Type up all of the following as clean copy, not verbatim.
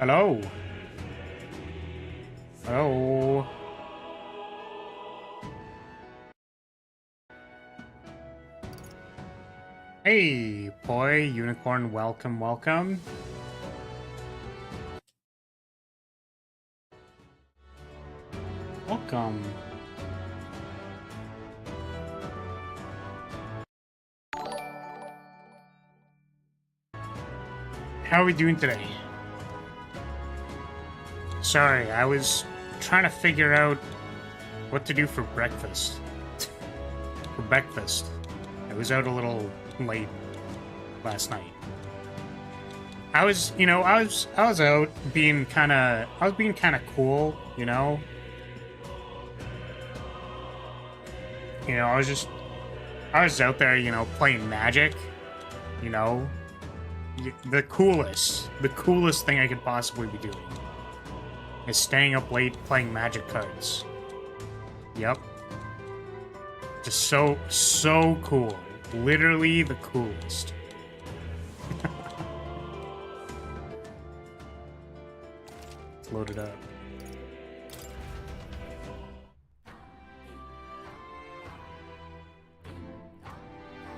Hello. Hello. Hey, boy, unicorn, welcome, welcome. Welcome. How are we doing today? Sorry, I was trying to figure out what to do for breakfast. I was out a little late last night. I was out being kind of cool, you know. I was out there, playing Magic, the coolest thing I could possibly be doing is staying up late playing Magic cards. Yep. Just so cool. Literally the coolest. Let's load it up.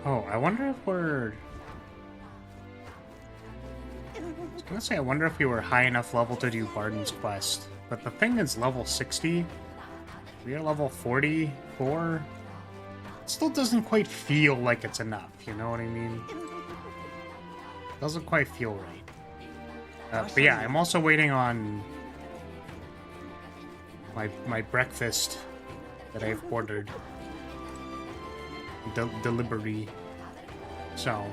Oh, I wonder if we're... I was gonna say, I wonder if we were high enough level to do Barden's Quest. But the thing is level 60. We are level 44. It still doesn't quite feel like it's enough, you know what I mean? Doesn't quite feel right. But yeah, I'm also waiting on my breakfast that I've ordered. Delivery. So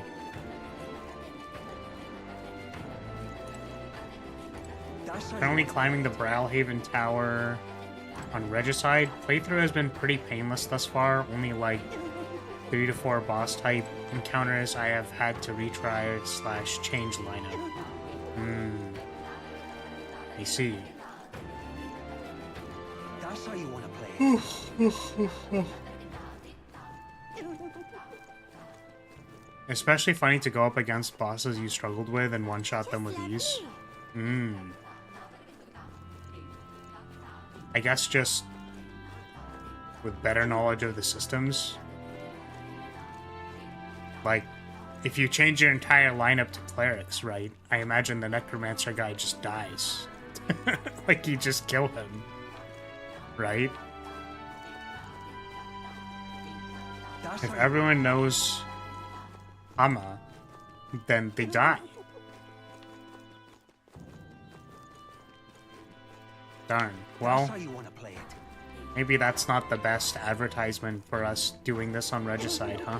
currently climbing the Brawlhaven Tower on Regicide. Playthrough has been pretty painless thus far. Only like 3 to 4 boss type encounters I have had to retry / change lineup. I see. That's how you want to play it. Especially funny to go up against bosses you struggled with and one-shot them with ease. I guess just with better knowledge of the systems. Like, if you change your entire lineup to clerics, right? I imagine the necromancer guy just dies. Like, you just kill him. Right? If everyone knows Hama, then they die. Darn. Well, maybe that's not the best advertisement for us doing this on Regicide, huh?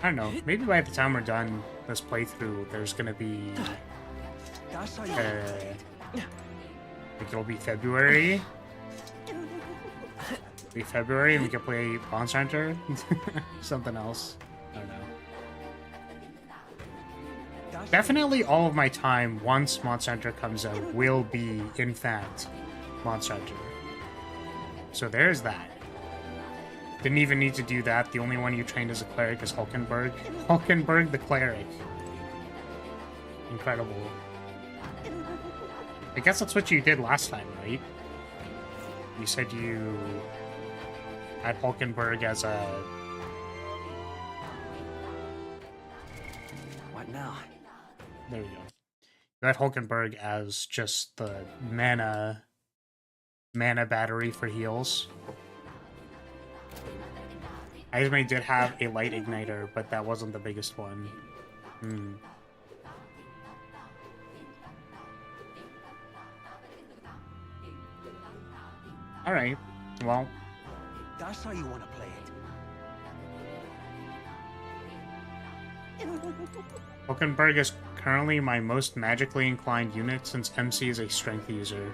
I don't know. Maybe by the time we're done this playthrough, there's gonna be... like it'll be February. February and we can play Monster Hunter. Something else. I don't know. Definitely all of my time once Monster Hunter comes out will be, in fact, Monster Hunter. So there's that. Didn't even need to do that. The only one you trained as a cleric is Hulkenberg. Hulkenberg the cleric. Incredible. I guess that's what you did last time, right? You said you had Hulkenberg as a... What now? There we go. You had Hulkenberg as just the mana battery for heals. Izme did have a light igniter, but that wasn't the biggest one. Alright, well... That's how you want to play it. Hulkenberg is currently my most magically inclined unit since MC is a strength user.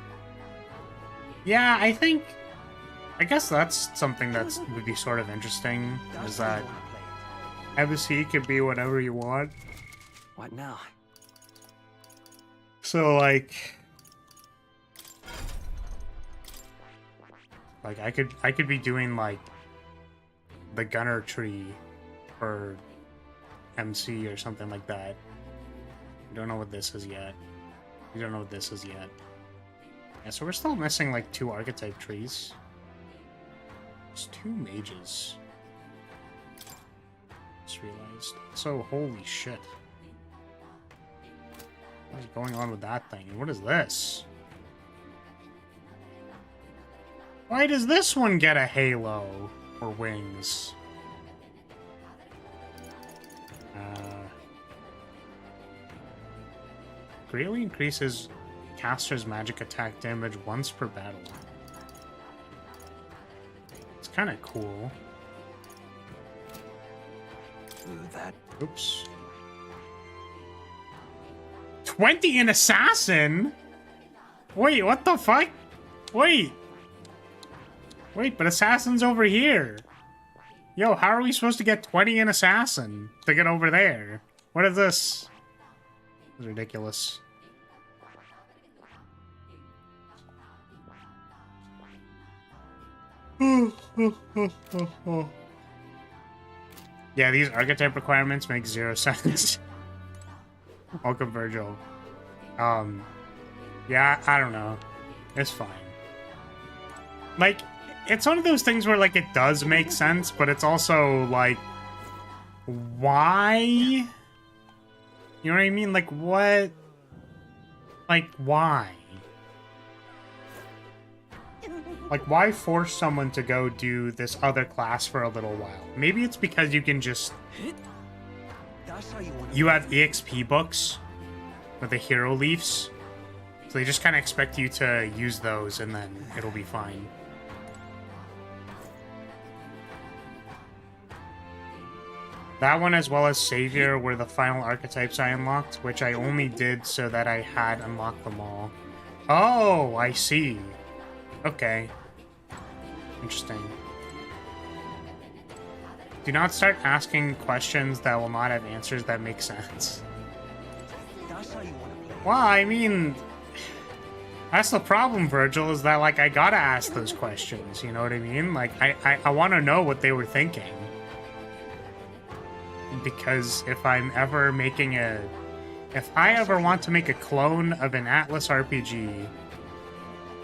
Yeah, I guess that's something that would be sort of interesting, is that MC can be whatever you want. What now? So, like I could be doing, like, the gunner tree for MC or something like that. We don't know what this is yet. We don't know what this is yet. Yeah, so we're still missing like 2 archetype trees. There's 2 mages. Just realized. So, holy shit. What is going on with that thing? And what is this? Why does this one get a halo or wings? Greatly increases caster's magic attack damage once per battle. It's kind of cool. That. Oops. 20 an assassin? Wait, what the fuck? Wait. Wait, but assassin's over here. Yo, how are we supposed to get 20 an assassin to get over there? What is this? This is ridiculous. Yeah, these archetype requirements make 0 sense. Welcome, Virgil. Yeah, I don't know. It's fine. Like, it's one of those things where, like, it does make sense, but it's also, like, why? You know what I mean? Like, what? Like, why? Like, why force someone to go do this other class for a little while? Maybe it's because you can just... You have EXP books with the hero leaves, so they just kind of expect you to use those and then it'll be fine. That one, as well as Savior, were the final archetypes I unlocked, which I only did so that I had unlocked them all. Oh, I see. Okay. Interesting. Do not start asking questions that will not have answers that make sense. Well, I mean... That's the problem, Virgil, is that, like, I gotta ask those questions, you know what I mean? Like, I want to know what they were thinking. Because if I'm ever making a... If I ever want to make a clone of an Atlus RPG,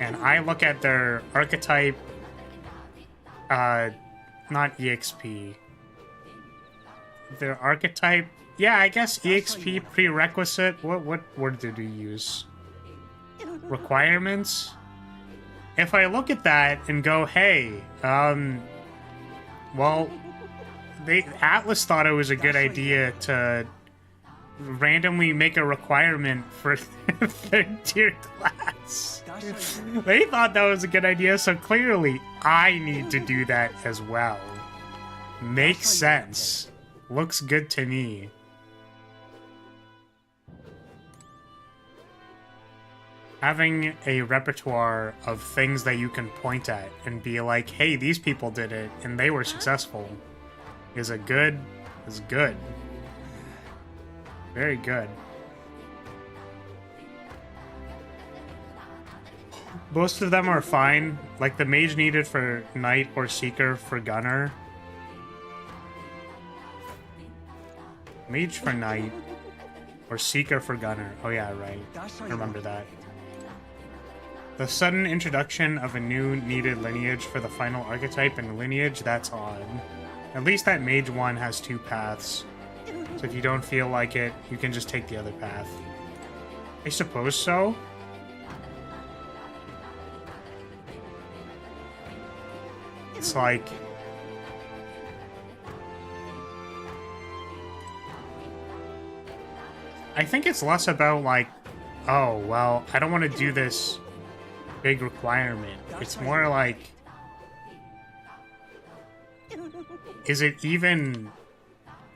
and I look at their archetype... not EXP. Their archetype... Yeah, I guess EXP prerequisite... What word did we use? Requirements? If I look at that and go, hey, well... Atlus thought it was a good idea to randomly make a requirement for third tier class. They thought that was a good idea, so clearly I need to do that as well. Makes sense. Looks good to me. Having a repertoire of things that you can point at and be like, hey, these people did it and they were successful. Is good. Very good. Most of them are fine. Like the mage needed for knight or seeker for gunner. Mage for knight or seeker for gunner. Oh yeah, right. I remember that. The sudden introduction of a new needed lineage for the final archetype and lineage, that's odd. At least that mage one has 2 paths. So if you don't feel like it, you can just take the other path. I suppose so. It's like... I think it's less about like, oh, well, I don't want to do this big requirement. It's more like... Is it even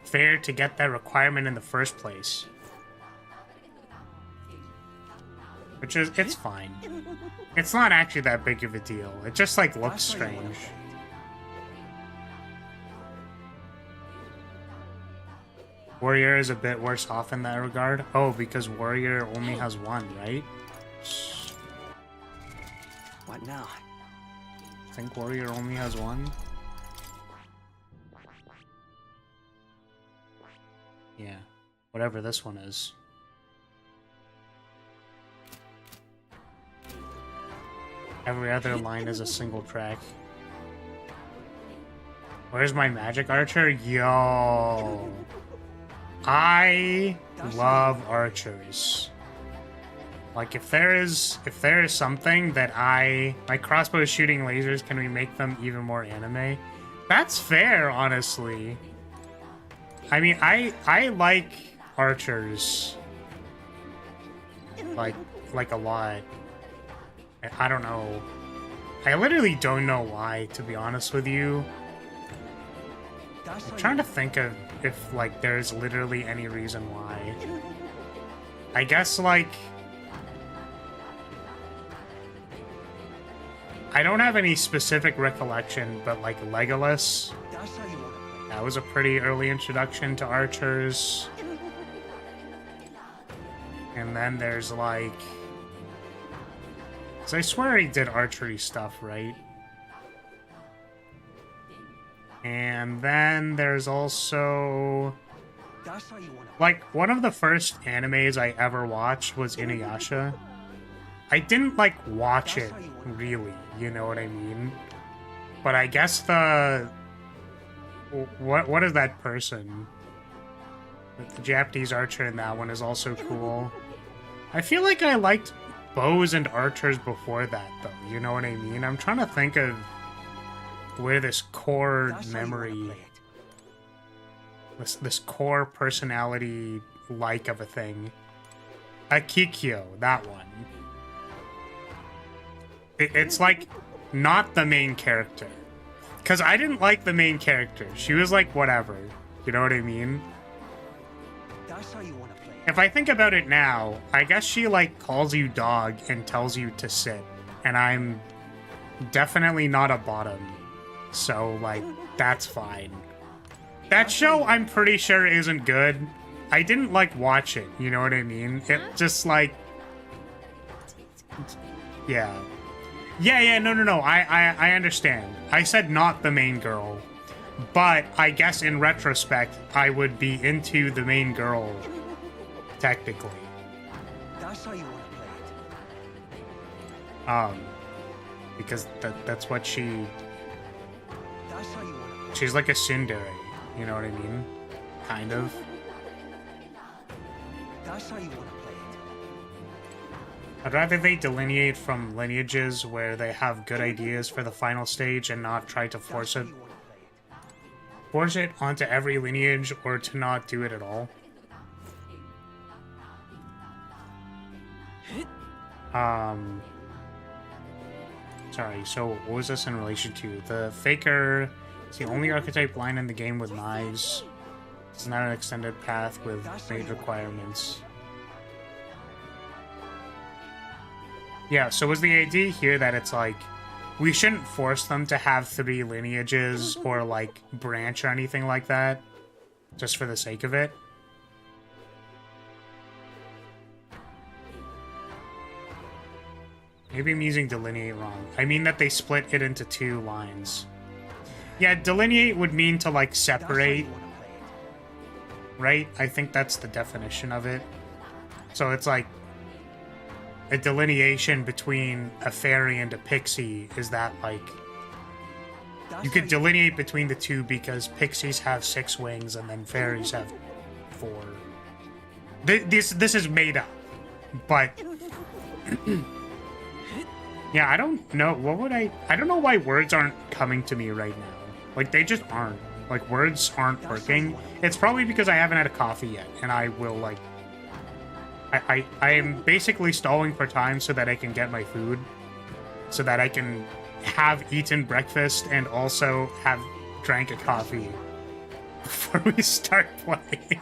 fair to get that requirement in the first place? Which is, it's fine. It's not actually that big of a deal. It just, like, looks strange. Warrior is a bit worse off in that regard. Oh, because Warrior only has 1, right? What now? I think Warrior only has 1. Yeah, whatever this one is. Every other line is a single track. Where's my magic archer? Yo. I love archers. Like, if there is something that like crossbow shooting lasers, can we make them even more anime? That's fair, honestly. I mean, I like archers. Like a lot. I don't know. I literally don't know why, to be honest with you. I'm trying to think of if, like, there's literally any reason why. I guess, like... I don't have any specific recollection, but, like, Legolas... That was a pretty early introduction to archers. And then there's, like... 'Cause I swear he did archery stuff, right? And then there's also... Like, one of the first animes I ever watched was Inuyasha. I didn't, like, watch it, really, you know what I mean? But I guess the... What is that person? The Japanese archer in that one is also cool. I feel like I liked bows and archers before that, though, you know what I mean? I'm trying to think of where this core memory, this core personality like of a thing. Akikyo, that one. It's like not the main character. Because I didn't like the main character. She was like, whatever. You know what I mean? If I think about it now, I guess she like calls you dog and tells you to sit. And I'm definitely not a bottom. So, like, that's fine. That show, I'm pretty sure, isn't good. I didn't, like, watch it, you know what I mean? It just, like... Yeah. Yeah, no. I understand. I said not the main girl. But I guess in retrospect, I would be into the main girl, technically. That's how you want to play it. Because that's what she... She's like a tsundere, you know what I mean? Kind of. That's how you want to play it. I'd rather they delineate from lineages where they have good ideas for the final stage and not try to force it onto every lineage, or to not do it at all. Sorry, so what was this in relation to? The Faker is the only archetype line in the game with knives. It's not an extended path with made requirements. Yeah, so was the idea here that it's like, we shouldn't force them to have 3 lineages or like branch or anything like that, just for the sake of it? Maybe I'm using delineate wrong. I mean that they split it into 2 lines. Yeah, delineate would mean to, like, separate, right? I think that's the definition of it. So it's like a delineation between a fairy and a pixie is that, like, you could delineate between the 2 because pixies have 6 wings and then fairies have 4. This is made up, but... Yeah, I don't know. What would I don't know why words aren't coming to me right now. Like, they just aren't. Like, words aren't working. It's probably because I haven't had a coffee yet, and I will, like... I am basically stalling for time so that I can get my food. So that I can have eaten breakfast and also have drank a coffee before we start playing.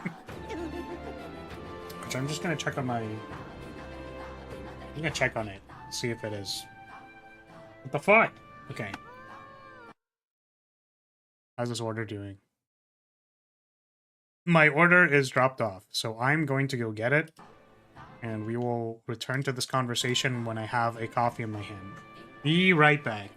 Which I'm just gonna check on my... I'm gonna check on it. See if it is. What the fuck? Okay. How's this order doing? My order is dropped off, so I'm going to go get it, and we will return to this conversation when I have a coffee in my hand. Be right back.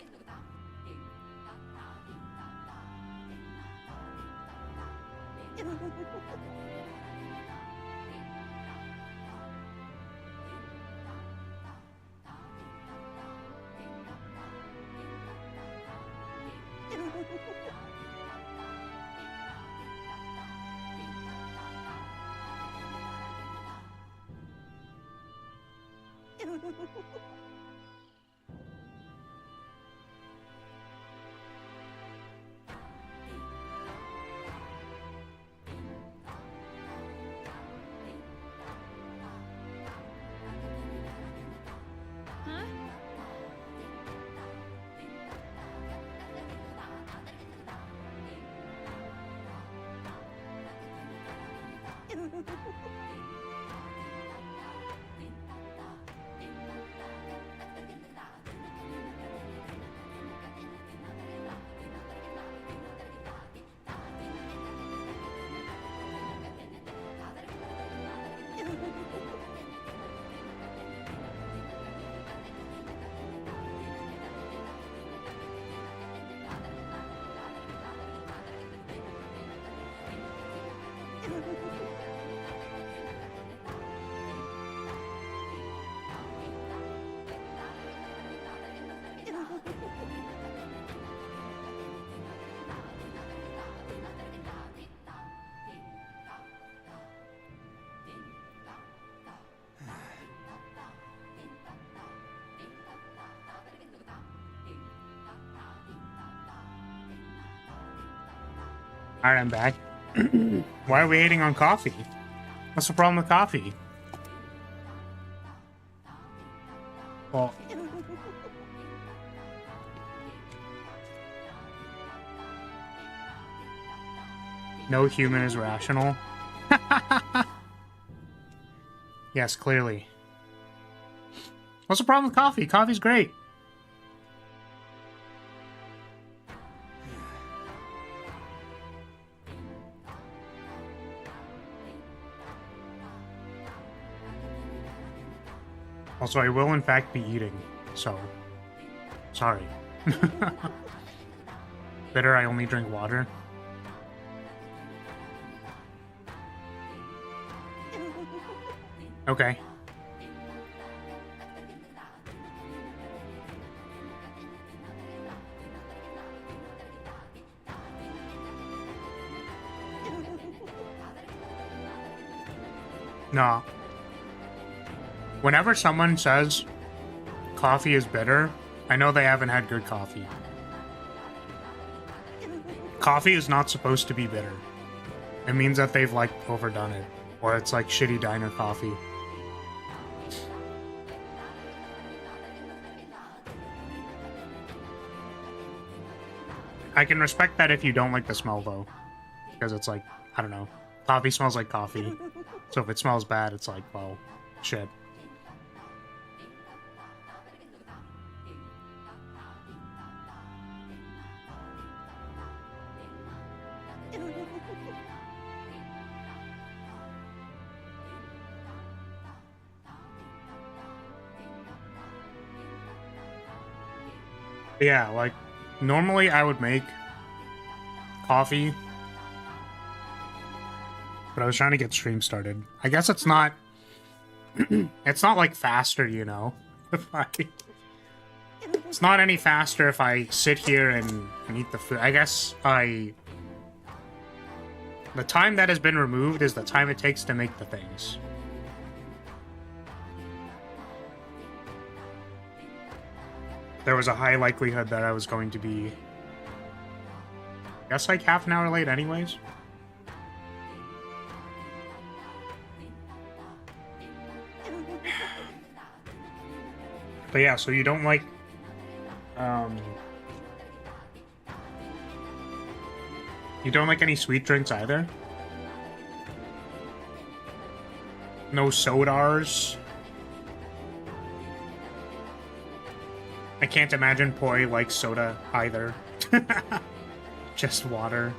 Alright, I'm back. Why are we hating on coffee? What's the problem with coffee? Well... No human is rational. Yes, clearly. What's the problem with coffee? Coffee's great. Also, I will in fact be eating, so... Sorry. Better I only drink water. Okay. No. Whenever someone says coffee is bitter, I know they haven't had good coffee. Coffee is not supposed to be bitter. It means that they've, like, overdone it. Or it's, like, shitty diner coffee. I can respect that if you don't like the smell, though. Because it's like, I don't know. Coffee smells like coffee. So if it smells bad, it's like, well, shit. Yeah, like, normally I would make coffee, but I was trying to get stream started. I guess it's not, it's not like faster, you know? It's not any faster if I sit here and eat the food. I guess the time that has been removed is the time it takes to make the things. There was a high likelihood that I was going to be, I guess, like half an hour late anyways. But yeah, so you don't like, you don't like any sweet drinks either? No sodas? I can't imagine Poi likes soda either. Just water.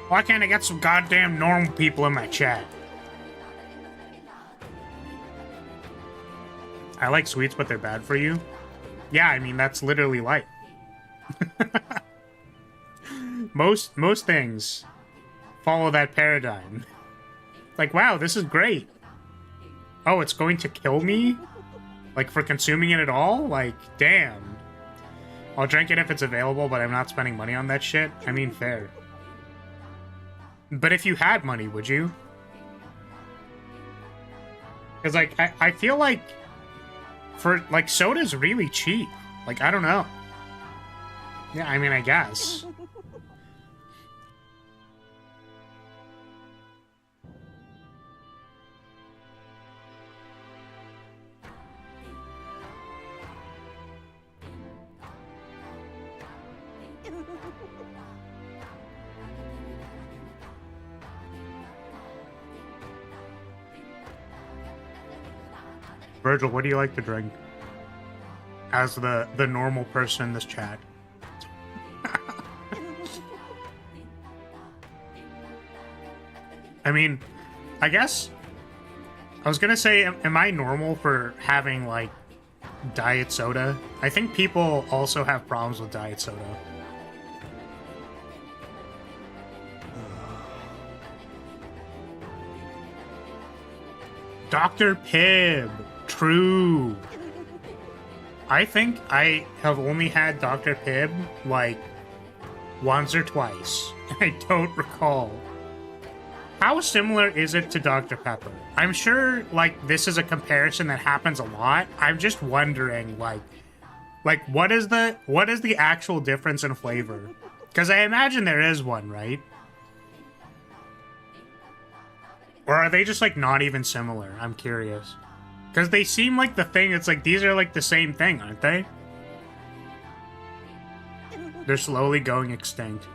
Why can't I get some goddamn normal people in my chat? I like sweets, but they're bad for you? Yeah, I mean, that's literally life. Most things follow that paradigm. Like, wow, this is great. Oh, it's going to kill me? Like, for consuming it at all? Like, damn. I'll drink it if it's available, but I'm not spending money on that shit. I mean, fair. But if you had money, would you? Because, like, I feel like for, like, soda's really cheap. Like, I don't know. Yeah, I mean, I guess. Virgil, what do you like to drink? As the normal person in this chat. I mean, I guess I was gonna say, am I normal for having like diet soda? I think people also have problems with diet soda. Dr. Pibb. True. I think I have only had Dr. Pibb like once or twice. I don't recall. How similar is it to Dr. Pepper? I'm sure like this is a comparison that happens a lot. I'm just wondering like what is the actual difference in flavor? Because I imagine there is one, right? Or are they just like not even similar? I'm curious. Because they seem like the thing, it's like, these are like the same thing, aren't they? They're slowly going extinct.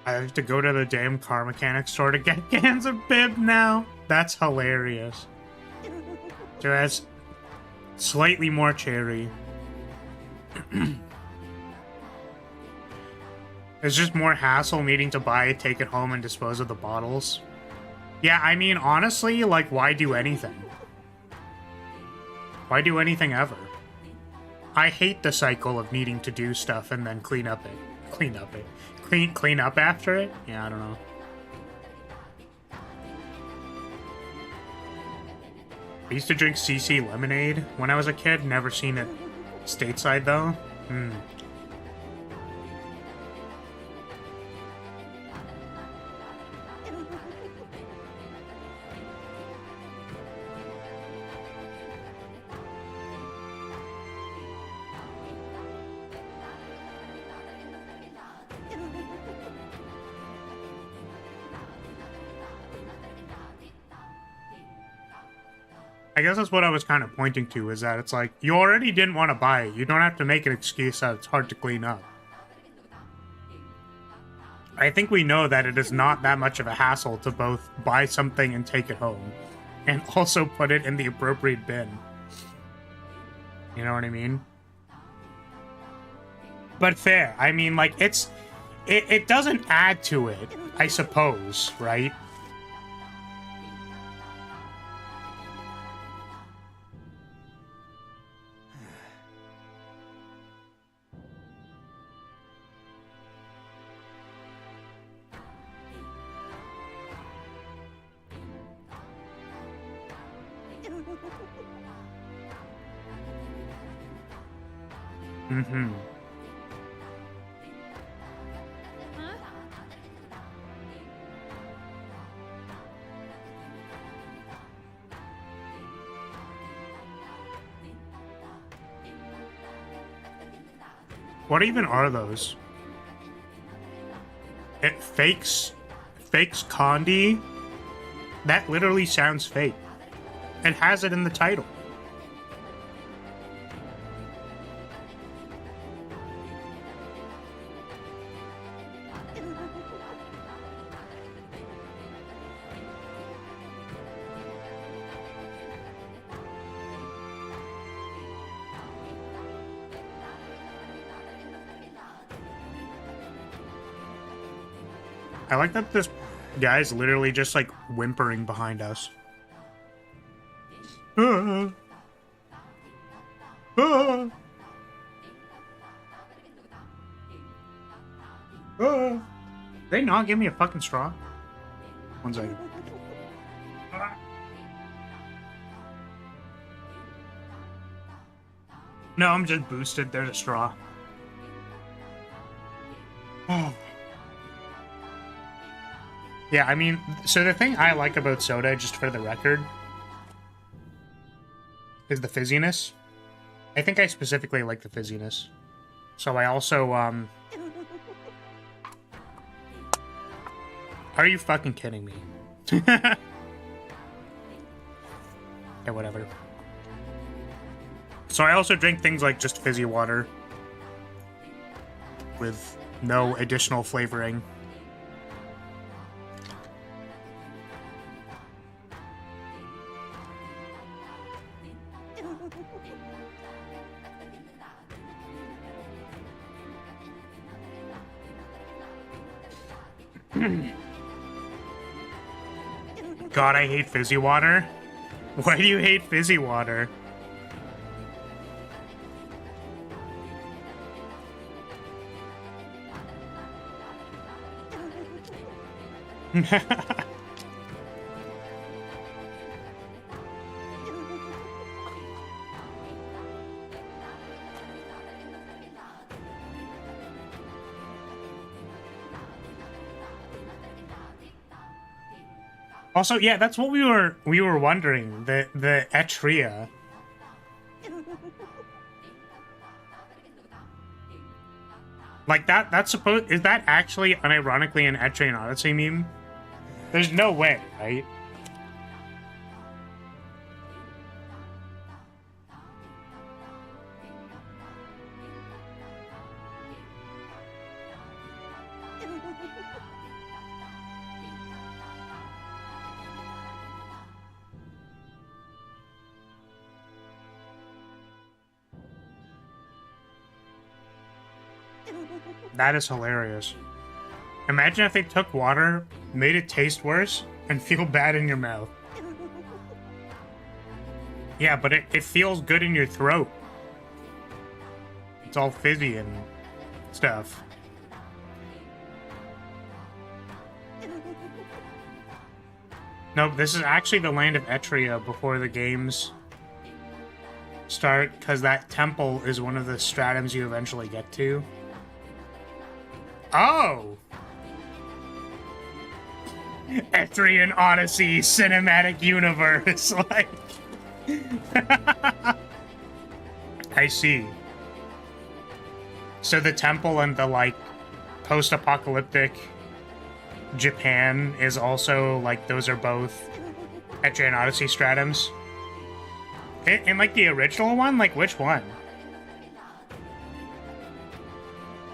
I have to go to the damn car mechanic store to get cans of Bib now. That's hilarious. So that's slightly more cherry. It's just more hassle needing to buy it, take it home, and dispose of the bottles. Yeah, I mean, honestly, like, why do anything? Why do anything ever? I hate the cycle of needing to do stuff and then clean up after it? Yeah, I don't know. I used to drink CC lemonade when I was a kid. Never seen it stateside, though. I guess that's what I was kind of pointing to, is that it's like, you already didn't want to buy it. You don't have to make an excuse that it's hard to clean up. I think we know that it is not that much of a hassle to both buy something and take it home, and also put it in the appropriate bin. You know what I mean? But fair. I mean, like, it doesn't add to it, I suppose, right? Mm-hmm. What even are those? It fakes Condi? That literally sounds fake. It has it in the title. I like that this guy's literally just like whimpering behind us. they not give me a fucking straw? One second. No, I'm just boosted. There's a straw. Oh. Yeah, I mean, so the thing I like about soda, just for the record, is the fizziness. I think I specifically like the fizziness. So I also, Are you fucking kidding me? Yeah, whatever. So I also drink things like just fizzy water with no additional flavoring. God, I hate fizzy water. Why do you hate fizzy water? Also, yeah, that's what we were wondering. The Etria. Like that's supposed, is that actually unironically an Etrian Odyssey meme? There's no way, right? That is hilarious. Imagine if they took water, made it taste worse, and feel bad in your mouth. Yeah, but it feels good in your throat. It's all fizzy and stuff. Nope, this is actually the land of Etria before the games start, because that temple is one of the stratums you eventually get to. Oh! Etrian Odyssey Cinematic Universe, like... I see. So the temple and the, like, post-apocalyptic Japan is also, like, those are both Etrian Odyssey stratums? And, like, the original one? Like, which one?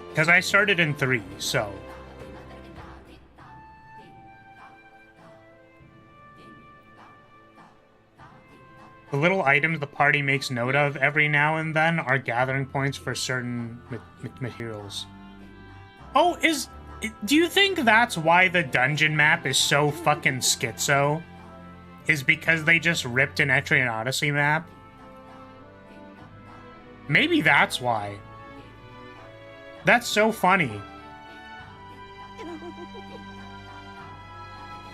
Because I started in 3, so... The little items the party makes note of every now and then are gathering points for certain materials. Oh, do you think that's why the dungeon map is so fucking schizo? Is because they just ripped an Etrian Odyssey map? Maybe that's why. That's so funny.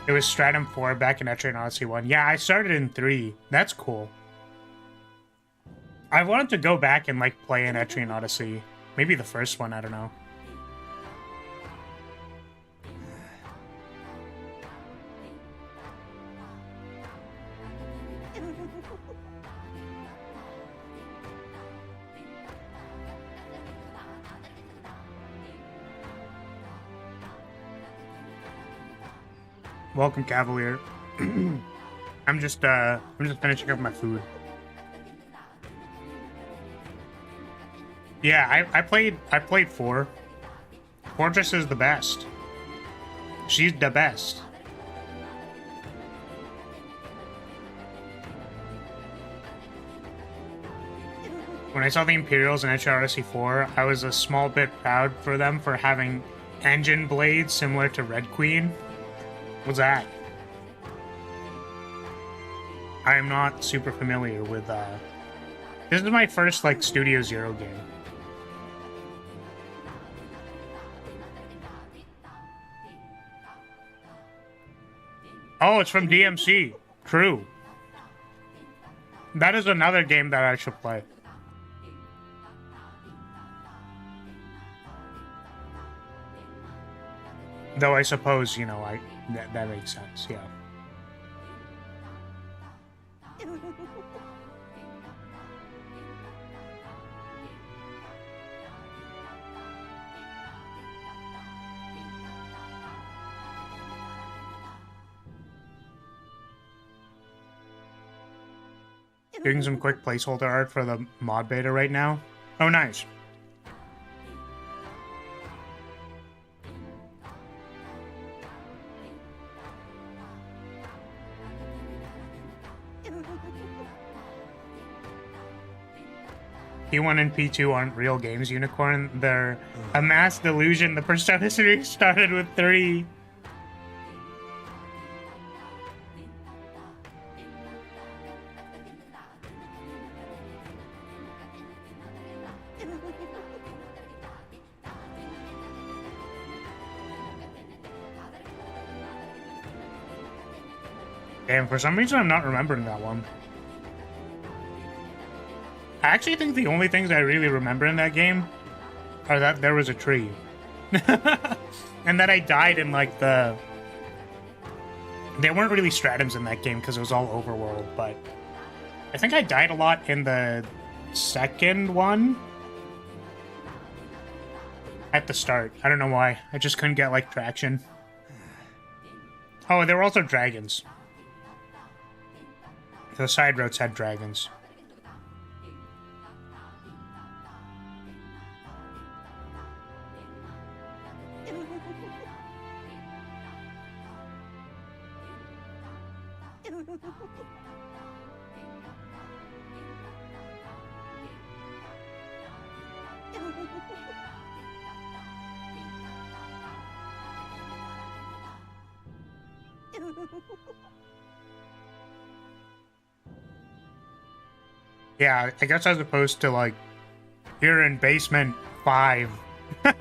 It was Stratum 4 back in Etrian Odyssey 1. Yeah, I started in 3. That's cool. I wanted to go back and, like, play an Etrian Odyssey. Maybe the first one, I don't know. Welcome, Cavalier. I'm just finishing up my food. Yeah, I played 4. Fortress is the best. She's the best. When I saw the Imperials in HRSC 4, I was a small bit proud for them for having engine blades similar to Red Queen. What's that? I am not super familiar with, this is my first, like, Studio Zero game. Oh, it's from DMC. True. That is another game that I should play. Though I suppose, you know, that makes sense, yeah. Doing some quick placeholder art for the mod beta right now. Oh, nice. P1 and P2 aren't real games, Unicorn. They're a mass delusion. The Persona series started with 3. Damn, for some reason I'm not remembering that one. I actually think the only things I really remember in that game are that there was a tree. And that I died in, like, the... There weren't really stratums in that game because it was all overworld, but... I think I died a lot in the second one. At the start. I don't know why. I just couldn't get, like, traction. Oh, there were also dragons. The side roads had dragons. Yeah, I guess as opposed to, like, you're in basement 5. But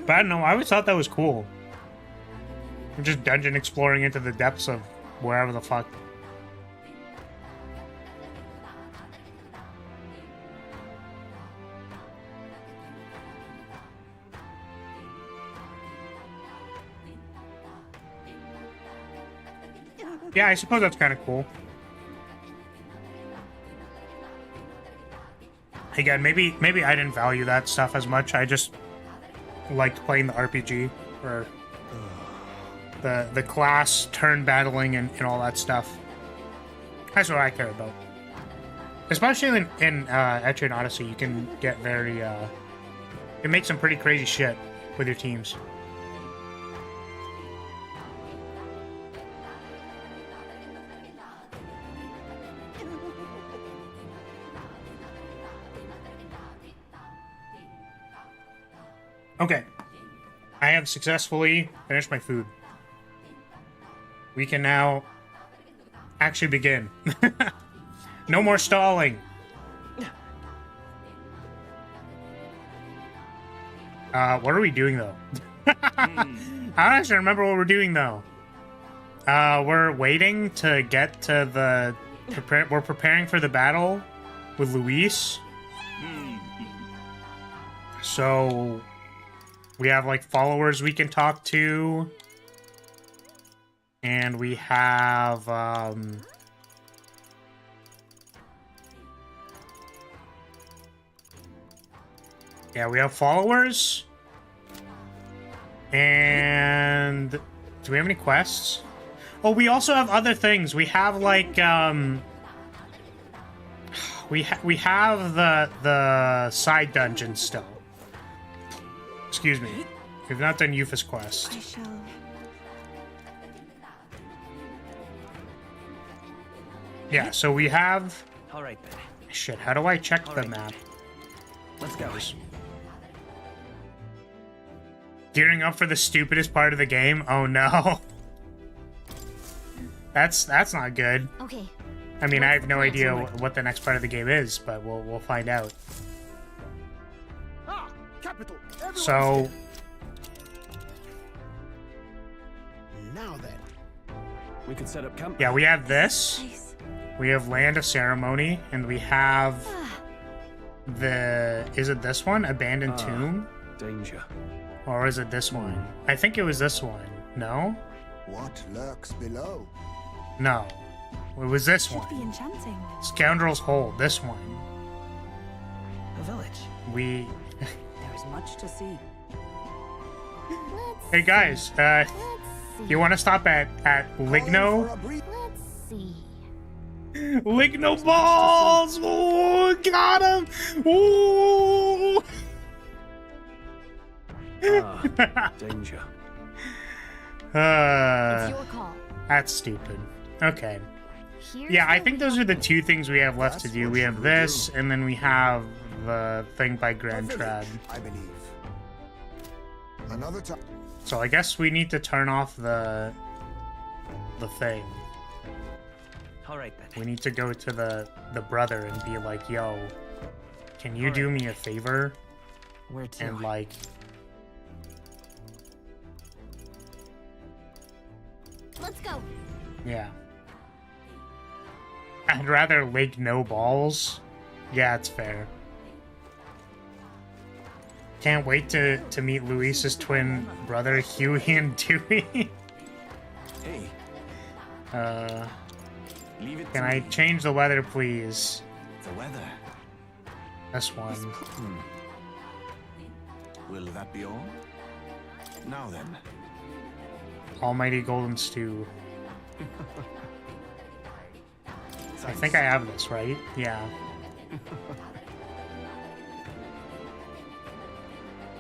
I don't know, I always thought that was cool. Just dungeon exploring into the depths of wherever the fuck. Yeah, I suppose that's kind of cool. Again, maybe I didn't value that stuff as much. I just liked playing the RPG, or the class, turn battling, and all that stuff. That's what I care about. Especially in Etrian Odyssey, you can get very... you can make some pretty crazy shit with your teams. Okay, I have successfully finished my food. We can now actually begin. No more stalling. What are we doing though? I don't actually remember what we're doing though. We're waiting to get to the... we're preparing for the battle with Luis. So... we have, like, followers we can talk to. And we have, yeah, we have followers. And... do we have any quests? Oh, we also have other things. We have, like, we have the side dungeons still. Excuse me. We've not done Yufa's quest. I shall. Yeah, so we have... All right, then. Shit, how do I check the Alright. map? Let's go. Gearing up for the stupidest part of the game? Oh no. That's not good. Okay. I mean, I have no idea what the next part of the game is, but we'll find out. Ah, capital. So... Now then. We could set up camp. Yeah, we have this. Nice. We have Land of Ceremony, and we have the... Is it this one? Abandoned Tomb? Danger. Or is it this one? I think it was this one. No? What lurks below? No. It was this Should be one. enchanting. Scoundrel's Hold. This one. A village. We... There's much to see. Hey guys, you want to stop at Ligno? Let's see. Ligno balls! Ooh, got him! Ooh! Danger. It's your call. That's stupid. Okay. Here's Yeah, I the think those are the two things we have left to do. We have this, and then we have the thing by Grand Trad. I believe. Another time. So I guess we need to turn off the thing. All right then. We need to go to the brother and be like, yo, can you do me a favor? Where to? And like... Let's go. Yeah. I'd rather Lake No Balls. Yeah, it's fair. Can't wait to meet Luis's twin brother, Huey and Dewey. Hey, leave it Can to I me. change the weather, please? The weather. This one. Will that be all? Now then. Almighty Golden Stew. I think I have this, right? Yeah.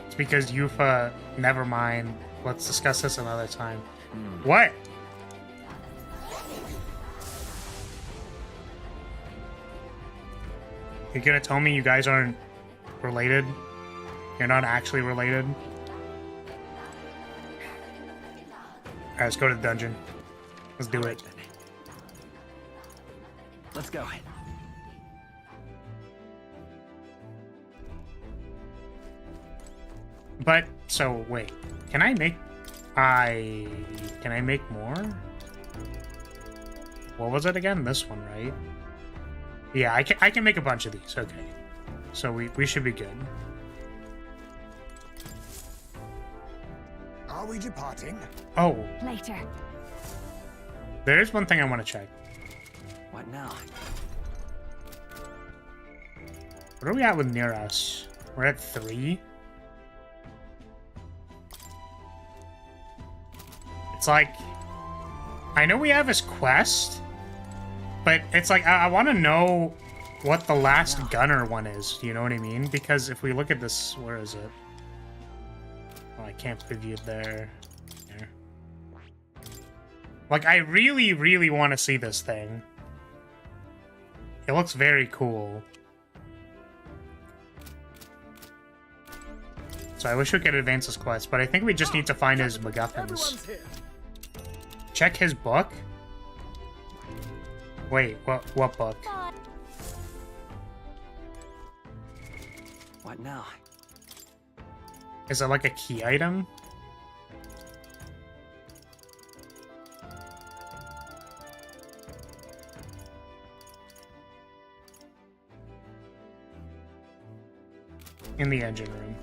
It's because Yufa... Never mind. Let's discuss this another time. What? You're gonna tell me you guys aren't related? You're not actually related? Alright, let's go to the dungeon. Let's do it. Let's go. But, so, wait. Can I make... Can I make more? What was it again? This one, right? Yeah, I can make a bunch of these. Okay. So we should be good. Are we departing? Oh, Later. there's one thing I want to check. What now? What are we at with near us? We're at 3? It's like... I know we have his quest, but it's like, I want to know what the last gunner one is. Do you know what I mean? Because if we look at this, where is it? Oh, I can't preview it there. There. Like, I really, really want to see this thing. It looks very cool. So I wish we could advance this quest, but I think we just need to find his MacGuffins. Check his book? Wait, what book? What now? Is it like a key item? In the engine room.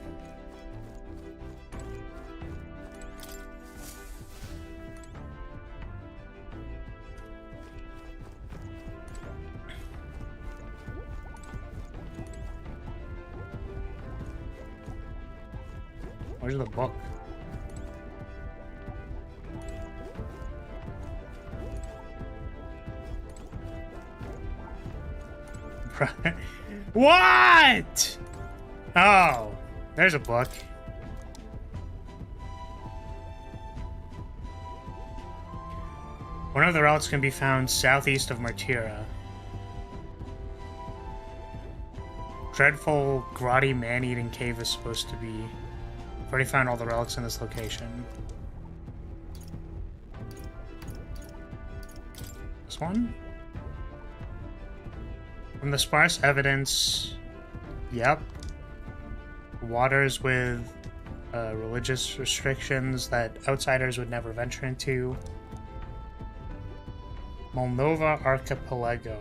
Where's the book? What? Oh, there's a book. One of the relics can be found southeast of Martira. Dreadful, grotty, man-eating cave is supposed to be. I've already found all the relics in this location. This one? From the sparse evidence... Yep. Waters with religious restrictions that outsiders would never venture into. Moldova Archipelago.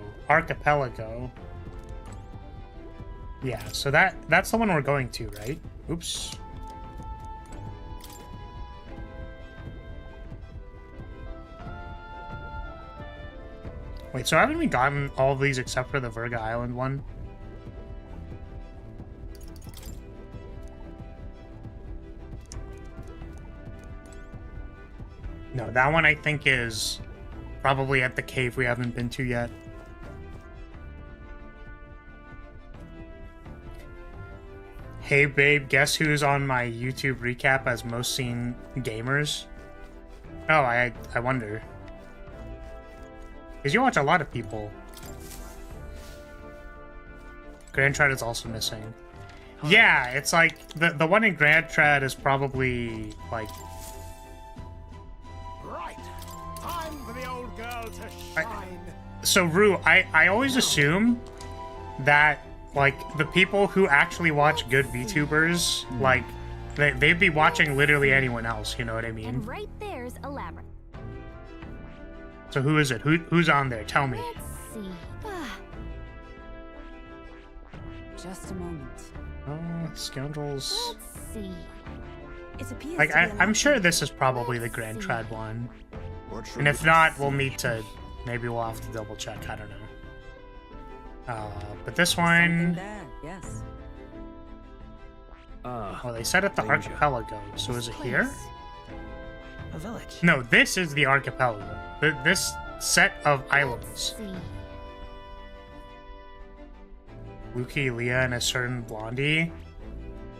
Yeah, so that's the one we're going to, right? Oops. Wait, so haven't we gotten all of these except for the Virga Island one? No, that one I think is probably at the cave we haven't been to yet. Hey babe, guess who's on my YouTube recap as most seen gamers? Oh, I wonder. Because you watch a lot of people. Grand Trad is also missing. Yeah, it's like the one in Grand Trad is probably like. Right. Time for the old girl to shine. So Rue, I always assume that like the people who actually watch good VTubers, like they'd be watching literally anyone else. You know what I mean? And right there's a labyrinth. So who is it? Who's on there? Tell me. Let's see. Just a moment. Scoundrels. Let's see. It appears Like to be a I'm labyrinth. sure this is probably the Grand Trad one, and if not, we'll need to. Maybe we'll have to double check. I don't know. But this Something one. there, yes. Oh, they said at the Danger. archipelago. So is it here? Place. A village. No, this is the archipelago. This set of islands. Let's see. Luki, Leah, and a certain blondie.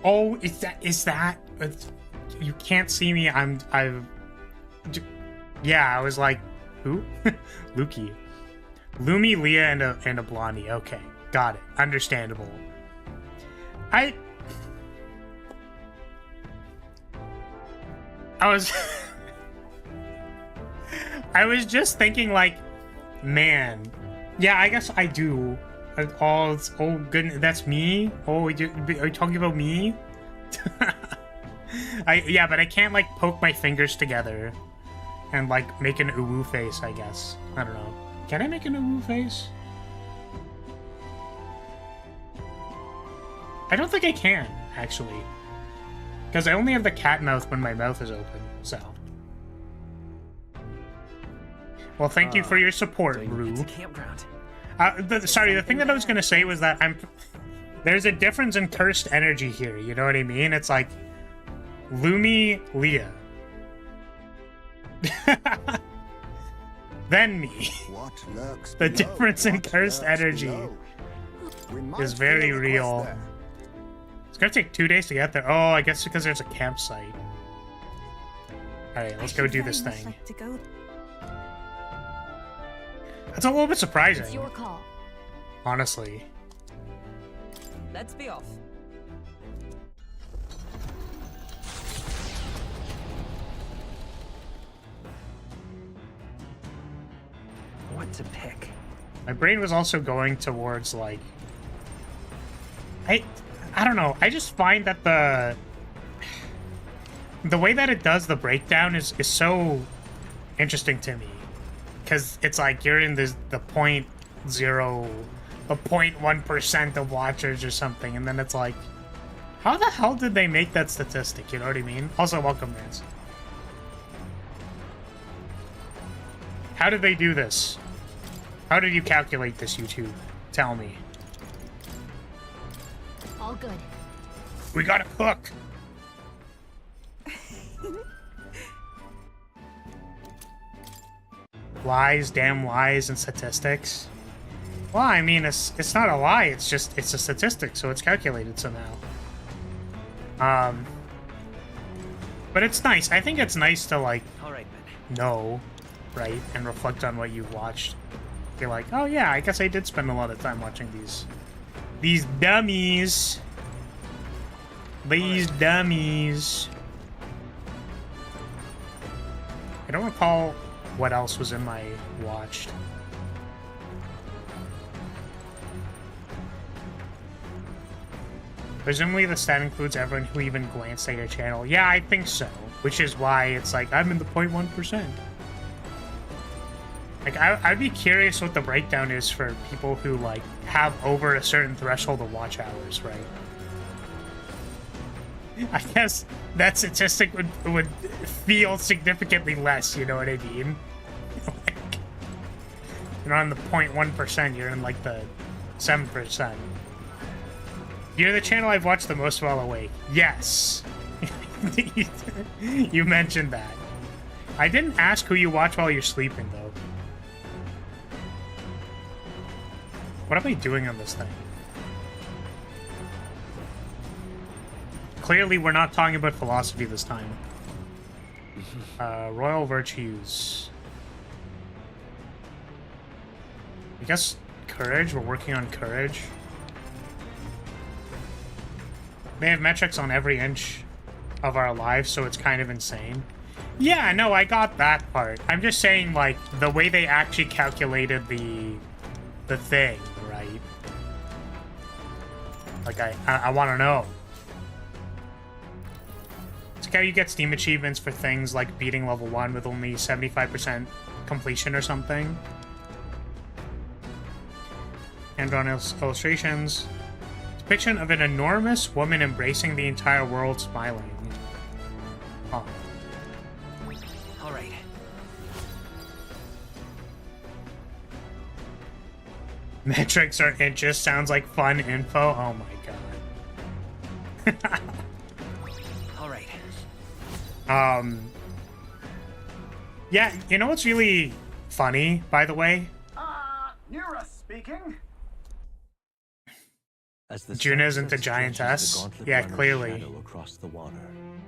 Oh, is that? You can't see me. Yeah, I was like, who? Luki, Lumi, Leah, and a blondie. Okay, got it. Understandable. I was I was just thinking like, man, yeah, I guess I do. Oh, goodness, that's me. Oh, are you talking about me? Yeah, but I can't like poke my fingers together and like make an uwu face. I guess I don't know. Can I make an uwu face? I don't think I can actually, because I only have the cat mouth when my mouth is open. So, well, thank you for your support, Rue. It's a campground. Sorry, the thing that I was gonna say was that there's a difference in cursed energy here. You know what I mean? It's like Lumi, Leah, then me. What lurks The below? difference in What cursed lurks energy below? We might is very follow the real. quest there. It's gonna take 2 days to get there. Oh, I guess because there's a campsite. All right, let's I go should do very this much thing. like to go. That's a little bit It's surprising, your call. honestly. Let's be off. What to pick? My brain was also going towards like I don't know. I just find that the way that it does the breakdown is so interesting to me, because it's like you're in the 0.1% of watchers or something, and then it's like, how the hell did they make that statistic? You know what I mean? Also, welcome, Rance. How did they do this? How did you calculate this, YouTube? Tell me. All good. We gotta cook. Lies, damn lies, and statistics. Well, I mean, it's not a lie. It's a statistic, so it's calculated somehow. But it's nice. I think it's nice to like All right then. know, right, and reflect on what you've watched. You're like, oh yeah, I guess I did spend a lot of time watching these dummies. These dummies. I don't recall what else was in my watched. Presumably the stat includes everyone who even glanced at your channel. Yeah, I think so. Which is why it's like, I'm in the 0.1%. Like, I'd be curious what the breakdown is for people who, like, have over a certain threshold of watch hours, right? I guess that statistic would feel significantly less, you know what I mean? Like, you're not in the 0.1%, you're in, like, the 7%. You're the channel I've watched the most while awake. Yes. You mentioned that. I didn't ask who you watch while you're sleeping, though. What am I doing on this thing? Clearly, we're not talking about philosophy this time. Royal virtues. I guess courage. We're working on courage. They have metrics on every inch of our lives, so it's kind of insane. Yeah, no, I got that part. I'm just saying, like, the way they actually calculated the thing, right? Like, I want to know. It's like how you get Steam achievements for things like beating level 1 with only 75% completion or something. Hand-drawn illustrations. Depiction of an enormous woman embracing the entire world, smiling. Oh. All right. Metrics are inches. Sounds like fun info. Oh my god. All right. Yeah, you know what's really funny, by the way? Nira speaking. As the June isn't sunset a giantess. stretches the gauntlet Yeah, runner's clearly. shadow across the water,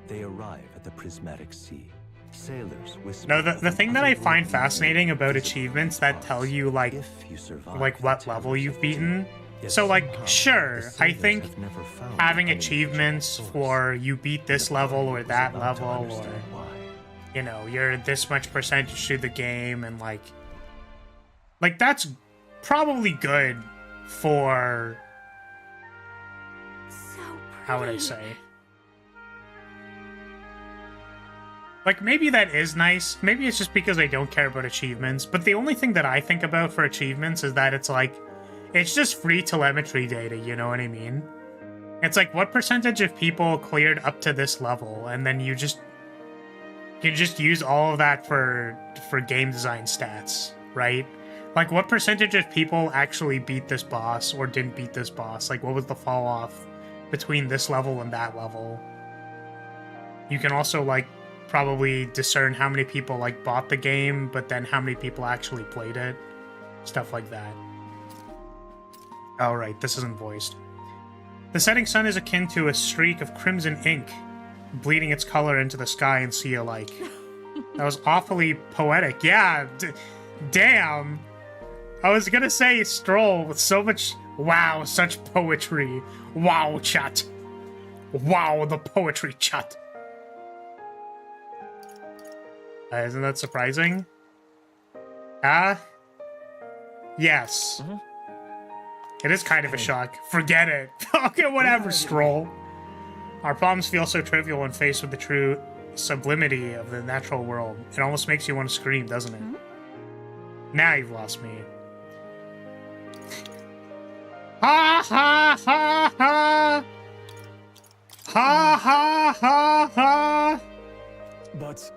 they arrive at the prismatic sea. Sailors whisper. No, the of thing that I find otherworldly fascinating world about visible achievements that across. tell you, like If you survive what the level terrors you've of beaten. doom. Yet So, like, somehow, sure, the I sailors think have never found having the unusual achievements source. for you beat this The level party or was that about to level, or, understand why. you know, you're this much percentage through the game, and, like, that's probably good for, So how would I pretty. say? Like, maybe that is nice. Maybe it's just because I don't care about achievements. But the only thing that I think about for achievements is that it's like, it's just free telemetry data, you know what I mean? It's like, what percentage of people cleared up to this level? And then you just use all of that for game design stats, right? Like, what percentage of people actually beat this boss or didn't beat this boss? Like, what was the fall off between this level and that level? You can also, like, probably discern how many people, like, bought the game, but then how many people actually played it. Stuff like that. Oh, right, this isn't voiced. The setting sun is akin to a streak of crimson ink, bleeding its color into the sky and sea alike. That was awfully poetic. Yeah, damn. I was gonna say Stroll with so much... Wow, such poetry. Wow, chat. Wow, the poetry, chat. Isn't that surprising? Yes. It is kind of a shock. Forget it. Okay, whatever, Stroll. Our problems feel so trivial when faced with the true sublimity of the natural world. It almost makes you want to scream, doesn't it? Now you've lost me. Ha ha ha ha! Ha ha ha ha! But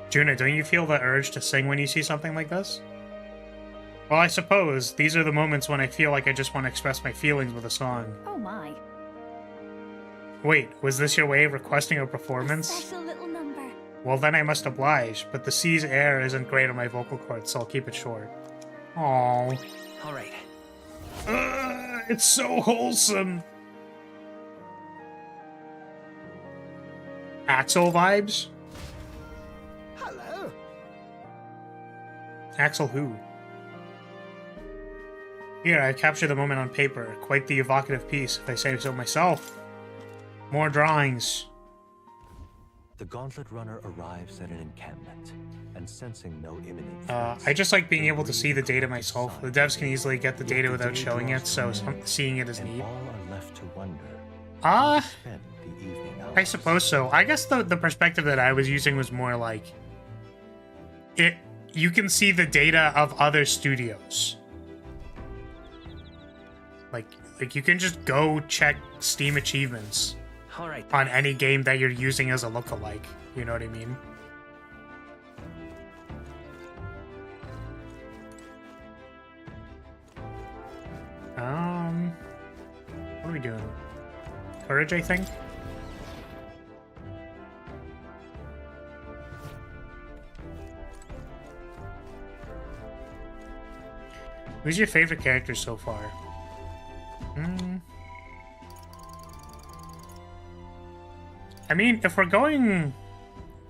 Juna, don't you feel the urge to sing when you see something like this? Well, I suppose these are the moments when I feel like I just want to express my feelings with a song. Oh my. Wait, was this your way of requesting a A performance? special little number. Well, then I must oblige, but the sea's air isn't great on my vocal cords, so I'll keep it short. Aww. All right. It's so wholesome. Axel vibes? Hello. Axel who? Here, I've captured the moment on paper. Quite the evocative piece, if I say so myself. More drawings. The Gauntlet Runner arrives at an encampment, and sensing no imminent threats, I just like being they able to see the breathe data a myself. The sigh. devs can easily get the Yet data the without day showing draws it, so to an end, seeing it is and neat. all are left to wonder Ah, where to spend the evening I hours. suppose so. I guess the perspective that I was using was more like you can see the data of other studios. Like you can just go check Steam achievements All right. on any game that you're using as a lookalike. You know what I mean? What are we doing? Courage, I think? Who's your favorite character so far? I mean, if we're going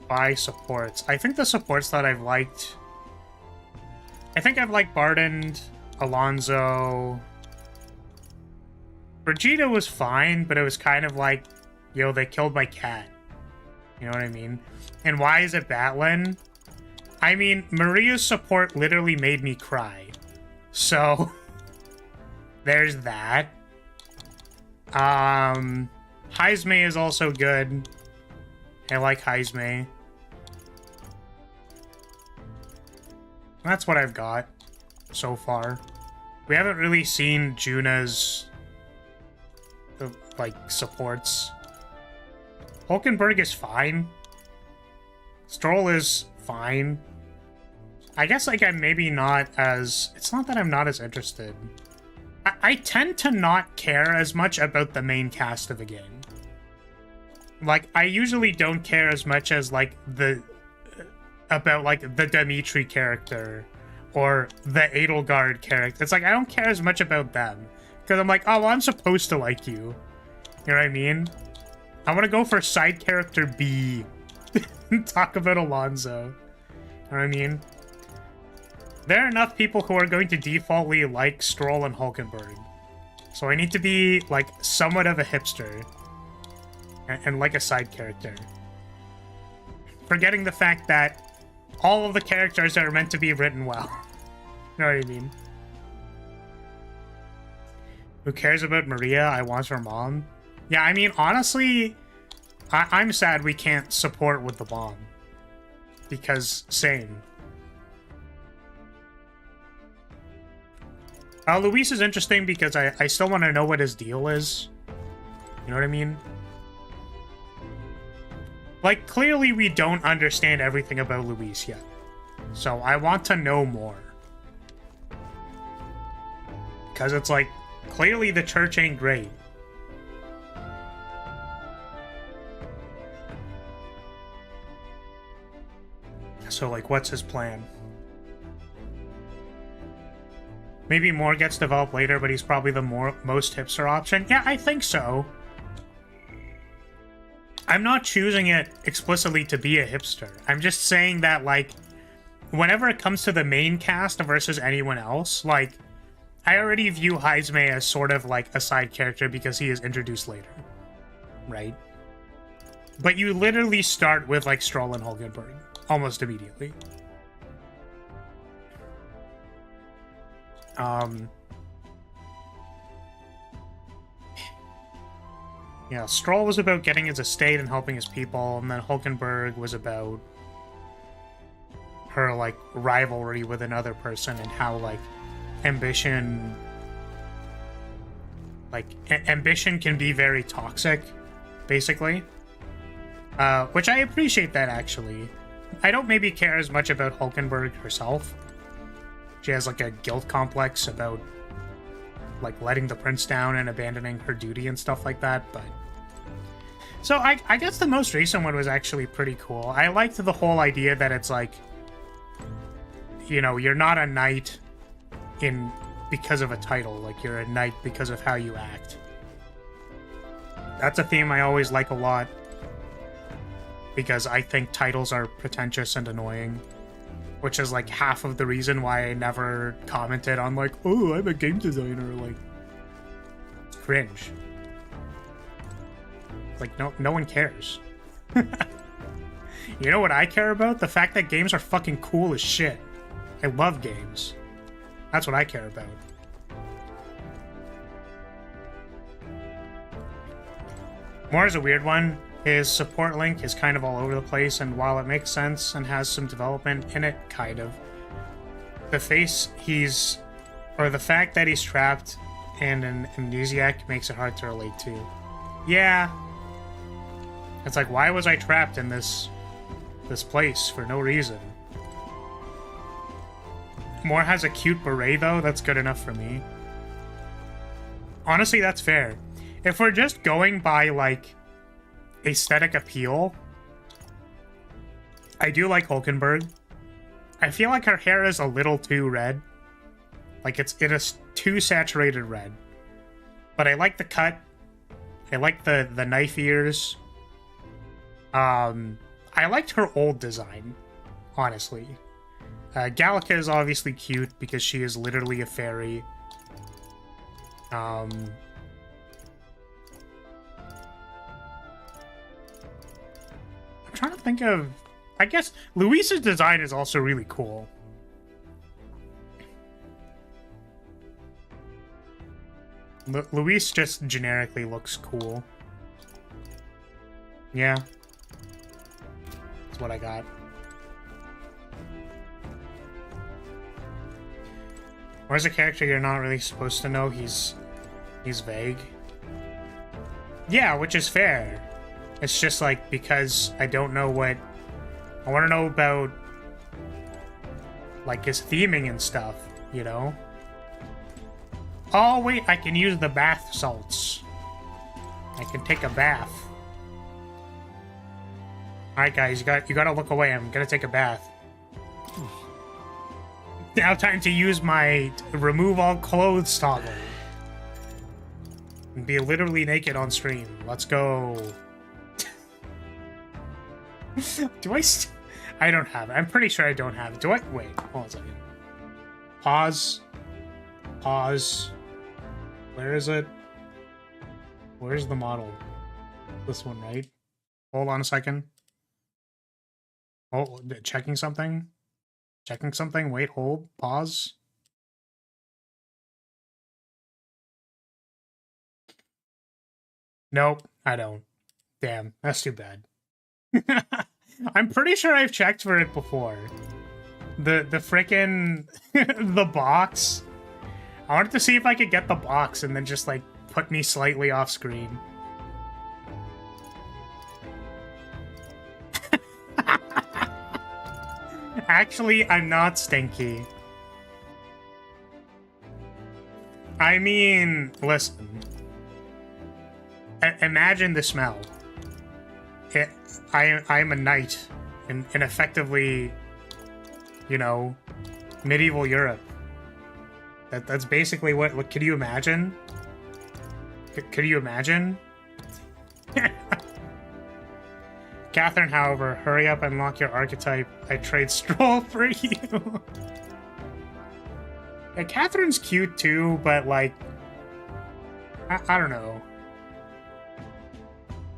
by supports, I think the supports that I've liked... I think I've liked Bardend, Alonzo... Vegeta was fine, but it was kind of like, yo, they killed my cat. You know what I mean? And why is it Batlin? I mean, Maria's support literally made me cry. So, there's that. Heisme is also good. I like Heisme. That's what I've got so far. We haven't really seen Juna's like supports. Hulkenberg is fine. Stroll is fine. I guess like I'm maybe not as... It's not that I'm not as interested. I tend to not care as much about the main cast of a game. Like, I usually don't care as much as like about like the Dimitri character or the Edelgard character. It's like I don't care as much about them. Because I'm like, oh, well, I'm supposed to like you. You know what I mean? I want to go for side character B. And talk about Alonso. You know what I mean? There are enough people who are going to defaultly like Stroll and Hulkenberg. So I need to be, like, somewhat of a hipster. And like a side character. Forgetting the fact that all of the characters are meant to be written well. You know what I mean? Who cares about Maria? I want her mom. Yeah, I mean, honestly, I'm sad we can't support with the bomb. Because, same. Luis is interesting because I still want to know what his deal is. You know what I mean? Like, clearly we don't understand everything about Luis yet. So I want to know more. Because it's like, clearly the church ain't great. So, like, what's his plan? Maybe more gets developed later, but he's probably the most hipster option. Yeah, I think so. I'm not choosing it explicitly to be a hipster. I'm just saying that, like, whenever it comes to the main cast versus anyone else, like, I already view Heisme as sort of like a side character because he is introduced later. Right? But you literally start with, like, Stroll and Hulkenberg almost immediately. Yeah, Stroll was about getting his estate and helping his people, and then Hulkenberg was about her, like, rivalry with another person and how, like, ambition can be very toxic, basically. Which I appreciate that, actually. I don't maybe care as much about Hulkenberg herself. She has, like, a guilt complex about, like, letting the prince down and abandoning her duty and stuff like that, but... So, I guess the most recent one was actually pretty cool. I liked the whole idea that it's, like, you know, you're not a knight because of a title. Like, you're a knight because of how you act. That's a theme I always like a lot. Because I think titles are pretentious and annoying. Which is, like, half of the reason why I never commented on, like, oh, I'm a game designer. Like, it's cringe. Like, no one cares. You know what I care about? The fact that games are fucking cool as shit. I love games. That's what I care about. More is a weird one. His support link is kind of all over the place, and while it makes sense and has some development in it, kind of. The fact that he's trapped and an amnesiac makes it hard to relate to. Yeah. It's like, why was I trapped in this place for no reason? Moore has a cute beret, though. That's good enough for me. Honestly, that's fair. If we're just going by, like, aesthetic appeal, I do like Hulkenberg. I feel like her hair is a little too red. Like, it is too saturated red. But I like the cut. I like the knife ears. I liked her old design, honestly. Gallica is obviously cute because she is literally a fairy. I'm trying to think of... I guess Luis's design is also really cool. Luis just generically looks cool. Yeah. That's what I got. Where's a character you're not really supposed to know? He's vague. Yeah, which is fair. It's just like, because I don't know what... I want to know about, like, his theming and stuff, you know? Oh, wait, I can use the bath salts. I can take a bath. Alright, guys, you gotta look away. I'm gonna take a bath. Now time to use my remove all clothes toggle. And be literally naked on stream. Let's go. Do I don't have it. I'm pretty sure I don't have it. Do I? Wait, hold on a second. Pause. Pause. Where is it? Where's the model? This one, right? Hold on a second. Oh, checking something? Checking something? Wait, hold. Pause. Nope, I don't. Damn, that's too bad. I'm pretty sure I've checked for it before. The frickin' the box. I wanted to see if I could get the box and then just, like, put me slightly off screen. Actually, I'm not stinky. I mean, listen. Imagine the smell. I'm a knight in effectively, you know, medieval Europe. That's basically what could you imagine? Could you imagine? Catherine, however, hurry up and lock your archetype. I trade Stroll for you. Yeah, Catherine's cute too, but like, I don't know.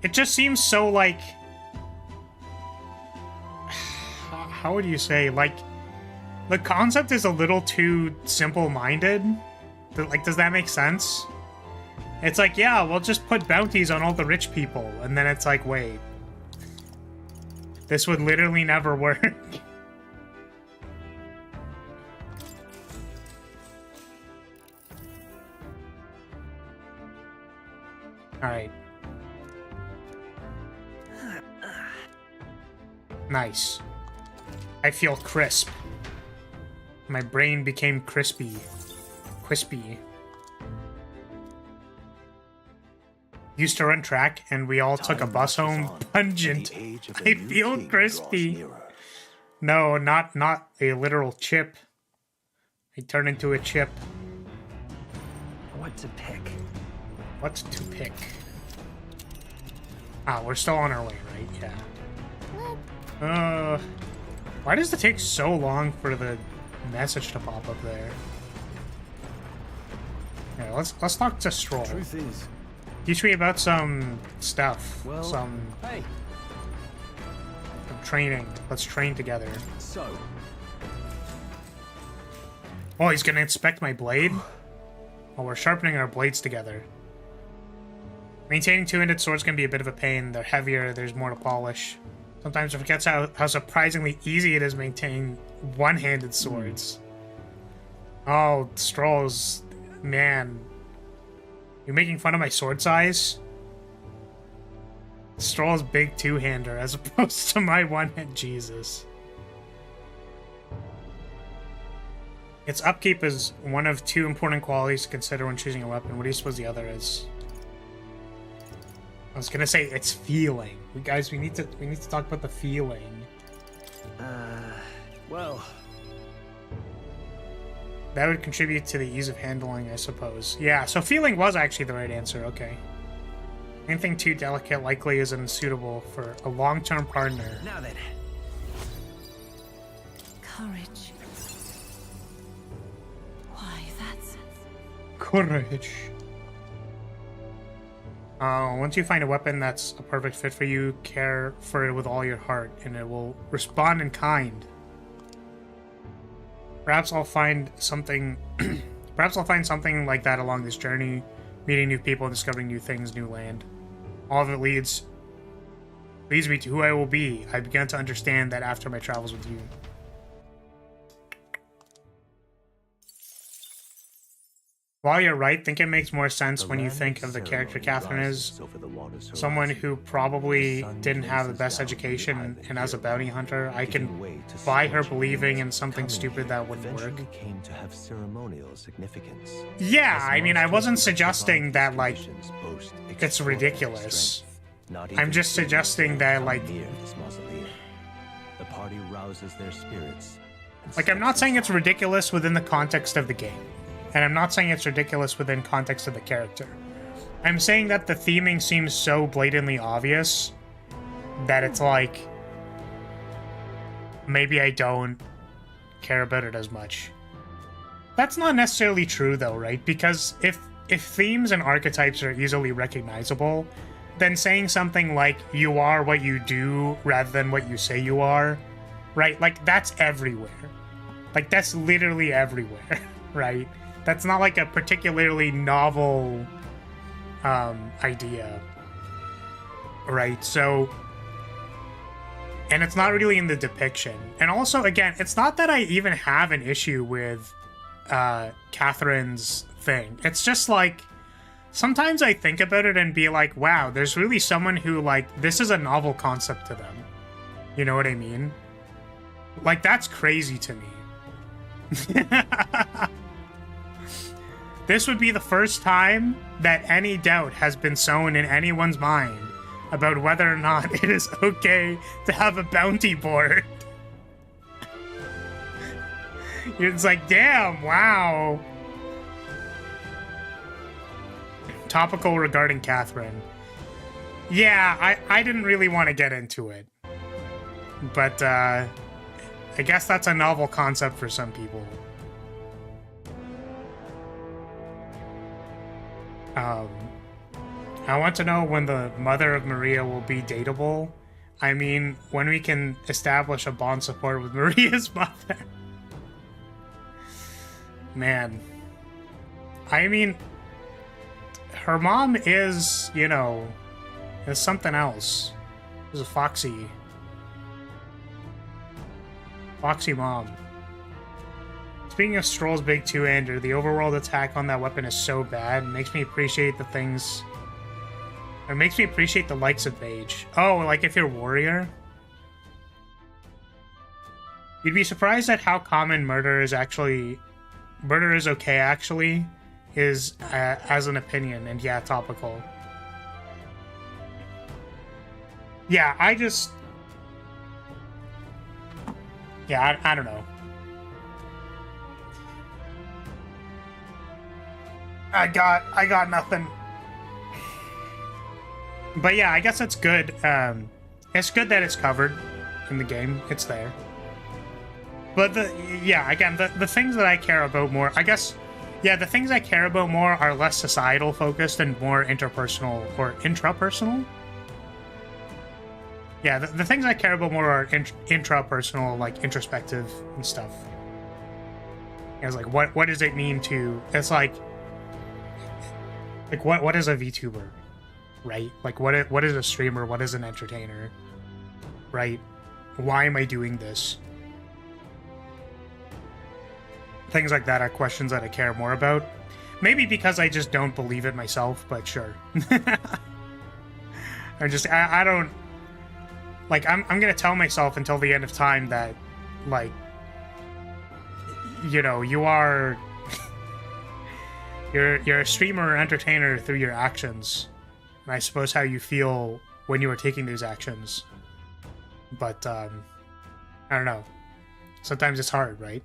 It just seems so like, how would you say, like, the concept is a little too simple-minded. Like, does that make sense? It's like, yeah, we'll just put bounties on all the rich people, and then it's like, wait. This would literally never work. Alright. Nice. I feel crisp. My brain became crispy. Crispy. Used to run track, and we all took a bus home. Pungent. I feel crispy. No, not a literal chip. I turn into a chip. What to pick? What to pick? Ah, we're still on our way, right? Yeah. Why does it take so long for the message to pop up there? Yeah, let's talk to Stroll. Truth is, Teach me about some stuff. well, some hey, training. Let's train together. So, Oh, he's gonna inspect my blade? Oh, we're sharpening our blades together. Maintaining two-handed swords can be a bit of a pain. They're heavier, there's more to polish. Sometimes it forgets how surprisingly easy it is maintaining one-handed swords. Oh, Strolls. Man. You're making fun of my sword size? Stroll's big two-hander as opposed to my one-hand. Jesus. Its upkeep is one of two important qualities to consider when choosing a weapon. What do you suppose the other is? I was gonna say it's feeling. Guys, we need to talk about the feeling. well, That would contribute to the ease of handling, I suppose. Yeah, so feeling was actually the right answer. Okay. Anything too delicate likely is unsuitable for a long-term partner. now then. Courage. Why, that's... Courage. Once you find a weapon that's a perfect fit for you, care for it with all your heart, and it will respond in kind. Perhaps I'll find something. Perhaps I'll find something like that along this journey, meeting new people, discovering new things, new land. All of it leads me to who I will be. I began to understand that after my travels with you. While you're right, think it makes more sense when you think of the character Catherine is someone who probably didn't have the best education, and as a bounty hunter, I can buy her believing in something stupid that wouldn't work. Came to have ceremonial significance. Yeah, I mean, I wasn't suggesting that, like, it's ridiculous. I'm just suggesting that, like, the party rouses their spirits. Like, I'm not saying it's ridiculous within the context of the game. And I'm not saying it's ridiculous within context of the character. I'm saying that the theming seems so blatantly obvious that it's like, maybe I don't care about it as much. That's not necessarily true though, right? Because if themes and archetypes are easily recognizable, then saying something like, you are what you do rather than what you say you are, right? Like, that's everywhere. Like, that's literally everywhere, right? That's not like a particularly novel idea, right? So, and it's not really in the depiction. And also, again, it's not that I even have an issue with Catherine's thing. It's just like, sometimes I think about it and be like, wow, there's really someone who, like, this is a novel concept to them. You know what I mean? Like, that's crazy to me. This would be the first time that any doubt has been sown in anyone's mind about whether or not it is okay to have a bounty board. It's like, damn, wow. Topical regarding Catherine. Yeah, I didn't really want to get into it. But, I guess that's a novel concept for some people. I want to know when the mother of Maria will be dateable. I mean, when we can establish a bond support with Maria's mother. Man. I mean, her mom is, you know, is something else. Is a foxy mom. Speaking of Stroll's big two-hander, the overworld attack on that weapon is so bad. It makes me appreciate the things... It makes me appreciate the likes of Mage. Oh, like if you're Warrior? You'd be surprised at how common murder is actually... Murder is okay, actually, is as an opinion, and yeah, topical. Yeah, I just... Yeah, I don't know. I got nothing. But yeah, I guess it's good. It's good that it's covered in the game. It's there. But again, the things that I care about more, I guess, yeah, the things I care about more are less societal focused and more interpersonal or intrapersonal. Yeah, the things I care about more are intrapersonal, like introspective and stuff. It's like, what does it mean to? It's like what is a VTuber, right? Like what is a streamer? What is an entertainer, right? Why am I doing this? Things like that are questions that I care more about. Maybe because I just don't believe it myself, but sure. I don't, like, I'm gonna tell myself until the end of time that, like, you know, you are, you're a streamer or entertainer through your actions. And I suppose how you feel when you are taking these actions. But, I don't know. Sometimes it's hard, right?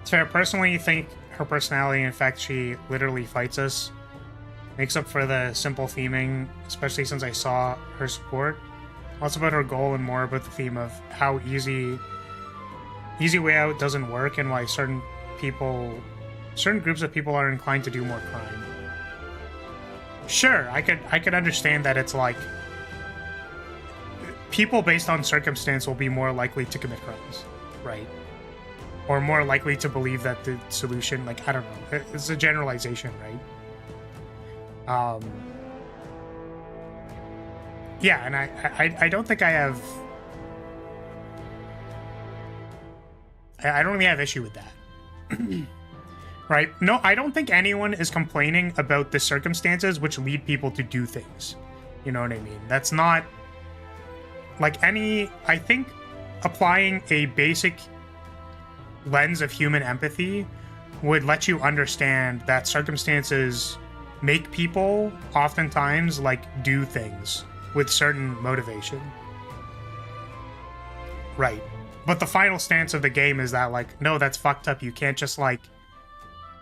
It's fair. Personally, think her personality, in fact, she literally fights us, makes up for the simple theming, especially since I saw her support. Less about her goal and more about the theme of how easy way out doesn't work and why certain groups of people are inclined to do more crime. Sure, I could understand that it's like people based on circumstance will be more likely to commit crimes, right? Or more likely to believe that the solution, like, I don't know, it's a generalization, right? Yeah, and I don't think I have... I don't really have issue with that. Right? No, I don't think anyone is complaining about the circumstances which lead people to do things. You know what I mean? That's not... Like, I think applying a basic lens of human empathy would let you understand that circumstances make people oftentimes like do things with certain motivation. Right. But the final stance of the game is that, like, no, that's fucked up. You can't just, like,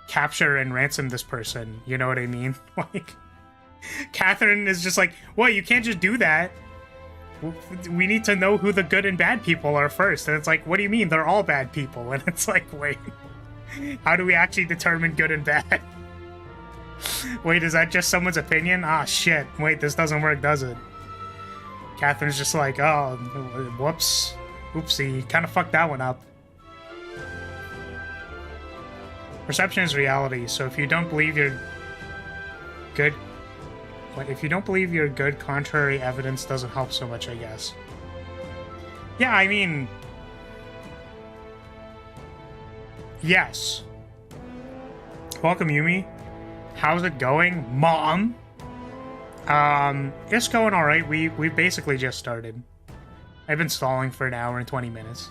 capture and ransom this person. You know what I mean? Like, Catherine is just like, well, you can't just do that. We need to know who the good and bad people are first. And it's like, what do you mean? They're all bad people. And it's like, wait, how do we actually determine good and bad? Wait, is that just someone's opinion? Ah, shit. Wait, this doesn't work, does it? Catherine's just like, oh, whoops. Oopsie. Kind of fucked that one up. Perception is reality, so if you don't believe you're good... If you don't believe you're good, contrary evidence doesn't help so much, I guess. Yeah, I mean... Yes. Welcome, Yumi. How's it going, Mom? It's going alright. We basically just started. I've been stalling for an hour and 20 minutes.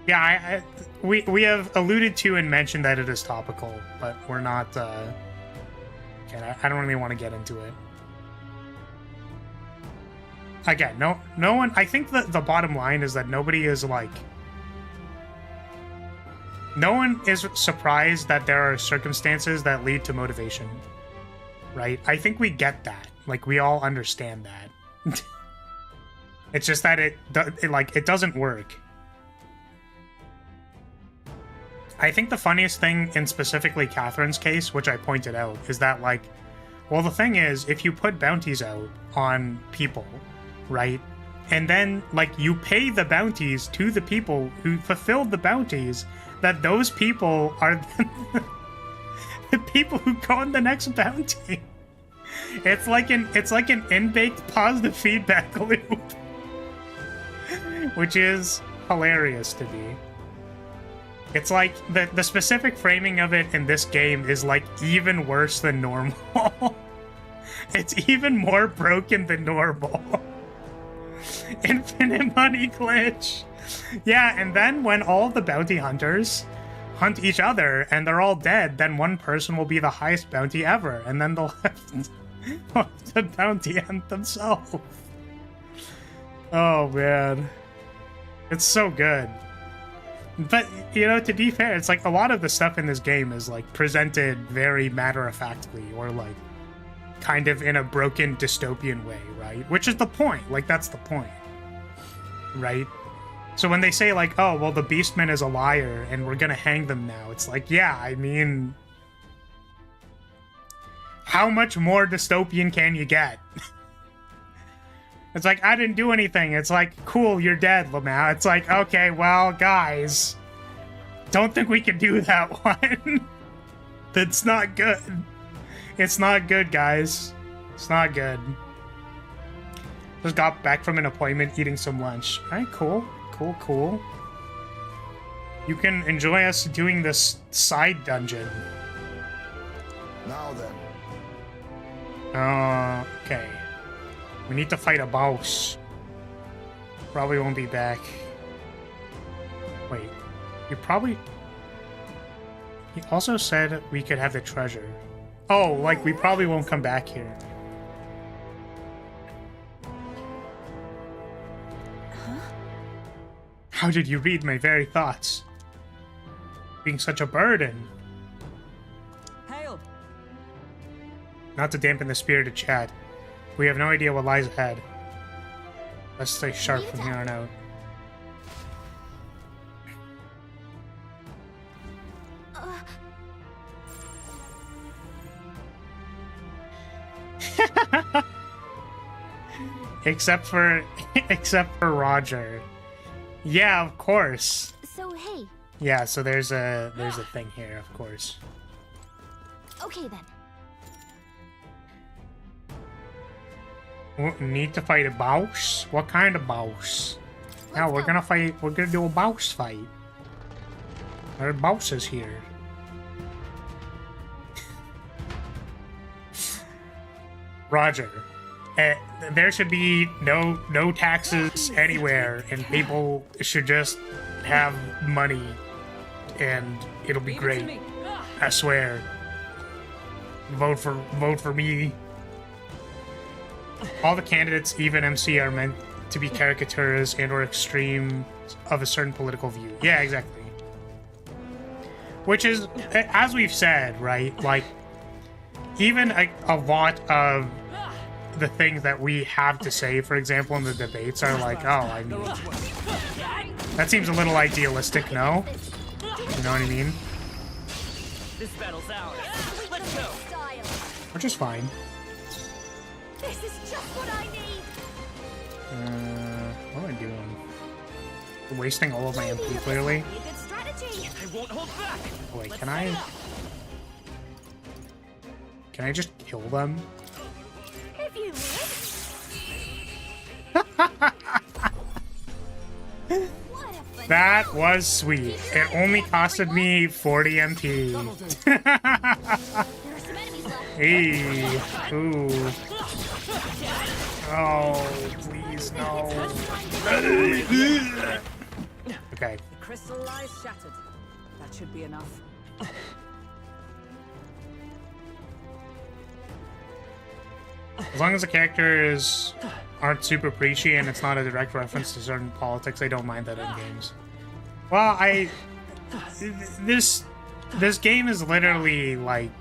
Yeah, we have alluded to and mentioned that it is topical, but we're not, okay, I don't really want to get into it. Again, no one, I think that the bottom line is that nobody is, like, no one is surprised that there are circumstances that lead to motivation, right? I think we get that. Like, we all understand that. It's just that it doesn't work. I think the funniest thing in specifically Catherine's case, which I pointed out, is that, like, well, the thing is, if you put bounties out on people, right, and then, like, you pay the bounties to the people who fulfilled the bounties, that those people are the people who go on the next bounty. It's like an in-baked positive feedback loop, which is hilarious to me. It's like the specific framing of it in this game is like even worse than normal. It's even more broken than normal. Infinite money glitch. Yeah, and then when all the bounty hunters hunt each other and they're all dead, then one person will be the highest bounty ever, and then they'll have the bounty hunt themselves. Oh man. It's so good. But, you know, to be fair, it's like a lot of the stuff in this game is like presented very matter-of-factly, or like kind of in a broken dystopian way, right? Which is the point. Like, that's the point, right? So when they say like, oh, well, the Beastman is a liar and we're gonna hang them now, it's like, yeah, I mean, how much more dystopian can you get? It's like, I didn't do anything. It's like, cool, you're dead, Lamau. It's like, okay, well, guys, don't think we can do that one. That's not good. It's not good, guys. It's not good. Just got back from an appointment, eating some lunch. All right, cool, cool, cool. You can enjoy us doing this side dungeon. Now then. Okay. We need to fight a boss. Probably won't be back. Wait. You probably... He also said we could have the treasure. Oh, like, we probably won't come back here. Huh? How did you read my very thoughts? Being such a burden. Hail! Not to dampen the spirit of chat. We have no idea what lies ahead. Let's stay sharp from here on out. Except for Roger. Yeah, of course. So hey. Yeah, so there's a thing here, of course. Okay then. Need to fight a boss? What kind of boss? Now we're gonna do a boss fight. There are bosses here. Roger. There should be no taxes anywhere, and people should just have money, and it'll be great. I swear. Vote for me. All the candidates, even MC, are meant to be caricatures and/or extreme of a certain political view. Yeah, exactly. Which is, as we've said, right? Like, even a lot of the things that we have to say, for example, in the debates are like, oh, I mean, that seems a little idealistic, no? You know what I mean? This battle's ours. Let's go. Which is fine. This is just what I need. What am I doing? Wasting all of my MP, clearly. Be a good strategy. I won't hold back. Wait, can I just kill them? If you wish. What a fun That was sweet. It only costed me 40 MP. There are some enemies left. Hey. Ooh. Oh, please, no. Okay. The crystal lies shattered. That should be enough. As long as the characters aren't super preachy and it's not a direct reference to certain politics, I don't mind that in games. Well, this game is literally like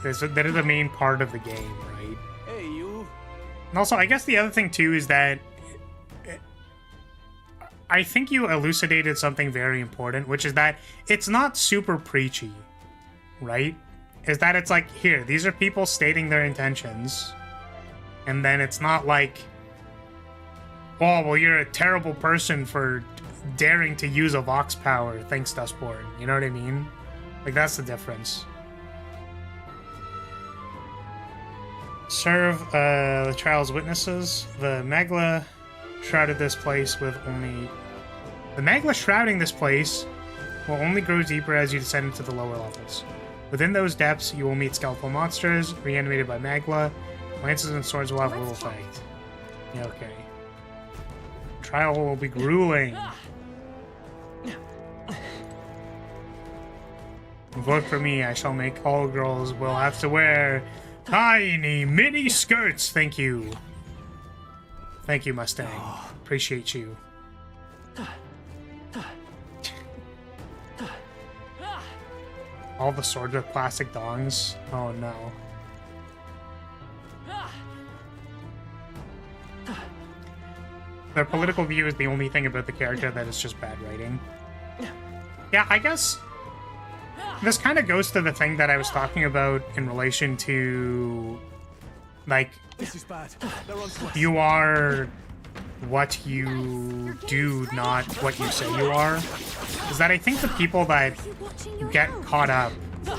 that is the main part of the game, right? Hey, you. And also, I guess the other thing too is that I think you elucidated something very important, which is that it's not super preachy, right? Is that it's like, here, these are people stating their intentions, and then it's not like, oh, well, you're a terrible person for daring to use a Vox power, thanks, Dustborn. You know what I mean? Like, that's the difference. Serve the trial's witnesses. The Magla shrouded this place with only... The Magla shrouding this place will only grow deeper as you descend into the lower levels. Within those depths, you will meet skeletal monsters, reanimated by Magla. Lances and swords will have little effect. Yeah, okay. Trial will be grueling. Vote for me, I shall make all girls will have to wear tiny mini skirts. Thank you. Thank you, Mustang. Appreciate you. All the swords with plastic dongs? Oh no. Their political view is the only thing about the character that is just bad writing. Yeah, I guess this kind of goes to the thing that I was talking about in relation to, like, This is bad. They're on to us. you are what you do, not what you say you are. Is that I think the people that get caught up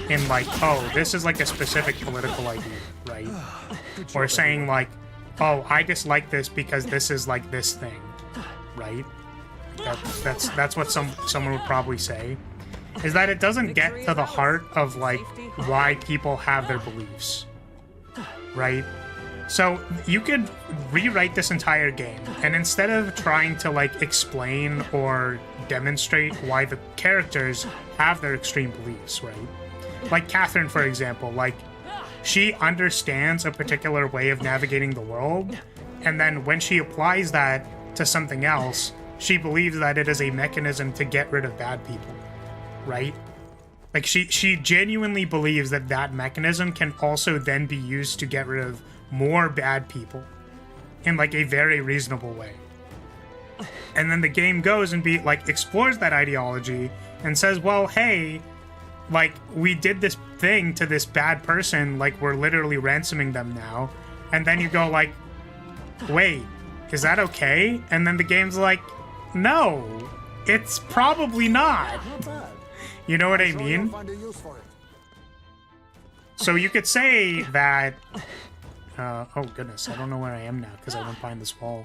in, like, oh, this is like a specific political idea, right? Or saying, like, oh, I dislike this because this is like this thing, right? That's what someone would probably say. Is that it doesn't get to the heart of, like, why people have their beliefs, right? So you could rewrite this entire game, and instead of trying to, like, explain or demonstrate why the characters have their extreme beliefs, right? Like Catherine, for example, like, she understands a particular way of navigating the world, and then when she applies that to something else, she believes that it is a mechanism to get rid of bad people, right? Like, she genuinely believes that that mechanism can also then be used to get rid of more bad people in, like, a very reasonable way. And then the game goes and explores that ideology and says, well, hey, like, we did this thing to this bad person, like, we're literally ransoming them now. And then you go, like, wait, is that okay? And then the game's like, no, it's probably not. You know what I mean? Find a use for it. So you could say that... oh, goodness, I don't know where I am now because I went behind this wall.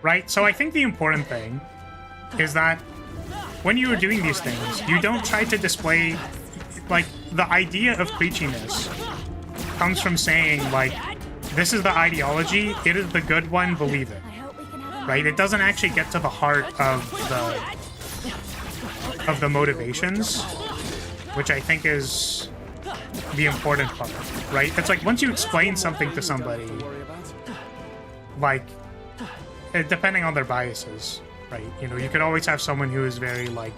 Right? So I think the important thing is that when you are doing these things, you don't try to display... Like, the idea of preachiness comes from saying, like, this is the ideology, it is the good one, believe it. Right? It doesn't actually get to the heart of the motivations, which I think is the important part, right? It's like, once you explain something to somebody, like, depending on their biases, right? You know, you could always have someone who is very, like,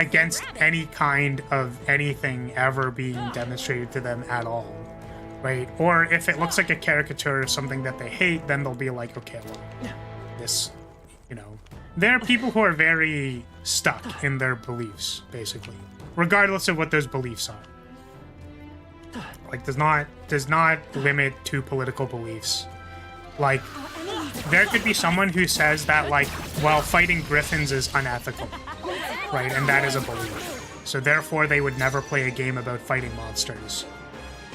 against any kind of anything ever being demonstrated to them at all, right? Or if it looks like a caricature or something that they hate, then they'll be like, okay, well, this, you know. There are people who are very stuck in their beliefs, basically, regardless of what those beliefs are. Like, does not limit to political beliefs. Like, there could be someone who says that, like, well, fighting griffins is unethical, right? And that is a belief. So therefore, they would never play a game about fighting monsters,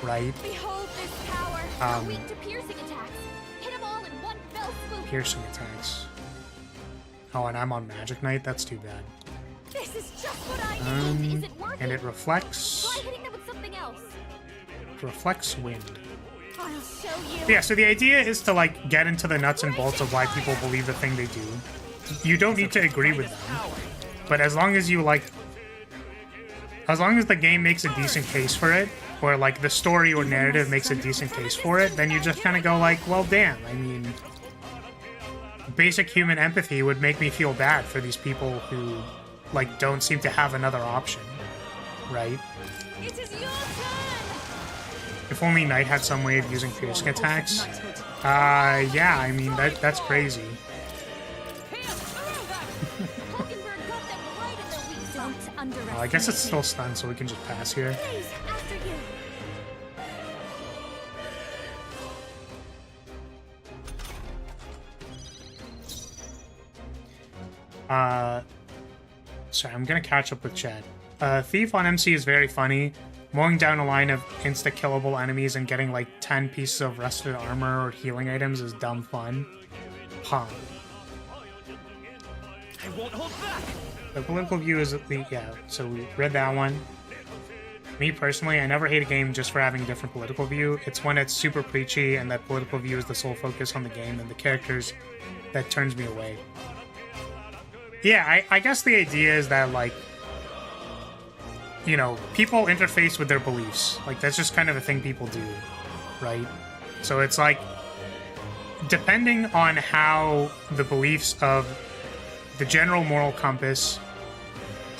right? Behold this power. Weak to piercing attacks. Hit 'em all in one fell swoop. Piercing attacks. Oh, and I'm on Magic Knight? That's too bad. This is just what I need. Is it working? And it reflects... Try hitting them with something else. reflects wind. I'll show you. Yeah, so the idea is to, like, get into the nuts and bolts of why people believe the thing they do. You don't need to agree with them. But as long as you, like... As long as the game makes a decent case for it, or, like, the story or narrative makes a decent case for it, then you just kind of go, like, well, damn, I mean... Basic human empathy would make me feel bad for these people who, like, don't seem to have another option. Right? It is your turn. If only Knight had some way of using piercing attacks. Yeah, I mean, that's crazy. Hulkenberg got them right in their weak zone. Don't underestimate. I guess it's still stunned, so we can just pass here. Please, after you. Sorry, I'm gonna catch up with chat. Thief on MC is very funny. Mowing down a line of insta-killable enemies and getting like 10 pieces of rusted armor or healing items is dumb fun. Huh. I won't hold back. The political view is the... Yeah, so we read that one. Me personally, I never hate a game just for having a different political view. It's when it's super preachy and that political view is the sole focus on the game and the characters that turns me away. Yeah, I guess the idea is that, like, you know, people interface with their beliefs. Like, that's just kind of a thing people do, right? So it's like, depending on how the beliefs of the general moral compass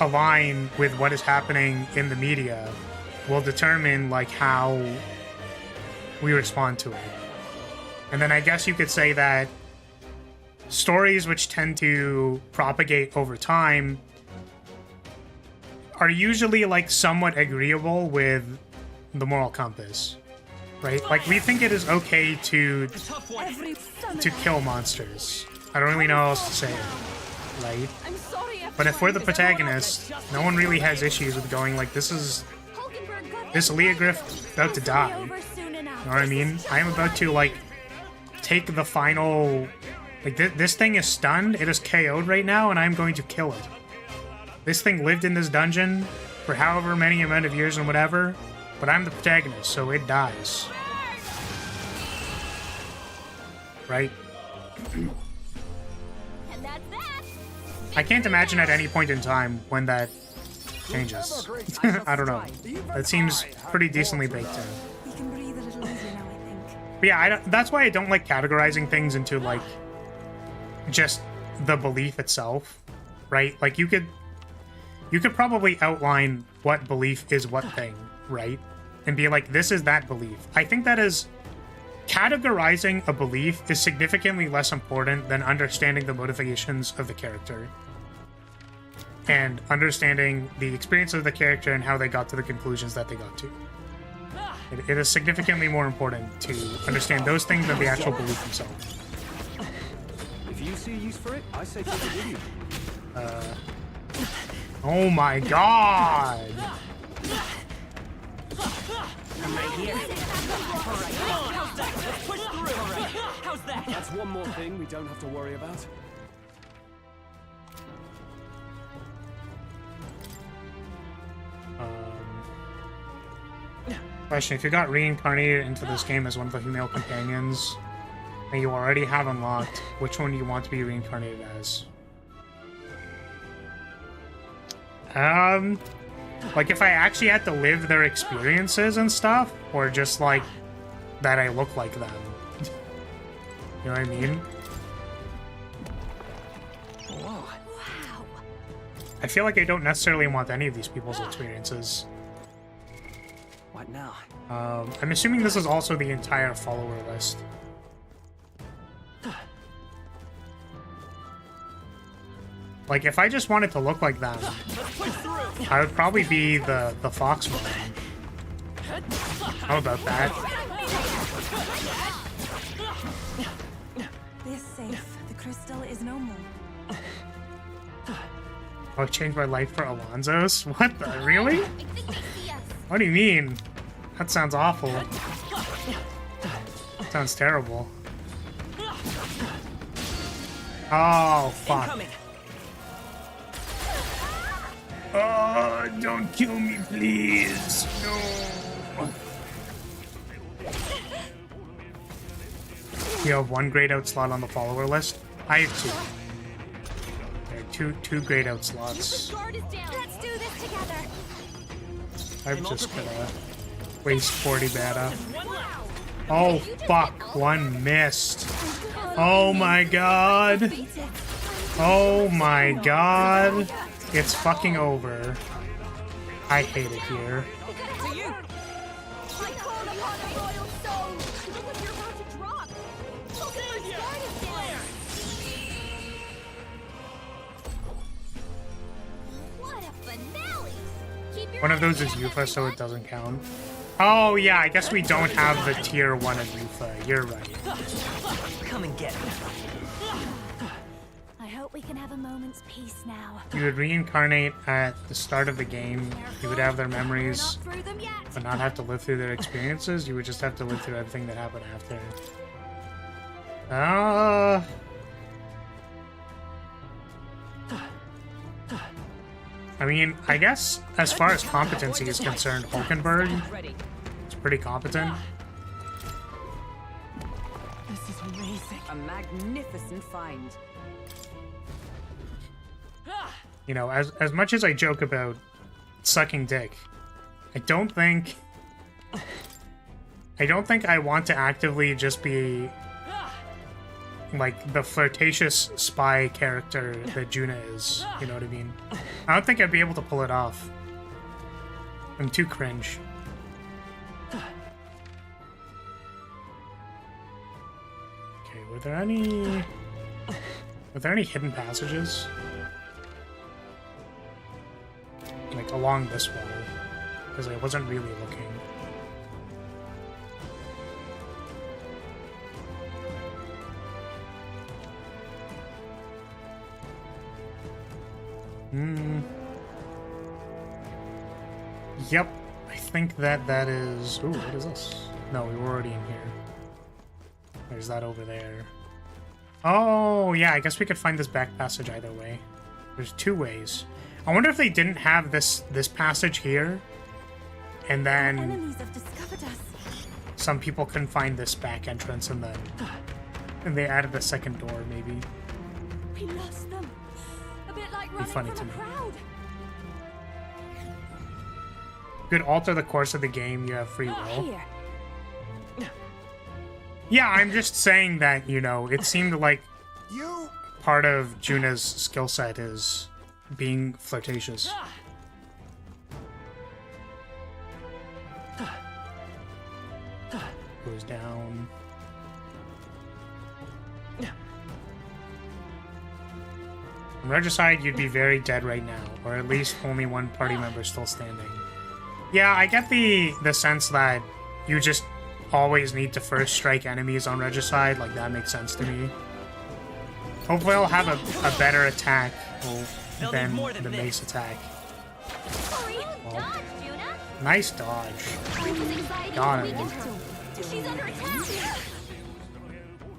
align with what is happening in the media will determine, like, how we respond to it. And then I guess you could say that stories which tend to propagate over time are usually like somewhat agreeable with the moral compass, right? Like we think it is okay to kill monsters. I don't really know how else to say it, right? I'm sorry. But if we're the protagonist, no one really has issues with going like, this Lyria Griff about to die. You know what I mean? I am about to like take the final, like this thing is stunned, it is KO'd right now, and I'm going to kill it. This thing lived in this dungeon for however many amount of years and whatever, but I'm the protagonist, so it dies. Right? And that's that. I can't imagine at any point in time when that changes. I don't know. That seems pretty decently baked in. We can breathe a little easier now, I think. But yeah, that's why I don't like categorizing things into, like, just the belief itself, right? Like, you could probably outline what belief is what thing, right? And be like, this is that belief. I think that is... Categorizing a belief is significantly less important than understanding the motivations of the character. And understanding the experience of the character and how they got to the conclusions that they got to. It is significantly more important to understand those things than the actual belief themselves. If you see use for it, I say take it with you. Oh my god! I'm right here. Alright, how's that? Let's push through. Alright, how's that? That's one more thing we don't have to worry about. Question, if you got reincarnated into this game as one of the female companions and you already have unlocked, which one do you want to be reincarnated as? Like if I actually had to live their experiences and stuff, or just like that I look like them. You know what I mean? Wow. I feel like I don't necessarily want any of these people's experiences. What now? I'm assuming this is also the entire follower list. Like, if I just wanted to look like them, I would probably be the fox one. How about that? We're safe. The crystal is no more. Oh, I changed my life for Alonzo's? What the? Really? I think they see us. What do you mean? That sounds awful. Sounds terrible. Oh, fuck. Incoming. Oh, don't kill me, please. No. You have one grayed out slot on the follower list? I have two. There are two grayed out slots. Guard is down. Let's do this together. I'm just gonna waste 40 mana. Oh, fuck. One missed. Oh my god. Oh my god. It's fucking over. I hate it here. I called upon a royal soul. Look what you're about to drop. Pokemon guard is down. What a finale. Keep your One of those is Yufa, so it doesn't count. Oh, yeah, I guess we don't have the tier 1 of Yufa. You're right. Come and get me. I hope we can have a moment's peace now. You would reincarnate at the start of the game. You would have their We're memories, not through them yet. but not have to live through their experiences. You would just have to live through everything that happened after. I mean, I guess as far as competency is concerned, Hulkenberg is pretty competent. This is amazing. A magnificent find. You know, as much as I joke about sucking dick, I don't think I want to actively just be like the flirtatious spy character that Juna is. You know what I mean? I don't think I'd be able to pull it off. I'm too cringe. Okay, were there any hidden passages? Like along this wall, because I wasn't really looking. Yep, I think that is... Ooh, what is this? No, we were already in here. There's that over there. Oh, yeah, I guess we could find this back passage either way. There's two ways. I wonder if they didn't have this passage here, and then Enemies have discovered us. some people couldn't find this back entrance, and then they added a second door, maybe. We lost them. A bit like running funny from to a me. crowd. Could alter the course of the game, you have free will. Here. Yeah, I'm just saying that, you know, it seemed like You part of Juna's skill set is being flirtatious. Goes down. On Regicide, you'd be very dead right now, or at least only one party member still standing. Yeah, I get the sense that you just always need to first strike enemies on Regicide, like that makes sense to me. Hopefully I'll have a better attack than the mace attack. Sorry. Dodge, Juna. Nice dodge. Rika's anxiety Got is him. weakened. She's under attack.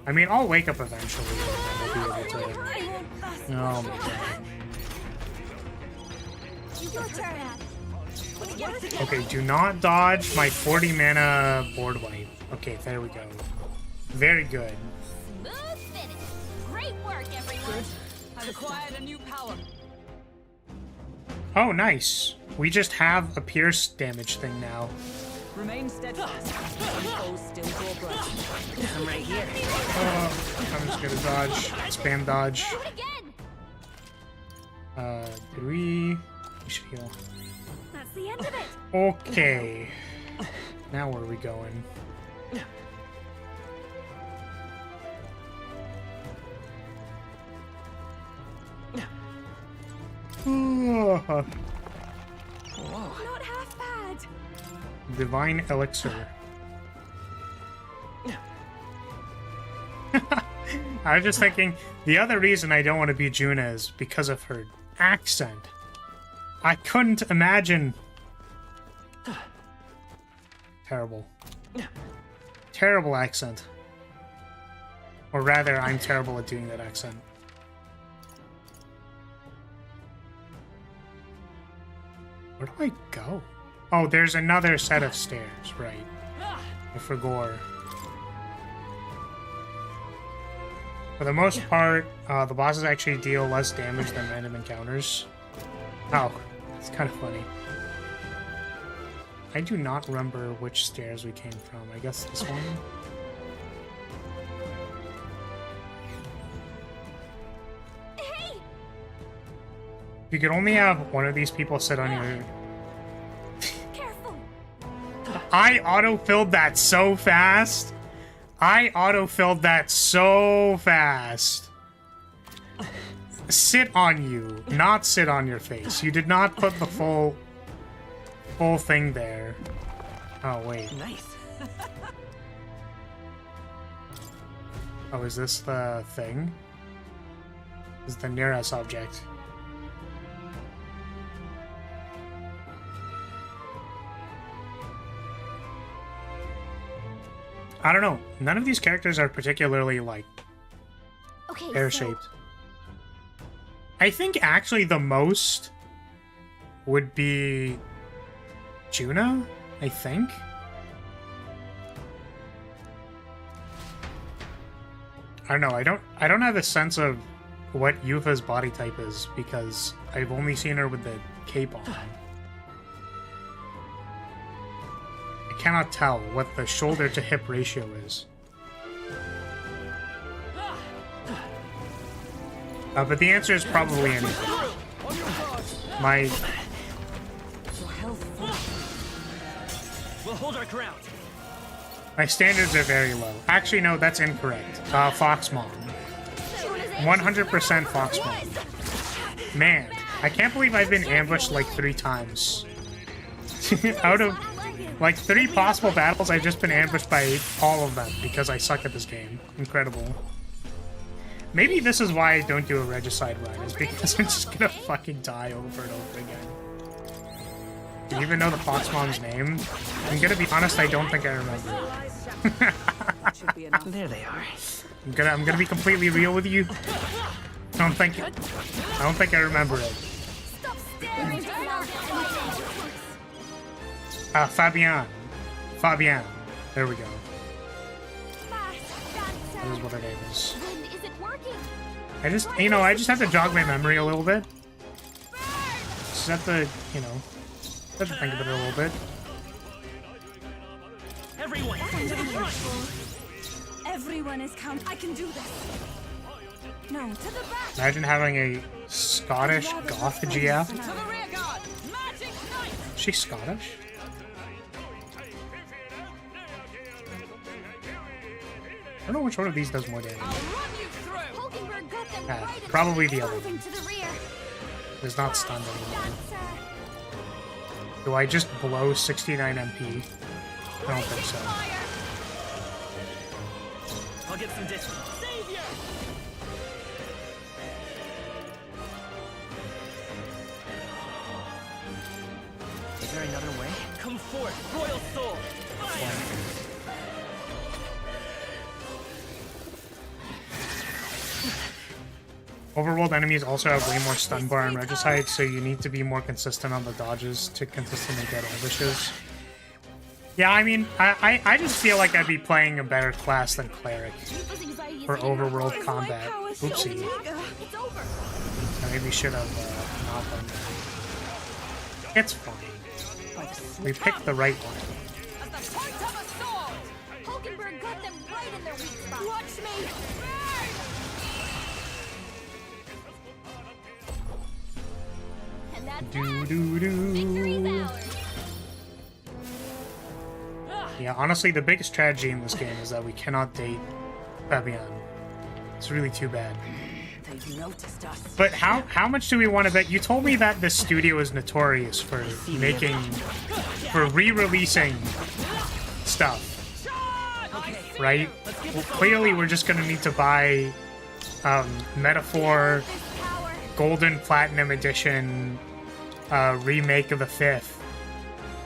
I mean, I'll wake up eventually, and then we'll be able to... I won't bust. Oh my god. Your turn. Okay, do not dodge my 40 mana board wipe. Okay, there we go. Very good. Smooth finish. Great work, everyone. I've acquired a new power. Oh, nice. We just have a pierce damage thing now. Remain steadfast. Foes still draw breath. I'm right here. I'm just gonna dodge. Spam dodge. Do it again. Did we should heal. That's the end of it. Okay. Now where are we going? Not half bad. Divine Elixir. I was just thinking, the other reason I don't want to be Juna is because of her accent. I couldn't imagine. Terrible. Terrible accent. Or rather, I'm terrible at doing that accent. Where do I go? Oh, there's another set of stairs, right. I forgot. For the most part, the bosses actually deal less damage than random encounters. Oh, it's kind of funny. I do not remember which stairs we came from. I guess this one? Hey! You could only have one of these people sit on your... Careful. I auto-filled that so fast! I auto-filled that so fast! Sit on you, not sit on your face. You did not put the full thing there. Oh, wait. Nice. Oh, is this the thing? This is the nearest object. I don't know. None of these characters are particularly, like, Okay, pear-shaped. I think actually the most would be Juna, I think. I don't know. I don't have a sense of what Yufa's body type is because I've only seen her with the cape on. I cannot tell what the shoulder to hip ratio is. But the answer is probably anything. My We'll hold our ground. my standards are very low. Actually, no, that's incorrect. Fox Mom. 100% Fox Mom. Man, I can't believe I've been ambushed like 3 times. Out of like 3 possible battles, I've just been ambushed by all of them because I suck at this game. Incredible. Maybe this is why I don't do a regicide run, is because I'm just gonna fucking die over and over again. Do you even know the Fox Mom's name? I'm gonna be honest, I don't think I remember it. There they are. I'm gonna be completely real with you. I don't think I remember it. Stop staring down our Fabian. Fabian. There we go. fast That is dancer. what her name is. When is it working? I just have to jog my memory a little bit. Just have to, have to think about it a little bit. Everyone, to the front! Everyone is count. I can do this. No, to the back. Imagine having a Scottish goth GF. To the rear guard! Magic knight! Is she Scottish? I don't know which one of these does more damage. I'll run you through! Hulkenberg got them Yeah, right in probably the the other moving one. to the rear. It's not stunned anymore. Dancer. Do I just blow 69 MP? I don't think so. Fire. I'll get some distance. Savior! Is there another way? Come forth, Royal Soul! Fire! Overworld enemies also have way more stun bar and regicide, so you need to be more consistent on the dodges to consistently get ambushes. Yeah, I mean, I just feel like I'd be playing a better class than Cleric This anxiety is for getting overworld worse. combat. Oopsie. It's over. I maybe should have not done that. It's fine. We picked the right one. At the point of a sword. Hulkenberg got them right in their weak spot. Watch me. And that's Do do do. victory's ours. Yeah, honestly, the biggest tragedy in this game is that we cannot date Fabian. It's really too bad. They've noticed us. But how much do we want to bet? You told me that the studio is notorious for re-releasing stuff, right? Well, clearly we're just gonna need to buy Metaphor This power. Golden Platinum Edition remake of the 5th,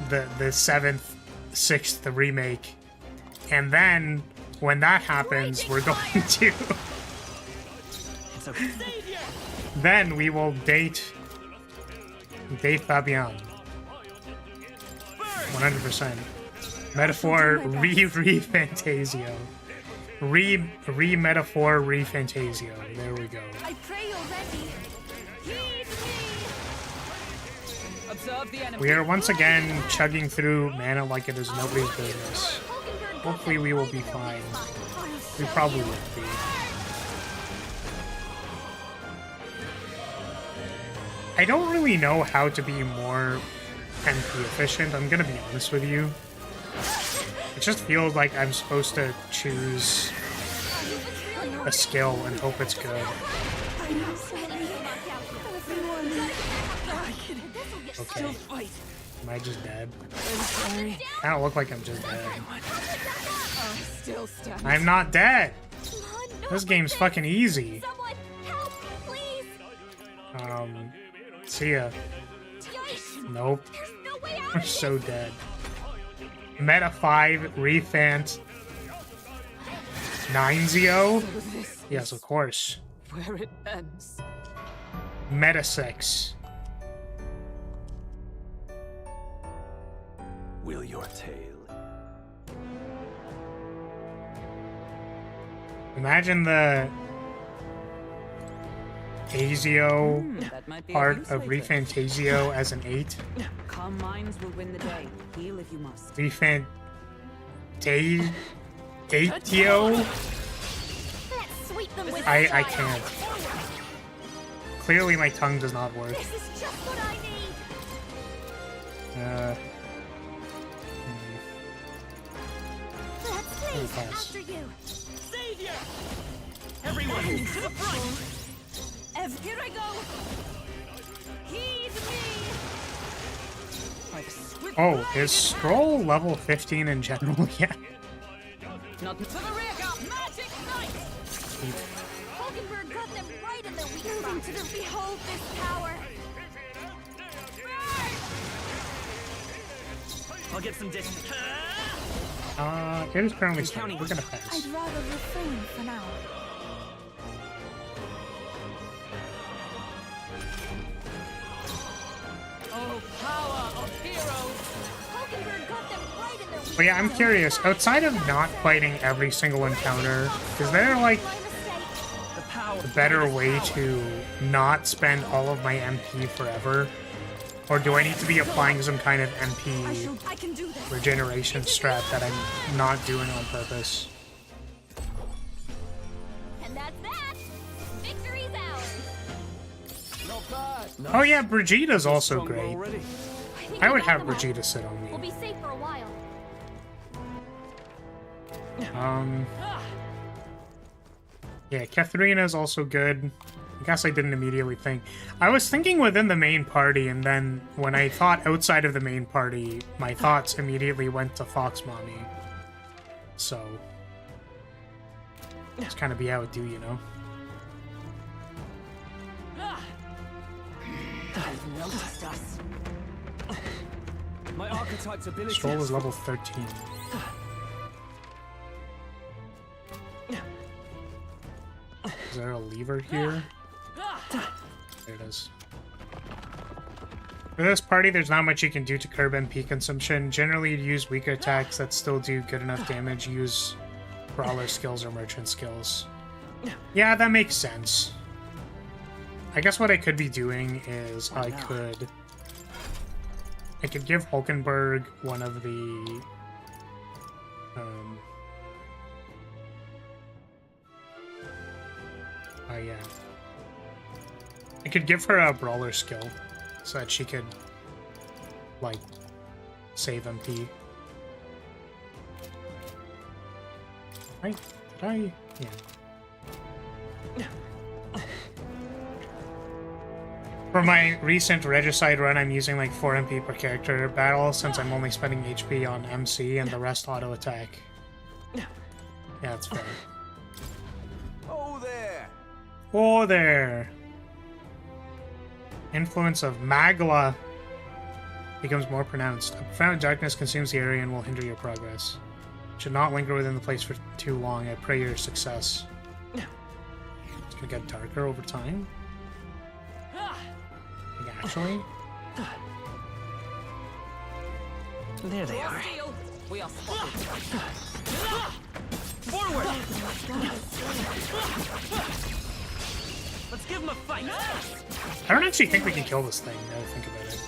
the 7th, 6th remake, and then when that happens, we're going to It's okay. then we will date Fabian. 100%. Metaphor re-Fantasio. Re-Metaphor re-Fantasio. There we go. I pray you're ready. Heed me. Observe the enemy. We are once again chugging through mana like it is nobody's business. Hulkenberg got Hopefully them we will right be in their fine. weak spot. I'll We show probably you. will be. I don't really know how to be more MP efficient, I'm gonna be honest with you. It just feels like I'm supposed to choose a skill and hope it's good. Okay. Am I just dead? I don't look like I'm just dead. Still stuck. I'm not dead! This game's fucking easy. Someone help, please. See ya. Yikes. Nope. There's no way out I'm of so dead. Meta 5, Refant, 9-0? This Yes, of course. where it ends. Meta 6. Will your tale? Imagine the Azio That might be part use of later. ReFantazio as an 8. Calm minds will win the day. Heal if you must. Refantazio? Let's sweep them with I fire. can't. Clearly my tongue does not work. This is just what I need. Let's please pass. after you. Savior! Everyone, to the front! Here I go. Heed me. Oh, is Stroll level 15 in general yet? Not to the rear guard. Magic knight. Hulkenberg got them right in their weak spot. To behold this power. I'll get some distance. It is currently starting. We're gonna pass. I'd rather refrain for now. Oh, power of heroes. Hulkenberg got them right in their weak But yeah, I'm curious. Outside of not fighting every single encounter, is there like My mistake. The power. a better way to not spend all of my MP forever? Or do I need to be applying some kind of MP I can do this. regeneration strat that I'm not doing on purpose? And that's that. Victory's ours. Not bad. Oh yeah, Brigida's also Strong great. already. think I we would got have them all. Brigida sit on We'll me. be safe for a while. Yeah, Katharina is also good. I guess I didn't immediately think. I was thinking within the main party, and then when I thought outside of the main party, my thoughts immediately went to Fox Mommy. So, it's kind of be how it do, you know? They've noticed us. My archetype's ability. Stroll is level 13. Is there a lever here? There it is. For this party, there's not much you can do to curb MP consumption. Generally, you'd use weaker attacks that still do good enough damage. Use brawler skills or merchant skills. Yeah, that makes sense. I guess what I could be doing is I could give Hulkenberg one of the yeah. I could give her a brawler skill so that she could like save MP. Right? Did I? Yeah. For my recent Regicide run, I'm using like 4 MP per character battle since I'm only spending HP on MC and the rest auto attack. Yeah, that's fair. Oh there! Oh there! Influence of Magla becomes more pronounced. A profound darkness consumes the area and will hinder your progress. Should not linger within the place for too long. I pray your success. It's gonna get darker over time. Like, actually? There they are. We are spotted. Forward! Let's give him a fight! I don't actually think we can kill this thing, now that I think about it.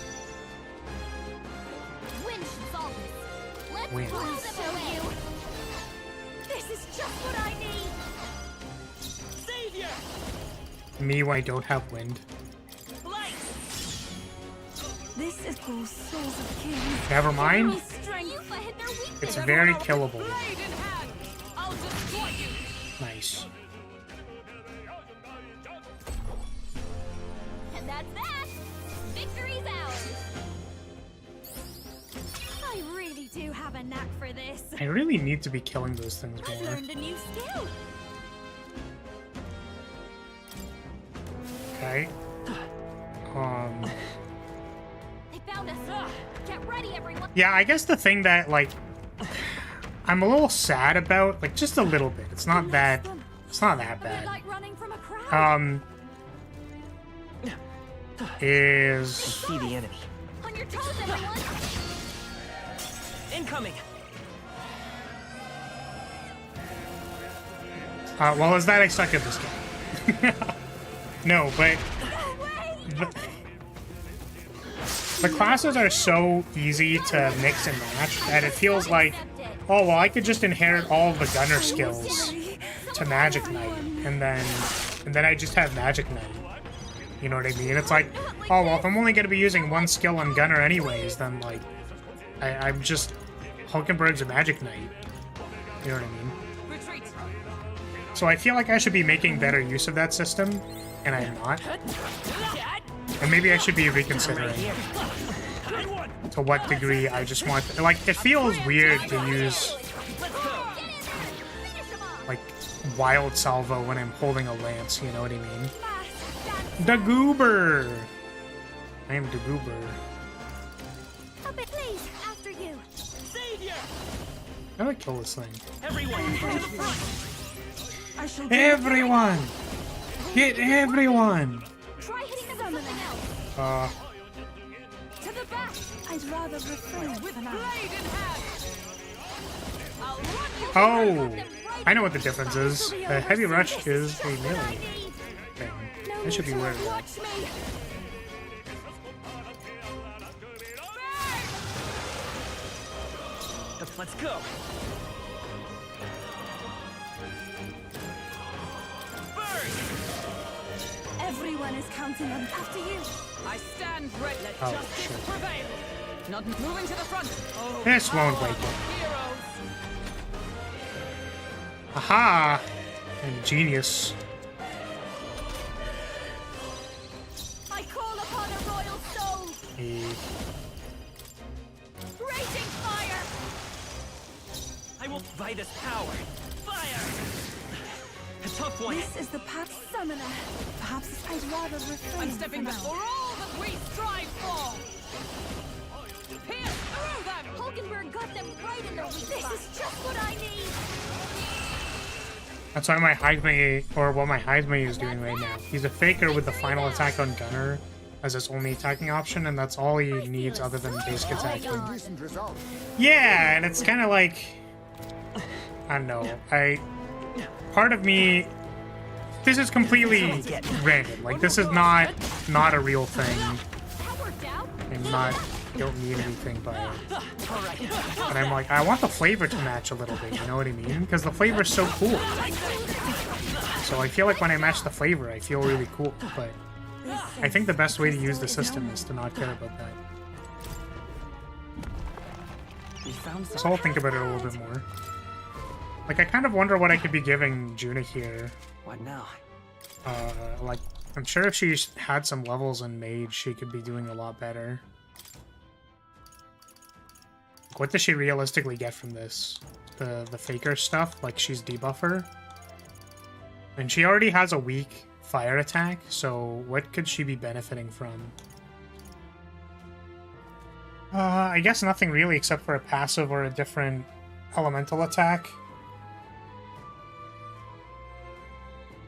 Win should solve this. Let's Win. blow them away. This is just what I need. Savior! Me when I don't have wind. This is called Souls of Kings. Never mind. Strength. I hit their weakness. It's very killable. Blade in hand. I'll destroy you. Nice. And that's that. Victory's ours. I really do have a knack for this. I really need to be killing those things I more. learned a new skill. Okay. They found us. Get ready, everyone. Yeah, I guess the thing that, like, I'm a little sad about, like, just a little bit. It's not that bad. They're like running from a crowd. Is See the enemy. On your toes, everyone. Incoming. well, is that I suck at this game? No, but the classes are so easy to mix and match that it feels like, oh well, I could just inherit all of the gunner skills to Magic Knight, and then I just have Magic Knight. You know what I mean? It's like, oh well, if I'm only gonna be using one skill on gunner anyways, then like, I'm just Hulkenberg's a Magic Knight. You know what I mean? Retreat. So I feel like I should be making better use of that system, and I'm not. And maybe I should be reconsidering to what degree I just want to, like, it feels weird to use like wild salvo when I'm holding a lance, you know what I mean? The goober! I am the goober. Up it, please. After you. How do I kill this thing? Everyone, to the front. I shall do Everyone! Get everyone! Try hitting something else. To the back. I'd rather refrain With for now. blade in hand. I'll run you. Oh! I know what the difference is. A heavy rush is a melee thing. I should be aware of that. Watch me. Let's go. Everyone is counting on after you. I stand ready. Let Oh, justice shit. prevail. Not moving to the front. Oh, This won't wake up. heroes. Aha! I'm genius. I call upon a royal soul. Eh. Raging fire. I will by this power. Fire! A tough one. This is the path summoner. Perhaps I'd rather refrain I'm stepping for before now. all that we strive for. Pierce through them. Hulkenberg got them right in their weak spot. This is just what I need. That's why my Heisme, or what my Heisme is doing right now. He's a faker with the final attack on Gunner as his only attacking option, and that's all he needs other than basic attacking. Yeah, and it's kind of like, I don't know. Part of me, this is completely random. Like, this is not a real thing. That worked out. Don't mean anything by it. But I'm like, I want the flavor to match a little bit, you know what I mean? Because the flavor's so cool. So I feel like when I match the flavor, I feel really cool. But I think the best way to use the system is to not care about that. We found So I'll think about it a little bit more. Like, I kind of wonder what I could be giving Juna here. What now? Like, I'm sure if she had some levels in Mage, she could be doing a lot better. What does she realistically get from this? The Faker stuff? Like, she's debuffer? And she already has a weak fire attack, so what could she be benefiting from? I guess nothing really except for a passive or a different elemental attack.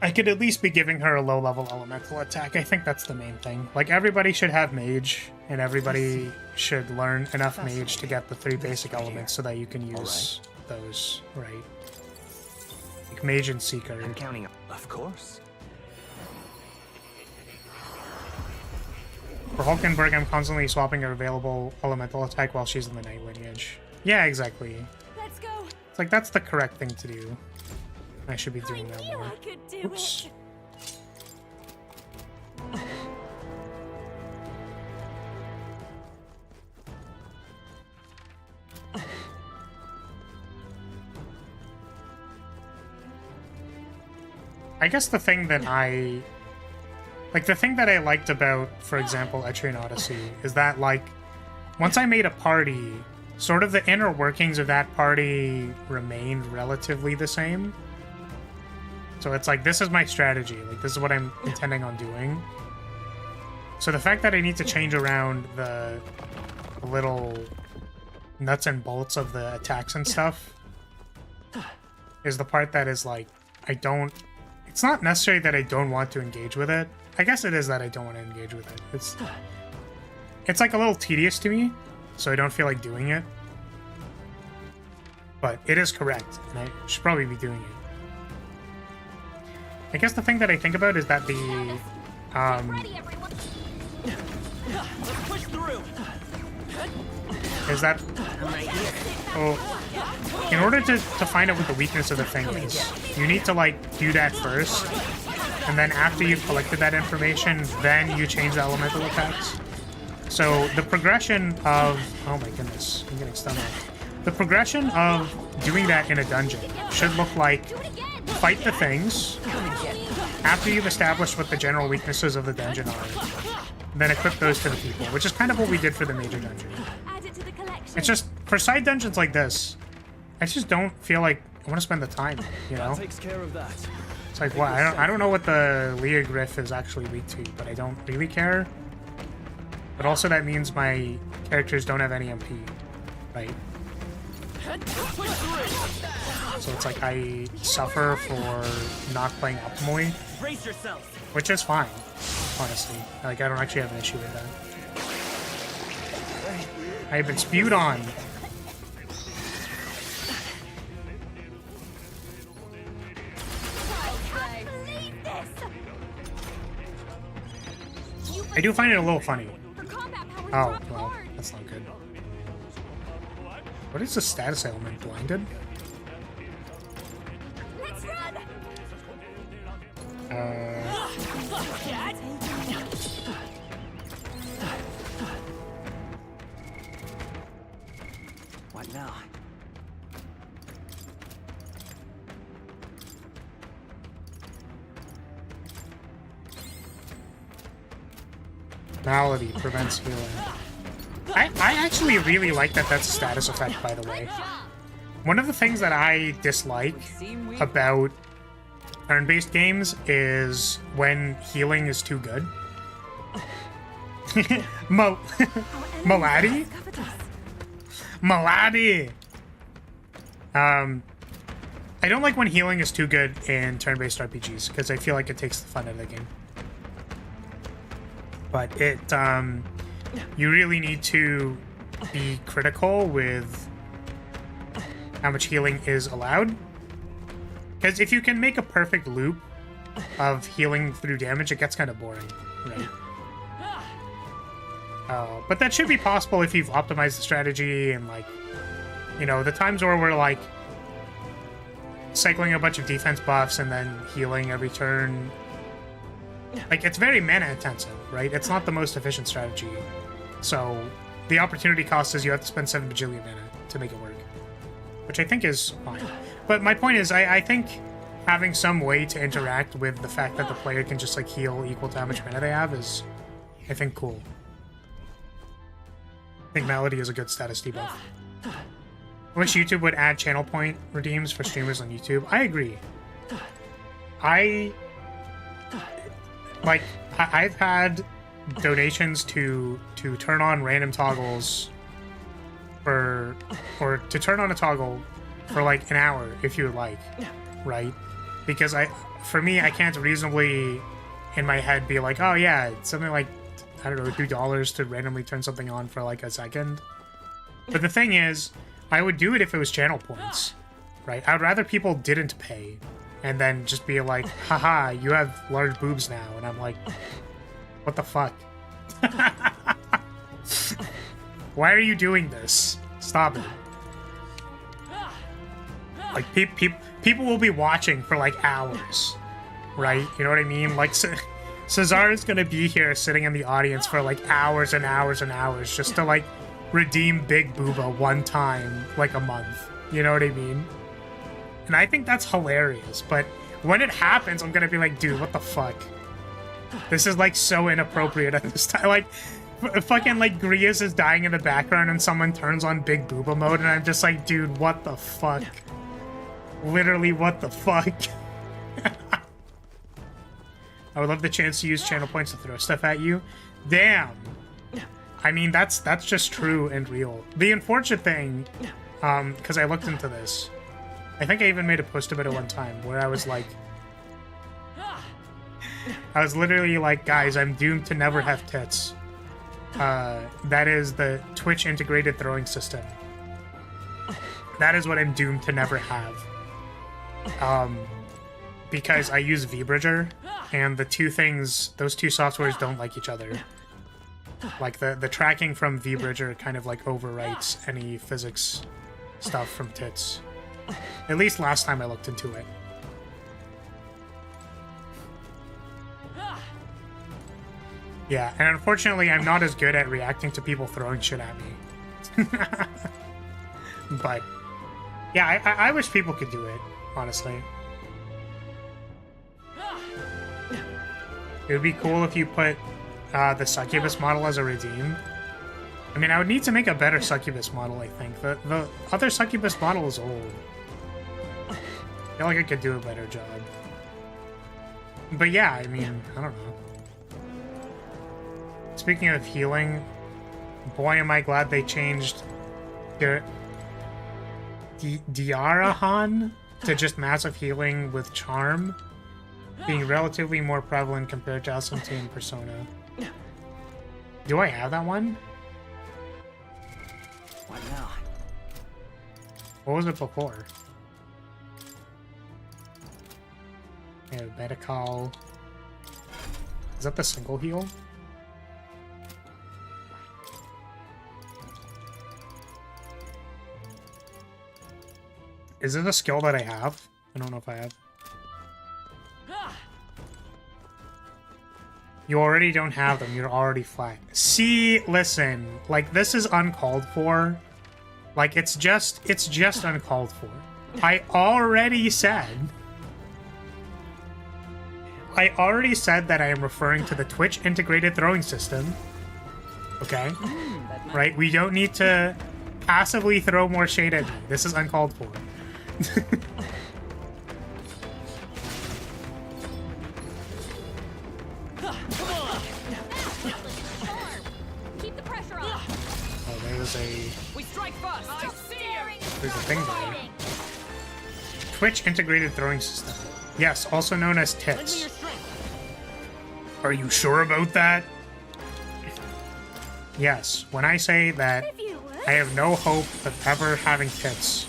I could at least be giving her a low-level elemental attack. I think that's the main thing. Like, everybody should have Mage, and everybody should learn enough Mage to get the 3 basic elements so that you can use those, right? Like Mage and Seeker. I'm counting. Of course. For Hulkenberg, I'm constantly swapping her available elemental attack while she's in the Night Lineage. Yeah, exactly. Let's go. It's like, that's the correct thing to do. I should be I doing that knew more. I could do Oops. it. I guess the thing that I... Like, the thing that I liked about, for example, Etrian Odyssey, is that, like, once I made a party, sort of the inner workings of that party remained relatively the same. So it's like, this is my strategy. Like, this is what I'm intending on doing. So the fact that I need to change around the little nuts and bolts of the attacks and stuff is the part that is like, I don't... It's not necessarily that I don't want to engage with it. I guess it is that I don't want to engage with it. It's like a little tedious to me, so I don't feel like doing it. But it is correct, and I should probably be doing it. I guess the thing that I think about is that the... Ready, everyone. Let's push through. is that... Oh, in order to find out what the weakness of the thing is, you need to, like, do that first, and then after you've collected that information, then you change the elemental attacks. So the progression of... Oh my goodness, I'm getting stung. The progression of doing that in a dungeon should look like fight the things after you've established what the general weaknesses of the dungeon are. then equip those to the people, which is kind of what we did for the major dungeon. Add it to the collection. It's just, for side dungeons like this, I just don't feel like I want to spend the time, you know? That takes care of that. It's like, what? I don't know what the Lyria Griff is actually weak to, but I don't really care. But also that means my characters don't have any MP, right? So it's like I suffer for not playing optimally, Brace yourselves. which is fine, honestly. Like, I don't actually have an issue with that. I have been spewed on. I do find it a little funny. Oh, well, that's not good. What is the status ailment? Blinded? Let's run. What now? Malady prevents healing. I actually really like that that's a status effect, by the way. One of the things that I dislike about turn-based games is when healing is too good. Malady? Malady! I don't like when healing is too good in turn-based RPGs, because I feel like it takes the fun out of the game. But it, you really need to be critical with how much healing is allowed. Because if you can make a perfect loop of healing through damage, it gets kind of boring, right? But that should be possible if you've optimized the strategy and, like, you know, the times where we're, like, cycling a bunch of defense buffs and then healing every turn. Like, it's very mana intensive, right? It's not the most efficient strategy. So, the opportunity cost is you have to spend 7 bajillion mana to make it work. Which I think is fine. But my point is, I think having some way to interact with the fact that the player can just, like, heal equal to how much mana they have is, I think, cool. I think Malady is a good status debuff. I wish YouTube would add channel point redeems for streamers on YouTube. I agree. I've had donations to turn on random toggles or to turn on a toggle for like an hour if you would like, right? Because for me, I can't reasonably in my head be like, oh yeah, it's something like, I don't know, $2 to randomly turn something on for like a second. But the thing is, I would do it if it was channel points, right? I would rather people didn't pay and then just be like, haha, you have large boobs now. And I'm like, what the fuck? Why are you doing this? Stop it. Like, people will be watching for, like, hours, right? You know what I mean? Like, Cesar is gonna be here sitting in the audience for, like, hours and hours and hours just to, like, redeem Big Booba one time, like, a month. You know what I mean? And I think that's hilarious, but when it happens, I'm gonna be like, dude, what the fuck? This is, like, so inappropriate at this time. Like, fucking, like, Grius is dying in the background and someone turns on Big Booba mode, and I'm just like, dude, what the fuck? Literally, what the fuck? I would love the chance to use channel points to throw stuff at you. Damn. I mean, that's just true and real. The unfortunate thing, because I looked into this, I think I even made a post about it one time, where I was like, I was literally like, guys, I'm doomed to never have tits. That is the Twitch integrated throwing system. That is what I'm doomed to never have. Because I use VBridger, and the two things, those two softwares don't like each other. Like, the tracking from VBridger kind of, like, overwrites any physics stuff from tits. At least last time I looked into it. Yeah, and unfortunately, I'm not as good at reacting to people throwing shit at me. But, yeah, I wish people could do it, honestly. It would be cool if you put the succubus model as a redeem. I mean, I would need to make a better succubus model, I think. The other succubus model is old. I feel like I could do a better job. But yeah, I mean, I don't know. Speaking of healing, boy, am I glad they changed Diarahan to just massive healing with charm, being relatively more prevalent compared to SMT and Persona. Do I have that one? What now? What was it before? Yeah, medical. Is that the single heal? Is it a skill that I have? I don't know if I have. You already don't have them. You're already flat. See, listen. Like, this is uncalled for. Like, it's just uncalled for. I already said that I am referring to the Twitch integrated throwing system. Okay? Right? We don't need to passively throw more shade at me. This is uncalled for. Keep the pressure on. Oh, there's a... We strike first. I see you. There's a thing there. Twitch integrated throwing system. Yes, also known as Lend me your TITS. strength. Are you sure about that? Yes, when I say that I have no hope of ever having tits,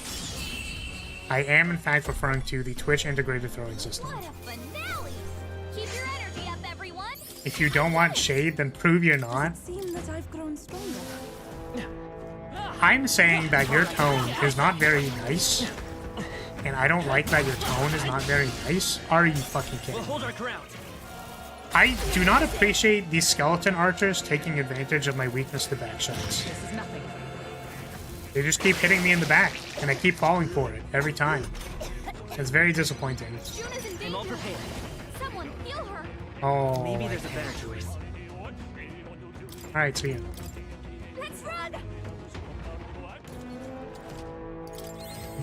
I am in fact referring to the Twitch integrated throwing system. What a finale! Keep your energy up, everyone. If you don't want shade, then prove you're not. Seem that I've grown stronger. I'm saying that your tone is not very nice, and I don't like that your tone is not very nice. Are you fucking kidding We'll me? hold our ground. I do not appreciate these skeleton archers taking advantage of my weakness to back shots. This is nothing. They just keep hitting me in the back, and I keep falling for it every time. It's very disappointing. Juna's in I'm all danger. prepared. Someone heal her. Oh, Maybe there's a better choice. alright, see you. Let's run.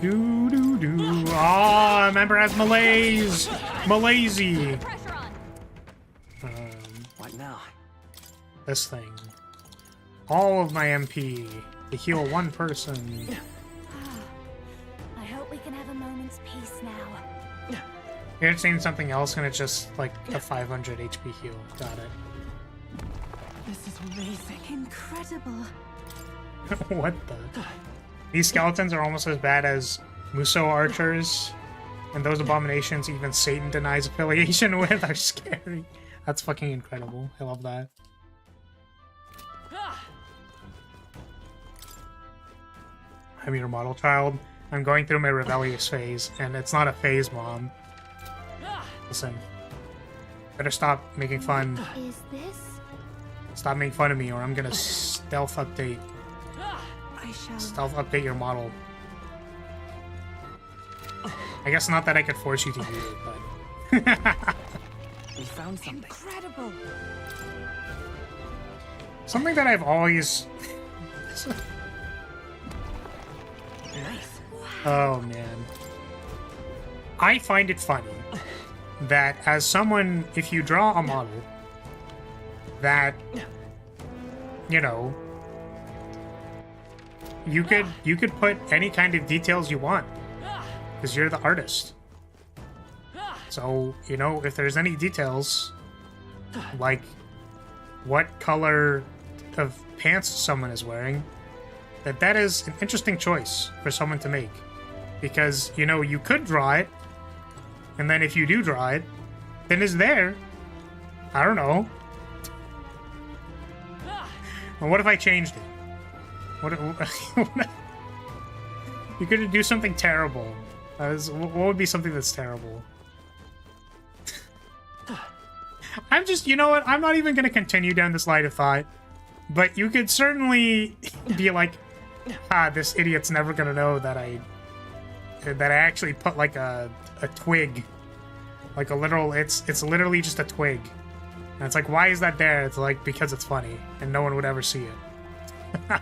Do do do. Ah, remember as Malaise, Malaysia. Pressure on. What now? This thing. All of my MP to heal one person. I hope we can have a moment's peace now. You're seeing something else, and it's just like a 500 HP heal. Got it. This is amazing. Incredible. What the? These skeletons are almost as bad as Muso archers, and those abominations even Satan denies affiliation with are scary. That's fucking incredible. I love that. I'm your model child. I'm going through my rebellious phase, and it's not a phase, Mom. Listen. Better stop making fun. Is this? Stop making fun of me, or I'm gonna stealth update. I shall. Stealth update your model. I guess not that I could force you to use it, but... We found something. Incredible. Something that I've always... Nice. Oh, man. I find it funny that as someone, if you draw a model that, you know, you could put any kind of details you want because you're the artist. So, you know, if there's any details like what color of pants someone is wearing, that is an interesting choice for someone to make. Because, you know, you could draw it, and then if you do draw it, then it's there. I don't know. And what if I changed it? What you could do something terrible. What would be something that's terrible? I'm just, you know what? I'm not even going to continue down this line of thought. But you could certainly be like, this idiot's never going to know that I actually put like a twig. Like a literal, it's literally just a twig. And it's like, why is that there? It's like, because it's funny, and no one would ever see it.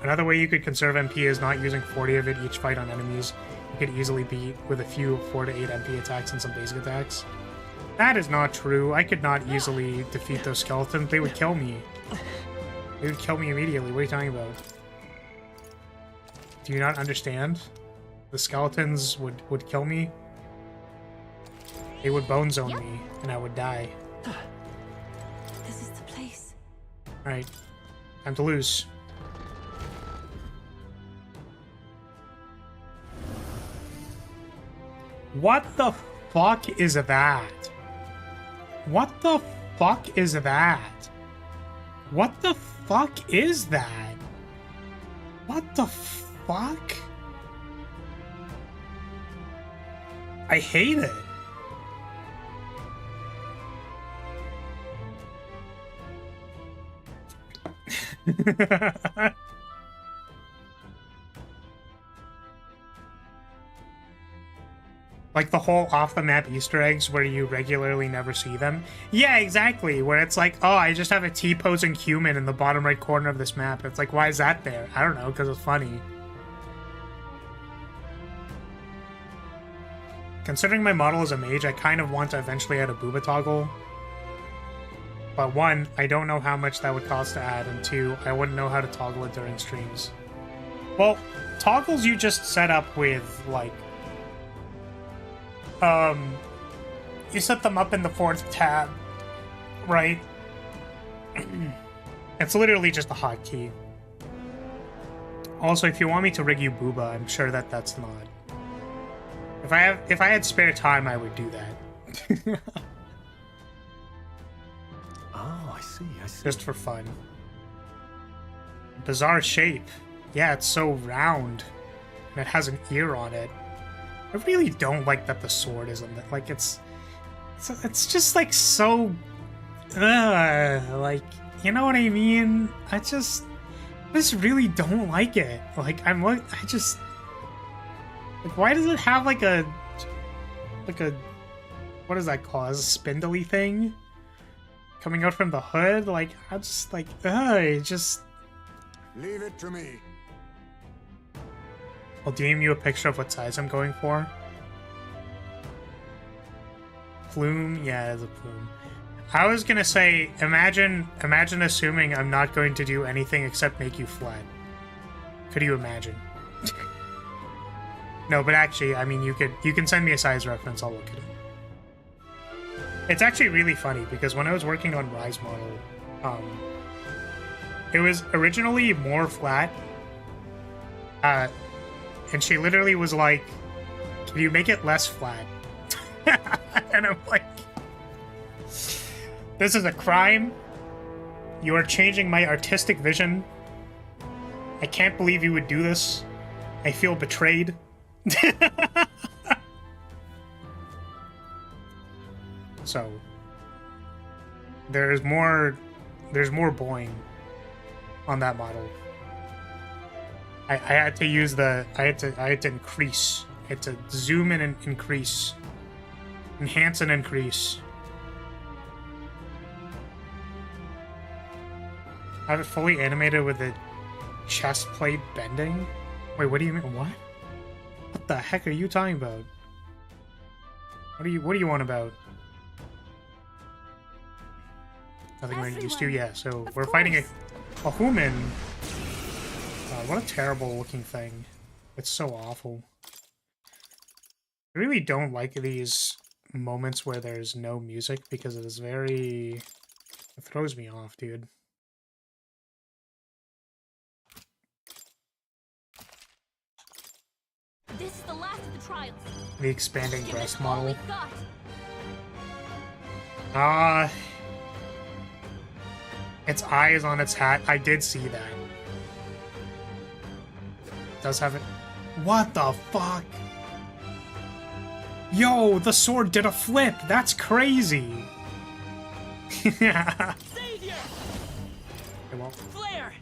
Another way you could conserve MP is not using 40 of it each fight on enemies. You could easily beat with a few 4 to 8 MP attacks and some basic attacks. That is not true. I could not easily defeat those skeletons. They would kill me. They would kill me immediately. What are you talking about? Do you not understand? The skeletons would kill me. They would bone zone me, and I would die. This is the place. Alright. Time to lose. What the fuck is that? What the fuck is that? What the fuck is that? What the fuck? I hate it. Like the whole off-the-map Easter eggs where you regularly never see them. Yeah, exactly. Where it's like, oh, I just have a T-posing human in the bottom right corner of this map. It's like, why is that there? I don't know, because it's funny. Considering my model is a mage, I kind of want to eventually add a booba toggle. But one, I don't know how much that would cost to add, and two, I wouldn't know how to toggle it during streams. Well, toggles you just set up with, like... you set them up in the 4th tab, right? It's literally just a hotkey. Also, if you want me to rig you booba, I'm sure that that's not... If I had spare time, I would do that. Oh, I see, I see. Just for fun. Bizarre shape. Yeah, it's so round. And it has an ear on it. I really don't like that the sword isn't that. Like, it's just like so... like, you know what I mean? I just really don't like it. Like, like, why does it have like a, what is that called? A spindly thing coming out from the hood? Like, I'm just like, it just... Leave it to me. I'll DM you a picture of what size I'm going for. Plume? Yeah, it's a plume. I was gonna say, imagine assuming I'm not going to do anything except make you flat. Could you imagine? No, but actually, I mean, you can send me a size reference, I'll look at it. It's actually really funny, because when I was working on Rise model, it was originally more flat, and she literally was like, can you make it less flat? And I'm like, this is a crime. You are changing my artistic vision. I can't believe you would do this. I feel betrayed. So, there's more boing on that model. I had to use I had to increase. I had to zoom in and increase. Enhance and increase. I have it fully animated with the chest plate bending. Wait, what do you mean? What? What the heck are you talking about? What do you on about? Nothing we're used to, yeah. So we're fighting a human. What a terrible looking thing. It's so awful. I really don't like these moments where there's no music because it is very... It throws me off, dude. This is the last of the trials. The expanding Give breast it all model. we've got. Its eyes on its hat. I did see that. It does have it. What the fuck? Yo, the sword did a flip. That's crazy. Yeah. Savior! It won't. Flare!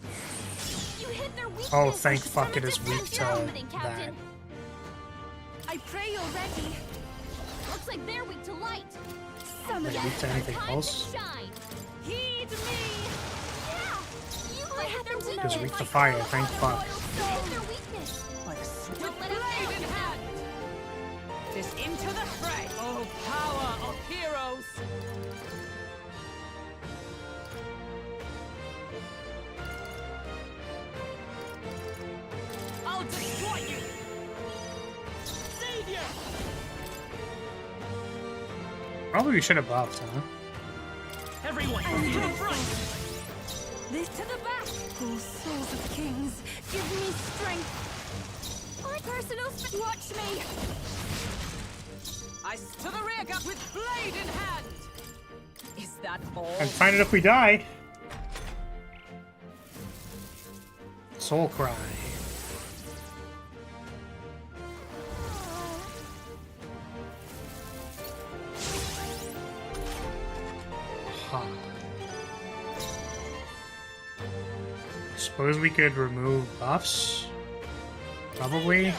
You hit their weakness. Oh, thank which is fuck it is 100% weak to dominating, that. Captain. I pray you're ready. Looks like they're weak to light. Are they weak to anything else? Shine. Heed me. Yeah. You might have their weakness. Because weak to fire, thank fuck. Hit their weakness. Like a swift Don't let it blade in go. hand. This into the fray. Oh, power of heroes. I'll destroy you. Savior! Probably we should have buffed, huh? Everyone, to the front! This to the back. Oh, souls of kings, give me strength. My personal watch me. I to the rear guard with blade in hand. Is that all? And find it if we die. Soul cry. Huh. Suppose we could remove buffs? Probably. You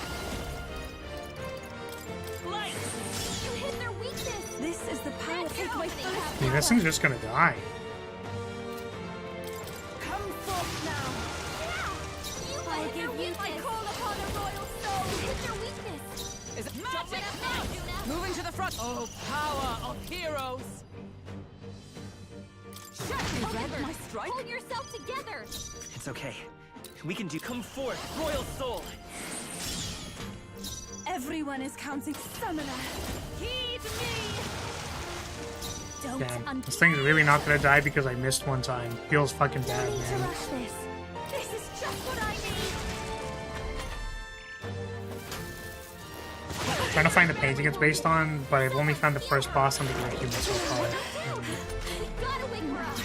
hit their weakness. This is the power. Take my I mean, this thing's just gonna die. Come forth now. Yeah. You I hit their give you weakness. I call upon a royal soul. You hit their weakness. Is it Don't let magic us now? know, Yuna. Moving to the front. Oh, power of heroes. Shut me, Remember, my strike. hold yourself together. It's okay. We can do. Come forth, Royal Soul! Everyone is counting summoner. Heed me. Don't Damn, this thing's really not gonna die because I missed one time. Feels fucking bad, need to man. rush this. This is just what I need. Trying to find the painting it's based on, but I've only found the first boss on the game so far. We gotta wake her up.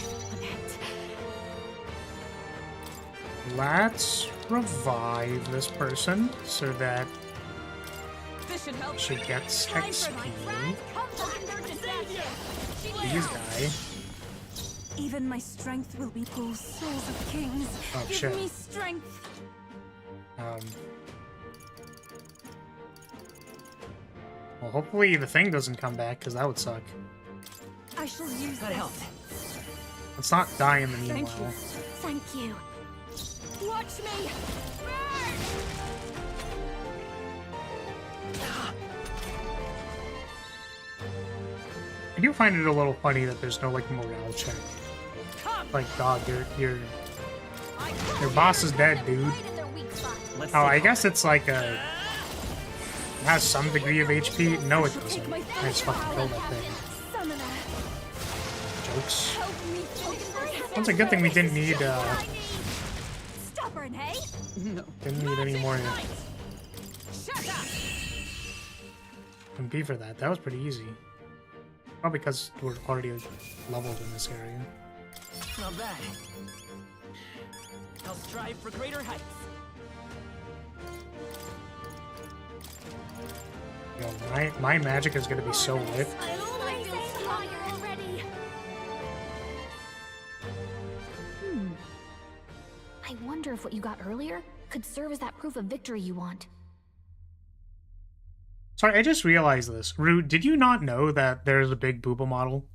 Let's revive this person so that This should help. she gets Time for my XP. friend. Come find their disaster. Please die. Even my strength will be full. Souls of kings, Oh, give shit. me strength. Well, hopefully the thing doesn't come back, because that would suck. I shall use That this. helped. Let's not die in the Thank meanwhile. Thank you. Watch me. Burn. I do find it a little funny that there's no like morale check. Like, dog, your boss is dead, dude. Right in their weak spot. Let's Oh, take I off. guess it's like a... It has some degree of HP. No, it doesn't. I just fucking killed that thing. Summoner, Jokes. help me finish. That's a good thing we didn't need, Stubborn, hey? No. didn't need any more Shut up. MP for that. That was pretty easy. Probably because we're already leveled in this area. Not bad. I'll strive for greater heights. Yo, my magic is gonna be so lit. I feel stronger already. I wonder if what you got earlier could serve as that proof of victory you want. Sorry, I just realized this. Rude, did you not know that there's a big booba model?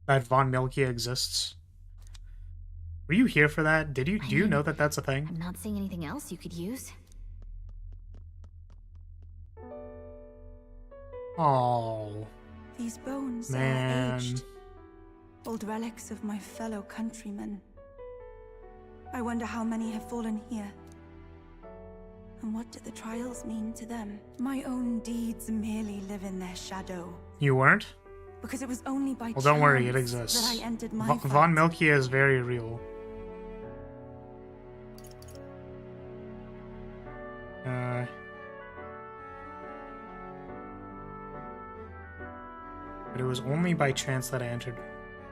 That Von Milkia exists? Were you here for that? Do you know that that's a thing? I'm not seeing anything else you could use. Oh, These bones man. are aged. Old relics of my fellow countrymen. I wonder how many have fallen here. And what do the trials mean to them? My own deeds merely live in their shadow. You weren't? Because it was only by Well, don't worry, it chance exists. that I entered my Von fight. Milkia is very real. But it was only by chance that I entered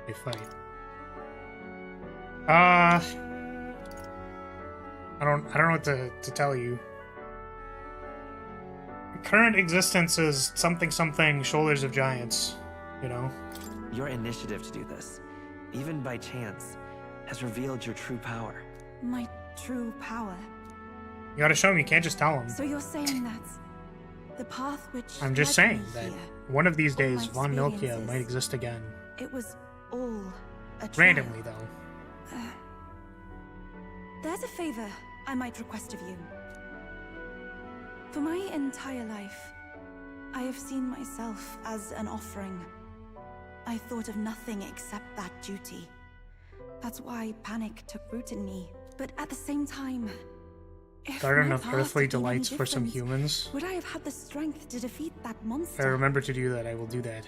a fight. I don't know what to tell you. Current existence is something something shoulders of giants, you know? Your initiative to do this, even by chance, has revealed your true power. My true power. You gotta show him, you can't just tell him. So you're saying that The path which I'm just led saying me that here, one of these all days my Von Milkia experiences, might exist again. it was all a trial. Randomly, though. There's a favor I might request of you. For my entire life, I have seen myself as an offering. I thought of nothing except that duty. That's why panic took root in me. But at the same time, if Garden my of path Earthly had been any Delights for some different, humans. would I have had the strength to defeat that If I monster? remember to do that, I will do that.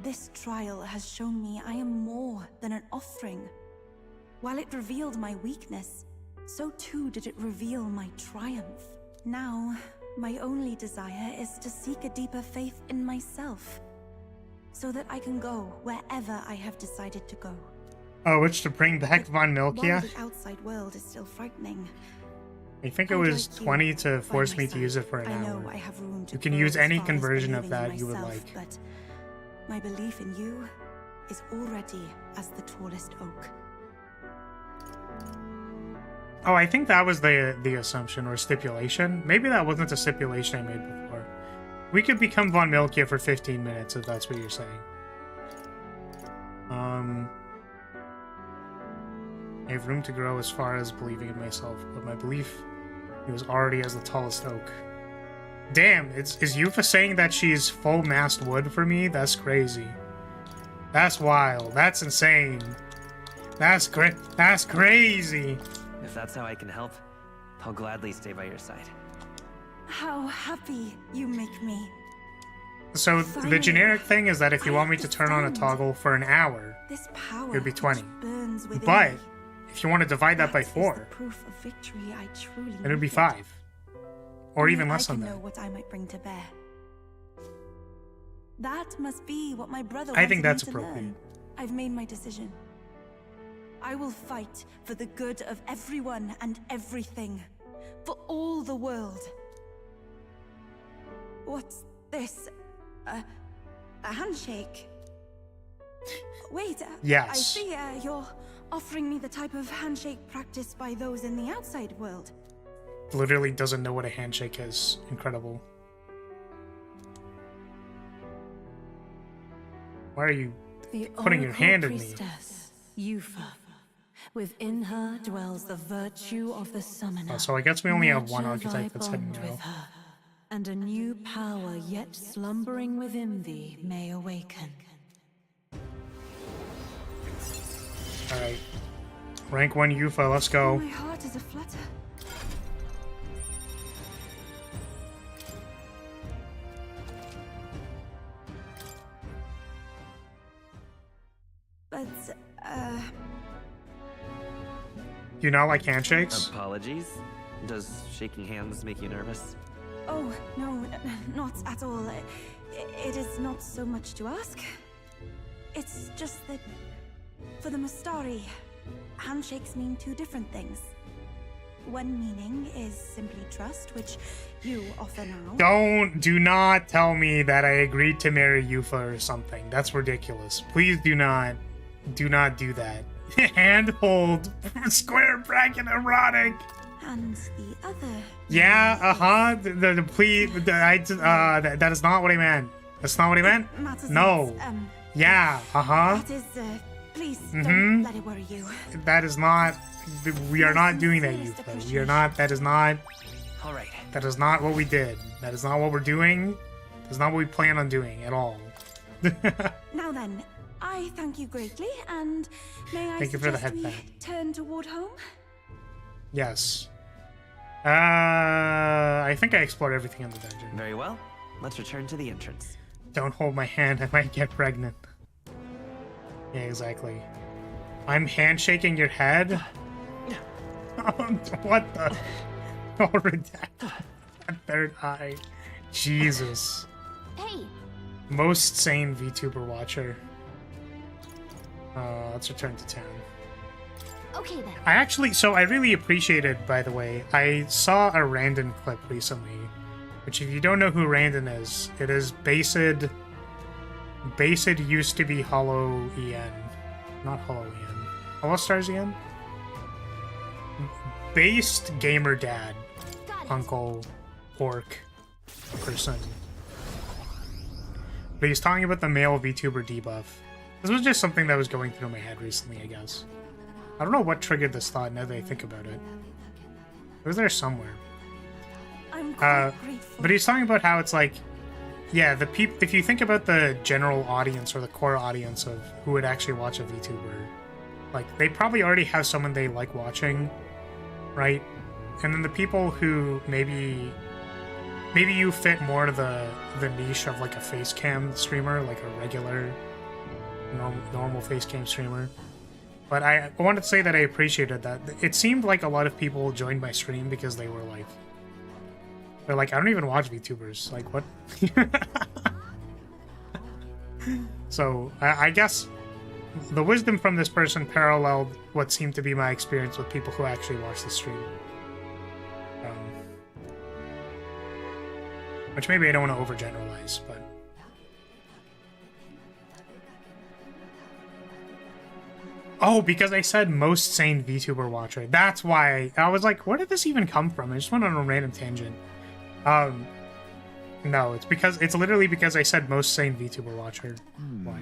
This trial has shown me I am more than an offering. While it revealed my weakness, so too did it reveal my triumph. Now, my only desire is to seek a deeper faith in myself, so that I can go wherever I have decided to go. Oh, which to bring back Von While Milkia? the outside world is still frightening, I think it I'd was like you 20 to by force my me to side. use it for an I know hour. I have room to You can grow use as any far as conversion of believing in that you would myself, like. But my belief in you is already as the tallest oak. Oh, I think that was the assumption or stipulation. Maybe that wasn't a stipulation I made before. We could become Von Milkia for 15 minutes if that's what you're saying. I have room to grow as far as believing in myself, but my belief it was already as the tallest oak. Damn, is Yufa saying that she's full mast wood for me? That's crazy. That's wild. That's insane. That's crazy. If that's how I can help, I'll gladly stay by your side. How happy you make me. So the Finally, generic thing is that if you I want me to turn on a understand. toggle for an hour, This power it would be 20. which burns within But me. if you want to divide that by That is 4, the proof of victory I truly then it would be needed. 5. Or Only even less I than can that. know what I might bring to bear. That must be what my brother I think wanted me that's to appropriate. learn. I've made my decision. I will fight for the good of everyone and everything. For all the world. What's this? A handshake? Wait, I Yes. see you're offering me the type of handshake practiced by those in the outside world. Literally doesn't know what a handshake is. Incredible. Why are you The putting your Oracle hand in me? priestess, Yufa. Within her dwells the virtue of the summoner. Oh, so I guess we only have one Nurture thy archetype that's hidden bond now. with her, and a new power yet slumbering within thee may awaken. Alright. Rank 1 Yufa, let's go. My heart is aflutter. But, You not like handshakes? Apologies. Does shaking hands make you nervous? oh, no, not at all. It is not so much to ask. It's just that, for the Mastari, handshakes mean two different things. One meaning is simply trust, which you offer now. Do not tell me that I agreed to marry Yufa or something. That's ridiculous. Please do not do that. Handhold, square bracket erotic. And the other. Yeah, that is not what I meant. That's not what I meant. Matters No. less. Yeah, That is, please don't let it worry you. That is not. We are not doing that, Sincerest Yufa. We are not. That is not. All right. That is not what we did. That is not what we're doing. That's not what we plan on doing at all. Now then, I thank you greatly, and may I Thank you for the suggest we headband. turn toward home? Yes. I think I explored everything in the dungeon. Very well. Let's return to the entrance. Don't hold my hand, I might get pregnant. Yeah, exactly. I'm handshaking your head? What the? Oh, redact that third eye. Jesus. Hey, Most sane VTuber watcher. Let's return to town. okay then. I really appreciated, by the way, I saw a Randon clip recently, which if you don't know who Randon is, it is Basid used to be Hollow EN. Not Hollow EN. Hollow Stars EN? Based Gamer Dad, Got it. Uncle Orc. person. But he's talking about the male VTuber debuff. This was just something that was going through my head recently, I guess. I don't know what triggered this thought now that I think about it. It was there somewhere. I'm quite grateful. But he's talking about how it's like, yeah, the if you think about the general audience or the core audience of who would actually watch a VTuber, like, they probably already have someone they like watching, right? And then the people who maybe you fit more to the niche of like a face cam streamer, like a regular normal face cam streamer. But I wanted to say that I appreciated that. It seemed like a lot of people joined my stream because they're like, I don't even watch VTubers. Like, what? So I guess the wisdom from this person paralleled what seemed to be my experience with people who actually watch the stream. Which maybe I don't want to overgeneralize, but... Oh, because I said most sane VTuber watcher. That's why I was like, where did this even come from? I just went on a random tangent. No, it's literally because I said most sane VTuber watcher. Why?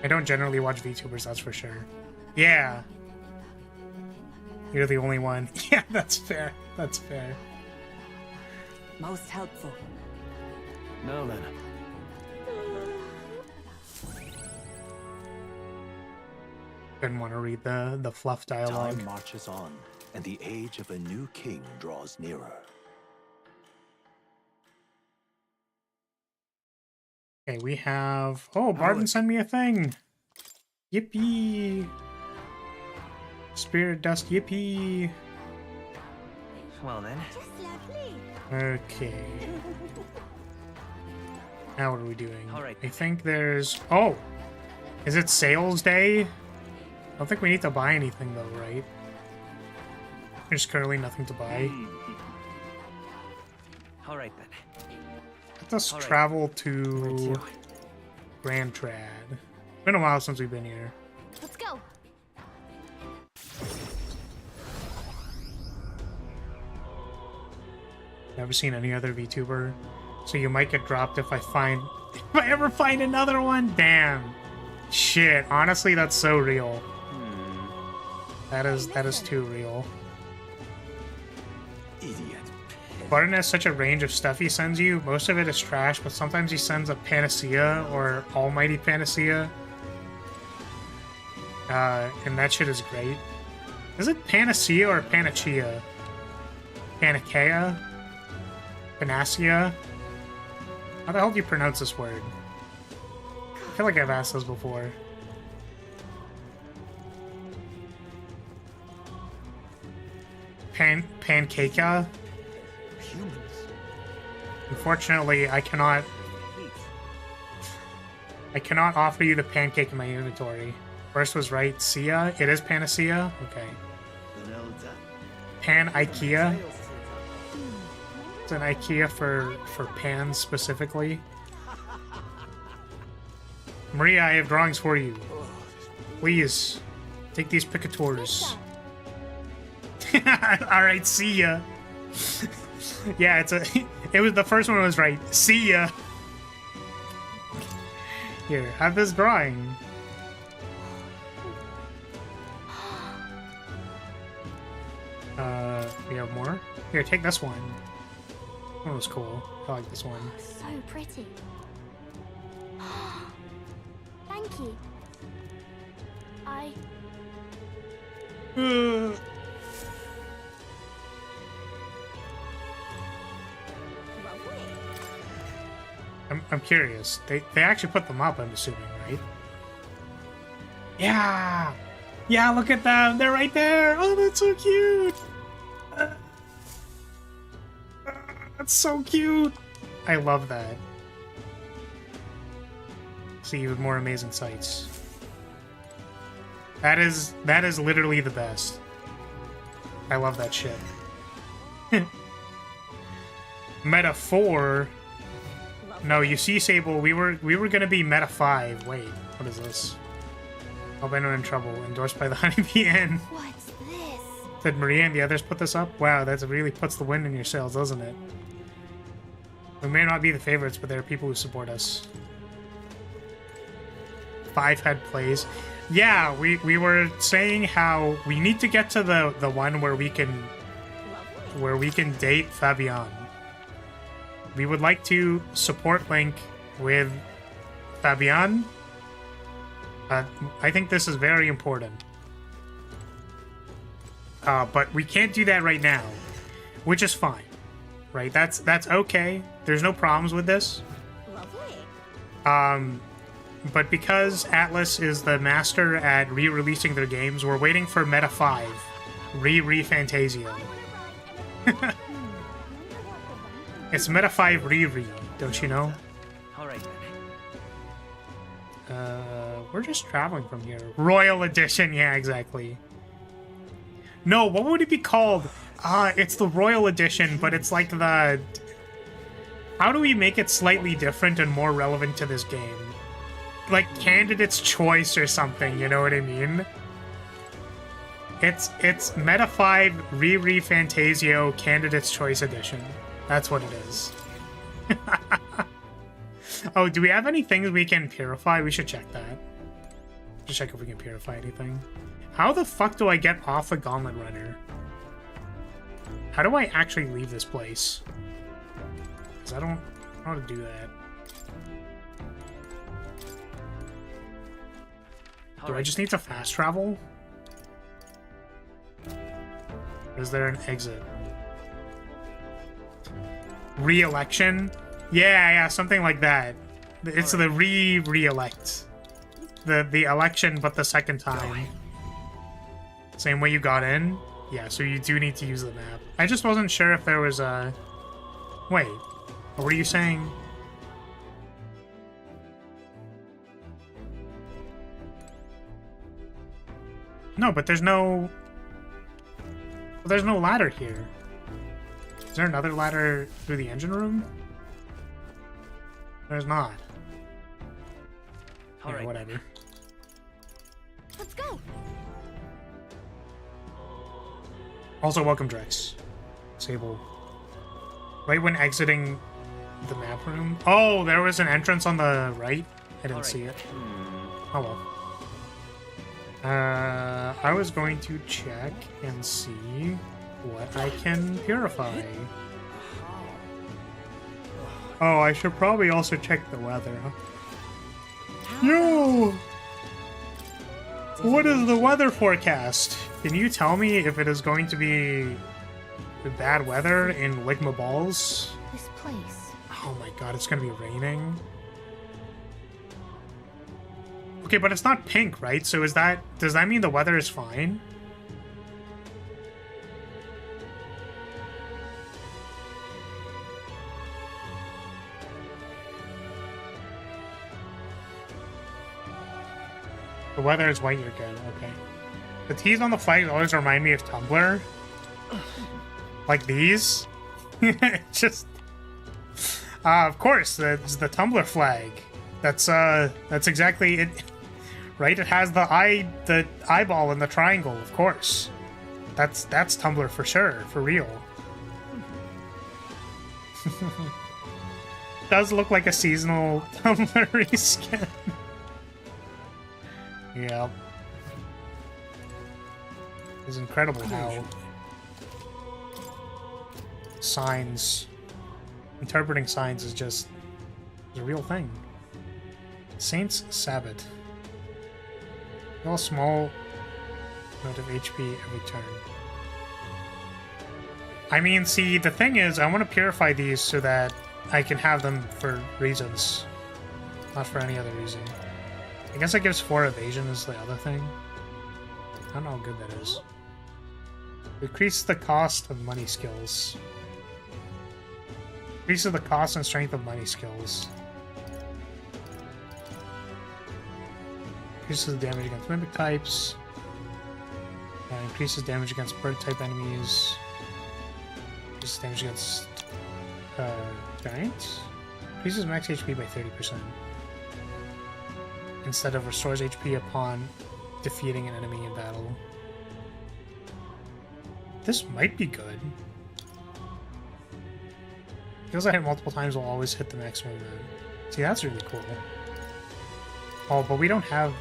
I don't generally watch VTubers, that's for sure. Yeah. You're the only one. Yeah, that's fair. That's fair. Most helpful. Now then. Didn't want to read the fluff dialogue. Time marches on, and the age of a new king draws nearer. Okay, we have... Oh, Barton sent me a thing! Yippee! Spirit dust, yippee! Well then. Just lovely. Okay. Now what are we doing? All right. I think there's... Oh! Is it sales day? I don't think we need to buy anything though, right? There's currently nothing to buy. All right then. Let us travel to Grand Trad. It's been a while since we've been here. Let's go. Never seen any other VTuber, so you might get dropped if I ever find another one. Damn, shit. Honestly, that's so real. That is too real. Idiot. Barton has such a range of stuff he sends you. Most of it is trash, but sometimes he sends a panacea or almighty panacea. And that shit is great. Is it panacea or panacea? Panacea? Panacea? How the hell do you pronounce this word? I feel like I've asked this before. Pancakea? Humans. Unfortunately, I cannot offer you the pancake in my inventory. First was right. Sia? It is panacea? Okay. Pan Ikea? It's an Ikea for pans specifically. Maria, I have drawings for you. Please, take these picatures. Alright, see ya. Yeah, it was the first one was right. See ya. Here, have this drawing. We have more? Here, take this one. That was cool. I like this one. So pretty. Thank you. I'm curious. They actually put them up, I'm assuming, right? Yeah! Yeah, look at them! They're right there! Oh, that's so cute! That's so cute! I love that. See you with more amazing sights. That is literally the best. I love that shit. Meta 4. No, you see, Sable, we were gonna be Meta 5. Wait, what is this? Albino in trouble. Endorsed by the Honeybee Inn. What's this? Did Maria and the others put this up? Wow, that really puts the wind in your sails, doesn't it? We may not be the favorites, but there are people who support us. 5-head plays. Yeah, we were saying how we need to get to the one where we can date Fabian. We would like to support Link with Fabian. I think this is very important. But we can't do that right now, which is fine, right? That's okay. There's no problems with this. Lovely. But because Atlus is the master at re-releasing their games, we're waiting for Meta 5, ReFantazio. It's Meta 5 Re, don't you know? Alright then. We're just traveling from here. Royal Edition, yeah, exactly. No, what would it be called? It's the Royal Edition, but it's like the... How do we make it slightly different and more relevant to this game? Like Candidate's Choice or something, you know what I mean? It's Meta 5 ReFantazio Candidate's Choice Edition. That's what it is. Oh, do we have any things we can purify? We should check that. Just check if we can purify anything. How the fuck do I get off the Gauntlet Runner? How do I actually leave this place? Because I don't know how to do that. Do I just need to fast travel? Or is there an exit? Re-election? Yeah, something like that. It's the re-elect. The election, but the second time. Same way you got in? Yeah, so you do need to use the map. I just wasn't sure if there was a... Wait, what were you saying? No, but there's no... Well, there's no ladder here. Is there another ladder through the engine room? There's not. All right. Whatever. Let's go. Also, welcome, Drex. Sable. Right when exiting the map room. Oh, there was an entrance on the right. I didn't see it. Oh well. I was going to check and see what I can purify. Oh, I should probably also check the weather. Yo! What is the weather forecast? Can you tell me if it is going to be bad weather in Ligma Balls? This place. Oh my god, it's gonna be raining. Okay, but it's not pink, right? So does that mean the weather is fine? The weather is white, you're good, okay. The T's on the flag always remind me of Tumblr. Like these. Just... of course, that's the Tumblr flag. That's exactly it. Right? It has the eyeball and the triangle, of course. That's Tumblr for sure, for real. Does look like a seasonal Tumblr reskin. Yeah. It's incredible how signs, interpreting signs is just a real thing. Saint's Sabbath. Deal a small amount of HP every turn. I mean, see, the thing is, I want to purify these so that I can have them for reasons, not for any other reason. I guess it gives 4 evasion is the other thing. I don't know how good that is. Decrease the cost of money skills. Increases the cost and strength of money skills. Increases the damage against mimic types. Increases damage against bird type enemies. Increases damage against giants. Increases max HP by 30%. Instead of restores HP upon defeating an enemy in battle. This might be good. Feels like I hit multiple times will always hit the maximum amount. See, that's really cool. Oh, but we don't have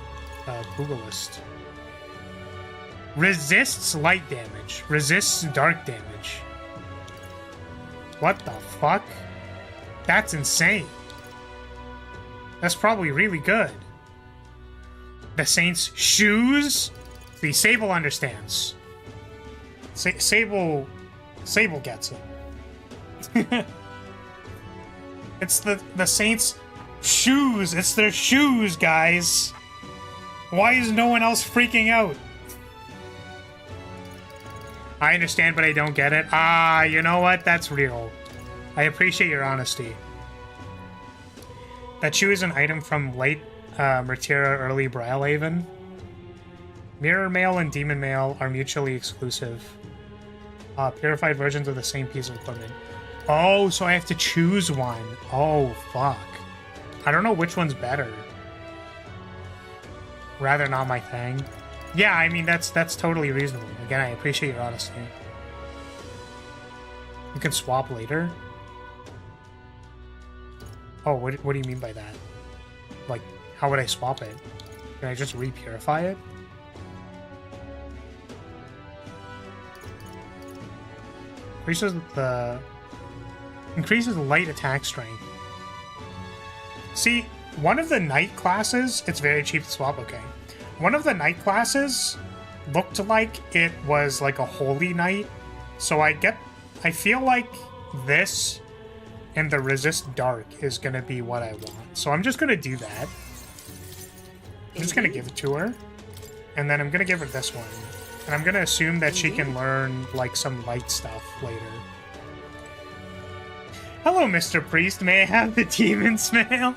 Google list. Resists light damage. Resists dark damage. What the fuck? That's insane. That's probably really good. The Saints' shoes? See, Sable understands. Sable gets it. It's the Saints' shoes. It's their shoes, guys. Why is no one else freaking out? I understand, but I don't get it. Ah, you know what? That's real. I appreciate your honesty. That shoe is an item from late Mertira, early Brylehaven. Mirror Mail and Demon Mail are mutually exclusive. Purified versions of the same piece of equipment. Oh, so I have to choose one. Oh, fuck. I don't know which one's better. Rather not my thing. Yeah, I mean, that's totally reasonable. Again, I appreciate your honesty. You can swap later? Oh, what do you mean by that? Like, how would I swap it? Can I just re-purify it? Increases light attack strength. See, one of the knight classes, it's very cheap to swap, okay. One of the knight classes looked like it was like a holy knight. So I feel like this and the resist dark is gonna be what I want. So I'm just gonna do that. I'm just gonna give it to her. And then I'm gonna give her this one. And I'm gonna assume that she can learn like some light stuff later. Hello, Mr. Priest. May I have the demon's mail?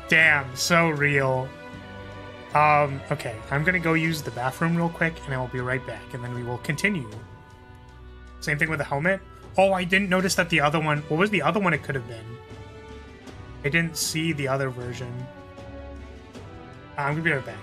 Damn, so real. Okay, I'm gonna go use the bathroom real quick, and I will be right back, and then we will continue. Same thing with the helmet. Oh, I didn't notice that the other one... What was the other one it could have been? I didn't see the other version. I'm gonna be right back.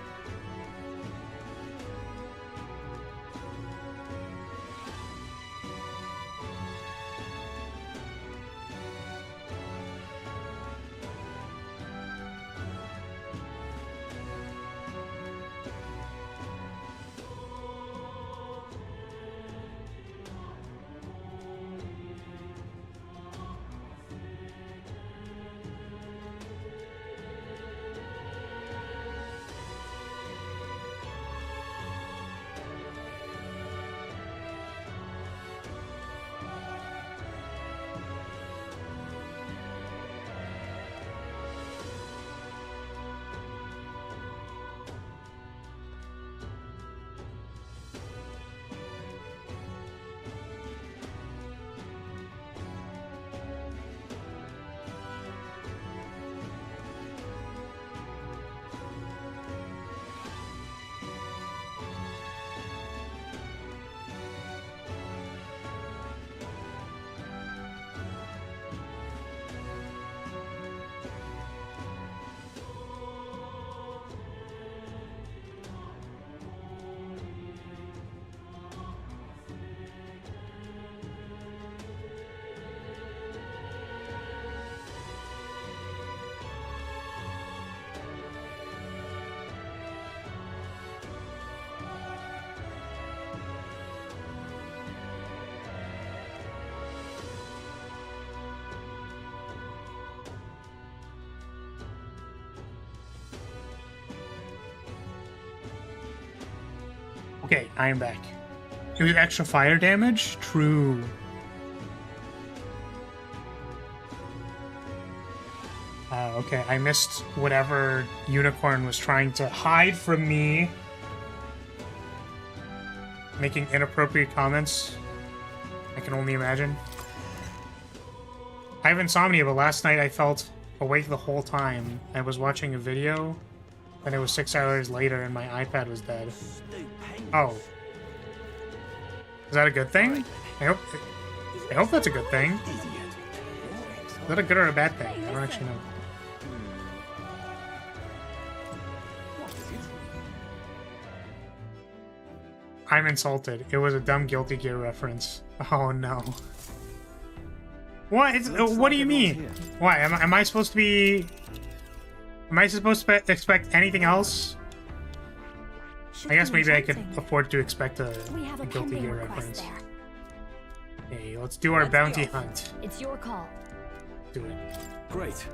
Okay, I am back. It was extra fire damage? True. Okay, I missed whatever Unicorn was trying to hide from me. Making inappropriate comments. I can only imagine. I have insomnia, but last night I felt awake the whole time. I was watching a video, and it was 6 hours later and my iPad was dead. Oh. Is that a good thing? I hope that's a good thing. Is that a good or a bad thing? I don't actually know. I'm insulted. It was a dumb Guilty Gear reference. Oh no. What? What do you mean? Why? Am I supposed to be... Am I supposed to expect anything else? I guess maybe I could afford to expect a Guilty Gear reference. There. Hey, let's do our bounty go. hunt. It's your call. Do it. Great.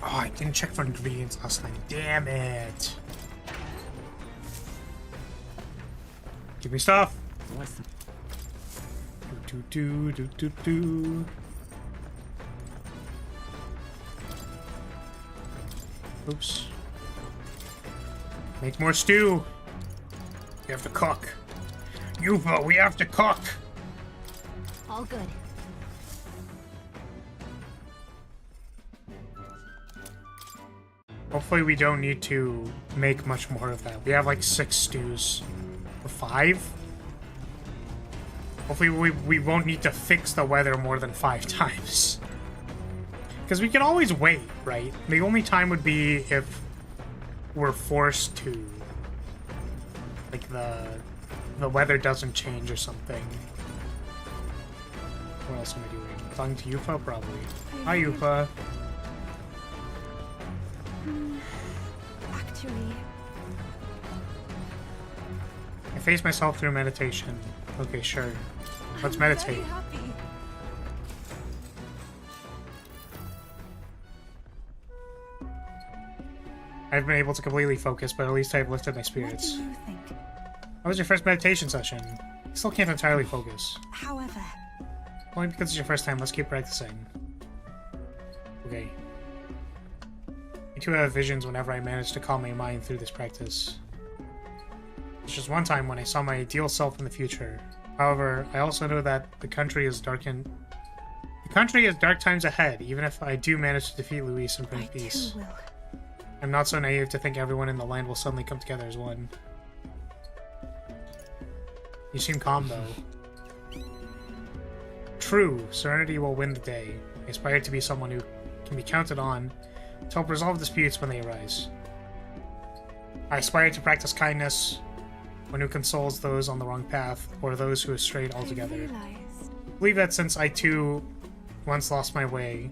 Oh, I didn't check for ingredients last time. Damn it. Give me stuff. What's the... Oops. Make more stew. We have to cook. Yuva, we have to cook. All good. Hopefully we don't need to make much more of that. We have like 6 stews. Or 5? Hopefully we won't need to fix the weather more than 5 times. Because we can always wait, right? The only time would be if we're forced to. Like the weather doesn't change or something. What else am I doing? Talking to Yufa, probably. Hi, Yufa. Actually, I face myself through meditation. Okay, sure. Let's meditate. very happy. I've been able to completely focus, but at least I've lifted my What spirits. do you think? How was your first meditation session? Still can't entirely focus. However, Only because it's your first time, let's keep practicing. Okay. I too have visions whenever I manage to calm my mind through this practice. There's just one time when I saw my ideal self in the future. However, I also know that the country has dark times ahead, even if I do manage to defeat Luis and bring I peace. too will. I'm not so naive to think everyone in the land will suddenly come together as one. You seem calm, though. True, serenity will win the day. I aspire to be someone who can be counted on to help resolve disputes when they arise. I aspire to practice kindness, one who consoles those on the wrong path, or those who have strayed I altogether. realized I believe that since I too once lost my way,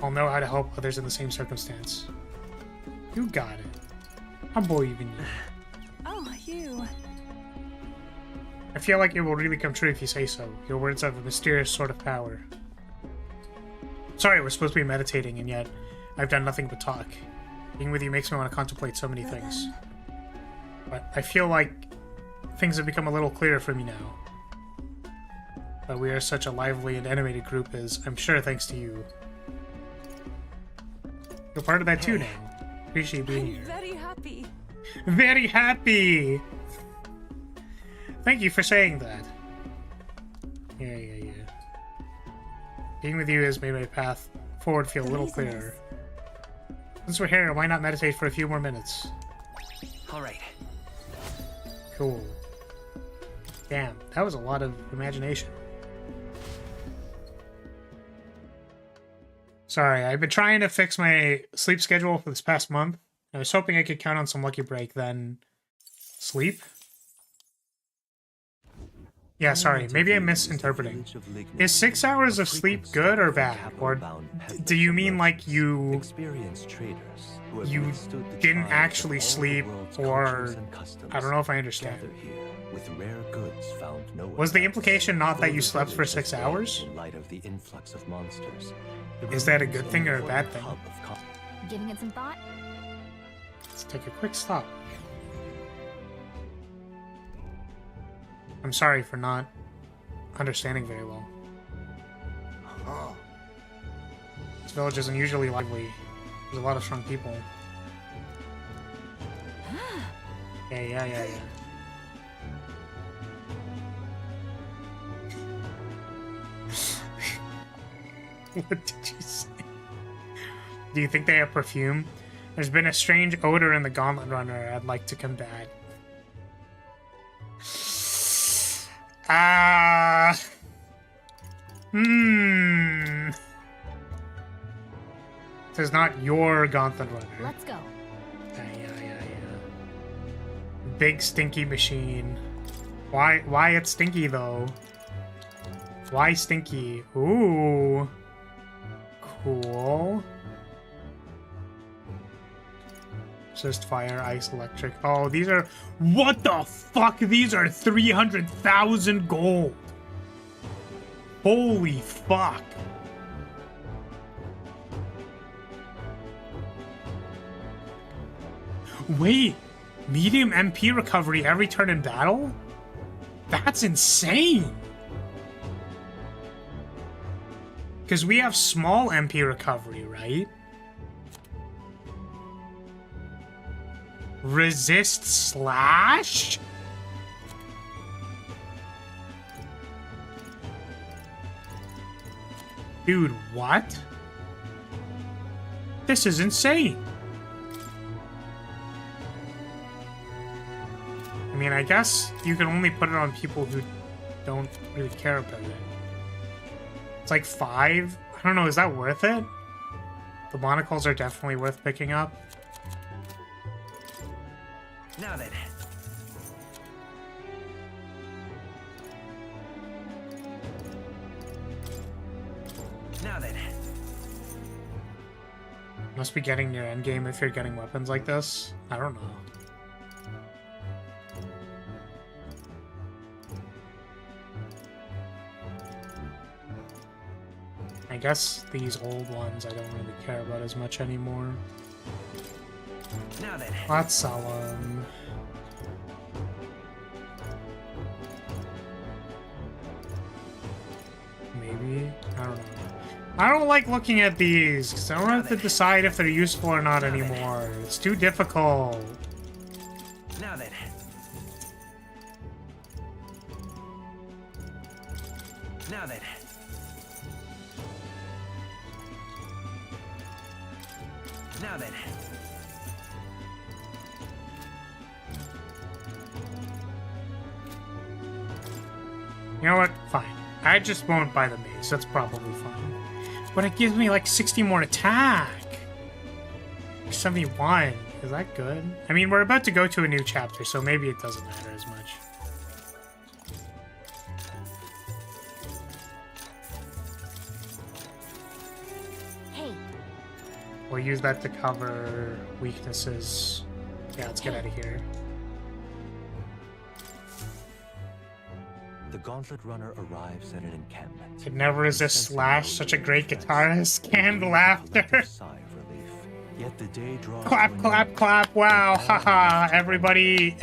I'll know how to help others in the same circumstance. You got it. I believe in you. Oh, you. I feel like it will really come true if you say so. Your words have a mysterious sort of power. Sorry, we're supposed to be meditating, and yet I've done nothing but talk. Being with you makes me want to contemplate so many But things. then, But I feel like things have become a little clearer for me now. But we are such a lively and animated group is, I'm sure, thanks to you. You're part of that too now. Appreciate being I'm here. very happy. Very happy! Thank you for saying that. Yeah. Being with you has made my path forward feel a little reason clearer. Since we're here, why not meditate for a few more minutes? All right. Cool. Damn, that was a lot of imagination. Sorry, I've been trying to fix my sleep schedule for this past month. I was hoping I could count on some lucky break, then sleep? Yeah, sorry, maybe I'm misinterpreting. Is 6 hours of sleep good or bad? Or do you mean like you Experienced traders who have you withstood the didn't trials of actually all the sleep, world's or cultures and customs I don't know if I understand. gather here with rare goods found nowhere Was the else. implication not that Though you the slept for village 6 has grown hours? in light of the influx of monsters, it Is that a remains good thing or a an bad important thing? hub of Giving it some thought? Let's take a quick stop. I'm sorry for not understanding very well. Oh, This village isn't usually lively. There's a lot of strong people. Yeah. What did you say? Do you think they have perfume? There's been a strange odor in the Gauntlet Runner I'd like to combat. This is not your Gauntlet Runner. Let's go. Yeah. Big stinky machine. Why it's stinky though? Why stinky? Ooh. Cool. Just fire, ice, electric. Oh, these are... What the fuck? These are 300,000 gold. Holy fuck. Wait. Medium MP recovery every turn in battle? That's insane. Because we have small MP recovery, right? Resist slash? Dude, what? This is insane. I mean, I guess you can only put it on people who don't really care about it. It's like 5? I don't know, is that worth it? The monocles are definitely worth picking up. Now then. Now then. Must be getting near endgame if you're getting weapons like this. I don't know. I guess these old ones I don't really care about as much anymore. Now then. Let's sell them. Maybe? I don't know. I don't like looking at these, because I don't have to decide if they're useful or not anymore. It's too difficult. Now then. Now then. Now then. You know what? Fine. I just won't buy the mace. That's probably fine. But it gives me like 60 more attack. 71. Is that good? I mean, we're about to go to a new chapter, so maybe it doesn't matter as much. Hey. We'll use that to cover weaknesses. Yeah, let's get out of here. The Gauntlet Runner arrives at an encampment. Could never resist Slash, such a great guitarist. Canned laughter. Sigh of relief. Yet the day draws Clap, to an clap, end. clap. Wow, haha. Everybody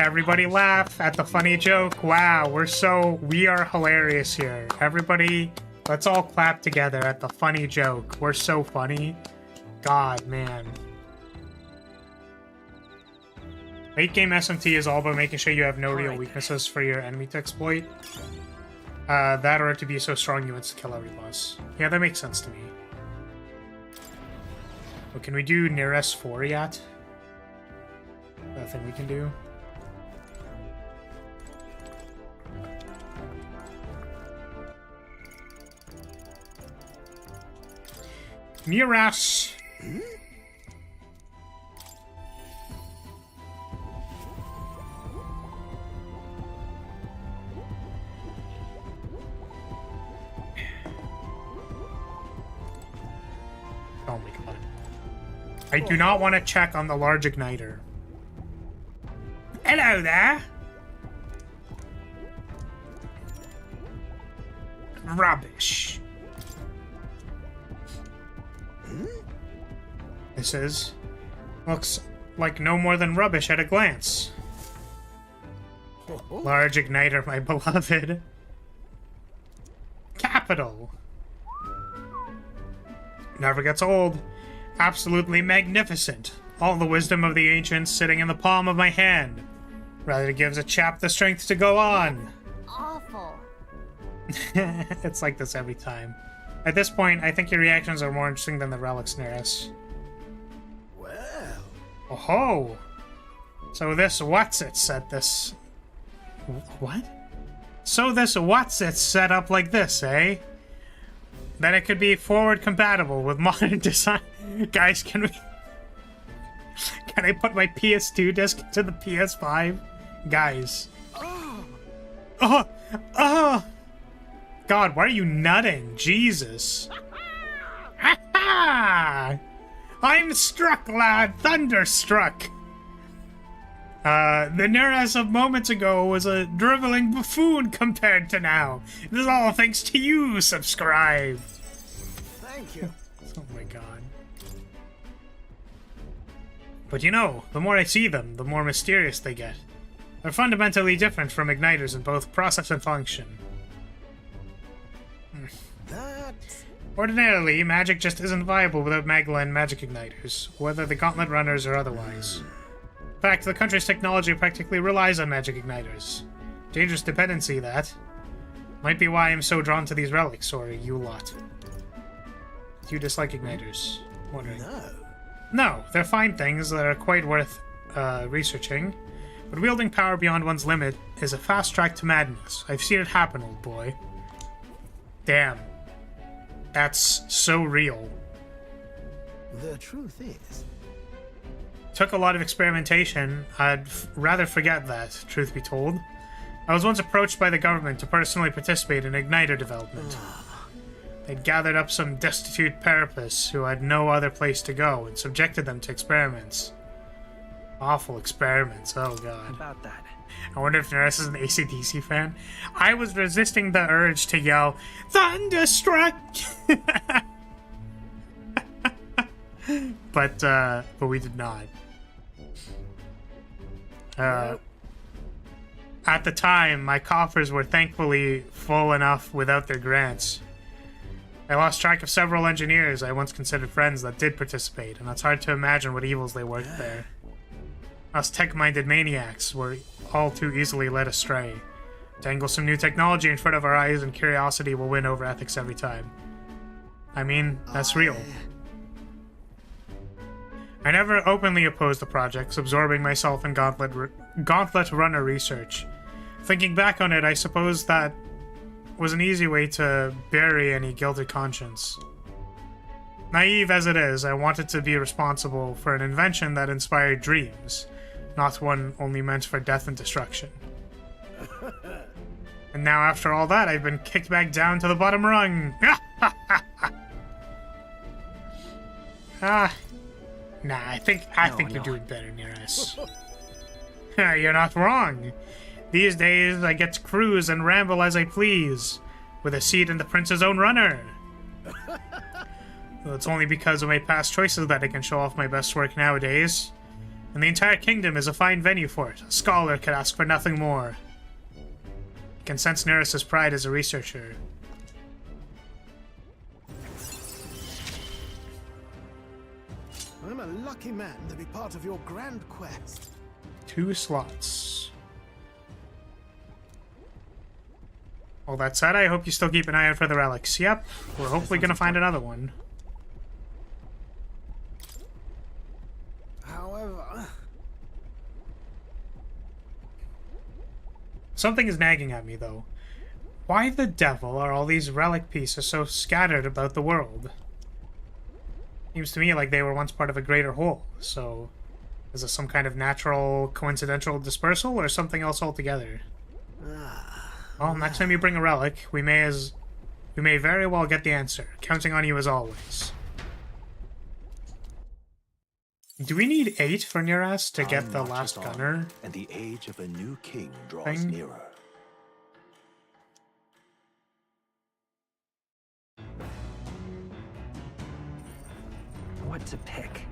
laugh at the funny joke. Wow, we are hilarious here. Everybody, let's all clap together at the funny joke. We're so funny. God, man. Late game SMT is all about making sure you have no real weaknesses for your enemy to exploit. That or to be so strong you insta-kill every boss. Yeah, that makes sense to me. But can we do near S4 yet? That thing we can do? Near S. Oh my god. I do not want to check on the large igniter. Hello there! Rubbish. This looks like no more than rubbish at a glance. Large igniter, my beloved. Capital. Never gets old. Absolutely magnificent. All the wisdom of the ancients sitting in the palm of my hand. Rather gives a chap the strength to go on. Awful. It's like this every time. At this point, I think your reactions are more interesting than the relics near us. Well. Oh-ho! So this what's-it said this... What? So this what's it set up like this, eh? That it could be forward compatible with modern design. Guys, can I put my PS2 disc to the PS5? Guys. Oh! God, why are you nutting? Jesus. Ha ha! I'm struck, lad! Thunderstruck! The Neras of moments ago was a driveling buffoon compared to now. This is all thanks to you, subscribe. Thank you. Oh my god. But you know, the more I see them, the more mysterious they get. They're fundamentally different from igniters in both process and function. Ordinarily, magic just isn't viable without Magdalene magic igniters, whether the gauntlet runners or otherwise. In fact, the country's technology practically relies on magic igniters. Dangerous dependency, that. Might be why I'm so drawn to these relics, or you lot. Do you dislike igniters? Wondering. No, they're fine things that are quite worth researching, but wielding power beyond one's limit is a fast track to madness. I've seen it happen, old boy. Damn. That's so real. The truth is... Took a lot of experimentation. I'd rather forget that, truth be told. I was once approached by the government to personally participate in igniter development. They'd gathered up some destitute parapists who had no other place to go and subjected them to experiments. Awful experiments, oh god. How about that? I wonder if Neris is an AC/DC fan. I was resisting the urge to yell, Thunderstruck! but we did not. At the time, my coffers were thankfully full enough without their grants. I lost track of several engineers I once considered friends that did participate, and it's hard to imagine what evils they worked there. Us tech-minded maniacs were all too easily led astray. Dangle some new technology in front of our eyes and curiosity will win over ethics every time. I mean, that's real. I never openly opposed the projects, absorbing myself in Gauntlet Runner research. Thinking back on it, I suppose that was an easy way to bury any guilty conscience. Naive as it is, I wanted to be responsible for an invention that inspired dreams, not one only meant for death and destruction. And now after all that, I've been kicked back down to the bottom rung! Nah, I think you're doing better, Neris. You're not wrong. These days, I get to cruise and ramble as I please, with a seat in the prince's own runner. Well, it's only because of my past choices that I can show off my best work nowadays. And the entire kingdom is a fine venue for it. A scholar could ask for nothing more. I can sense Neris's pride as a researcher. I'm a lucky man to be part of your grand quest. 2 slots. All that said, I hope you still keep an eye out for the relics. Yep, we're hopefully gonna find another one. However... Something is nagging at me, though. Why the devil are all these relic pieces so scattered about the world? Seems to me like they were once part of a greater whole, so... Is this some kind of natural, coincidental dispersal, or something else altogether? Well, next time you bring a relic, we may very well get the answer. Counting on you as always. Do we need 8 for Neras to get the last gunner? And the age of a new king draws thing? nearer. What to pick?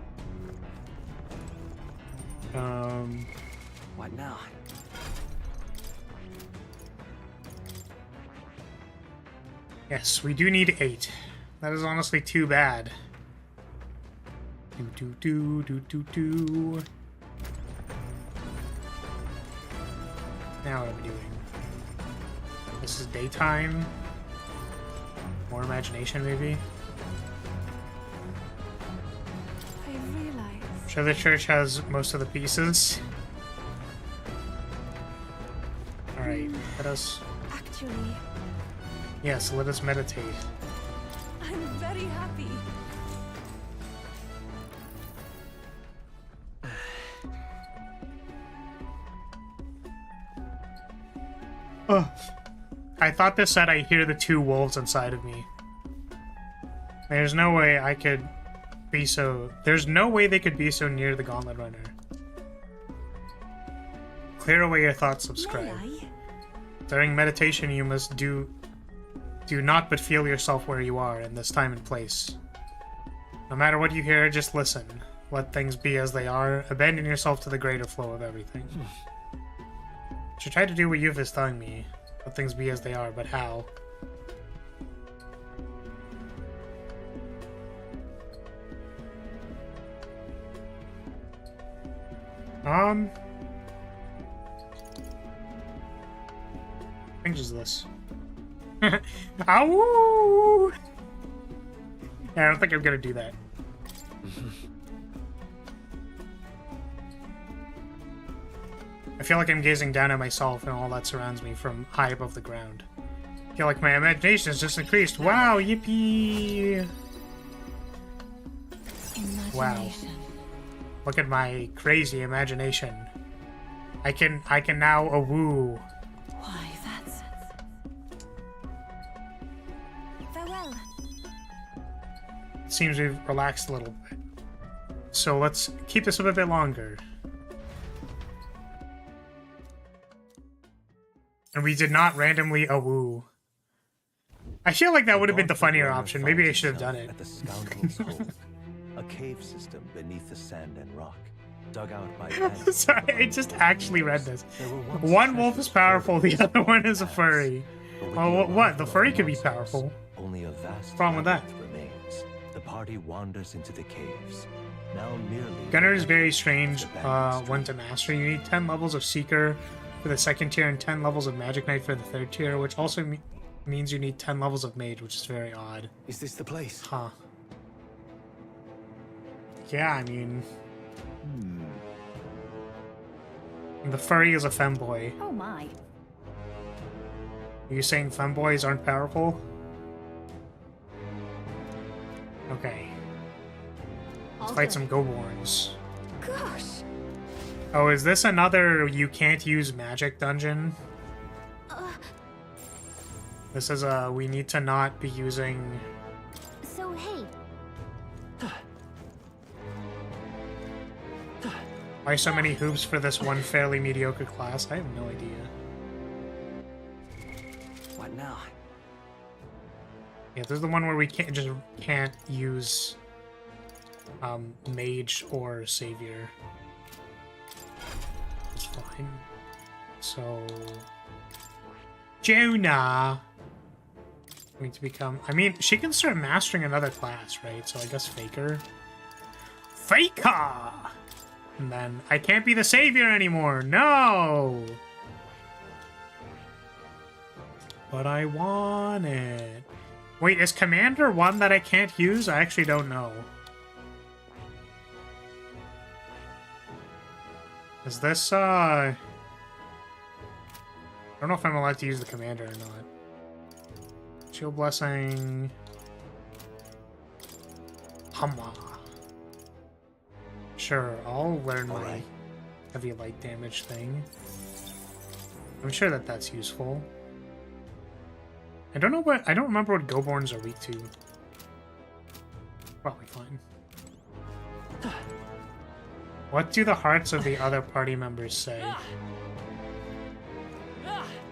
What now? Yes, we do need 8. That is honestly too bad. Do. Now what am I doing? This is daytime. More imagination, maybe? I realize. I'm sure the church has most of the pieces. Alright, let us... Actually, Yes, let us meditate. I'm very happy. Ugh. I thought this said I hear the two wolves inside of me. There's no way I could be so... There's no way they could be so near the Gauntlet Runner. Clear away your thoughts, subscribe. During meditation, you must do not but feel yourself where you are in this time and place. No matter what you hear, just listen. Let things be as they are. Abandon yourself to the greater flow of everything. I should try to do what Youth is telling me. Let things be as they are, but how? I think just this. Ow! Yeah, I don't think I'm gonna do that. I feel like I'm gazing down at myself and all that surrounds me from high above the ground. I feel like my imagination has just increased. Wow, yippee! Wow. Look at my crazy imagination. I can now awoo. Why, that's... Farewell. It seems we've relaxed a little bit. So let's keep this up a bit longer. And we did not randomly awoo. I feel like that would have been the funnier option. Maybe I should have done it. At the scoundrel's hold, a cave system beneath the sand and rock, dug out by bandits. Sorry, I just actually read this. One wolf is powerful, the other one is a furry. Oh, what? The furry could be powerful. Only a vast Problem with that? labyrinth remains. The party wanders into the caves. Now merely Gunner is very strange one to master. You need 10 levels of Seeker for the second tier and 10 levels of Magic Knight for the third tier, which also means you need 10 levels of Mage, which is very odd. Is this the place? Huh. Yeah, I mean... The furry is a femboy. Oh my. Are you saying femboys aren't powerful? Okay. Let's fight some Goborns. Gosh. Oh, is this another you can't use magic dungeon? This is a we need to not be using... So hey, Why so many hoops for this one fairly mediocre class? I have no idea. What now? Yeah, this is the one where we can't use mage or savior. It's fine. So Jonah going to become, I mean, she can start mastering another class, right? So I guess Faker. Faker! And then I can't be the savior anymore. No! But I want it. Wait, is Commander one that I can't use? I actually don't know. Is this, I don't know if I'm allowed to use the Commander or not. Shield Blessing. Humma. Sure, I'll learn my heavy light damage thing. I'm sure that that's useful. I don't remember what Goborns are weak to. Probably fine. What do the hearts of the other party members say?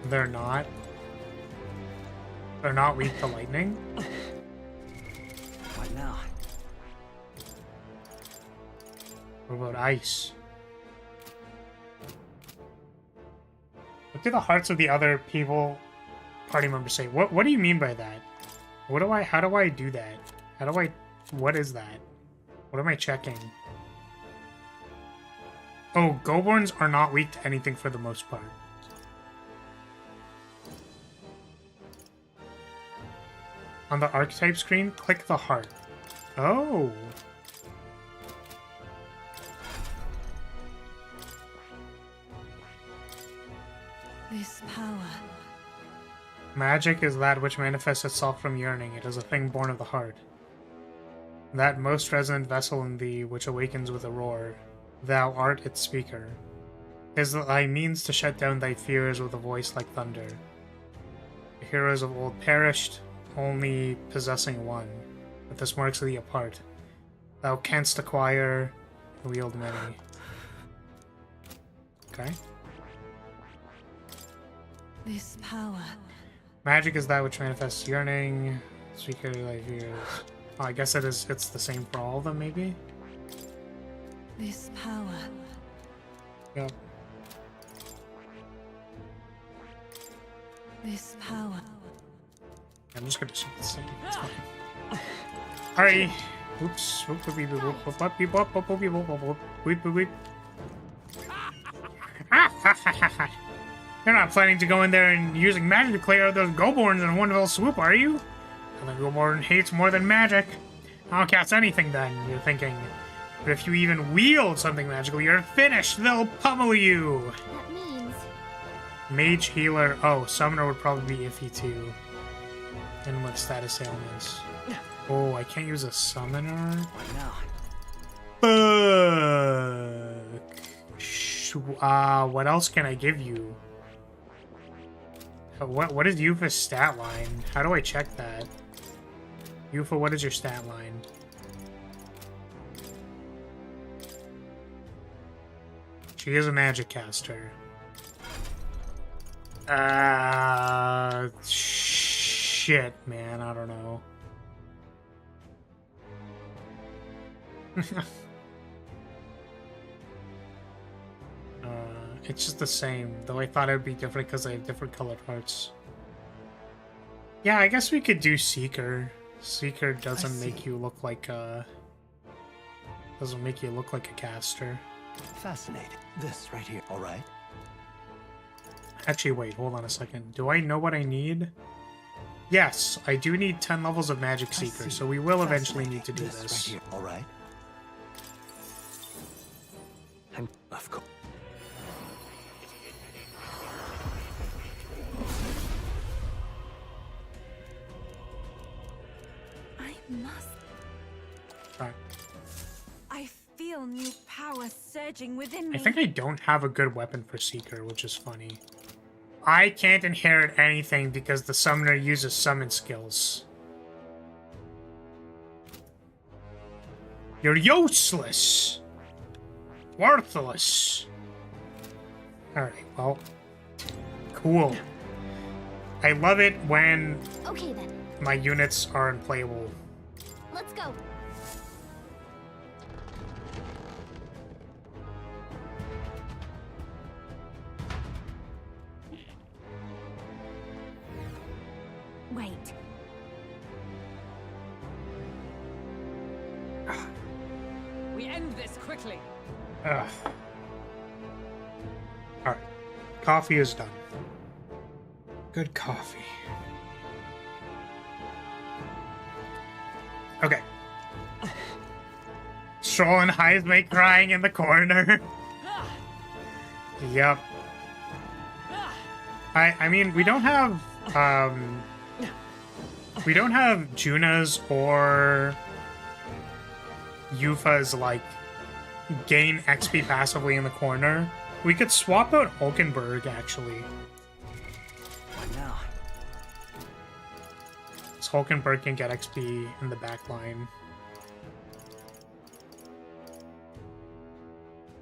They're not weak to lightning? What now? What about ice? What do the hearts of the other party members say? What do you mean by that? How do I do that? What is that? What am I checking? Oh, Goborns are not weak to anything for the most part. On the archetype screen, click the heart. Oh. This power. Magic is that which manifests itself from yearning. It is a thing born of the heart. That most resonant vessel in thee, which awakens with a roar. Thou art its speaker. Is thy means to shut down thy fears with a voice like thunder. The heroes of old perished, only possessing one, but this marks thee apart. Thou canst acquire, wield many. Okay. This power. Magic is that which manifests yearning. Speaker thy fears. Oh, I guess it's the same for all of them, maybe? This power. Yep. This power. I'm just gonna assume it's the same. It's fine. Alrighty. Oops. Whoop, whoop, whoop, whoop, whoop, whoop, whoop, whoop, whoop, whoop, whoop, whoop, whoop, whoop, whoop. You're not planning to go in there and using magic to clear out those Goborns in one fell swoop, are you? The Goborn hates more than magic. I'll cast anything then, you're thinking. But if you even wield something magical, you're finished. They'll pummel you. That means... Mage, healer. Oh, summoner would probably be iffy too. And with status ailments. Oh, I can't use a summoner? What now? What else can I give you? What is Yufa's stat line? How do I check that? Yufa, what is your stat line? She is a magic caster. Shit, man, I don't know. It's just the same, though I thought it would be different because I have different colored hearts. Yeah, I guess we could do Seeker. Seeker doesn't make you look like a... doesn't make you look like a caster. Fascinating. This right here, alright? Actually, wait, hold on a second. Do I know what I need? Yes, I do need 10 levels of Magic Seeker, so we will eventually need to do this. Right here, alright? Of course. I must. Right. I feel new power surging within me. I think I don't have a good weapon for Seeker, which is funny. I can't inherit anything because the summoner uses summon skills. You're useless! Worthless! Alright, well. Cool. I love it when Okay then, my units are unplayable. let's go. Wait. We end this quickly. Ugh. Alright. Coffee is done. Good coffee. Okay. Stroll and Heismay crying in the corner. Yep. I mean, we don't have, we don't have Juna's or Yufa's, like, gain XP passively in the corner. We could swap out Hulkenberg, actually. What now? So Hulkenberg can get XP in the back line.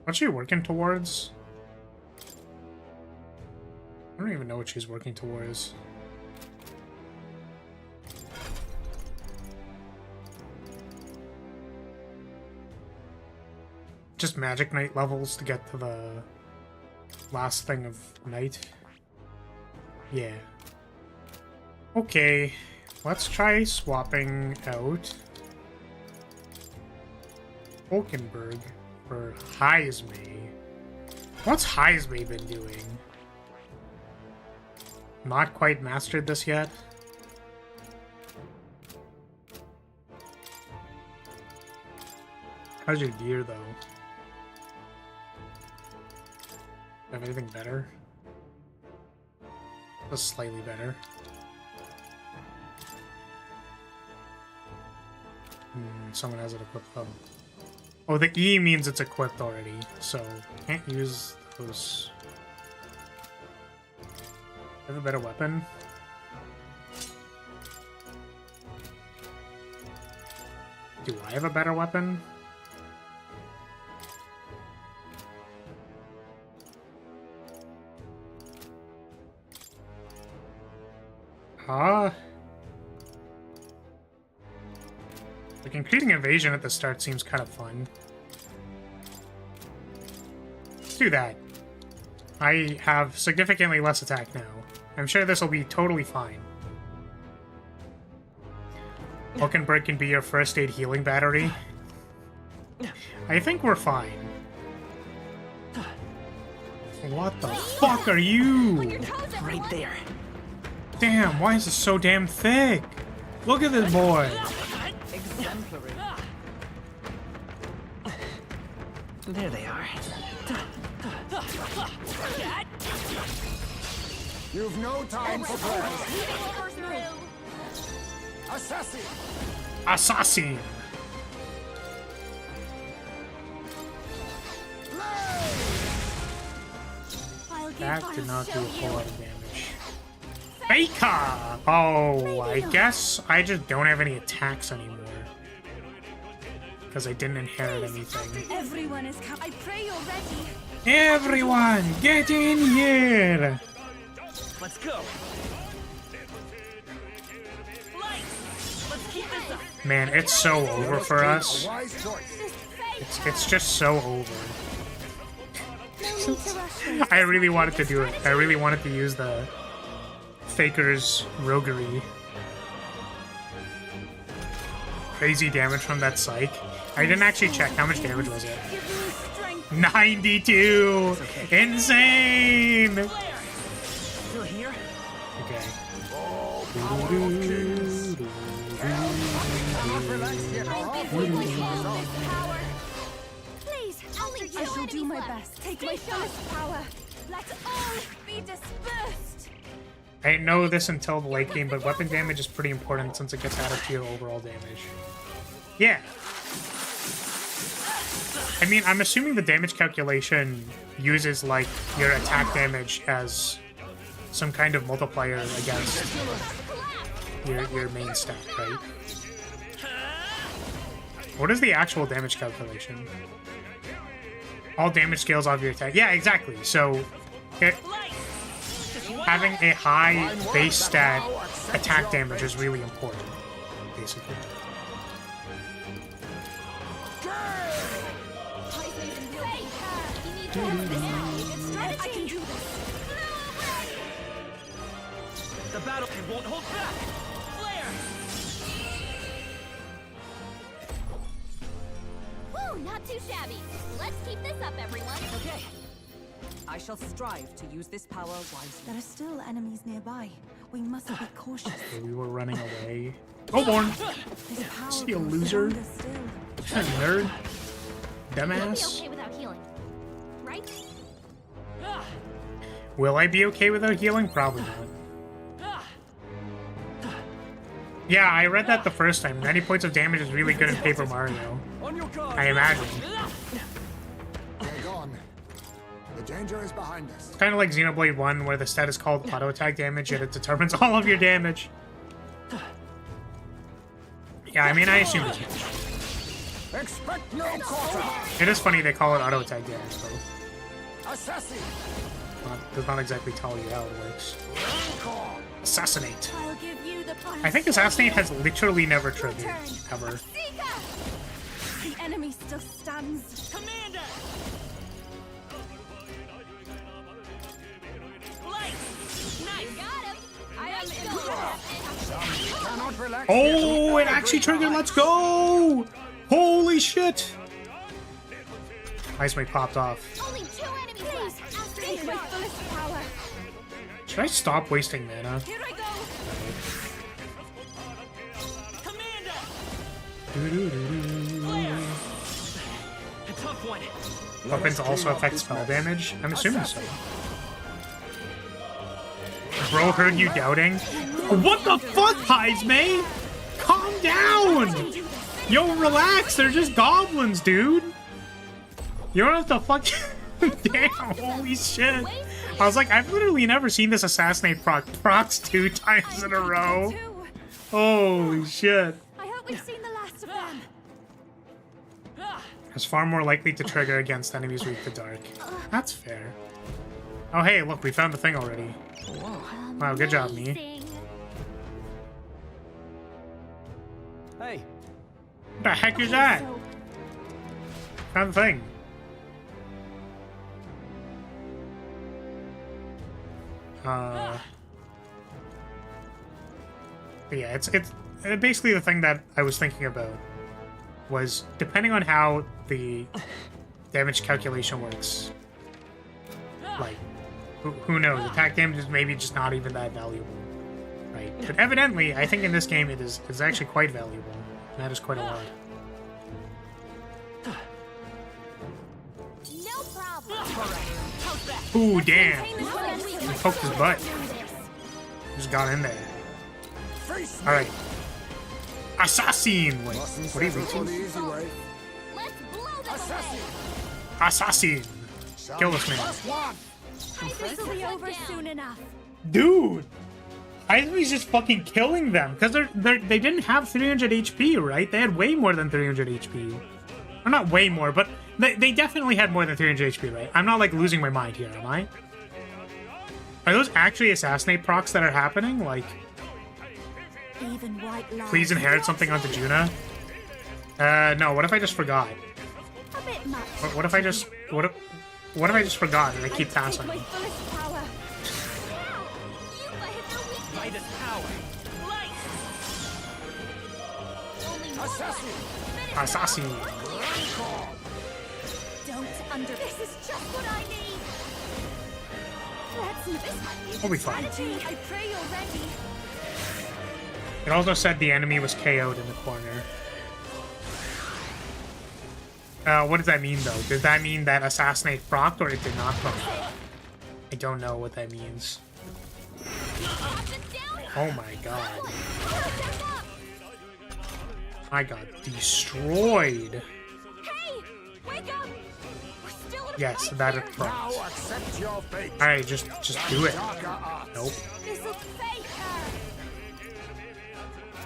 What's she working towards? I don't even know what she's working towards. Just Magic Knight levels to get to the last thing of night. Yeah. Okay, let's try swapping out Hulkenberg for Heismay. What's Heismay been doing? Not quite mastered this yet. How's your gear, though? Have anything better? Just slightly better. Someone has it equipped though. Oh, the E means it's equipped already, so can't use those. I have a better weapon. Do I have a better weapon? Like, including evasion at the start seems kind of fun. Let's do that. I have significantly less attack now. I'm sure this will be totally fine. Hulkenberg can be your first aid healing battery. I think we're fine. What the fuck are you? Right there. Damn, why is this so damn thick? Look at this boy. Exemplary. There they are. You've no time for prayers. Assassin! Assassin! That did not do a whole lot of damage. Faker! Oh, I guess I just don't have any attacks anymore. Because I didn't inherit anything. Everyone is I pray you're ready. Everyone, get in here! Let's go. Let's keep this up. Man, it's so over for us. Wise choice. It's just so over. I really wanted to do it. I really wanted to use the Faker's roguery. Crazy damage from that psych. I didn't actually check. How much damage was it? 92! Insane! Still here? Okay. Please, only two I shall do enemies my left. best. Take Stay my sharp. fullest power. Let all be dispersed. I didn't know this until the late game, but weapon damage is pretty important since it gets added to your overall damage. Yeah. I mean, I'm assuming the damage calculation uses, like, your attack damage as some kind of multiplier against your main stat, right? What is the actual damage calculation? All damage scales off your attack. Yeah, exactly. So, having a high base stat attack damage is really important, basically. I can do this. The battlefield won't hold back. Flare! Woo, not too shabby. Let's keep this up, everyone. Okay. I shall strive to use this power wisely. There are still enemies nearby. We must be cautious. We were running away. Go, Born! This power See a grows loser? stronger still. What a nerd. You'll be Dumbass. okay without healing, right? Will I be okay without healing? Probably not. Yeah, I read that the first time. 90 points of damage is really good in Paper Mario. On your guard. I imagine. They're gone. The danger is behind us. Kind of like Xenoblade 1, where the stat is called auto attack damage, yet it determines all of your damage. Yeah, I mean, I assume it's much. Expect no quarter. It is funny they call it auto attack damage, though. Assassin. Does not exactly tell you how it works. Assassinate. I'll give you the I think Assassinate has literally never triggered, ever. The enemy still stands. Commander! Nice. Got him. I am in. Cannot relax. Oh, it actually triggered. Let's go! Holy shit! Ice Wave popped off. Only two enemies left. Take my fullest power. Should I stop wasting mana? Here I go. A tough one. Weapons also affect spell damage? I'm assuming so. Bro heard you doubting? What the fuck, Heisme? Calm down! Yo, relax. They're just goblins, dude. You don't have to fuck. Damn, holy shit. I was like, I've literally never seen this assassinate procs 2 times in a row. Holy shit. I hope we've seen the last of them. It's far more likely to trigger against enemies weak to dark. That's fair. Oh, hey, look, we found the thing already. Wow, good job, me. Hey. What the heck is that? Found the thing. Yeah, it's basically the thing that I was thinking about was depending on how the damage calculation works. Like, who knows? Attack damage is maybe just not even that valuable, right? But evidently, I think in this game it is actually quite valuable. And that is quite a lot. No problem. Ooh, damn! He poked his butt. Just got in there. All right. Assassin! Wait, what are you reaching? Assassin! Kill this man. This will be over soon enough. Dude! I think he's just fucking killing them because they didn't have 300 HP, right? They had way more than 300 HP. Or not way more, but they definitely had more than 300 HP, right? I'm not like losing my mind here, am I? Are those actually assassinate procs that are happening? Like, please inherit something onto Juna? No, what if I just forgot? What if I just what if I just forgot and I keep passing? Assassin. Don't under. This is just what I need. Let's see this. We'll be fine. I pray you're ready. It also said the enemy was KO'd in the corner. What does that mean, though? Does that mean that Assassinate procced or it did not proc? I don't know what that means. Oh my god. I got destroyed. Hey, wake up. Yes, that is procced. Alright, just do it. Nope. This looks fake.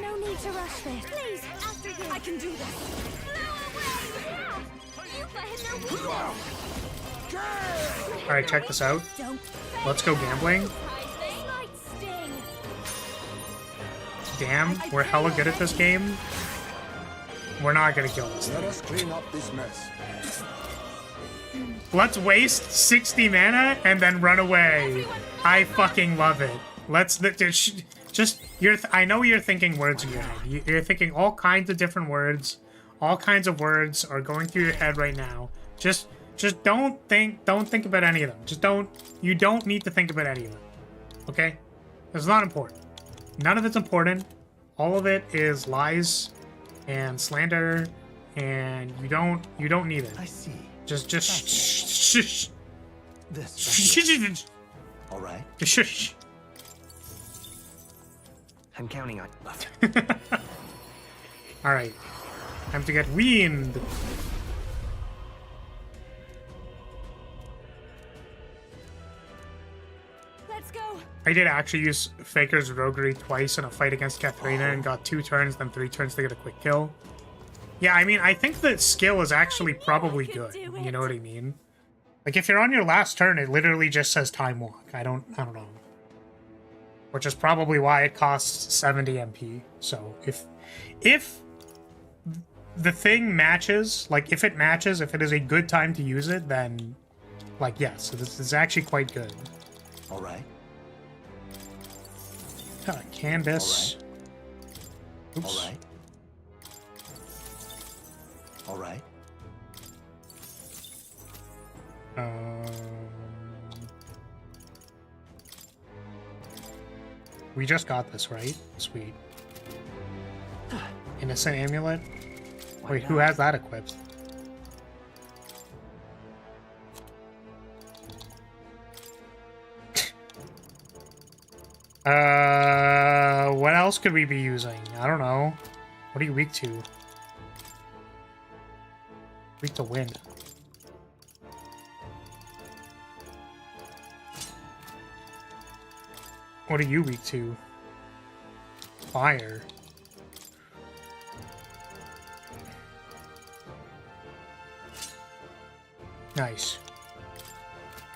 No need to rush this. Please, after you. I can do this. Alright, check this out. Let's go gambling. Damn, we're hella good at this game. We're not gonna kill this thing. Let us clean up this mess. Let's waste 60 mana and then run away. I fucking love it. Let's just I know you're thinking words in your head. You're thinking all kinds of different words. All kinds of words are going through your head right now. Just don't think about any of them. You don't need to think about any of them. Okay? It's not important. None of it's important. All of it is lies and slander, and you don't need it. I see. Just shh. This. All right. Just shush. I'm counting on. All right. Time to get weaned. Let's go. I did actually use Faker's Roguery twice in a fight against Katharina and got 2 turns, then 3 turns to get a quick kill. Yeah, I mean, I think that skill is actually probably good. You know what I mean? Like, if you're on your last turn, it literally just says time walk. I don't know. Which is probably why it costs 70 MP. So, if the thing matches, like, if it matches, if it is a good time to use it, then, like, yes, this is actually quite good. All right. Canvas. All right. Oops. All right. All right. We just got this, right? Sweet. Innocent Amulet? Wait, who has that equipped? What else could we be using? I don't know. What are you weak to? Weak to wind. What are you weak to? Fire. Nice.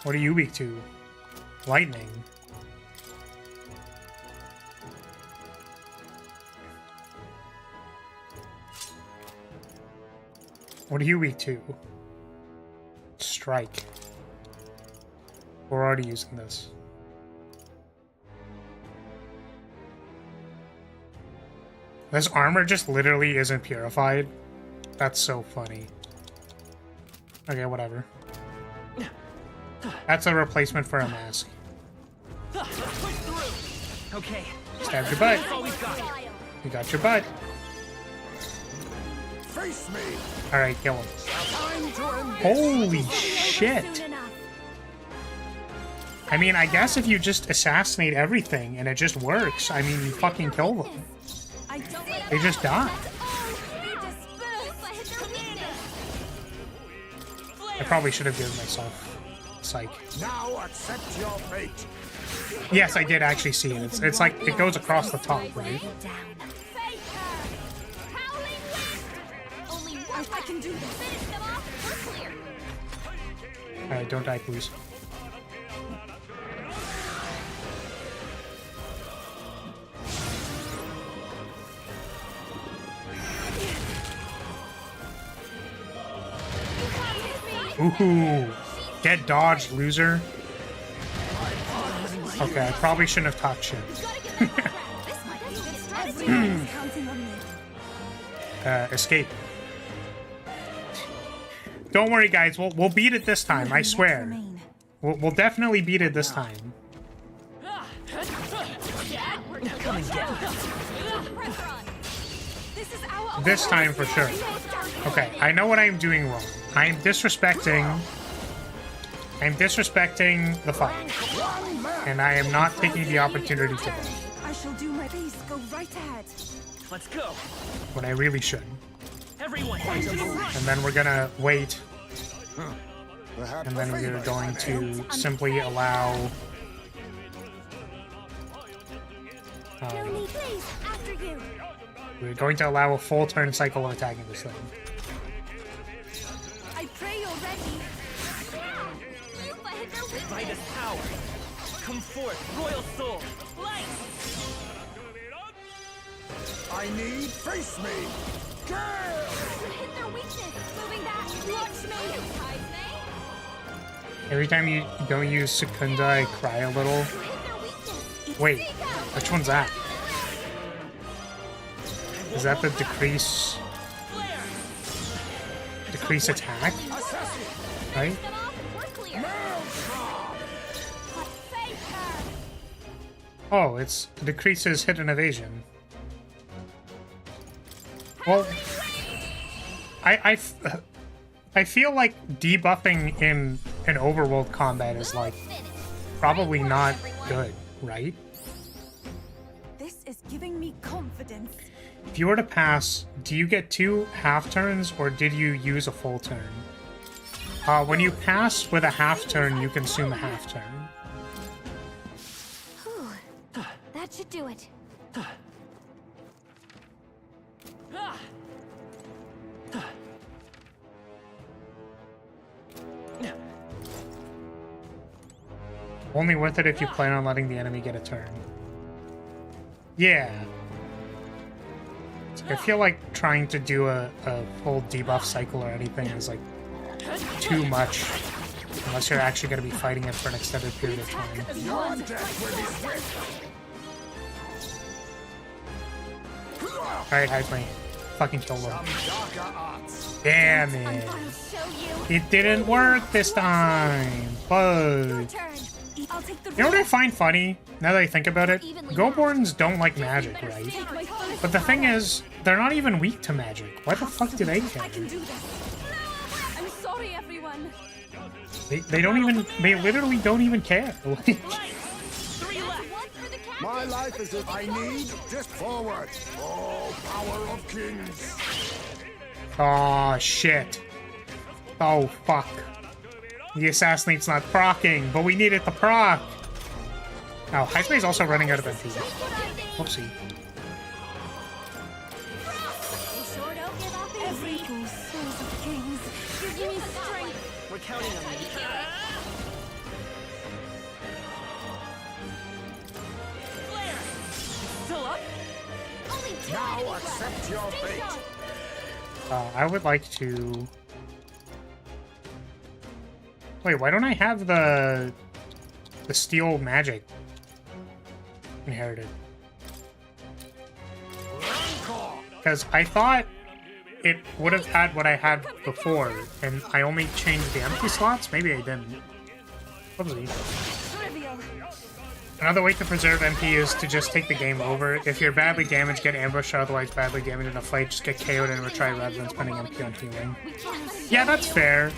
What are you weak to? Lightning. What are you weak to? Strike. We're already using this. This armor just literally isn't purified. That's so funny. Okay, whatever. That's a replacement for a mask. Okay. Stab your butt. You got your butt. Face me. Alright, kill him. Holy shit. I mean, I guess if you just assassinate everything and it just works, I mean, you fucking kill them. They just die. I probably should have given myself psych. Now accept your fate. Yes, I did actually see it. It's like it goes across the top, right? I can do this. Finish them off. We're clear. Alright, don't die, please. Ooh, get dodged, loser. Okay, I probably shouldn't have talked shit. Escape. Don't worry, guys. We'll beat it this time. I swear. We'll definitely beat it this time. This time for sure. Okay, I know what I'm doing wrong. I'm disrespecting the fight. And I am not taking the opportunity to win. I shall do my best. Go right ahead. Let's go. When I really should. Everyone. And then we're gonna wait. And then we're going to simply allow we're going to allow a full turn cycle of attacking this thing. I pray you're ready. Midas power. Come forth, royal soul. Light. I need face me. Gale! Hit their weakness. Moving back. Watch me. Every time you don't use Secunda, I cry a little. Wait, which one's that? Is that the decrease attack? Right? Oh, it decreases hit and evasion. Well, I feel like debuffing in an overworld combat is like probably not good, right? This is giving me confidence. If you were to pass, do you get 2 half turns or did you use a full turn? When you pass with a half turn, you consume a half turn. That should do it. Only worth it if you plan on letting the enemy get a turn. Yeah. I feel like trying to do a full debuff cycle or anything is like too much. Unless you're actually going to be fighting it for an extended period of time. Alright, Hype Me. Fucking kill them. Damn it. It didn't work this time. But you know what I find funny, now that I think about it? Goborns don't like magic, right? But the thing is, they're not even weak to magic. Why the fuck do they care? I'm sorry, everyone. They don't even, they literally don't even care. My life is if I need, just forward. Oh, power of kings. Aw, shit. Oh, fuck. The assassinate's not proccing, but we need it to proc. Oh, Heismay's also running out of MP. Whoopsie. Every souls of kings gives me strength. We're counting on you. Flare! Still up? Only two Now enemies accept left. your Stay fate. strong. I would like to... Wait, why don't I have the steel magic inherited? Because I thought it would have had what I had before, and I only changed the empty slots? Maybe I didn't. Whoopsie. Trivial. Another way to preserve MP is to just take the game over. If you're badly damaged, get ambushed, or otherwise badly damaged in a fight, just get KO'd and retry rather than spending MP on healing. Yeah, that's fair.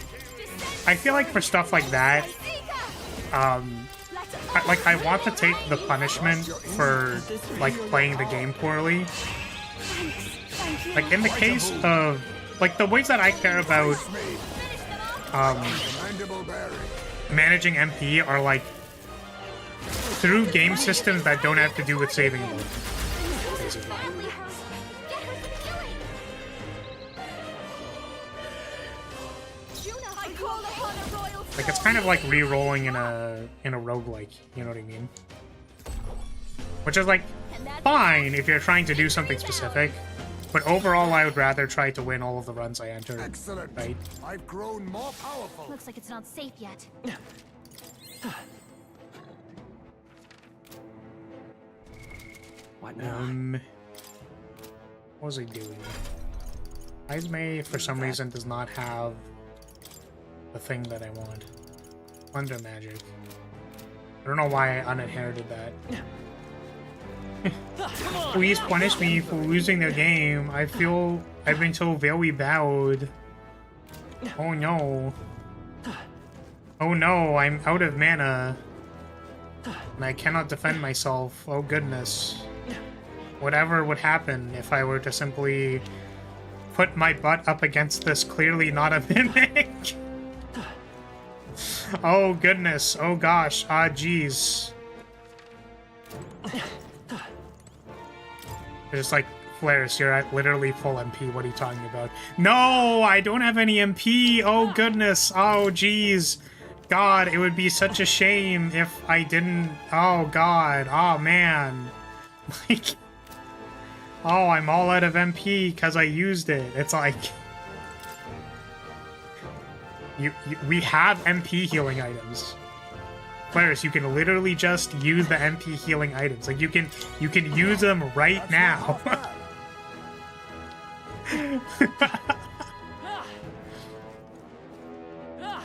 I feel like for stuff like that, I want to take the punishment for, like, playing the game poorly. Like, in the case of, like, the ways that I care about, managing MP are, like, through game systems that don't have to do with saving mode, basically. Like, it's kind of like re-rolling in a roguelike, you know what I mean? Which is, like, fine if you're trying to do something specific, but overall I would rather try to win all of the runs I enter. Excellent. Right? I've grown more powerful. Looks like it's not safe yet. What now? What was I doing? Heismay, for some reason, does not have the thing that I want. Thunder magic. I don't know why I uninherited that. Please punish me for losing the game. I feel I've been so very bowed. Oh no. Oh no, I'm out of mana. And I cannot defend myself. Oh goodness. Whatever would happen if I were to simply put my butt up against this clearly not a mimic. Oh goodness. Oh gosh. Ah jeez. It's like, Flares, you're at literally full MP. What are you talking about? No, I don't have any MP. Oh goodness. Oh jeez. God, it would be such a shame if I didn't. Oh god. Oh man. Like, oh, I'm all out of MP because I used it. It's like, we have MP healing items. Players, you can literally just use the MP healing items. Like, you can use them right now.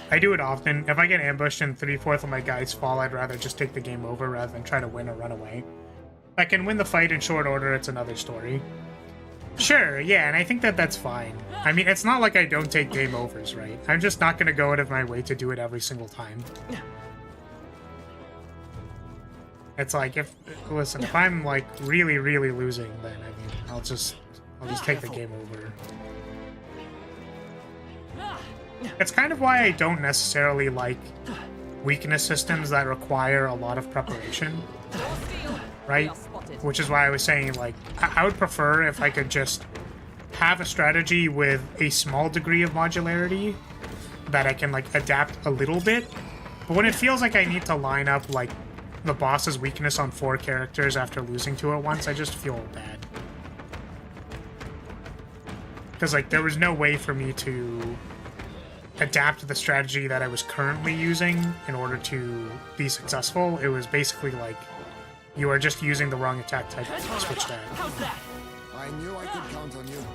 I do it often. If I get ambushed and 3/4 of my guys fall, I'd rather just take the game over rather than try to win or run away. If I can win the fight in short order, it's another story. Sure, yeah, and I think that that's fine. I mean, it's not like I don't take game overs, right? I'm just not going to go out of my way to do it every single time. It's like, if I'm like really, really losing, then I mean, I'll just take the game over. It's kind of why I don't necessarily like weakness systems that require a lot of preparation, right? Which is why I was saying, like, I would prefer if I could just have a strategy with a small degree of modularity that I can, like, adapt a little bit. But when it feels like I need to line up, like, the boss's weakness on 4 characters after losing to it once, I just feel bad. Because, like, there was no way for me to adapt the strategy that I was currently using in order to be successful. It was basically like, you are just using the wrong attack type. Switch that. How's that? I knew I could count on you.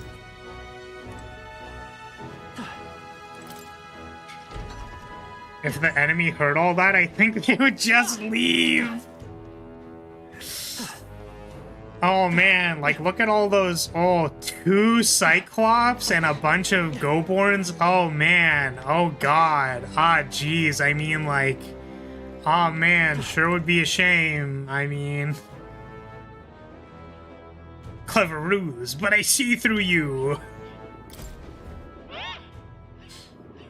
If the enemy heard all that, I think they would just leave. Oh man, like, look at all those. Oh, 2 Cyclops and a bunch of Goborns. Oh man. Oh god. Ah, jeez. I mean, like, oh man, sure would be a shame. I mean, clever ruse, but I see through you.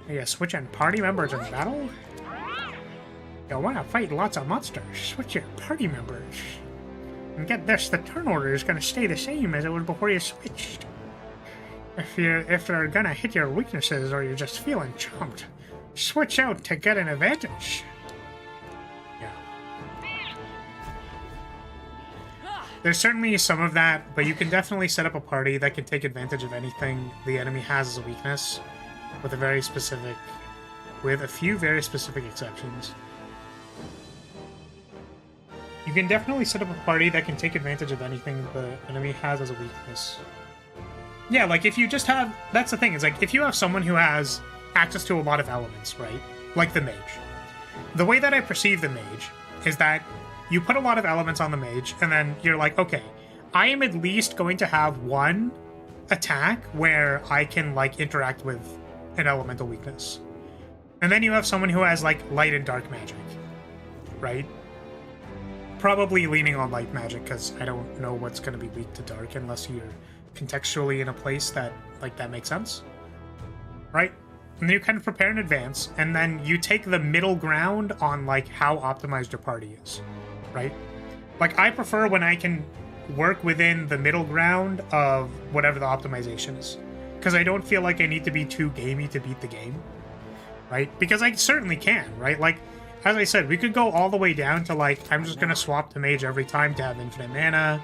Yeah, switching party members in battle? You wanna fight lots of monsters? Switch your party members. And get this, the turn order is gonna stay the same as it was before you switched. If they're gonna hit your weaknesses or you're just feeling chumped, switch out to get an advantage. Yeah. There's certainly some of that, but you can definitely set up a party that can take advantage of anything the enemy has as a weakness, with a few very specific exceptions. You can definitely set up a party that can take advantage of anything the enemy has as a weakness. Yeah, like if you just have... That's the thing, is like if you have someone who has access to a lot of elements, right? Like the mage. The way that I perceive the mage is that you put a lot of elements on the mage, and then you're like, okay, I am at least going to have one attack where I can like interact with an elemental weakness. And then you have someone who has like light and dark magic, right? Probably leaning on light magic, because I don't know what's going to be weak to dark unless you're contextually in a place that like that makes sense, right? And then you kind of prepare in advance, and then you take the middle ground on like how optimized your party is, right? Like I prefer when I can work within the middle ground of whatever the optimization is, because I don't feel like I need to be too gamey to beat the game, right? Because I certainly can, right? Like as I said, we could go all the way down to like I'm just gonna swap to mage every time to have infinite mana.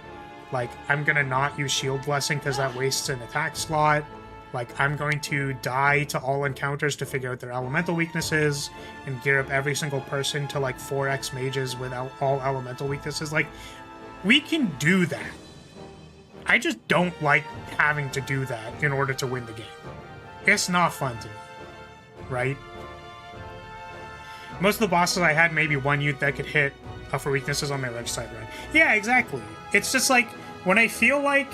Like, I'm gonna not use Shield Blessing because that wastes an attack slot. Like, I'm going to die to all encounters to figure out their elemental weaknesses and gear up every single person to, like, 4x mages without all elemental weaknesses. Like, we can do that. I just don't like having to do that in order to win the game. It's not fun to me, right? Most of the bosses I had maybe one youth that could hit for weaknesses on my left side run. Yeah, exactly. It's just like, when I feel like...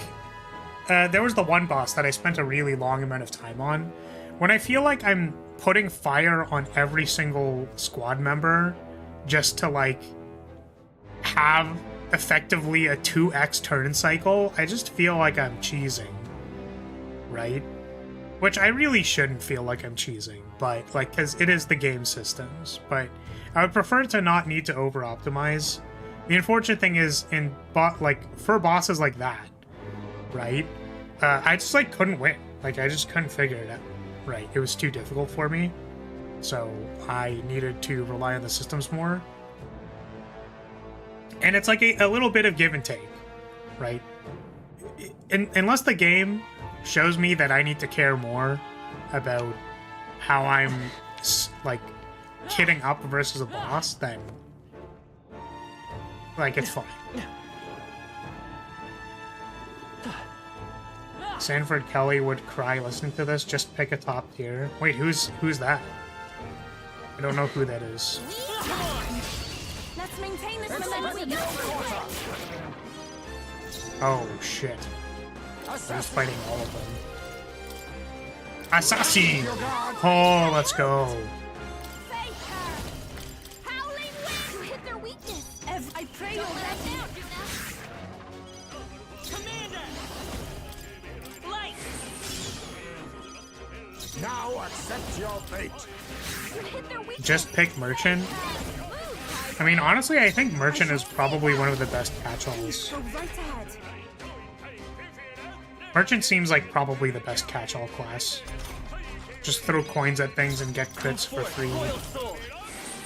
there was the one boss that I spent a really long amount of time on. When I feel like I'm putting fire on every single squad member just to, like, have effectively a 2x turn cycle, I just feel like I'm cheesing, right? Which I really shouldn't feel like I'm cheesing, but, like, because it is the game systems. But I would prefer to not need to over-optimize. The unfortunate thing is, for bosses like that, right? I just, like, couldn't win. Like, I just couldn't figure it out. Right, it was too difficult for me. So, I needed to rely on the systems more. And it's like a little bit of give and take, right? Unless the game shows me that I need to care more about how I'm, like, kitting up versus a boss, then... like, it's fine. Sanford Kelly would cry listening to this. Just pick a top tier. Wait, who's that? I don't know who that is. Let's maintain this momentum. Oh shit! I was fighting all of them. Assassin! Oh, let's go. Howling wind! You hit their weakness. I pray you'll back down. Commander! Light! Now accept your fate. You hit their weakness. Just pick Merchant. I mean, honestly, I think Merchant is probably one of the best catch-alls. Go right ahead. Merchant seems like probably the best catch-all class. Just throw coins at things and get crits for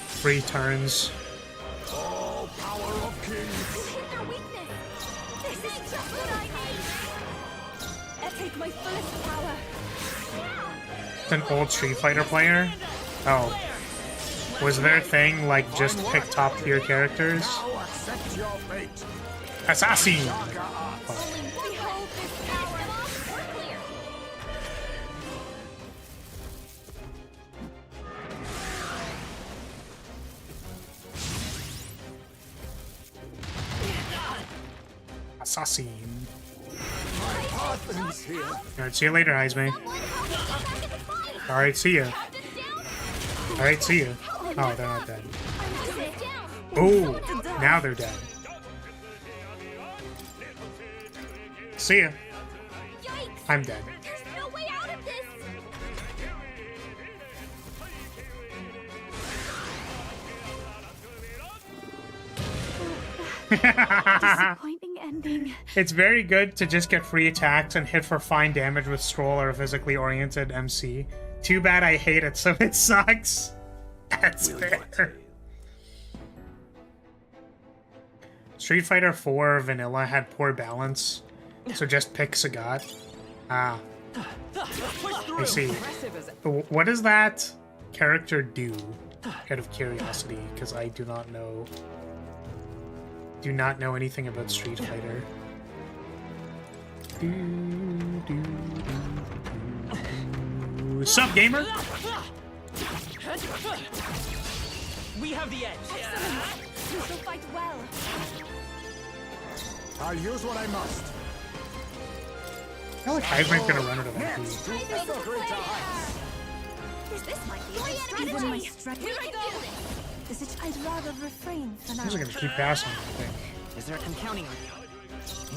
free turns. Oh, power of kings. Hit their weakness. This is just what I need. I take my fullest power. It's an old Street Fighter player. Oh. Was their thing, like, just pick top-tier characters? Now accept your fate. Assassin! Behold this power. We're clear. Assassin. Parthen's here. Alright, see you later, Heisman. Alright, see ya. Alright, see ya. Oh, they're not dead. Oh, now they're dead. See ya. I'm dead. There's no way out of this. Disappointing ending. It's very good to just get free attacks and hit for fine damage with Stroll or a physically oriented MC. Too bad I hate it, so it sucks. That's fair. Street Fighter 4 Vanilla had poor balance, so just pick Sagat. Ah. I see. What does that character do? Out of curiosity, because I do not know. Do not know anything about Street Fighter. Sup, gamer? We have the edge. You shall fight well. I'll use what I must. I feel like Heisman's gonna run out of MP. This might be a Even my strategy. Here I go. I'd rather refrain for now. These are gonna keep passing, I think. I'm counting on you.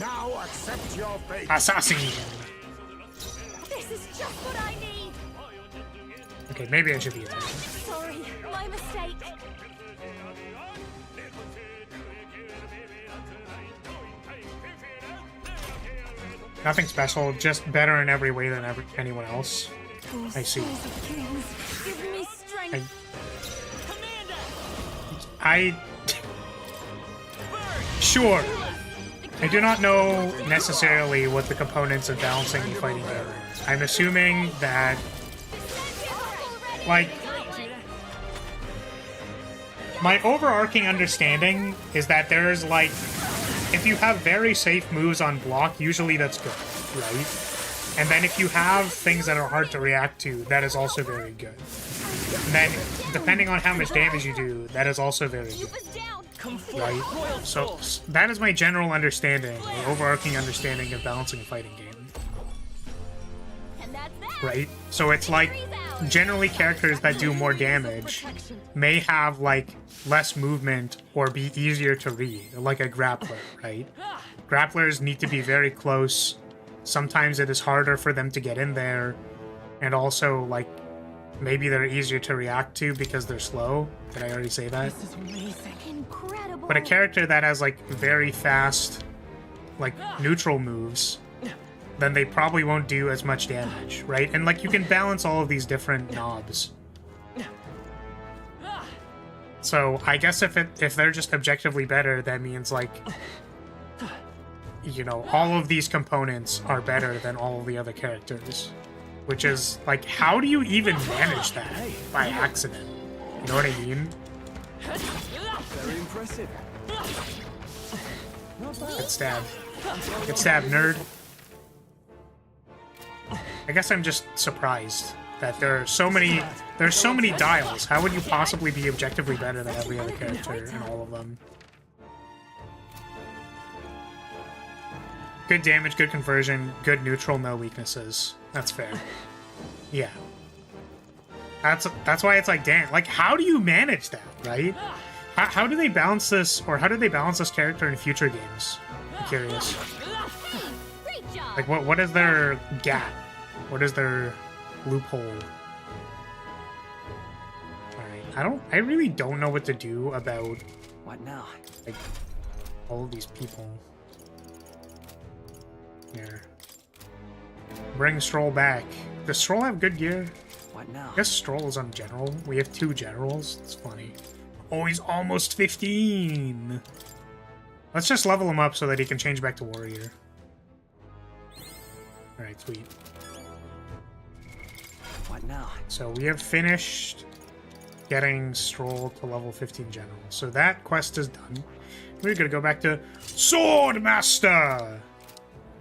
Now accept your fate. Assassin! This is just what I need. Okay, maybe I should be attacking. Sorry, my mistake. Nothing special, just better in every way than anyone else. I see. Give me strength. Sure. I do not know necessarily what the components of balancing and fighting are. I'm assuming that, like, my overarching understanding is that there's, like, if you have very safe moves on block, usually that's good, right? And then if you have things that are hard to react to, that is also very good. And then, depending on how much damage you do, that is also very good. Right? So, that is my general understanding, the overarching understanding of balancing a fighting game. Right? So it's like, generally characters that do more damage may have, like, less movement or be easier to read, like a grappler, right? Grapplers need to be very close. Sometimes it is harder for them to get in there, and also, like, maybe they're easier to react to because they're slow. Did I already say that? This is amazing. Incredible. But a character that has, like, very fast, like, neutral moves, then they probably won't do as much damage, right? And, like, you can balance all of these different knobs. So, I guess if they're just objectively better, that means, like, you know, all of these components are better than all of the other characters. Which is, like, how do you even manage that by accident? You know what I mean? Very impressive. Get stabbed. Get stabbed, nerd. I guess I'm just surprised that there's so many dials. How would you possibly be objectively better than every other character in all of them? Good damage, good conversion, good neutral, no weaknesses. That's fair. Yeah. That's why it's like, damn, like, how do you manage that, right? How do they balance this, or how do they balance this character in future games? I'm curious. Like, what is their gap? What is their loophole? Alright, I really don't know what to do about, what now? Like, all of these people. Here. Bring Stroll back. Does Stroll have good gear? What now? I guess Stroll is on general. We have 2 generals. It's funny. Oh, he's almost 15! Let's just level him up so that he can change back to warrior. Alright, sweet. What now? So we have finished getting Stroll to level 15 general. So that quest is done. We're gonna go back to Swordmaster!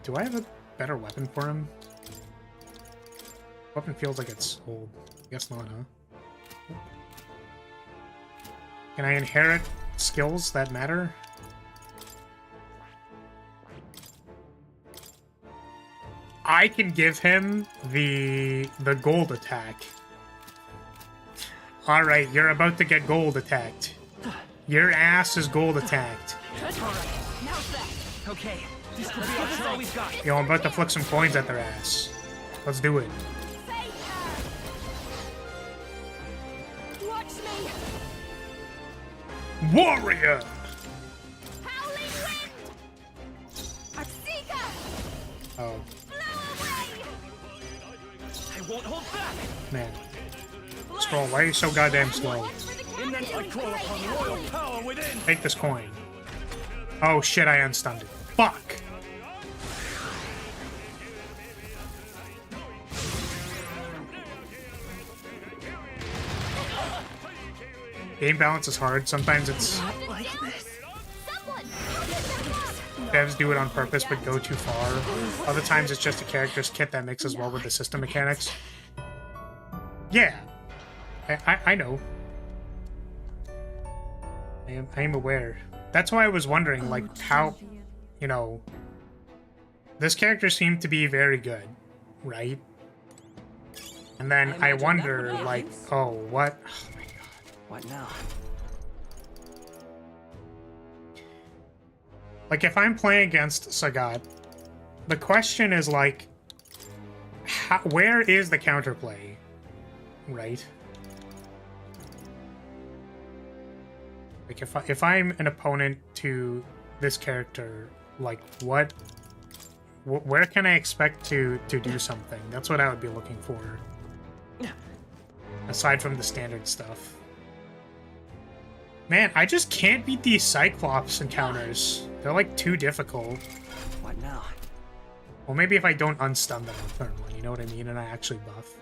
Do I have a better weapon for him? Weapon feels like it's old. Guess not, huh? Can I inherit skills that matter? I can give him the gold attack. Alright, you're about to get gold attacked. Your ass is gold attacked. Okay, this could be all we've got. Yo, I'm about to flick some coins at their ass. Let's do it. Watch me. Warrior! Oh. I won't hold back. Man. Scroll, why are you so goddamn slow? In that I call upon royal power within. Take this coin. Oh shit, I unstunned it. Fuck! Game balance is hard. Sometimes it's... devs do it on purpose but go too far. Other times it's just a character's kit that mixes well with the system mechanics. Yeah. I know. I am aware. That's why I was wondering, like, how, you know, this character seemed to be very good, right? And then I wonder, like, oh, what? Oh my god. What now? Like, if I'm playing against Sagat, the question is, like, where is the counterplay, right? Like, if I'm an opponent to this character, like, where can I expect to do something? That's what I would be looking for. Aside from the standard stuff. Man, I just can't beat these Cyclops encounters. They're, like, too difficult. What now? Well, maybe if I don't unstun them on turn 1, you know what I mean? And I actually buff.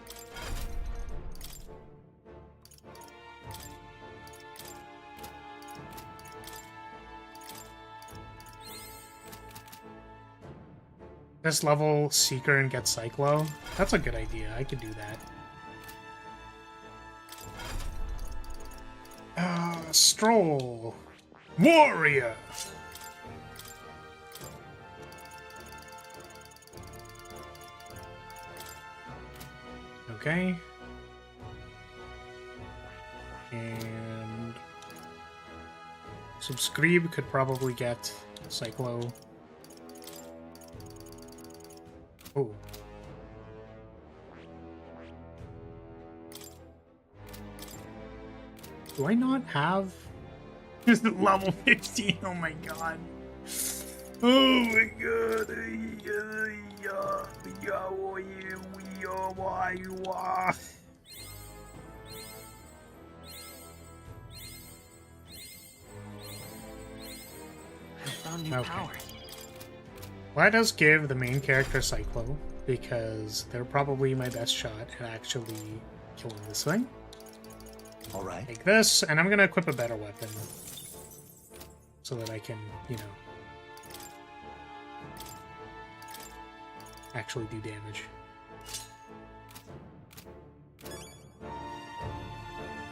This level Seeker and get Cyclo. That's a good idea. I could do that. Stroll. Warrior! Okay. And... Subscribe could probably get Cyclo. Oh. Do I not have just level 15? Oh my god. Oh my god. I found new power. Well, that does give the main character Cyclo, because they're probably my best shot at actually killing this thing. Alright. Take this, and I'm gonna equip a better weapon. So that I can, you know, actually do damage.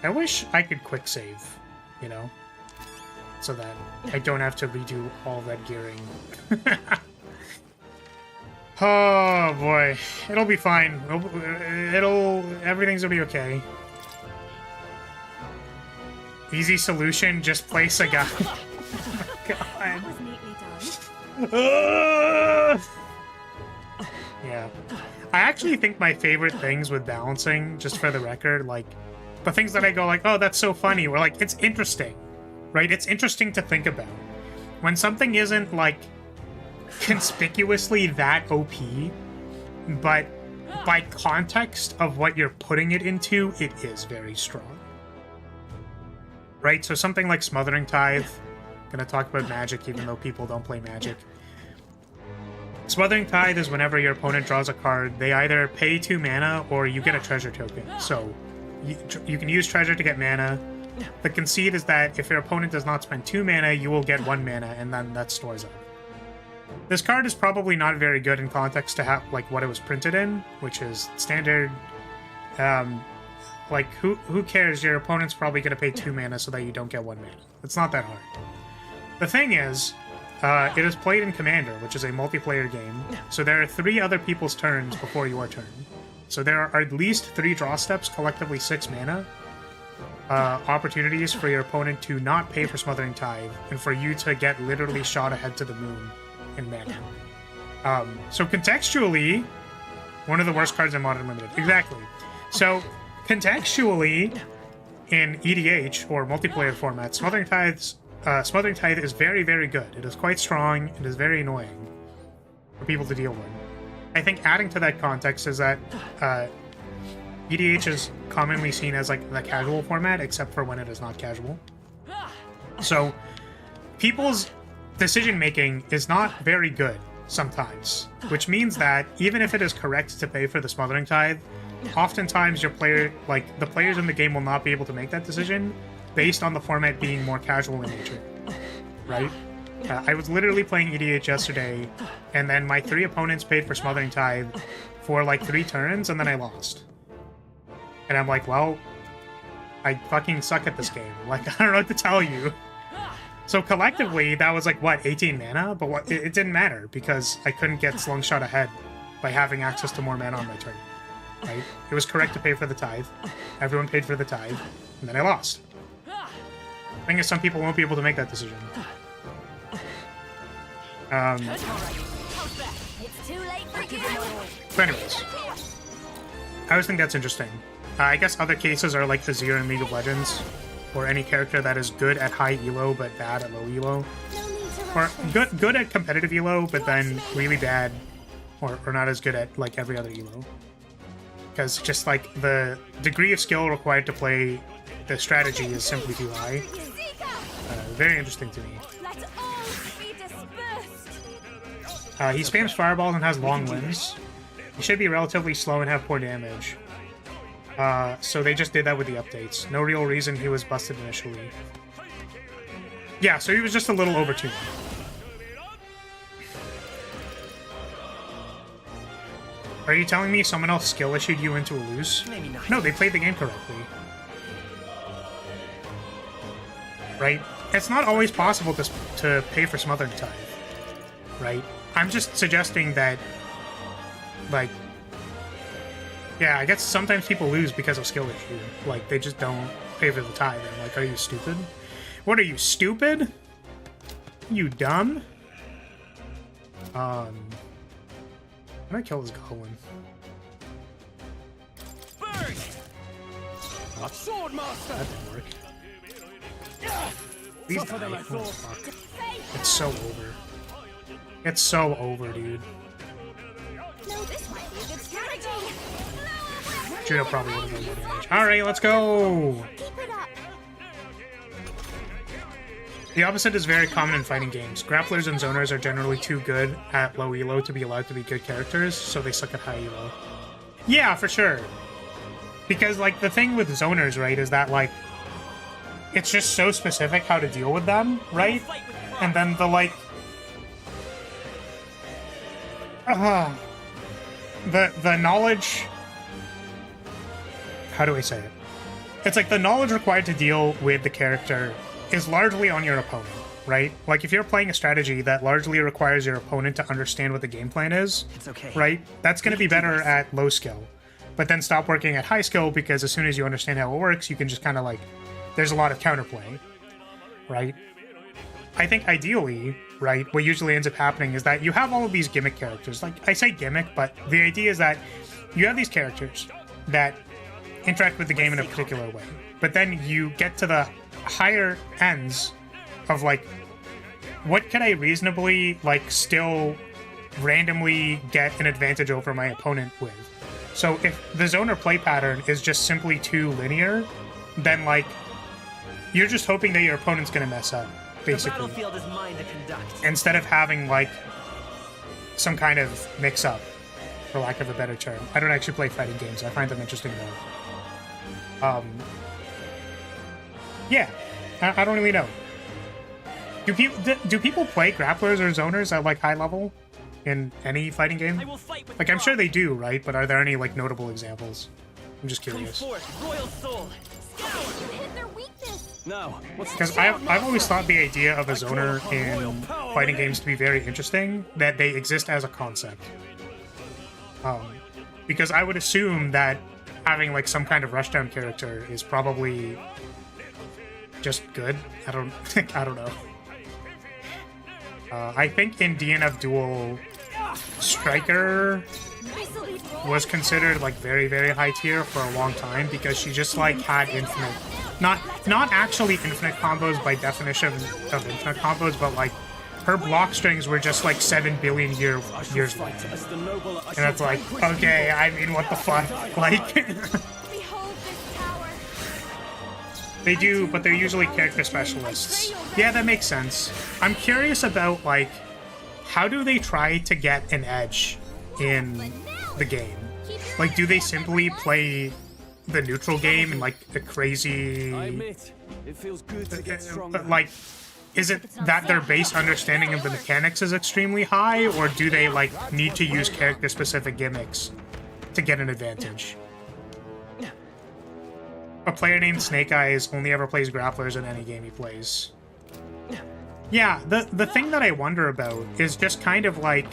I wish I could quick save, you know? So that I don't have to redo all that gearing. Oh boy, it'll be fine. Everything's gonna be okay. Easy solution, just place a guy. Oh god. Yeah. I actually think my favorite things with balancing, just for the record, like, the things that I go like, oh, that's so funny, or like, it's interesting, right? It's interesting to think about. When something isn't, like, conspicuously that OP, but by context of what you're putting it into, it is very strong. Right? So something like Smothering Tithe, gonna talk about magic even though people don't play magic. Smothering Tithe is whenever your opponent draws a card, they either pay 2 mana or you get a treasure token. So you can use treasure to get mana. The conceit is that if your opponent does not spend 2 mana, you will get 1 mana, and then that stores up. This card is probably not very good in context to have, like, what it was printed in, which is standard. Like, who cares? Your opponent's probably going to pay 2 mana so that you don't get 1 mana. It's not that hard. The thing is, it is played in Commander, which is a multiplayer game, so there are 3 other people's turns before your turn. So there are at least 3 draw steps, collectively 6 mana, opportunities for your opponent to not pay for Smothering Tithe, and for you to get literally shot ahead to the moon in mana. So contextually, one of the worst cards in Modern Limited. Exactly. So contextually, in EDH or multiplayer format, Smothering Tithe is very, very good. It is quite strong. It is very annoying for people to deal with. I think adding to that context is that EDH is commonly seen as like the casual format, except for when it is not casual. So people's decision making is not very good sometimes, which means that even if it is correct to pay for the Smothering Tithe, oftentimes your player, like the players in the game, will not be able to make that decision based on the format being more casual in nature, right? I was literally playing EDH yesterday, and then my 3 opponents paid for Smothering Tithe for like 3 turns, and then I lost. And I'm like, well, I fucking suck at this game. Like, I don't know what to tell you. So collectively, that was like, what, 18 mana? But what, it didn't matter, because I couldn't get Slungshot ahead by having access to more mana on my turn. Right? It was correct to pay for the tithe. Everyone paid for the tithe, and then I lost. The thing is, some people won't be able to make that decision. It's too late for you. But anyways, I always think that's interesting. I guess other cases are like Azir in League of Legends, or any character that is good at high elo but bad at low elo, or good at competitive elo but then really bad, or not as good at like every other elo. Because just like the degree of skill required to play the strategy is simply too high. Very interesting to me. He spams fireballs and has long limbs. He should be relatively slow and have poor damage. So they just did that with the updates. No real reason he was busted initially. Yeah, so he was just a little overtuned. Are you telling me someone else skill issued you into a lose? Maybe not. No, they played the game correctly. Right? It's not always possible to pay for Smothering Tithe. Right? I'm just suggesting that, like, yeah, I guess sometimes people lose because of skill issue. Like, they just don't pay for the tithe. I'm like, are you stupid? What, are you stupid? You dumb? Can I kill this goblin? Burn! Sword master! That didn't work. Please die. Oh, fuck. It's so over. It's so over, dude. No, this might be a good strategy. Judo probably would have done more damage. Alright, let's go! Keep it up. The opposite is very common in fighting games. Grapplers and zoners are generally too good at low elo to be allowed to be good characters, so they suck at high elo. Yeah, for sure. Because, like, the thing with zoners, right, is that, like, it's just so specific how to deal with them, right? And then the, like... the knowledge... How do I say it? It's like the knowledge required to deal with the character is largely on your opponent, right? Like, if you're playing a strategy that largely requires your opponent to understand what the game plan is, It's okay. right? That's going to be better at low skill. But then stop working at high skill, because as soon as you understand how it works, you can just kind of like... There's a lot of counterplay, right? I think ideally, right, what usually ends up happening is that you have all of these gimmick characters. Like, I say gimmick, but the idea is that you have these characters that interact with the game in a particular way. But then you get to the higher ends of, like, what can I reasonably, like, still randomly get an advantage over my opponent with? So if the zoner play pattern is just simply too linear, then, like, you're just hoping that your opponent's gonna mess up, basically. The battlefield is mine to conduct. Instead of having, like, some kind of mix-up, for lack of a better term. I don't actually play fighting games. I find them interesting, though. Yeah, I don't really know. Do people play grapplers or zoners at, like, high level in any fighting game? Like, I'm sure they do, right? But are there any, like, notable examples? I'm just curious. Royal soul. Hit their weakness. No. Because I've always thought the idea of a zoner in fighting games to be very interesting, that they exist as a concept. Because I would assume that having, like, some kind of rushdown character is probably just good. I don't know. I think in DNF Duel, Striker was considered, like, very, very high tier for a long time, because she just, like, had infinite, not actually infinite combos by definition of infinite combos, but, like, her block strings were just like 7 billion years long. And that's like, okay, I mean, what the fuck? Like, Behold this tower. they do, but they're usually character specialists. Yeah, that makes sense. I'm curious about, like, how do they try to get an edge in the game? Like, do they simply play the neutral game and, like, a crazy... I admit, it feels good to get stronger. But, like, is it that their base understanding of the mechanics is extremely high, or do they, like, need to use character-specific gimmicks to get an advantage? A player named Snake Eyes only ever plays grapplers in any game he plays. Yeah, the thing that I wonder about is just kind of like...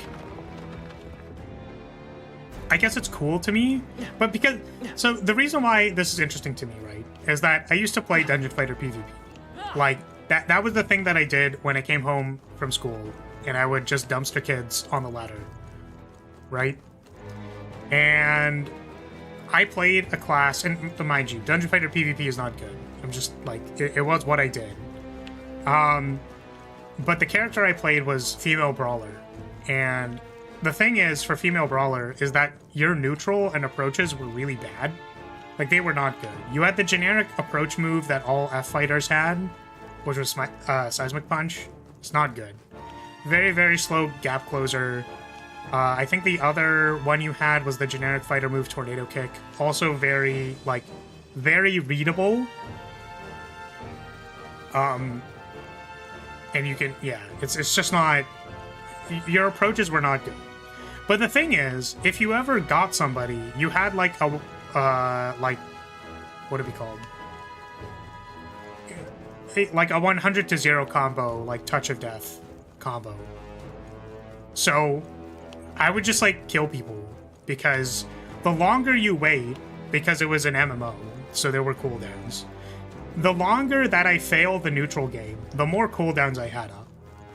I guess it's cool to me, but because... So the reason why this is interesting to me, right, is that I used to play Dungeon Fighter PvP. Like, that was the thing that I did when I came home from school, and I would just dumpster kids on the ladder, right? And I played a class, and mind you, Dungeon Fighter PvP is not good. I'm just, like, it was what I did. But the character I played was female brawler, and the thing is, for female brawler, is that your neutral and approaches were really bad. Like, they were not good. You had the generic approach move that all F-fighters had, which was Seismic Punch. It's not good. Very, very slow gap closer. I think the other one you had was the generic fighter move, Tornado Kick. Also very, like, very readable. And you can, yeah, it's just not... Your approaches were not good. But the thing is, if you ever got somebody, you had, like, a, like, what are we called? Like a 100-0 combo, like Touch of Death combo. So I would just like kill people, because the longer you wait, because it was an MMO, so there were cooldowns, the longer that I fail the neutral game, the more cooldowns I had up.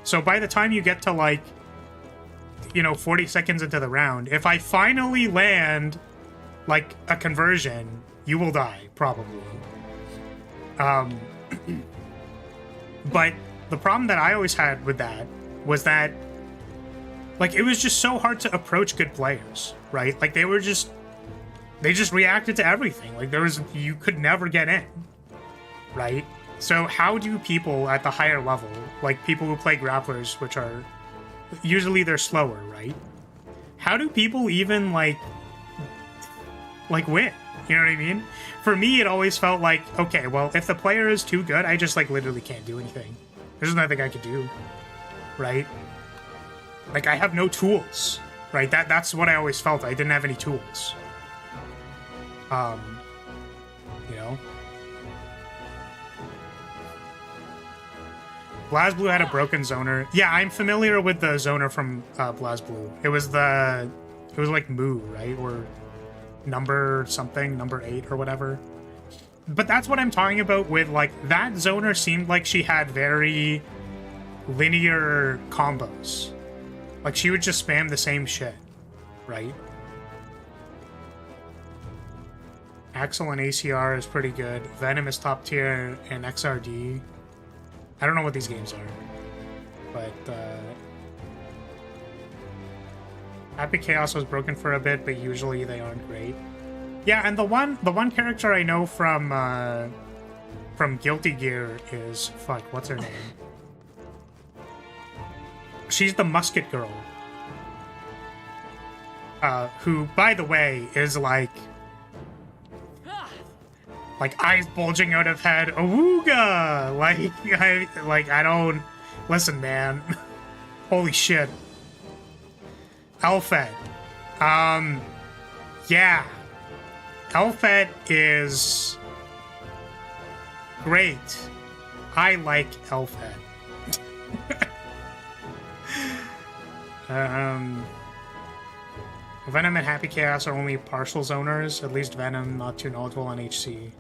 So by the time you get to, like, you know, 40 seconds into the round, if I finally land like a conversion, you will die, probably. But the problem that I always had with that was that, like, it was just so hard to approach good players, right? Like, they just reacted to everything. Like, you could never get in, right? So how do people at the higher level, like people who play grapplers, which are, usually they're slower, right? How do people even, like win? You know what I mean? For me, it always felt like, okay, well, if the player is too good, I just, like, literally can't do anything. There's nothing I could do, right? Like, I have no tools, right? That's what I always felt. I didn't have any tools. You know? BlazBlue had a broken zoner. Yeah, I'm familiar with the zoner from BlazBlue. It was like Moo, right? Or number something, number 8 or whatever. But that's what I'm talking about with, like, that zoner seemed like she had very linear combos. Like, she would just spam the same shit, right? Axel and ACR is pretty good. Venom is top tier, and XRD. I don't know what these games are, but Happy Chaos was broken for a bit, but usually they aren't great. Yeah, and the one character I know from Guilty Gear is, fuck, what's her name? She's the Musket Girl, who, by the way, is like eyes bulging out of head, awooga! I don't... Listen, man. Holy shit. Elfet. Yeah. Elfet is great. I like Elfet. Venom and Happy Chaos are only partial zoners, at least Venom, not too knowledgeable on HC.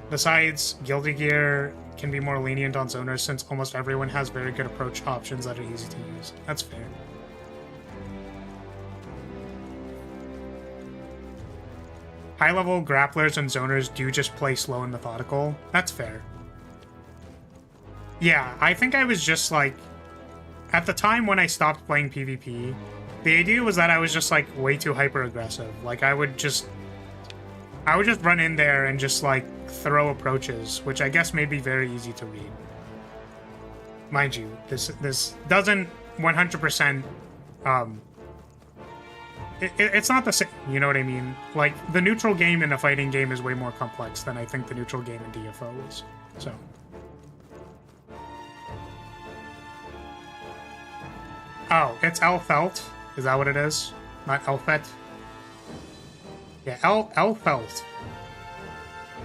Besides, Guilty Gear can be more lenient on zoners since almost everyone has very good approach options that are easy to use. That's fair. High-level grapplers and zoners do just play slow and methodical. That's fair. Yeah, I think I was just, like, at the time when I stopped playing PvP, the idea was that I was just like way too hyper aggressive. Like I would just run in there and just like throw approaches, which I guess may be very easy to read. Mind you, this doesn't 100%. It's not the same. You know what I mean? Like the neutral game in a fighting game is way more complex than I think the neutral game in DFO is. So. Oh, it's Elfelt. Is that what it is? Not Elfet? Yeah, Elfelt.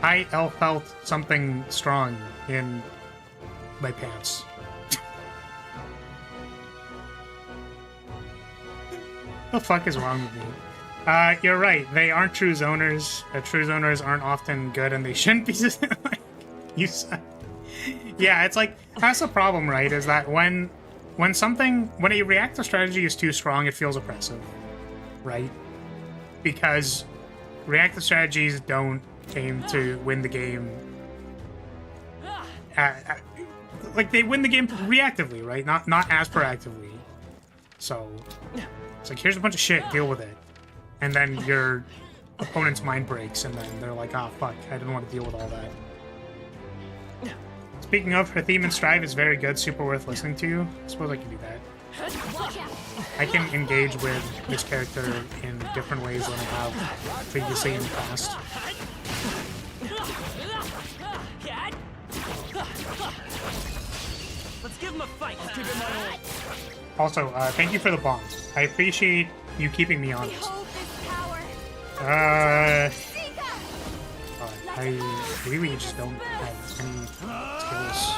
I Elfelt something strong in my pants. What the fuck is wrong with me? You're right. They aren't true zoners. True zoners aren't often good, and they shouldn't be. Like, you said. Yeah, it's like that's the problem, right? Is that when a reactive strategy is too strong, it feels oppressive, right? Because reactive strategies don't aim to win the game. Like they win the game reactively, right? Not as proactively. So it's like here's a bunch of shit, deal with it, and then your opponent's mind breaks, and then they're like, "Ah, fuck, I didn't want to deal with all that." Speaking of, her theme and Strive is very good, super worth listening to. I suppose I can do that. I can engage with this character in different ways than I have previously in the past. Let's give him a fight. Let's give him my all. Also, thank you for the bomb. I appreciate you keeping me honest. I really just don't have any skills.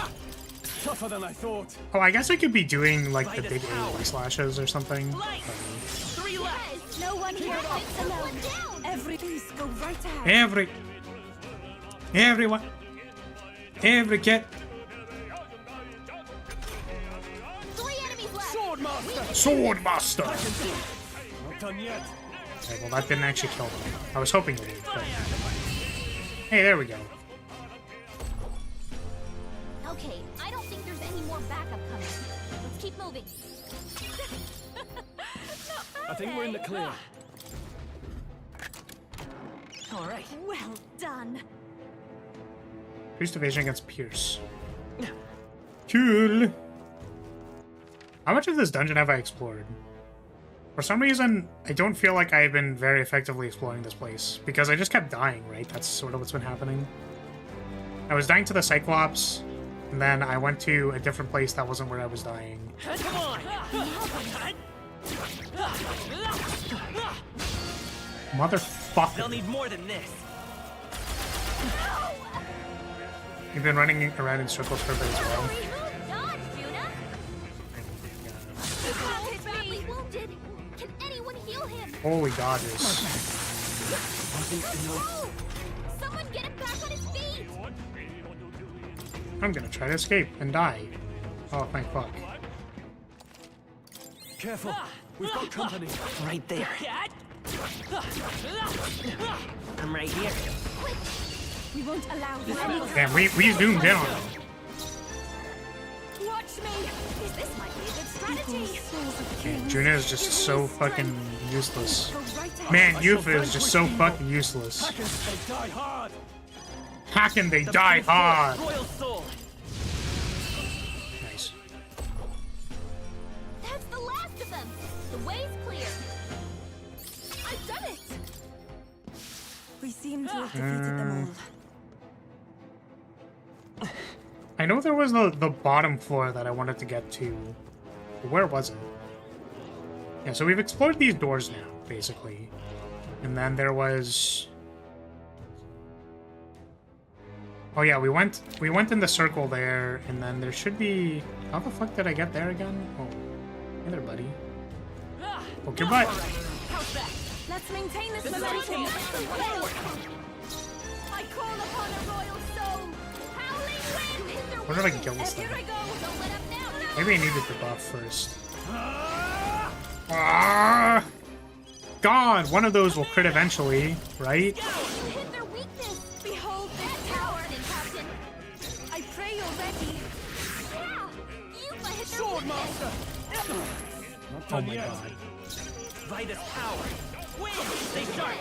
Tougher than I thought. Oh, I guess I could be doing like the big AoE slashes or something. Three left. No one here walks alone. Every piece go right ahead. Every cat. 3 enemies left. Swordmaster. Not done yet. Okay, well, that didn't actually kill them. I was hoping it would. But... Hey, there we go. Okay, I don't think there's any more backup coming. Let's keep moving. I think we're in the clear. All right. Well done. Priest evasion against Pierce. Cool. How much of this dungeon have I explored? For some reason, I don't feel like I've been very effectively exploring this place, because I just kept dying, right? That's sort of what's been happening. I was dying to the Cyclops, and then I went to a different place that wasn't where I was dying. Come on. Motherfucker. They'll need more than this. You've been running around in circles for a bit as well. Can anyone heal him? Holy dodges. Someone get him back on his feet! I'm gonna try to escape and die. Oh, thank fuck. Careful. We've got company. Right there. I'm right here. We won't allow this. Damn, we zoomed in on him. Watch me! This might be a good strategy! Okay, Juna is just so fucking useless. Man, Yuffie is just so fucking useless. They die hard. How can they die hard? Royal soul. Nice. That's the last of them! The way's clear! I've done it! We seem to have defeated them all. I know there was the bottom floor that I wanted to get to. But where was it? Yeah, so we've explored these doors now, basically. And then there was... Oh yeah, we went in the circle there, and then there should be... How the fuck did I get there again? Oh, hey there, buddy. Poke your butt. Let's maintain this momentum. I call upon a royal soul! Howling wind! Wonder if I can kill this thing. Here I go! Don't let up now! Maybe I needed the buff first. Ah! God, one of those will crit eventually, right? Hit their weakness! Behold this tower, Captain! I pray you're ready. Yeah! You might hit their weakness! Oh my god. Vitus power. Win! Stay sharp.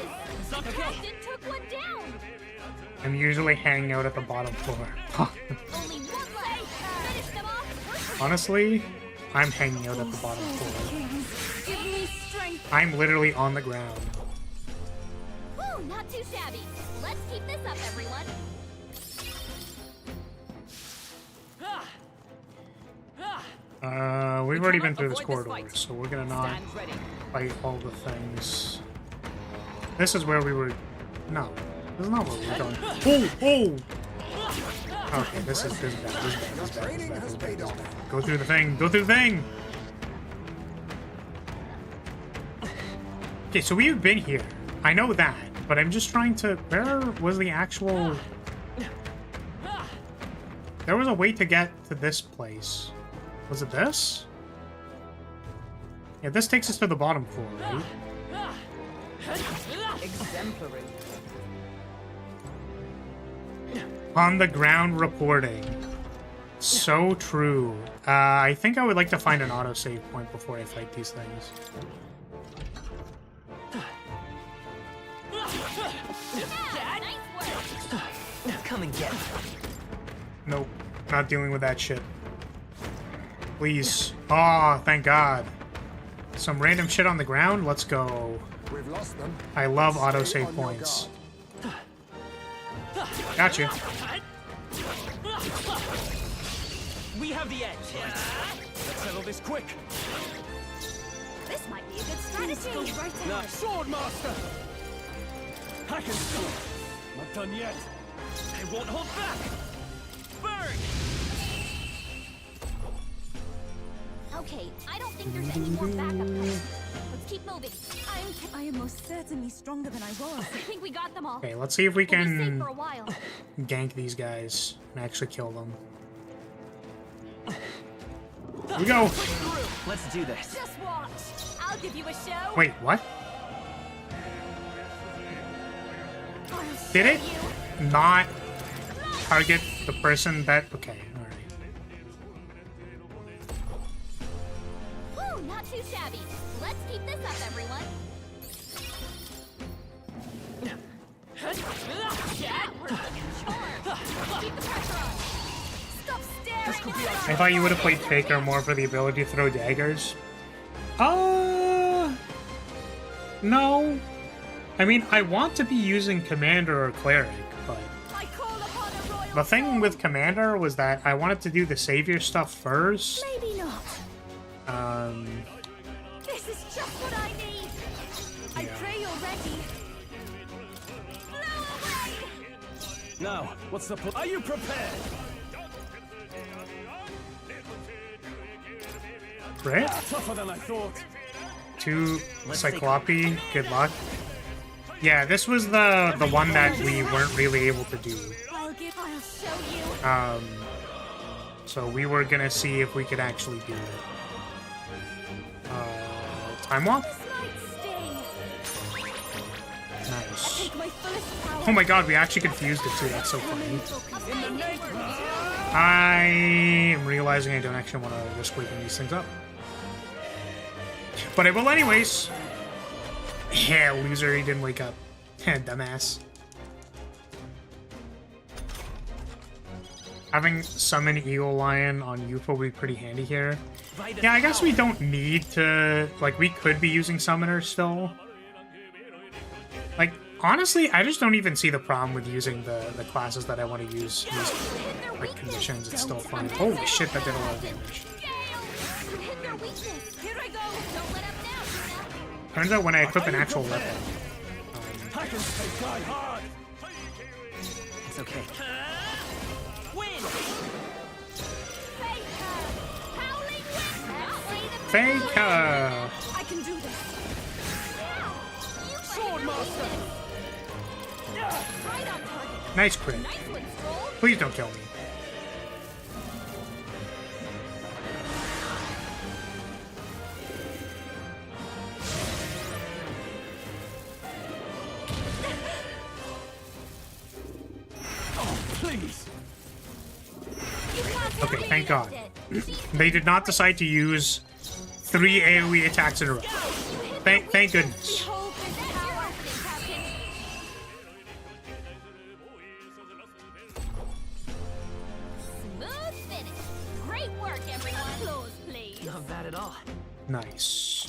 Suck The captain took one down. I'm usually hanging out at the bottom floor. Only one left. Finish them off. Honestly, I'm hanging out at the bottom floor. Give me strength. I'm literally on the ground. Woo, not too shabby. Let's keep this up, everyone. We've already been through this corridor, so we're gonna not Stand ready. fight all the things. This is where we were. No, this is not where we were going. Oh, oh! Okay, this is bad. This is bad. This is bad. This is bad. This is bad. This is bad. Go through the thing. Go through the thing. Okay, so we've been here. I know that, but I'm just trying to. Where was the actual? There was a way to get to this place. Was it this? Yeah, this takes us to the bottom floor, right? Exemplary. On the ground reporting. So true. I think I would like to find an autosave point before I fight these things. Come and get me. Nope. Not dealing with that shit. Please. Oh, thank God. Some random shit on the ground? Let's go. We've lost them. I love Stay autosave on your points. guard. Gotcha. We have the edge. Let's settle this quick. This might be a good strategy. Now, sword master. I can still. Not done yet. I won't hold back. Burn. Okay, I don't think there's any more backup coming. Let's keep moving. I am most certainly stronger than I was. I think we got them all. Okay, let's see if we We'll be safe can for a while. gank these guys and actually kill them. Here we go. Let's do this. Just watch. I'll give you a show. Wait, what? Did it not target the person that... Okay, alright. Woo, not too shabby. Let's keep this up, everyone. Yeah, we're looking charmed. Keep the pressure on. Stop staring. I thought you would have played Faker more for the ability to throw daggers. No. I mean, I want to be using Commander or Cleric, but... I call upon a royal The thing soul. with Commander was that I wanted to do the Savior stuff first. Maybe not. This is just what I need. I Yeah. pray you're ready. Blow away. Now, what's the Are you prepared? Right? Tougher than I thought. 2 Cyclope, good luck. Yeah, this was the one that we weren't really able to do. I'll show you. So we were gonna see if we could actually do it. Time walk? This might sting. Nice. Take my fullest power. Oh my god, we actually confused it too, that's so funny. In the name of I am realizing I don't actually want to risk waking these things up. But I will anyways. Yeah, loser, he didn't wake up. Dumbass. Having summon Eagle Lion on Yufa would be pretty handy here. Yeah, I guess we don't need to... Like, we could be using Summoner still. Like, honestly, I just don't even see the problem with using the classes that I want to use. These, like, conditions. It's still fun. Holy shit, that did a lot of damage. You hit their weakness. Here I go. Don't let up now, Tina. Turns out when I equip an actual weapon... I can take die hard. It's okay. Win. Faker! I can do this. Sword master. Right on target. Nice crit. Nice one, Stroll. Please don't kill me. Please. Okay, thank God. They did not decide to use 3 AoE attacks in a row. Thank goodness. Behold this power, Captain. Smooth finish. Great work, everyone. Applause, please. Not bad at all. Nice.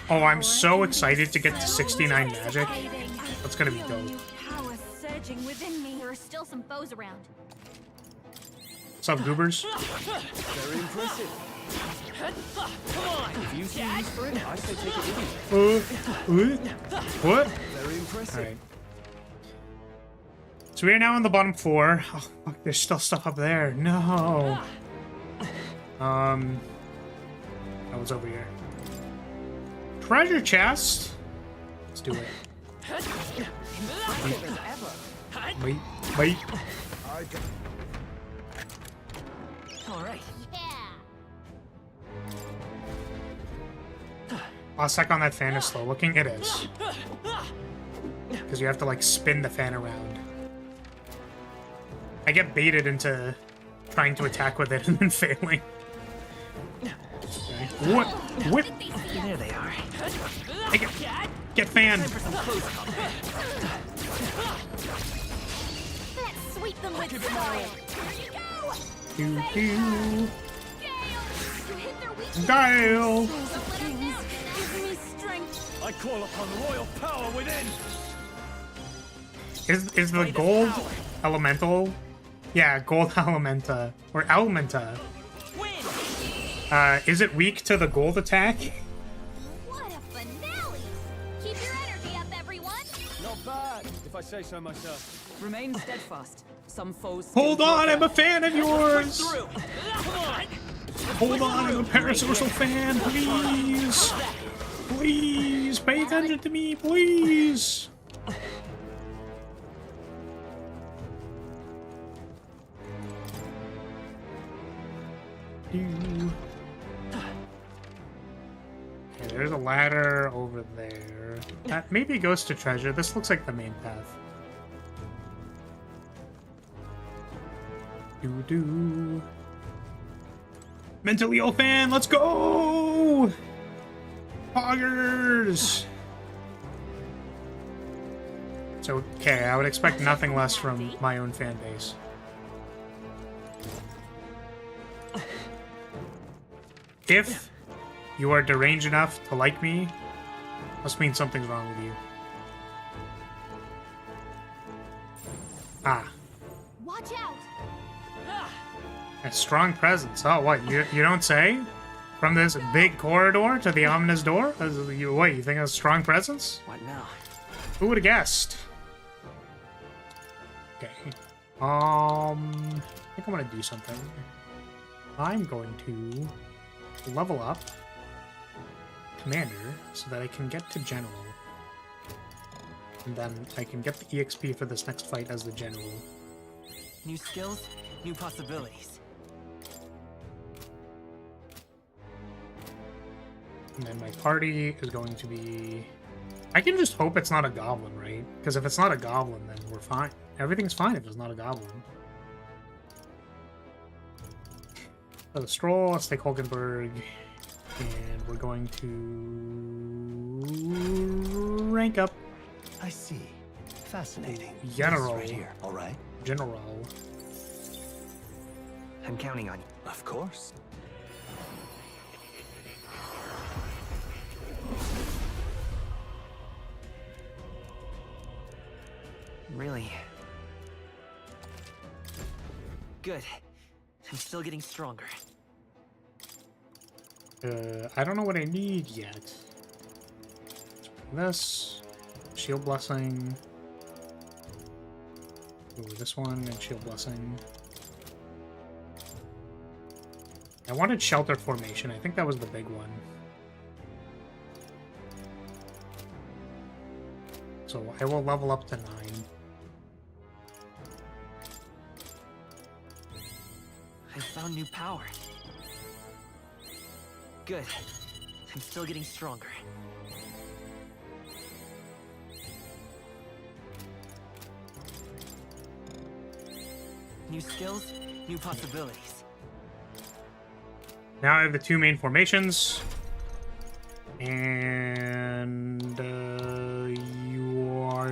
Oh, I'm so excited to get to 69 magic. That's gonna be dope. Power surging within me. There are still some foes around. What's up, goobers? Very impressive. Come on. If you see use for it, I say take it easy. What? Very impressive. Alright. So we are now on the bottom floor. Oh, fuck, there's still stuff up there. No. I was over here. Treasure chest. Let's do it. Wait. All right. Yeah. I'll sec on that fan is slow looking. It is. Because you have to like spin the fan around. I get baited into trying to attack with it and then failing. Okay. What? Whip! There they are. Get fan! Let's sweep them with style. Here you go. Pew, Hit their weak Gale! Give me strength. I call upon royal power within. Is the gold elemental? Yeah, gold elementa. Or elementa. Is it weak to the gold attack? What a finale! Keep your energy up, everyone. Not bad, if I say so myself. Remain steadfast. Some foes. Hold on, I'm a fan of yours! Through. Come on. Hold on, I'm a parasocial fan, please! Please, pay attention to me, please! Okay, there's a ladder over there. That maybe goes to treasure. This looks like the main path. Doo-doo. Mentally ill fan, let's go! Poggers! So, okay, I would expect nothing less from my own fan base. If you are deranged enough to like me, must mean something's wrong with you. Ah. Watch out. A strong presence. Oh, what? You don't say? From this big corridor to the ominous door? What, you think it's a strong presence? What now? Who would have guessed? Okay. I think I'm gonna do something. I'm going to level up Commander so that I can get to General. And then I can get the EXP for this next fight as the General. New skills, new possibilities. And then my party is going to be... I can just hope it's not a goblin, right? Because if it's not a goblin, then we're fine. Everything's fine if it's not a goblin. So the stroll, let's take Hulkenberg. And we're going to... rank up. I see. Fascinating. General. Right here. All right. General. I'm counting on you. Of course. Really? Good. I'm still getting stronger. I don't know what I need yet. This. Shield Blessing. Ooh, this one and Shield Blessing. I wanted Shelter Formation. I think that was the big one. So I will level up to 9. I found new power. Good. I'm still getting stronger. New skills, new possibilities. Now I have the 2 main formations. And you are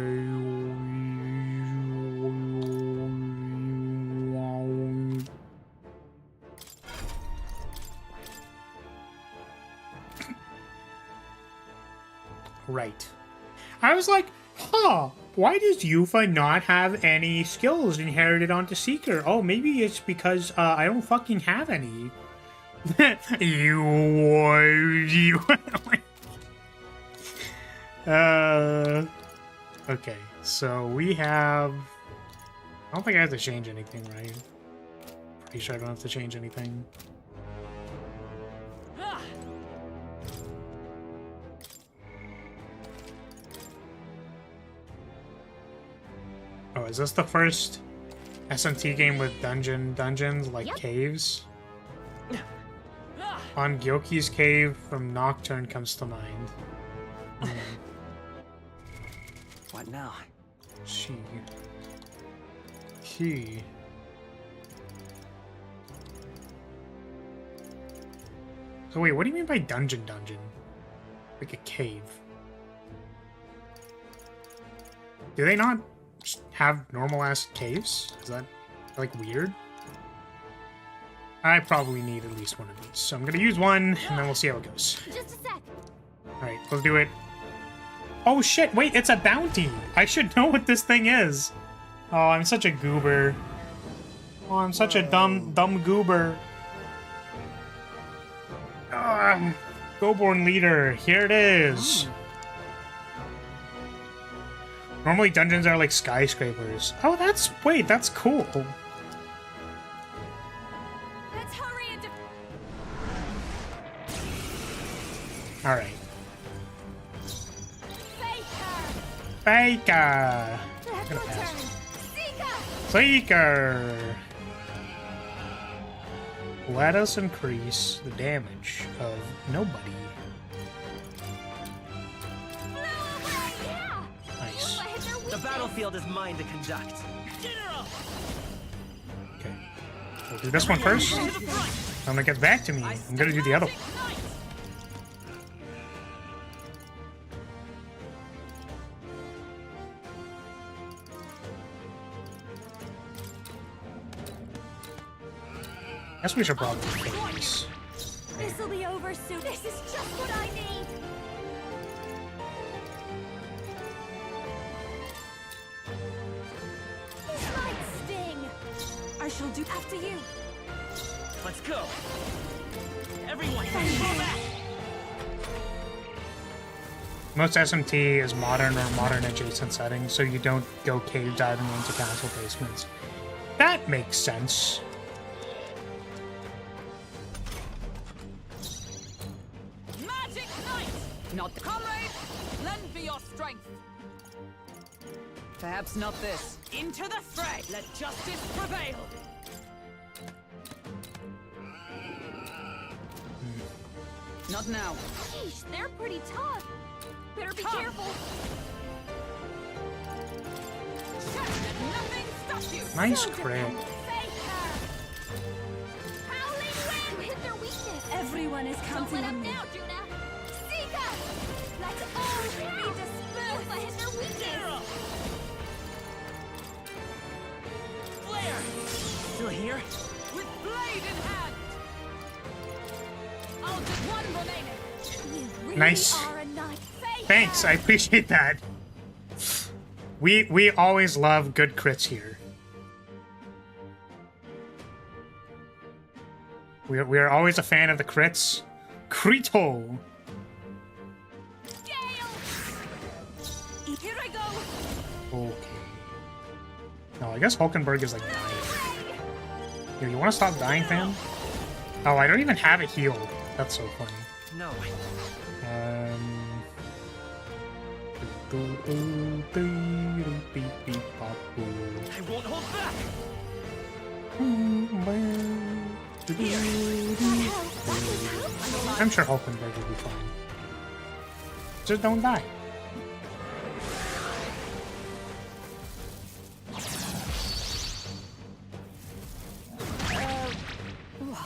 right. I was like, huh, why does Yufa not have any skills inherited onto Seeker? Oh, maybe it's because I don't fucking have any. you okay, so we have, I don't think I have to change anything, right? Pretty sure I don't have to change anything. Oh, is this the first SMT game with dungeons like caves? On Gyoki's cave from Nocturne comes to mind. What now? He. So wait, what do you mean by dungeon? Like a cave? Do they not have normal ass caves? Is that like weird? I probably need at least one of these, so I'm gonna use one, and then we'll see how it goes. Just a sec. Alright, let's do it. Oh shit, wait, it's a bounty! I should know what this thing is! Oh, I'm such a goober. Oh, I'm such a dumb goober. Goborn leader, here it is! Normally dungeons are like skyscrapers. Oh, that's cool. Let's hurry and Alright. Faker! Gonna pass. Seeker! Let us increase the damage of nobody. Nice. The battlefield is mine to conduct. Okay. We'll do this one first. When it gets back to me, I'm gonna do the other one. Guess we should probably kill these. This'll be over soon. This is just what I need. This might sting. I shall do after you. Let's go. Everyone, fall back. Most SMT is modern or modern adjacent settings, so you don't go cave diving into castle basements. That makes sense. Not the comrade! Lend me your strength! Perhaps not this. Into the fray! Let justice prevail! Not now. Sheesh, they're pretty tough. Better be careful. Nothing stops you! Nice crit. Howling wind hit their weakness. Everyone is counting on me. Now, Juna. Let's all be dispersed. Hit their weakness. Flare! Still here? With blade in hand! I'll just one remaining. You really Nice. are a knight. Thanks, I appreciate that. We always love good crits here. We are always a fan of the crits. Crito. Here I go. Okay. No, I guess Hulkenberg is like dying. Here, you want to stop dying, fam? Oh, I don't even have it healed. That's so funny. No. I won't hold back. I'm sure Hulkenberg will be fine. Just don't die.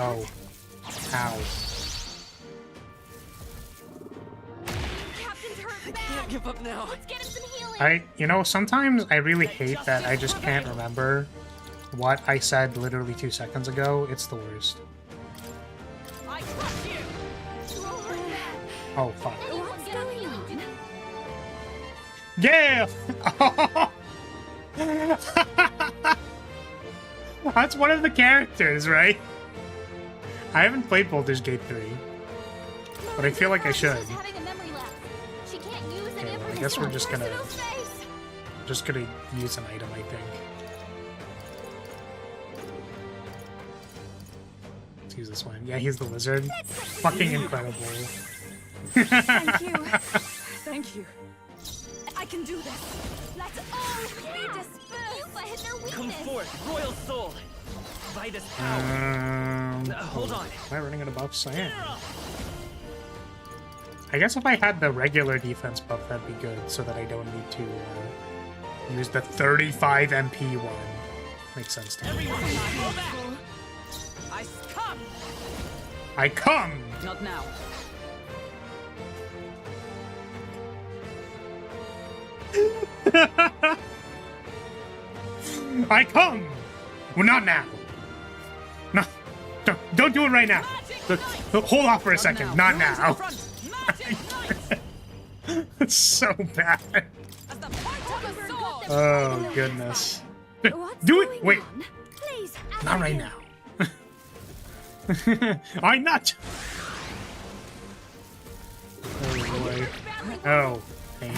Oh. Ow. up now. Let's get him some healing. You know, sometimes I really hate that I just can't remember what I said literally 2 seconds ago. It's the worst. I trust you. Oh, fuck. Anyone get him healing? Yeah! That's one of the characters, right? I haven't played Baldur's Gate 3, but I feel like I should. Having a memory lapse. She can't use any of her I guess we're just gonna personal space. use an item, I think. Let's use this one. Yeah, he's the wizard. Fucking incredible. Thank you. Thank you. I can do this. Let's all be dispersed. Yufa hit their weakness. Come forth, royal soul. By this power. Hold on. Am I running out of buffs? I am. I guess if I had the regular defense buff, that'd be good, so that I don't need to use the 35 MP one. Makes sense to me. I come. I come! Not now. I come! Well, not now. No, don't do it right now. Hold off for a second. Not now. It's so bad. Oh, goodness. Do it! Wait. Please, Not right now. I'm not! Oh, boy. Oh, pain.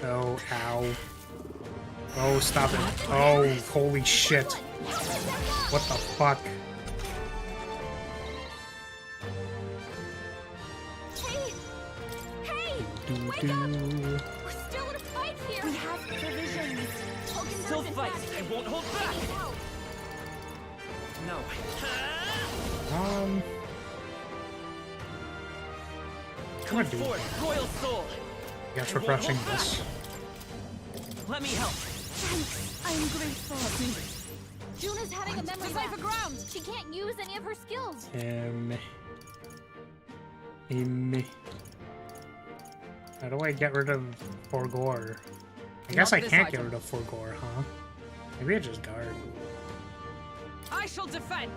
Oh, ow. Oh, stop it. Oh, holy shit. What the fuck? Hey! Hey! Wake up! We're still in a fight here! We have provisions. Still fight. I won't hold back. No. Come on, dude. Forth, royal soul. Guess refreshing this. Let me help. Thanks. I'm grateful. Juna's having a memory lapse. Ground. She can't use any of her skills. How do I get rid of Forgore? I guess I can't get rid of Forgore, huh? Maybe I just guard. I shall defend.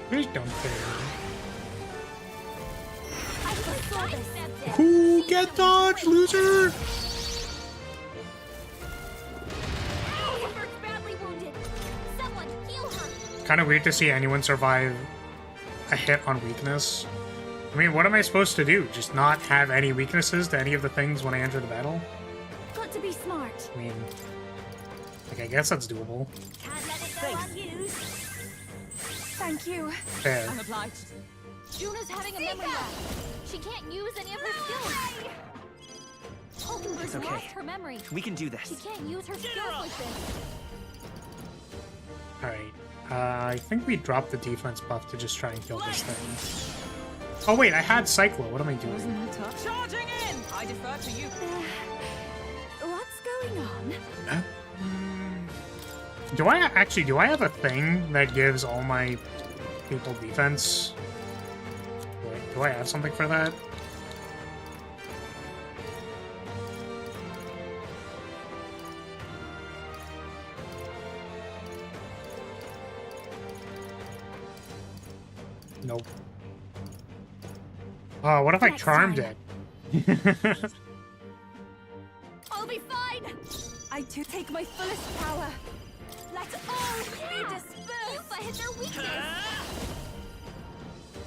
Please don't care. I saw this. Who get dodge, loser? Amber's badly wounded. Someone heal her. Kind of weird to see anyone survive a hit on weakness. I mean, what am I supposed to do? Just not have any weaknesses to any of the things when I enter the battle? Got to be smart. I mean, like, I guess that's doable. Can't let it go unused. Thank you. Fair. I'm obliged. Juna's having a memory lapse. She can't use any of her skills. Hulkenberg's okay. lost her memory. We can do She this. can't use her skills like this. Alright. I think we dropped the defense buff to just try and kill this thing. Oh wait, I had Cyclo. What am I doing? Wasn't that tough? Charging in. I defer to you. What's going on? Do I have a thing that gives all my people defense? Wait, do I have something for that? Nope. Oh, what if I charmed it? I'll be fine. I too take my fullest power. Let's all be dispersed. I hit their weakness.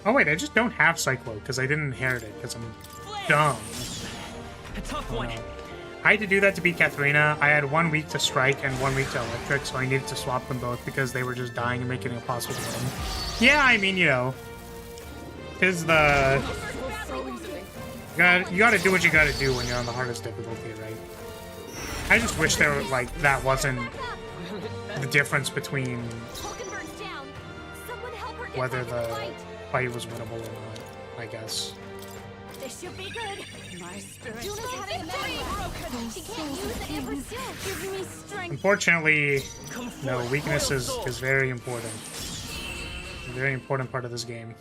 Oh wait, I just don't have Cyclo because I didn't inherit it because I'm dumb. A tough one. I had to do that to beat Katharina. I had 1 week to Strike and 1 week to Electric, so I needed to swap them both because they were just dying and making it impossible to win. Yeah, I mean, you know, tis the... You gotta do what you gotta do when you're on the hardest difficulty, right? I just wish there were, like, that wasn't the difference between Hulkenberg's down. Someone help her get whether back in the the fight. fight was winnable or not, I guess. This should be good. My spirit. Juna's having a memory lapse. She can't use any of her skills. Give me strength. Unfortunately, Come no, forth, weakness royal is soul. very important. It's a very important part of this game.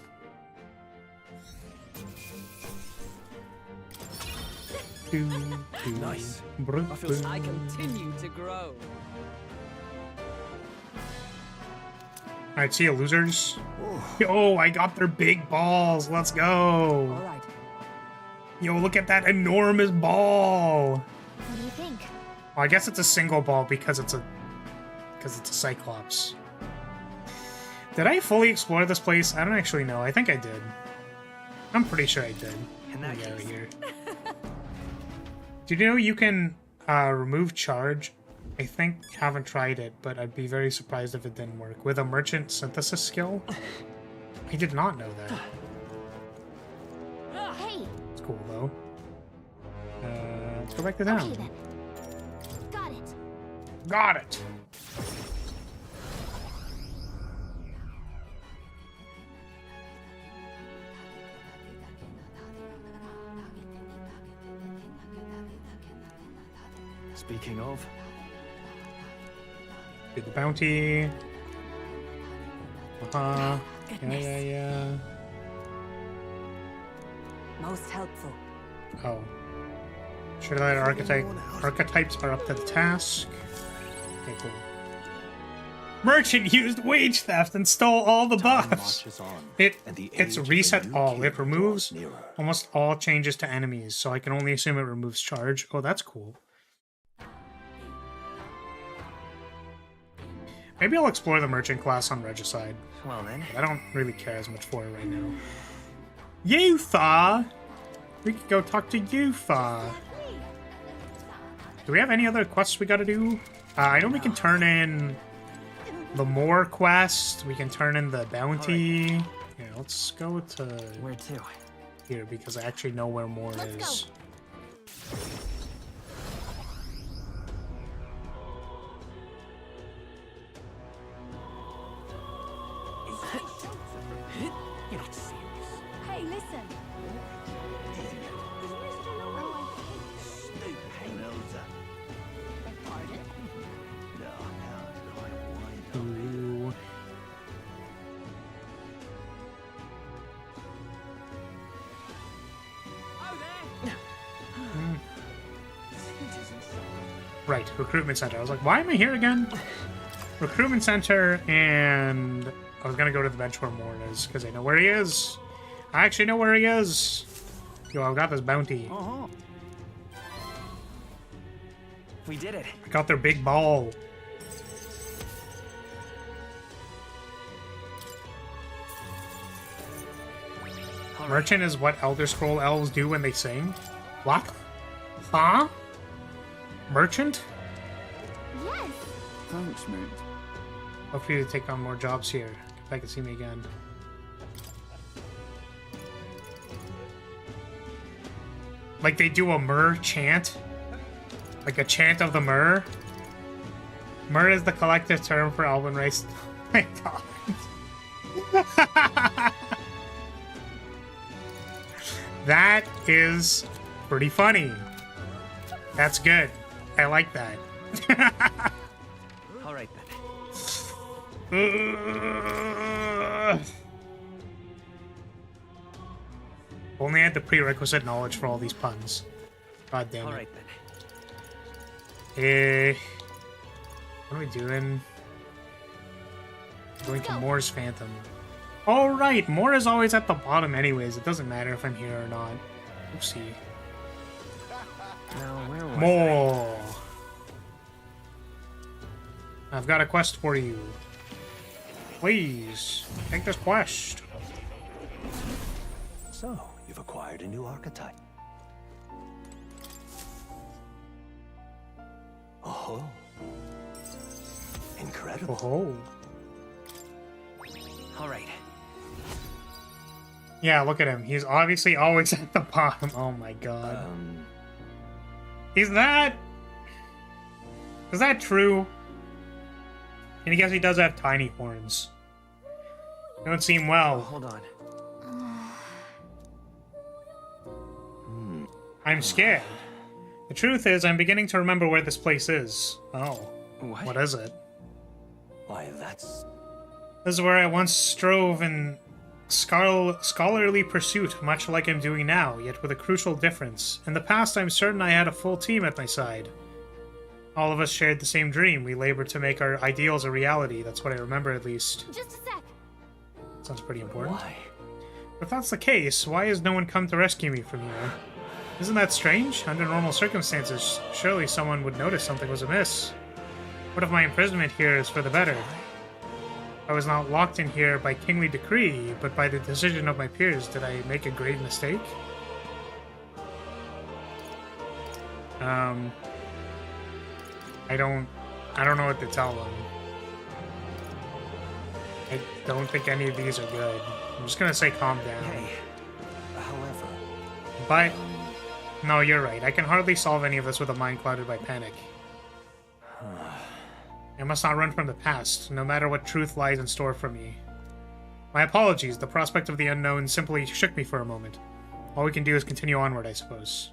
Nice. I continue to grow. Alright, see you, losers. Yo, I got their big balls. Let's go. All right. Yo, look at that enormous ball. What do you think? Well, I guess it's a single ball because it's a Cyclops. Did I fully explore this place? I don't actually know. I think I did. I'm pretty sure I did. In that Get out of case. here. Did you know you can remove charge? I think haven't tried it, but I'd be very surprised if it didn't work. With a merchant synthesis skill? I did not know that. Hey, It's cool though. Let's go back to town. okay then. Got it. Got it! Speaking of, Do the bounty. Yeah. Most helpful. Oh. Should I let archetypes are up to the task? Okay, cool. Merchant used wage theft and stole all the time buffs. marches on, It's and the age of the reset new all. king It removes draws nearer. almost all changes to enemies, so I can only assume it removes charge. Oh, that's cool. Maybe I'll explore the merchant class on Regicide. Well then. I don't really care as much for it right now. Yufa! We could go talk to Yufa. Do we have any other quests we gotta do? I know we can turn in the Moor quest. We can turn in the bounty. Right. Yeah, let's go to Where to? here because I actually know where Moor is. You're not serious. Hey, listen. Pardon? Ooh. Right, recruitment center. I was like, why am I here again? Recruitment center, and I was gonna go to the bench where Moore is because I know where he is. I actually know where he is. Yo, I've got this bounty. We did it. I got their big ball. All right. Merchant is what Elder Scroll elves do when they sing. What? Huh? Merchant? Yes. Thanks, mate. Hope for you to take on more jobs here. If I can see me again. Like they do a Myrrh chant? Like a chant of the Myrrh? Myrrh is the collective term for elven race. Oh my god. That is pretty funny. That's good. I like that. All right then. Only had the prerequisite knowledge for all these puns. God damn it. All right then. What are we doing? Going to Moore's Phantom. All right, Moore is always at the bottom anyways. It doesn't matter if I'm here or not. Oopsie. Now where was More. I've got a quest for you. Please, take this quest. So, you've acquired a new archetype. Oh. Incredible. Oh. All right. Yeah, look at him. He's obviously always at the bottom. Oh my god. Is that true? And I guess he does have tiny horns. Don't seem well. Hold on. I'm scared. The truth is, I'm beginning to remember where this place is. Oh. What is it? Why, that's... This is where I once strove and scholarly pursuit, much like I'm doing now, yet with a crucial difference. In the past, I'm certain I had a full team at my side. All of us shared the same dream. We labored to make our ideals a reality. That's what I remember, at least. Just a sec. Sounds pretty important. Why? If that's the case, why has no one come to rescue me from here? Isn't that strange? Under normal circumstances, surely someone would notice something was amiss. What if my imprisonment here is for the better? I was not locked in here by kingly decree, but by the decision of my peers. Did I make a grave mistake? I don't know what to tell them. I don't think any of these are good. I'm just gonna say calm down. Hey, however... But... No, you're right. I can hardly solve any of this with a mind clouded by panic. I must not run from the past, no matter what truth lies in store for me. My apologies. The prospect of the unknown simply shook me for a moment. All we can do is continue onward, I suppose.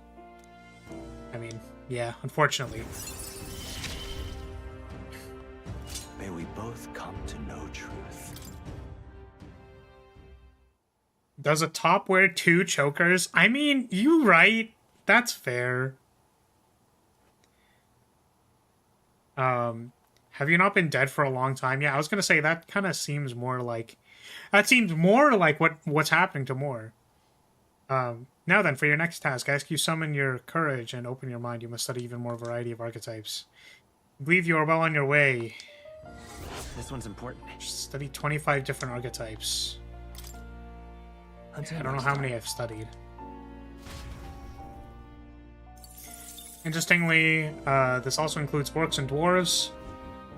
I mean, yeah, unfortunately. May we both come to know truth. Does a top wear 2 chokers? I mean, you right. That's fair. Have you not been dead for a long time? Yeah, I was gonna say that kind of seems more like... That seems more like what's happening to Moore. Now then, for your next task, I ask you summon your courage and open your mind. You must study even more variety of archetypes. I believe you are well on your way. This one's important. Study 25 different archetypes. I don't know how many I've studied. Interestingly, this also includes orcs and dwarves.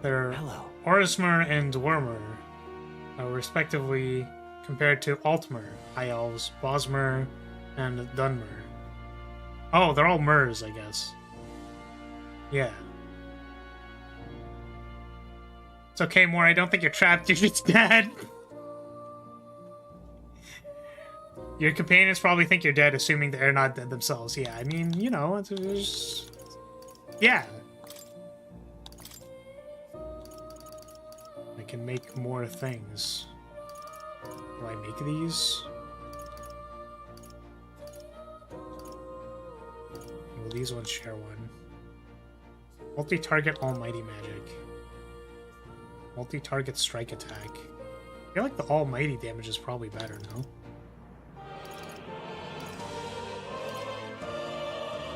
They're Orismer and Dwarmer, respectively compared to Altmer, High Elves, Bosmer, and Dunmer. Oh, they're all Mers, I guess. Yeah. It's okay, Moore, I don't think you're trapped, you're just dead. Your companions probably think you're dead, assuming they're not dead themselves. Yeah, I mean, you know, it's yeah. I can make more things. Do I make these? Will these ones share one? Multi-target almighty magic. Multi-target strike attack. I feel like the almighty damage is probably better, no?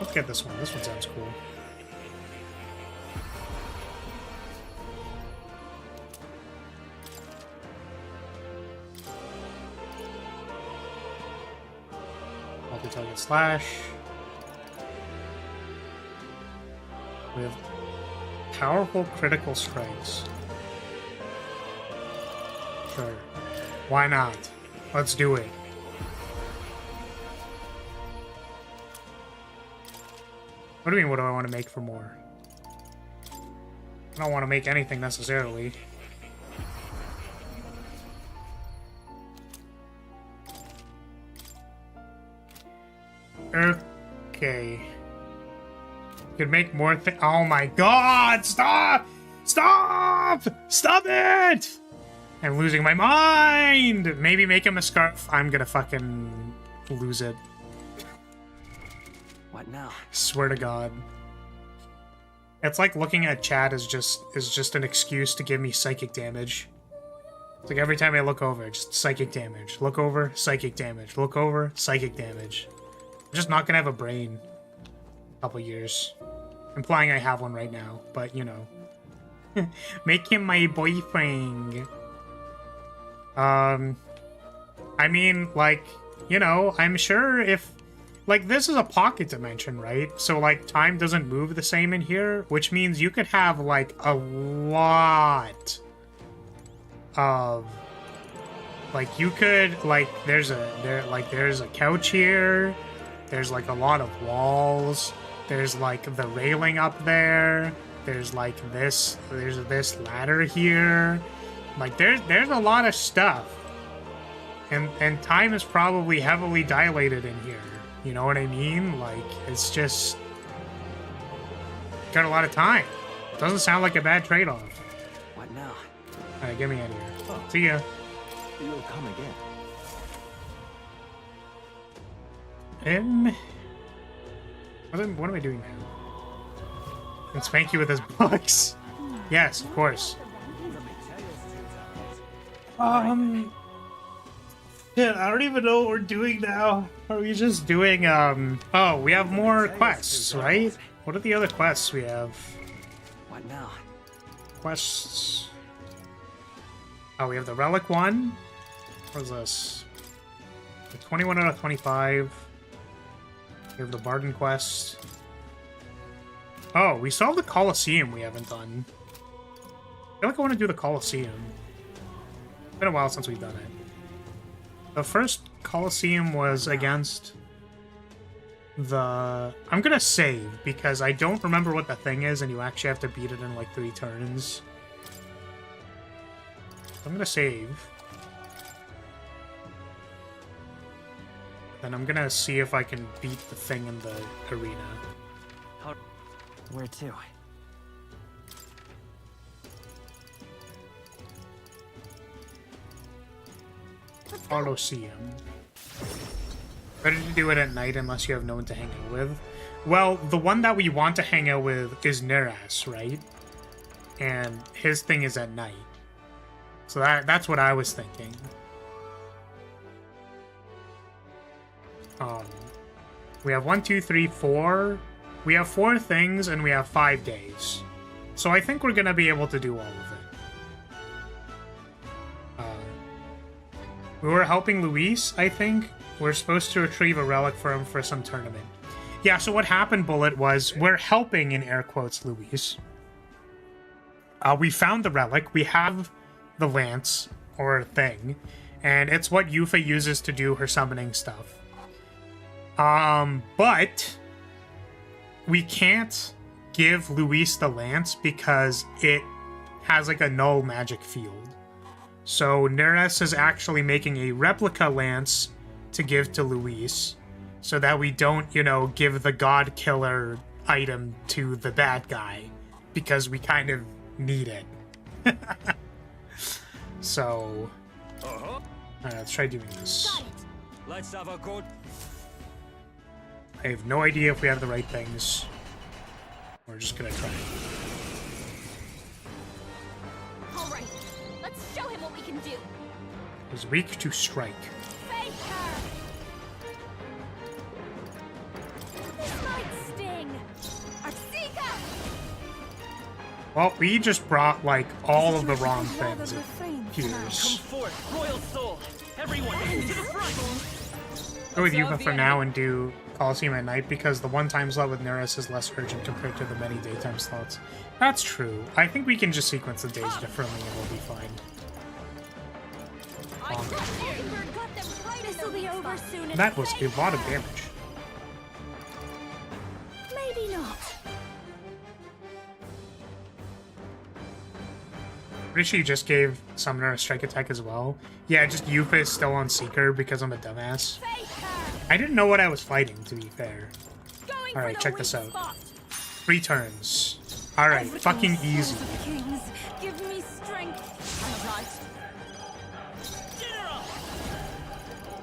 Let's get this one. This one sounds cool. Multi-target slash. We have powerful critical strikes. Sure. Why not? Let's do it. What do you mean, what do I want to make for more? I don't want to make anything necessarily. Okay. Could make more things. Oh my god! Stop! Stop! Stop it! I'm losing my mind! Maybe make him a scarf. I'm gonna fucking lose it. What now? Swear to God. It's like looking at chat is just an excuse to give me psychic damage. It's like every time I look over, just psychic damage. Look over, psychic damage. Look over, psychic damage. I'm just not gonna have a brain. A couple years. Implying I have one right now, but you know. Make him my boyfriend. I mean, like, you know, I'm sure if... Like, this is a pocket dimension, right? So, like, time doesn't move the same in here, which means you could have, like, a lot of... Like, you could, like, there's a couch here, there's, like, a lot of walls, there's, like, the railing up there, there's, like, there's this ladder here, like, there's a lot of stuff, and time is probably heavily dilated in here. You know what I mean? Like, it's just... Got a lot of time. Doesn't sound like a bad trade-off. What now? Alright, get me out of here. Oh. See ya. You'll come again. What am I doing now? And spank you with his books. Yes, of course. Yeah, I don't even know what we're doing now. Are we just doing, oh, we have more quests, right? What are the other quests we have? What now? Quests. Oh, we have the Relic one. What's this? The 21 out of 25. We have the Barden quest. Oh, we still have the Colosseum we haven't done. I feel like I want to do the Colosseum. It's been a while since we've done it. The first Colosseum was against the... I'm gonna save, because I don't remember what the thing is, and you actually have to beat it in like 3 turns. I'm gonna save. Then I'm gonna see if I can beat the thing in the arena. Where to? Colosseum. Better to do it at night unless you have no one to hang out with. Well, the one that we want to hang out with is Neras, right? And his thing is at night. So that's what I was thinking. We have 1, 2, 3, 4. We have 4 things and we have 5 days. So I think we're gonna be able to do all of it. We were helping Luis, I think. We're supposed to retrieve a relic for him for some tournament. Yeah, so what happened, Bullet, was we're helping, in air quotes, Luis. We found the relic. We have the lance, or thing, and it's what Yufa uses to do her summoning stuff. But we can't give Luis the lance because it has like a null magic field. So Neres is actually making a replica lance to give to Luis so that we don't, you know, give the god killer item to the bad guy because we kind of need it. So, alright, let's try doing this. Let's have a good. I have no idea if we have the right things. We're just gonna try. Alright, let's show him what we can do. He's weak to strike. Face her! This might sting. Artika! Well, we just brought, like, all of the wrong things, it Come appears. forth, royal soul! Everyone, to the front! Go with Yufa for now and do Colosseum at night, because the one-time slot with Neris is less urgent compared to the many daytime slots. That's true. I think we can just sequence the days differently and we'll be fine. This'll be over soon. That was a lot of damage. Maybe not. Pretty sure you just gave Summoner a strike attack as well. Yeah, just Yufa is still on Seeker because I'm a dumbass. I didn't know what I was fighting, to be fair. Alright, check this out. 3 turns. Alright, fucking easy. Kings, give me strength.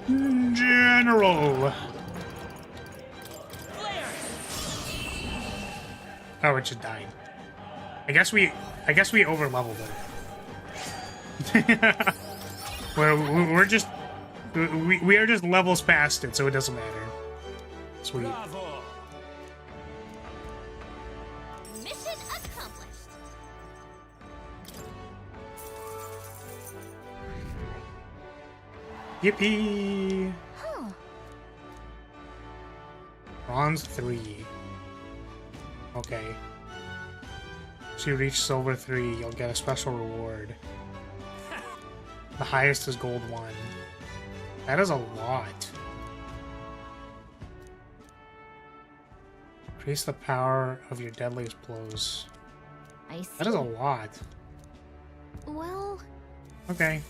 General. Oh, it just died. I guess we over-leveled it. we're just we are just levels past it, so it doesn't matter. Sweet. Bravo. Mission accomplished. Yippee! Huh. Bronze 3. Okay. So you reach silver 3, you'll get a special reward. The highest is gold 1. That is a lot. Increase the power of your deadliest blows. I see. That is a lot. Well, Okay.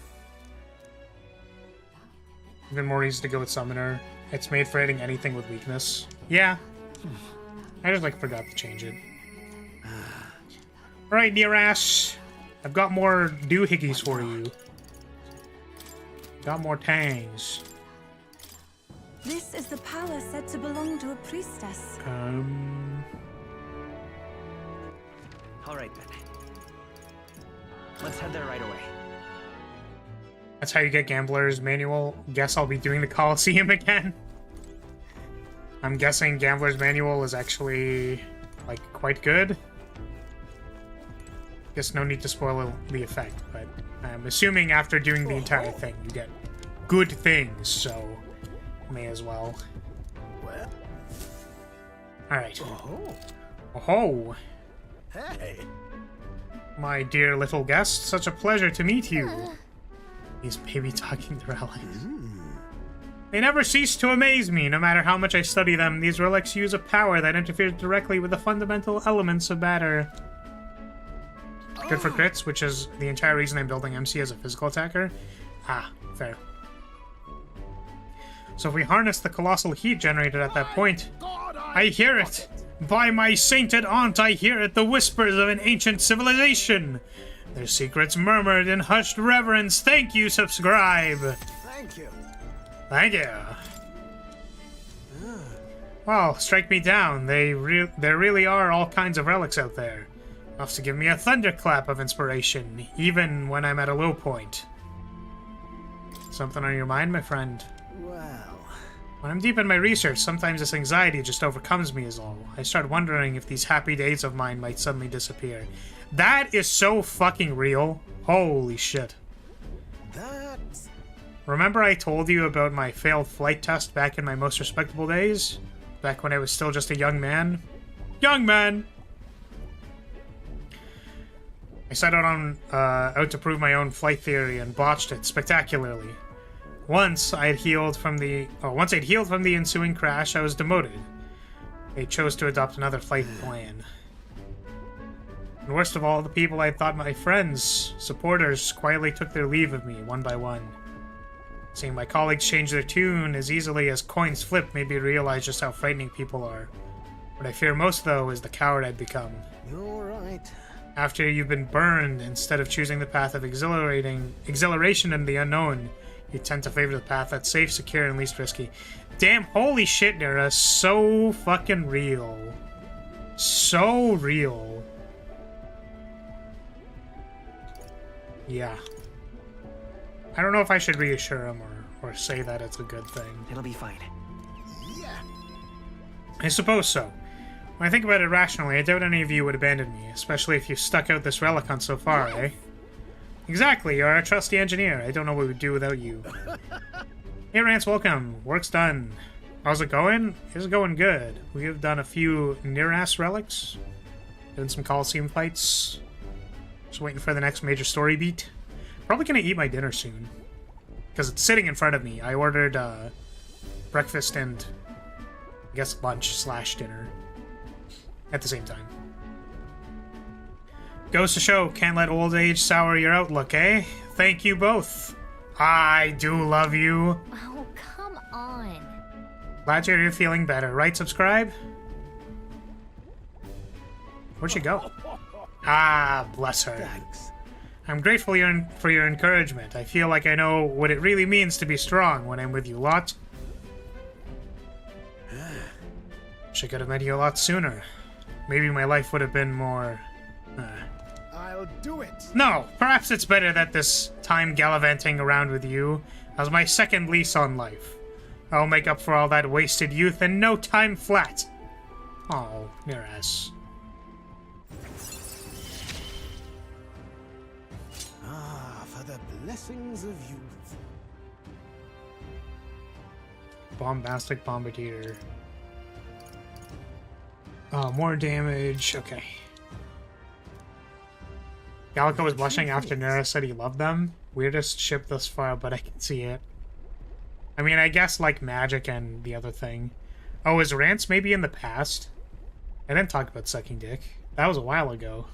Even more easy to go with Summoner. It's made for hitting anything with weakness. Yeah. I just forgot to change it. Alright, Neras. I've got more doohickeys for you. Got more tangs. This is the power said to belong to a priestess. All right, then. Let's head there right away. That's how you get Gambler's Manual. Guess I'll be doing the Coliseum again. I'm guessing Gambler's Manual is actually, like, quite good. Guess no need to spoil the effect, but I'm assuming after doing the entire thing, you get good things, so may as well. Alright. Oh. Hey. My dear little guest, such a pleasure to meet you. He's baby talking the relics. They never cease to amaze me, no matter how much I study them. These relics use a power that interferes directly with the fundamental elements of matter. Good for crits, which is the entire reason I'm building MC as a physical attacker. Ah, fair. So if we harness the colossal heat generated at that point... I hear it! By my sainted aunt, I hear it! The whispers of an ancient civilization! Their secrets murmured in hushed reverence. Thank you, subscribe! Thank you. Thank you. Well, strike me down. There really are all kinds of relics out there. Enough to give me a thunderclap of inspiration, even when I'm at a low point. Something on your mind, my friend? Well... When I'm deep in my research, sometimes this anxiety just overcomes me is all. I start wondering if these happy days of mine might suddenly disappear. That is so fucking real. Holy shit. That's... Remember I told you about my failed flight test back in my most respectable days? Back when I was still just a young man? Young man! I set out to prove my own flight theory and botched it spectacularly. Once I'd healed from the ensuing crash, I was demoted. They chose to adopt another flight plan. And worst of all, the people I thought my friends, supporters, quietly took their leave of me, one by one. Seeing my colleagues change their tune as easily as coins flip made me realize just how frightening people are. What I fear most, though, is the coward I'd become. You're right. After you've been burned, instead of choosing the path of exhilaration in the unknown, you tend to favor the path that's safe, secure, and least risky. Damn, holy shit, Nira. So fucking real. So real. Yeah. I don't know if I should reassure him or say that it's a good thing. It'll be fine. Yeah. I suppose so. When I think about it rationally, I doubt any of you would abandon me, especially if you stuck out this relic hunt so far, eh? Exactly, you're our trusty engineer. I don't know what we'd do without you. Hey Rance, welcome. Work's done. How's it going? It's going good. We've done a few near-ass relics. Doing some Coliseum fights. Just waiting for the next major story beat. Probably gonna eat my dinner soon. Because it's sitting in front of me. I ordered breakfast and, I guess, lunch/dinner at the same time. Goes to show, can't let old age sour your outlook, eh? Thank you both. I do love you. Oh, come on. Glad you're feeling better, right? Subscribe? Where'd she go? Ah, bless her. Thanks. I'm grateful for your encouragement. I feel like I know what it really means to be strong when I'm with you lot. Wish I could have met you a lot sooner. Maybe my life would have been more... I'll do it. No, perhaps it's better that this time gallivanting around with you as my second lease on life. I'll make up for all that wasted youth in no time flat. Oh, Miraz. Ah, for the blessings of youth. Bombastic Bombardier. More damage. Okay. Gallico was blushing after Nera said he loved them. Weirdest ship thus far, but I can see it. I mean, I guess like Magic and the other thing. Oh, is Rance maybe in the past? I didn't talk about sucking dick. That was a while ago.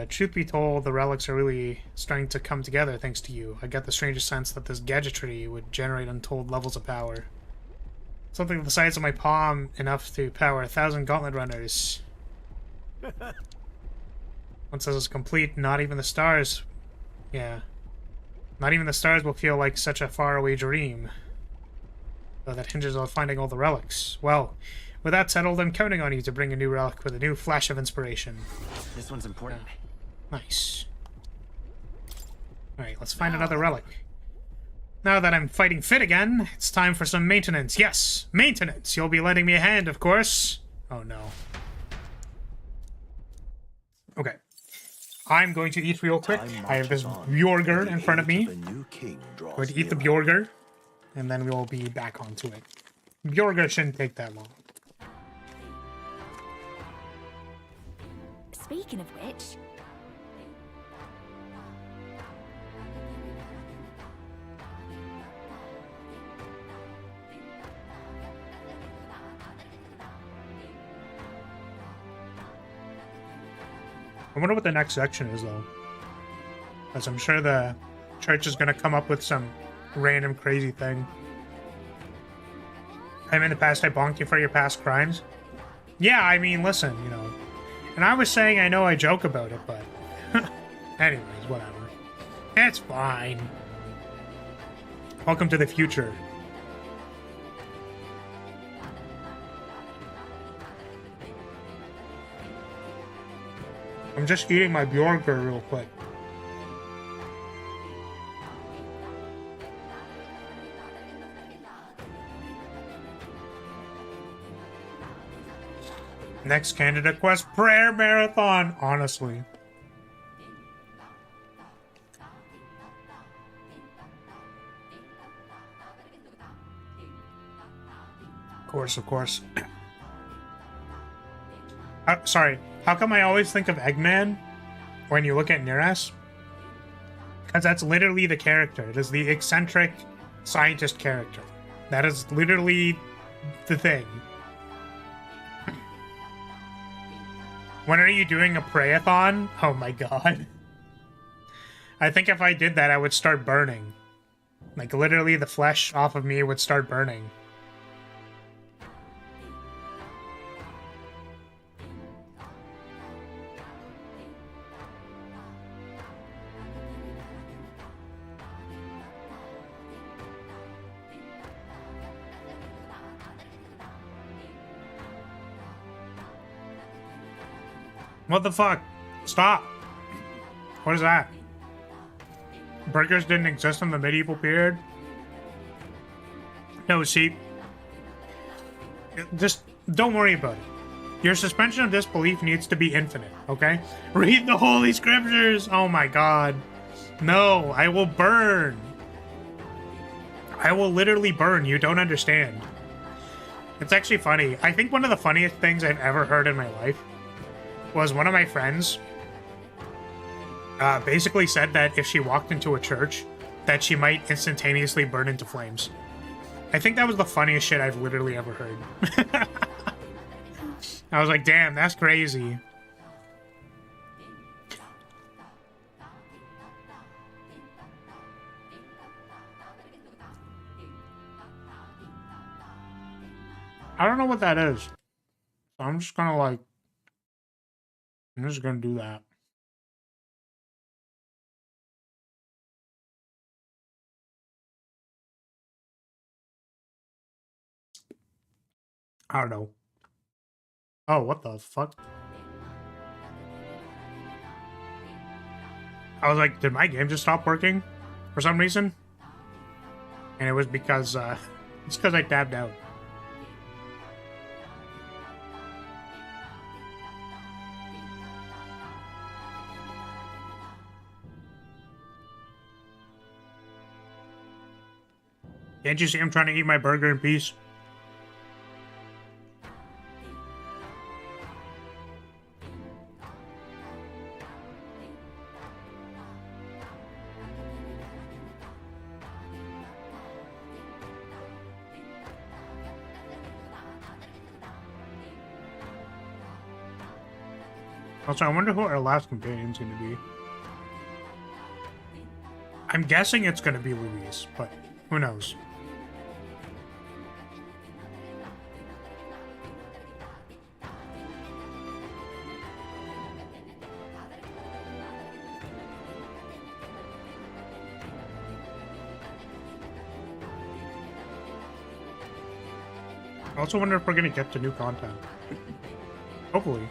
Truth be told, the relics are really starting to come together thanks to you. I get the strangest sense that this gadgetry would generate untold levels of power. Something the size of my palm, enough to power 1,000 gauntlet runners. Once this is complete, not even the stars... Yeah. Not even the stars will feel like such a faraway dream. So that hinges on finding all the relics. Well, with that settled, I'm counting on you to bring a new relic with a new flash of inspiration. This one's important. Nice. Alright, let's find another relic. Now that I'm fighting fit again, it's time for some maintenance. Yes, maintenance! You'll be lending me a hand, of course. Oh no. Okay. I'm going to eat real quick. I have this Bjorger in front of me. I'm going to eat the Bjorger, and then we'll be back onto it. Bjorger shouldn't take that long. Speaking of which... I wonder what the next section is, though. Because I'm sure the church is going to come up with some random crazy thing. In the past, I bonked you for your past crimes. Yeah, I mean, listen, you know. And I was saying I know I joke about it, but... anyways, whatever. It's fine. Welcome to the future. I'm just eating my Bjorger real quick. Next candidate quest, prayer marathon, honestly. Of course. Sorry, how come I always think of Eggman when you look at Neras? Because that's literally the character. It is the eccentric scientist character. That is literally the thing. When are you doing a pray-a-thon? Oh my god. I think if I did that, I would start burning. Like, literally, the flesh off of me would start burning. What the fuck? Stop! What is that? Burgers didn't exist in the medieval period? No, see... just don't worry about it. Your suspension of disbelief needs to be infinite, okay? Read the Holy Scriptures! Oh my god. No, I will burn. I will literally burn. You don't understand. It's actually funny. I think one of the funniest things I've ever heard in my life was one of my friends basically said that if she walked into a church, that she might instantaneously burn into flames. I think that was the funniest shit I've literally ever heard. I was like, damn, that's crazy. I don't know what that is. So I'm just gonna like... I'm just gonna do that. I don't know. Oh, what the fuck? I was like, did my game just stop working for some reason? And it was because, it's because I tabbed out. Can't you see I'm trying to eat my burger in peace? Also, I wonder who our last companion's going to be. I'm guessing it's going to be Louise, but who knows? I also wonder if we're gonna get to new content. Hopefully.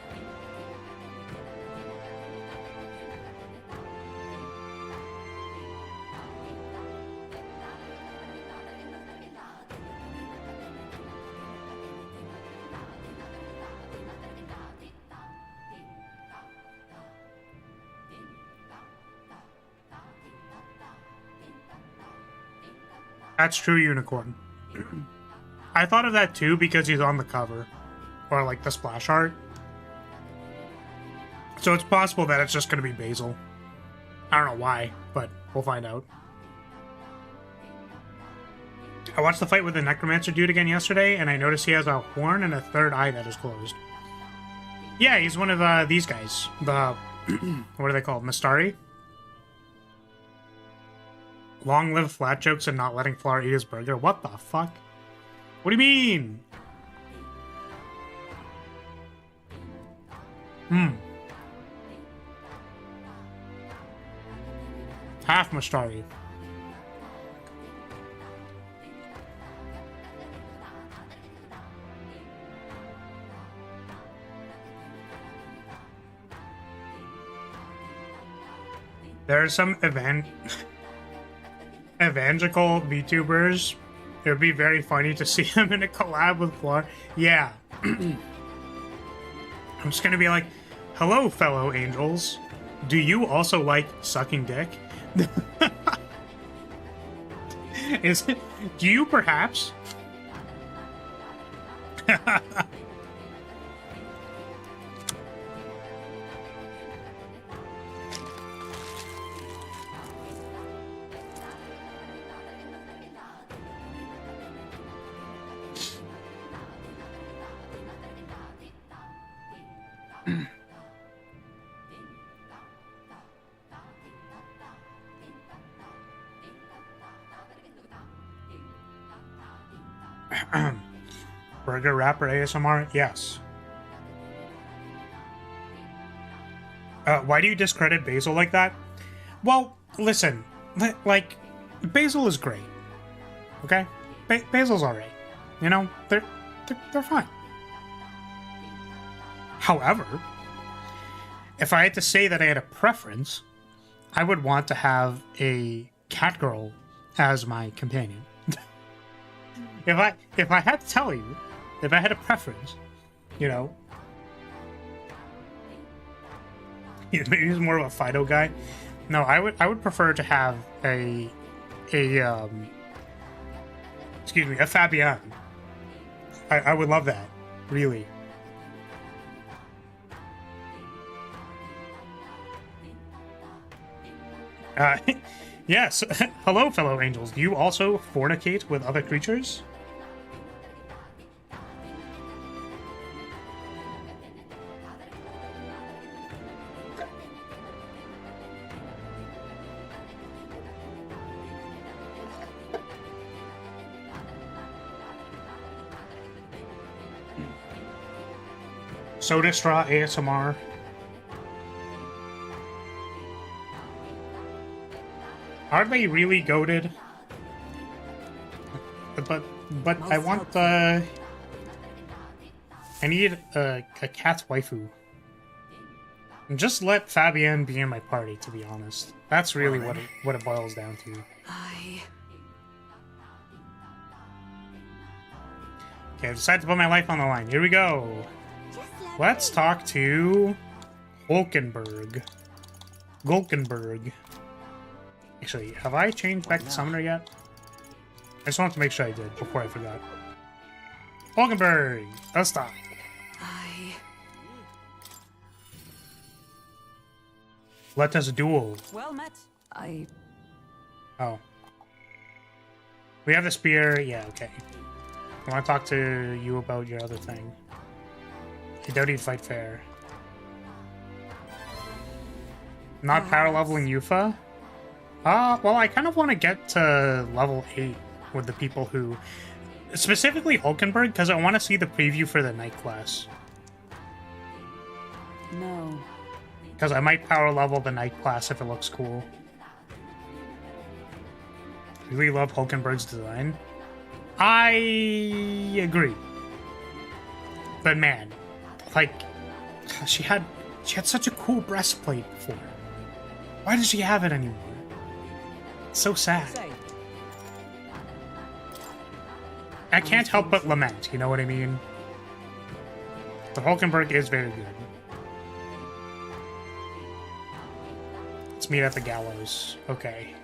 That's true, Unicorn. I thought of that too because he's on the cover. Or like the splash art. So it's possible that it's just going to be Basil. I don't know why, but we'll find out. I watched the fight with the Necromancer dude again yesterday, and I noticed he has a horn and a third eye that is closed. Yeah, he's one of these guys. The... what are they called? Mistari? Long live flat jokes and not letting Flower eat his burger. What the fuck? What do you mean? Half Mistari. There are some evangelical VTubers. It would be very funny to see him in a collab with Floor. Yeah. I'm just gonna be like, hello, fellow angels. Do you also like sucking dick? Do you perhaps? Burger rapper ASMR? Yes. Why do you discredit Basil like that? Well, listen, like, Basil is great. Okay? Basil's alright. You know, they're fine. However, if I had to say that I had a preference, I would want to have a cat girl as my companion. If I had to tell you, if I had a preference, you know, maybe he's more of a Fido guy. No, I would prefer to have a Fabienne. I would love that, really. Yes. Hello, fellow angels. Do you also fornicate with other creatures? Soda Straw ASMR. Are they really goated? But I want the... I need a cat's waifu. And just let Fabienne be in my party, to be honest. That's really what it boils down to. Okay, I've decided to put my life on the line. Here we go. Let's talk to Hulkenberg. Gulkenberg. Actually, have I changed back to Summoner yet? I just wanted to make sure I did before I forgot. Hulkenberg! Let's stop. Let us duel. Well met. Oh. We have the spear. Yeah, okay. I want to talk to you about your other thing. I doubt he'd fight fair. Not power leveling Yufa? Well, I kind of want to get to level 8 with the people who... Specifically Hulkenberg, because I want to see the preview for the Knight class. No. Because I might power level the Knight class if it looks cool. Really love Hulkenberg's design. I agree. But man, like, she had such a cool breastplate before. Why does she have it anymore? It's so sad. I can't help but lament, you know what I mean? But Hulkenberg is very good. Let's meet at the gallows. Okay.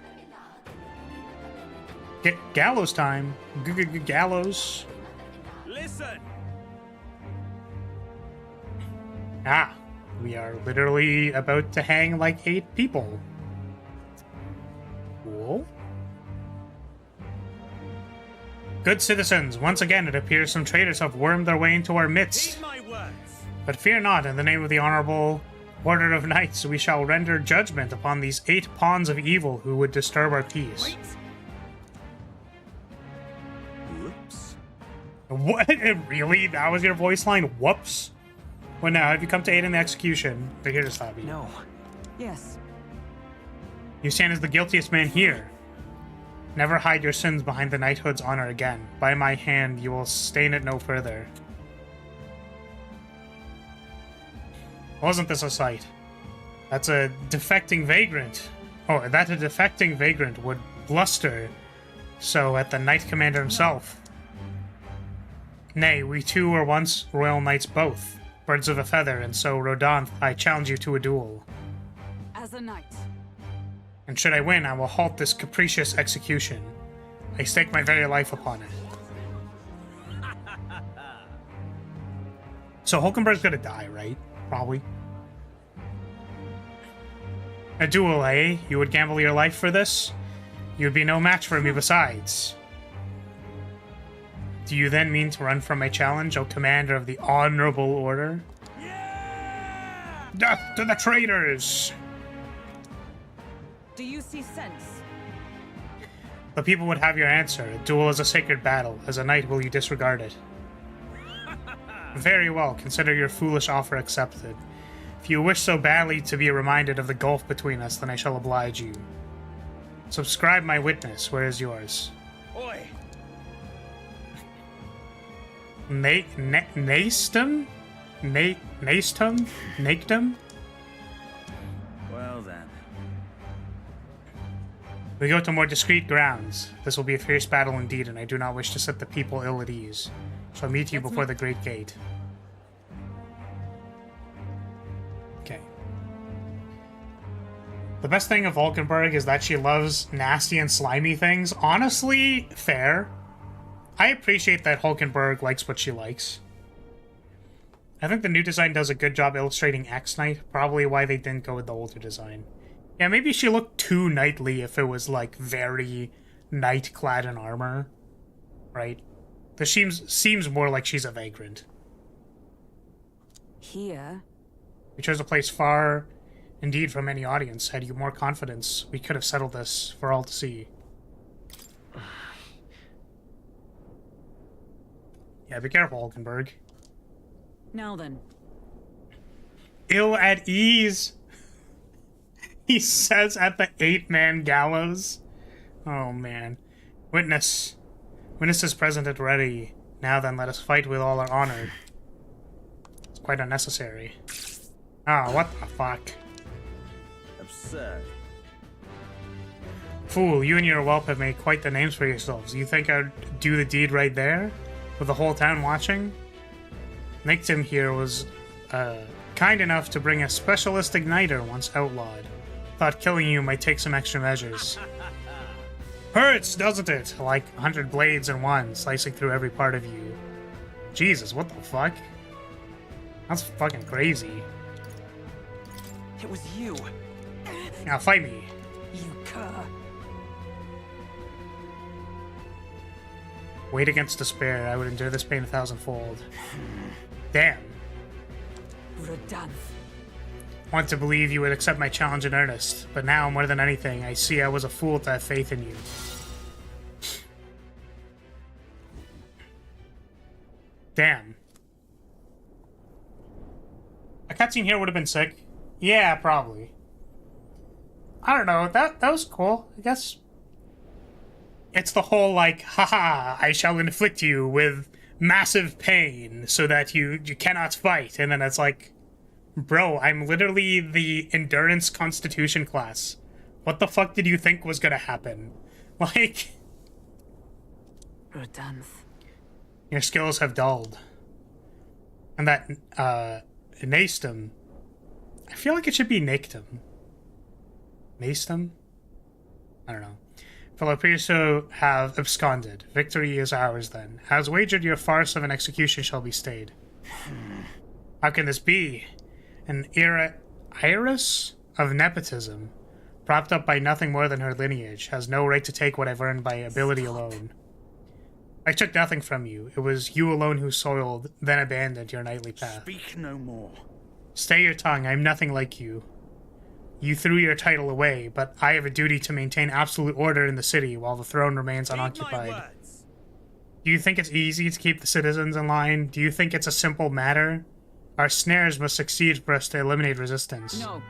Get gallows time. Gallows. Listen. Ah, we are literally about to hang like 8 people. Cool. Good citizens, once again it appears some traitors have wormed their way into our midst. But fear not, in the name of the honorable Order of Knights, we shall render judgment upon these 8 pawns of evil who would disturb our peace. Whoops. What? Really? That was your voice line? Whoops? Well, now, have you come to aid in the execution? They're here to stop you. No. Yes. You stand as the guiltiest man here. Never hide your sins behind the knighthood's honor again. By my hand, you will stain it no further. Wasn't this a sight? That's a defecting vagrant. Oh, that a defecting vagrant would bluster so at the knight commander himself. Nay, we two were once royal knights both, birds of a feather, and so, Rodanth, I challenge you to a duel. As a knight. And should I win, I will halt this capricious execution. I stake my very life upon it. So Hulkenberg's gonna die, right? Probably. A duel, eh? You would gamble your life for this? You would be no match for me besides. Do you then mean to run from my challenge, O commander of the honorable order? Yeah! Death to the traitors! Do you see sense? The people would have your answer. A duel is a sacred battle. As a knight, will you disregard it? Very well. Consider your foolish offer accepted. If you wish so badly to be reminded of the gulf between us, then I shall oblige you. Subscribe my witness. Where is yours? Oi. Nastum? Naktum? Well then. We go to more discreet grounds. This will be a fierce battle indeed, and I do not wish to set the people ill at ease. Shall meet you before the great gate. Okay. The best thing of Valkenburg is that she loves nasty and slimy things. Honestly, fair. I appreciate that Hulkenberg likes what she likes. I think the new design does a good job illustrating X-Knight, probably why they didn't go with the older design. Yeah, maybe she looked too knightly if it was, like, very knight-clad in armor, right? This seems more like she's a vagrant. Here? We chose a place far, indeed, from any audience. Had you more confidence, we could have settled this for all to see. Yeah, be careful, Hulkenberg. Now then. Ill at ease, he says at the 8-man gallows. Oh, man. Witness. Witness is present and ready. Now then, let us fight with all our honor. It's quite unnecessary. Ah, what the fuck? Absurd. Fool, you and your whelp have made quite the names for yourselves. You think I'd do the deed right there? With the whole town watching? Nictum here was, kind enough to bring a specialist igniter once outlawed. Thought killing you might take some extra measures. Hurts, doesn't it? Like 100 blades in one, slicing through every part of you. Jesus, what the fuck? That's fucking crazy. It was you. Now fight me. You cur. Weight against despair, I would endure this pain 1,000-fold. Damn. Rodanth. Want to believe you would accept my challenge in earnest, but now, more than anything, I see I was a fool to have faith in you. Damn. A cutscene here would have been sick. Yeah, probably. I don't know, that was cool, I guess. It's the whole, like, haha, I shall inflict you with massive pain so that you cannot fight. And then it's like, bro, I'm literally the endurance constitution class. What the fuck did you think was gonna happen? Like, Rodanth. your skills have dulled. And that, Nastum, I feel like it should be Nactum. Nastum? I don't know. Fellow appears to have absconded. Victory is ours then. As wagered, your farce of an execution shall be stayed. How can this be? An iris of nepotism, propped up by nothing more than her lineage, has no right to take what I've earned by ability alone. I took nothing from you. It was you alone who soiled, then abandoned your knightly path. Speak no more. Stay your tongue. I'm nothing like you. You threw your title away, but I have a duty to maintain absolute order in the city while the throne remains unoccupied. Do you think it's easy to keep the citizens in line? Do you think it's a simple matter? Our snares must succeed for us to eliminate resistance. No.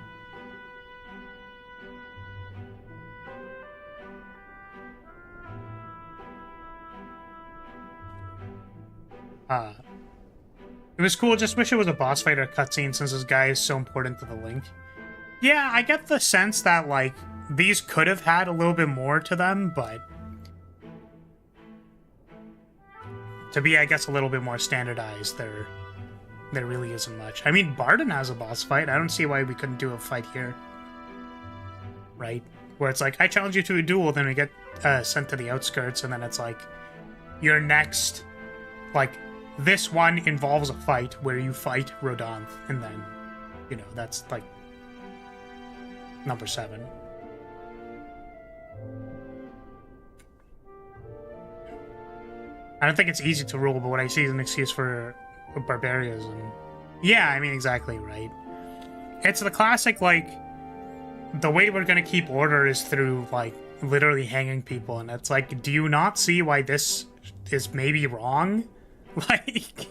It was cool, just wish it was a boss fight or a cutscene since this guy is so important to the link. Yeah, I get the sense that, like, these could have had a little bit more to them, but to be, I guess, a little bit more standardized, there really isn't much. I mean, Barden has a boss fight. I don't see why we couldn't do a fight here. Right? Where it's like, I challenge you to a duel, then we get sent to the outskirts, and then it's like, your next, like, this one involves a fight where you fight Rodanth, and then, you know, that's, like, number 7. I don't think it's easy to rule, but what I see is an excuse for barbarianism. Yeah, I mean, exactly, right? It's the classic, like, the way we're gonna keep order is through, like, literally hanging people, and it's like, do you not see why this is maybe wrong? Like,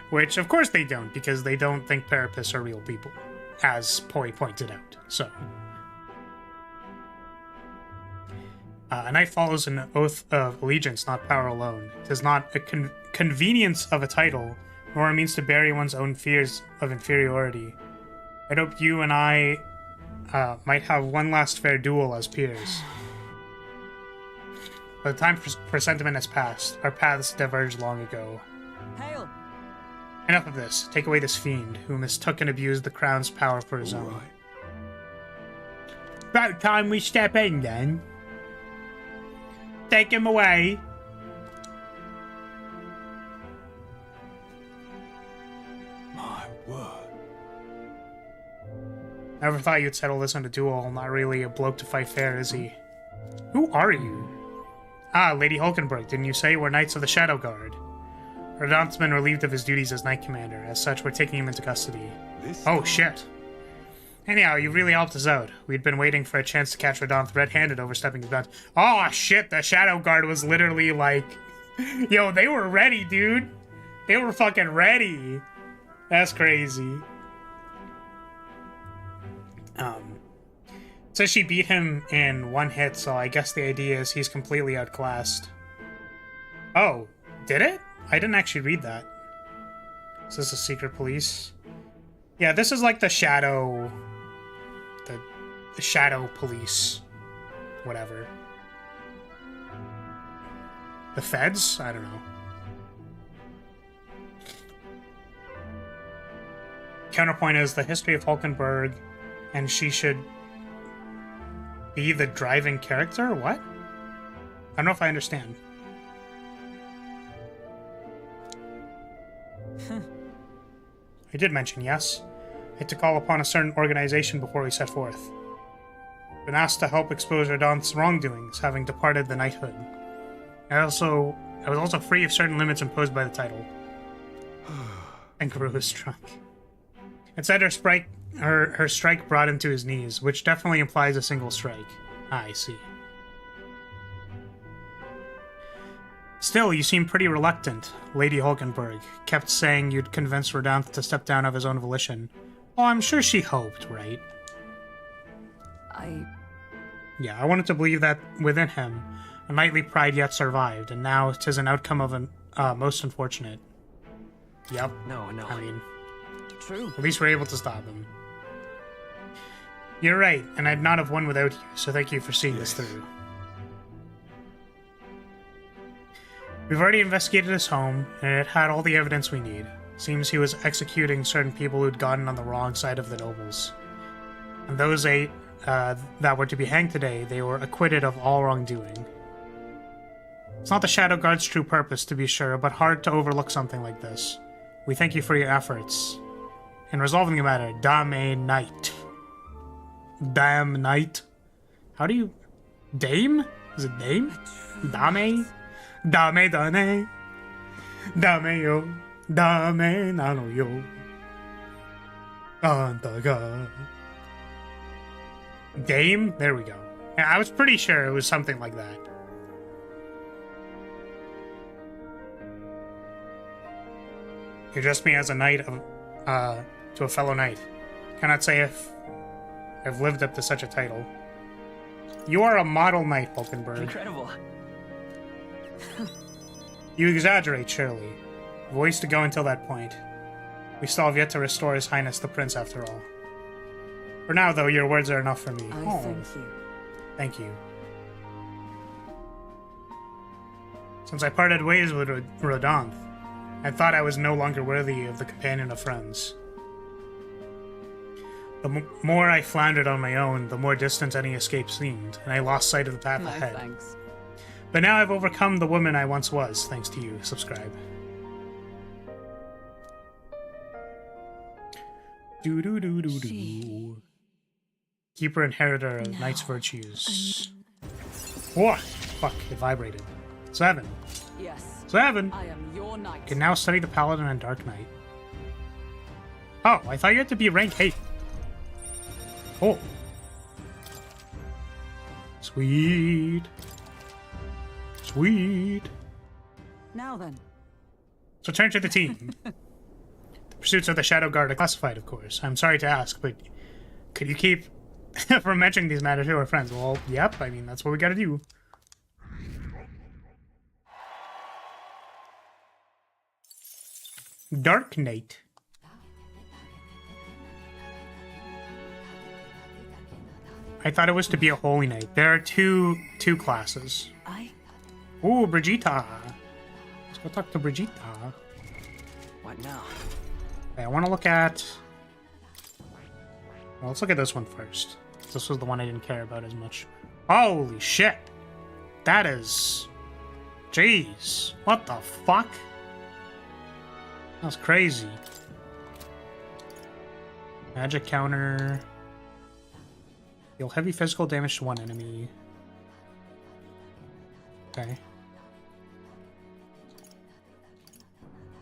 which, of course they don't, because they don't think therapists are real people, as Poi pointed out, so. A knight follows an oath of allegiance, not power alone. It is not a convenience of a title, nor a means to bury one's own fears of inferiority. I hope you and I might have one last fair duel as peers. But the time for sentiment has passed. Our paths diverged long ago. Hail! Enough of this. Take away this fiend, who mistook and abused the crown's power for his own. About time we step in, then. Take him away. My word. Never thought you'd settle this on a duel. Not really a bloke to fight fair, is he? Who are you? Ah, Lady Hulkenberg, didn't you say? We're Knights of the Shadow Guard. Rodanth's been relieved of his duties as Knight Commander. As such, we're taking him into custody. Oh, shit. Anyhow, you really helped us out. We'd been waiting for a chance to catch Rodanth red-handed overstepping his bounds. Oh, shit, the Shadow Guard was literally like... Yo, they were ready, dude. They were fucking ready. That's crazy. So she beat him in one hit, so I guess the idea is he's completely outclassed. Oh, did it? I didn't actually read that. Is this a secret police? Yeah, this is like the shadow... The shadow police. Whatever. The feds? I don't know. Counterpoint is the history of Hulkenberg, and she should be the driving character? What? I don't know if I understand. I did mention yes. I had to call upon a certain organization before we set forth. Been asked to help expose Rodanth's wrongdoings, having departed the knighthood. I was also free of certain limits imposed by the title. And Guru was drunk. Instead, her strike brought him to his knees, which definitely implies a single strike. I see. Still, you seem pretty reluctant. Lady Hulkenberg kept saying you'd convince Rodanth to step down of his own volition. Oh, I'm sure she hoped, right? Yeah, I wanted to believe that within him, a knightly pride yet survived, and now 'tis an outcome of most unfortunate. Yep. No, no. I mean, True. at least we're able to stop him. You're right, and I'd not have won without you, so thank you for seeing this through. We've already investigated his home, and it had all the evidence we need. Seems he was executing certain people who'd gotten on the wrong side of the nobles. And those 8 that were to be hanged today, they were acquitted of all wrongdoing. It's not the Shadow Guard's true purpose, to be sure, but hard to overlook something like this. We thank you for your efforts. In resolving the matter, Dame Knight. Damn Knight. How do you... Dame? Is it Dame? Dame? Dame Dane. Dame yo. Dame nano yo. Antaga. Dame? There we go. I was pretty sure it was something like that. You address me as a knight of, to a fellow knight. Cannot say if I've lived up to such a title. You are a model knight, Hulkenberg. Incredible. You exaggerate, surely. Voice to go until that point. We still have yet to restore His Highness the Prince, after all. For now, though, your words are enough for me. I thank you. Thank you. Since I parted ways with Rodanthe, I thought I was no longer worthy of the companion of friends. The more I floundered on my own, the more distant any escape seemed, and I lost sight of the path No ahead. thanks. But now I've overcome the woman I once was, thanks to you. Subscribe. Do-do-do-do-do. Keeper Inheritor of Knight's Virtues. What? Fuck, it vibrated. 7. Yes. 7! I am your knight. Can now study the Paladin and Dark Knight. Oh, I thought you had to be rank 8. Oh. Sweet. Sweet. Now then. So turn to the team. The pursuits of the Shadow Guard are classified, of course. I'm sorry to ask, but could you keep from mentioning these matters to our friends? Well, yep, I mean, that's what we gotta do. Dark Knight. I thought it was to be a Holy Knight. There are two classes. Ooh, Brigitta. Let's go talk to Brigitta. What now? Okay, I want to look at... Well, let's look at this one first. This was the one I didn't care about as much. Holy shit! That is... Jeez. What the fuck? That's crazy. Magic counter... Deal heavy physical damage to one enemy. Okay.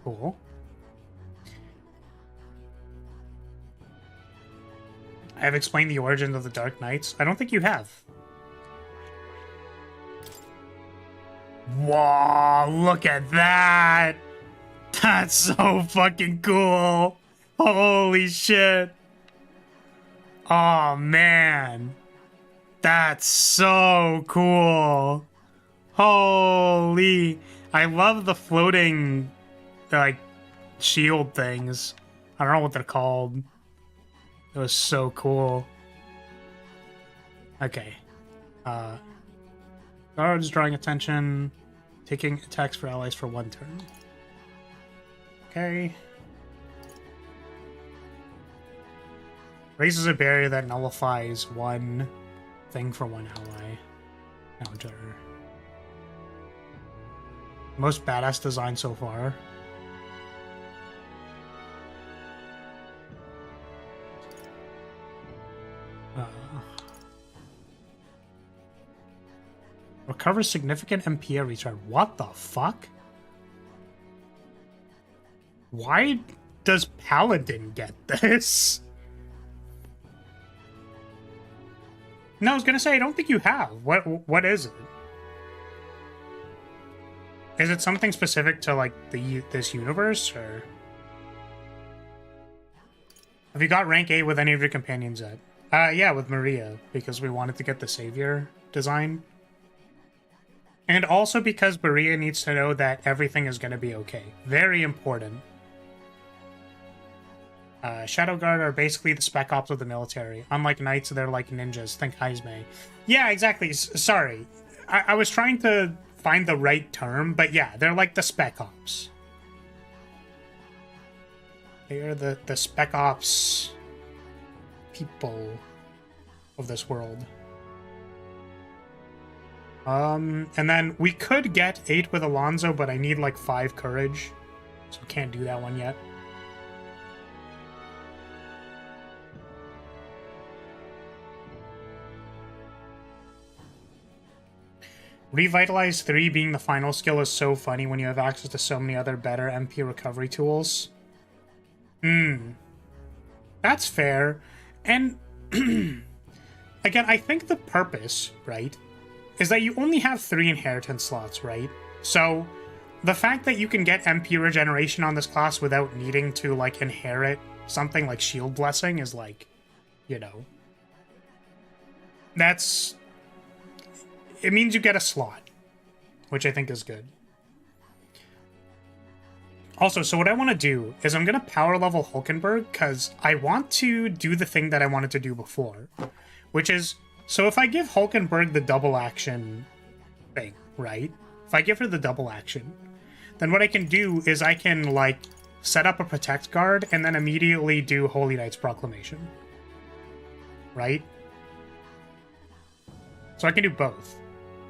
Cool. I have explained the origin of the Dark Knights. I don't think you have. Whoa, look at that! That's so fucking cool! Holy shit! Oh man, that's so cool. Holy, I love the floating like shield things. I don't know what they're called. It was so cool. Okay. Guards drawing attention, taking attacks for allies for 1 turn. Okay. Raises a barrier that nullifies 1 thing for 1 ally. Counter. Most badass design so far. Recovers significant MP every turn. What the fuck? Why does Paladin get this? No, I was gonna say, I don't think you have. What is it? Is it something specific to, like, this universe, or... Have you got rank 8 with any of your companions yet? Yeah, with Maria, because we wanted to get the Savior design. And also because Berea needs to know that everything is going to be okay. Very important. Shadow Guard are basically the spec ops of the military. Unlike knights, they're like ninjas. Think Heisme. Yeah, exactly. Sorry. I was trying to find the right term, but yeah, they're like the spec ops. They are the spec ops people of this world. And then we could get 8 with Alonzo, but I need like 5 courage, so can't do that one yet. Revitalize 3 being the final skill is so funny when you have access to so many other better MP recovery tools. That's fair. And again, I think the purpose, right, is that you only have 3 inheritance slots, right? So the fact that you can get MP regeneration on this class without needing to, like, inherit something like Shield Blessing is, like, you know, that's... It means you get a slot, which I think is good. Also, so what I want to do is I'm going to power level Hulkenberg because I want to do the thing that I wanted to do before, which is, so if I give Hulkenberg the double action thing, right? If I give her the double action, then what I can do is I can, like, set up a Protect Guard and then immediately do Holy Knight's Proclamation. Right? So I can do both,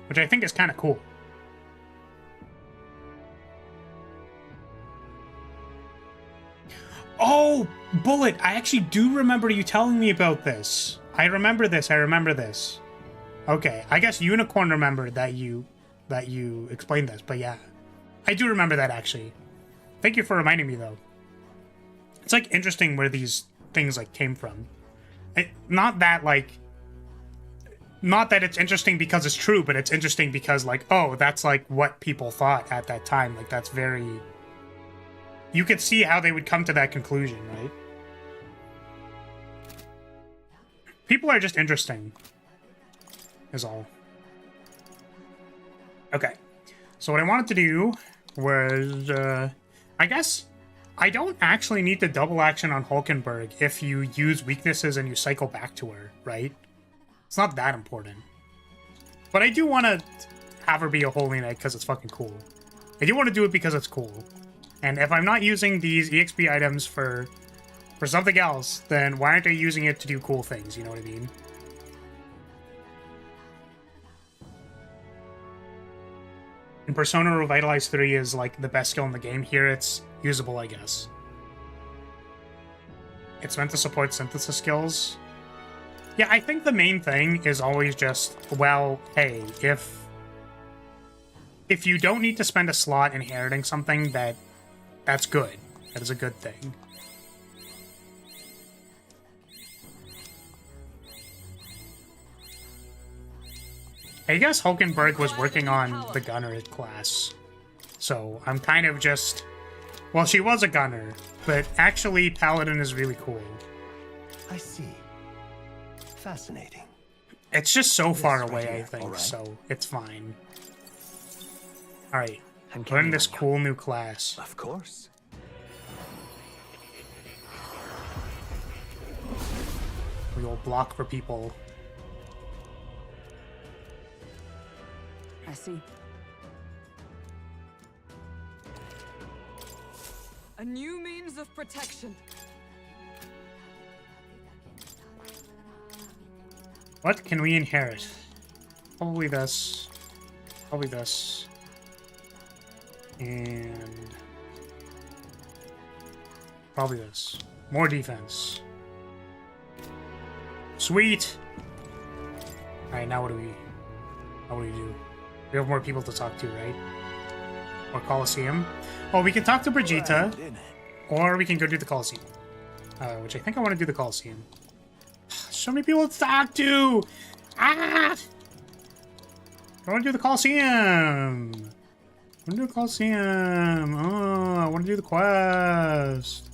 which I think is kind of cool. Oh, Bullet, I actually do remember you telling me about this. I remember this. Okay, I guess Unicorn remembered that you explained this, but yeah. I do remember that, actually. Thank you for reminding me, though. It's, like, interesting where these things, like, came from. Not that it's interesting because it's true, but it's interesting because, like, oh, that's, like, what people thought at that time. Like, that's very... You could see how they would come to that conclusion, right? People are just interesting, is all. Okay. So what I wanted to do was, I guess I don't actually need to double action on Hulkenberg if you use weaknesses and you cycle back to her, right? It's not that important. But I do want to have her be a Holy Knight because it's fucking cool. I do want to do it because it's cool. And if I'm not using these EXP items for something else, then why aren't I using it to do cool things, you know what I mean? And Persona Revitalize 3 is, like, the best skill in the game. Here it's usable, I guess. It's meant to support synthesis skills. Yeah, I think the main thing is always just, well, hey, if you don't need to spend a slot inheriting something, that's good. That is a good thing. I guess Hulkenberg was working on the gunner class. So I'm kind of just... Well, she was a gunner, but actually Paladin is really cool. I see. Fascinating. It's just so far away, I think, so it's fine. Alright, learn this cool new class. Of course. We will block for people. I see. A new means of protection. What can we inherit? Probably this. Probably this. And... probably this. More defense. Sweet! Alright, now what do we do? We have more people to talk to, right? Or Colosseum. Oh, we can talk to Brigitte, or we can go do the Colosseum. Which I think I want to do the Colosseum. So many people to talk to! Ah! I want to do the Colosseum! I want to do the Colosseum! Oh, I want to do the quest!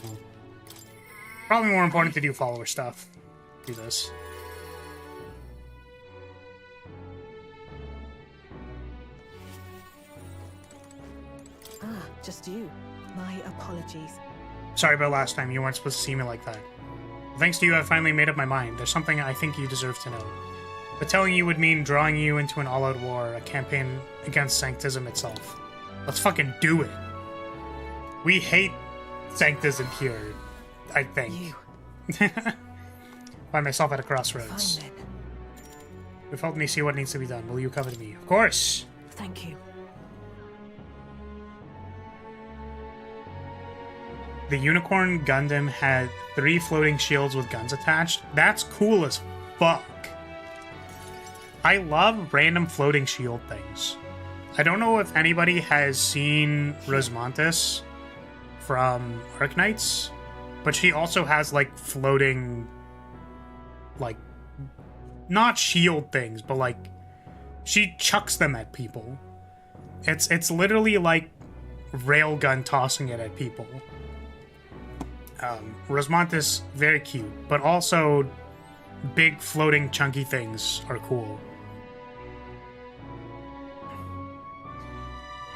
Oh. Probably more important to do follower stuff. Do this. Just you. My apologies. Sorry about last time. You weren't supposed to see me like that. Thanks to you, I finally made up my mind. There's something I think you deserve to know. But telling you would mean drawing you into an all-out war, a campaign against Sanctism itself. Let's fucking do it. We hate Sanctism here, I think. You. Find myself at a crossroads. Fine then. You've helped me see what needs to be done. Will you come with me? Of course! Thank you. The Unicorn Gundam had 3 floating shields with guns attached. That's cool as fuck. I love random floating shield things. I don't know if anybody has seen Rosmantis from Arknights, but she also has, like, floating, like, not shield things, but, like, she chucks them at people. It's literally like railgun tossing it at people. Rosmantis, very cute, but also big floating chunky things are cool.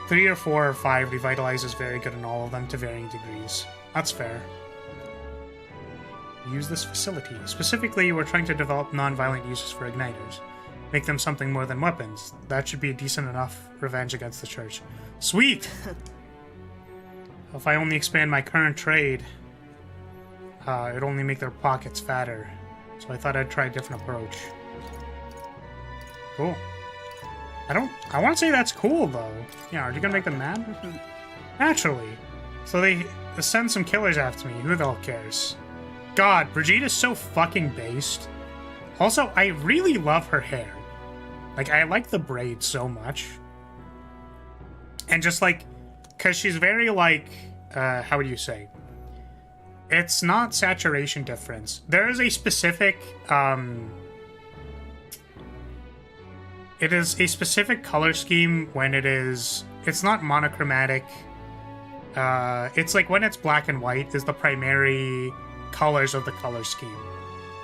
3 or 4 or 5 Revitalize is very good in all of them to varying degrees. That's fair. Use this facility. Specifically, we're trying to develop non-violent uses for igniters. Make them something more than weapons. That should be a decent enough revenge against the church. Sweet! If I only expand my current trade, it'd only make their pockets fatter. So I thought I'd try a different approach. Cool. I want to say that's cool, though. Yeah, are you gonna make them mad? Naturally. So they send some killers after me. Who the hell cares? God, Brigitta's so fucking based. Also, I really love her hair. Like, I like the braid so much. And just, like, because she's very, like, how would you say? It's not saturation difference. There is a specific, it is a specific color scheme when it's not monochromatic. It's like when it's black and white is the primary colors of the color scheme,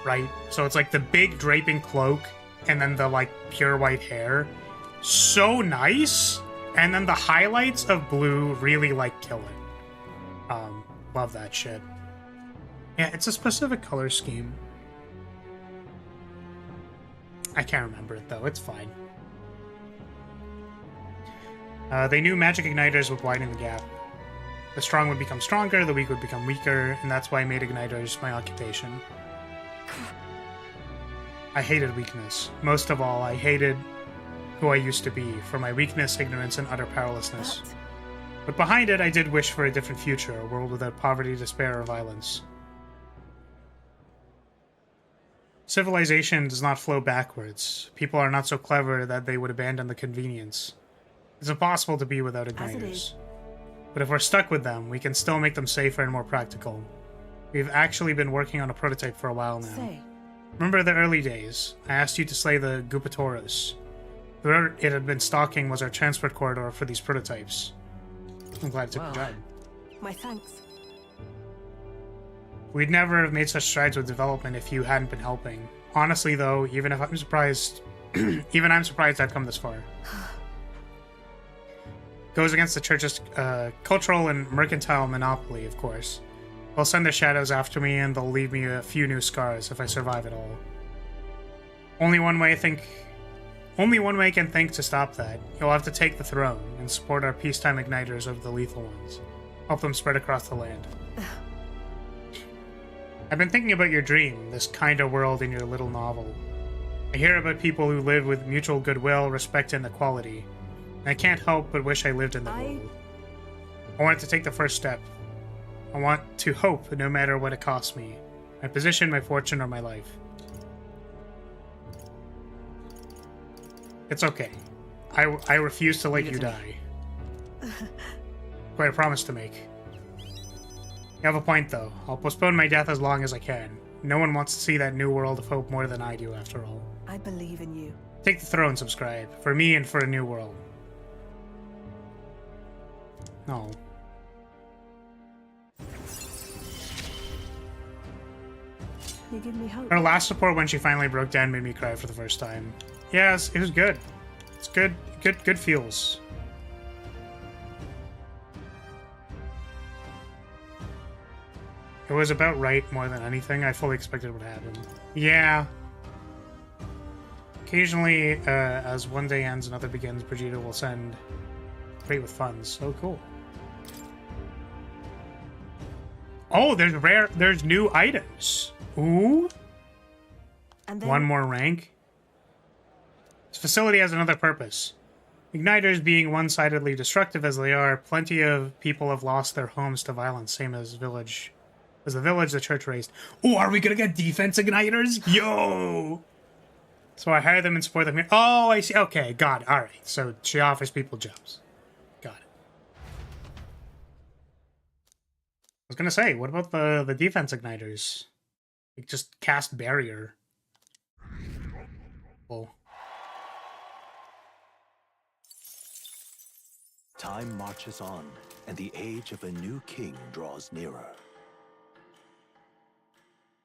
right? So it's like the big draping cloak and then the like pure white hair. So nice. And then the highlights of blue really like kill it. Love that shit. Yeah, it's a specific color scheme. I can't remember it though, it's fine. They knew magic igniters would widen the gap. The strong would become stronger, the weak would become weaker, and that's why I made igniters my occupation. I hated weakness. Most of all, I hated who I used to be, for my weakness, ignorance, and utter powerlessness. But behind it, I did wish for a different future, a world without poverty, despair, or violence. Civilization does not flow backwards. People are not so clever that they would abandon the convenience. It's impossible to be without igniters. But if we're stuck with them, we can still make them safer and more practical. We've actually been working on a prototype for a while now. Remember the early days? I asked you to slay the Gupatoros. Where it had been stalking was our transport corridor for these prototypes. I'm glad it took the job. My thanks. We'd never have made such strides with development if you hadn't been helping. Honestly, though, even I'm surprised I've come this far. Goes against the church's cultural and mercantile monopoly, of course. They'll send their shadows after me, and they'll leave me a few new scars if I survive it all. Only one way I can think to stop that. You'll have to take the throne and support our peacetime igniters of the lethal ones. Help them spread across the land. I've been thinking about your dream, this kind of world in your little novel. I hear about people who live with mutual goodwill, respect, and equality. I can't help but wish I lived in that world. I want to take the first step. I want to hope no matter what it costs me. My position, my fortune, or my life. It's okay. I refuse to let you die. Quite a promise to make. You have a point, though. I'll postpone my death as long as I can. No one wants to see that new world of hope more than I do, after all. I believe in you. Take the throne, subscribe. For me and for a new world. No. You give me hope. Her last support when she finally broke down made me cry for the first time. Yes, it was good. It's good feels. It was about right more than anything. I fully expected it would happen. Yeah. Occasionally, as one day ends, another begins, Brigitte will send Great with funds. So cool. Oh, there's new items. Ooh. And then... One more rank. This facility has another purpose. Igniters being one-sidedly destructive as they are, plenty of people have lost their homes to violence, same as the village the church raised. Oh, are we gonna get defense igniters? Yo! So I hire them and support them here. Oh, I see. Okay, got it. Alright, so she offers people jobs. Got it. I was gonna say, what about the defense igniters? Like, just cast barrier. Oh. Time marches on, and the age of a new king draws nearer.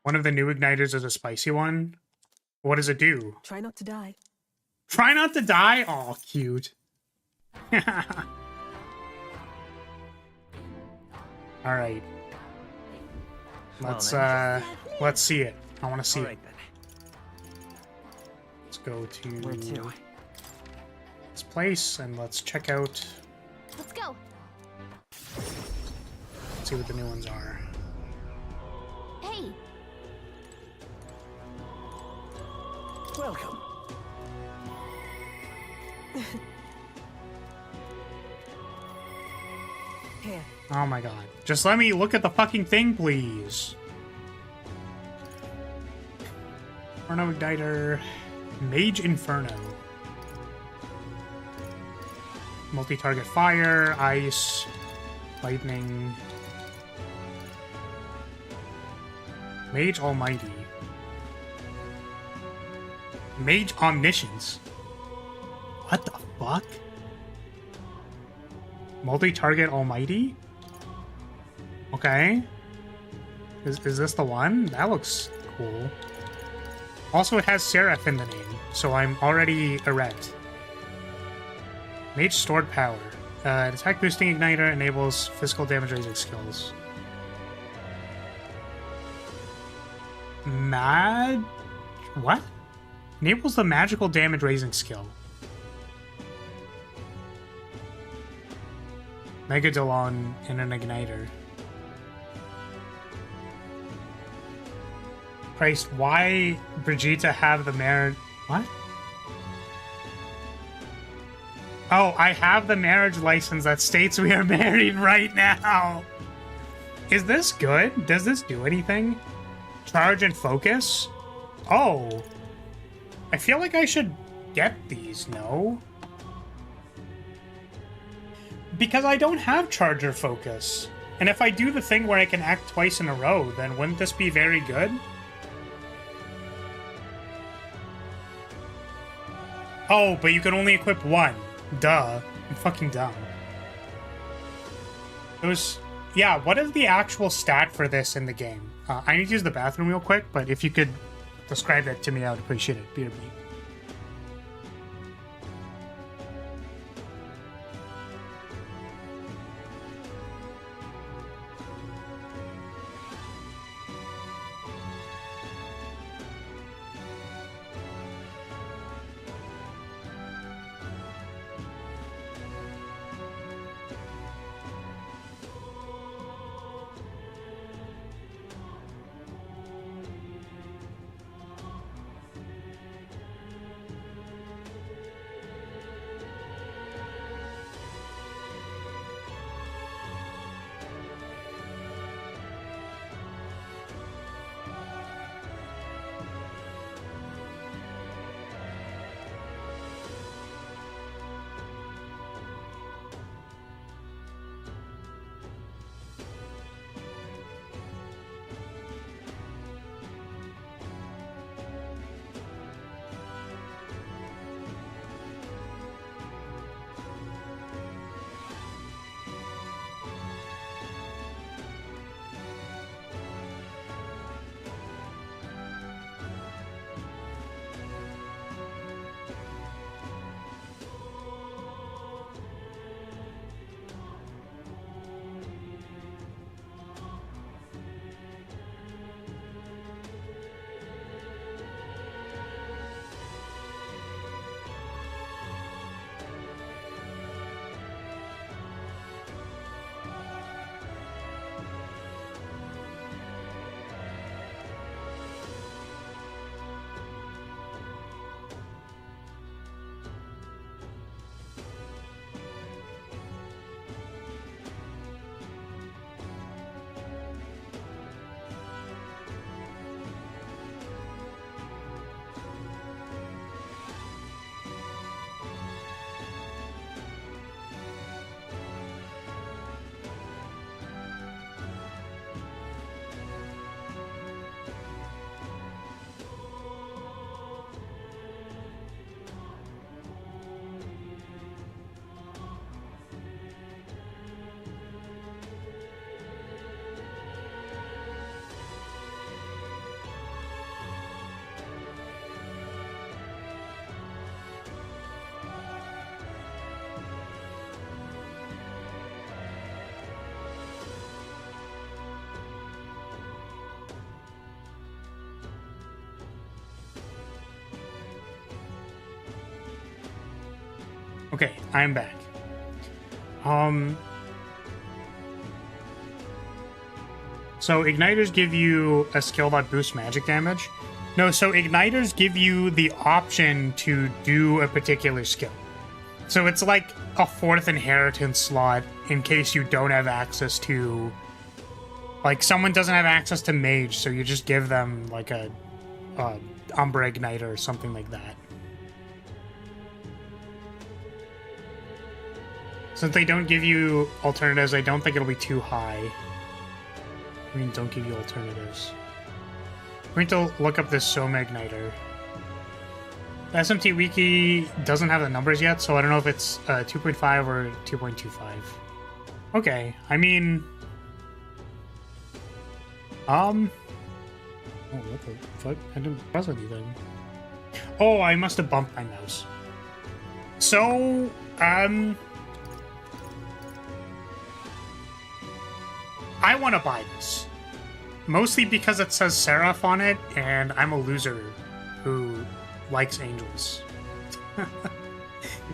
One of the new igniters is a spicy one. What does it do? Try not to die. Try not to die? Aw, cute. Alright. Let's see it. I want to see it. Then. Let's go to Where to? this place and let's check out. Let's go. Let's see what the new ones are. Hey. Welcome. Here. Oh my god. Just let me look at the fucking thing, please. Inferno Igniter. Mage Inferno. Multi-target fire, ice, lightning. Mage Almighty. Mage Omniscience. What the fuck? Multi-target Almighty? Okay. Is this the one? That looks cool. Also, it has Seraph in the name, so I'm already erect. Mage Stored Power. Attack boosting igniter enables physical damage raising skills. What? Enables the magical damage raising skill. Megadolon in an igniter. Christ, why Brigitte have the marriage? What? Oh, I have the marriage license that states we are married right now. Is this good? Does this do anything? Charge and focus? Oh. I feel like I should get these, no? Because I don't have charge or focus. And if I do the thing where I can act twice in a row, then wouldn't this be very good? Oh, but you can only equip one. Duh. I'm fucking dumb. Yeah, what is the actual stat for this in the game? I need to use the bathroom real quick, but if you could describe that to me, I would appreciate it. BRB. Okay, I'm back. So igniters give you a skill that boosts magic damage. No, so igniters give you the option to do a particular skill. So it's like a 4th inheritance slot in case you don't have access to... Like, someone doesn't have access to mage, so you just give them, like, a Umbra Igniter or something like that. Since they don't give you alternatives, I don't think it'll be too high. I mean, don't give you alternatives. I'm going to look up this Soma Igniter. The SMT Wiki doesn't have the numbers yet, so I don't know if it's 2.5 or 2.25. Okay, I mean... Oh, what the fuck? I didn't press anything. Oh, I must have bumped my mouse. So, I want to buy this. Mostly because it says Seraph on it, and I'm a loser who likes angels.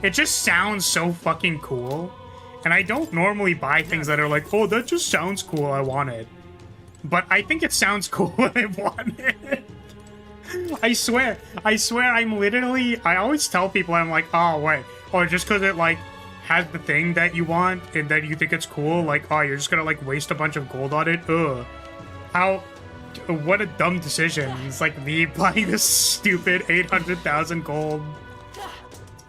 It just sounds so fucking cool. And I don't normally buy things that are like, oh, that just sounds cool, I want it. But I think it sounds cool and I want it. I swear, I'm literally, I always tell people, I'm like, oh, wait. Oh, just because it, like, has the thing that you want and that you think it's cool, like, oh, you're just gonna, like, waste a bunch of gold on it? Ugh. What a dumb decision. It's like me buying this stupid 800,000 gold,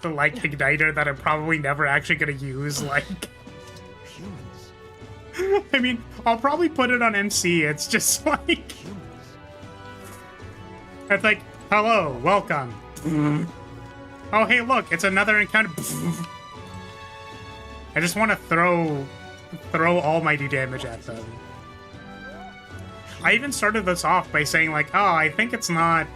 like, igniter that I'm probably never actually gonna use, like... I mean, I'll probably put it on MC. It's just like... It's like, hello, welcome. Oh, hey, look, it's another encounter. I just want to throw almighty damage at them. I even started this off by saying, like, oh, I think it's not,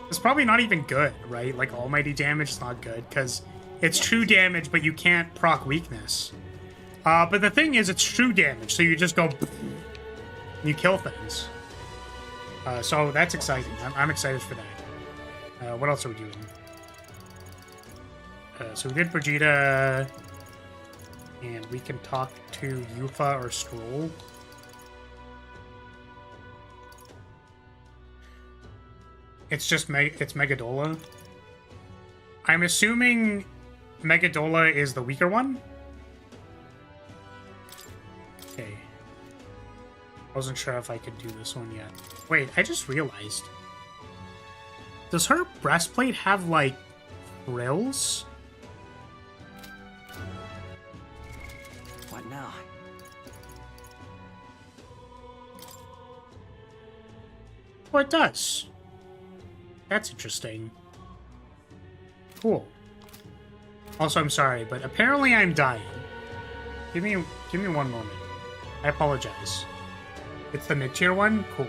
it's probably not even good, right? Like, almighty damage is not good, because it's true damage, but you can't proc weakness. But the thing is, it's true damage, so you just go... You kill things. So that's exciting. I'm excited for that. What else are we doing? So we did Brigitte, and we can talk to Yufa or Scroll. It's just it's Megadola. I'm assuming Megadola is the weaker one. Okay. Wasn't sure if I could do this one yet. Wait, I just realized. Does her breastplate have, like, frills? What now? Oh, it does. That's interesting. Cool. Also, I'm sorry, but apparently I'm dying. Give me 1 moment. I apologize. It's the mid-tier one? Cool.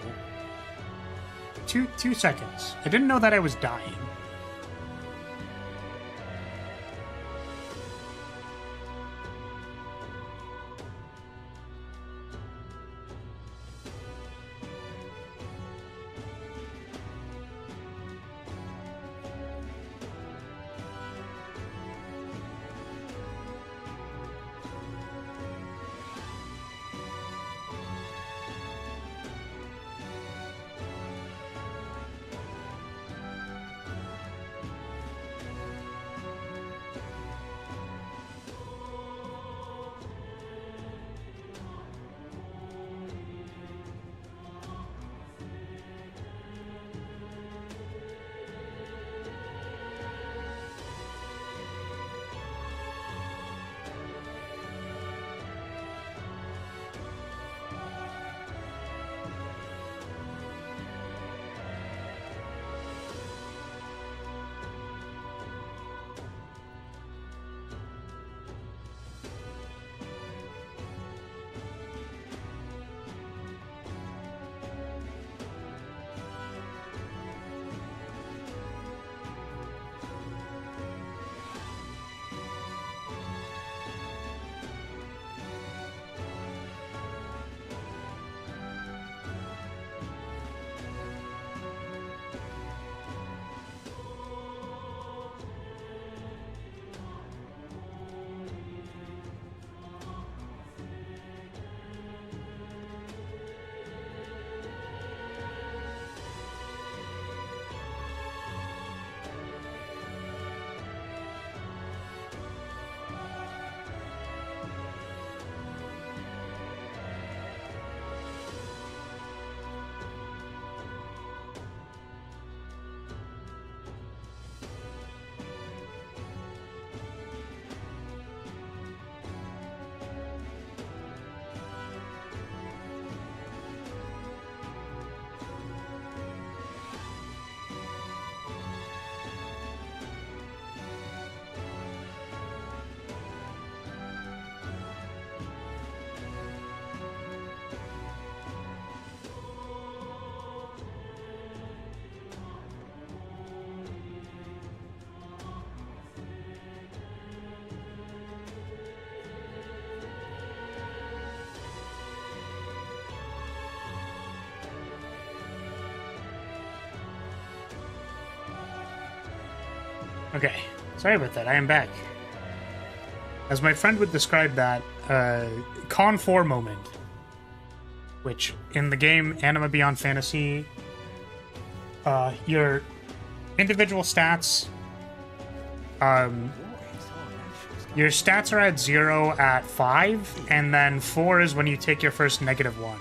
Two seconds. I didn't know that I was dying. Okay, sorry about that. I am back. As my friend would describe that, Con 4 moment. Which, in the game Anima Beyond Fantasy, your individual stats, your stats are at 0 at 5, and then 4 is when you take your first -1.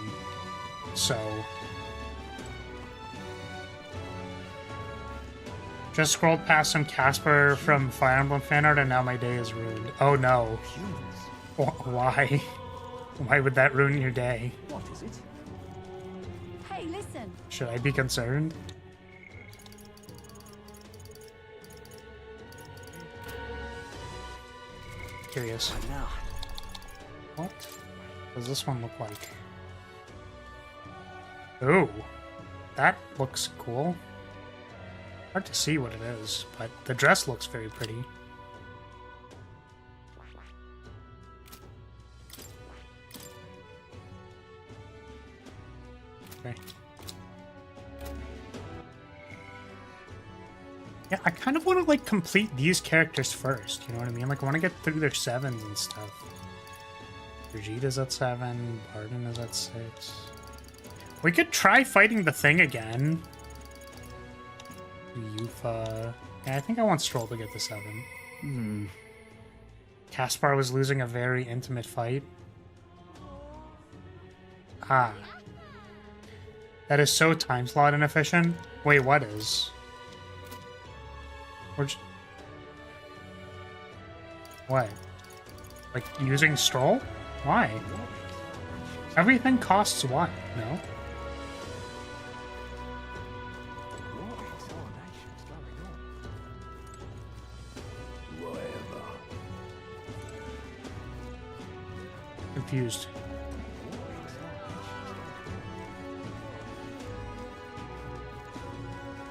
So... just scrolled past some Casper from Fire Emblem fanart and now my day is ruined. Oh no. Why? Why would that ruin your day? What is it? Hey, listen. Should I be concerned? Curious. Now. What does this one look like? Ooh. That looks cool. Hard to see what it is, but the dress looks very pretty. Okay. Yeah, I kind of want to, like, complete these characters first, you know what I mean? Like, I want to get through their 7s and stuff. Vegeta's at 7, Barden is at 6. We could try fighting the thing again. Yufa. Yeah, I think I want Stroll to get to 7. Caspar was losing a very intimate fight. Ah. That is so time slot inefficient. Wait, what is? What? Like, using Stroll? Why? Everything costs what? No? Confused.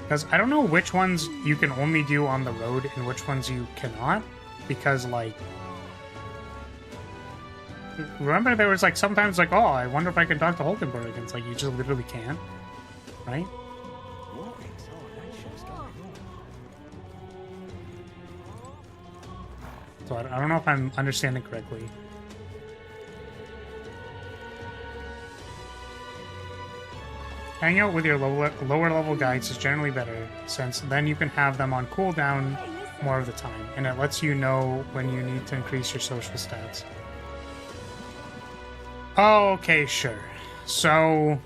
Because I don't know which ones you can only do on the road and which ones you cannot. Because, like... remember there was, like, sometimes, like, oh, I wonder if I can talk to Hulkenberg. And it's like, you just literally can't. Right? So I don't know if I'm understanding correctly. Hanging out with your lower level guides is generally better, since then you can have them on cooldown more of the time, and it lets you know when you need to increase your social stats. Okay, sure. So...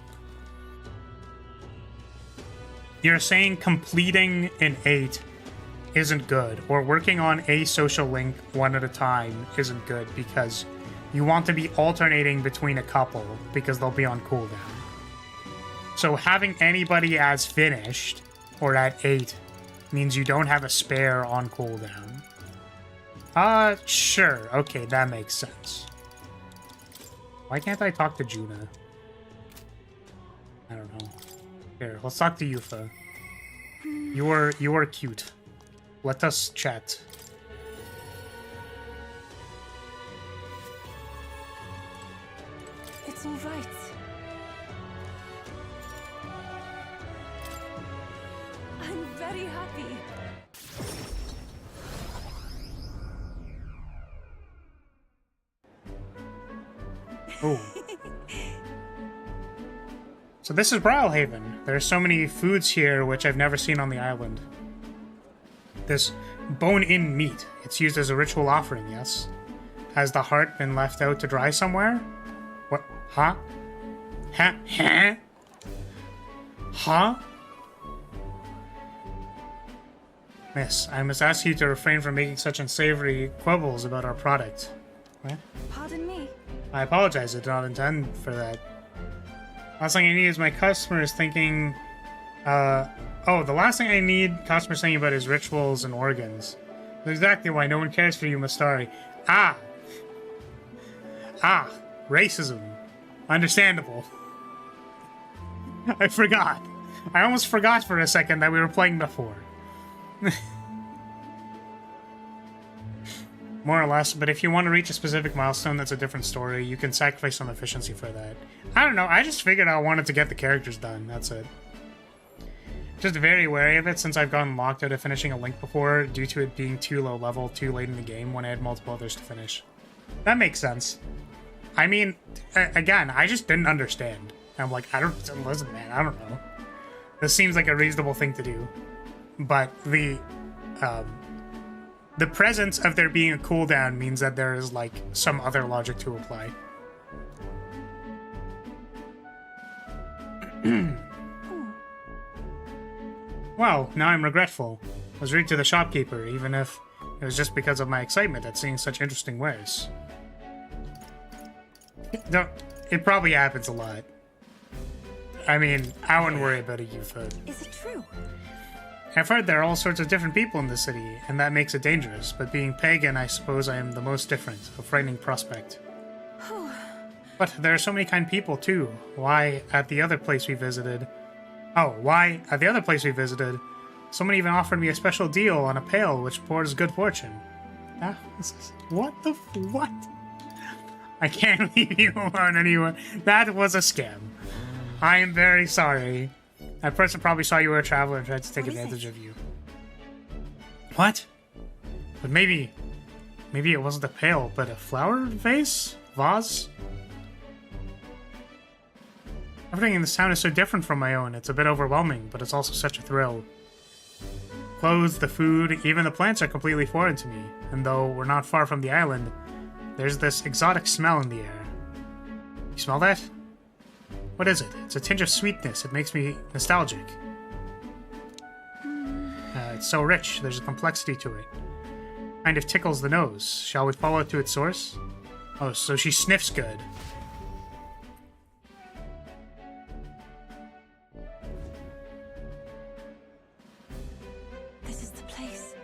you're saying completing an 8 isn't good, or working on a social link one at a time isn't good, because you want to be alternating between a couple, because they'll be on cooldown. So having anybody as finished, or at 8, means you don't have a spare on cooldown. Sure. Okay, that makes sense. Why can't I talk to Juna? I don't know. Here, let's talk to Yufa. You are cute. Let us chat. It's all right. I'm very happy. Oh. So this is Brawlhaven. There are so many foods here which I've never seen on the island. This bone-in meat. It's used as a ritual offering, yes? Has the heart been left out to dry somewhere? What? Huh? Huh? Huh? Huh? Miss, I must ask you to refrain from making such unsavory quibbles about our product. What? Pardon me? I apologize, I did not intend for that. Last thing I need is my customers thinking... oh, the last thing I need customers thinking about is rituals and organs. That's exactly why no one cares for you, Mastari. Ah! Ah! Racism. Understandable. I forgot. I almost forgot for a second that we were playing before. More or less, but if you want to reach a specific milestone, that's a different story. You can sacrifice some efficiency for that. I don't know, I just figured I wanted to get the characters done, that's it. Just very wary of it since I've gotten locked out of finishing a Link before due to it being too low level, too late in the game when I had multiple others to finish. That makes sense. I mean, again, I just didn't understand. I'm like, listen, man, I don't know. This seems like a reasonable thing to do. But the presence of there being a cooldown means that there is, like, some other logic to apply. Well, now I'm regretful. I was rude to the shopkeeper, even if it was just because of my excitement at seeing such interesting wares. It probably happens a lot. I mean, I wouldn't worry about it, Yufa. Is it true? I've heard there are all sorts of different people in the city, and that makes it dangerous, but being pagan, I suppose I am the most different, a frightening prospect. But there are so many kind people, too. Why, at the other place we visited, someone even offered me a special deal on a pail which pours good fortune. What? I can't leave you alone anymore. That was a scam. I am very sorry. That person probably saw you were a traveler and tried to take advantage of you. What? But maybe it wasn't a pail, but a flower vase? Vase? Everything in this town is so different from my own. It's a bit overwhelming, but it's also such a thrill. Clothes, the food, even the plants are completely foreign to me. And though we're not far from the island, there's this exotic smell in the air. You smell that? What is it? It's a tinge of sweetness. It makes me nostalgic. It's so rich. There's a complexity to it. Kind of tickles the nose. Shall we follow it to its source? Oh, so she sniffs good. This is the place.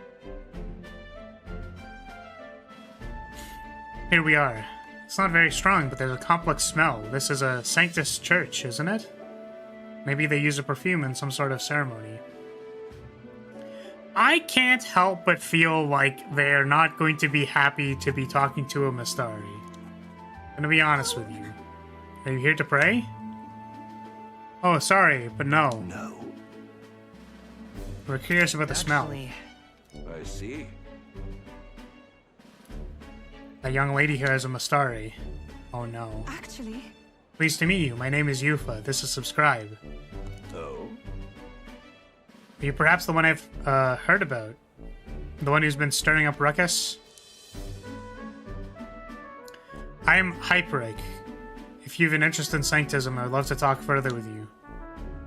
Here we are. It's not very strong, but there's a complex smell. This is a Sanctus church, isn't it? Maybe they use a perfume in some sort of ceremony. I can't help but feel like they're not going to be happy to be talking to a Mistari. I'm gonna be honest with you. Are you here to pray? Oh, sorry, but no. No. We're curious about the smell. I see. That young lady here is a Mistari. Oh no. Actually... Pleased to meet you. My name is Yufa. This is Subscribe. Oh? Are you perhaps the one I've heard about? The one who's been stirring up ruckus? I am Hyperic. If you've an interest in Sanctism, I would love to talk further with you.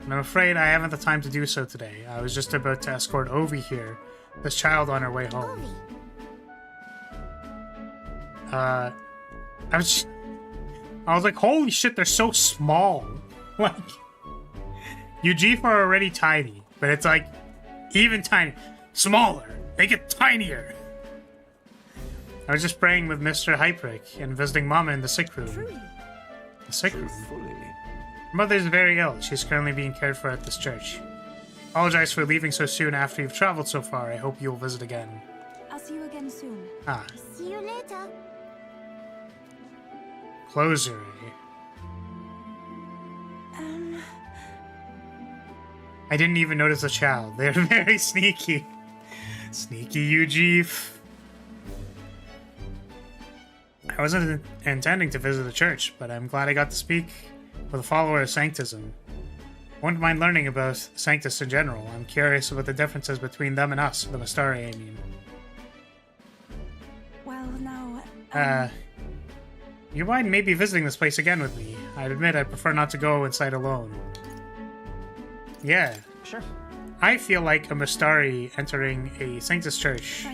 But I'm afraid I haven't the time to do so today. I was just about to escort Ovi here, this child on her way home. I was like, holy shit, they're so small. Like, Ujifa are already tiny, but it's like, even tiny. Smaller. They get tinier. I was just praying with Mr. Hyperic and visiting Mama in the sick room. The sick room? Her mother is very ill. She's currently being cared for at this church. Apologize for leaving so soon after you've traveled so far. I hope you'll visit again. I'll see you again soon. Ah. See you later. Closer. I didn't even notice the child. They're very sneaky. Sneaky Ujif. I wasn't intending to visit the church, but I'm glad I got to speak with a follower of Sanctism. I wouldn't mind learning about Sanctus in general. I'm curious about the differences between them and us, the Mistari, I mean. Well, now... you mind maybe visiting this place again with me? I'd admit I prefer not to go inside alone. Yeah. Sure. I feel like a Mistari entering a Sanctus church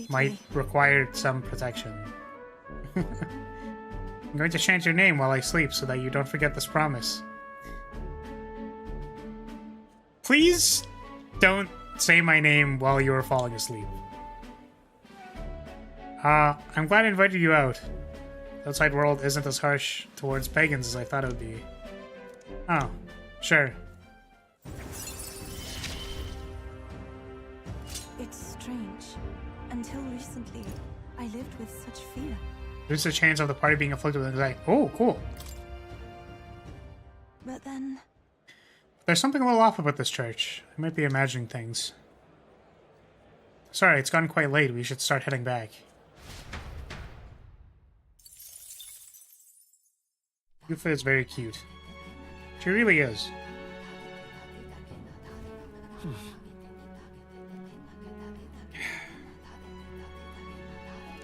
might require some protection. I'm going to chant your name while I sleep so that you don't forget this promise. Please don't say my name while you are falling asleep. I'm glad I invited you out. The outside world isn't as harsh towards pagans as I thought it would be. Oh, sure. It's strange. Until recently, I lived with such fear. There's a chance of the party being afflicted with anxiety. Oh, cool. But then... There's something a little off about this church. I might be imagining things. Sorry, it's gotten quite late. We should start heading back. Yufa is very cute. She really is.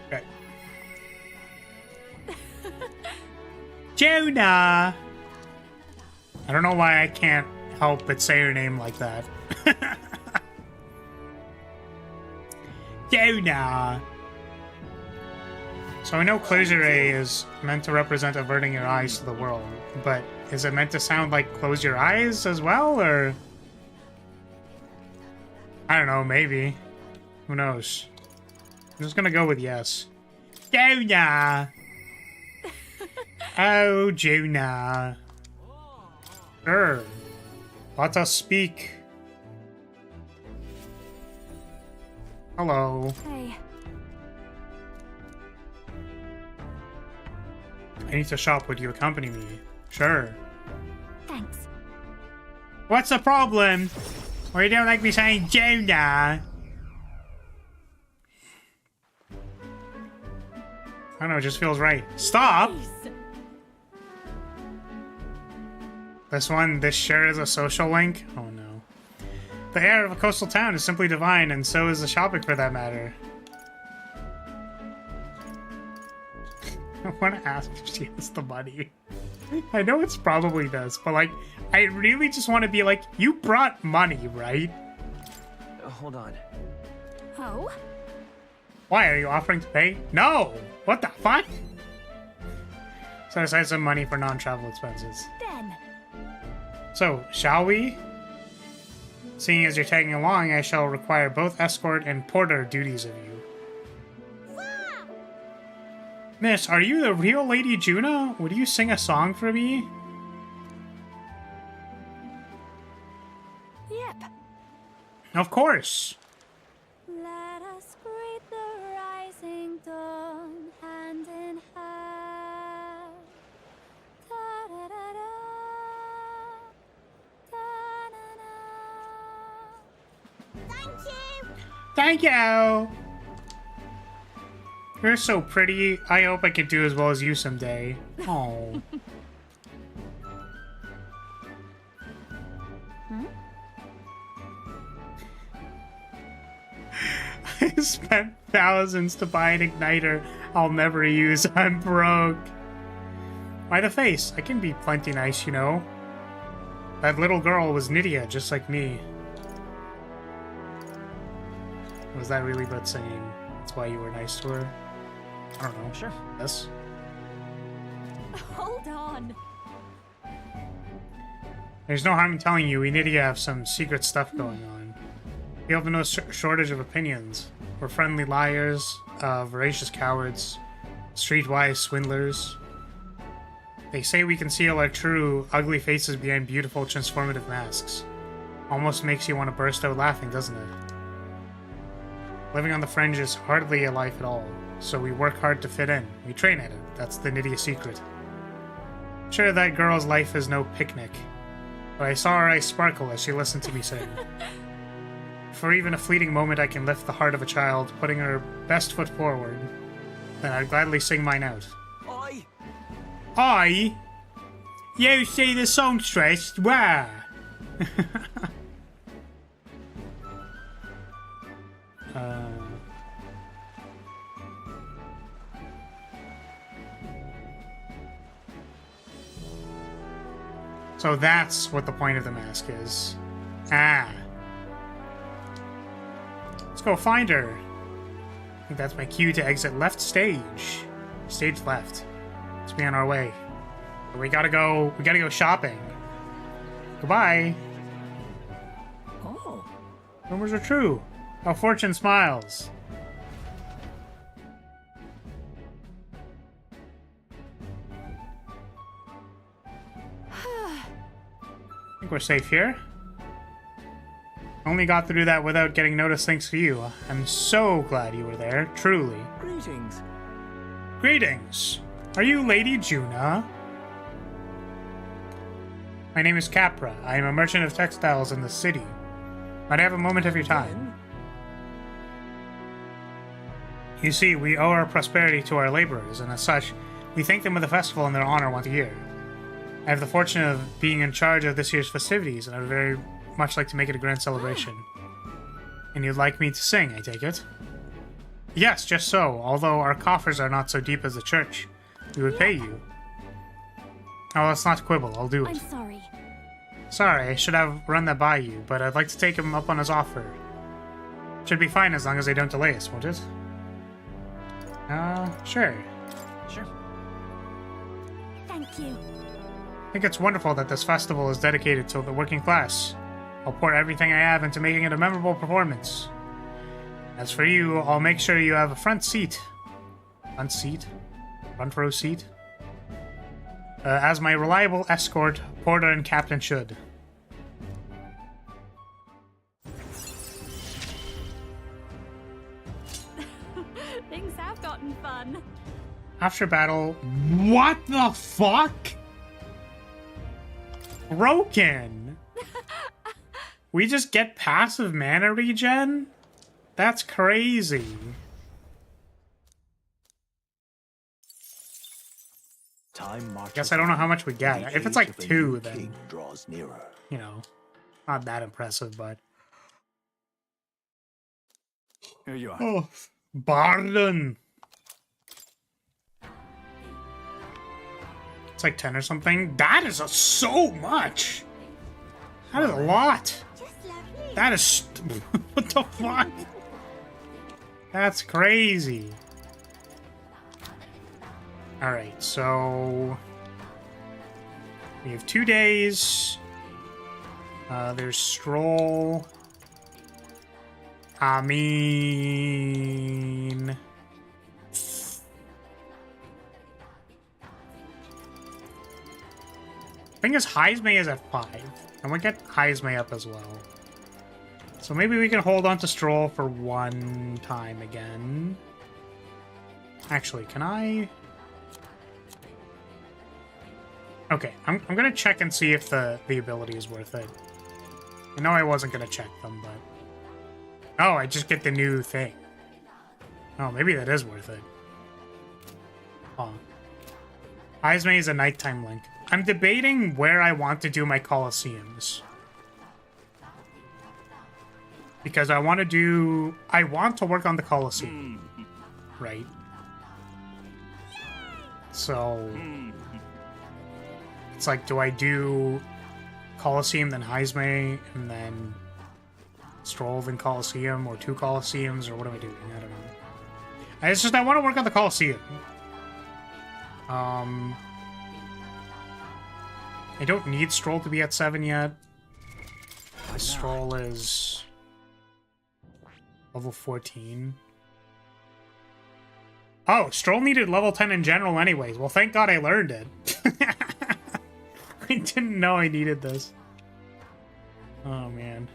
Okay. Jonah! I don't know why I can't help but say her name like that. Jonah! So I know Closure is meant to represent averting your eyes to the world, but is it meant to sound like close your eyes as well, or... I don't know, maybe. Who knows? I'm just gonna go with yes. Jonah! Oh, Jonah. Sure. Let us speak. Hello. Hey. I need to shop. Would you accompany me? Sure. Thanks. What's the problem? Or you don't like me saying Jonah? I don't know, it just feels right. Stop! This sure is a social link? Oh no. The air of a coastal town is simply divine, and so is the shopping for that matter. I want to ask if she has the money. I know it's probably this, but like, I really just want to be like, you brought money, right? Hold on. Oh? Why, are you offering to pay? No! What the fuck? Set aside some money for non-travel expenses. Then. So, shall we? Seeing as you're tagging along, I shall require both escort and porter duties of you. Miss, are you the real Lady Juna? Would you sing a song for me? Yep. Of course. Let us greet the rising dawn hand in hand. Da-da-da-da, da-na-na. Thank you! Thank you! You're so pretty. I hope I can do as well as you someday. Oh. I spent thousands to buy an igniter I'll never use. I'm broke. Why the face? I can be plenty nice, you know. That little girl was Nydia, just like me. Was that really about singing? That's why you were nice to her? I don't know. Sure. Yes? Hold on. There's no harm in telling you, we need to have some secret stuff going on. We have no shortage of opinions. We're friendly liars, voracious cowards, streetwise swindlers. They say we conceal our true, ugly faces behind beautiful, transformative masks. Almost makes you want to burst out laughing, doesn't it? Living on the fringe is hardly a life at all, so we work hard to fit in. We train at it. That's the Nydia secret. Sure, that girl's life is no picnic, but I saw her eyes sparkle as she listened to me sing. For even a fleeting moment I can lift the heart of a child, putting her best foot forward, then I'd gladly sing mine out. I? You see the songstress? Where? So that's what the point of the mask is. Ah. Let's go find her. I think that's my cue to exit left stage. Stage left. Let's be on our way. We gotta go shopping. Goodbye. Oh. Rumors are true. How fortune smiles. I think we're safe here. Only got through that without getting noticed thanks to you. I'm so glad you were there, truly. Greetings. Greetings. Are you Lady Juna? My name is Capra. I am a merchant of textiles in the city. Might I have a moment of your time? You see, we owe our prosperity to our laborers, and as such, we thank them with a festival in their honor once a year. I have the fortune of being in charge of this year's festivities, and I would very much like to make it a grand celebration. And you'd like me to sing, I take it? Yes, just so, although our coffers are not so deep as the church. We would pay you. Oh, let's not quibble, I'll do it. I'm sorry. Sorry, I should have run that by you, but I'd like to take him up on his offer. Should be fine as long as they don't delay us, won't it? Sure. Sure. Thank you. I think it's wonderful that this festival is dedicated to the working class. I'll pour everything I have into making it a memorable performance. As for you, I'll make sure you have a front seat. Front seat? Front row seat? As my reliable escort, porter and captain should. Things have gotten fun. After battle... What the fuck? Broken! We just get passive mana regen? That's crazy. Guess I don't know how much we get. If it's like 2, then... You know, not that impressive, but... Here you are. Oh, Barden! It's like 10 or something. That is so much! That is a lot! That is... What the fuck? That's crazy. Alright, so... We have 2 days. There's Stroll. I mean... Thing is, Heisme is at 5. And we get Heisme up as well. So maybe we can hold on to Stroll for 1 time again. Actually, can I... Okay, I'm gonna check and see if the ability is worth it. I know I wasn't gonna check them, but... Oh, I just get the new thing. Oh, maybe that is worth it. Oh. Heisme is a nighttime link. I'm debating where I want to do my Colosseums. Because I want to work on the Colosseum. Right? So... It's like, do I do Colosseum, then Heisme, and then Stroll, then Colosseum, or 2 Colosseums, or what am I doing? I don't know. It's just, I want to work on the Colosseum. I don't need Stroll to be at 7 yet. Stroll is level 14. Oh, Stroll needed level 10 in general anyways. Well, thank God I learned it. I didn't know I needed this. Oh, man.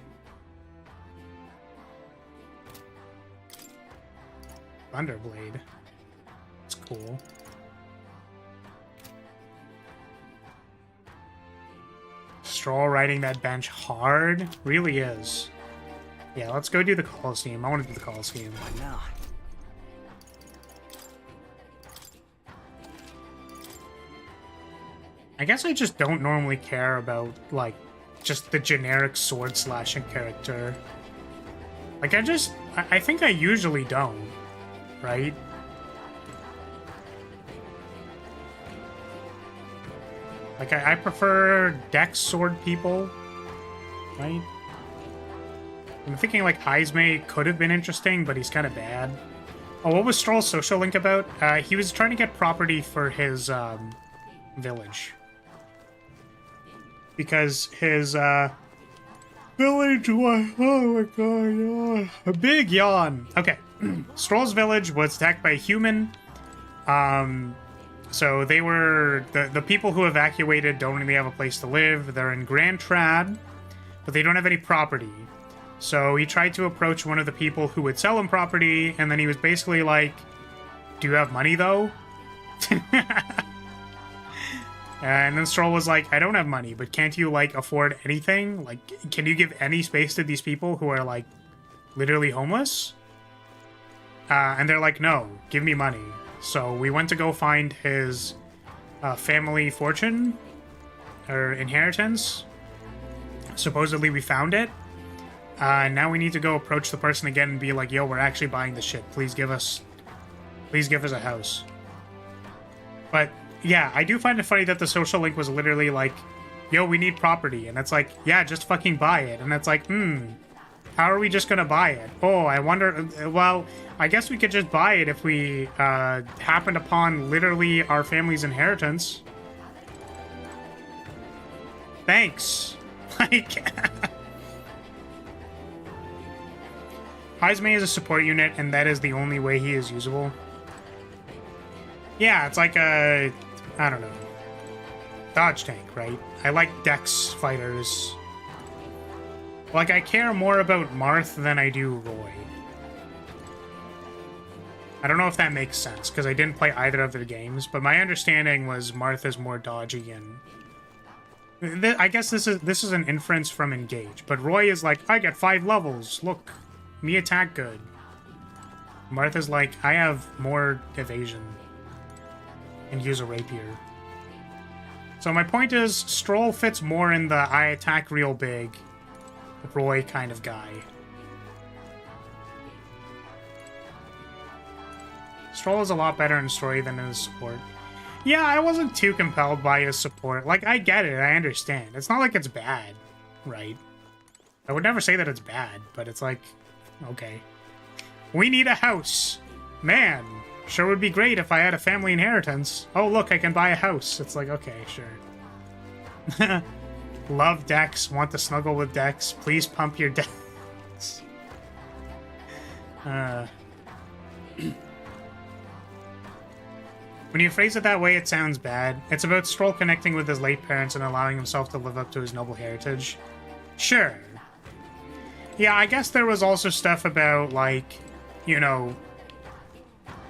Thunderblade. That's cool. Stroll riding that bench hard? Really is. Yeah, let's go do the Colosseum. I want to do the Colosseum. Why not? I guess I just don't normally care about, like, just the generic sword slashing character. Like, I think I usually don't, right? Like, I prefer dex sword people, right? I'm thinking, like, Heisme could have been interesting, but he's kind of bad. Oh, what was Stroll's social link about? He was trying to get property for his, village. Because his, village was... Oh my god, a big yawn. Okay. Stroll's village was attacked by a human. So they were... The people who evacuated don't really have a place to live. They're in Grand Trad, but they don't have any property. So he tried to approach one of the people who would sell him property, and then he was basically like, do you have money, though? And then Stroll was like, I don't have money, but can't you, like, afford anything? Like, can you give any space to these people who are, like, literally homeless? And they're like, no, give me money. So we went to go find his family fortune, or inheritance. Supposedly we found it. Now we need to go approach the person again and be like, yo, we're actually buying this shit. Please give us a house. But yeah, I do find it funny that the social link was literally like, yo, we need property. And it's like, yeah, just fucking buy it. And it's like, how are we just gonna buy it? Oh, I wonder, well, I guess we could just buy it if we happened upon literally our family's inheritance. Thanks. Like, Heismay is a support unit, and that is the only way he is usable. Yeah, it's like a, I don't know, dodge tank, right? I like Dex fighters. Like, I care more about Marth than I do Roy. I don't know if that makes sense, because I didn't play either of their games, but my understanding was Marth is more dodgy, and I guess this is an inference from Engage, but Roy is like, I get 5 levels, look, me attack good. Martha's like, I have more evasion and use a rapier. So my point is, Stroll fits more in the I attack real big Roy kind of guy. Stroll is a lot better in story than in his support. Yeah, I wasn't too compelled by his support. Like, I get it, I understand. It's not like it's bad, right? I would never say that it's bad, but it's like, okay. We need a house. Man, sure would be great if I had a family inheritance. Oh, look, I can buy a house. It's like, okay, sure. Love Dex, want to snuggle with Dex. Please pump your Dex. When you phrase it that way, it sounds bad. It's about Stroll connecting with his late parents and allowing himself to live up to his noble heritage. Sure. Yeah, I guess there was also stuff about, like, you know,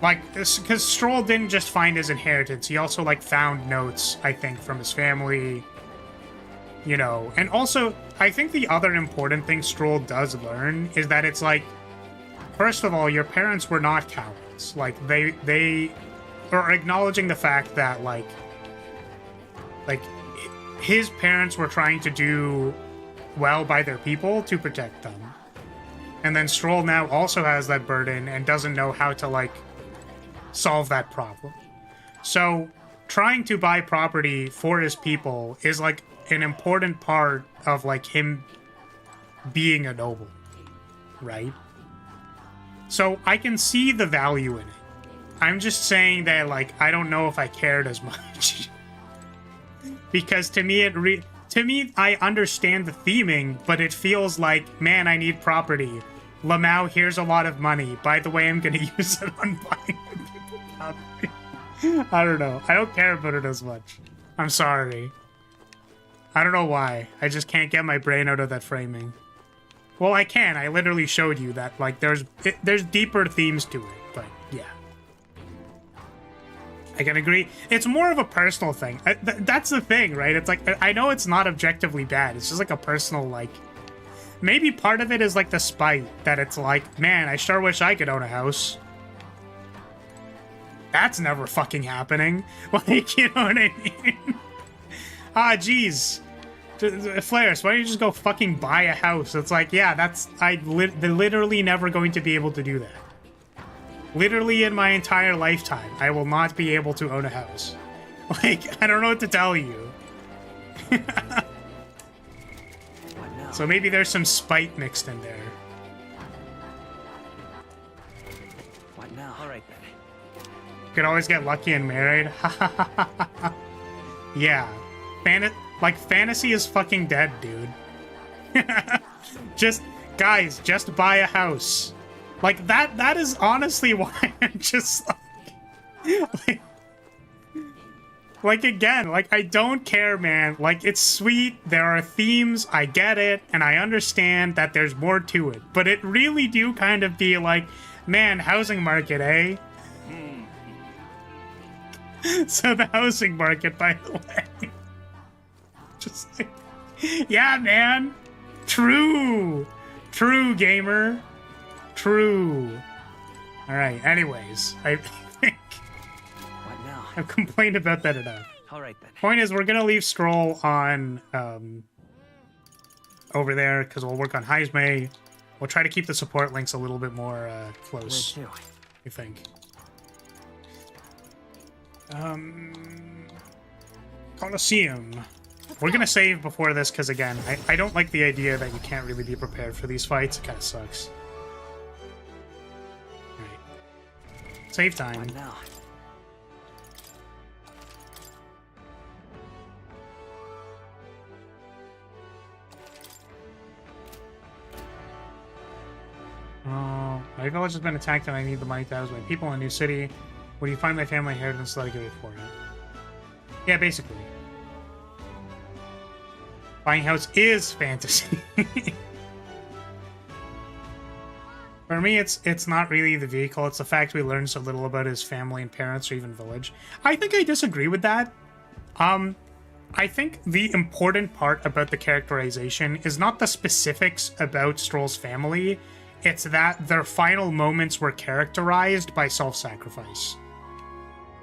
like, because Stroll didn't just find his inheritance. He also, like, found notes, I think, from his family, you know. And also, I think the other important thing Stroll does learn is that it's like, first of all, your parents were not cowards. Like, they are acknowledging the fact that, like, his parents were trying to do well by their people to protect them. And then Stroll now also has that burden and doesn't know how to, like, solve that problem. So trying to buy property for his people is, like, an important part of, like, him being a noble, right? So I can see the value in it. I'm just saying that, like, I don't know if I cared as much. Because to me, I understand the theming, but it feels like, man, I need property. Lamau, here's a lot of money. By the way, I'm going to use it on buying people property. I don't know. I don't care about it as much. I'm sorry. I don't know why. I just can't get my brain out of that framing. Well, I can. I literally showed you that, like, there's deeper themes to it, but yeah. I can agree. It's more of a personal thing. That's the thing, right? It's like, I know it's not objectively bad. It's just like a personal, like, maybe part of it is like the spite that it's like, man, I sure wish I could own a house. That's never fucking happening. Like, you know what I mean? Ah, geez. Flares, why don't you just go fucking buy a house? It's like, yeah, they're literally never going to be able to do that. Literally in my entire lifetime, I will not be able to own a house. Like, I don't know what to tell you. So maybe there's some spite mixed in there. What now? All right, then. You could always get lucky and married. Yeah. Fantasy is fucking dead, dude. Guys, just buy a house. Like, that is honestly why I'm just like, again, like, I don't care, man. Like, it's sweet, there are themes, I get it, and I understand that there's more to it. But it really do kind of be like, man, housing market, eh? So the housing market, by the way. Just like, yeah, man. True. True, gamer. True. All right. Anyways, I think What now? I've complained about that enough. All right then. Point is, we're gonna leave Stroll on over there because we'll work on Heisme. We'll try to keep the support links a little bit more close. Where to? I think. Colosseum. We're gonna save before this because again, I don't like the idea that you can't really be prepared for these fights. It kind of sucks. Alright. Save time. What now? My village has been attacked and I need the money to house my people in a new city. When you find my family inheritance, let I give it for it. Yeah, basically. Buying house is fantasy. For me, it's not really the vehicle. It's the fact we learn so little about his family and parents or even village. I think I disagree with that. I think the important part about the characterization is not the specifics about Stroll's family. It's that their final moments were characterized by self-sacrifice.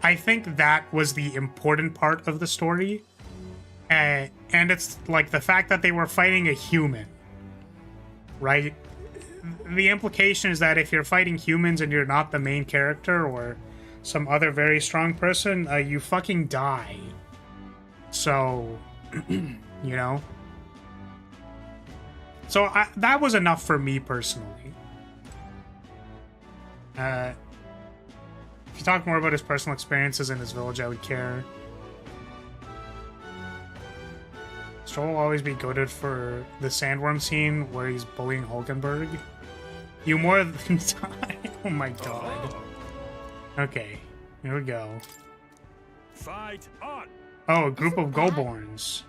I think that was the important part of the story. And it's like the fact that they were fighting a human, right? The implication is that if you're fighting humans and you're not the main character or some other very strong person, you fucking die. So, you know? So that was enough for me personally. If you talk more about his personal experiences in his village, I would care. Stroll will always be goated for the sandworm scene where he's bullying Hulkenberg. You more than die. Oh my god. Okay, here we go. Fight on. Oh, a group of Goborns.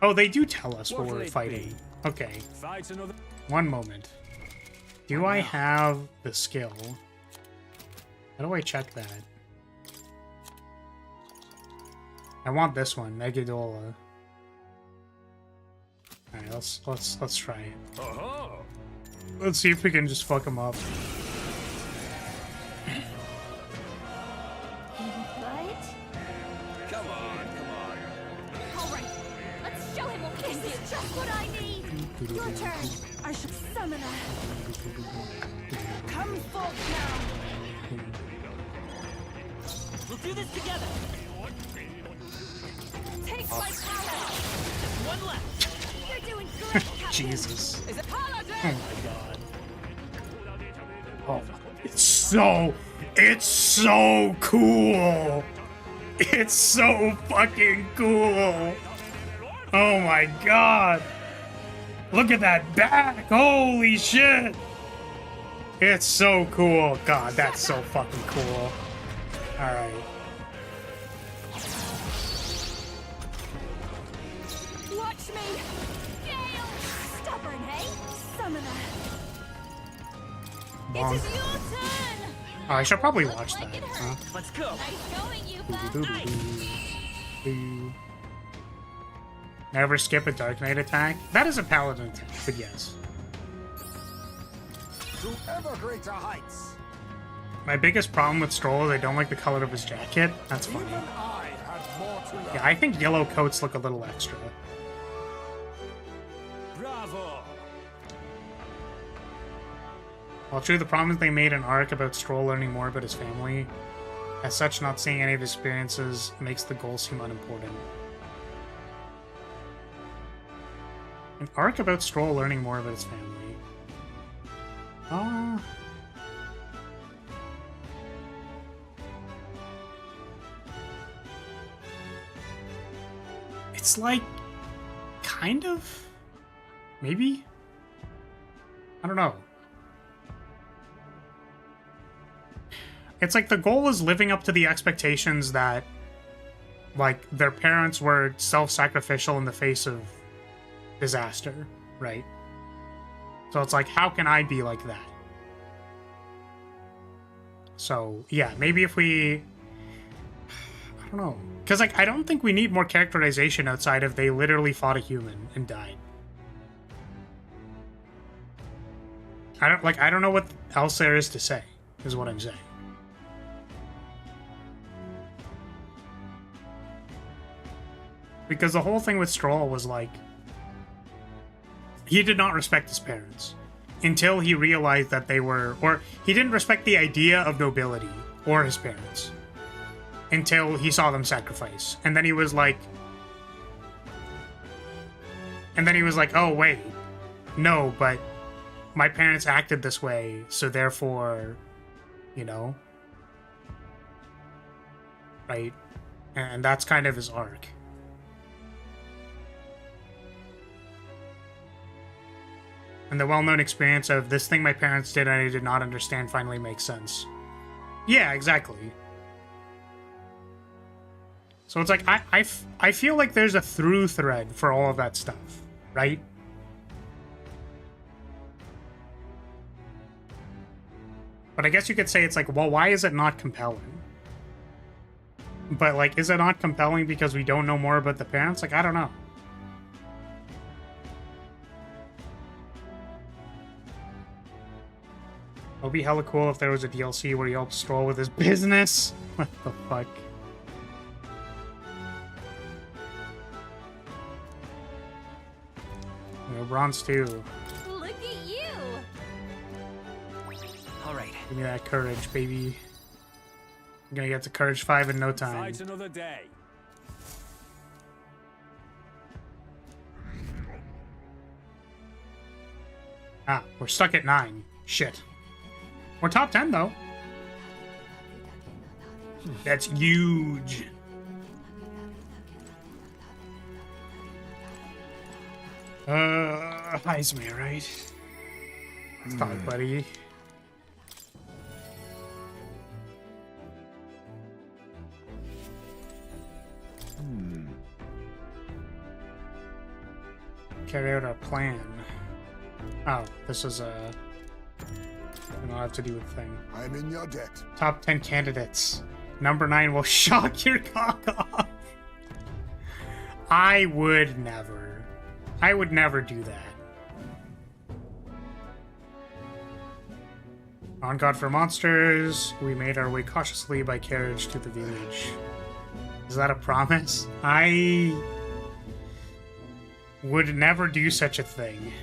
Oh, they do tell us what we're fighting. Okay. Fight another. One moment. Do I have the skill? How do I check that? I want this one, Megadola. Alright, let's try it. Let's see if we can just fuck him up. Right? Come on. Alright, let's show him what this is just what I need! Your turn! I should summon her! Come forth now! We'll do this together. Take my power! One left. You're doing good, Captain! Jesus. Is it Paladin? Oh my god. Oh, it's so cool. It's so fucking cool. Oh my god. Look at that back. Holy shit. It's so cool. God, that's so fucking cool. All right. Watch me! Gale! Stubborn, hey? Summoner! Bonk. It is your turn! Oh, I should probably watch that. Like it Huh? hurts. Let's go. Nice going, you Boo. Never skip a Dark Knight attack. That is a paladin attack, but yes. To ever greater heights. My biggest problem with Stroll is I don't like the color of his jacket. That's funny. Even I had more to learn. Yeah, I think yellow coats look a little extra. Bravo. While true, the problem is they made an arc about Stroll learning more about his family. As such, not seeing any of his experiences makes the goal seem unimportant. An arc about Stroll learning more about his family. It's like, kind of? Maybe? I don't know. It's like the goal is living up to the expectations that, like, their parents were self-sacrificial in the face of disaster, right? So it's like, how can I be like that? So, yeah, maybe if we don't know. Because, like, I don't think we need more characterization outside of they literally fought a human and died. I don't know what else there is to say, is what I'm saying. Because the whole thing with Stroll was, like, he did not respect his parents until he realized that they were, or he didn't respect the idea of nobility or his parents until he saw them sacrifice. And then he was like, oh, wait, no, but my parents acted this way, so therefore, you know, right? And that's kind of his arc. And the well-known experience of this thing my parents did and I did not understand finally makes sense. Yeah, exactly. So it's like, I feel like there's a through thread for all of that stuff, right? But I guess you could say it's like, well, why is it not compelling? But, like, is it not compelling because we don't know more about the parents? Like, I don't know. It would be hella cool if there was a DLC where you help Stroll with his business. What the fuck? Bronze 2. Look at you! Alright. Give me that courage, baby. I'm gonna get to courage 5 in no time. Fight another day. Ah, we're stuck at 9. Shit. We're top 10 though. That's huge. Heisman, right? Let's talk, buddy. Carry out our plan. Oh, this is a... I don't have to do with the thing. I'm in your debt. Top 10 candidates. Number 9 will shock your cock off. I would never do that. On God for Monsters, we made our way cautiously by carriage to the village. Is that a promise? I would never do such a thing.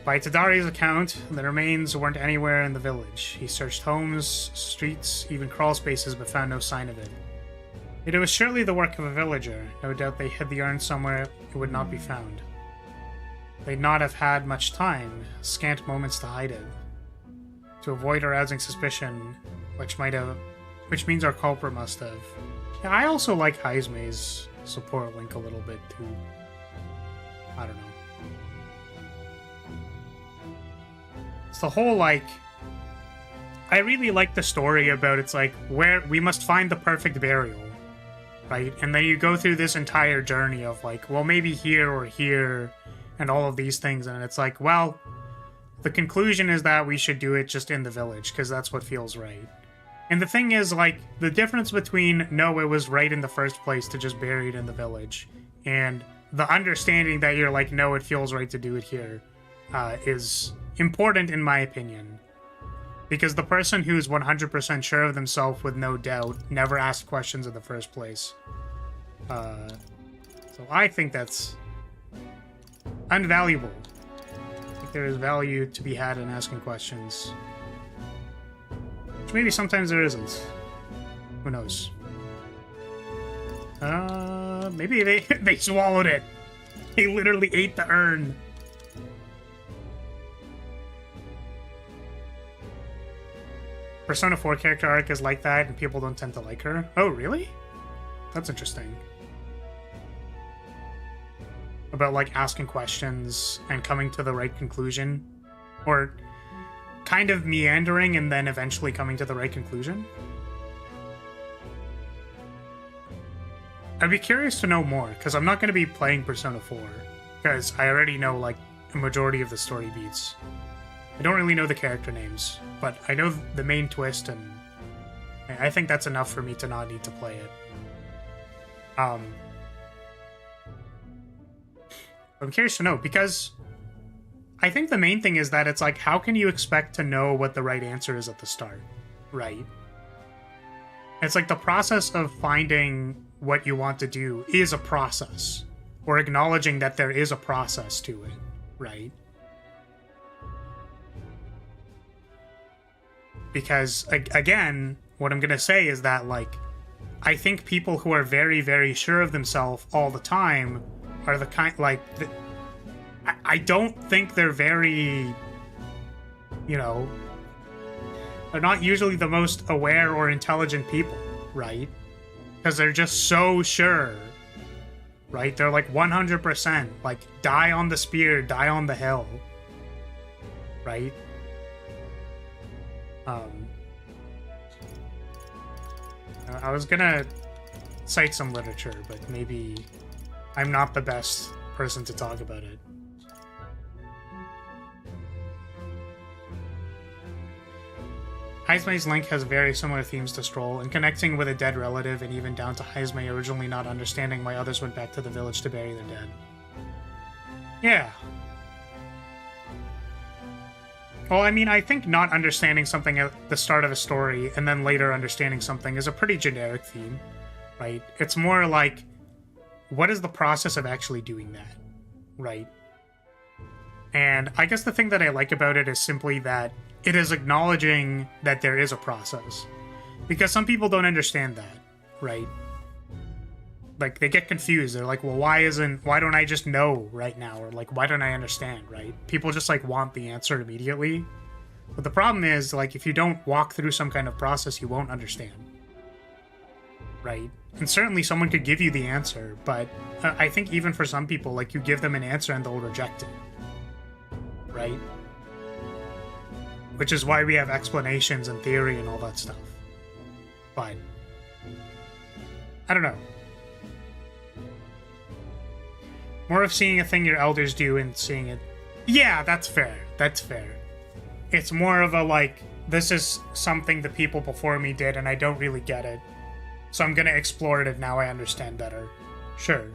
By Tadari's account, the remains weren't anywhere in the village. He searched homes, streets, even crawl spaces, but found no sign of it. It was surely the work of a villager. No doubt they hid the urn somewhere it would not be found. They'd not have had much time, scant moments to hide it. To avoid arousing suspicion, which means our culprit must have. Yeah, I also like Heismay's support link a little bit too. I don't know. It's the whole, like, I really like the story about it's like where we must find the perfect burial, right? And then you go through this entire journey of like, well, maybe here or here and all of these things. And it's like, well, the conclusion is that we should do it just in the village because that's what feels right. And the thing is, like, the difference between no, it was right in the first place to just bury it in the village and the understanding that you're like, no, it feels right to do it here, is important in my opinion. Because the person who's 100% sure of themselves with no doubt never asked questions in the first place. So I think that's unvaluable. I think there is value to be had in asking questions. Which maybe sometimes there isn't. Who knows? Maybe they swallowed it. They literally ate the urn. Persona 4 character arc is like that, and people don't tend to like her. Oh, really? That's interesting. About, like, asking questions and coming to the right conclusion. Or kind of meandering and then eventually coming to the right conclusion. I'd be curious to know more, because I'm not going to be playing Persona 4. Because I already know, like, a majority of the story beats. I don't really know the character names, but I know the main twist, and I think that's enough for me to not need to play it. I'm curious to know, because I think the main thing is that it's like, how can you expect to know what the right answer is at the start, right? It's like the process of finding what you want to do is a process, or acknowledging that there is a process to it, right? Because, again, what I'm going to say is that, like, I think people who are very, very sure of themselves all the time are the kind, like, I don't think they're very, you know, they're not usually the most aware or intelligent people, right? Because they're just so sure, right? They're like 100%, like, die on the spear, die on the hill, right? I was gonna cite some literature, but maybe I'm not the best person to talk about it. Heismei's Link has very similar themes to Stroll, and connecting with a dead relative, and even down to Heismei originally not understanding why others went back to the village to bury their dead. Yeah. Well, I mean, I think not understanding something at the start of a story and then later understanding something is a pretty generic theme, right? It's more like, what is the process of actually doing that, right? And I guess the thing that I like about it is simply that it is acknowledging that there is a process. Because some people don't understand that, right? Like, they get confused. They're like, well, why don't I just know right now? Or like, why don't I understand, right? People just like want the answer immediately. But the problem is, like, if you don't walk through some kind of process, you won't understand, right? And certainly someone could give you the answer, but I think even for some people, like, you give them an answer and they'll reject it, right? Which is why we have explanations and theory and all that stuff. But I don't know. More of seeing a thing your elders do and seeing it. Yeah, that's fair. That's fair. It's more of a, like, this is something the people before me did and I don't really get it. So I'm gonna explore it and now I understand better. Sure.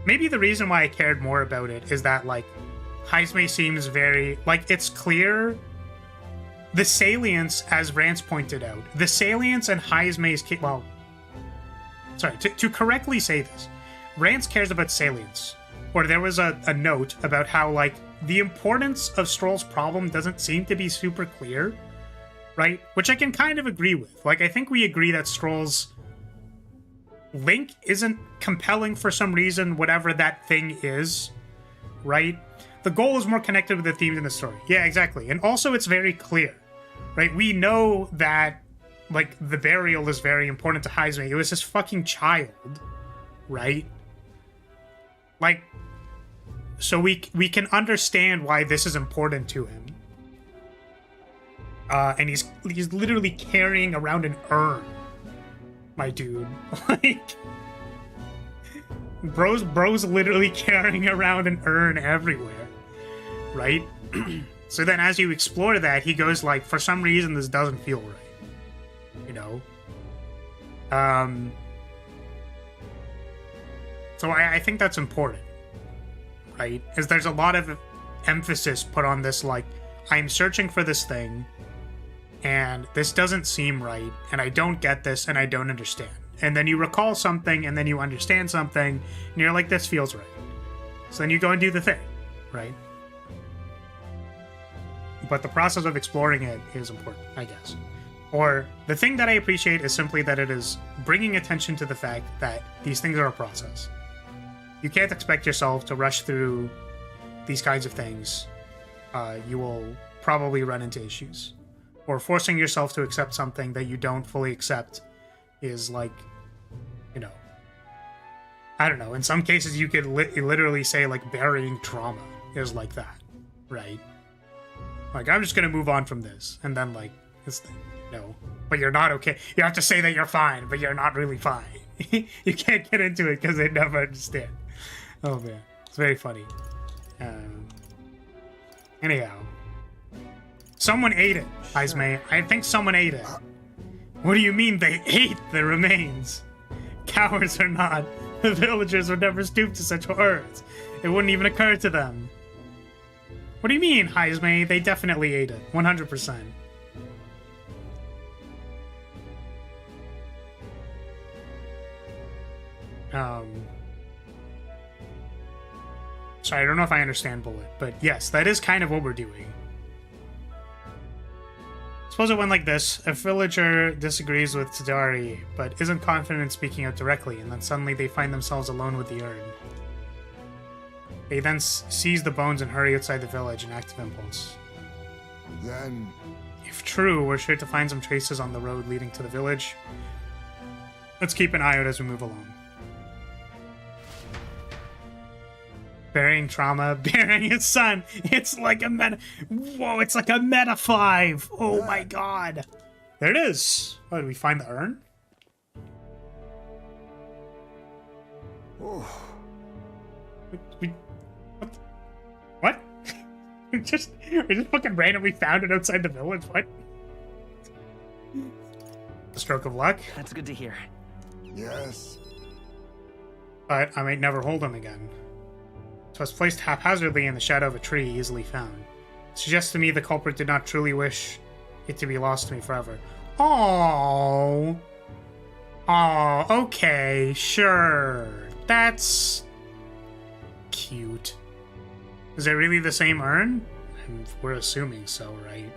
Maybe the reason why I cared more about it is that, like, Heismei seems very, like, it's clear. The salience, as Rance pointed out, the salience and Heismei's, well, sorry, to correctly say this, Rance cares about salience. Or there was a note about how, like, the importance of Stroll's problem doesn't seem to be super clear, right? Which I can kind of agree with. Like, I think we agree that Stroll's link isn't compelling for some reason, whatever that thing is, right? The goal is more connected with the themes in the story. Yeah, exactly. And also it's very clear, right? We know that, like, the burial is very important to Heismei. It was his fucking child, right? Like, so we can understand why this is important to him. And he's literally carrying around an urn, my dude. Like, bro's literally carrying around an urn everywhere, right? So then as you explore that, he goes like, for some reason this doesn't feel right, you know? So I think that's important, right? Is there's a lot of emphasis put on this, like, I'm searching for this thing, and this doesn't seem right, and I don't get this, and I don't understand. And then you recall something, and then you understand something, and you're like, this feels right. So then you go and do the thing, right? But the process of exploring it is important, I guess. Or the thing that I appreciate is simply that it is bringing attention to the fact that these things are a process. You can't expect yourself to rush through these kinds of things. You will probably run into issues. Or forcing yourself to accept something that you don't fully accept is like, you know, I don't know. In some cases, you could literally say, like, burying trauma is like that, right? Like, I'm just going to move on from this. And then, like, it's, no, but you're not okay. You have to say that you're fine, but you're not really fine. You can't get into it because they never understand. Oh, man. It's very funny. Anyhow. Someone ate it, Heismei. I think someone ate it. What do you mean they ate the remains? Cowards or not, the villagers would never stoop to such horrors. It wouldn't even occur to them. What do you mean, Heisme? They definitely ate it. 100%. Sorry, I don't know if I understand Bullet, but yes, that is kind of what we're doing. Suppose it went like this. A villager disagrees with Tadari, but isn't confident in speaking out directly, and then suddenly they find themselves alone with the urn. They then seize the bones and hurry outside the village, an active impulse. Then... If true, we're sure to find some traces on the road leading to the village. Let's keep an eye out as we move along. Burying trauma, burying his son. It's like a meta... Whoa, it's like a meta 5. Oh my god. There it is. Oh, did we find the urn? Oh. What? we just fucking randomly found it outside the village. What? A stroke of luck. That's good to hear. Yes. But I might never hold him again. So it's placed haphazardly in the shadow of a tree, easily found. It suggests to me the culprit did not truly wish it to be lost to me forever. Oh. Oh, okay, sure. That's cute. Is it really the same urn? We're assuming so, right?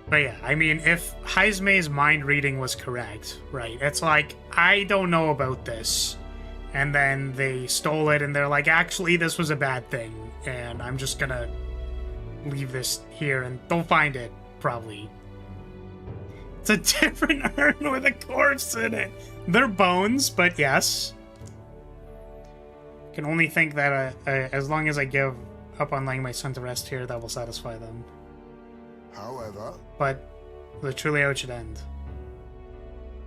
But yeah, I mean, if Heisme's mind reading was correct, right? It's like, I don't know about this. And then they stole it and they're like, actually, this was a bad thing. And I'm just gonna leave this here and they'll find it, probably. It's a different urn with a corpse in it. They're bones, but yes. I can only think that as long as I give up on laying my son to rest here, that will satisfy them. However... But literally how it should end.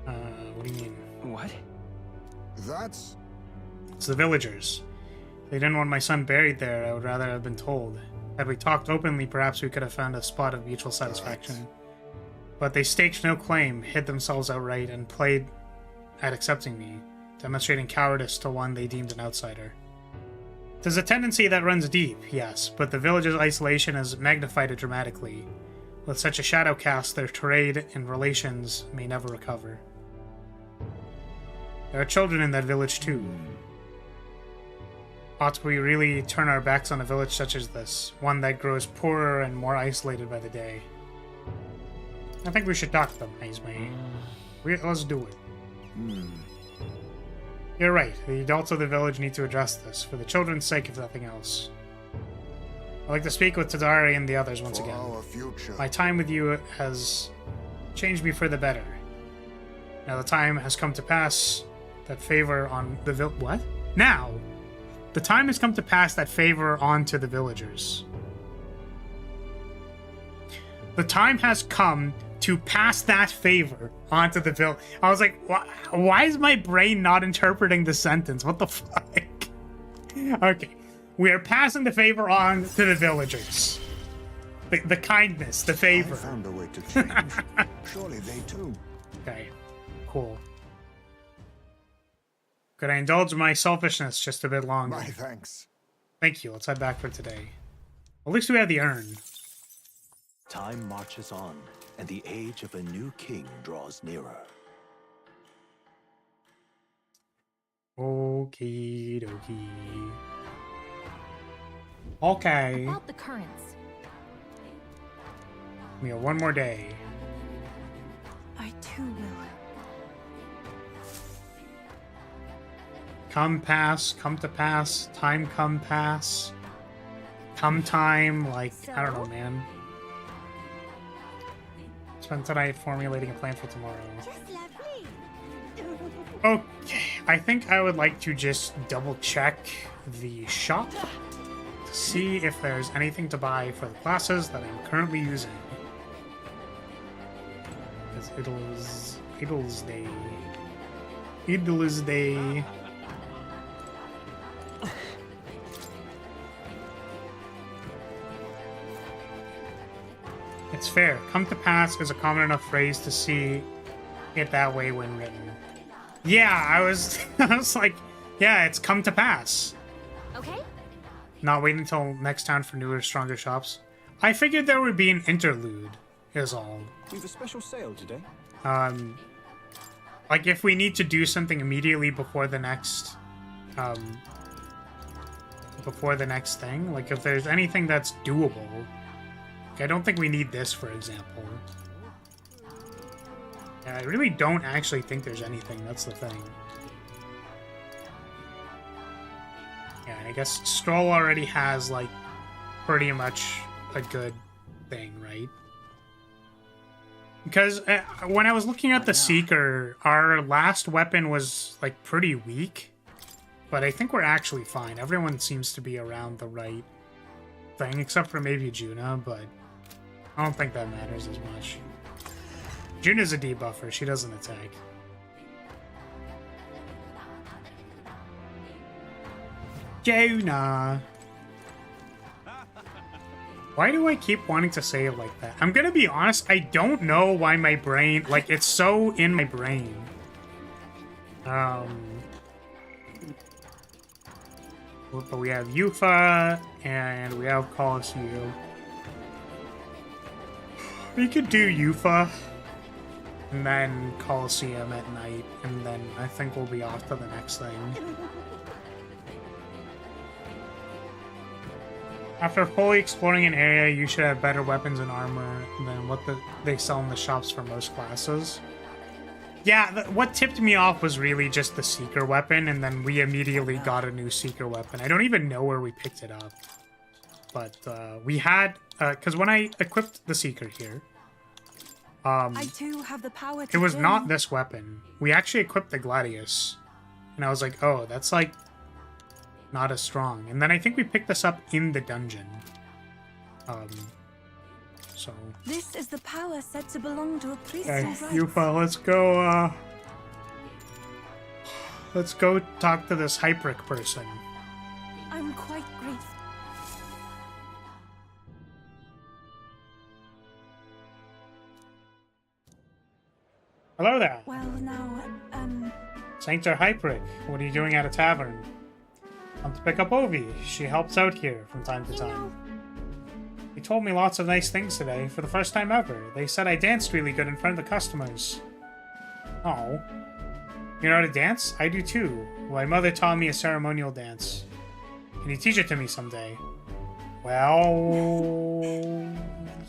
What do you mean? What? That's... It's the villagers. If they didn't want my son buried there, I would rather have been told. Had we talked openly, perhaps we could have found a spot of mutual satisfaction. But they staked no claim, hid themselves outright, and played at accepting me, demonstrating cowardice to one they deemed an outsider. There's a tendency that runs deep, yes, but the village's isolation has magnified it dramatically. With such a shadow cast, their trade and relations may never recover. There are children in that village too. Ought we really turn our backs on a village such as this, one that grows poorer and more isolated by the day? I think we should talk to them, Heisme. Let's do it. You're right, the adults of the village need to address this, for the children's sake if nothing else. I'd like to speak with Tadari and the others once again. My time with you has changed me for the better. Now the time has come to pass that favor on the What? Now! The time has come to pass that favor on to the villagers. The time has come to pass that favor onto the village. I was like, why is my brain not interpreting the sentence? What the fuck? Okay. We are passing the favor on to the villagers. The kindness, the favor. I found a way to change. Surely they too. Okay. Cool. Could I indulge my selfishness just a bit longer? My thanks. Thank you. Let's head back for today. At least we have the urn. Time marches on, and the age of a new king draws nearer. Okie dokie. Okay. About the currents. We have one more day. I too will. Come to pass, time come pass. Come time, like, I don't know, man. Spend tonight formulating a plan for tomorrow. Okay, I think I would like to just double check the shop to see if there's anything to buy for the classes that I'm currently using. Because Idle's Day. Idle's Day. I it's fair. Come to pass is a common enough phrase to see it that way when written. Yeah, I was I was like, yeah, it's come to pass. Okay. Not waiting until next time for newer, stronger shops. I figured there would be an interlude, is all. We've a special sale today. Like if we need to do something immediately before the next thing, like if there's anything that's doable. Like I don't think we need this, for example. Yeah, I really don't actually think there's anything, that's the thing. Yeah, I guess Stroll already has, like, pretty much a good thing, right? Because when I was looking at the Seeker, our last weapon was, like, pretty weak. But I think we're actually fine. Everyone seems to be around the right thing, except for maybe Juna, but I don't think that matters as much. Juna's a debuffer, she doesn't attack. Juna! Why do I keep wanting to say it like that? I'm gonna be honest, I don't know why my brain... Like, it's so in my brain. But we have Yufa, and we have Coliseum. We could do Yufa, and then Coliseum at night, and then I think we'll be off to the next thing. After fully exploring an area, you should have better weapons and armor than what they sell in the shops for most classes. Yeah, what tipped me off was really just the Seeker weapon, and then we immediately got a new Seeker weapon. I don't even know where we picked it up. But we had... Because when I equipped the Seeker here... I too have the power to it was kill. not this weapon. We actually equipped the Gladius. And I was like, oh, that's like... not as strong. And then I think we picked this up in the dungeon. So... This is the power said to belong to a priest. Okay, Yufa, let's go, let's go talk to this Hypric person. I'm quite grateful. Hello there. Well, now, Sanctor Hypric, what are you doing at a tavern? Want to pick up Ovi. She helps out here from time to time. They told me lots of nice things today, for the first time ever. They said I danced really good in front of the customers. Oh. You know how to dance? I do too. My mother taught me a ceremonial dance. Can you teach it to me someday? Well...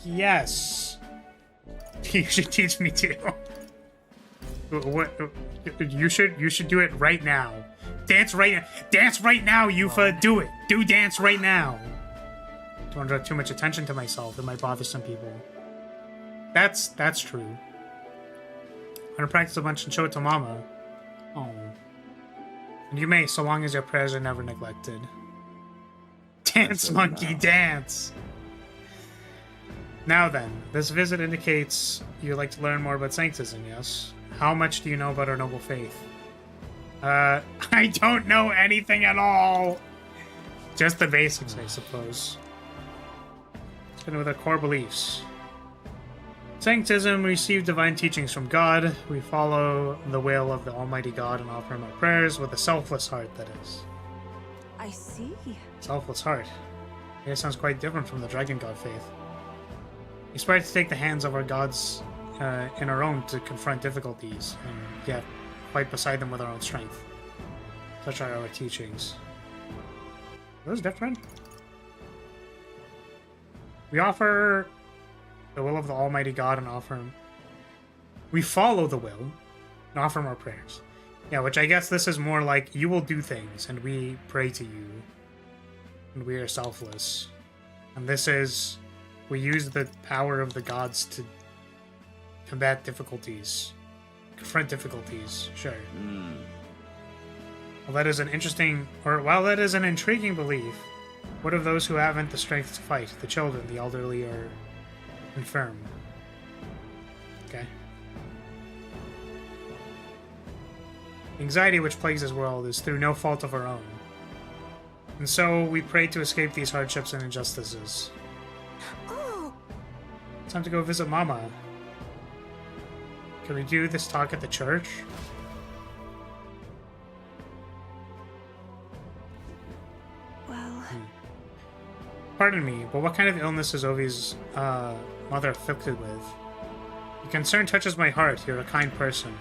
yes. You should teach me too. What? You should do it right now. Dance right now. Dance right now, Yufa. Do it. Do dance right now. Don't draw too much attention to myself. It might bother some people. That's true. I'm gonna practice a bunch and show it to Mama. Oh. And you may, so long as your prayers are never neglected. Dance, monkey, dance! Now then, this visit indicates you'd like to learn more about Sanctism, yes? How much do you know about our noble faith? I don't know anything at all! Just the basics, I suppose. It's been with our core beliefs. Sanctism, we receive divine teachings from God. We follow the will of the Almighty God and offer Him our prayers with a selfless heart, that is. I see. Selfless heart. It sounds quite different from the Dragon God faith. We aspire to take the hands of our gods in our own to confront difficulties, and yet fight beside them with our own strength. Such are our teachings. Are those different? We offer the will of the Almighty God and offer Him... We follow the will and offer Him our prayers. Yeah, which I guess this is more like, you will do things, and we pray to you. And we are selfless. And this is... we use the power of the gods to combat difficulties. Confront difficulties, sure. Well, that is an interesting... or, while that is an intriguing belief, what of those who haven't the strength to fight? The children, the elderly, or infirm? Okay. Anxiety which plagues this world is through no fault of our own. And so we pray to escape these hardships and injustices. Time to go visit Mama. Can we do this talk at the church? Well... Pardon me, but what kind of illness is Ovi's mother afflicted with? Your concern touches my heart. You're a kind person.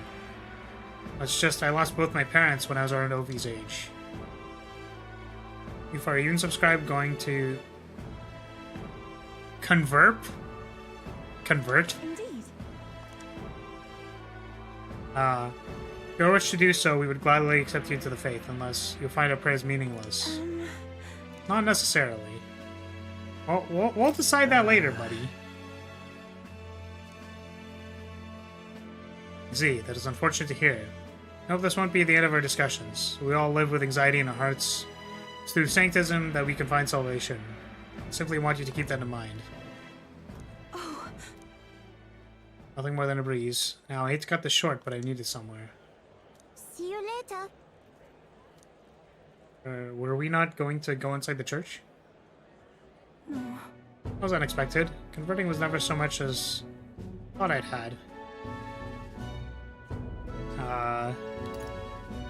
It's just I lost both my parents when I was around Ovi's age. Before you even subscribe, going to... Convert? Indeed. If you wish to do so, we would gladly accept you into the faith, unless you find our prayers meaningless. Not necessarily. We'll decide that later, buddy. Z, that is unfortunate to hear. I hope this won't be the end of our discussions. We all live with anxiety in our hearts. It's through sanctism that we can find salvation. I simply want you to keep that in mind. Oh. Nothing more than a breeze. Now, I hate to cut this short, but I need it somewhere. See you later. Were we not going to go inside the church? No. That was unexpected. Converting was never so much as I thought I'd had.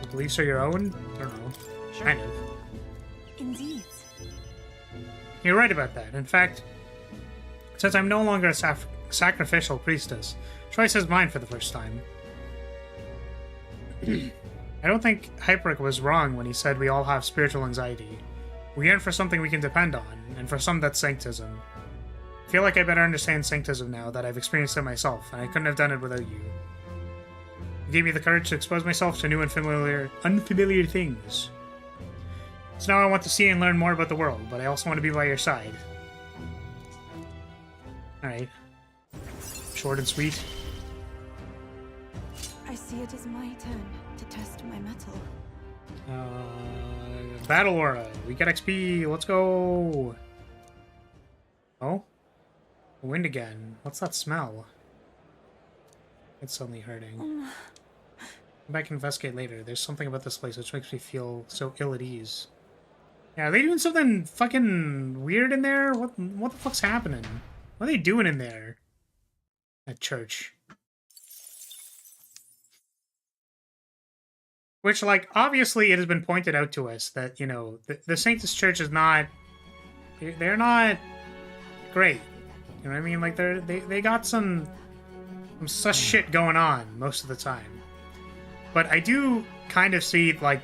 Your beliefs are your own? I don't know. Sure. Kind of. Indeed. You're right about that. In fact, since I'm no longer a sacrificial priestess, choice is mine for the first time. I don't think Hyperic was wrong when he said we all have spiritual anxiety. We yearn for something we can depend on, and for some that's sanctism. I feel like I better understand sanctism now that I've experienced it myself, and I couldn't have done it without you. You gave me the courage to expose myself to new and unfamiliar things. So now I want to see and learn more about the world, but I also want to be by your side. Alright. Short and sweet. I see it is my turn to test my mettle. Battle Aura. We get XP. Let's go. Oh? Wind again. What's that smell? It's suddenly hurting. Come back and investigate later. There's something about this place which makes me feel so ill at ease. Yeah, are they doing something fucking weird in there? What the fuck's happening? What are they doing in there? At church. Which, like, obviously it has been pointed out to us that, you know, the Sanctus Church is not... They're not great. You know what I mean? Like, they got some sus shit going on most of the time. But I do kind of see, like...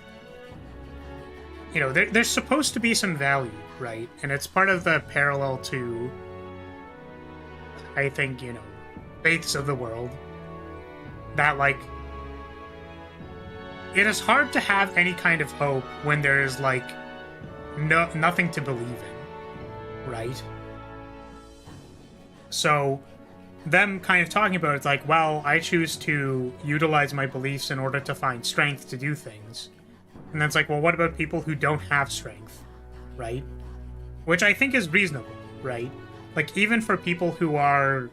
You know, there's supposed to be some value, right? And it's part of the parallel to... I think, you know, faiths of the world. That, like... It is hard to have any kind of hope when there is, like, nothing to believe in, right? So, them kind of talking about it's like, well, I choose to utilize my beliefs in order to find strength to do things. And then it's like, well, what about people who don't have strength, right? Which I think is reasonable, right? Like, even for people who are,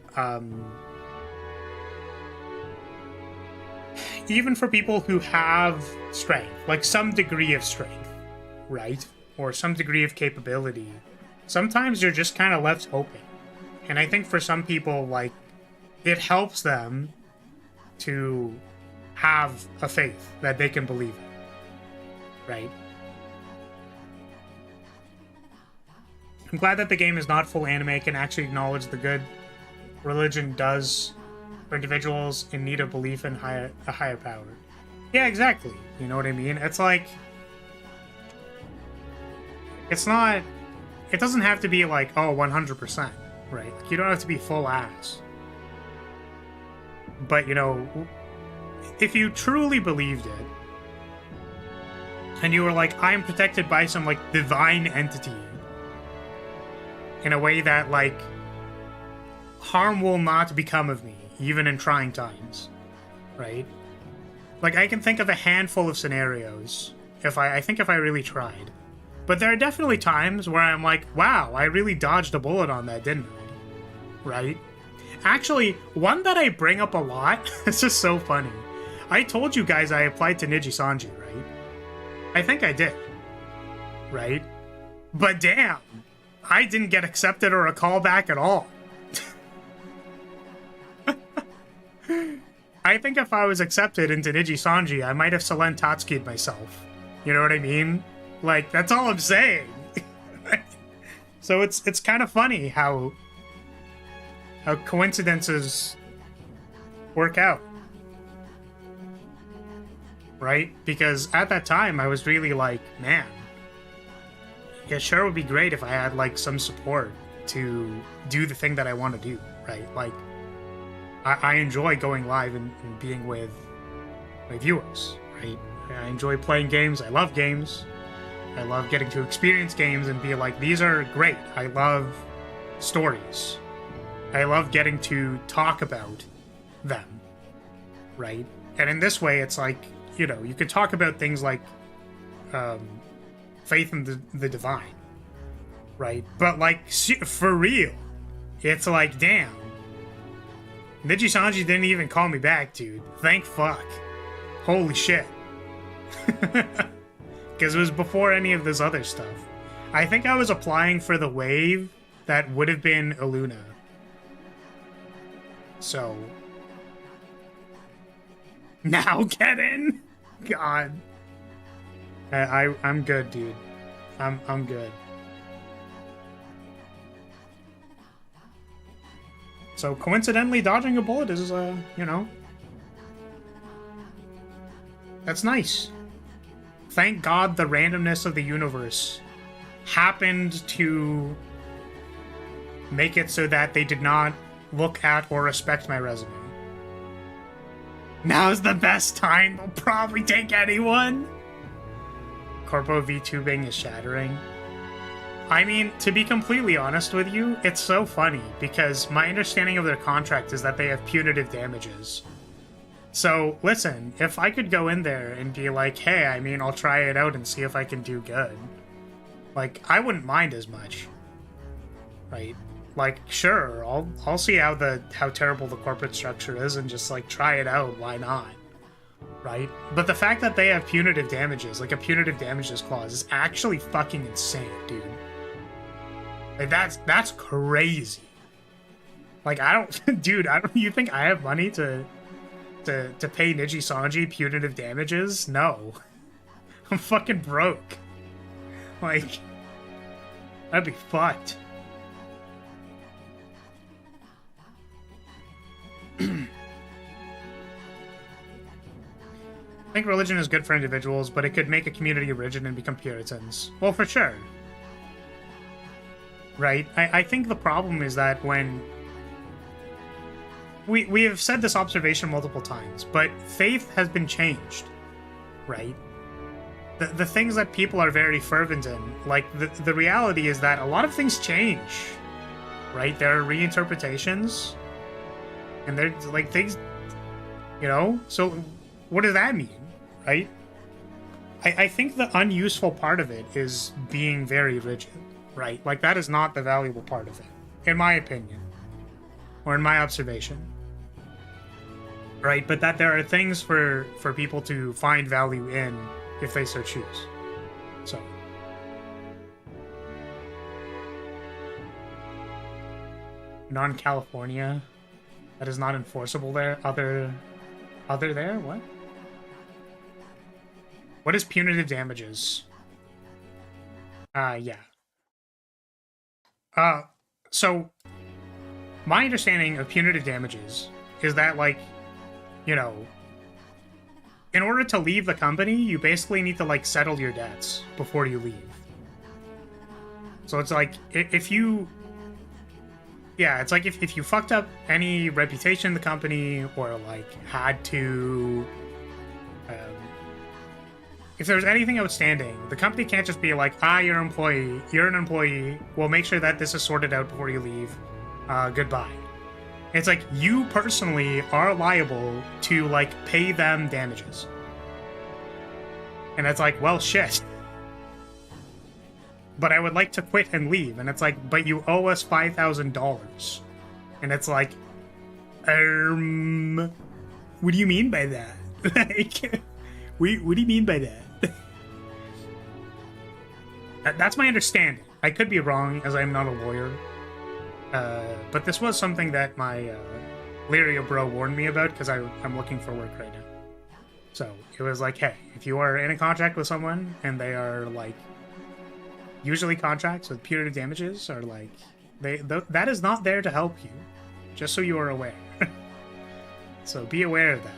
even for people who have strength, like some degree of strength, right? Or some degree of capability, sometimes you're just kind of left hoping. And I think for some people, like, it helps them to have a faith that they can believe in, right? I'm glad that the game is not full anime, can actually acknowledge the good religion does for individuals in need of belief in a higher power. Yeah, exactly. You know what I mean? It's like... It's not... It doesn't have to be like, oh, 100%, right? Like, you don't have to be full ass. But, you know, if you truly believed it, and you were like, I'm protected by some, like, divine entity, in a way that, like, harm will not become of me, even in trying times, right? Like, I can think of a handful of scenarios, I think if I really tried. But there are definitely times where I'm like, wow, I really dodged a bullet on that, didn't I? Right? Actually, one that I bring up a lot, it's just so funny. I told you guys I applied to Nijisanji, right? I think I did. Right? But damn, I didn't get accepted or a call back at all. I think if I was accepted into Niji-Sanji, I might have Selen Tatsuki'd myself. You know what I mean? Like, that's all I'm saying. So it's kind of funny how coincidences work out. Right? Because at that time, I was really like, man, it sure would be great if I had, like, some support to do the thing that I want to do, right? Like, I enjoy going live and being with my viewers, right? I enjoy playing games. I love games. I love getting to experience games and be like, these are great. I love stories. I love getting to talk about them, right? And in this way, it's like, you know, you could talk about things like faith in the divine, right? But, like, for real, it's like, damn. Niji-Sanji didn't even call me back, dude. Thank fuck. Holy shit. Because it was before any of this other stuff. I think I was applying for the wave that would have been Illuna. So... now get in? God. I'm good, dude. I'm good. So coincidentally, dodging a bullet is, you know, that's nice. Thank God the randomness of the universe happened to make it so that they did not look at or respect my resume. Now's the best time. They'll probably take anyone. Corpo VTubing is shattering. I mean, to be completely honest with you, it's so funny because my understanding of their contract is that they have punitive damages. So, listen, if I could go in there and be like, hey, I mean, I'll try it out and see if I can do good. Like, I wouldn't mind as much. Right? Like, sure, I'll see how terrible the corporate structure is and just, like, try it out. Why not? Right? But the fact that they have punitive damages, like a punitive damages clause, is actually fucking insane, dude. Like, that's crazy. Like, I don't... dude, you think I have money to pay Niji-Sanji punitive damages? No. I'm fucking broke. Like, that'd be fucked. I think religion is good for individuals, but it could make a community rigid and become Puritans. Well, for sure. Right? I think the problem is that when... We have said this observation multiple times, but faith has been changed. Right? The things that people are very fervent in, like, the reality is that a lot of things change. Right? There are reinterpretations. And there's, like, things... You know? So, what does that mean? Right? I think the unuseful part of it is being very rigid. Right? Like, that is not the valuable part of it. In my opinion. Or in my observation. Right? But that there are things for people to find value in if they so choose. So. Non-California. That is not enforceable there. Other there? What? What is punitive damages? Yeah. So, my understanding of punitive damages is that, like, you know, in order to leave the company, you basically need to, like, settle your debts before you leave. So it's like, if you... Yeah, it's like if you fucked up any reputation in the company, or, like, had to... if there's anything outstanding, the company can't just be like, you're an employee, we'll make sure that this is sorted out before you leave, goodbye. It's like, you personally are liable to, like, pay them damages. And it's like, well, shit. But I would like to quit and leave. And it's like, but you owe us $5,000. And it's like, what do you mean by that? Like, what do you mean by that? That's my understanding. I could be wrong, as I'm not a lawyer. But this was something that my Lyria bro warned me about because I'm looking for work right now. So it was like, hey, if you are in a contract with someone and they are like, usually contracts with punitive damages are like, that is not there to help you, just so you are aware. So be aware of that.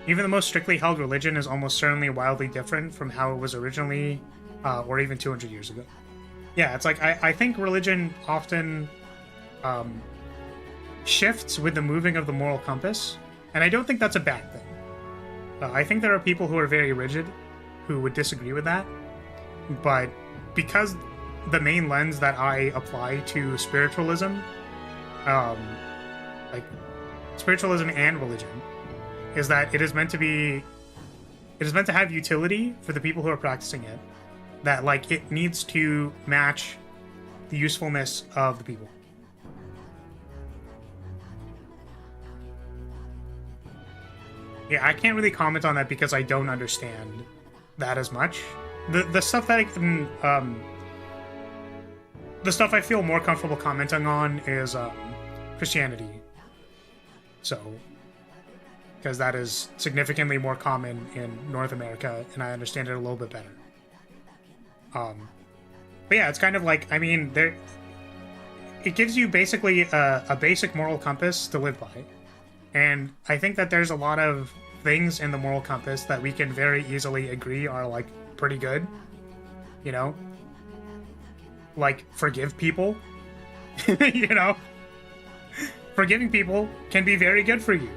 Even the most strictly held religion is almost certainly wildly different from how it was originally, or even 200 years ago. Yeah, it's like, I think religion often shifts with the moving of the moral compass, and I don't think that's a bad thing. I think there are people who are very rigid who would disagree with that, but because the main lens that I apply to spiritualism, like spiritualism and religion, is that it is meant to have utility for the people who are practicing it, that like it needs to match the usefulness of the people. Yeah, I can't really comment on that because I don't understand that as much. The stuff that I can, the stuff I feel more comfortable commenting on is Christianity. So, because that is significantly more common in North America, and I understand it a little bit better. But yeah, it's kind of like, I mean, it gives you basically a basic moral compass to live by. And I think that there's a lot of things in the moral compass that we can very easily agree are, like, pretty good. You know? Like, forgive people. You know? Forgiving people can be very good for you.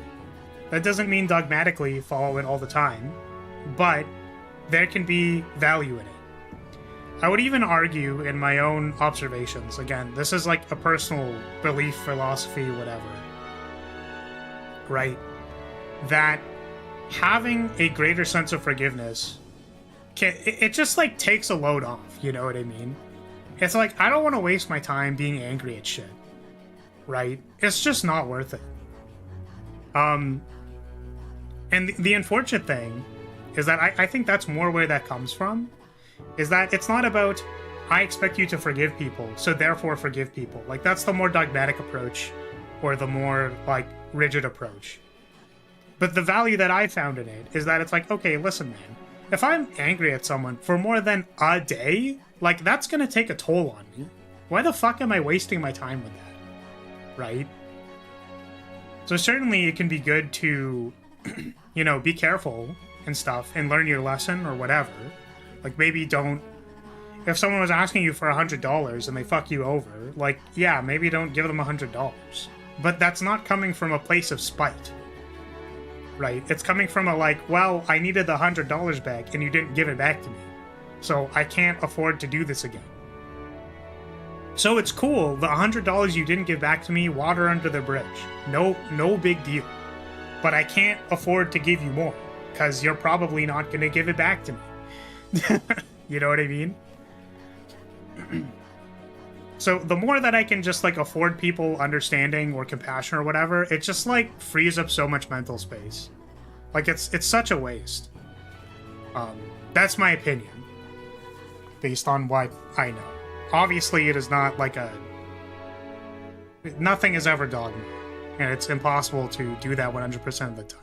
That doesn't mean dogmatically follow it all the time, but there can be value in it. I would even argue in my own observations, again, this is like a personal belief, philosophy, whatever, right? That having a greater sense of forgiveness, it just like takes a load off, you know what I mean? It's like, I don't want to waste my time being angry at shit, right? It's just not worth it. And the unfortunate thing is that I think that's more where that comes from, is that it's not about, I expect you to forgive people, so therefore forgive people. Like, that's the more dogmatic approach, or the more, like, rigid approach. But the value that I found in it is that it's like, okay, listen, man, if I'm angry at someone for more than a day, like, that's gonna take a toll on me. Why the fuck am I wasting my time with that? Right? So certainly it can be good to, you know, be careful and stuff and learn your lesson or whatever. Like, maybe don't, if someone was asking you for $100 and they fuck you over, like, yeah, maybe don't give them $100. But that's not coming from a place of spite, right? It's coming from a, like, well, I needed the $100 back and you didn't give it back to me, so I can't afford to do this again. So it's cool, the $100 you didn't give back to me, water under the bridge. No big deal. But I can't afford to give you more, because you're probably not going to give it back to me. You know what I mean? So the more that I can just, like, afford people understanding or compassion or whatever, it just, like, frees up so much mental space. Like, it's such a waste. That's my opinion, based on what I know. Obviously, it is not like nothing is ever dogma, and it's impossible to do that 100% of the time.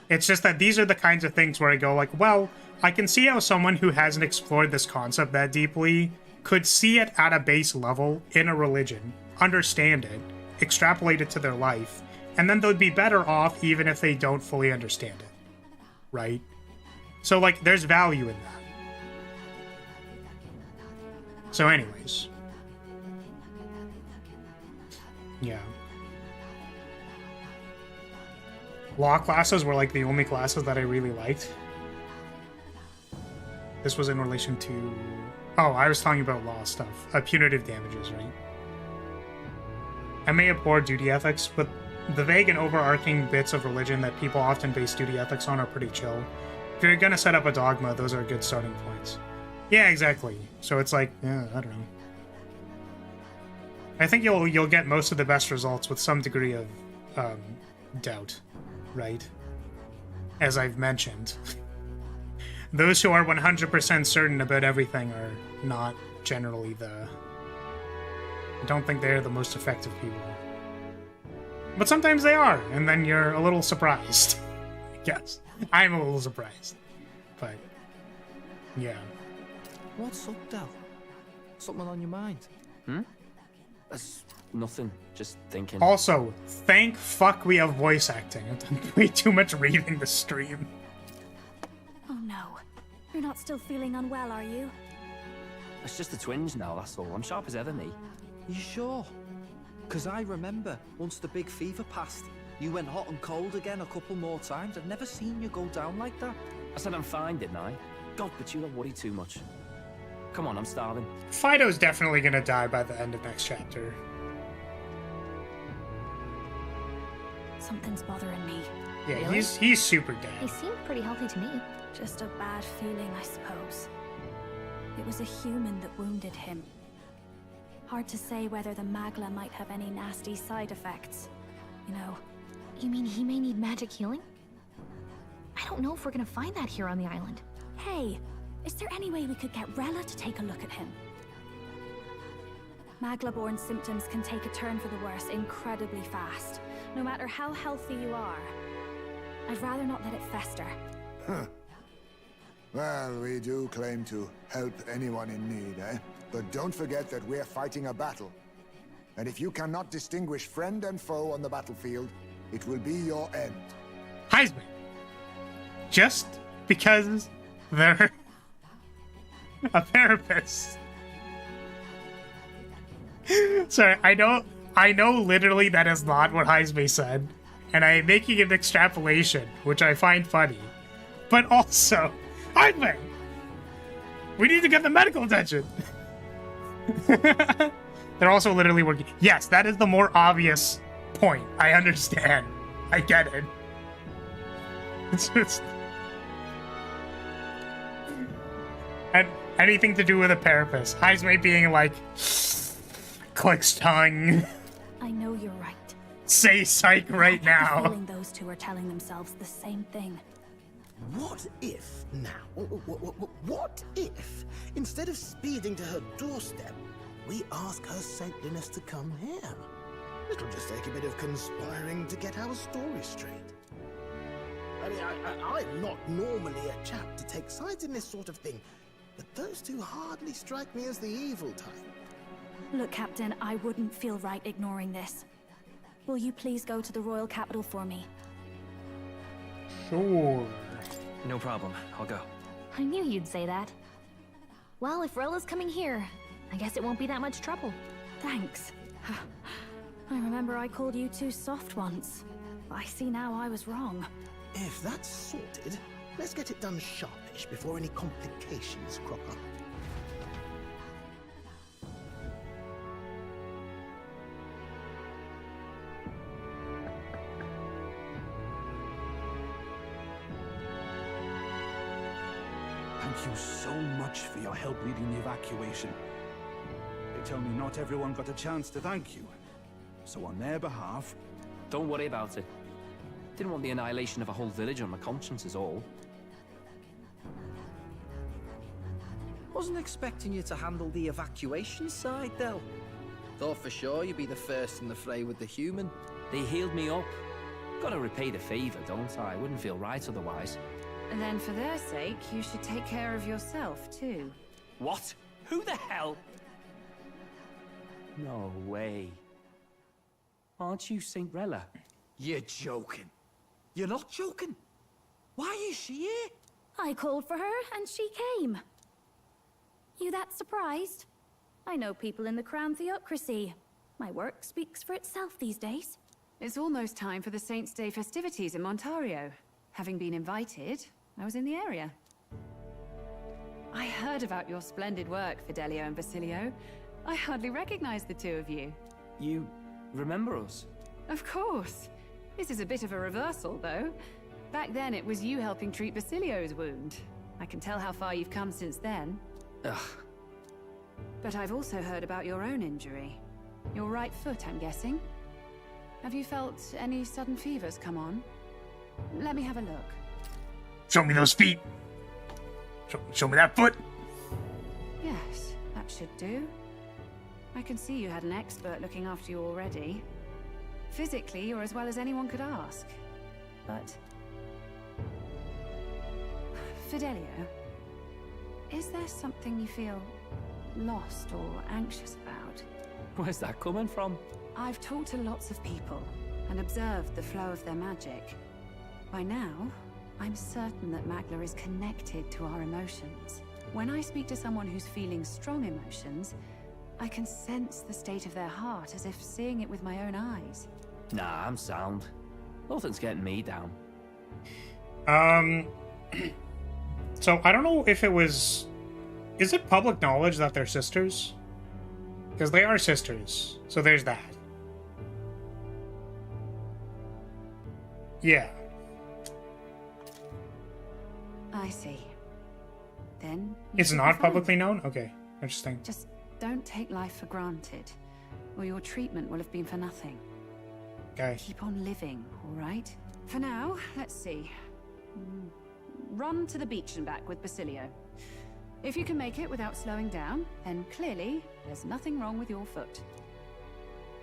It's just that these are the kinds of things where I go, like, well, I can see how someone who hasn't explored this concept that deeply could see it at a base level in a religion, understand it, extrapolate it to their life, and then they'd be better off even if they don't fully understand it, right? So, like, there's value in that. So anyways. Yeah. Law classes were, like, the only classes that I really liked. This was in relation to... Oh, I was talking about law stuff. Punitive damages, right? I may abhor duty ethics, but the vague and overarching bits of religion that people often base duty ethics on are pretty chill. If you're gonna set up a dogma, those are good starting points. Yeah, exactly. So it's like, yeah, I don't know. I think you'll get most of the best results with some degree of doubt, right? As I've mentioned. Those who are 100% certain about everything are not generally I don't think they're the most effective people. But sometimes they are, and then you're a little surprised. Yes, I'm a little surprised. But, yeah. What's up, Del? Something on your mind? That's nothing. Just thinking. Also, thank fuck we have voice acting. I've done way too much reading the stream. Oh no. You're not still feeling unwell, are you? It's just a twinge now, that's all. I'm sharp as ever, me. You sure? Because I remember, once the big fever passed, you went hot and cold again a couple more times. I've never seen you go down like that. I said I'm fine, didn't I? God, but you don't worry too much. Come on, I'm starving. Fido's definitely gonna die by the end of next chapter. Something's bothering me. Yeah, Really? he's super dead. He seemed pretty healthy to me. Just a bad feeling, I suppose. It was a human that wounded him. Hard to say whether the Magla might have any nasty side effects. You know. You mean he may need magic healing? I don't know if we're gonna find that here on the island. Hey, is there any way we could get Rella to take a look at him? Magla-born symptoms can take a turn for the worse incredibly fast, no matter how healthy you are. I'd rather not let it fester. Huh. Well, we do claim to help anyone in need, eh? But don't forget that we're fighting a battle. And if you cannot distinguish friend and foe on the battlefield, it will be your end. Heisman. Just because they're a therapist. Sorry, I know literally that is not what Heisman said, and I'm making an extrapolation, which I find funny. But also, Heisman, we need to get the medical attention. They're also literally working. Yes, that is the more obvious point. I understand. I get it. It's just... And anything to do with a therapist. Heisman being like... Clicks tongue. I know you're right. Say psych right I have a now. feeling those two are telling themselves the same thing. What if now? What if, instead of speeding to her doorstep, we ask her saintliness to come here? It'll just take a bit of conspiring to get our story straight. I mean, I'm not normally a chap to take sides in this sort of thing, but those two hardly strike me as the evil type. Look, Captain, I wouldn't feel right ignoring this. Will you please go to the royal capital for me? Sure. No problem. I'll go. I knew you'd say that. Well, if Rella's coming here, I guess it won't be that much trouble. Thanks. I remember I called you too soft once. I see now I was wrong. If that's sorted, let's get it done sharpish before any complications crop up. Thank you so much for your help leading the evacuation. They tell me not everyone got a chance to thank you. So on their behalf... Don't worry about it. Didn't want the annihilation of a whole village on my conscience is all. Wasn't expecting you to handle the evacuation side, Del. Thought for sure you'd be the first in the fray with the human. They healed me up. Gotta repay the favor, don't I? Wouldn't feel right otherwise. And then for their sake, you should take care of yourself, too. What? Who the hell? No way. Aren't you Saint Rella? You're joking. You're not joking. Why is she here? I called for her and she came. You that surprised? I know people in the Crown Theocracy. My work speaks for itself these days. It's almost time for the Saints' Day festivities in Montario. Having been invited, I was in the area. I heard about your splendid work, Fidelio and Basilio. I hardly recognize the two of you. You remember us? Of course. This is a bit of a reversal, though. Back then, it was you helping treat Basilio's wound. I can tell how far you've come since then. Ugh. But I've also heard about your own injury. Your right foot, I'm guessing. Have you felt any sudden fevers come on? Let me have a look. Show me those feet. Show me that foot. Yes, that That should do. I can see you had an expert looking after you already. Physically, you're as well as anyone could ask. But... Fidelio, is there something you feel lost or anxious about? Where's that coming from? I've talked to lots of people and observed the flow of their magic. By now, I'm certain that Magla is connected to our emotions. When I speak to someone who's feeling strong emotions, I can sense the state of their heart as if seeing it with my own eyes. Nah, I'm sound. Nothing's getting me down. So I don't know if it was... Is it public knowledge that they're sisters? Because they are sisters, so there's that. Yeah. I see. Then... It's not publicly known? Okay, interesting. Just don't take life for granted, or your treatment will have been for nothing. Okay. Keep on living, all right? For now, let's see. Run to the beach and back with Basilio. If you can make it without slowing down, then clearly there's nothing wrong with your foot.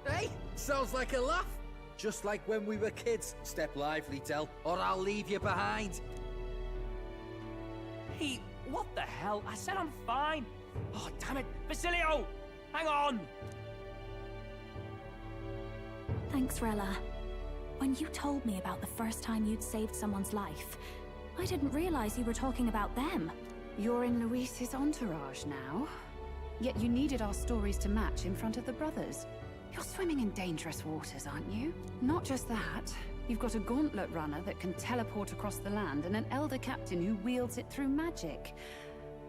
Hey, sounds like a laugh. Just like when we were kids. Step lively, Del, or I'll leave you behind. Hey, what the hell? I said I'm fine. Oh, damn it. Basilio! Hang on! Thanks, Rella. When you told me about the first time you'd saved someone's life, I didn't realize you were talking about them. You're in Luis's entourage now. Yet you needed our stories to match in front of the brothers. You're swimming in dangerous waters, aren't you? Not just that. You've got a gauntlet runner that can teleport across the land and an elder captain who wields it through magic.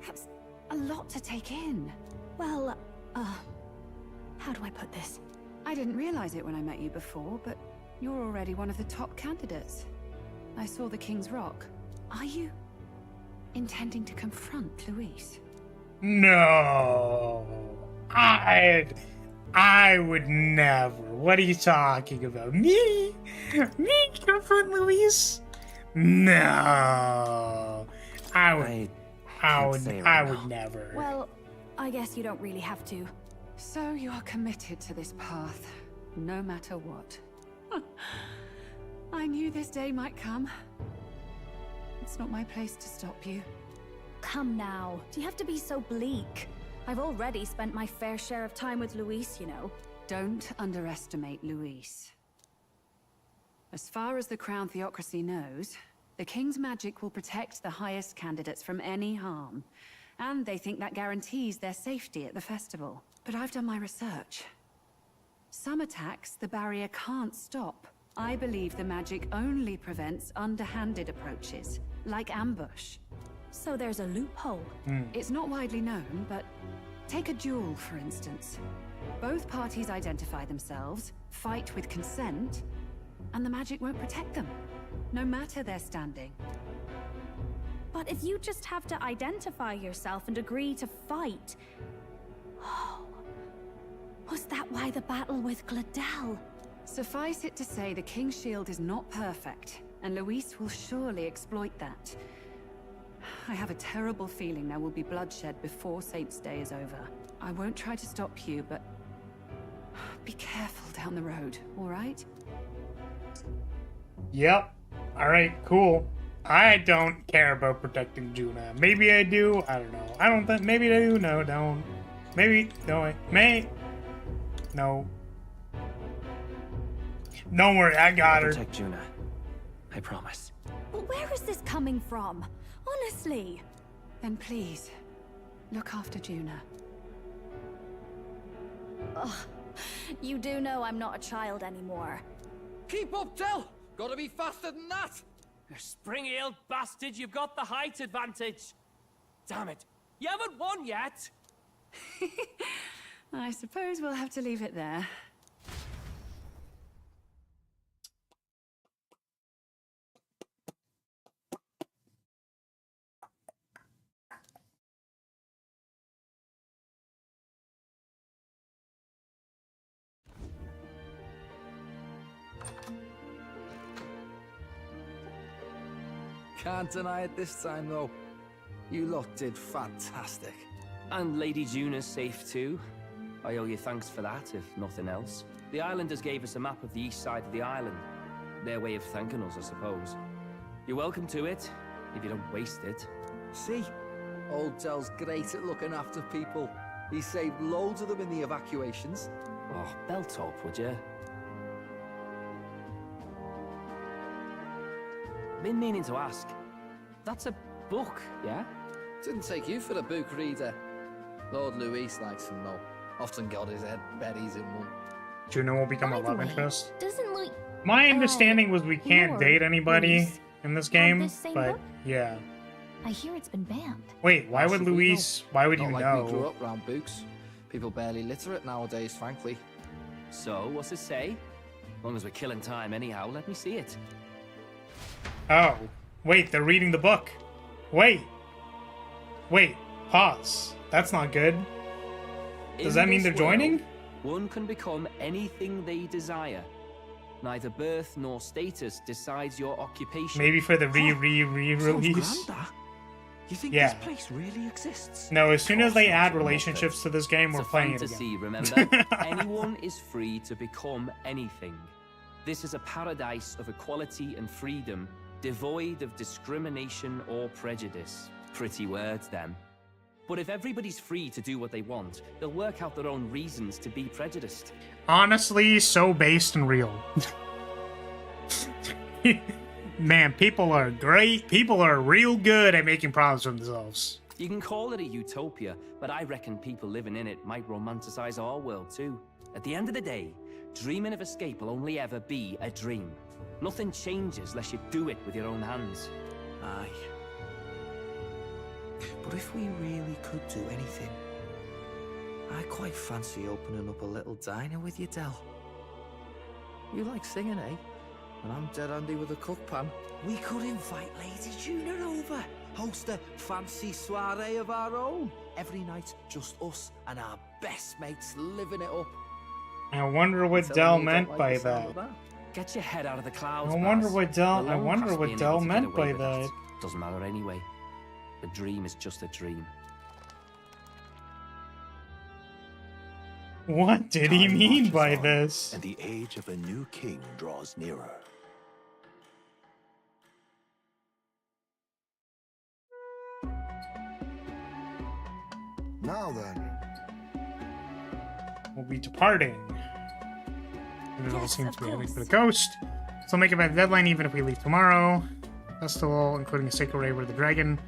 That's a lot to take in. Well, how do I put this? I didn't realize it when I met you before, but you're already one of the top candidates. I saw the King's Rock. Are you intending to confront Luis? No. I would never. What are you talking about? Me? Me confront Luis? No. I would never. Well, I guess you don't really have to. So you are committed to this path, no matter what. I knew this day might come. It's not my place to stop you. Come now. Do you have to be so bleak? I've already spent my fair share of time with Luis, you know. Don't underestimate Luis. As far as the Crown Theocracy knows, the King's magic will protect the highest candidates from any harm. And they think that guarantees their safety at the festival. But I've done my research. Some attacks the barrier can't stop. I believe the magic only prevents underhanded approaches, like ambush. So there's a loophole. It's not widely known, but take a duel, for instance. Both parties identify themselves, fight with consent, and the magic won't protect them, no matter their standing. But if you just have to identify yourself and agree to fight... Oh, was that why the battle with Gladel? Suffice it to say the King's Shield is not perfect, and Luis will surely exploit that. I have a terrible feeling there will be bloodshed before Saint's Day is over. I won't try to stop you, but be careful down the road, all right? Yep. All right, cool. I don't care about protecting Juna. Maybe I do. I don't know. I don't think. Maybe I do. No, don't. Maybe. No, may. No. Don't worry. I got her. Protect Juna. I promise. But where is this coming from? Honestly. Then please, look after Juna. Ugh. You do know I'm not a child anymore. Keep up, Del! Gotta be faster than that! You spring-heeled bastard, you've got the height advantage. Damn it, you haven't won yet. I suppose we'll have to leave it there. Can't deny it this time, though. You lot did fantastic. And Lady Juna's safe too. I owe you thanks for that, if nothing else. The islanders gave us a map of the east side of the island. Their way of thanking us, I suppose. You're welcome to it, if you don't waste it. See? Old Dell's great at looking after people. He saved loads of them in the evacuations. Oh, belt up, would you? Been meaning to ask. That's a book, yeah? Didn't take you for a book reader. Lord Luis likes them though. Often got his head buried in one. Juno will become a love interest. Doesn't Louis... My understanding was we can't Lord date anybody Luis in this have game, this same but book? yeah. I hear it's been banned. Wait, why would should we Luis? Why would Not you like know? we grew up round books. People barely literate nowadays, frankly. So, what's it say? As long as we're killing time anyhow, let me see it. Oh, wait, they're reading the book. Wait, pause. That's not good. Does that mean they're joining? One can become anything they desire. Neither birth nor status decides your occupation. Maybe for the re-release. You think Yeah. this place really exists? No, as soon as they add relationships to this game, we're It's a playing it fantasy, again. remember? Anyone is free to become anything. This is a paradise of equality and freedom, devoid of discrimination or prejudice. Pretty words, them. But if everybody's free to do what they want, they'll work out their own reasons to be prejudiced. Honestly, so based and real. Man, people are great. People are real good at making problems for themselves. You can call it a utopia, but I reckon people living in it might romanticize our world too. At the end of the day, dreaming of escape will only ever be a dream. Nothing changes unless you do it with your own hands. Aye. But if we really could do anything, I quite fancy opening up a little diner with you, Del. You like singing, eh? And I'm dead handy with a cook pan. We could invite Lady Juna over. Host a fancy soiree of our own. Every night, just us and our best mates living it up. I wonder what Del meant by that. Get your head out of the clouds. I wonder Baz. what Del. We're I long wonder past what being Del able to get meant away by with that. Doesn't matter anyway. A dream is just a dream. What did he Time mean marches by on, this? And the age of a new king draws nearer. Now then. We'll be departing. And it all seems to be heading for the coast. So make it by the deadline even if we leave tomorrow. Festival, including a sacred raid with the dragon.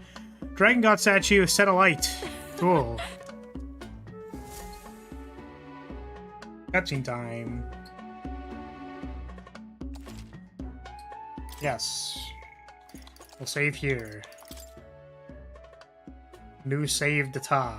Dragon god statue set alight. Cool. Cutscene time. Yes. We'll save here. New save data.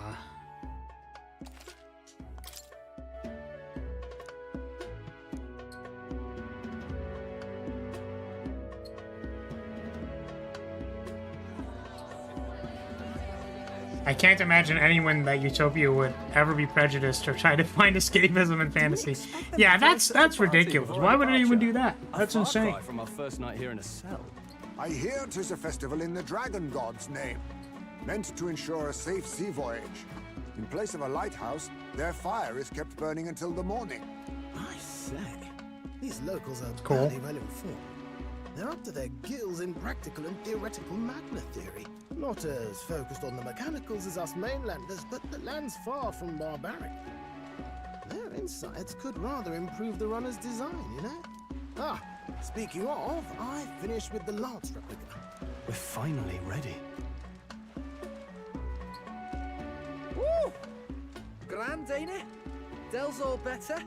I can't imagine anyone that Utopia would ever be prejudiced or try to find escapism in fantasy. Yeah, that's ridiculous. Why would anyone do that? That's insane. From our first night here in a cell. I hear 'tis a festival in the dragon god's name, meant to ensure a safe sea voyage. In place of a lighthouse, their fire is kept burning until the morning. I say, these locals are Cool. badly well informed. They're up to their gills in practical and theoretical magna theory. Not as focused on the mechanicals as us mainlanders, but the land's far from barbaric. Their insights could rather improve the runner's design, you know? Ah, speaking of, I finished with the lance replica. We're finally ready. Woo! Grand, ain't it? Del's all better.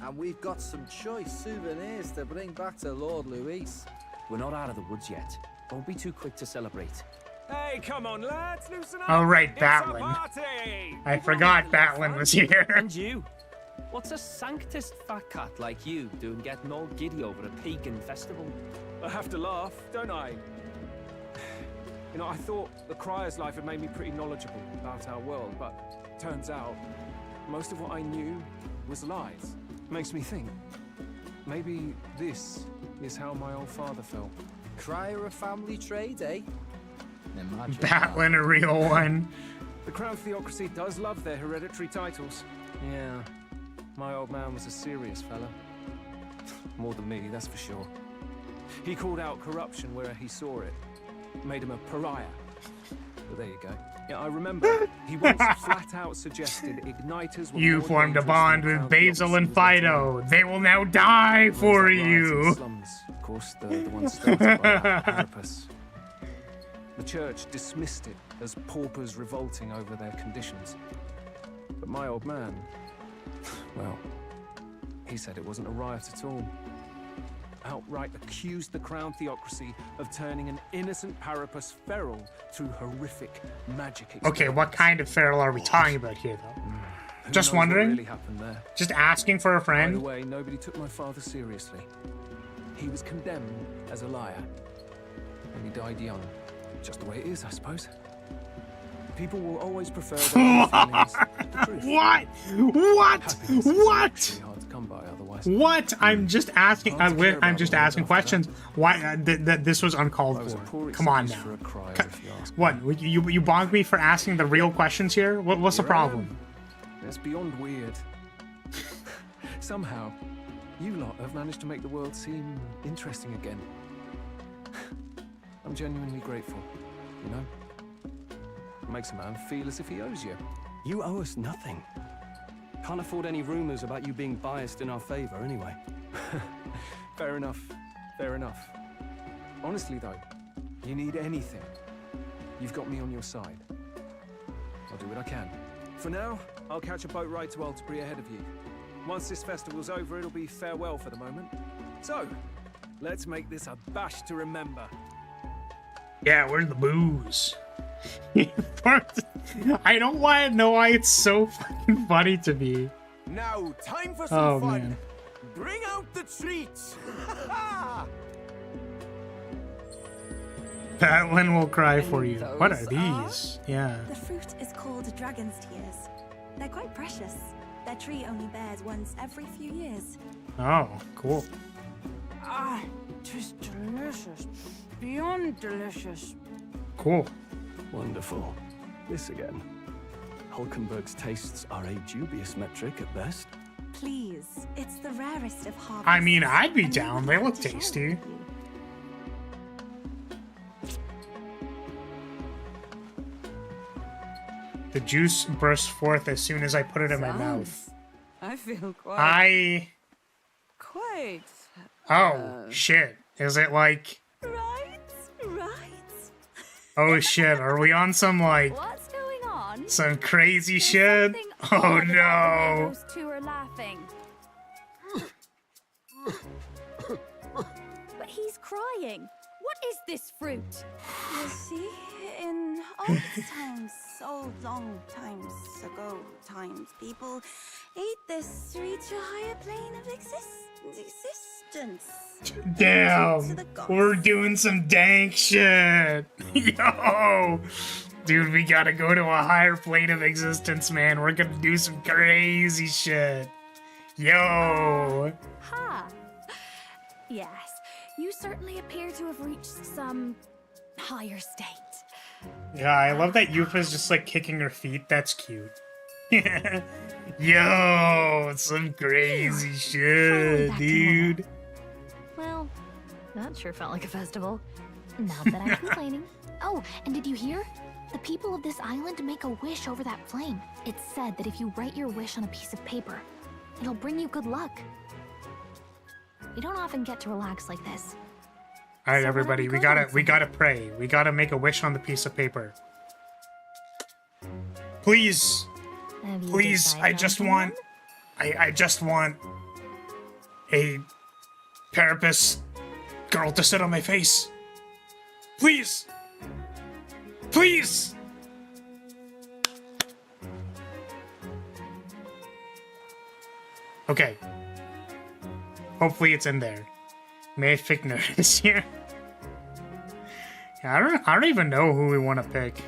And we've got some choice souvenirs to bring back to Lord Luis. We're not out of the woods yet. Don't be too quick to celebrate. Hey, come on, lads, loosen up. Oh, right, It's a Batlin. party. I forgot Batlin was here. And you? What's a sanctist fat cat like you doing getting all giddy over a pagan festival? I have to laugh, don't I? You know, I thought the Crier's life had made me pretty knowledgeable about our world, but turns out most of what I knew was lies. Makes me think, maybe this is how my old father felt. Crier a family trade, eh? Imagine Batlin, a real one. The Crown Theocracy does love their hereditary titles. Yeah, my old man was a serious fella. More than me, that's for sure. He called out corruption where he saw it. Made him a pariah. But there you go. Yeah, I remember he once flat out suggested igniters were You more formed a dangerous bond than with Crown Basil Theocracy and was letting Fido. on. They will now die for Riots in you. slums, of course, the one started by that Carapace. The church dismissed it as paupers revolting over their conditions. But my old man, well, he said it wasn't a riot at all. Outright accused the Crown Theocracy of turning an innocent Carapace feral through horrific magic experiments. Okay, what kind of feral are we talking about here, though? Who Just knows what wondering. really happened there? Just asking for a By the friend. way, nobody took my father seriously. He was condemned as a liar, and he died young. Just the way it is, I suppose. People will always prefer their own feelings to the truth. What? What? Happiness is What? actually hard to come by otherwise. What? I'm just asking. Hard to care I'm about just the world asking after questions. Why? This was uncalled I was a for. poor Come on excuse now. for a crier, if you ask me. What? You bonked me for asking the real questions here? What's the Here I am. problem? It's beyond weird. Somehow, you lot have managed to make the world seem interesting again. I'm genuinely grateful, you know? It makes a man feel as if he owes you. You owe us nothing. Can't afford any rumors about you being biased in our favor anyway. Fair enough. Fair enough. Honestly, though, you need anything, you've got me on your side. I'll do what I can. For now, I'll catch a boat ride to Altabury ahead of you. Once this festival's over, it'll be farewell for the moment. So, let's make this a bash to remember. Yeah, where's the booze? I don't know why it's so fucking funny to me. Now, time for some fun. Man. Bring out the treats. Batlin will cry for you. those What are these? Yeah. The fruit is called dragon's tears. They're quite precious. Their tree only bears once every few years. Oh, cool. Ah, tis delicious. Beyond delicious. Cool. Wonderful. This again. Hulkenberg's tastes are a dubious metric at best. Please, it's the rarest of harvests. I mean, I'd be and we down. would They love look to share tasty. with you. The juice bursts forth as soon as I put it in my mouth. I feel quite. Oh, shit. Is it like. Right. Oh, shit. Are we on some, like. What's going on? Some crazy shit? Oh, no. Those two are laughing. But he's crying. What is this fruit? You see, in old times, so long times ago times, people ate this to reach a higher plane of existence. Damn. We're doing some dank shit. Yo. Dude, we gotta go to a higher plane of existence, man. We're gonna do some crazy shit. Yo. Ha! Yes, you certainly appear to have reached some higher state. Yeah, I love that Yufa's just like kicking her feet. That's cute. Yo, some crazy shit, dude. Well, that sure felt like a festival. Not that I'm complaining. Oh, and did you hear? The people of this island make a wish over that flame. It's said that if you write your wish on a piece of paper, it'll bring you good luck. We don't often get to relax like this. All right, everybody, we gotta pray. We gotta make a wish on the piece of paper. Please, please, I just want a Carapace girl to sit on my face. Please, please. Okay. Hopefully it's in there. May I pick notice here? Yeah, I don't even know who we want to pick.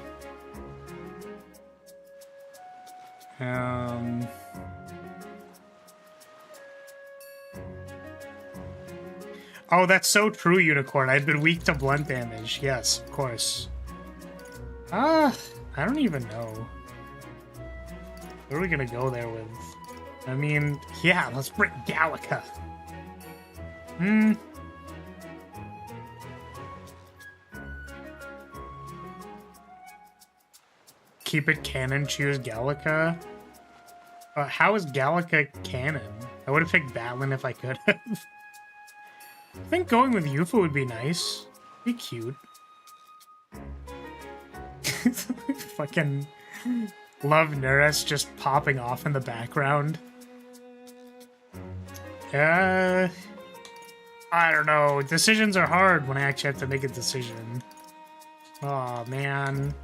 Oh, that's so true, Unicorn. I've been weak to blunt damage. Yes, of course. I don't even know. What are we gonna go there with? I mean, yeah, let's bring Gallica. Keep it canon, choose Gallica. How is Gallica canon? I would have picked Batlin if I could have. I think going with Yufa would be nice. Be cute. Fucking love Nurse just popping off in the background. I don't know. Decisions are hard when I actually have to make a decision. Oh man.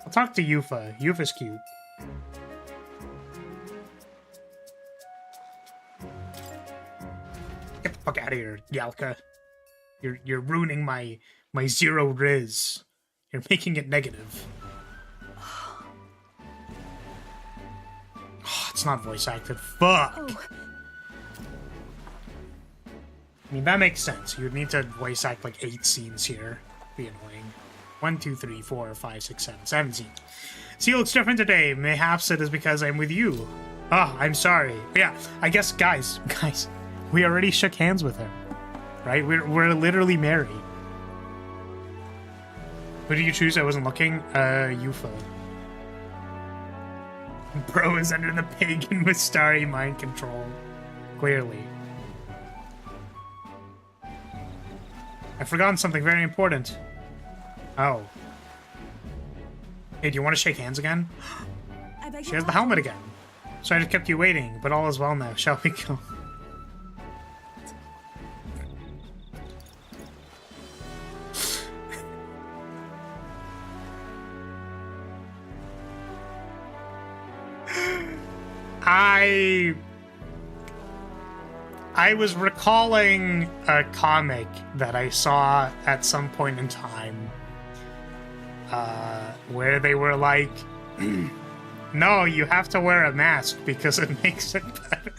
I'll talk to Yufa. Yufa's cute. Get the fuck out of here, Yalka. You're ruining my zero riz. You're making it negative. Oh, it's not voice acted. Fuck. Oh. I mean, that makes sense. You'd need to voice act like 8 scenes here. Be annoying. 1, 2, 3, 4, 5, 6, 7. 7 scenes. See, looks different today. Mayhaps it is because I'm with you. Oh, I'm sorry. Yeah, I guess, guys, we already shook hands with her. Right? We're literally married. Who did you choose? I wasn't looking. Yufa. Bro is under the pagan with starry mind control. Clearly. I've forgotten something very important. Oh. Hey, do you want to shake hands again? She has the helmet again. So I just kept you waiting, but all is well now. Shall we go? I was recalling a comic that I saw at some point in time where they were like, no, you have to wear a mask because it makes it better.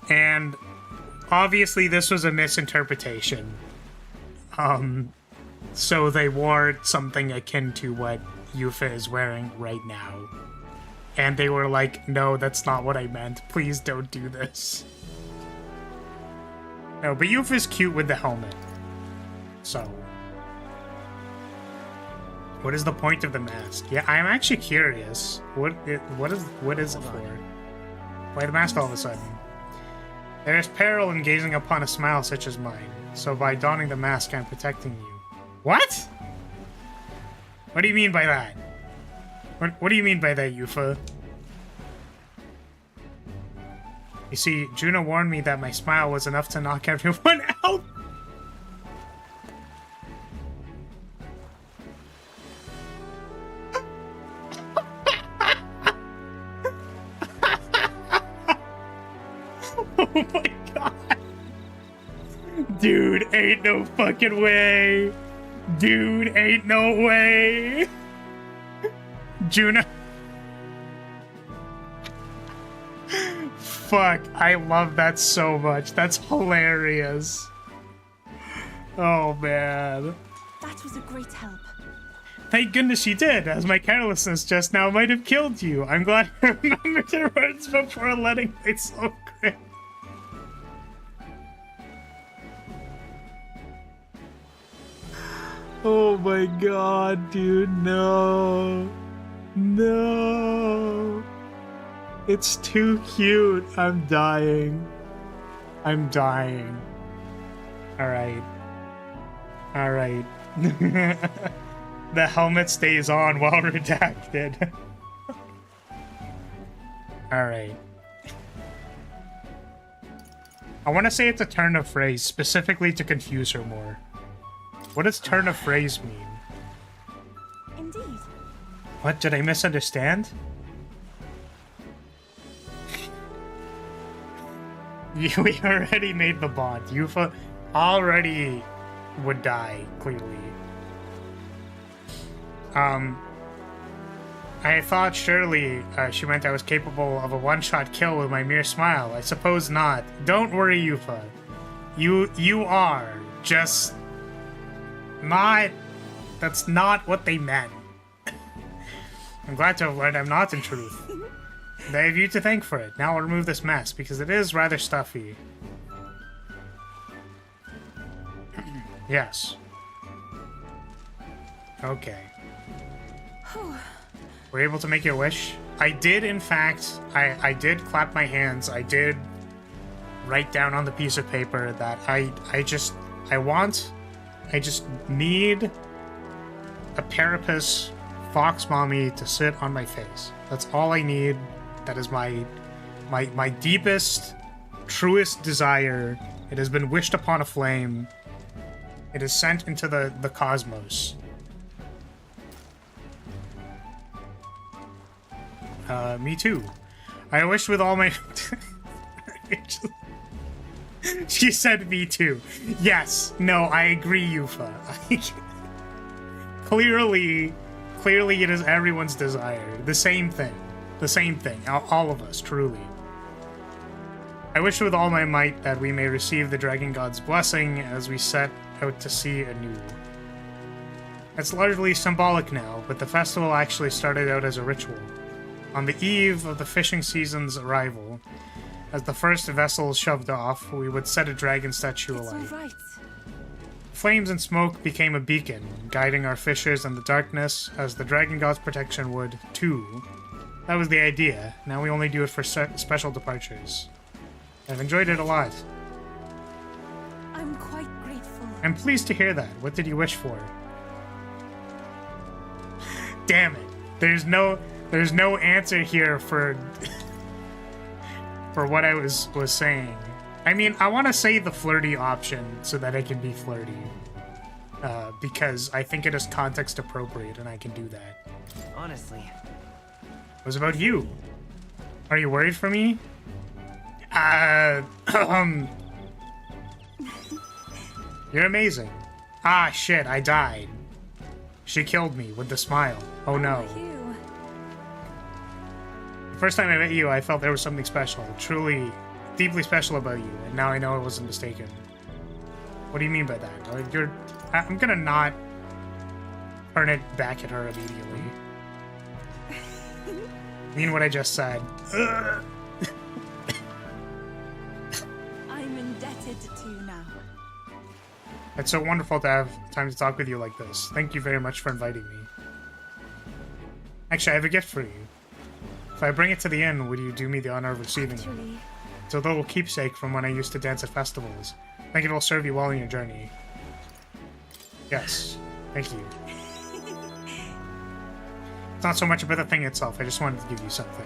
And obviously this was a misinterpretation. So they wore something akin to what Yufa is wearing right now. And they were like, no, that's not what I meant. Please don't do this. No, but Yufa's cute with the helmet. So. What is the point of the mask? Yeah, I'm actually curious. What is it for? Why the mask all of a sudden? There is peril in gazing upon a smile such as mine. So by donning the mask, I'm protecting you. What? What do you mean by that? What do you mean by that, Yufa? You see, Juno warned me that my smile was enough to knock everyone out. Oh my god. Dude, ain't no fucking way. Dude, ain't no way. Juno. Fuck, I love that so much. That's hilarious. Oh, man. That was a great help. Thank goodness she did, as my carelessness just now might have killed you. I'm glad I remembered your words before letting myself grip. Oh my god, dude, no. No. It's too cute. I'm dying. I'm dying. Alright. Alright. The helmet stays on while redacted. Alright. I want to say it's a turn of phrase, specifically to confuse her more. What does turn of phrase mean? Indeed. What, did I misunderstand? We already made the bond. Yufa already would die, clearly. I thought surely she meant I was capable of a one-shot kill with my mere smile. I suppose not. Don't worry, Yufa. You are. Just not... That's not what they meant. I'm glad to have learned I'm not in truth. And I have you to thank for it. Now I'll remove this mess, because it is rather stuffy. Yes. Okay. Were you able to make your wish? I did, in fact. I did clap my hands. I did write down on the piece of paper that I just need a Parapus fox mommy to sit on my face. That's all I need. That is my deepest, truest desire. It has been wished upon a flame. It is sent into the cosmos. Me too. I wish with all my... She said me too. Yes. No, I agree, Yufa. Clearly it is everyone's desire. The same thing. The same thing. All of us, truly. I wish with all my might that we may receive the Dragon God's blessing as we set out to sea anew. It's largely symbolic now, but the festival actually started out as a ritual. On the eve of the fishing season's arrival, as the first vessel shoved off, we would set a dragon statue alight. Right. Flames and smoke became a beacon, guiding our fishers in the darkness, as the Dragon God's protection would, too. That was the idea. Now we only do it for special departures. I've enjoyed it a lot. I'm quite grateful. I'm pleased to hear that. What did you wish for? Damn it. There's no answer here for for what I was saying. I mean, I want to say the flirty option so that I can be flirty. Because I think it is context appropriate and I can do that. Honestly. It was about you. Are you worried for me? You're amazing. Ah, shit, I died. She killed me with the smile. Oh no. The first time I met you, I felt there was something special, truly, deeply special about you, and now I know I wasn't mistaken. What do you mean by that? I'm gonna not turn it back at her immediately. I mean what I just said. I'm indebted to you now. It's so wonderful to have time to talk with you like this. Thank you very much for inviting me. Actually, I have a gift for you. If I bring it to the inn, would you do me the honor of receiving it? It's a little keepsake from when I used to dance at festivals. I think it will serve you well in your journey. Yes. Thank you. It's not so much about the thing itself, I just wanted to give you something.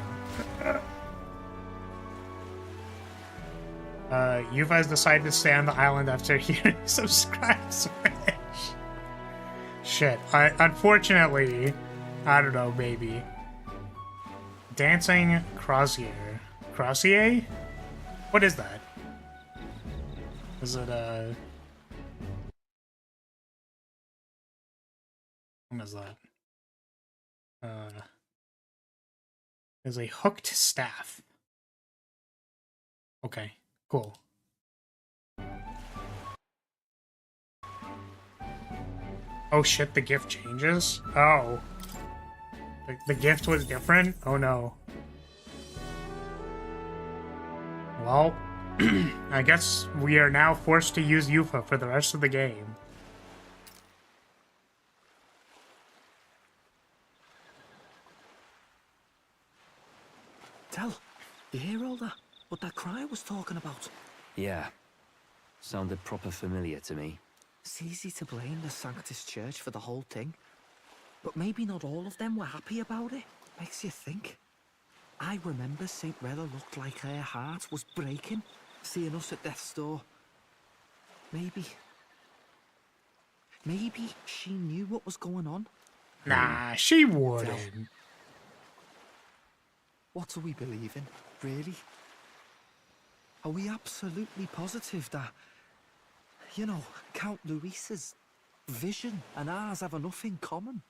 Yuva has decided to stay on the island after hearing subscribes. Shit. Unfortunately, I don't know, maybe. Dancing Crozier. Crozier? What is that? Is it, what is that? There's a hooked staff. Okay, cool. Oh shit, the gift changes? Oh. The gift was different? Oh no. Well, I guess we are now forced to use Yufa for the rest of the game. Tell, you hear all that? What that cry was talking about? Yeah. Sounded proper familiar to me. It's easy to blame the Sanctus Church for the whole thing. But maybe not all of them were happy about it. Makes you think. I remember St. Rella looked like her heart was breaking, seeing us at death's door. Maybe she knew what was going on. Nah, she wouldn't. What are we believing, really? Are we absolutely positive that, you know, Count Luis's vision and ours have enough in common?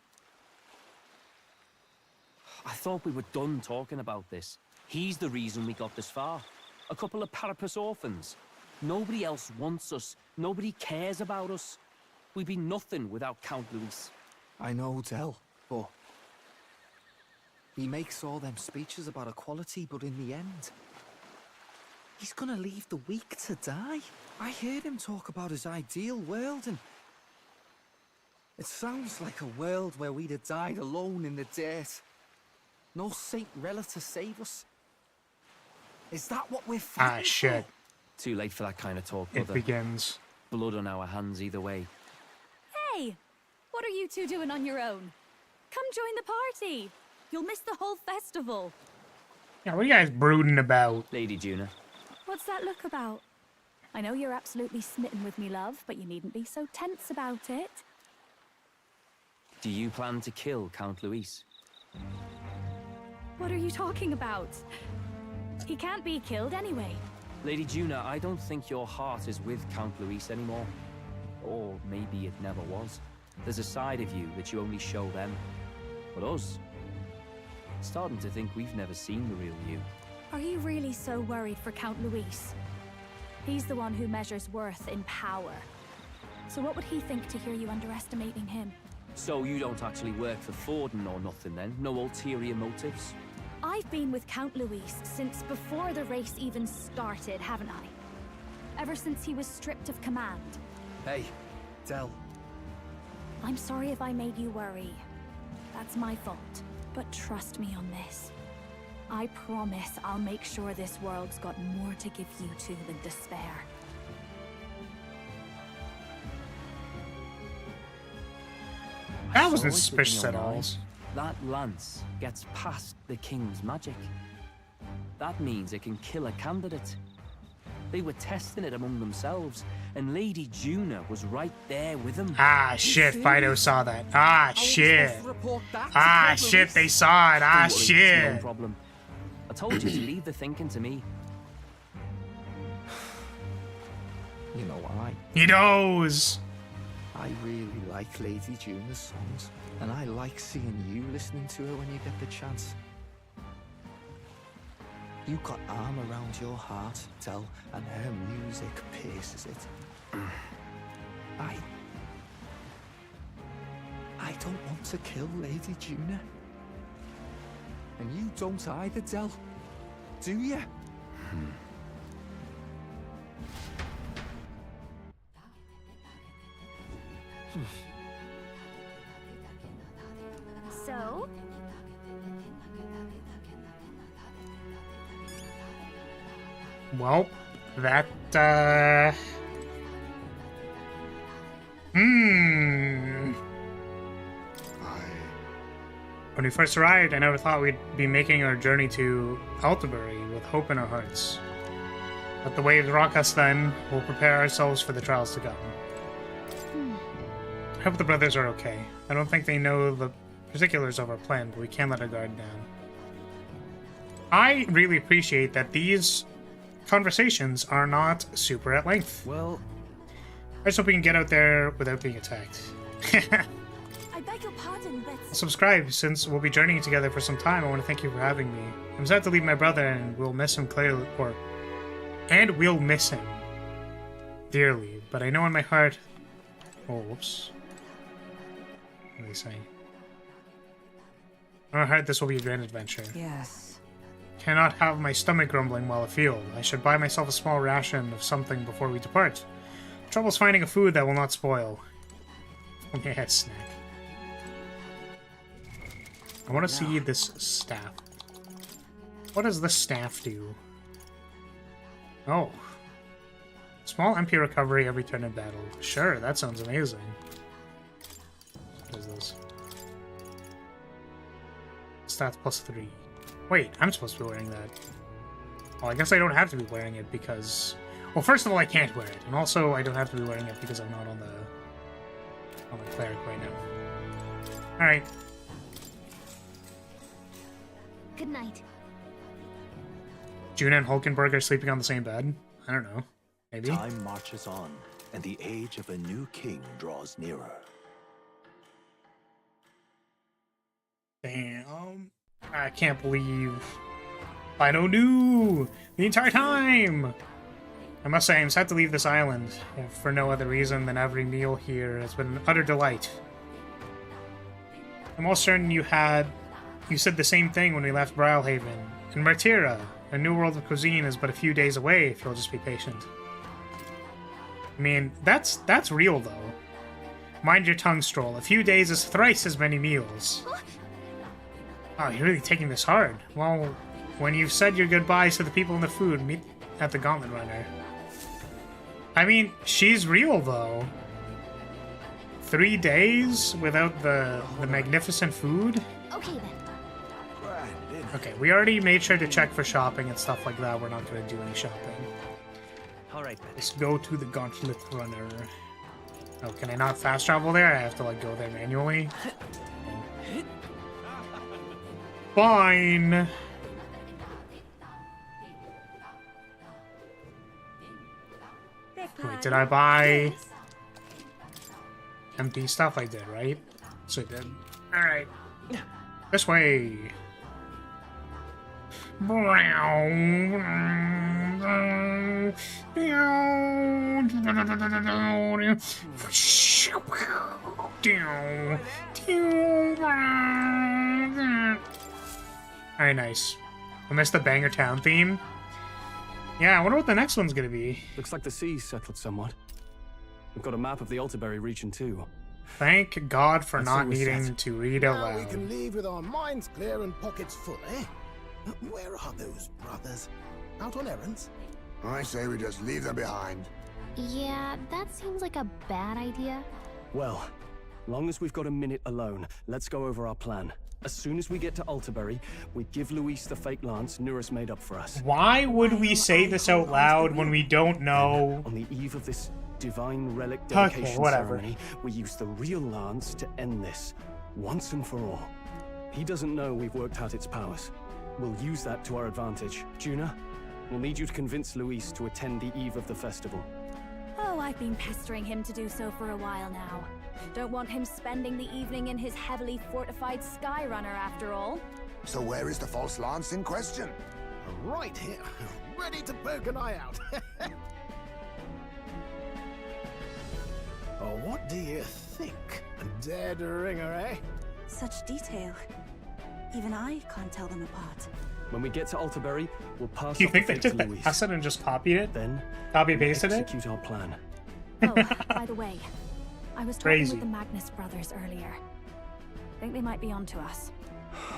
I thought we were done talking about this. He's the reason we got this far. A couple of Parapus orphans. Nobody else wants us. Nobody cares about us. We'd be nothing without Count Luis. I know, Del, but He makes all them speeches about equality, but in the end, he's gonna leave the weak to die. I heard him talk about his ideal world, and it sounds like a world where we'd have died alone in the dirt. No Saint Rella to save us. Is that what we're fighting Ah, shit. for? Too late for that kind of talk, It brother. begins. Blood on our hands either way. Hey! What are you two doing on your own? Come join the party! You'll miss the whole festival. Yeah, what are you guys brooding about? Lady Juna. What's that look about? I know you're absolutely smitten with me, love, but you needn't be so tense about it. Do you plan to kill Count Luis? What are you talking about? He can't be killed anyway. Lady Juna, I don't think your heart is with Count Luis anymore. Or maybe it never was. There's a side of you that you only show them. But us, starting to think we've never seen the real you. Are you really so worried for Count Luis? He's the one who measures worth in power. So what would he think to hear you underestimating him? So you don't actually work for Forden or nothing then? No ulterior motives? I've been with Count Luis since before the race even started, haven't I? Ever since he was stripped of command. Hey, Del. I'm sorry if I made you worry. That's my fault. But trust me on this. I promise I'll make sure this world's got more to give you two than despair. That wasn't Saw it suspicious with at my all. eyes. That lance gets past the king's magic. That means it can kill a candidate. They were testing it among themselves, and Lady Juna was right there with them. Ah, shit, Fido saw that. Ah, shit. Ah, shit, they saw it. Ah, Don't worry, it's no shit. problem. I told you to leave the thinking to me. You know why? He knows. I really like Lady Juna's songs, and I like seeing you listening to her when you get the chance. You got arm around your heart, Del, and her music pierces it. I don't want to kill Lady Juna. And you don't either, Del. Do you? So? Well, that, When we first arrived, I never thought we'd be making our journey to Altabury with hope in our hearts. Let the waves rock us then, we'll prepare ourselves for the trials to come. I hope the brothers are okay. I don't think they know the particulars of our plan, but we can't let our guard down. I really appreciate that these conversations are not super at length. Well, I just hope we can get out there without being attacked. I beg your pardon, but... Subscribe, since we'll be journeying together for some time. I want to thank you for having me. I'm sad to leave my brother, and we'll miss him clearly, we'll miss him dearly. But I know in my heart... Oh, whoops. What are they saying? In my heart, this will be a grand adventure. Yes. Cannot have my stomach grumbling while afield. I should buy myself a small ration of something before we depart. Trouble's finding a food that will not spoil. Okay, a snack. I want to see this staff. What does this staff do? Oh. Small MP recovery every turn in battle. Sure, that sounds amazing. What is this? Stats +3. Wait, I'm supposed to be wearing that. Well, I guess I don't have to be wearing it because... Well, first of all, I can't wear it. And also, I don't have to be wearing it because I'm not on the cleric right now. Alright. Good night. Juna and Hulkenberg are sleeping on the same bed? I don't know. Maybe? Time marches on, and the age of a new king draws nearer. Damn. I can't believe Fido knew the entire time! I must say, I'm sad to leave this island, for no other reason than every meal here has been an utter delight. I'm almost certain you had you said the same thing when we left Brilhaven. In Martira, a new world of cuisine is but a few days away if you'll just be patient. I mean, that's real, though. Mind your tongue, Stroll. A few days is thrice as many meals. Oh, you're really taking this hard. Well, when you've said your goodbyes to the people in the food, meet at the Gauntlet Runner. I mean, she's real, though. 3 days without the magnificent food? Okay, then. Okay, we already made sure to check for shopping and stuff like that. We're not going to do any shopping. Alright, then. Let's go to the Gauntlet Runner. Oh, can I not fast travel there? I have to, like, go there manually? Fine! Wait, did I buy empty stuff? I did, right? So I did. Alright. This way. Very nice. I missed the Banger Town theme. Yeah, I wonder what the next one's gonna be. Looks like the sea's settled somewhat. We've got a map of the Altaberry region too. Thank God for not needing set. to read Now aloud. we can leave with our minds clear and pockets full, eh? Where are those brothers? Out on errands? I say we just leave them behind. Yeah, that seems like a bad idea. Well, long as we've got a minute alone, let's go over our plan. As soon as we get to Altaberry, we give Luis the fake lance Nuris made up for us. Why would we say this out loud when we don't know? On the eve of this divine relic dedication ceremony, we use the real lance to end this, once and for all. He doesn't know we've worked out its powers. We'll use that to our advantage. Juna, we'll need you to convince Luis to attend the eve of the festival. Oh, I've been pestering him to do so for a while now. Don't want him spending the evening in his heavily fortified Skyrunner after all. So where is the false lance in question? Right here, ready to poke an eye out. Oh, what do you think? A dead ringer, eh? Such detail. Even I can't tell them apart. When we get to Altaberry, we'll pass. You think they took the asset and just copied it? Then copy pasted it? Execute our plan. Oh, by the way, I was talking Crazy. with the Magnus brothers earlier. Think they might be onto us.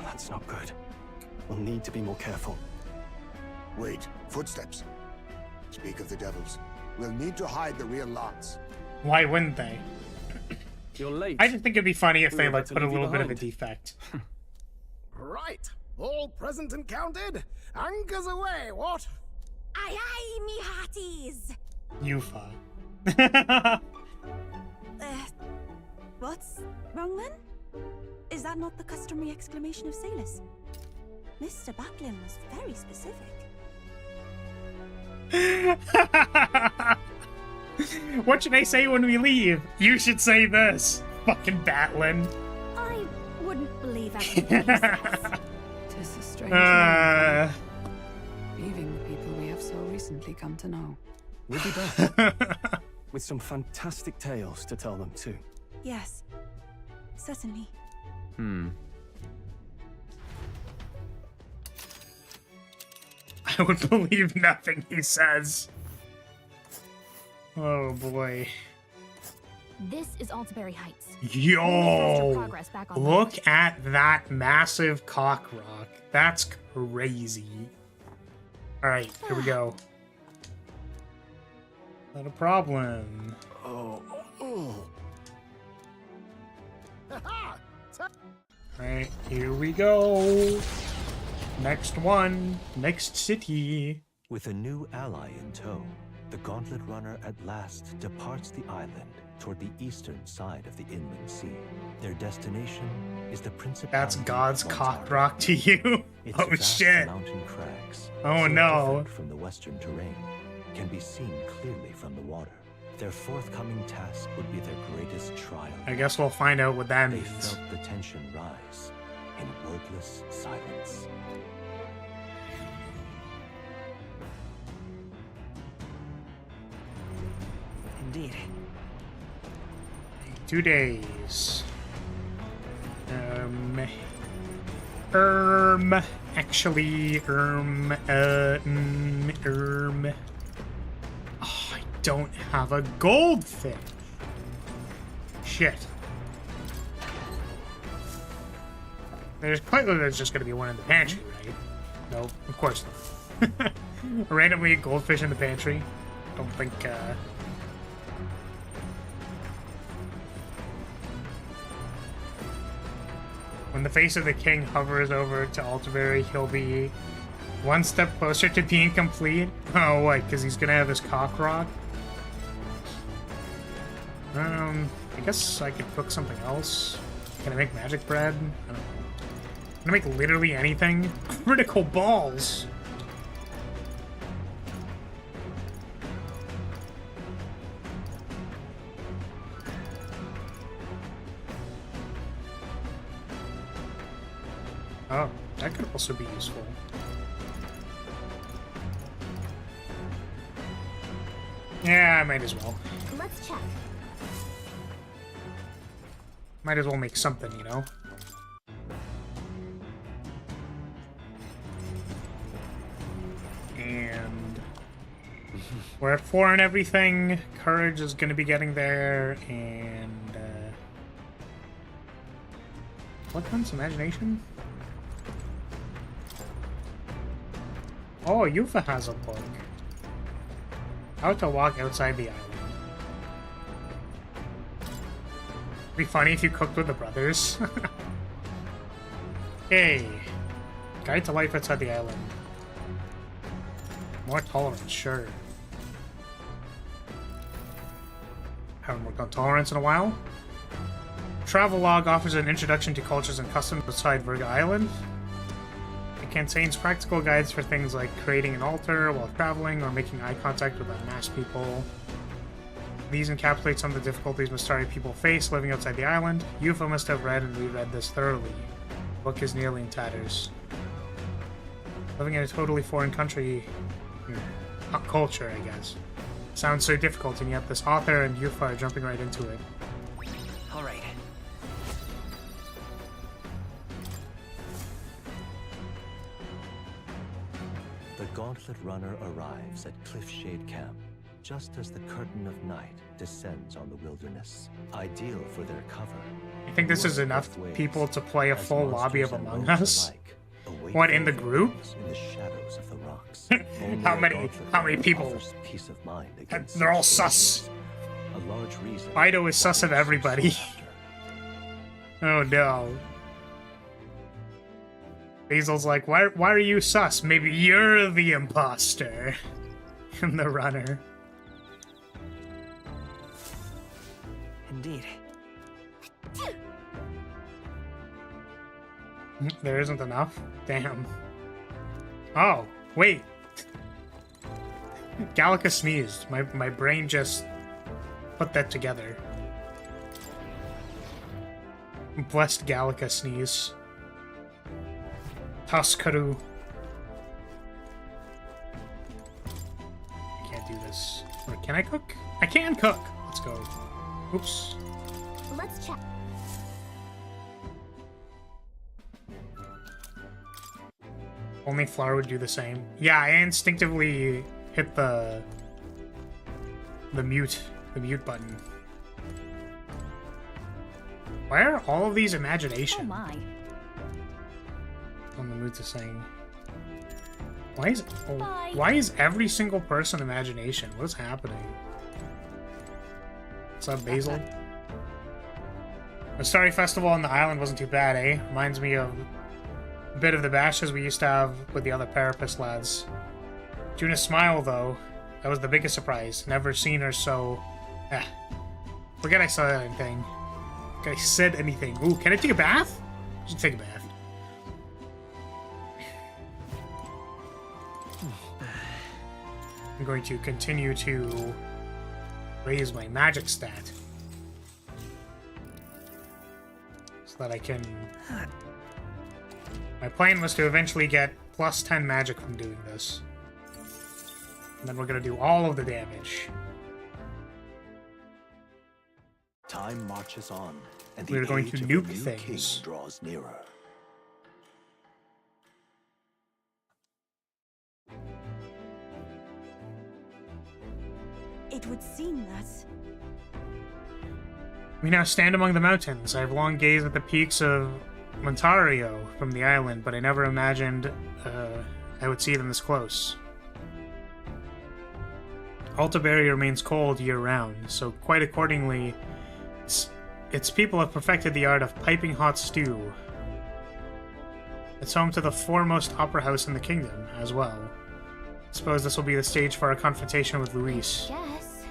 That's not good. We'll need to be more careful. Wait, footsteps. Speak of the devils. We'll need to hide the real lance. Why wouldn't they? You're late. I just think it'd be funny if We they were like about to put a leave you little bit of a behind. defect. Right, all present and counted. Anchors away, what? Aye aye, me hearties! Yufa. What's wrong then? Is that not the customary exclamation of sailors? Mr. Buckland was very specific. What should I say when we leave? You should say this. Fucking Batlin. I wouldn't believe everything he says. Tis a strange moment, leaving the people we have so recently come to know. We'll be back with some fantastic tales to tell them too. Yes, certainly. I would believe nothing he says. Oh boy. This is Altaberry Heights. Yo! Progress back on Look at that massive cock rock. That's crazy. Alright, here we go. Not a problem. Oh. Alright, here we go. Next one. Next city. With a new ally in tow, the Gauntlet Runner at last departs the island toward the eastern side of the inland sea. Their destination is the Principality. That's God's of cock Montaro. rock to you. Its Oh vast shit. mountain crags, Oh so no. different from the western terrain, can be seen clearly from the water. Their forthcoming task would be their greatest trial. I guess we'll find out what that They means. felt the tension rise in wordless silence. Indeed. 2 days. Actually, Oh, I don't have a goldfish. Shit. There's just gonna be one in the pantry, right? No, of course not. Randomly a goldfish in the pantry. Don't think, When the face of the king hovers over to Altaberry, he'll be one step closer to being complete. Oh, what? Because he's gonna have his cock rock? I guess I could cook something else. Can I make magic bread? I don't know. Can I make literally anything? Critical balls! Oh, that could also be useful. Yeah, I might as well. Let's check. Might as well make something, you know? And we're at 4 and everything. Courage is going to be getting there, and what comes? Imagination? Oh, Yufa has a book. How to walk outside the island. Be funny if you cooked with the brothers. Hey, guide to life outside the island. More tolerance, sure. Haven't worked on tolerance in a while. Travelogue offers an introduction to cultures and customs outside Virga Island. It contains practical guides for things like creating an altar while traveling or making eye contact with unmasked people. These encapsulate some of the difficulties Mistari people face living outside the island. Yufa must have read and reread this thoroughly. The book is nearly in tatters. Living in a totally foreign country... culture, I guess. Sounds so difficult, and yet this author and Yufa are jumping right into it. Alright. The Gauntlet Runner arrives at Cliffshade Camp, just as the curtain of night descends on the wilderness, ideal for their cover. I think this is enough people to play a full lobby of Among Us. What, in the group? In the shadows of the rocks. How many people? Peace of mind They're all sus. A large reason. Fido is sus of everybody. Oh no. Basil's like, why are you sus? Maybe you're the imposter. And the runner. Indeed. There isn't enough? Damn. Oh, wait. Gallica sneezed. My brain just put that together. Blessed Gallica sneeze. Tuskaru. I can't do this. Or can I cook? I can cook! Let's go. Oops. Let's check. Only flour would do the same. Yeah, I instinctively hit the mute button. Why are all of these imagination? Oh my. On the mood to sing. Why is every single person imagination? What's happening? What's up, Basil? The Starry Festival on the island wasn't too bad, eh? Reminds me of a bit of the bashes we used to have with the other Parapus lads. Juna's smile, though, that was the biggest surprise. Never seen her so... Forget I saw anything. Forget I said anything. Ooh, can I take a bath? I should take a bath. I'm going to continue to raise my magic stat. So that I can... My plan was to eventually get plus 10 magic from doing this. And then we're going to do all of the damage. Time marches on, and we're going to nuke things things. Draws nearer. It would seem that... We now stand among the mountains. I have long gazed at the peaks of Montario from the island, but I never imagined I would see them this close. Alta Barrier remains cold year-round, so quite accordingly, its people have perfected the art of piping hot stew. It's home to the foremost opera house in the kingdom, as well. I suppose this will be the stage for our confrontation with Luis. Yes.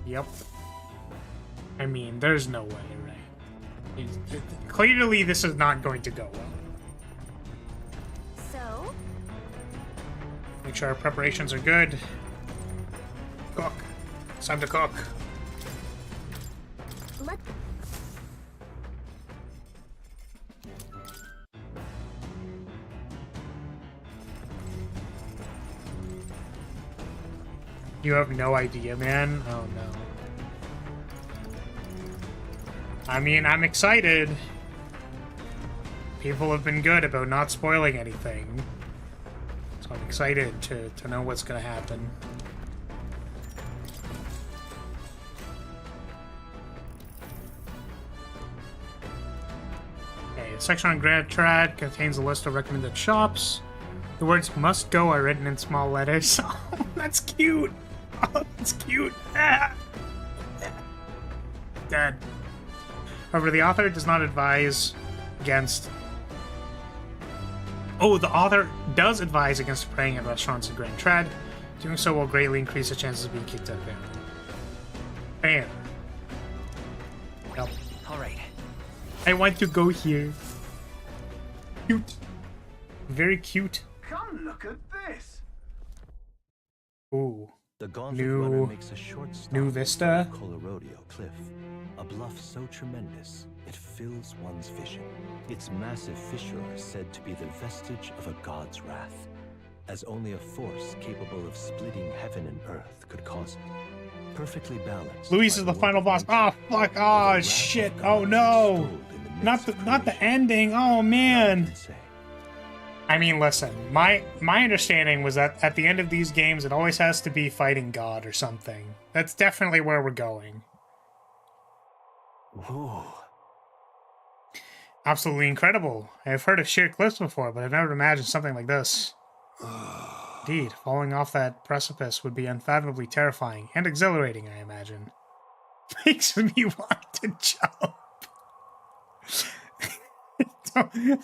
Yep. I mean, there's no way, right? Clearly, this is not going to go well. So? Make sure our preparations are good. Cook. It's time to cook. You have no idea, man? Oh no. I mean, I'm excited. People have been good about not spoiling anything. So I'm excited to know what's gonna happen. Okay, the section on Grand Trad contains a list of recommended shops. The words "must go" are written in small letters. Oh, that's cute. Oh, that's cute. Ah. Dead. However, the author does not advise against... Oh, the author does advise against praying at restaurants in Grand Trad. Doing so will greatly increase the chances of being kicked out of there. Bam. Yep. Alright. I want to go here. Cute. Very cute. Come look at this. Ooh. The Gauntlet Runner makes a short stop new vista. on Colorodeo Cliff, a bluff so tremendous it fills one's vision. Its massive fissure is said to be the vestige of a god's wrath, as only a force capable of splitting heaven and earth could cause it. Perfectly balanced. Luis is the final boss. Oh fuck! Oh shit! Oh no! Not the ending. Oh man. I mean, listen, my understanding was that at the end of these games, it always has to be fighting God or something. That's definitely where we're going. Whoa. Absolutely incredible. I have heard of sheer cliffs before, but I've never imagined something like this. Indeed, falling off that precipice would be unfathomably terrifying and exhilarating, I imagine. Makes me want to jump.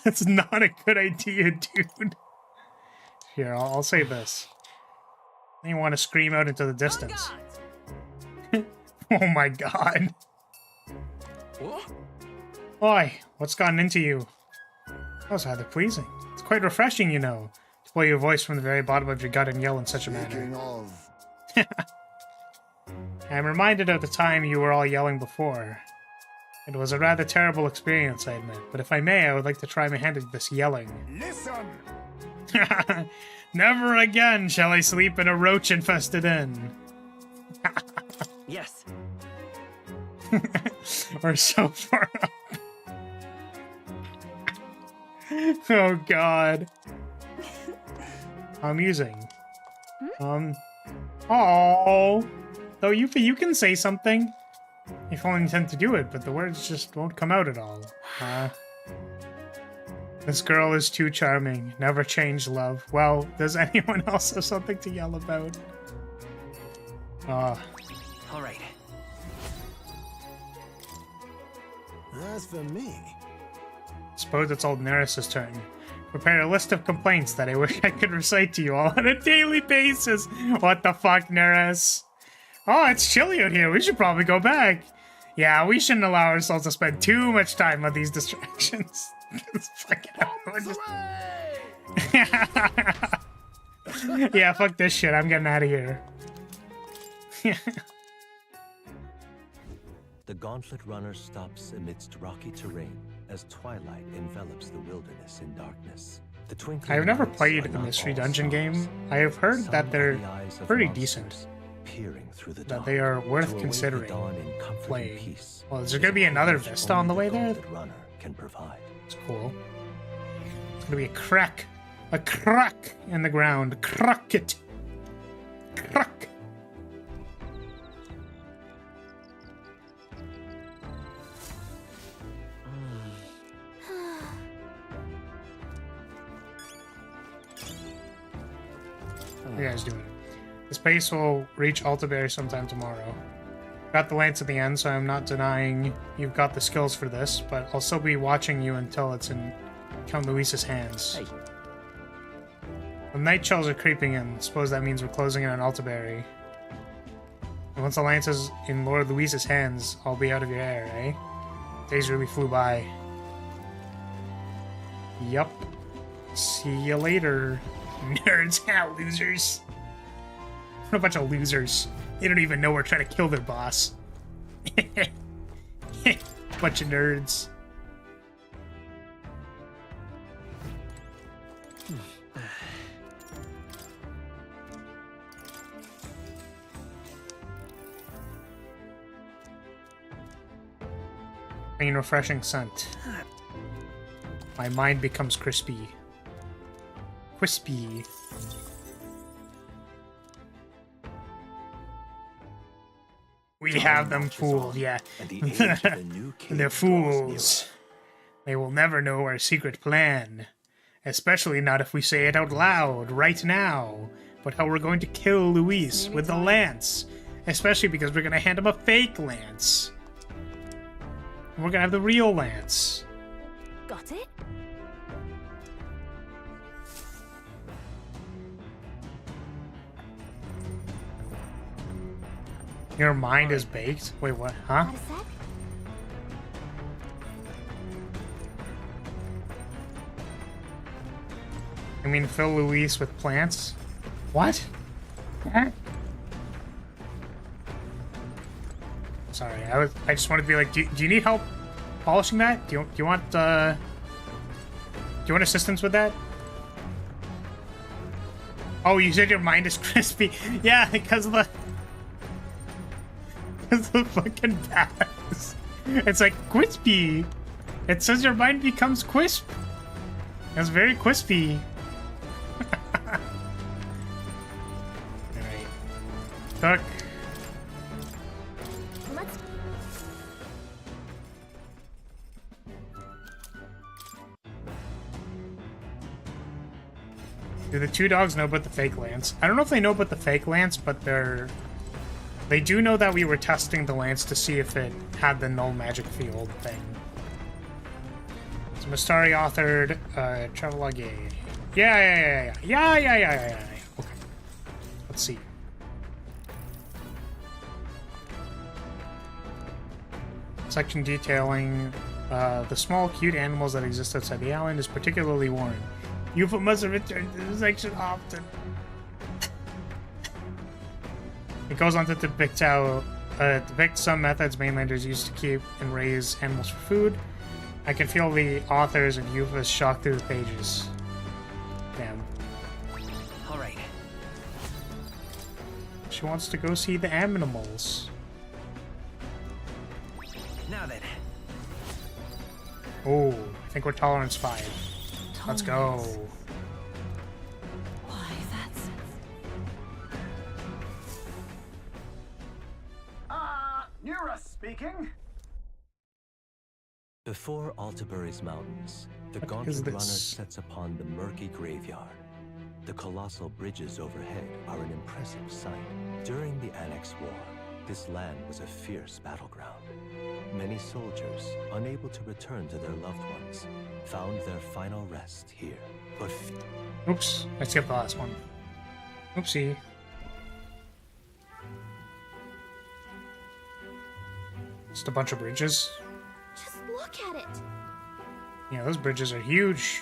That's not a good idea, dude. Here, I'll say this. You want to scream out into the distance. Oh my god. What? Oi, what's gotten into you? That was rather pleasing. It's quite refreshing, you know, to pull your voice from the very bottom of your gut and yell in such a manner. I'm reminded of the time you were all yelling before. It was a rather terrible experience, I admit, but if I may, I would like to try my hand at this yelling. Listen! Never again shall I sleep in a roach-infested inn. Yes. Or so far up. Oh god. Amusing. Oh. Though you can say something. If only intend to do it, but the words just won't come out at all. This girl is too charming. Never change, love. Well, does anyone else have something to yell about? All right. As for me... Suppose it's old Neris's turn. Prepare a list of complaints that I wish I could recite to you all on a daily basis. What the fuck, Neris? Oh, it's chilly out here. We should probably go back. Yeah, we shouldn't allow ourselves to spend too much time on these distractions. Yeah, fuck this shit. I'm getting out of here. The Gauntlet Runner stops amidst rocky terrain as twilight envelops the wilderness in darkness. The twinkling I've never lights played are a not mystery all dungeon stars. game. I have heard Some that are they're the eyes of pretty monsters, decent. peering through the That dark they are to worth await the considering dawn in comfort and playing. peace. Well, is there going to be another Vista on the way there? Gauntlet Runner can provide. It's cool. It's going to be a crack. A crack in the ground. Crack it. Crack. What are you guys doing? This pace will reach Altaberry sometime tomorrow. Got the lance at the end, so I'm not denying you've got the skills for this, but I'll still be watching you until it's in Count Luis's hands. Hey. The night shells are creeping in. Suppose that means we're closing in on Altaberry. And once the lance is in Lord Luis's hands, I'll be out of your hair, eh? Days really flew by. Yup. See you later, nerds. Ha, losers. What a bunch of losers. They don't even know we're trying to kill their boss. Bunch of nerds. Clean, refreshing scent. My mind becomes crispy. Crispy. We have them fooled, yeah. They're fools. They will never know our secret plan. Especially not if we say it out loud, right now. But how we're going to kill Luis with the lance. Especially because we're going to hand him a fake lance. And we're going to have the real lance. Got it? Your mind is baked? Wait, what? Huh? I mean, fill Luis with plants? What? Huh? Sorry, I just wanted to be like, do you need help polishing that? Do you want assistance with that? Oh, you said your mind is crispy. Yeah, because of the fucking bass. It's like crispy. It says your mind becomes crisp. It's very crispy. Alright. Cook. Do the two dogs know about the fake lance? I don't know if they know about the fake lance, but they do know that we were testing the lance to see if it had the null magic field thing. So Mastari authored Travelogue. Yeah. Okay. Let's see. Section detailing the small, cute animals that exist outside the island is particularly warned. Yufa must have returned to this section often. It goes on to depict some methods mainlanders use to keep and raise animals for food. I can feel the authors and Yufa's shock through the pages. Damn. Alright. She wants to go see the animals. Now then. Oh, I think we're tolerance 5. Let's go. Why, that's... Nura speaking. Before Altaberry's mountains, the gauntlet runner sets upon the murky graveyard. The colossal bridges overhead are an impressive sight. During the Annex War, this land was a fierce battleground. Many soldiers, unable to return to their loved ones, found their final rest here. But oops, I skipped the last one. Oopsie. Just a bunch of bridges. Just look at it. Yeah, those bridges are huge.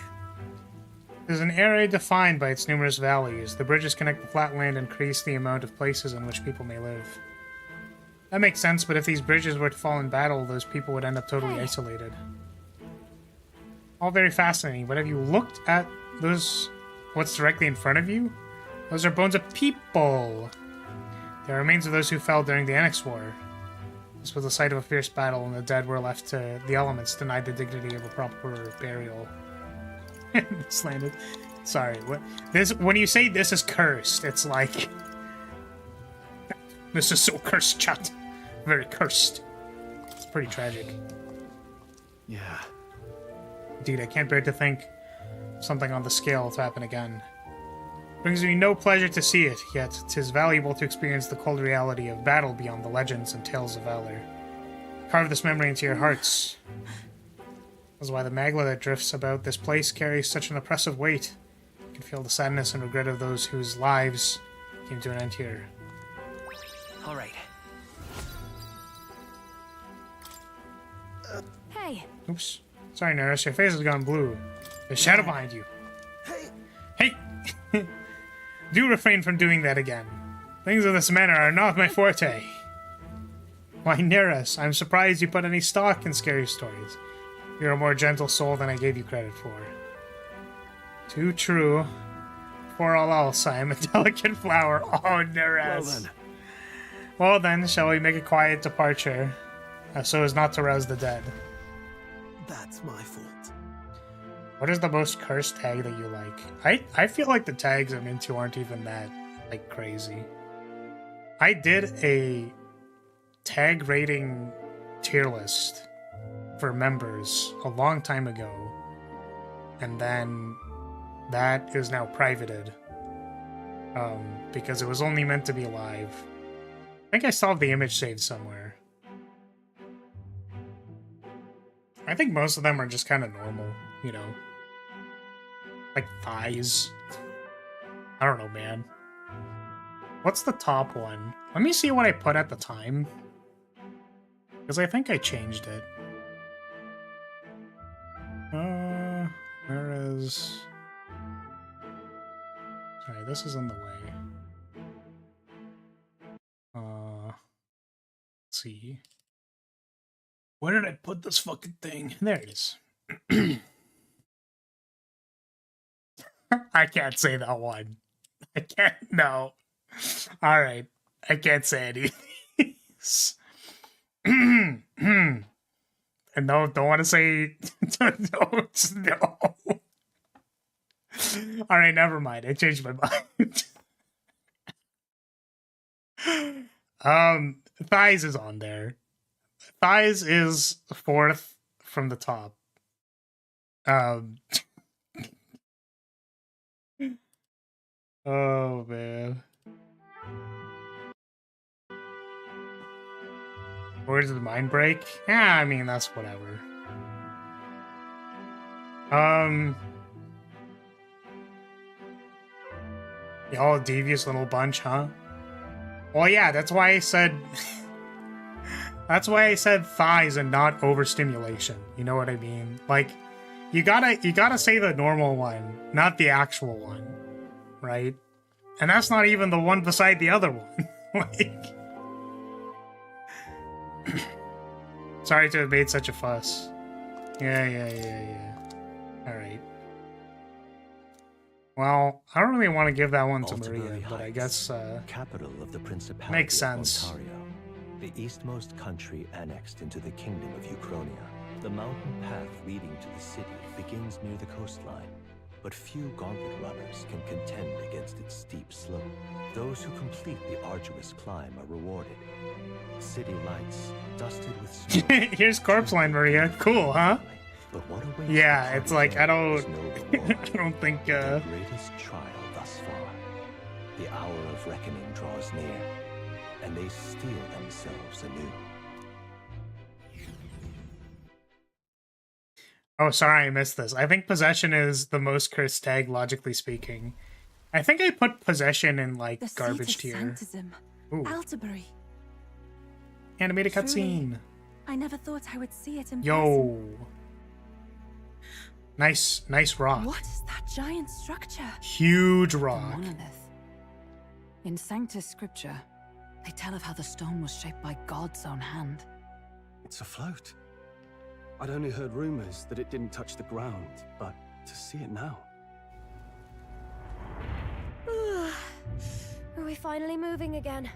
There's an area defined by its numerous valleys. The bridges connect the flat land and increase the amount of places in which people may live. That makes sense, but if these bridges were to fall in battle, those people would end up totally isolated. All very fascinating, but have you looked at those... what's directly in front of you? Those are bones of people! They are remains of those who fell during the Annex War. This was the site of a fierce battle, and the dead were left to the elements, denied the dignity of a proper burial. Slanted. Sorry, what? This, when you say this is cursed, it's like... This is so cursed, chat. Very cursed. It's pretty tragic. Yeah. Dude, I can't bear to think something on the scale to happen again. Brings me no pleasure to see it, yet 'tis valuable to experience the cold reality of battle beyond the legends and tales of valor. Carve this memory into your hearts. That's why the magla that drifts about this place carries such an oppressive weight. You can feel the sadness and regret of those whose lives came to an end here. All right. Hey. Oops. Sorry, Neris, your face has gone blue. There's shadow behind you. Hey! Do refrain from doing that again. Things of this manner are not my forte. Why, Neris, I'm surprised you put any stock in scary stories. You're a more gentle soul than I gave you credit for. Too true. For all else, I am a delicate flower. Oh, Neris. Well then, shall we make a quiet departure, so as not to rouse the dead? That's my fault. What is the most cursed tag that you like? I feel like the tags I'm into aren't even that, like, crazy. I did a tag rating tier list for members a long time ago, and then that is now privated, because it was only meant to be live. I think I still have the image saved somewhere. I think most of them are just kind of normal, you know? Like thighs. I don't know, man. What's the top one? Let me see what I put at the time. Because I think I changed it. Where is... Sorry, this is in the way. Let's see. Where did I put this fucking thing? There it is. I can't say that one. I can't. No. All right. I can't say anything. And no, don't want to say. No. All right, never mind. I changed my mind. Thighs is on there. Thighs is fourth from the top. Oh, man. Where does the mind break? Yeah, I mean, that's whatever. Y'all a devious little bunch, huh? Well, yeah, that's why I said... That's why I said thighs and not overstimulation. You know what I mean? Like, you gotta say the normal one, not the actual one. Right? And that's not even the one beside the other one. Like... Sorry to have made such a fuss. Yeah. Alright. Well, I don't really want to give that one to Maria, but I guess, capital of the Principality makes sense. of Ontario, the eastmost country annexed into the Kingdom of Uchronia. The mountain path leading to the city begins near the coastline, but few gauntlet runners can contend against its steep slope. Those who complete the arduous climb are rewarded. City lights, dusted with snow. Here's Corpse Line, Maria. Cool, huh? But what awaits yeah, it's like, I don't... I don't think, The greatest trial thus far. The hour of reckoning draws near, and they steel themselves anew. Oh, sorry, I missed this. I think Possession is the most cursed tag, logically speaking. I think I put Possession in, like, the garbage seat of tier. Sanctism, Ooh. Altabury. Animated cutscene. I never thought I would see it in person. Yo. Nice rock. What is that giant structure? Huge rock. The monolith. In Sanctus scripture, they tell of how the stone was shaped by God's own hand. It's afloat. I'd only heard rumors that it didn't touch the ground, but to see it now. Are we finally moving again?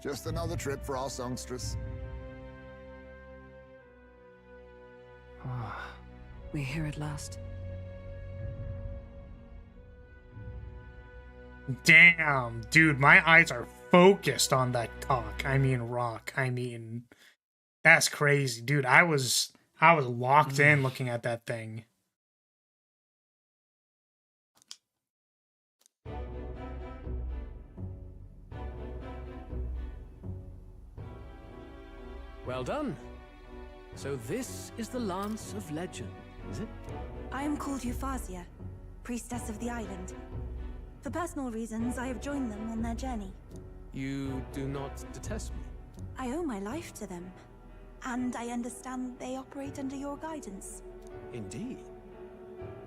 Just another trip for our songstress. We're here at last. Damn, dude, my eyes are focused on that cock. I mean rock. I mean, that's crazy, dude. I was locked in looking at that thing. Well done. So this is the Lance of Legend, is it? I am called Euphazia, priestess of the island. For personal reasons, I have joined them on their journey. You do not detest me? I owe my life to them, and I understand they operate under your guidance. Indeed.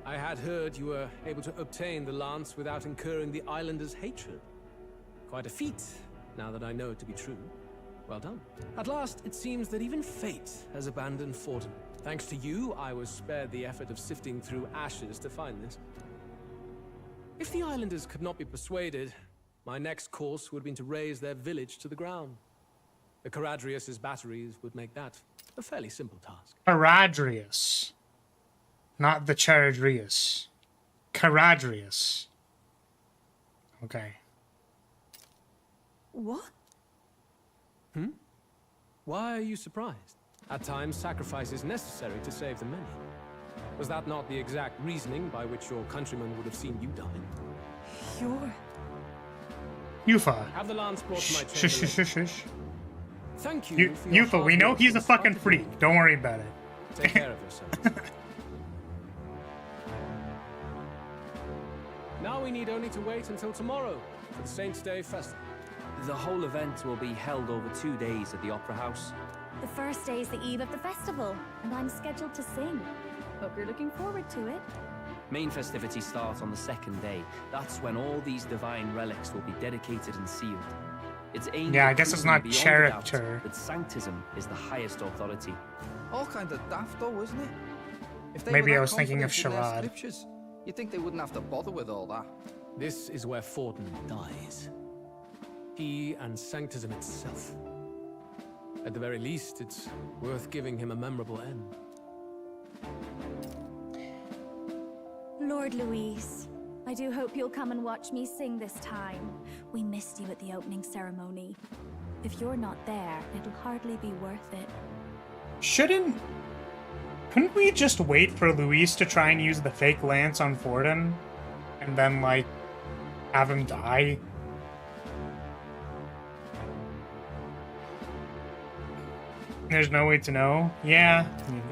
I had heard you were able to obtain the lance without incurring the islanders' hatred. Quite a feat, now that I know it to be true. Well done. At last, it seems that even fate has abandoned Forden. Thanks to you, I was spared the effort of sifting through ashes to find this. If the islanders could not be persuaded, my next course would have been to raze their village to the ground. The Caradrius' batteries would make that a fairly simple task. Caradrius. Not the Charadrius. Caradrius. Okay. What? Why are you surprised? At times, sacrifice is necessary to save the many. Was that not the exact reasoning by which your countrymen would have seen you die? You're... Yufa. Have the lance brought to my chamber. Thank you for your Yufa, hard we know work he's a in fucking spite of freak. me. Don't worry about it. Take care of yourself. Now we need only to wait until tomorrow for the Saints' Day Festival. The whole event will be held over 2 days at the Opera House. The first day is the eve of the festival, and I'm scheduled to sing. Hope you're looking forward to it. Main festivities start on the second day. That's when all these divine relics will be dedicated and sealed. It's aimed Yeah, at I guess it's proving not beyond character. doubt that sanctism is the highest authority. All kind of daft though, isn't it? If they Maybe were I that was thinking of confident in their Charade. scriptures, you'd think they wouldn't have to bother with all that. This is where Forden dies. He and sanctism itself. At the very least, it's worth giving him a memorable end. Lord Louise, I do hope you'll come and watch me sing this time. We missed you at the opening ceremony. If you're not there, it'll hardly be worth it. Couldn't we just wait for Luis to try and use the fake lance on Forden? And then, like, have him die? There's no way to know? Yeah.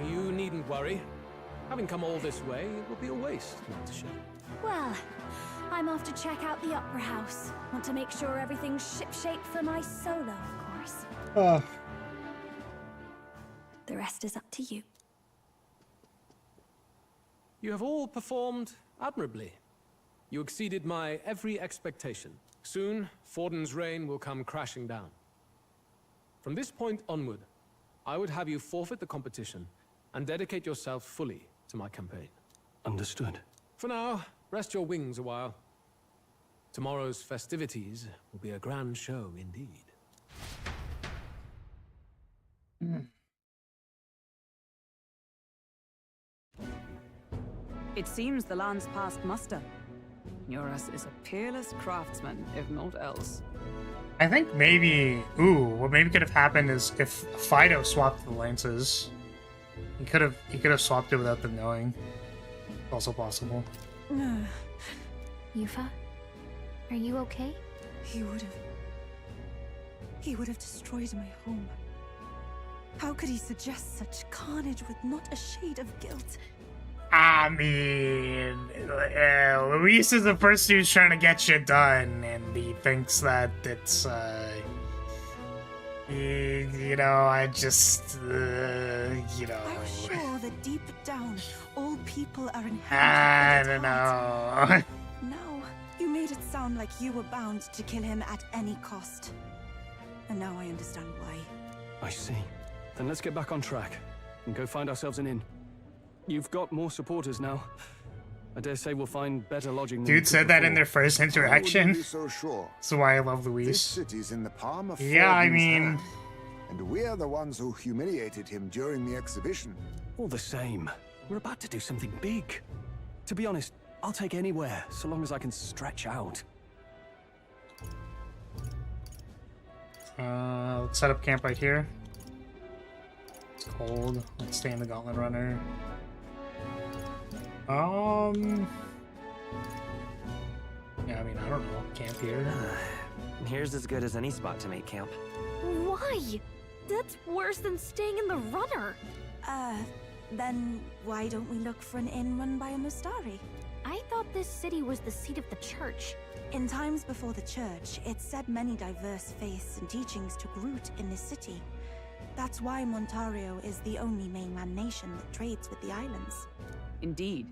You needn't worry. Having come all this way, it will be a waste not to show. Well, I'm off to check out the Opera House. Want to make sure everything's shipshape for my solo, of course. The rest is up to you. You have all performed admirably. You exceeded my every expectation. Soon, Forden's reign will come crashing down. From this point onward, I would have you forfeit the competition and dedicate yourself fully to my campaign. Understood. For now, rest your wings a while. Tomorrow's festivities will be a grand show indeed. It seems the land's passed muster. Eurus is a peerless craftsman, if not else. I think maybe... Ooh, what maybe could have happened is if Fido swapped the lances. He could have swapped it without them knowing. Also possible. Yufa? Are you okay? He would have destroyed my home. How could he suggest such carnage with not a shade of guilt? I mean, Luis is the person who's trying to get shit done, and he thinks that it's, you know, I just, you know. I was sure that deep down, all people are inherently I good don't at heart. know. Now, you made it sound like you were bound to kill him at any cost. And now I understand why. I see. Then let's get back on track and go find ourselves an inn. You've got more supporters now. I dare say we'll find better lodging. Dude said that in their first interaction. Be so sure. That's why I love This Luis. city's in the palm of Yeah, I Forden's mean... hand, and we're the ones who humiliated him during the exhibition. All the same, we're about to do something big. To be honest, I'll take anywhere, so long as I can stretch out. Let's set up camp right here. It's cold. Let's stay in the Gauntlet Runner. Yeah, I mean, I don't know. Camp here. Here's as good as any spot to make camp. Why? That's worse than staying in the runner. Then why don't we look for an inn run by a Mustari? I thought this city was the seat of the church. In times before the church, it said many diverse faiths and teachings took root in this city. That's why Montario is the only mainland nation that trades with the islands. Indeed.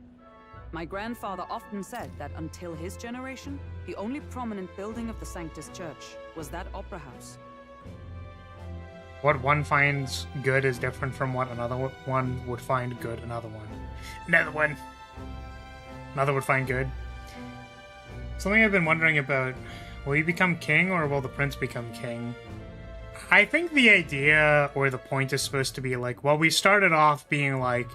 My grandfather often said that until his generation, the only prominent building of the Sanctus Church was that opera house. What one finds good is different from what another one would find good. Another would find good. Something I've been wondering about, will he become king or will the prince become king? I think the idea or the point is supposed to be like, well, we started off being like,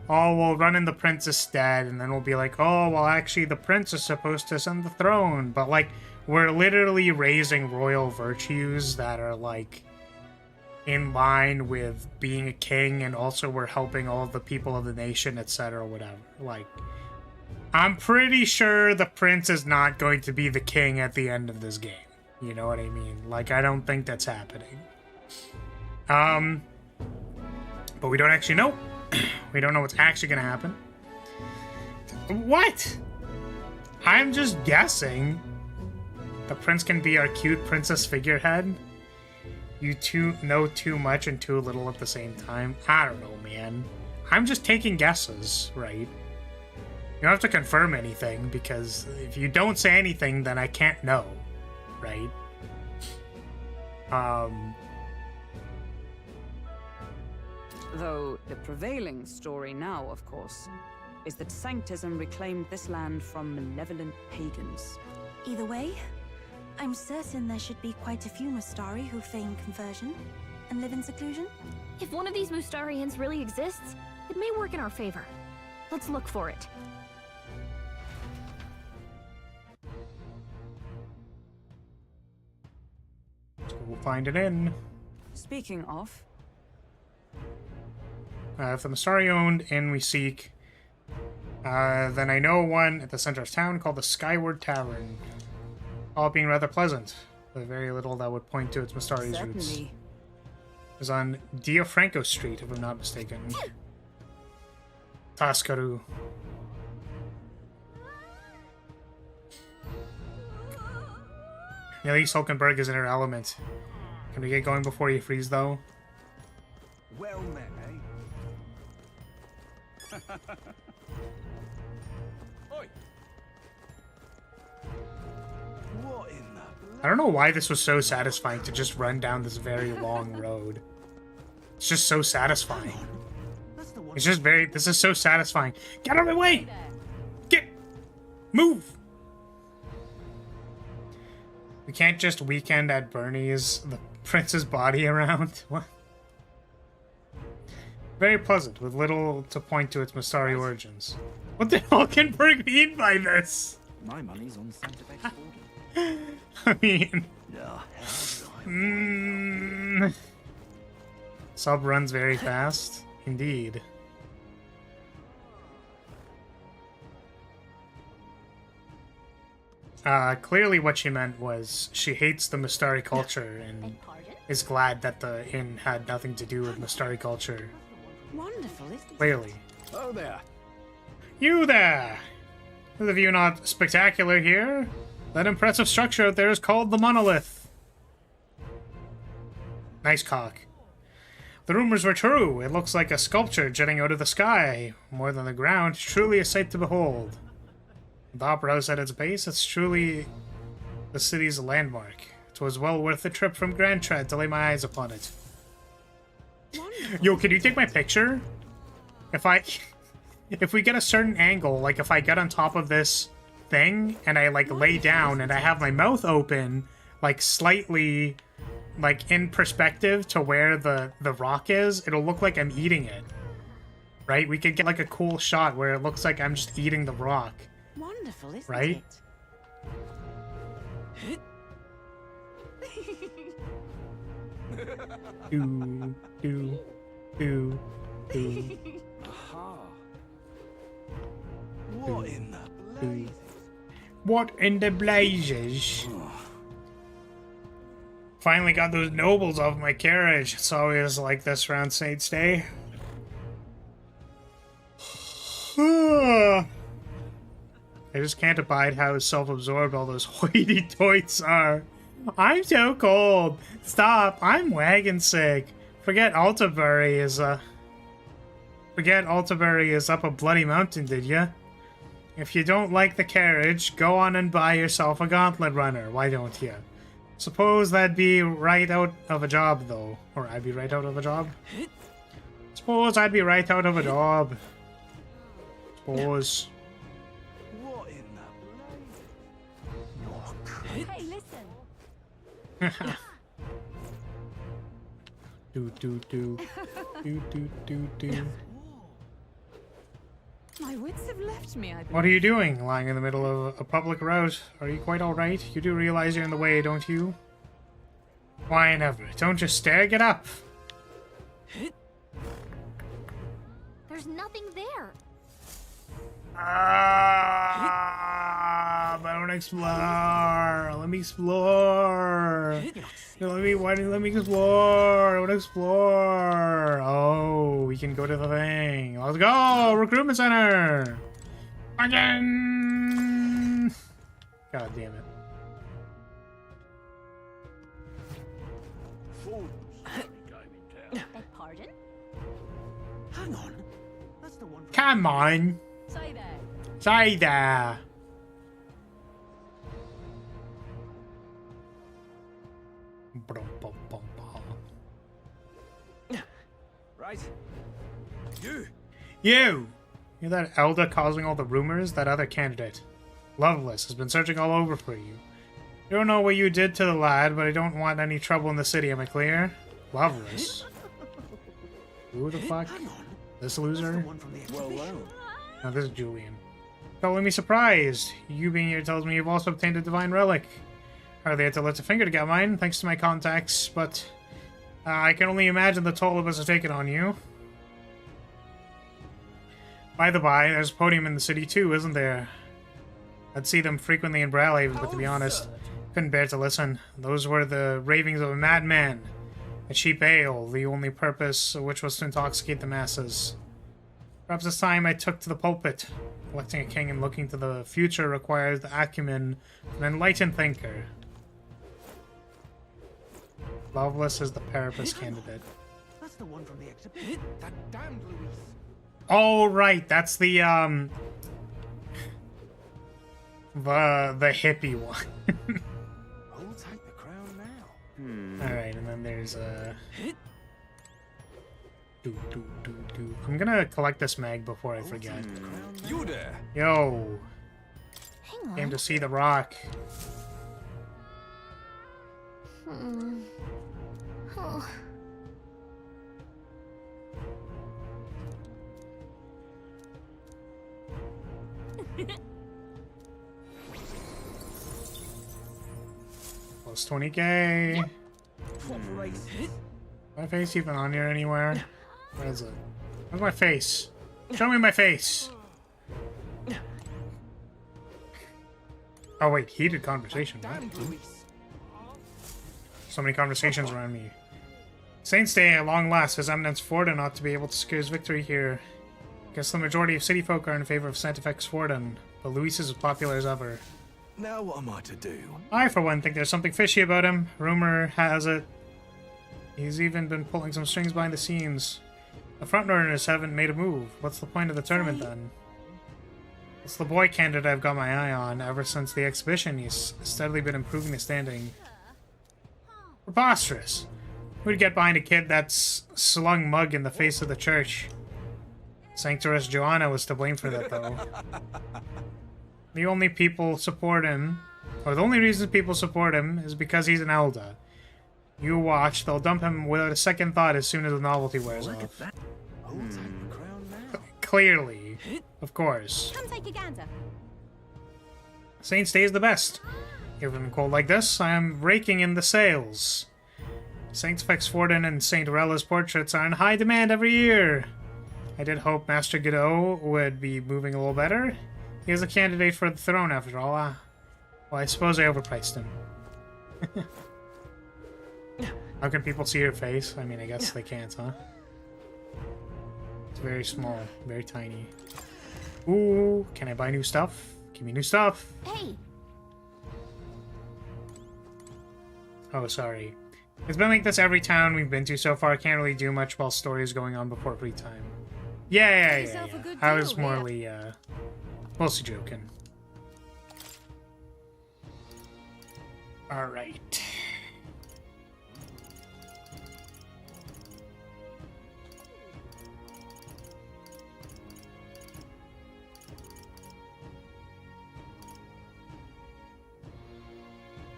oh, we'll run in the prince's stead, and then we'll be like, oh, well, actually the prince is supposed to ascend the throne. But like, we're literally raising royal virtues that are like in line with being a king, and also we're helping all of the people of the nation, etc., whatever. Like, I'm pretty sure the prince is not going to be the king at the end of this game. You know what I mean? Like, I don't think that's happening. But we don't actually know. We don't know what's actually gonna happen. What? I'm just guessing. The prince can be our cute princess figurehead. You two know too much and too little at the same time. I don't know, man. I'm just taking guesses, right? You don't have to confirm anything, because if you don't say anything, then I can't know, right? Though the prevailing story now, of course, is that Sanctism reclaimed this land from malevolent pagans. Either way, I'm certain there should be quite a few Mustari who feign conversion and live in seclusion. If one of these Mustarians really exists, it may work in our favor. Let's look for it. So we'll find an inn. Speaking of... If the Mustari-owned inn we seek, then I know one at the center of town called the Skyward Tavern. All being rather pleasant, but very little that would point to its Mustari's roots. It is on Diafranco Street, if I'm not mistaken. Tascaru. At least Hulkenberg is in her element. Can we get going before you freeze, though? Well met, eh? Oi. What in the... I don't know why this was so satisfying to just run down this very long road. It's just so satisfying. It's just very... This is so satisfying. Get out of my way! Move! We can't just weekend at Bernie's the prince's body around. What? Very pleasant, with little to point to its Mustari origins. What the hell can Hulkenberg mean by this? My money's on Santa Fe. I mean... Sub runs very fast. Indeed. Clearly what she meant was she hates the Mustari culture and is glad that the inn had nothing to do with Mustari culture. Wonderful, isn't it? Clearly. Oh there. You there! Is the view not spectacular here? That impressive structure out there is called the Monolith. Nice cock. The rumors were true. It looks like a sculpture jutting out of the sky. More than the ground, truly a sight to behold. The opera house at its base, it's truly the city's landmark. It was well worth the trip from Grand Trad to lay my eyes upon it. Yo, can you take my picture? If we get a certain angle, like if I get on top of this thing and I like lay down and I have my mouth open, like slightly like in perspective to where the rock is, it'll look like I'm eating it. Right? We could get like a cool shot where it looks like I'm just eating the rock. Wonderful, isn't right? it? Do. Aha. What in the blazes? What in the blazes? Finally got those nobles off my carriage. It's always like this around Saint's Day. I just can't abide how self-absorbed all those hoity-toits are. I'm so cold. Stop. I'm wagon sick. Forget Altabury is up a bloody mountain, did ya? If you don't like the carriage, go on and buy yourself a gauntlet runner. Why don't you? Suppose that'd be right out of a job, though. Or I'd be right out of a job? Suppose I'd be right out of a job. Suppose. What in the Hey, listen. Do. My wits have left me, I believe. What are you doing, lying in the middle of a public route? Are you quite alright? You do realize you're in the way, don't you? Why never? Don't just stare, get up! There's nothing there. I want to explore. Let me explore. Let me explore. I want to explore. Oh, we can go to the thing. Let's go. Recruitment center. Again. God damn it. Pardon? Hang on. That's the one. Come on. Say there. Say there. Right. You! You're that elder causing all the rumors? That other candidate. Loveless has been searching all over for you. I don't know what you did to the lad, but I don't want any trouble in the city, am I clear? Loveless? Who the fuck? This loser? No, this is Julian. Calling me surprised. You being here tells me you've also obtained a divine relic. Hardly had to lift a finger to get mine, thanks to my contacts, but I can only imagine the toll of us have taken on you. By the by, there's a podium in the city too, isn't there? I'd see them frequently in Brawlhaven, but to be honest, couldn't bear to listen. Those were the ravings of a madman. A cheap ale, the only purpose of which was to intoxicate the masses. Perhaps it's time I took to the pulpit. Electing a king and looking to the future requires the acumen of an enlightened thinker. Loveless is the Parapus candidate. That's the one from the exhibition. That damned Louise. Oh, right, that's the hippie one. Hold tight the crown now. Alright, and then there's I'm gonna collect this mag before I forget. You there? Yo. Hang on. Came to see the rock. Oh. Plus 20k. My face even on here anywhere? Where is it? Where's my face? Show me my face! Oh wait, heated conversation. What? So many conversations around me. Saints Day at long last. His Eminence Forden ought to be able to secure his victory here. Guess the majority of city folk are in favor of Sanctifex Forden, but Luis is as popular as ever. Now what am I to do? I, for one, think there's something fishy about him. Rumor has it he's even been pulling some strings behind the scenes. The frontrunners haven't made a move. What's the point of the tournament then? It's the boy candidate I've got my eye on. Ever since the exhibition, he's steadily been improving his standing. Preposterous. Who'd get behind a kid that's slung mug in the face of the church? Sanctoress Joanna was to blame for that, though. The only people support him, or the only reason people support him, is because he's an elder. You watch, they'll dump him without a second thought as soon as the novelty wears off. Clearly. Of course. Come take a gander. Saints Day is the best. Even cold like this, I am raking in the sales. Sanctifex Forden and Saint Rella's portraits are in high demand every year. I did hope Master Godot would be moving a little better. He is a candidate for the throne after all. Well, I suppose I overpriced him. How can people see your face? I mean, I guess they can't, huh? It's very small, very tiny. Ooh, can I buy new stuff? Give me new stuff. Hey. Oh, sorry. It's been like this every town we've been to so far. I can't really do much while story is going on before free time. Yeah. I was morely, mostly joking. Alright.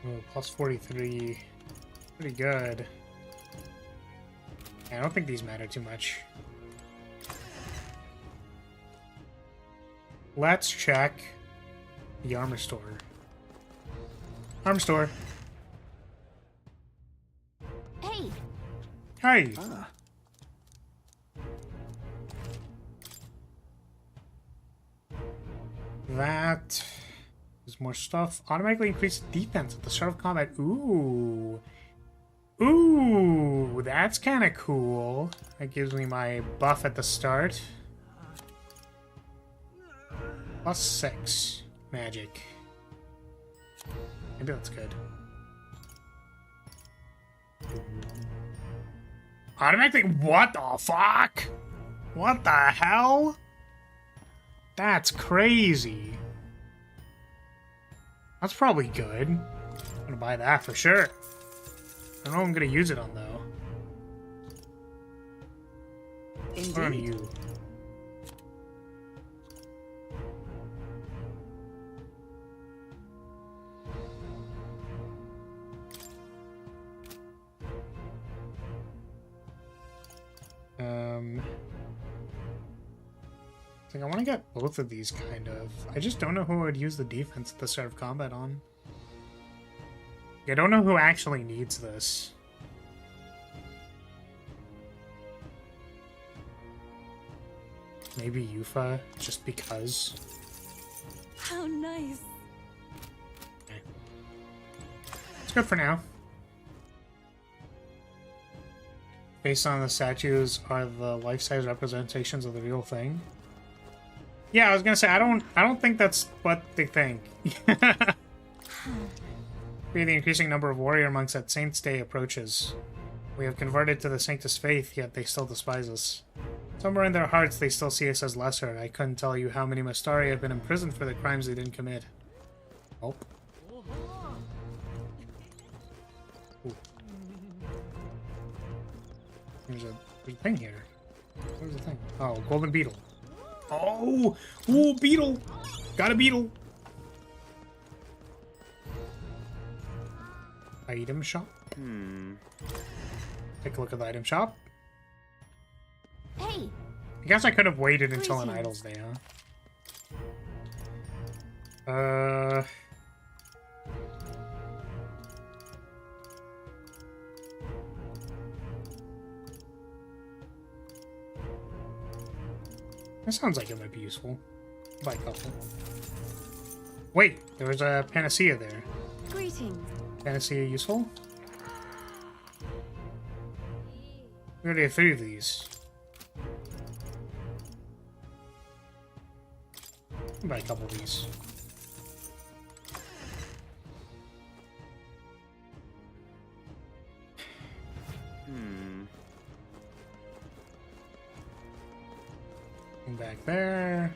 Oh, plus 43. Pretty good. I don't think these matter too much. Let's check the armor store. Armor store. Hey. Hey. Ah. That is more stuff. Automatically increase defense at the start of combat. Ooh. Ooh, that's kind of cool. That gives me my buff at the start. Plus 6 magic. Maybe that's good. Automatically, what the fuck? What the hell? That's crazy. That's probably good. I'm gonna buy that for sure. I don't know what I'm gonna use it on though. Indeed. What are you? I think I want to get both of these, kind of. I just don't know who would use the defense at the start of combat on. I don't know who actually needs this. Maybe Yufa, just because. How nice. Okay. It's good for now. Based on the statues, are the life-size representations of the real thing? Yeah, I was gonna say I don't think that's what they think. Be the increasing number of warrior monks at Saint's Day approaches. We have converted to the Sanctus faith, yet they still despise us. Somewhere in their hearts, they still see us as lesser. I couldn't tell you how many Mastari have been imprisoned for the crimes they didn't commit. Oh. Ooh. There's a thing here. Where's the thing? Oh, golden beetle. Oh! Ooh, beetle! Got a beetle! Item shop? Take a look at the item shop. Hey! I guess I could have waited until an idol's day, huh? That sounds like it might be useful. Buy a couple. Wait, there was a panacea there. Greetings. Panacea useful? We already have 3 of these. I'll buy a couple of these. Back there.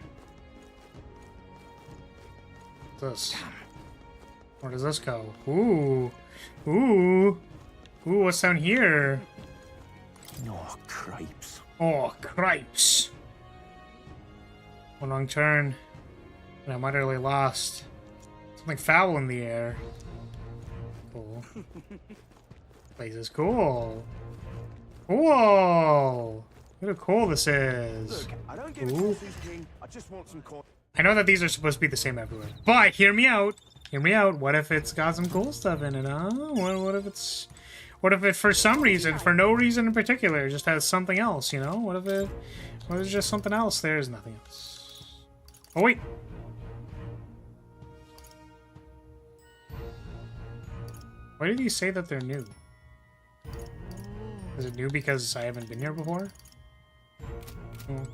What's this? Where does this go? Ooh. Ooh. Ooh, what's down here? Oh, cripes. Oh, cripes. One wrong turn. And I'm utterly lost. Something foul in the air. Cool. Place is cool. Whoa! Look how cool this is. Look, I don't give Ooh. a king. I just want some coin. I know that these are supposed to be the same everywhere, but hear me out. Hear me out. What if it's got some cool stuff in it, huh? What if it's... What if it, for some reason, for no reason in particular, just has something else, you know? What if it's just something else? There's nothing else. Oh, wait. Why did he say that they're new? Is it new because I haven't been here before? Oh.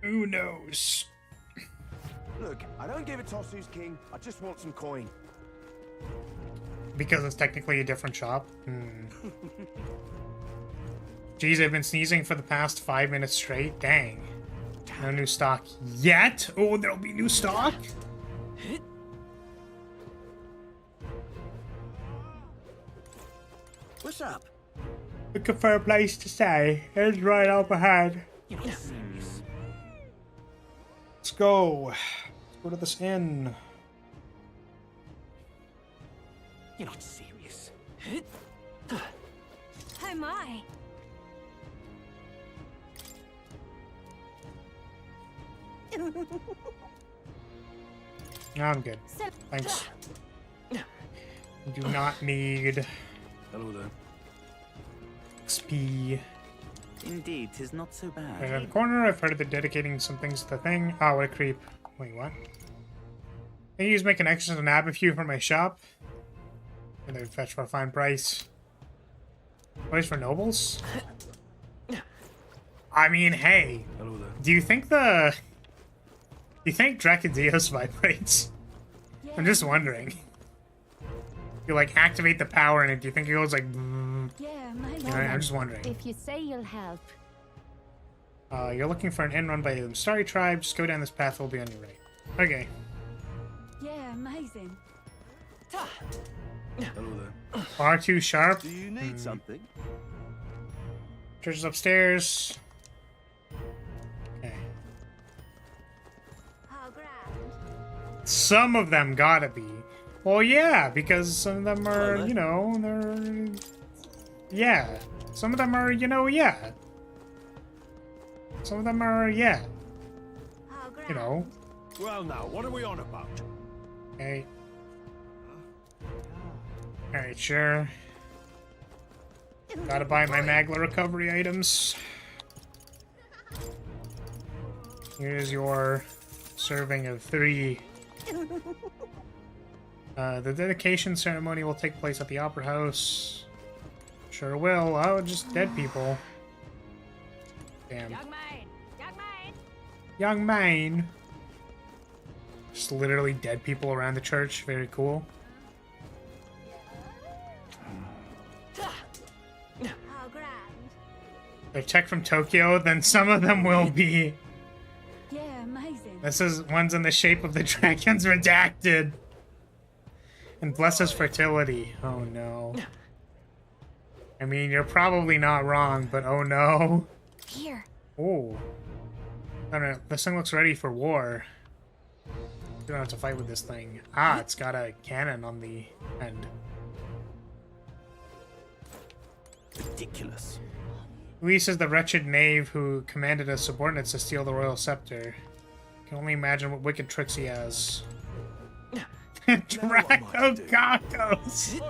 Who knows? Look, I don't give a toss who's king. I just want some coin. Because it's technically a different shop? Jeez, I've been sneezing for the past 5 minutes straight. Dang. No new stock yet? Oh, there'll be new stock? What's up? Looking for a place to stay. It's right up ahead. You're not serious. Let's go. Let's go to this inn. You're not serious. Oh my. No, I'm good. Thanks. Do not need Hello there. XP. Indeed, 'tis not so bad. Right in the corner, I've heard of the dedicating some things to the thing. Oh, what a creep. Wait, what? Can you use make connections to nab a few from my shop? And they would fetch for a fine price. Place for nobles? I mean, hey. Hello there. Do you think Dracondios vibrates? I'm just wondering. You like activate the power in it, do you think it goes like Yeah, my lord. I'm just wondering. If you say you'll help. You're looking for an inn run by the Starry Tribe. Just go down this path, we'll be on your right. Okay. Yeah, amazing. Hello there. Far too sharp. Do you need something? Church is upstairs. Okay. Some of them gotta be. Well, yeah, because some of them are, you know, they're... Yeah. Some of them are, you know, yeah. Some of them are, yeah. You know. Well, now, what are we on about? Okay. Alright, sure. Gotta buy my Magla recovery items. Here's your serving of 3. The dedication ceremony will take place at the Opera House. Sure will. Oh, just dead people. Damn. Young man! Young man! Young man! Just literally dead people around the church. Very cool. They're tech from Tokyo, then some of them will be. Yeah, amazing. This is one's in the shape of the dragons redacted. And blesses fertility. Oh no. I mean, you're probably not wrong, but oh no. Here. Oh. I don't know. This thing looks ready for war. You don't have to fight with this thing. Ah, it's got a cannon on the end. Ridiculous. Luis is the wretched knave who commanded his subordinates to steal the royal scepter. Can only imagine what wicked tricks he has. Draco Cacos!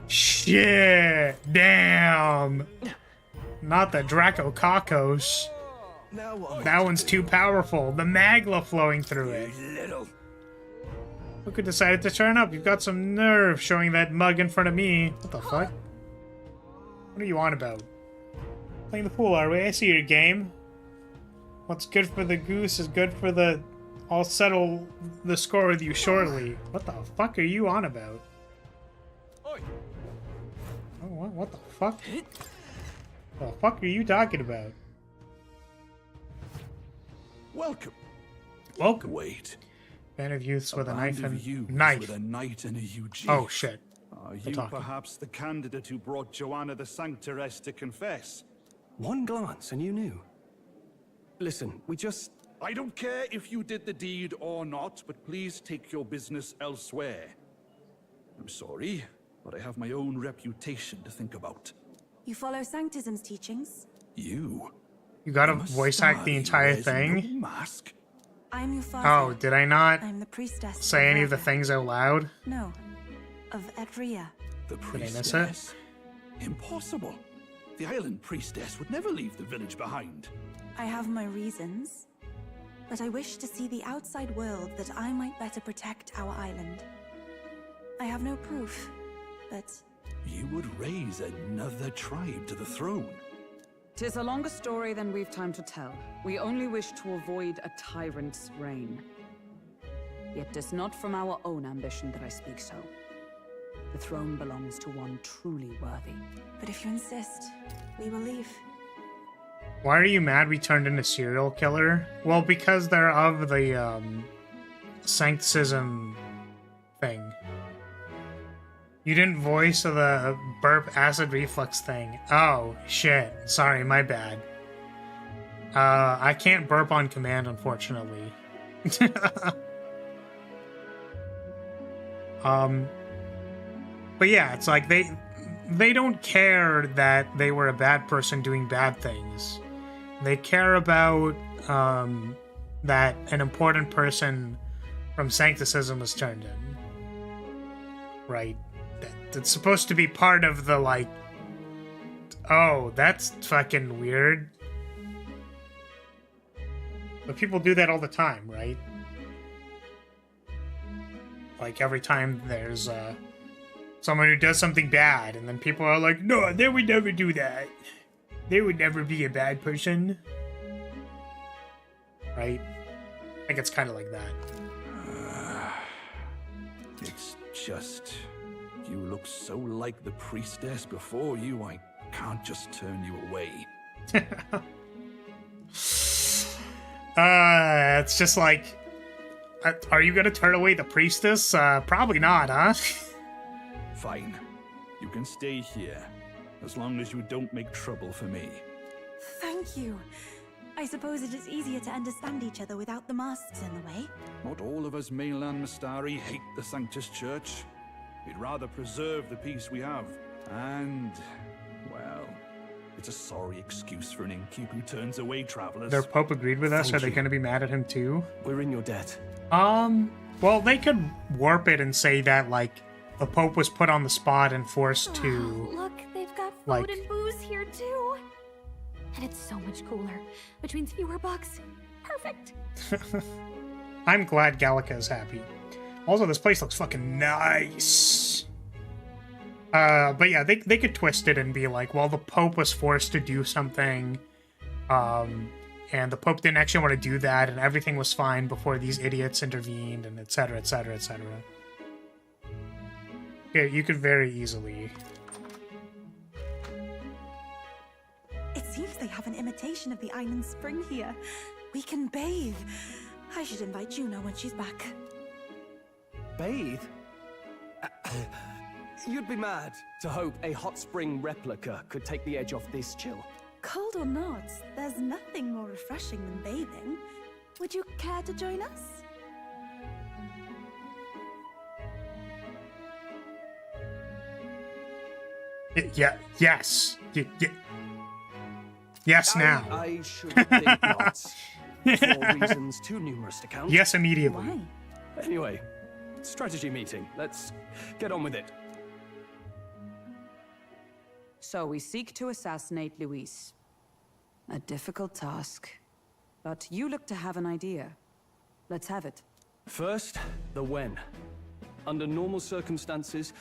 Shit! Damn! Not the Draco Cacos. That one's too powerful. The Magla flowing through it. Look who decided to turn up. You've got some nerve showing that mug in front of me. What the fuck? What are you on about? Playing the pool, are we? I see your game. What's good for the goose is good for the... I'll settle the score with you shortly. What the fuck are you on about? Oh, what the fuck? What the fuck are you talking about? Welcome. Welcome. Wait. Band of youths with a knife and youths knife. with a knight and a UG. Oh shit. Are you perhaps the candidate who brought Joanna the Sanctoress to confess? One glance and you knew. Listen, we just... I don't care if you did the deed or not, but please take your business elsewhere. I'm sorry, but I have my own reputation to think about. You follow Sanctism's teachings? You? You gotta voice act the entire thing? Mask? I'm your father. Oh, did I not I'm the priestess say any of the things out loud? No. Of Edria. The Did I miss priestess? Impossible. The island priestess would never leave the village behind. I have my reasons. but I wish to see the outside world that I might better protect our island. I have no proof, but... You would raise another tribe to the throne? 'Tis a longer story than we've time to tell. We only wish to avoid a tyrant's reign. Yet 'tis not from our own ambition that I speak so. The throne belongs to one truly worthy. But if you insist, we will leave. Why are you mad we turned into serial killer? Well, because they're of the, sancticism thing. You didn't voice the burp acid reflux thing. Oh, shit. Sorry, my bad. I can't burp on command, unfortunately. But yeah, it's like they don't care that they were a bad person doing bad things. They care about that an important person from sancticism was turned in. Right? It's supposed to be part of the, like... Oh, that's fucking weird. But people do that all the time, right? Like, every time there's, someone who does something bad, and then people are like, no, they would never do that. They would never be a bad person. Right? I think it's kind of like that. It's just... You look so like the priestess before you, I can't just turn you away. It's just like... are you gonna turn away the priestess? Probably not, huh? Fine. You can stay here, as long as you don't make trouble for me. Thank you. I suppose it is easier to understand each other without the masks in the way. Not all of us mainland Mystari hate the Sanctus Church. We'd rather preserve the peace we have. And, well, it's a sorry excuse for an innkeep who turns away travelers. Their Pope agreed with us. Are they going to be mad at him too? We're in your debt. Well, they could warp it and say that, like, the Pope was put on the spot and forced to... Look, they've got food and booze here too. And it's so much cooler, which means fewer bugs. Perfect. I'm glad Gallica is happy. Also, this place looks fucking nice. But yeah, they could twist it and be like, well, the Pope was forced to do something, and the Pope didn't actually want to do that, and everything was fine before these idiots intervened, and etc., etc., etc. Yeah, you could very easily... It seems they have an imitation of the island spring here. We can bathe. I should invite Juno when she's back. Bathe? You'd be mad to hope a hot spring replica could take the edge off this chill. Cold or not, there's nothing more refreshing than bathing. Would you care to join us? Yeah, yes. Yes, now. I should think not. For reasons too numerous to count. Yes, immediately. Why? Anyway, strategy meeting. Let's get on with it. So we seek to assassinate Luis. A difficult task. But you look to have an idea. Let's have it. First, the when. Under normal circumstances,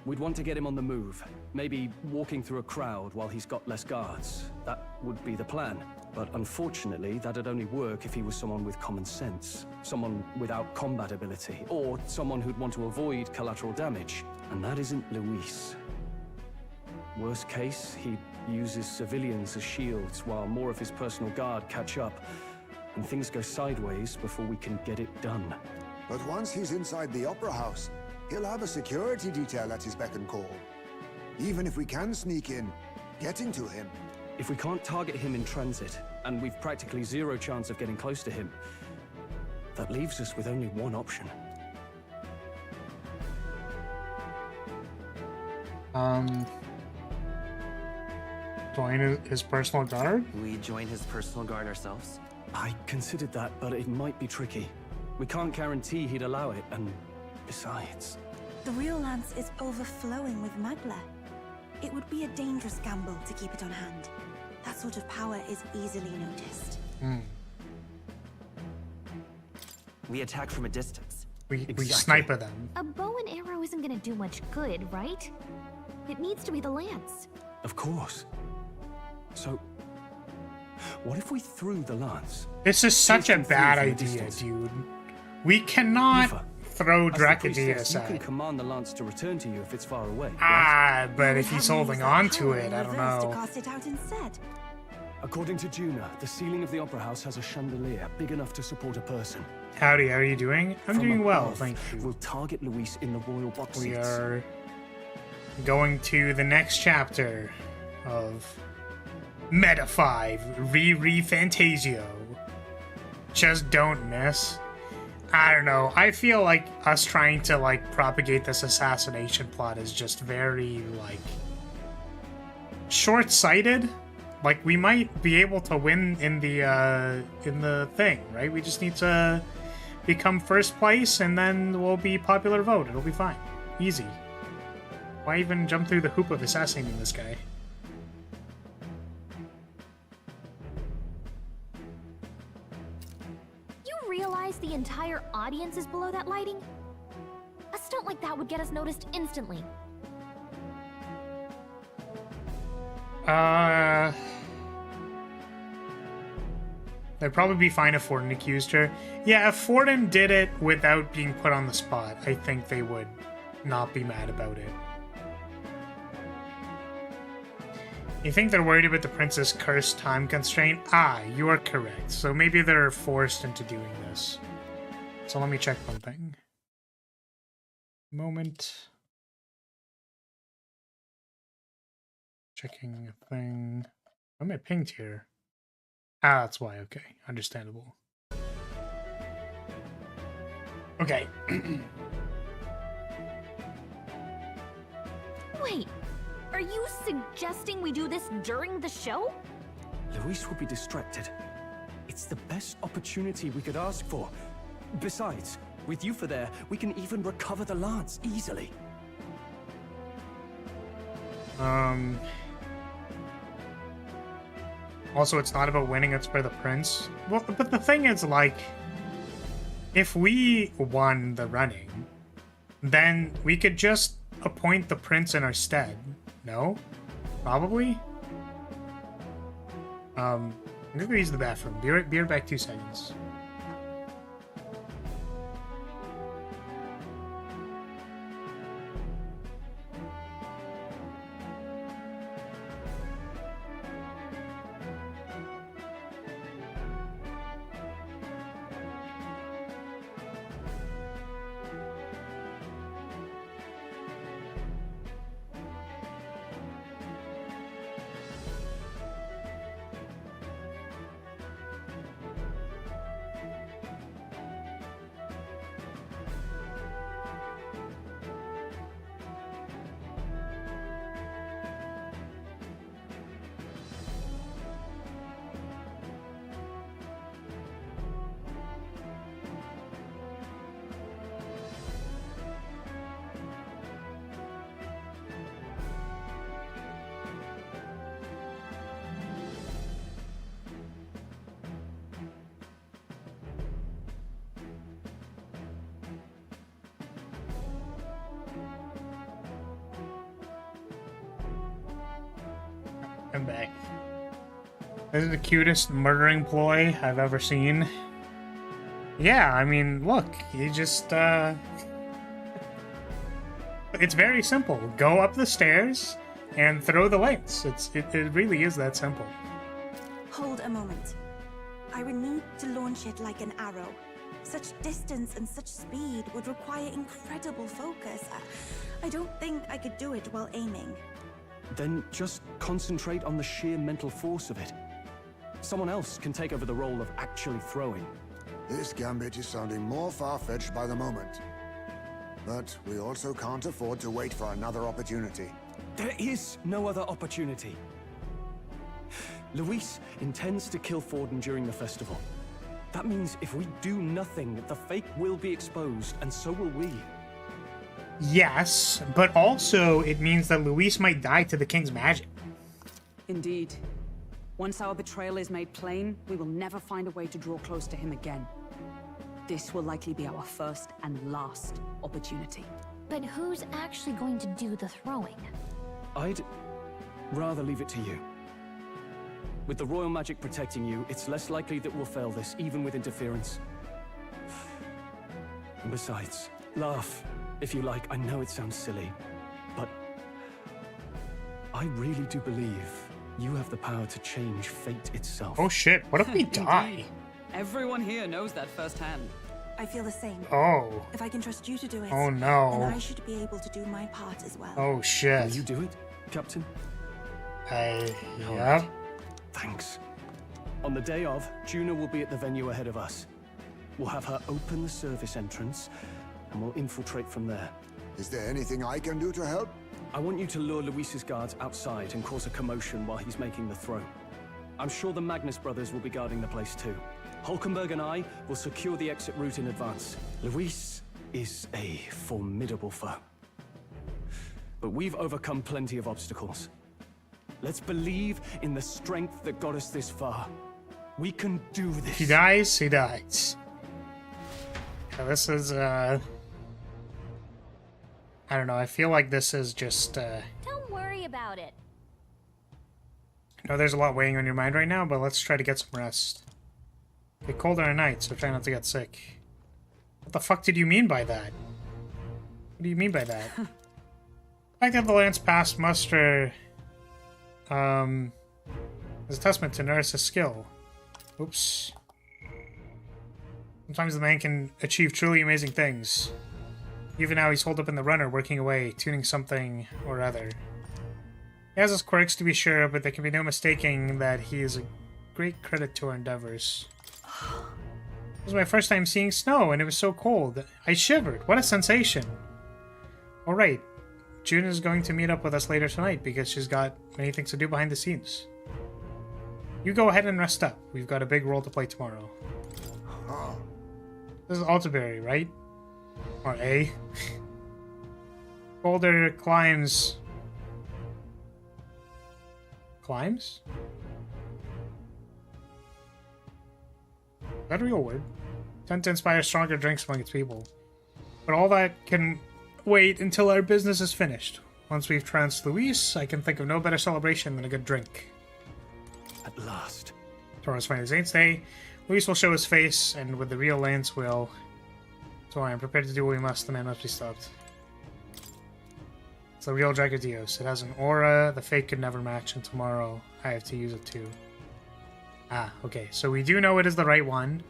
we'd want to get him on the move. Maybe walking through a crowd while he's got less guards. That would be the plan. But unfortunately, that'd only work if he was someone with common sense. Someone without combat ability. Or someone who'd want to avoid collateral damage. And that isn't Luis. Worst case, he'd use his civilians as shields while more of his personal guard catch up. And things go sideways before we can get it done. But once he's inside the Opera House, he'll have a security detail at his beck and call. Even if we can sneak in, getting to him. If we can't target him in transit, and we've practically zero chance of getting close to him, that leaves us with only one option. Join his personal guard? We join his personal guard ourselves? I considered that, but it might be tricky. We can't guarantee he'd allow it, and besides... The real lance is overflowing with magla. It would be a dangerous gamble to keep it on hand. That sort of power is easily noticed. We attack from a distance. We sniper them. A bow and arrow isn't gonna do much good, right? It needs to be the lance. Of course. So, what if we threw the lance? This is such a bad idea, dude. We cannot throw Dracadia You can aside. command the lance to return to you if it's far away. Ah, but if he's holding on to it, I don't To know. cast it out instead. According to Juna, the ceiling of the Opera House has a chandelier big enough to support a person. Howdy, how are you doing? I'm From doing well, above, thank you. We'll target Luis in the royal box We seats. are going to the next chapter of Meta 5, ReFantazio. Just don't miss. I don't know. I feel like us trying to like propagate this assassination plot is just very like short-sighted. Like we might be able to win in the thing, right? We just need to become first place and then we'll be popular vote. It'll be fine. Easy. Why even jump through the hoop of assassinating this guy? You realize the entire audience is below that lighting? A stunt like that would get us noticed instantly. They'd probably be fine if Forden accused her. Yeah, if Forden did it without being put on the spot, I think they would not be mad about it. You think they're worried about the prince's cursed time constraint? Ah, you are correct. So maybe they're forced into doing this. So let me check one thing. Moment. Checking a thing. Why am I pinged here? Ah, that's why. Okay, understandable. Okay. Wait, are you suggesting we do this during the show? Luis will be distracted. It's the best opportunity we could ask for. Besides, with Yufa there, we can even recover the lance easily. Also, it's not about winning, it's for the prince. Well, but the thing is, like, if we won the running, then we could just appoint the prince in our stead. No? Probably? I'm gonna go use the bathroom. Be right back 2 seconds. I'm back. This is the cutest murdering ploy I've ever seen. Yeah, I mean, look, you just, it's very simple. Go up the stairs and throw the lights. It really is that simple. Hold a moment. I would need to launch it like an arrow. Such distance and such speed would require incredible focus. I don't think I could do it while aiming. Then just concentrate on the sheer mental force of it. Someone else can take over the role of actually throwing. This gambit is sounding more far-fetched by the moment. But we also can't afford to wait for another opportunity. There is no other opportunity. Luis intends to kill Forden during the festival. That means if we do nothing, the fake will be exposed, and so will we. Yes, but also it means that Luis might die to the king's magic. Indeed. Once our betrayal is made plain, we will never find a way to draw close to him again. This will likely be our first and last opportunity. But who's actually going to do the throwing? I'd rather leave it to you. With the royal magic protecting you, it's less likely that we'll fail this, even with interference. And besides, laugh if you like. I know it sounds silly, but I really do believe you have the power to change fate itself. Oh shit, what if we die? Everyone here knows that firsthand. I feel the same. Oh. If I can trust you to do it, Oh no. then I should be able to do my part as well. Oh shit. Will you do it, Captain? Yep. Thanks. On the day of, Juna will be at the venue ahead of us. We'll have her open the service entrance, and we'll infiltrate from there. Is there anything I can do to help? I want you to lure Luis's guards outside and cause a commotion while he's making the throw. I'm sure the Magnus brothers will be guarding the place too. Hulkenberg and I will secure the exit route in advance. Luis is a formidable foe. But we've overcome plenty of obstacles. Let's believe in the strength that got us this far. We can do this. If he dies, he dies. So this is, I don't know, I feel like this is just, Don't worry about it. I know there's a lot weighing on your mind right now, but let's try to get some rest. Get colder at night, so try not to get sick. What the fuck did you mean by that? What do you mean by that? The fact that the lance passed muster, is a testament to Nerys' skill. Oops. Sometimes the man can achieve truly amazing things. Even now he's holed up in the runner, working away, tuning something or other. He has his quirks to be sure, but there can be no mistaking that he is a great credit to our endeavors. This was my first time seeing snow, and it was so cold. I shivered. What a sensation. Alright, June is going to meet up with us later tonight because she's got many things to do behind the scenes. You go ahead and rest up. We've got a big role to play tomorrow. This is Altaberry, right? Or A. Boulder climbs. Climbs? Is that a real word? Tend to inspire stronger drinks among its people. But all that can wait until our business is finished. Once we've trounced Luis, I can think of no better celebration than a good drink. At last. Tomorrow's Friday Saints Day. Luis will show his face, and with the real lance will. So I am prepared to do what we must. The man must be stopped. It's the real Dragodios. It has an aura the fake could never match, and tomorrow I have to use it too. Ah, okay. So we do know it is the right one.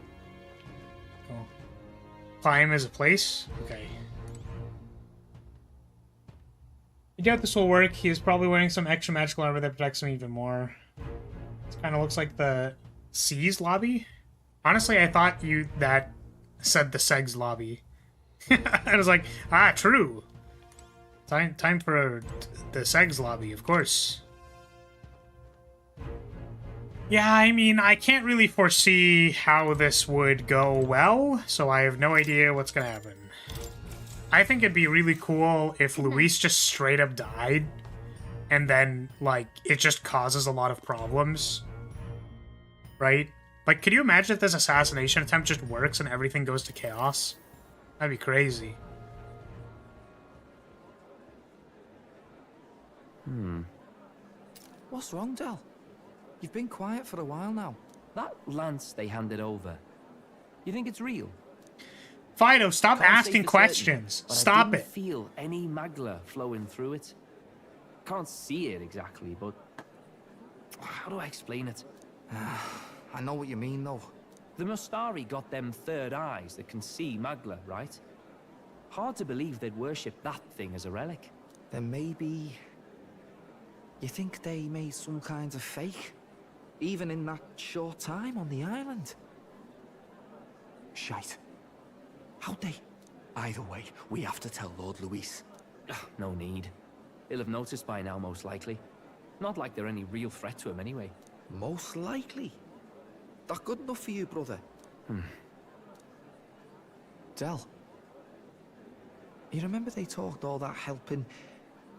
Cool. Climb is a place? Okay. I doubt this will work. He is probably wearing some extra magical armor that protects him even more. This kind of looks like the C's lobby. Honestly, I thought that said the Segs lobby. I was like, ah, true. Time for the Segs lobby, of course. Yeah, I mean, I can't really foresee how this would go well, so I have no idea what's gonna happen. I think it'd be really cool if Luis just straight up died, and then, like, it just causes a lot of problems. Right? Like, could you imagine if this assassination attempt just works and everything goes to chaos? That'd be crazy. What's wrong, Del? You've been quiet for a while now. That lance they handed over, you think it's real? Fido, stop Can't say asking for questions. certain, but Stop I it. didn't feel any magla flowing through it. Can't see it exactly, but how do I explain it? I know what you mean, though. The Mustari got them third eyes that can see magla, right? Hard to believe they'd worship that thing as a relic. Then maybe... You think they made some kind of fake? Even in that short time on the island? Shite. How'd they? Either way, we have to tell Lord Luis. No need. He'll have noticed by now, most likely. Not like they're any real threat to him anyway. Most likely? That good enough for you, brother? Del. You remember they talked all that helping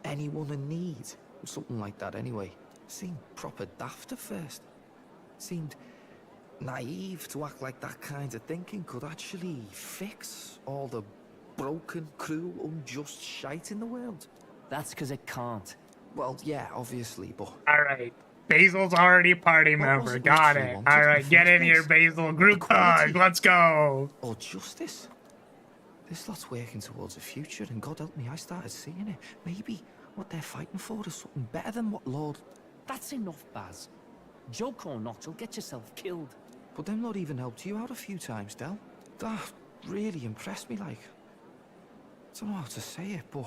anyone in need? Or something like that anyway. Seemed proper daft at first. Seemed naive to act like that kind of thinking could actually fix all the broken, cruel, unjust shite in the world. That's because it can't. Well, yeah, obviously, but... Alright. Basil's already a party member. Got it. Alright, get in here, Basil. Group hug. Let's go. Or justice. This lot's working towards a future, and God help me, I started seeing it. Maybe what they're fighting for is something better than what Lord... That's enough, Baz. Joke or not, you'll get yourself killed. But them not even helped you out a few times, Del. That really impressed me, like... I don't know how to say it, but...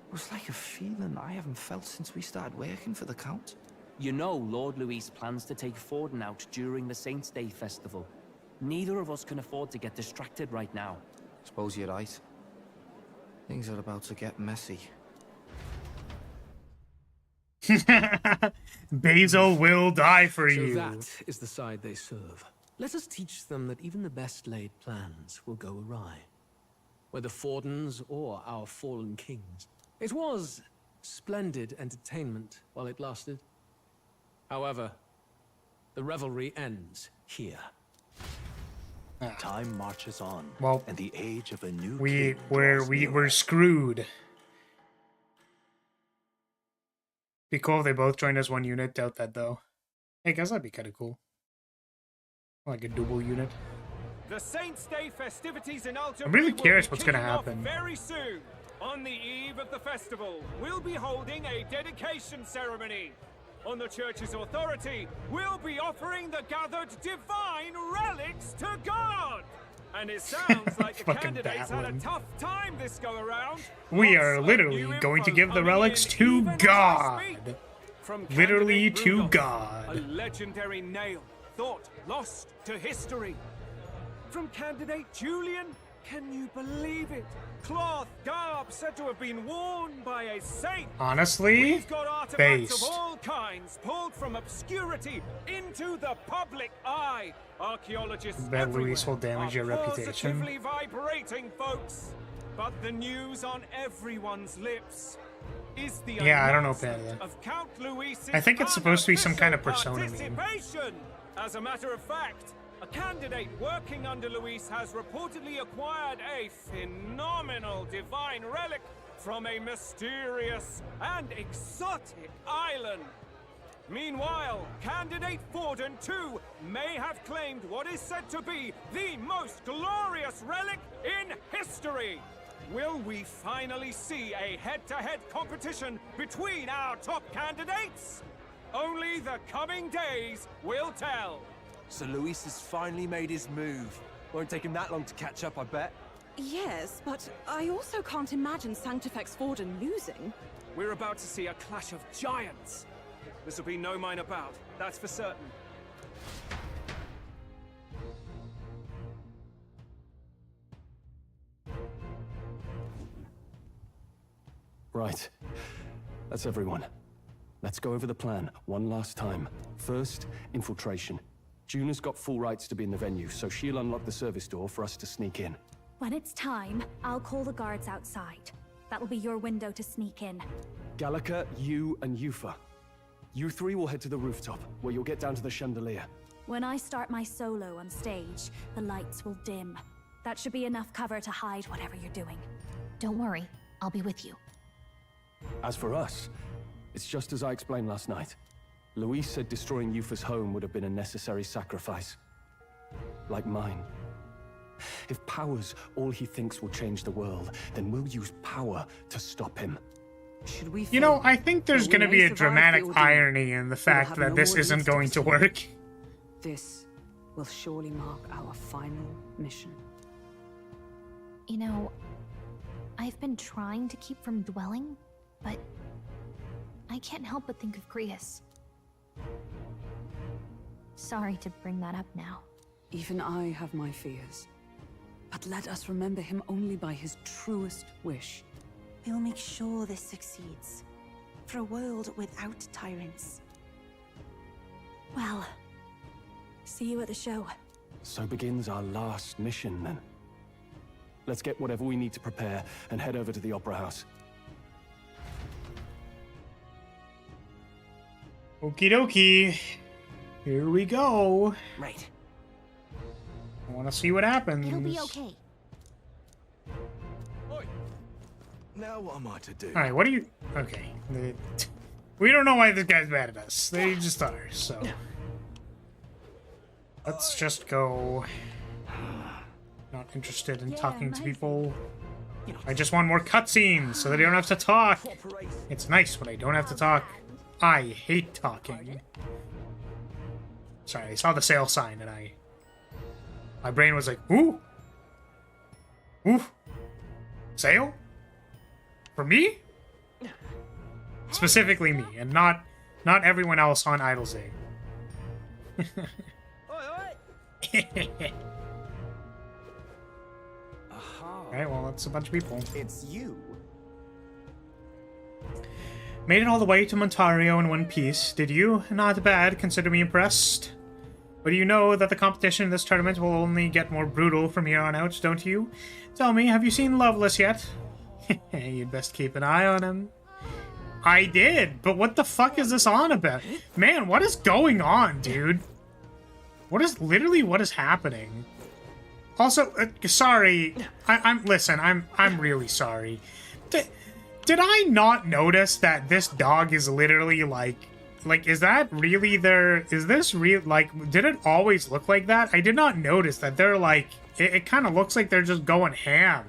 It was like a feeling I haven't felt since we started working for the Count. You know Lord Luis plans to take Forden out during the Saints' Day festival. Neither of us can afford to get distracted right now. Suppose you're right. Things are about to get messy. Basil will die for you. So that is the side they serve. Let us teach them that even the best laid plans will go awry. Whether Fordens or our fallen kings. It was splendid entertainment while it lasted. However, the revelry ends here. Time marches on, well, and the age of a new we're screwed. Be cool if they both joined as one unit. Doubt that though. Hey, guys, that'd be kind of cool. Like a double unit. The Saints' Day festivities in Altamont. I'm really curious what's gonna happen. Very soon, on the eve of the festival, we'll be holding a dedication ceremony. On the church's authority, we'll be offering the gathered divine relics to God. And it sounds like the candidates had a tough time this go around. We are literally going to give the relics to God. Literally to God. A legendary nail, thought lost to history. From candidate Julian, can you believe it? Cloth garb said to have been worn by a saint. Honestly, we've got artifacts of all kinds pulled from obscurity into the public eye. Archaeologists Bet Luis will damage your reputation. Positively vibrating, folks. But the news on everyone's lips is the I don't know, Panda. of Count Luis's I think it's supposed to be some kind of persona meme. As a matter of fact, a candidate working under Luis has reportedly acquired a phenomenal divine relic from a mysterious and exotic island. Meanwhile, candidate Forden, too, may have claimed what is said to be the most glorious relic in history. Will we finally see a head-to-head competition between our top candidates? Only the coming days will tell. So Luis has finally made his move. Won't take him that long to catch up, I bet. Yes, but I also can't imagine Sanctifex Forden losing. We're about to see a clash of giants. This will be no minor bout, that's for certain. Right. That's everyone. Let's go over the plan one last time. First, infiltration. Juna's got full rights to be in the venue, so she'll unlock the service door for us to sneak in. When it's time, I'll call the guards outside. That'll be your window to sneak in. Gallica, you, and Yufa. You three will head to the rooftop, where you'll get down to the chandelier. When I start my solo on stage, the lights will dim. That should be enough cover to hide whatever you're doing. Don't worry, I'll be with you. As for us, it's just as I explained last night. Luis said destroying Yufa's home would have been a necessary sacrifice. Like mine. If power's all he thinks will change the world, then we'll use power to stop him. Should we? You know, I think there's going to be a dramatic irony in the fact that this isn't going to work. This will surely mark our final mission. You know, I've been trying to keep from dwelling, but I can't help but think of Grius. Sorry to bring that up now. Even I have my fears. But let us remember him only by his truest wish. We'll make sure this succeeds. For a world without tyrants. Well, see you at the show. So begins our last mission, then. Let's get whatever we need to prepare and head over to the Opera House. Okie dokie. Here we go. Right. I want to see what happens. It'll be okay. Now what am I to do? Alright, what do you... Okay. We don't know why this guy's mad at us. They just are, so... Let's just go... Not interested in talking to people. I just want more cutscenes so that I don't have to talk. It's nice when I don't have to talk. I hate talking. Sorry, I saw the sale sign and my brain was like, ooh! Ooh! Sale? For me? Specifically me, and not everyone else on Idle's Day. Alright, well, that's a bunch of people. It's you. Made it all the way to Montario in one piece, did you? Not bad, consider me impressed. But you know that the competition in this tournament will only get more brutal from here on out, don't you? Tell me, have you seen Loveless yet? You'd best keep an eye on him. I did, but what the fuck is this on about? Man, what is going on, dude? What is happening? Also, sorry, listen, I'm really sorry. Did I not notice that this dog is literally like, is that really is this real, like, did it always look like that? I did not notice that they're like, it kind of looks like they're just going ham.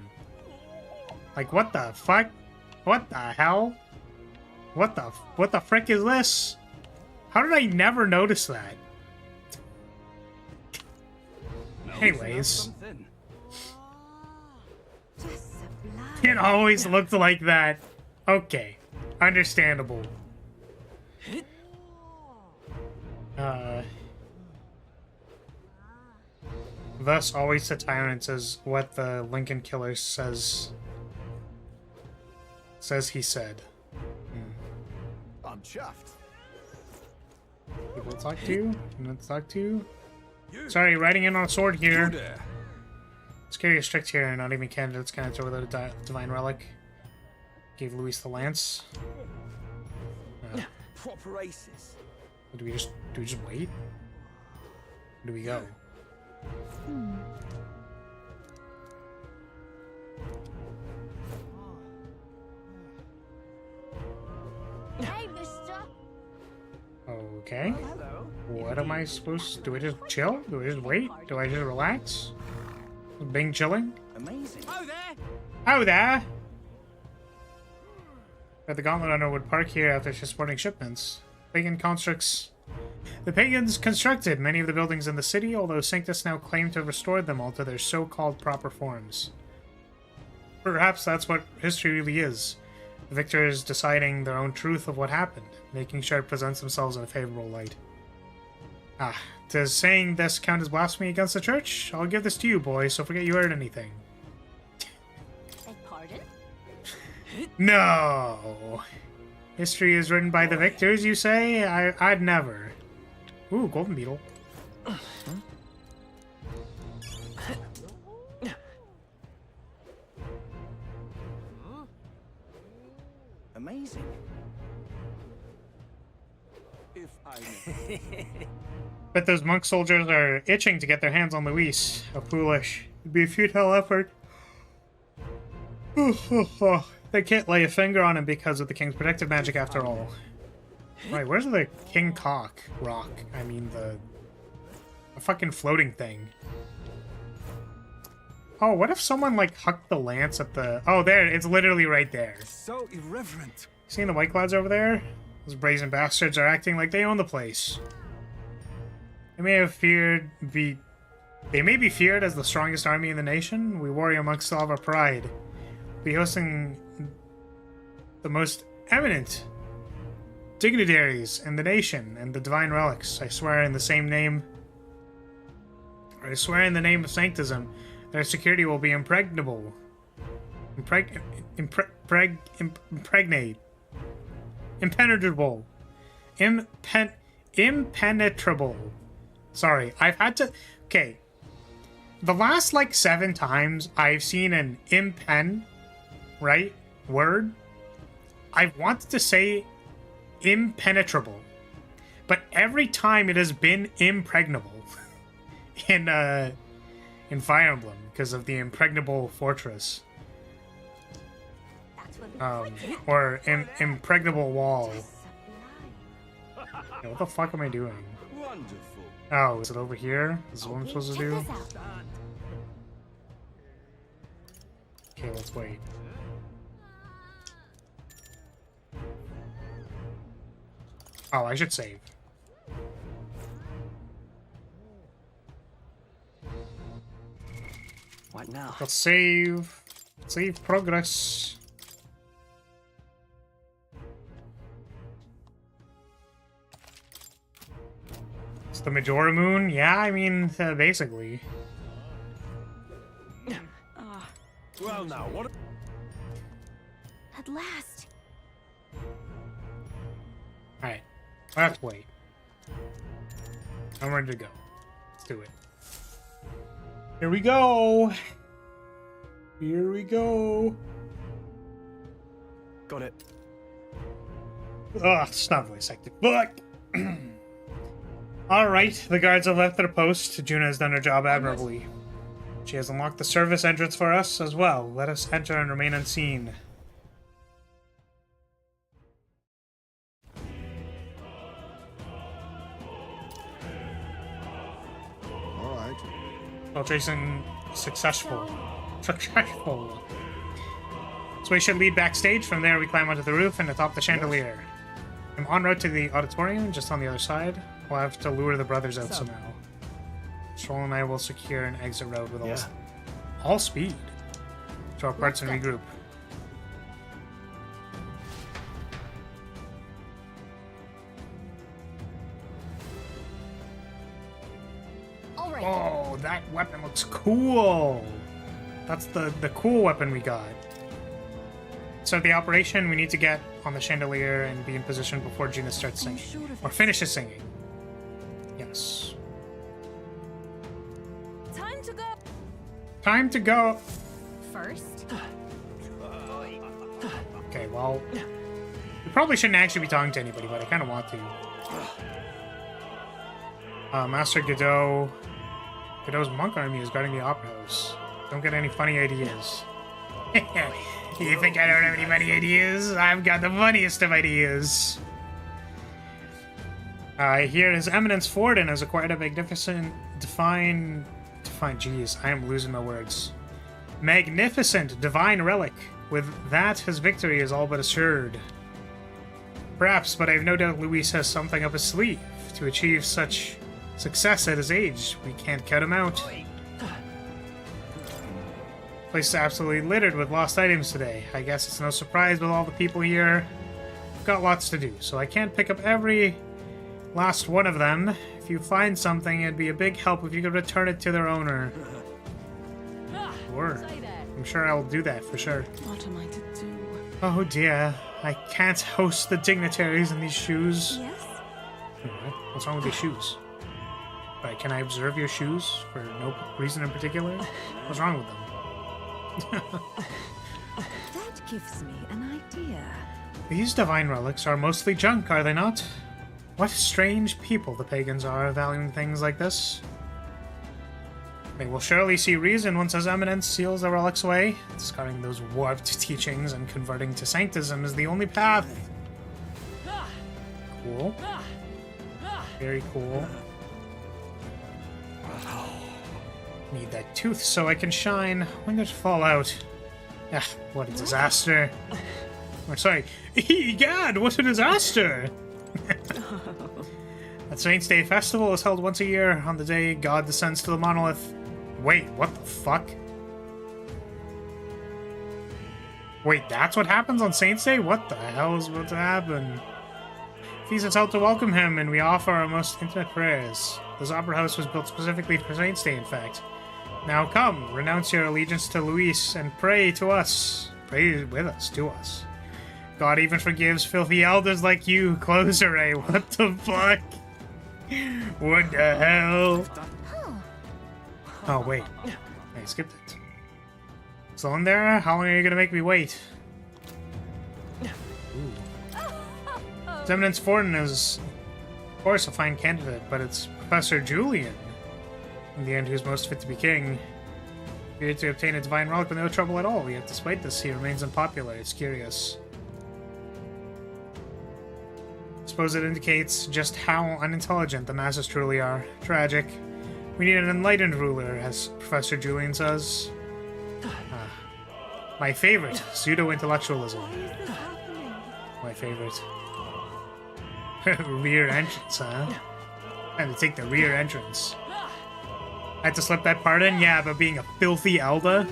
Like, what the fuck? What the hell? What the frick is this? How did I never notice that? Anyways. It always looked like that. Okay. Understandable. Thus, always the tyrant says what the Lincoln Killer says he said. I'm chuffed. People to talk to? Let's talk to. Sorry, riding in on a sword here. Scary strict here, not even candidates can enter without a divine relic. Gave Luis the lance. Proper aces. Do we just wait? Where do we go? Hey, mister. Okay. What am I supposed to do? I just chill? Do I just wait? Do I just relax? Bing chilling? Amazing. Oh there! Oh there! At the Gauntlet Hunter would park here after transporting shipments. Pagan constructs. The pagans constructed many of the buildings in the city, although Sanctus now claimed to have restored them all to their so-called proper forms. Perhaps that's what history really is. The victors deciding their own truth of what happened, making sure it presents themselves in a favorable light. Does saying this count as blasphemy against the church? I'll give this to you, boy, so forget you heard anything. Pardon? No! History is written by the victors, you say? I'd never. Ooh, golden beetle. Amazing. If I may. Bet those monk soldiers are itching to get their hands on Luis. How foolish. It'd be a futile effort. They can't lay a finger on him because of the king's protective magic after all. Right, where's the King Cock rock? I mean, the fucking floating thing. Oh, what if someone, like, hucked the lance at the... Oh, there, it's literally right there. So irreverent. Seeing the white clouds over there? Those brazen bastards are acting like they own the place. They may be feared as the strongest army in the nation. We warrior monks still have our pride. Be hosting the most eminent dignitaries in the nation and the divine relics. I swear in the name of Sanctism, their security will be impregnable. Impenetrable. Impenetrable. Sorry, I've had to... Okay. The last, like, 7 times I've seen an impen, right, word, I've wanted to say impenetrable. But every time it has been impregnable in Fire Emblem because of the impregnable fortress. Or impregnable wall. Yeah, what the fuck am I doing? Wonderful. Oh, is it over here? Is this what I'm supposed to do? Okay, let's wait. Oh, I should save. What now? Let's save. Save progress. It's the Majora Moon? Yeah, I mean, basically. Well, now, what? At last. Alright, let's wait. I'm ready to go. Let's do it. Here we go! Here we go! Got it. Ugh, it's not voice active. Fuck! Alright, the guards have left their post. Juna has done her job admirably. She has unlocked the service entrance for us as well. Let us enter and remain unseen. Alright. Filtration successful. Successful. So we should lead backstage. From there we climb onto the roof and atop the chandelier. I'm en route to the auditorium, just on the other side. We'll have to lure the brothers out somehow. Stroll and I will secure an exit road with all speed. To our parts and regroup. All right. Oh, that weapon looks cool. That's the cool weapon we got. So the operation, we need to get on the chandelier and be in position before Gina starts singing. Or finishes singing. Yes. Time to go. Time to go. First. Okay, well, we probably shouldn't actually be talking to anybody, but I kind of want to. Master Godot. Godot's monk army is guarding the opera house. Don't get any funny ideas. You think I don't have any funny ideas? I've got the funniest of ideas. Here, His Eminence Forden has acquired a magnificent, jeez, I am losing my words. Magnificent divine relic. With that, his victory is all but assured. Perhaps, but I have no doubt Luis has something up his sleeve. To achieve such success at his age, we can't cut him out. Place is absolutely littered with lost items today. I guess it's no surprise with all the people here. I've got lots to do, so I can't pick up every last one of them. If you find something, it'd be a big help if you could return it to their owner. Sure. I'm sure I'll do that for sure. What am I to do? Oh dear, I can't host the dignitaries in these shoes. Yes? Alright, what's wrong with these shoes? Right, can I observe your shoes for no reason in particular? What's wrong with them? That gives me an idea. These divine relics are mostly junk, are they not? What strange people the pagans are, valuing things like this. They will surely see reason once His Eminence seals the relics away. Discarding those warped teachings and converting to sanctism is the only path. Cool. Very cool. Need that tooth so I can shine. When did it fall out? Ah, what a disaster. Or sorry, egad, what a disaster! The Saints' Day Festival is held once a year on the day God descends to the monolith. Wait, what the fuck? Wait, that's what happens on Saints' Day? What the hell is about to happen? Feast is held to welcome him, and we offer our most intimate prayers. This opera house was built specifically for Saints' Day, in fact. Now come, renounce your allegiance to Luis, and pray to us. Pray with us, to us. God even forgives filthy elders like you, Closeray. What the fuck? What the hell? Oh, wait. I skipped it. Still in there? How long are you gonna make me wait? His Eminence Forden is Of course, a fine candidate, but it's Professor Julian, in the end, who's most fit to be king. Here to obtain a divine relic with no trouble at all, yet despite this, he remains unpopular. It's curious. I suppose it indicates just how unintelligent the masses truly are. Tragic. We need an enlightened ruler, as Professor Julian says. My favorite, pseudo-intellectualism. My favorite. Rear entrance, huh? Time to take the rear entrance. I had to slip that part in? Yeah, but being a filthy Elda?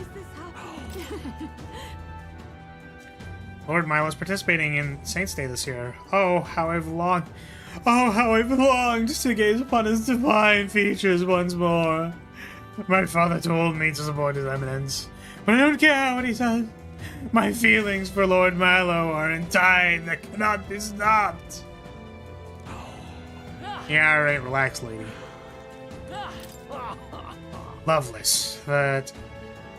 Lord Milo's participating in Saints' Day this year. Oh, how I've longed to gaze upon his divine features once more. My father told me to support his eminence, but I don't care what he says. My feelings for Lord Milo are in tide that cannot be stopped. Yeah, alright, relax, lady. Loveless. That...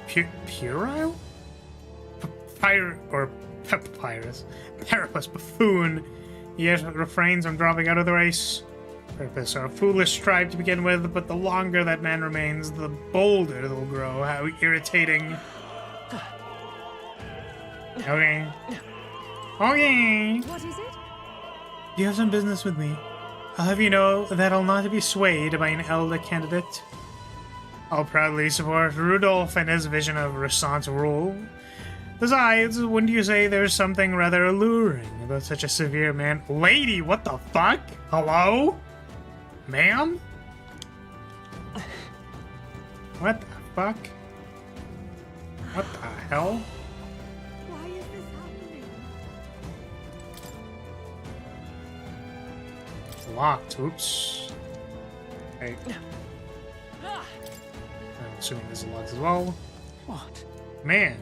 Puerile? Papyrus. Carapace buffoon. Yet refrains from dropping out of the race. Purpose are a foolish strive to begin with, but the longer that man remains, the bolder they'll grow. How irritating. Okay. Okay. What is it? You have some business with me. I'll have you know that I'll not be swayed by an elder candidate. I'll proudly support Rudolph and his vision of Ressant rule. Besides, wouldn't you say there's something rather alluring about such a severe man? Lady, what the fuck? Hello? Ma'am? What the fuck? What the hell? Why is this happening? It's locked. Oops. Okay. I'm assuming this is locked as well. What? Man.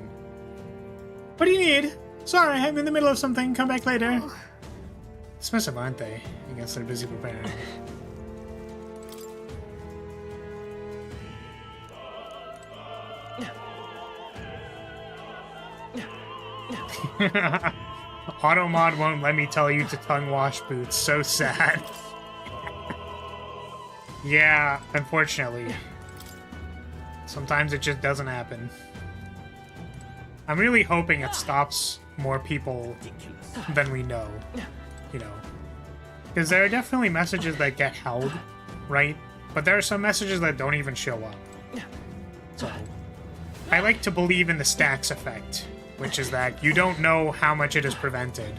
What do you need? Sorry, I'm in the middle of something. Come back later. Dismissive, aren't they? I guess they're busy preparing. Automod won't let me tell you to tongue wash boots. So sad. Yeah, unfortunately. Sometimes it just doesn't happen. I'm really hoping it stops more people than we know, you know. Because there are definitely messages that get held, right? But there are some messages that don't even show up. So, I like to believe in the stacks effect, which is that you don't know how much it is prevented,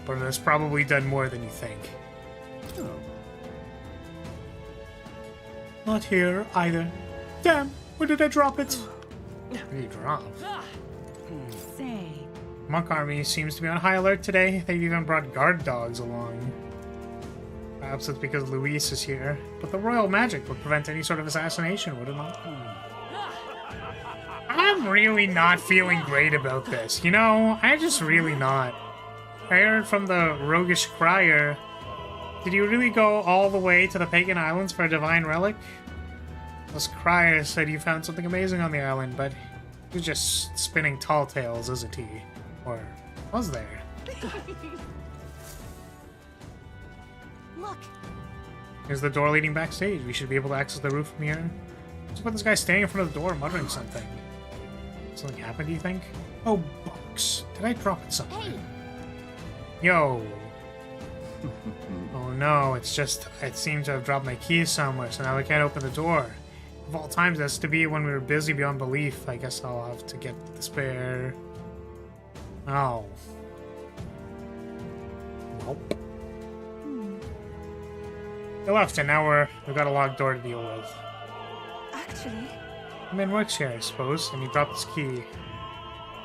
but it has probably done more than you think. Not here, either. Damn, where did I drop it? Where did you drop? Say. Monk army seems to be on high alert today. They've even brought guard dogs along. Perhaps it's because Luis is here. But the royal magic would prevent any sort of assassination, would it not? I'm really not feeling great about this. You know, I'm just really not. I heard from the roguish crier. Did you really go all the way to the Pagan Islands for a divine relic? This crier said you found something amazing on the island, but he's just spinning tall tales, isn't he? Or was there? Look. Here's the door leading backstage. We should be able to access the roof from here. What's about this guy standing in front of the door muttering something? Something happened, do you think? Oh, books. Did I drop it somewhere? Hey. Yo. Oh no, it's just, it seemed to have dropped my keys somewhere, so now I can't open the door. Of all times, that's to be when we were busy beyond belief. I guess I'll have to get the spare. Oh. Nope. They left, and now we've got a locked door to deal with. Actually, The man works here, I suppose, and he dropped his key.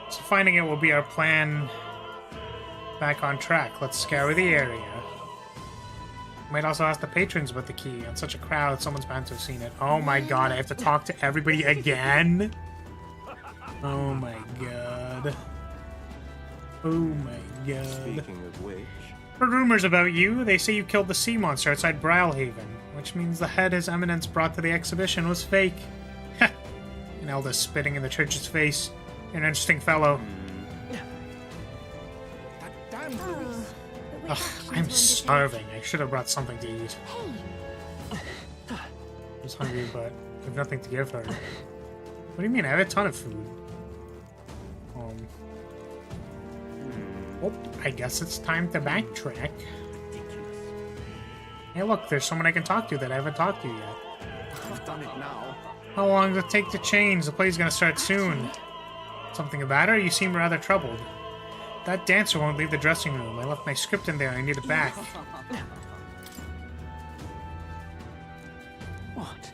So finding it will be our plan back on track. Let's scour the area. Might also ask the patrons about the key. On such a crowd, someone's bound to have seen it. Oh my god, I have to talk to everybody again? Oh my god. Oh my god. Speaking of which... Heard rumors about you. They say you killed the sea monster outside Brylehaven, which means the head His Eminence brought to the exhibition was fake. Heh. And Elda's spitting in the church's face. You're an interesting fellow. it Ugh, I'm starving. I should have brought something to eat. I'm just hungry, but I have nothing to give her. What do you mean? I have a ton of food. Oh, I guess it's time to backtrack. Hey, look, there's someone I can talk to that I haven't talked to yet. I've done it now. How long does it take to change? The play's gonna start soon. Something about her? You seem rather troubled. That dancer won't leave the dressing room. I left my script in there. I need it back. What?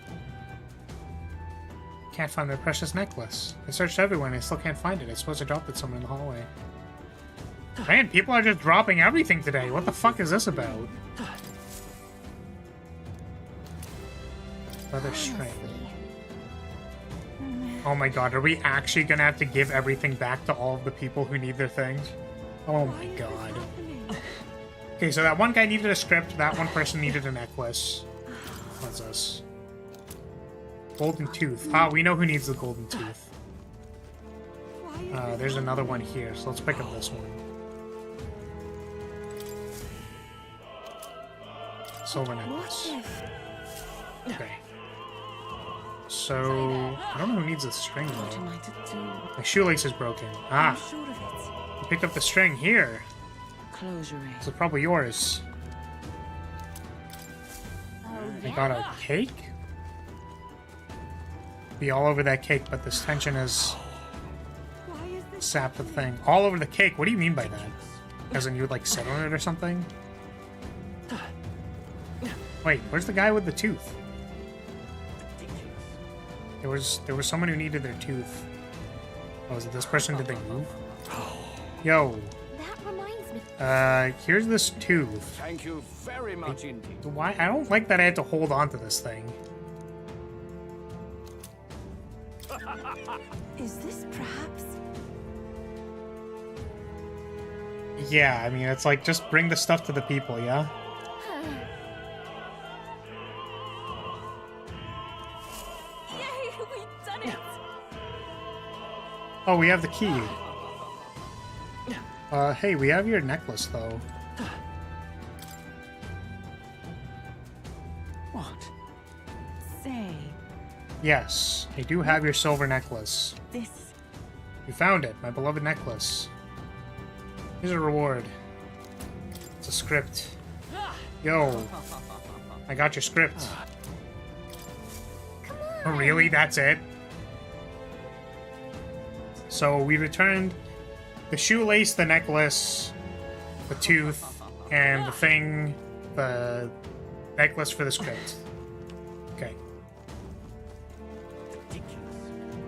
Can't find my precious necklace. I searched everywhere and I still can't find it. I suppose I dropped it somewhere in the hallway. Man, people are just dropping everything today. What the fuck is this about? Leather string. Oh my god, are we actually gonna have to give everything back to all of the people who need their things? Oh my god. Okay, so that one guy needed a script, that one person needed a necklace. What's this? Golden tooth. Ah, we know who needs the golden tooth. There's another one here, so let's pick up this one. Silver necklace. Okay. So, I don't know who needs a string though. My shoelace is broken. Ah! You picked up the string here. So probably yours. I got a cake? Be all over that cake, but this tension has sapped the thing. All over the cake? What do you mean by that? As in you would like sit on it or something? Wait, where's the guy with the tooth? There was someone who needed their tooth. Oh, is it this person? Did they move? Yo. That reminds me. Here's this tooth. Thank you very much indeed. Why? I don't like that I had to hold on to this thing. Is this perhaps? Yeah, I mean, it's like, just bring the stuff to the people, yeah? Oh, we have the key. Hey, we have your necklace, though. What? Say. Yes, I do have your silver necklace. This. You found it, my beloved necklace. Here's a reward. It's a script. Yo, I got your script. Oh, really? That's it? So we returned the shoelace, the necklace, the tooth, and the thing, the necklace for the script. Okay.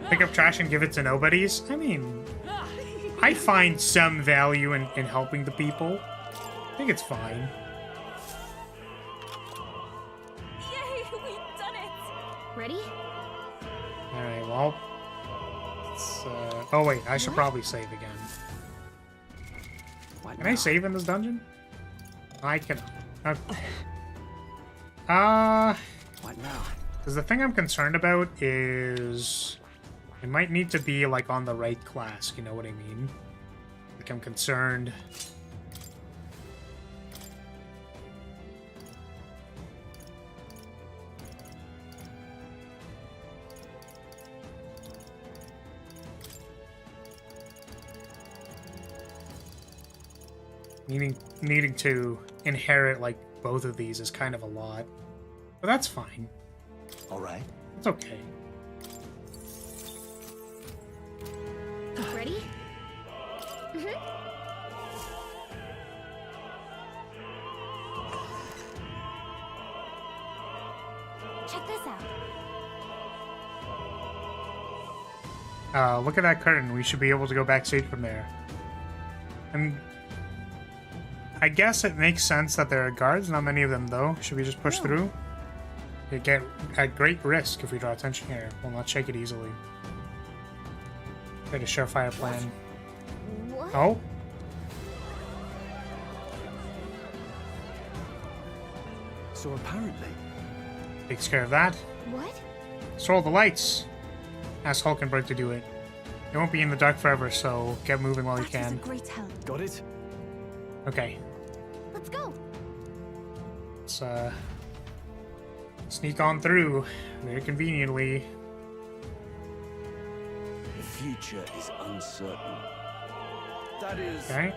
Pick up trash and give it to nobodies? I mean, I find some value in helping the people. I think it's fine. Yay, we've done it! Ready? Alright, well... oh wait, I should probably save again. Can I save in this dungeon? I cannot. Okay. What now? Because the thing I'm concerned about is... it might need to be, like, on the right class, you know what I mean? Like, I'm concerned... Needing to inherit, like, both of these is kind of a lot. But that's fine. Alright. It's okay. Ready? Check this out. Look at that curtain. We should be able to go backseat from there. And I guess it makes sense that there are guards, not many of them though. Should we just push through? You get at great risk if we draw attention here. We'll not shake it easily. Get a surefire plan. What? Oh? So apparently... Takes care of that. What? Stroll the lights. Ask Hulkenberg to do it. It won't be in the dark forever, so get moving while you can. Great help. Got it? Okay. Let's go. Let's sneak on through very conveniently. The future is uncertain. That is... Okay.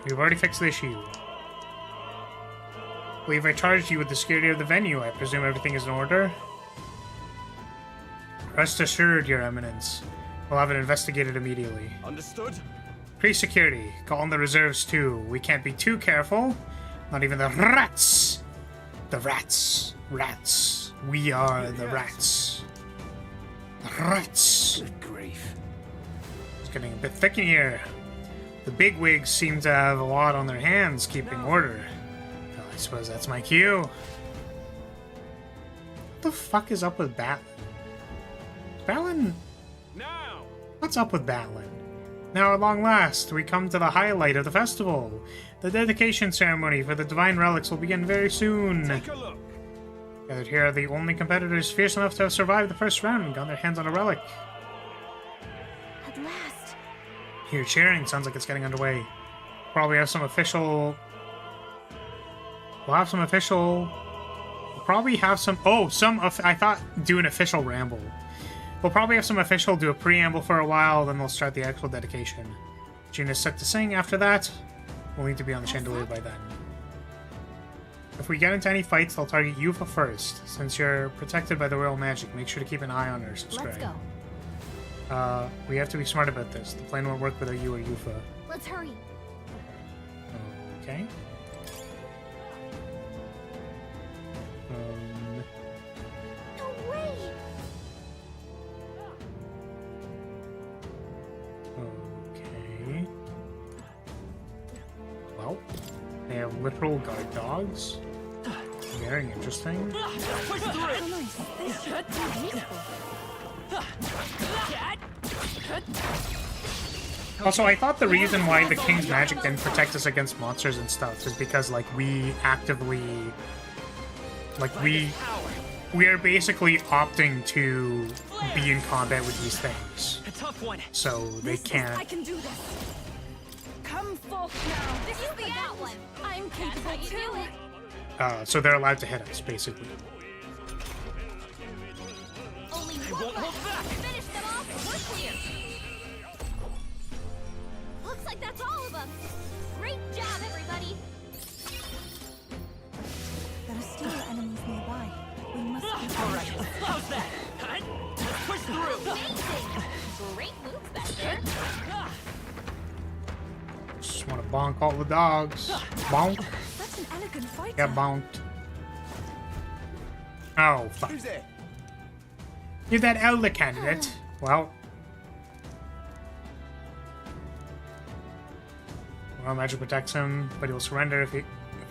We've already fixed the issue. I believe I charged you with the security of the venue. I presume everything is in order? Rest assured, Your Eminence. We'll have it investigated immediately. Understood? Pre-security. Call in the reserves too. We can't be too careful. Not even the rats. The rats. Rats. We are the rats. The rats. Good grief. It's getting a bit thick in here. The bigwigs seem to have a lot on their hands keeping order. Well, I suppose that's my cue. What the fuck is up with Batlin? Batlin? What's up with Batlin? Now, at long last, we come to the highlight of the festival. The dedication ceremony for the divine relics will begin very soon. Take a look. Gathered here are the only competitors fierce enough to have survived the first round and got their hands on a relic. At last. Here, cheering. Sounds like it's getting underway. Probably have some official... We'll have some official... We'll probably have some... Oh, I thought do an official ramble. We'll probably have some official do a preamble for a while, then we'll start the actual dedication. June is set to sing. After that, we'll need to be on the chandelier by then. If we get into any fights, they'll target Yufa first. Since you're protected by the royal magic, make sure to keep an eye on her, subscribe. Let's go. We have to be smart about this. The plan won't work without you or Yufa. Let's hurry. Okay. No way! Okay. Well, they have literal guard dogs. Very interesting. Also, I thought the reason why the King's magic didn't protect us against monsters and stuff is because, like, we actively... Like, we are basically opting to be in combat with these things. So they can't... I can do this. Come forth now. This is the end. One. I'm capable too. So they're allowed to hit us, basically. Only one left. Finish them off. We're clear. Looks like that's all of them. Great job, everybody. There are still enemies nearby. We must be Alright, how's that? Let's push through! Amazing! Great move back there. Just want to bonk all the dogs. Bonk. Such an elegant fighter. Yeah, bonked. Oh, fuck. Who's there? You're that elder candidate. Well. Well, magic protects him, but he will surrender if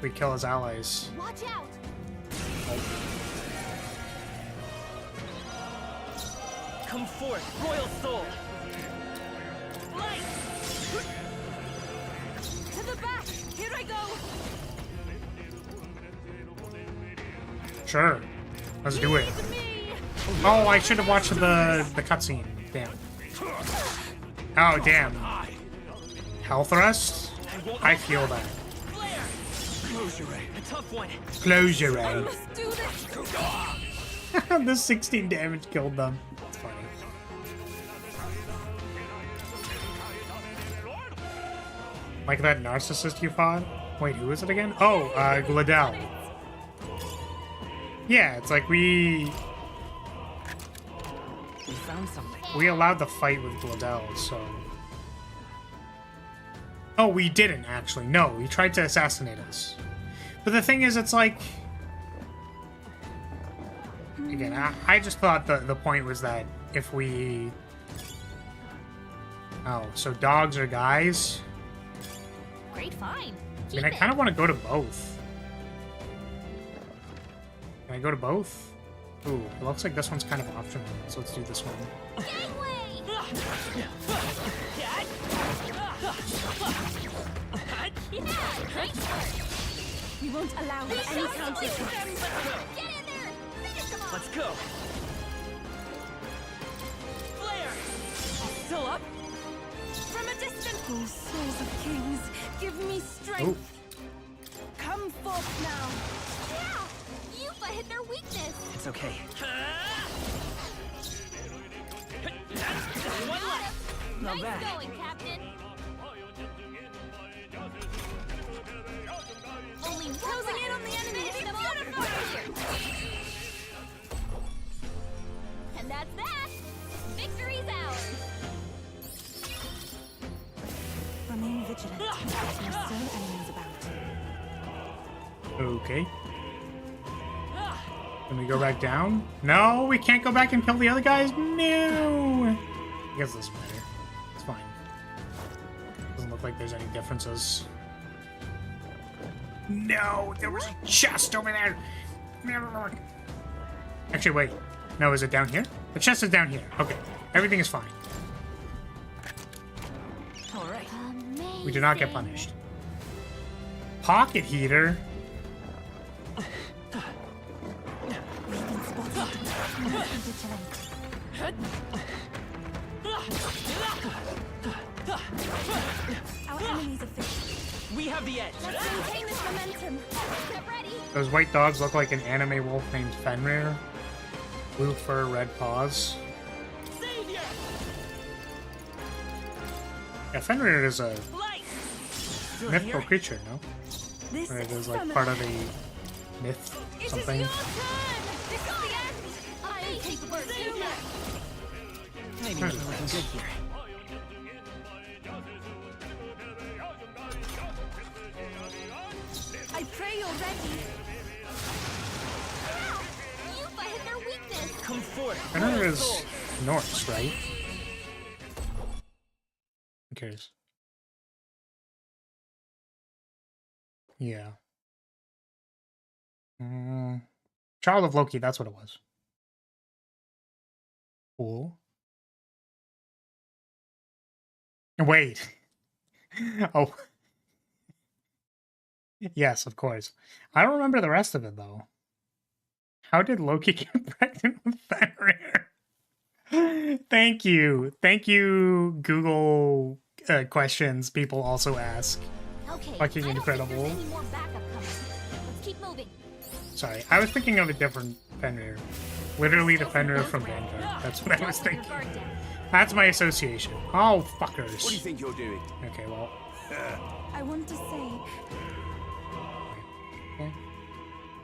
we kill his allies. Watch out! Come forth, royal soul! Light! To the back! Here I go! Sure. Let's do it. Oh, I should have watched the cutscene. Damn. Oh, damn. Hell thrust? I feel that. Close your ray. A tough one. Close your I eye. must do this! The 16 damage killed them. That's funny. Like that narcissist you fought? Wait, who is it again? Oh, Gladel. Yeah, it's like we found something. We allowed the fight with Gladel, so... Oh, we didn't, actually. No, he tried to assassinate us. But the thing is, it's like... Again, I just thought the point was that if we... Oh, so dogs are guys? Great find. I mean, I kind of want to go to both. Can I go to both? Ooh, it looks like this one's kind of optional, so let's do this one. We won't allow any counters. Get in there! Finish them off! Let's go. Flare! Still up? From a distance. Oh, souls of kings, give me strength. Come forth now. Yeah! Yufa hit their weakness! It's okay. One left! Not Nice bad. going, Captain! Only closing in on the enemy! And that's that! Victory's ours! Remain vigilant. There are still enemies about. Okay. Can we go back down? No, we can't go back and kill the other guys? No! I guess it doesn't matter. It's fine. Doesn't look like there's any differences. No! There was a chest over there! Actually, wait. No, is it down here? The chest is down here. Okay. Everything is fine. Alright. We do not get punished. Pocket heater? Our enemies are finished. We have the edge. Let's maintain this momentum. Get ready. Those white dogs look like an anime wolf named Fenrir. Blue fur, red paws. Savior! Yeah, Fenrir is a mythical creature, no? This Or it is like summon. part of a myth, something. This is the end. I am capable of doing that. Maybe we're looking good here. I pray you're ready. Yufa hit their weakness. Come forth. Fenrir is Norse, right? Who cares? Yeah. Child of Loki, that's what it was. Cool. Wait. Oh. Yes, of course. I don't remember the rest of it, though. How did Loki get pregnant with Fenrir? Thank you. Thank you, Google questions people also ask. Okay, Fucking I don't incredible. think there's any more backup coming. Let's keep moving. Sorry, I was thinking of a different Fenrir. Literally the Fenrir from Vanguard. That's what I was thinking. That's my association. Oh, fuckers. What do you think you're doing? Okay, well. I want to say, Okay.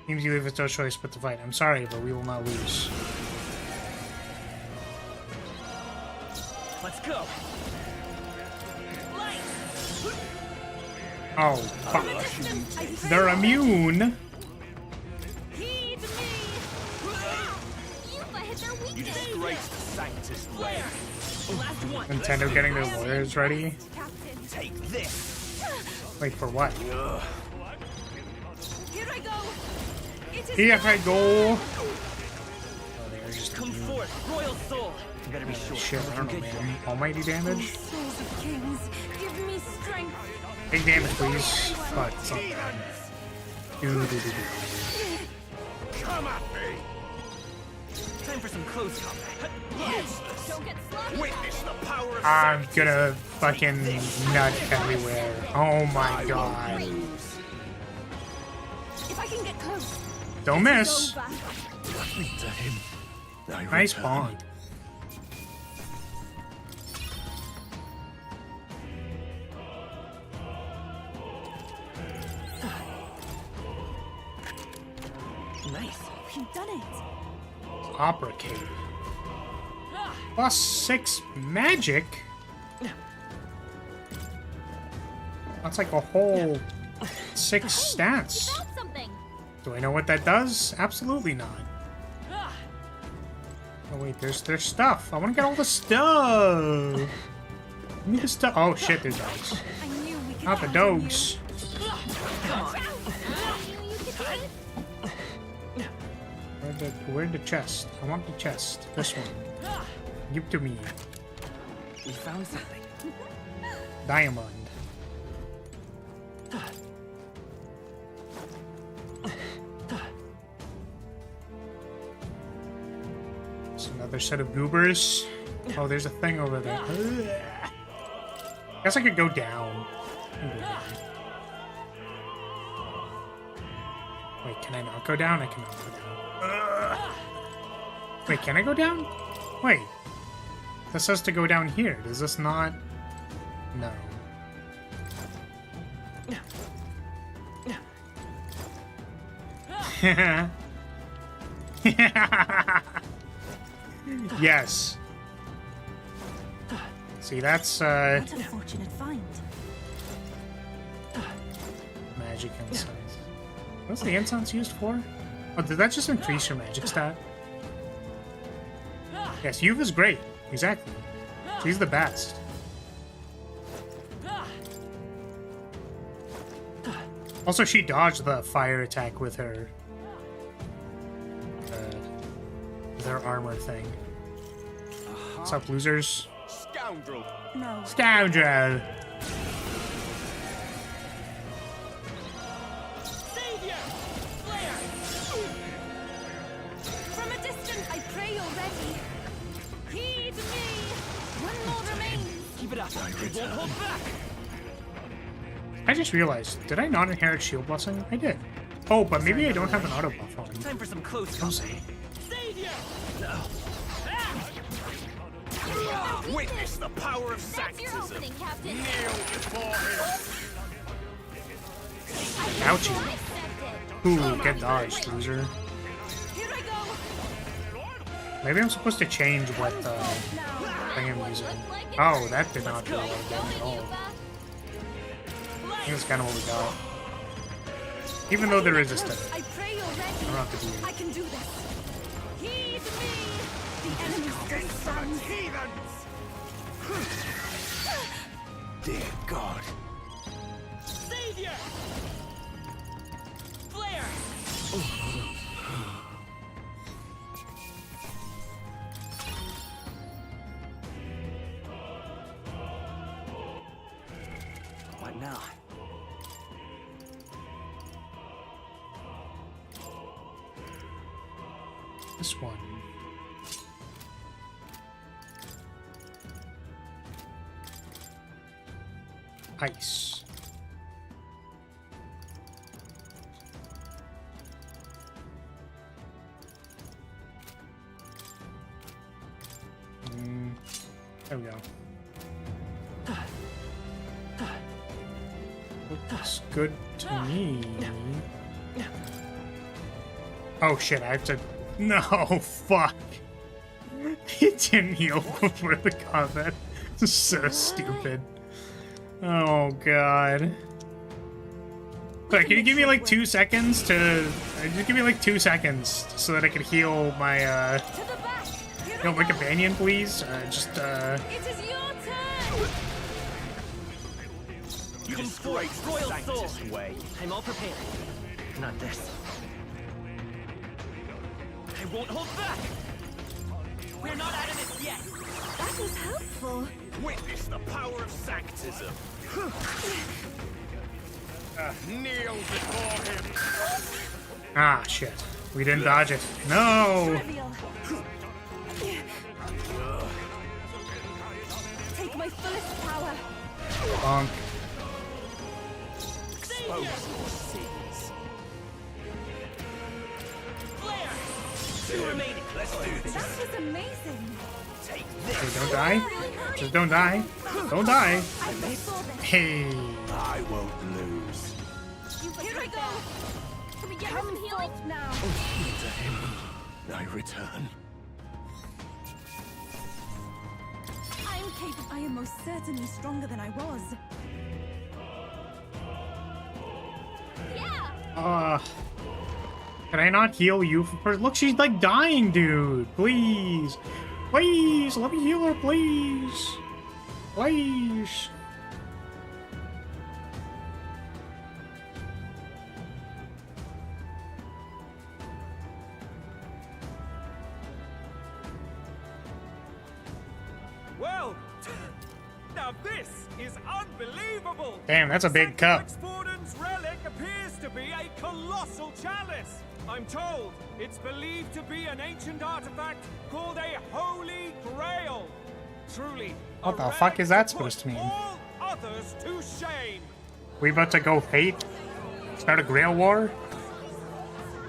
Seems you leave us no choice but to fight. I'm sorry, but we will not lose. Let's go. Oh, fuck. They're immune. Heed me. Yufa hit their You weakness. disgrace the Sanctist way. Last one. Nintendo getting their lawyers ready. Captain. Take this. Wait, for what? Here I go. It is Here I go. your Oh, they are just Come immune. forth, royal soul. You better be sure. Shit, I don't know, Looking good man. here. Almighty damage? souls of kings. Give me strength. Big damage, please. Fuck, something. Come at me. Time for some close combat. Don't get sloppy. Witness the power of I'm Sanctist. gonna fucking nut everywhere. Oh my god. If I can get close. Don't miss. Over. To him. Nice bond. Nice. We've done it. Opera Cave. Plus 6 magic? That's like a whole 6 stats. Found something. Do I know what that does? Absolutely not. Oh wait, there's stuff. I want to get all the stuff. Give me the stuff. Oh shit, there's dogs. I knew we could Not the count on you. dogs. Where'd the chest? I want the chest. This one. Give to me. We found something. Diamond. It's another set of goobers. Oh, there's a thing over there. Guess I could go down. Wait, can I not go down? I cannot go down. Wait, can I go down? Wait. This says to go down here. Does this not? No. Yes. See, that's What a fortunate find. magic incense. What's the incense used for? Oh, did that just increase your magic stat? Yes, Yuva's great. Exactly. She's the best. Also, she dodged the fire attack with her armor thing. What's up, losers? Scoundrel. No. Scoundrel. From a distance, I pray you're ready. Heed me. One more remains. Keep it up. We won't hold back. I just realized, did I not inherit Shield Blessing? I did. Oh, but maybe I don't have an auto buff on. Time for some close company. No. Witness the power of Sanctism. Kneel before him. Ouchie. Ooh, get dodged, loser. Maybe I'm supposed to change what thing I'm using. Oh, that did not do a lot of damage at all. I think that's kind of what we got. Even though they're resistant. I pray you're I ready. don't have to do I can do this. Heed me. The enemy still stands. Dear God. Savior! Flare! What now? This one. Ice. There we go. Looks good to me. Oh shit, I have to... No, fuck. It didn't heal before the combat. This is so stupid. Oh god. Sorry, can you give me like 2 seconds to... Just give me like 2 seconds so that I can heal my, my companion, please? It is your turn. You come forth, royal soul. Way. I'm all prepared. Not this. I won't hold back. We're not out of this yet. That is helpful. Witness the power of Sanctism. Kneel before him. Ah, shit. We didn't dodge it. No! Take my fullest power. Bonk. Expose your sins. Flare! 2 remaining. Let's do this. That was amazing. Take Okay, this. don't die. Just don't die. Don't die. I foresaw this. Hey. I won't lose. Here I go. Can we get her some healing? Now. To him, I return. I'm capable. I am most certainly stronger than I was. Yeah. Can I not heal you first? Look, she's like dying, dude. Please. Please, let me heal her, please. Please. Well, now this is unbelievable. Damn, that's a big cup. Exportant's relic appears to be a colossal chalice. I'm told it's believed to be an ancient artifact called a Holy Grail. Truly, What the fuck is that supposed to mean? all others to shame. We about to go fate? Start a Grail War?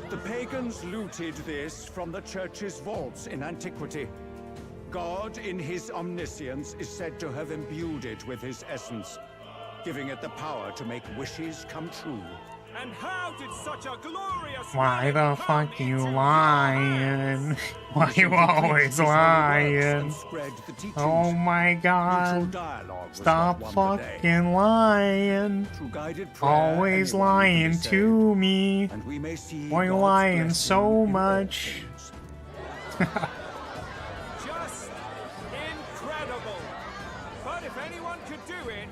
The pagans looted this from the church's vaults in antiquity. God, in his omniscience, is said to have imbued it with his essence, giving it the power to make wishes come true. And how did such a glorious... Why the fuck you lying? Why you always lying? Oh my god. Stop fucking lying. Always lying to me. Why you lying so much? Just incredible. But if anyone could do it,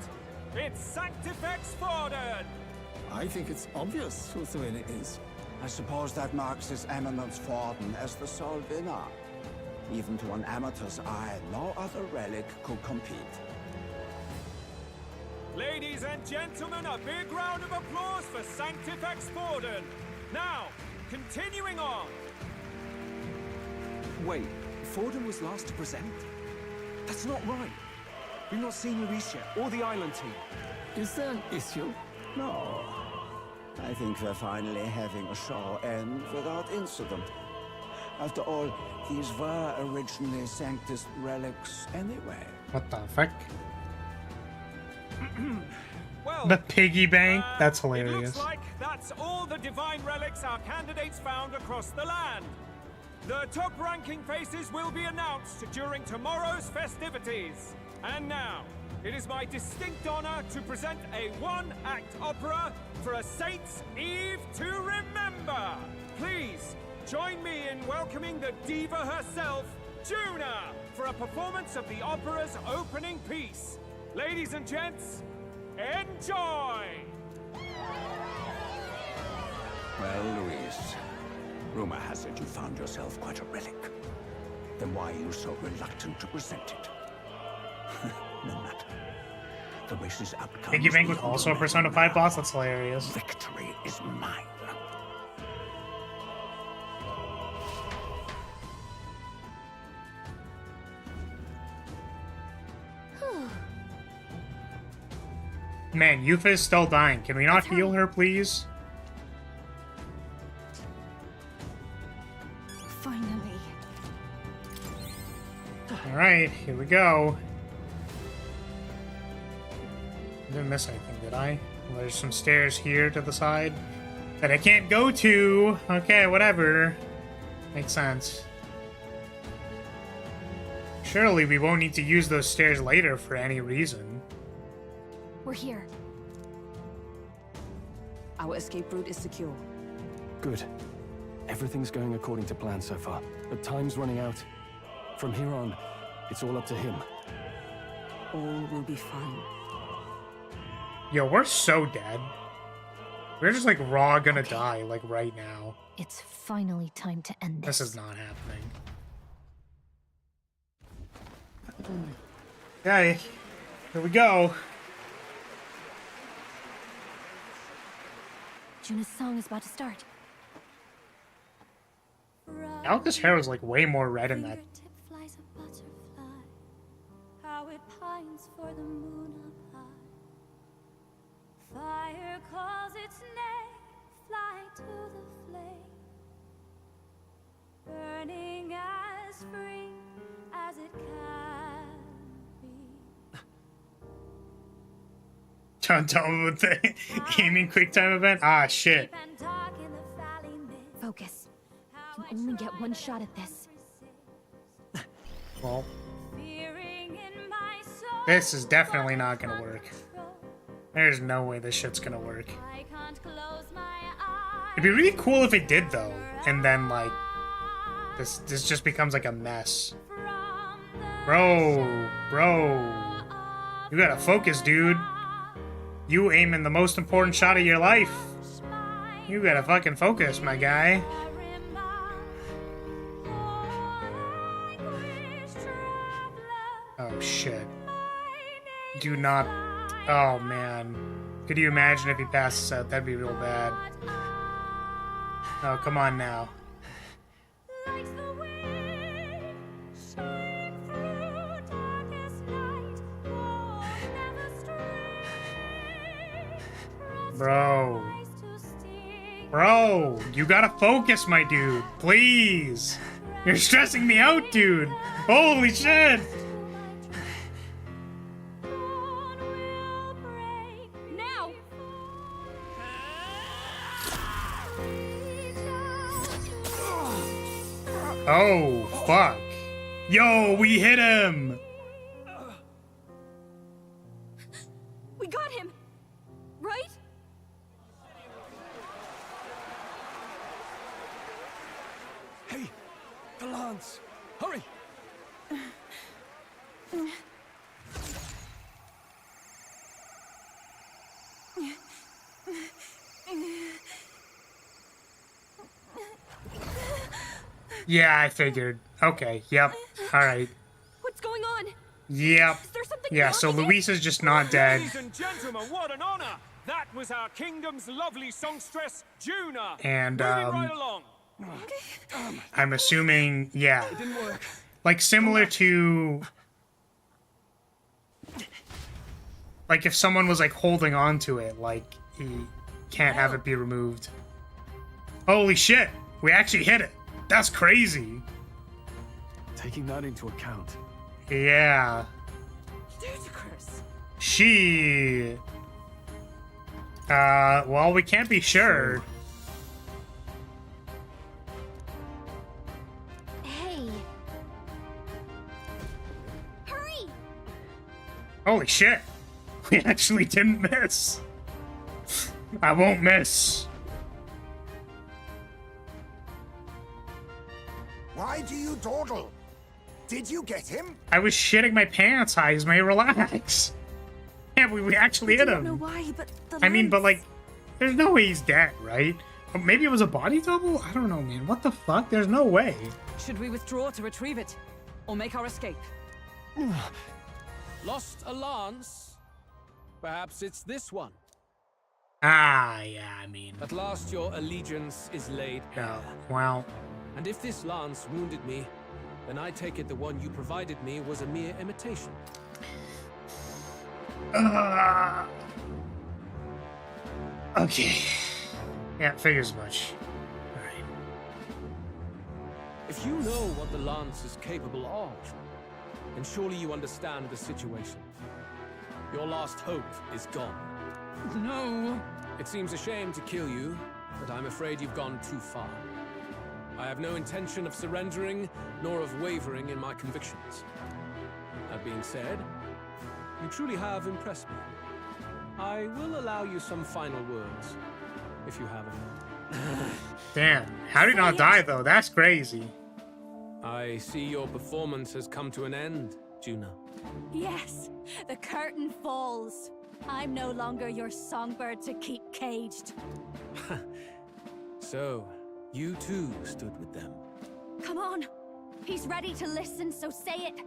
it's Sanctifex Forden. I think it's obvious who the winner is. I suppose that marks His Eminence Forden as the sole winner. Even to an amateur's eye, no other relic could compete. Ladies and gentlemen, a big round of applause for Sanctifex Forden. Now, continuing on. Wait, Forden was last to present? That's not right. We've not seen Luis yet, or the island team. Is there an issue? No. I think we're finally having a show end without incident. After all, these were originally Sanctus relics anyway. What the fuck? Well, the piggy bank? That's It hilarious. looks like that's all the divine relics our candidates found across the land. The top-ranking faces will be announced during tomorrow's festivities. And now, it is my distinct honor to present a one-act opera for a Saint's Eve to remember. Please, join me in welcoming the diva herself, Juna, for a performance of the opera's opening piece. Ladies and gents, enjoy! Well, Luis, rumor has it you found yourself quite a relic. Then why are you so reluctant to present it? No matter. The race's outcome. Piggy bank was also a Persona 5 boss? That's hilarious. Victory is mine. Man, Yufa is still dying. Can we not heal her, please? Finally. Alright, here we go. Didn't miss anything, did I? Well, there's some stairs here to the side that I can't go to. Okay, whatever. Makes sense. Surely we won't need to use those stairs later for any reason. We're here. Our escape route is secure. Good. Everything's going according to plan so far, but time's running out. From here on, it's all up to him. All will be fine. Yo, we're so dead. We're just like raw gonna die, like right now. It's finally time to end this. This is not happening. Okay, here we go. Juna's song is about to start. Alka's hair was like way more red in that. Flies a butterfly, how it pines for the moon up high. Fire calls its name, fly to the flame, burning as free as it can be. Don't tell me with the aiming quick time event. Ah, shit. Focus. You can only get one shot at this. Well, this is definitely not gonna work. There's no way this shit's gonna work. It'd be really cool if it did though, and then like this just becomes like a mess. Bro, you gotta focus, dude. You aiming the most important shot of your life. You gotta fucking focus, my guy. Oh shit. Do not. Oh man. Could you imagine if he passes out? That'd be real bad. Oh, come on now. Bro, you gotta focus, my dude. Please. You're stressing me out, dude. Holy shit. Now! Oh, fuck. Yo, we hit him. We got him! Right? Hey, the lance. Hurry. Yeah, I figured. Okay, yep. Alright. What's going on? Yep. Is there something Yeah, wrong so with it? Luis is just not dead. Ladies and gentlemen, what an honor! That was our kingdom's lovely songstress, Juna. And, Moving right along. I'm assuming, yeah. It didn't work. Like, similar to... Like, if someone was, like, holding on to it, like, he can't have it be removed. Holy shit! We actually hit it! That's crazy! Taking that into account. Yeah. Ludicrous. She... well, we can't be sure. Hey. Hurry! Holy shit! We actually didn't miss! I won't miss! Why do you dawdle? Did you get him? I was shitting my pants, Heismay, relax! Yeah, we actually hit I don't know him! why, but the I mean, but lens- like, there's no way he's dead, right? Or maybe it was a body double? I don't know, man. What the fuck? There's no way. Should we withdraw to retrieve it? Or make our escape? Lost a lance? Perhaps it's this one. Ah, yeah, I mean... At last your allegiance is laid bare. No, well... And if this lance wounded me, then I take it the one you provided me was a mere imitation. Okay. Yeah, figures much. Alright. If you know what the lance is capable of, then surely you understand the situation. Your last hope is gone. No. It seems a shame to kill you, but I'm afraid you've gone too far. I have no intention of surrendering, nor of wavering in my convictions. That being said, you truly have impressed me. I will allow you some final words, if you have any. Damn. How did he not die, though? That's crazy. I see your performance has come to an end, Juna. Yes, the curtain falls. I'm no longer your songbird to keep caged. So, you too stood with them. Come on. He's ready to listen, so say it.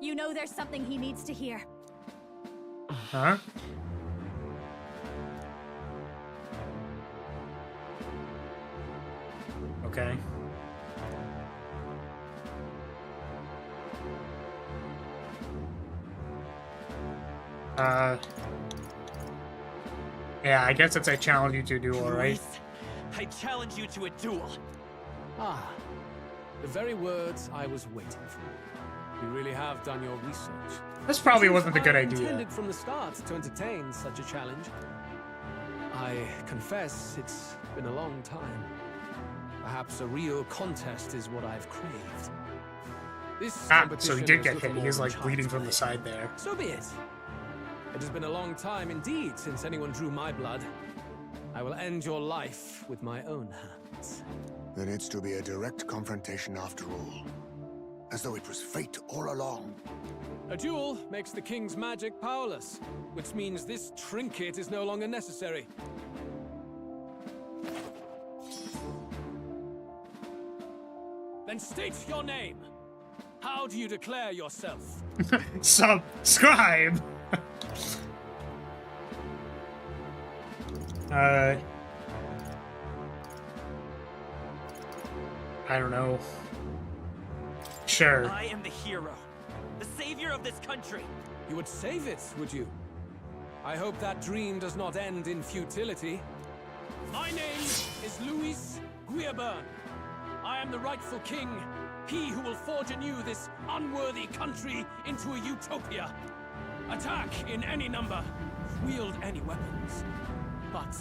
You know there's something he needs to hear. Huh? Okay. Yeah, I guess it's I challenge you to a duel, right? I challenge you to a duel. Ah, the very words I was waiting for. You really have done your research. This probably wasn't a good I idea. intended from the start to entertain such a challenge. I confess it's been a long time. Perhaps a real contest is what I've craved. This Ah, competition so he did is get little hit. more He's than like child's bleeding from play. the side there. So be it. It has been a long time indeed since anyone drew my blood. I will end your life with my own hands. Then it's to be a direct confrontation after all. As though it was fate all along. A duel makes the king's magic powerless, which means this trinket is no longer necessary. Then state your name. How do you declare yourself? Subscribe! I don't know. Sure. I am the hero, the savior of this country. You would save it, would you? I hope that dream does not end in futility. My name is Luis Guiaburn. I am the rightful king, he who will forge anew this unworthy country into a utopia. Attack in any number, wield any weapons. But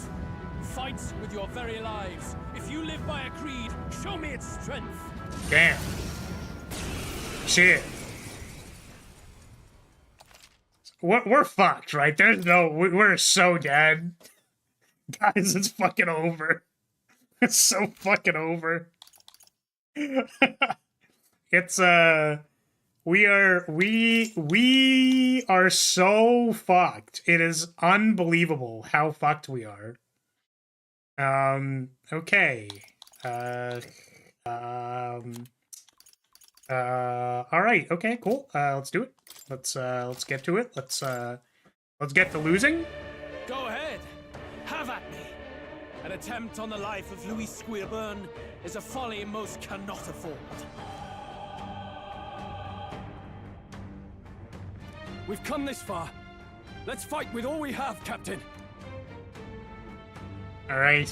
fight with your very lives. If you live by a creed, show me its strength. Damn. Shit. We're fucked, right? There's no... We're so dead. Guys, it's fucking over. It's so fucking over. It's, we are so fucked. It is unbelievable how fucked we are. Okay. Alright, okay, cool. Let's do it. Let's get to it. Let's get to losing. Go ahead. Have at me. An attempt on the life of Luis Guiaburn is a folly most cannot afford. We've come this far. Let's fight with all we have, Captain. All right.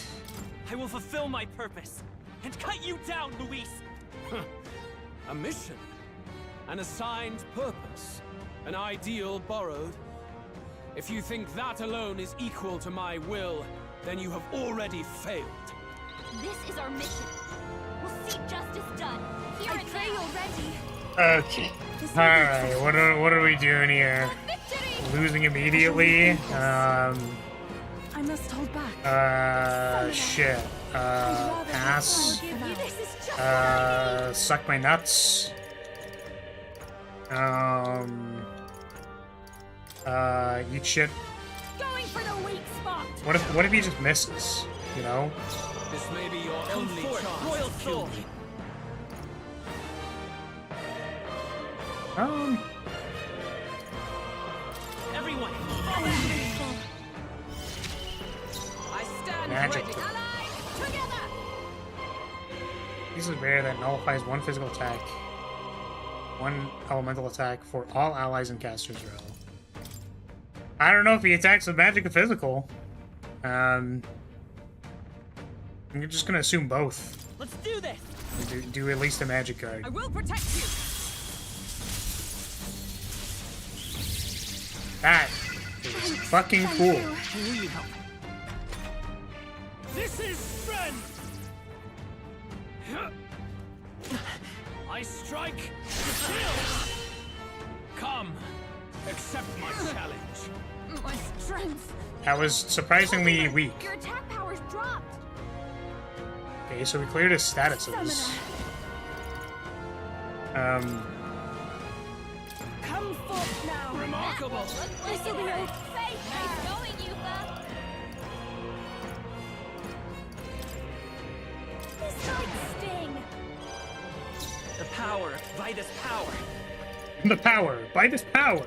I will fulfill my purpose and cut you down, Luis. A mission, an assigned purpose, an ideal borrowed. If you think that alone is equal to my will, then you have already failed. This is our mission. We'll see justice done. Here I pray you're ready. Okay. Alright, what are we doing here? Losing immediately. I must hold back. Shit. Pass. Suck my nuts. Eat shit. Going for the weak spot. What if he just misses? You know? This may be your only chance. Royal soul. Everyone, fall back. I stand Magic. ready. Allies, together. This is rare that nullifies one physical attack, one elemental attack for all allies in caster's row. I don't know if he attacks with magic or physical. I'm just gonna assume both. Let's do this. Do at least a magic card. I will protect you. That is fucking cool. This is strength. I strike to kill. Come, accept my challenge. My strength. That was surprisingly weak. Your attack power's dropped. Okay, so we cleared his statuses. Come forth now. Remarkable. This will be okay. Nice going, Yuka. This might sting. The power, by this power. The power, by this power.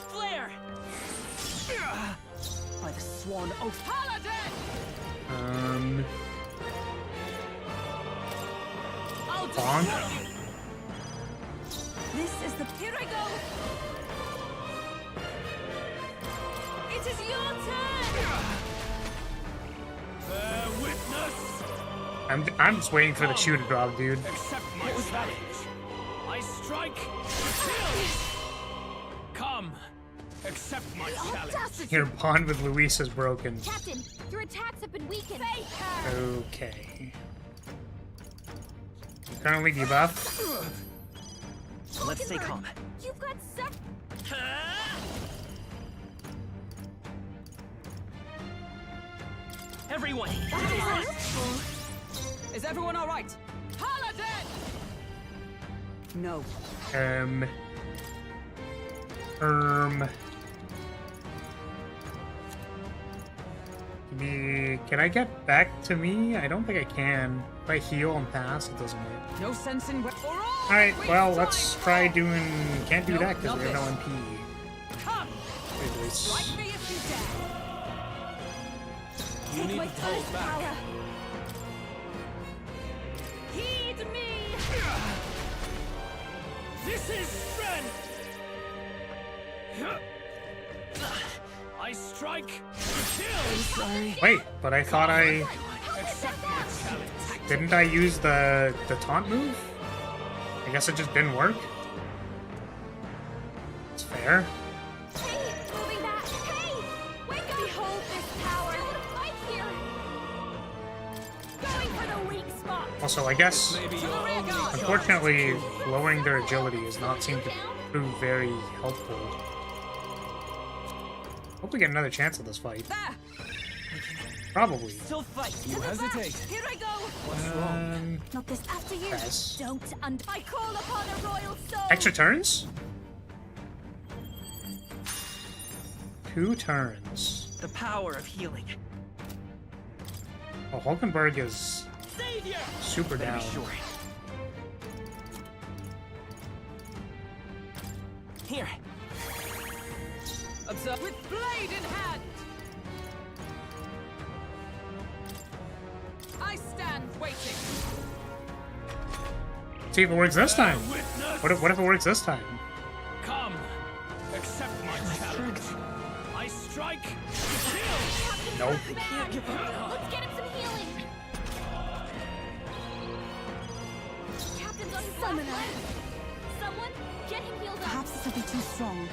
Flare. By the sworn oath. Paladin. I'll Bonk. destroy you. This is the... Here I go. It is your turn. Bear witness. I'm just waiting for the shoe to drop, dude. Accept my challenge. I strike to kill. Come, accept my challenge. Your bond with Luis is broken. Captain, your attacks have been weakened. Okay. Currently debuffed. Let's stay calm. You've got such... Everyone. Is everyone all right? Paladin. No. Can I get back to me? I don't think I can. If I heal and pass, it doesn't work. No sense in... Alright, well, let's try doing... Can't do that because we have no MP. Come. Wait, Strike me if you dare. You Take need my to hold first back. power. Heed me. This is strength. I I strike. Kill. Wait, but I thought I... Didn't I use the taunt move? I guess it just didn't work. It's fair. Hey, moving back. Hey, wake up! Behold this power. Still in a fight here. Going for the weak spot. Also, I guess, unfortunately, lowering their agility has not seemed to prove very helpful. Hope we get another chance at this fight. Probably. Still fight. You hesitate. Here I go. What's wrong? Not this after you. Yes. Don't I call upon a royal soul. Extra turns? 2 turns. The power of healing. Oh, Hulkenberg is super down. Sure. Here. Observe with blade in hand. I stand waiting. See if it works this time. What if it works this time? Come, accept my challenge. I strike. Kill. Nope. I can't give up now. Let's get him some healing. Captain's on his last leg. Someone get him healed up. Perhaps this will be too strong.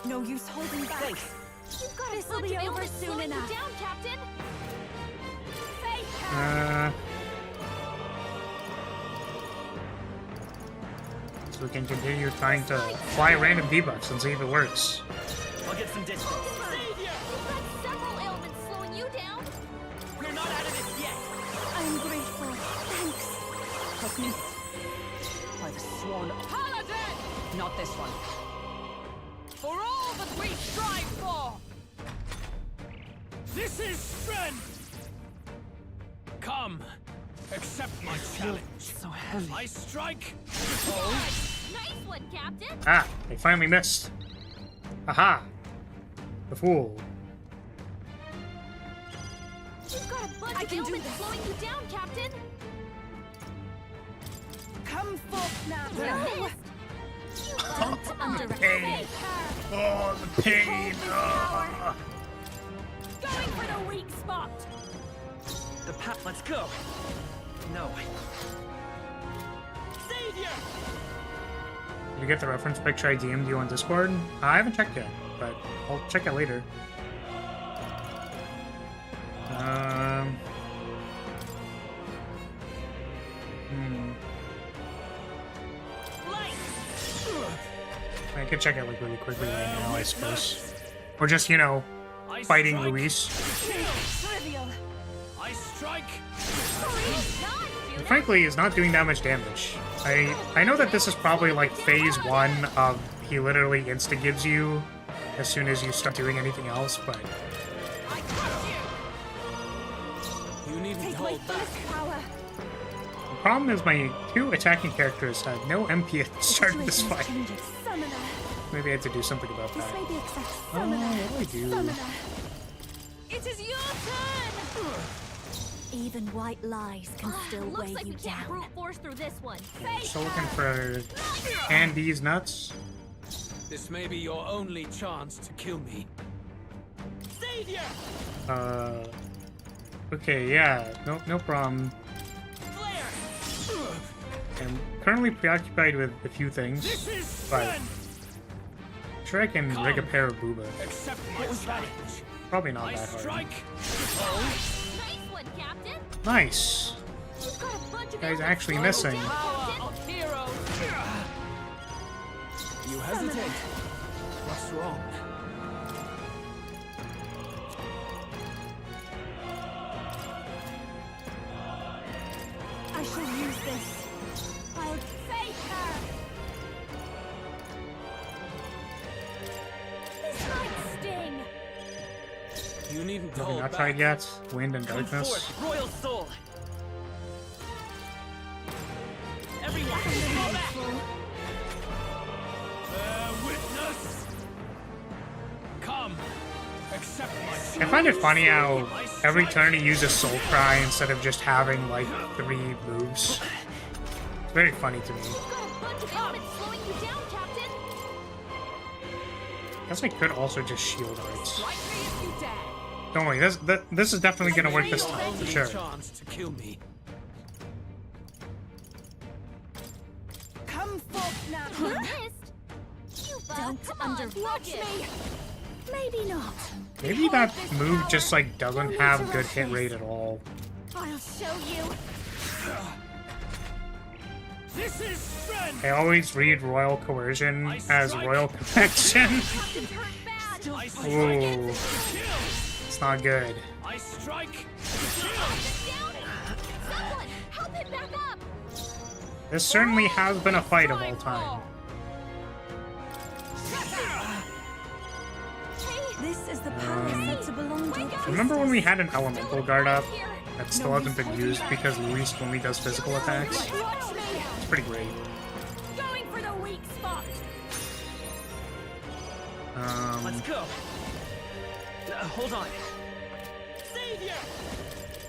No use holding back. Thanks. You've got this will be over soon enough. Down, Captain. So we can continue trying to fly random debuffs and see if it works. I'll get some distance. You've got several ailments slowing you down. We're not out of this yet. I'm grateful. Thanks. Help me. By the sworn Paladin! Not this one. For all that we strive for! This is strength. Come, accept my challenge. So heavy. I strike. Nice one, Captain. Ah, they finally missed. Aha! The fool. You've got a bunch of ailments slowing you down, Captain. Come forth now. No. Don't underestimate her. Oh, the pain! Oh. Going for the weak spot. The let's go. No. Savior. Did you get the reference picture I DM'd you on Discord? I haven't checked yet, but I'll check it later. I could check it like really quickly right now, I suppose. Or just, you know, fighting Luis. Trivial. I strike. And frankly, he's not doing that much damage. I know that this is probably like phase 1 of he literally insta-gives you as soon as you start doing anything else, but... You need to hold back. The problem is my 2 attacking characters had no MP at the start of this fight. Maybe I had to do something about that. Oh, what do I do? It is your turn! Even white lies can still weigh Looks like you we can't down. brute force through this one. So looking for Andy's nuts. This may be your only chance to kill me. Savior. Okay, yeah, no problem. I'm currently preoccupied with a few things, but I'm sure I can rig a pair of Booba. Accept my challenge. Probably not that hard. Strike. Nice one, Captain. Nice. You've got a bunch of Guy's ailments actually slowing missing. you down, Captain. Power of heroes. You hesitate. What's wrong? I shall use this. I'll fake her. This might sting. You needn't Have you hold not back. tried yet? Wind and Come darkness. forth, royal soul. Everyone, fall back. Bear witness. Come, accept my I find it funny how every turn he uses Soul Cry instead of just having like 3 moves. It's very funny to me. You've got a bunch of ailments slowing you down, Captain. guess I could also just shield arts. Strike me if you dare. Don't worry, this is definitely gonna work this time, for sure. Chance to kill me. Come forth now. You missed. Don't underwatch me. Maybe not. Maybe that move just, like, doesn't have good hit rate at all. I'll show you. This is strength. I always read Royal Coercion as Royal Connection. Ooh. It's not good. I strike. Someone, help him back up. This certainly has been a fight of all time. This is the power said to belong to a Remember when we had an elemental guard up that still hasn't been used because Luis only does physical attacks? It's pretty great. Going for the weak spot. Let's go. Hold on. Savior.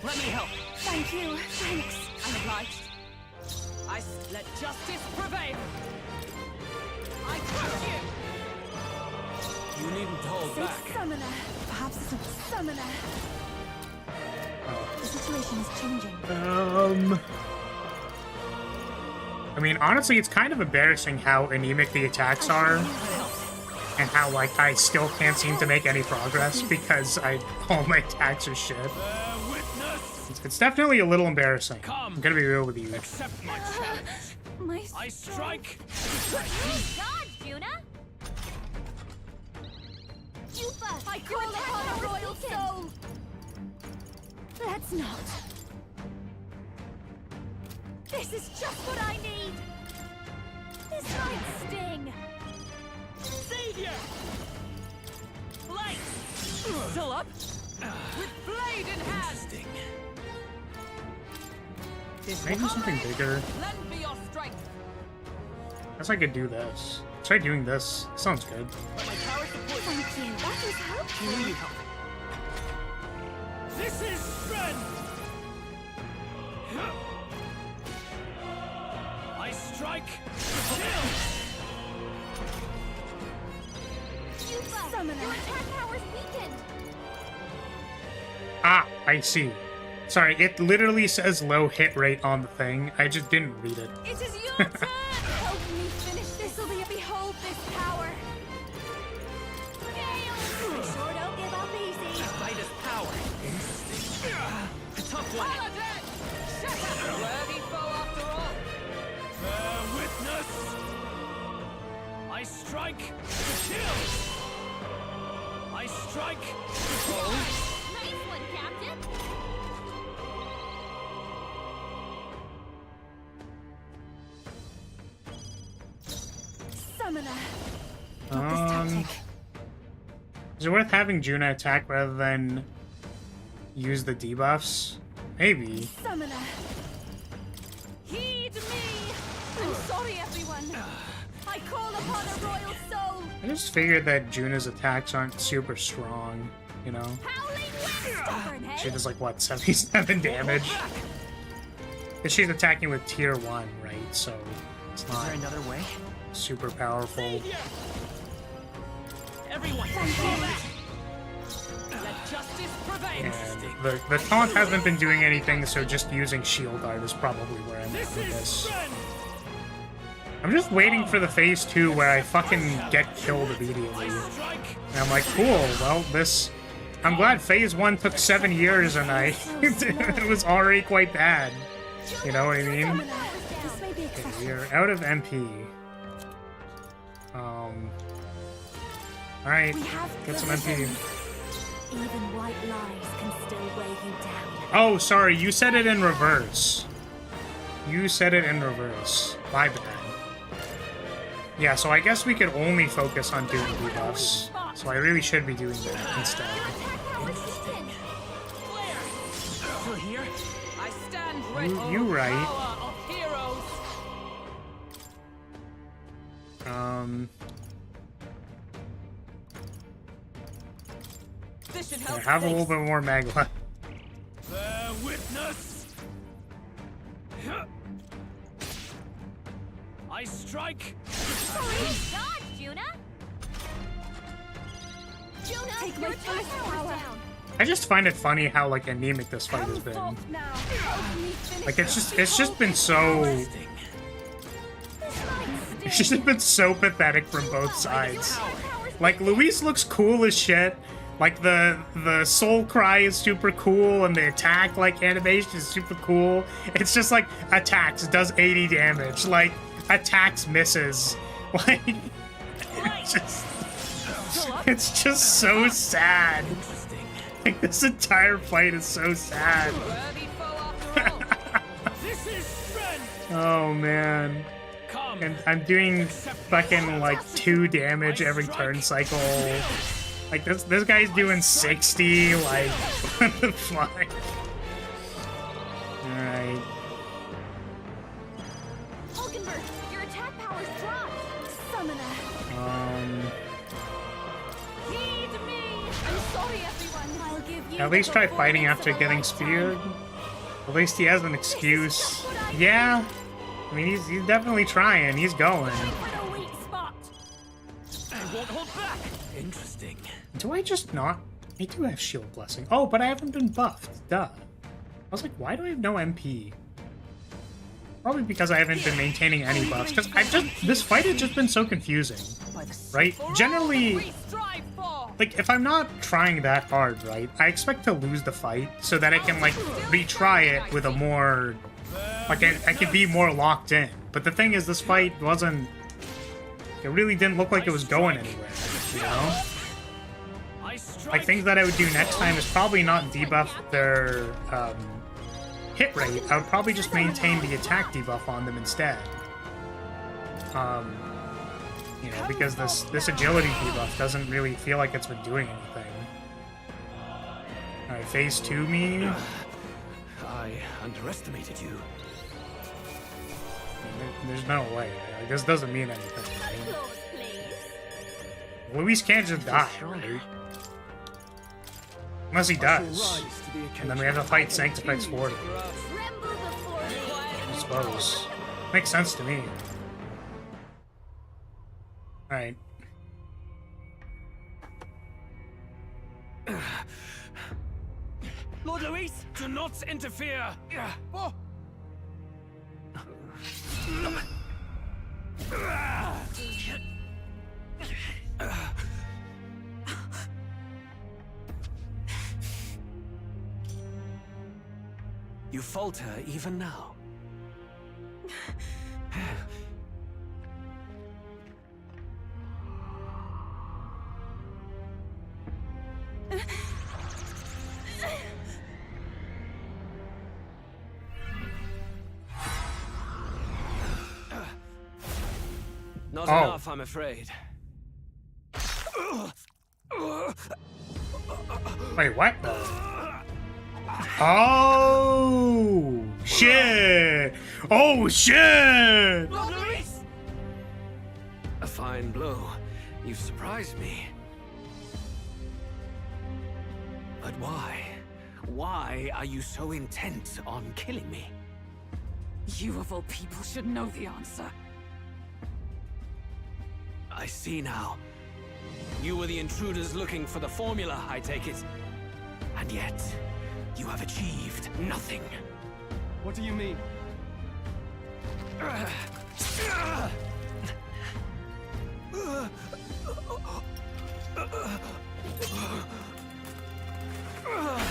Let me help. Thank you. Thanks. I'm obliged. Let justice prevail. I trust you. You needn't hold Safe back. summoner. Perhaps it's a summoner. The situation is changing. I mean, honestly, it's kind of embarrassing how anemic the attacks are, and how, like, I still can't seem to make any progress because all my attacks are shit. It's definitely a little embarrassing. I'm gonna be real with you. Accept my challenge. I strike. God, Juna. I call upon a royal soul. Let's not. This is just what I need. This might sting. Savior. Blade. Still up? With blade in hand. Can I do something bigger? Lend me your strength. Guess I could do this. Try doing this. Sounds good. Thank you. That is helpful. This is strength. I strike. Kill. Summoner. Your attack power's weakened. Ah, I see. Sorry, it literally says low hit rate on the thing. I just didn't read it. It is your turn. Help me finish this. Behold this power. Gale. Sure don't give up easy. Fight is power. A tough one. Paladin. Shut up. Worthy foe after all. Bear witness. I strike. Kill. I strike. Nice one, Captain. Summoner. Not this tactic. Is it worth having Juna attack rather than use the debuffs? Maybe. Summoner. Heed me. I'm sorry, everyone. I call upon a royal soul. I just figured that Juna's attacks aren't super strong, you know? She does like, what, 77 damage? Because she's attacking with tier 1, right? So it's not Is there another way? super powerful. Everyone. Let justice prevail. And the taunt hasn't been doing anything, so just using shield art is probably where I'm at with this. I'm just waiting for the phase 2 where I fucking get killed immediately. And I'm like, cool, well, this... I'm glad phase 1 took 7 years and it was already quite bad. You know what I mean? Okay, we are out of MP. Alright, get some MP. Even white lies can still weigh you down. Oh, sorry, you said it in reverse. You said it in reverse. My bad. Yeah, so I guess we could only focus on doing debuffs. So I really should be doing that instead. Still here? I stand ready. You right. Power of heroes. This should help. Have a little bit more Magla. Bear witness. I strike. Sorry, God, Juna. Take my first power. I just find it funny how like anemic this fight has been. Like it's just been so. It's just been so pathetic from both sides. Like Luis looks cool as shit. Like the soul cry is super cool and the attack like animation is super cool. It's just like attacks does 80 damage. Like attacks misses. Like it's just so sad. Like this entire fight is so sad. Oh man. And I'm doing fucking like 2 damage every turn cycle. Like this guy's doing 60, like what the fuck? Alright. Your attack power's dropped. Summoner. Heed me. I'm sorry, everyone. I'll give you At least try fighting after getting speared. At least he has an excuse. Yeah. I mean, he's definitely trying. He's going. Interesting. Do I just not? I do have shield blessing. Oh, but I haven't been buffed. Duh. I was like, why do I have no MP? Probably because I haven't been maintaining any buffs. Because this fight has just been so confusing. Right? Generally, like, if I'm not trying that hard, right, I expect to lose the fight so that I can, like, retry it with a more... Like, I could be more locked in. But the thing is, this fight wasn't... It really didn't look like it was going anywhere, you know? Like, things that I would do next time is probably not debuff their hit rate. I would probably just maintain the attack debuff on them instead. You know, because this agility debuff doesn't really feel like it's been doing anything. Alright, phase 2 me. I underestimated you. There's no way. Like, this doesn't mean anything, right? Luis can't just die, right? Unless he does. And then we have to fight Sanctifex 40. I suppose. Makes sense to me. Alright. Lord Luis, do not interfere. Oh. You falter even now. Not enough, I'm afraid. Wait, what? Oh shit! Oh shit! A fine blow. You've surprised me. But why? Why are you so intent on killing me? You of all people should know the answer. I see now. You were the intruders looking for the formula, I take it. And yet, you have achieved nothing. What do you mean?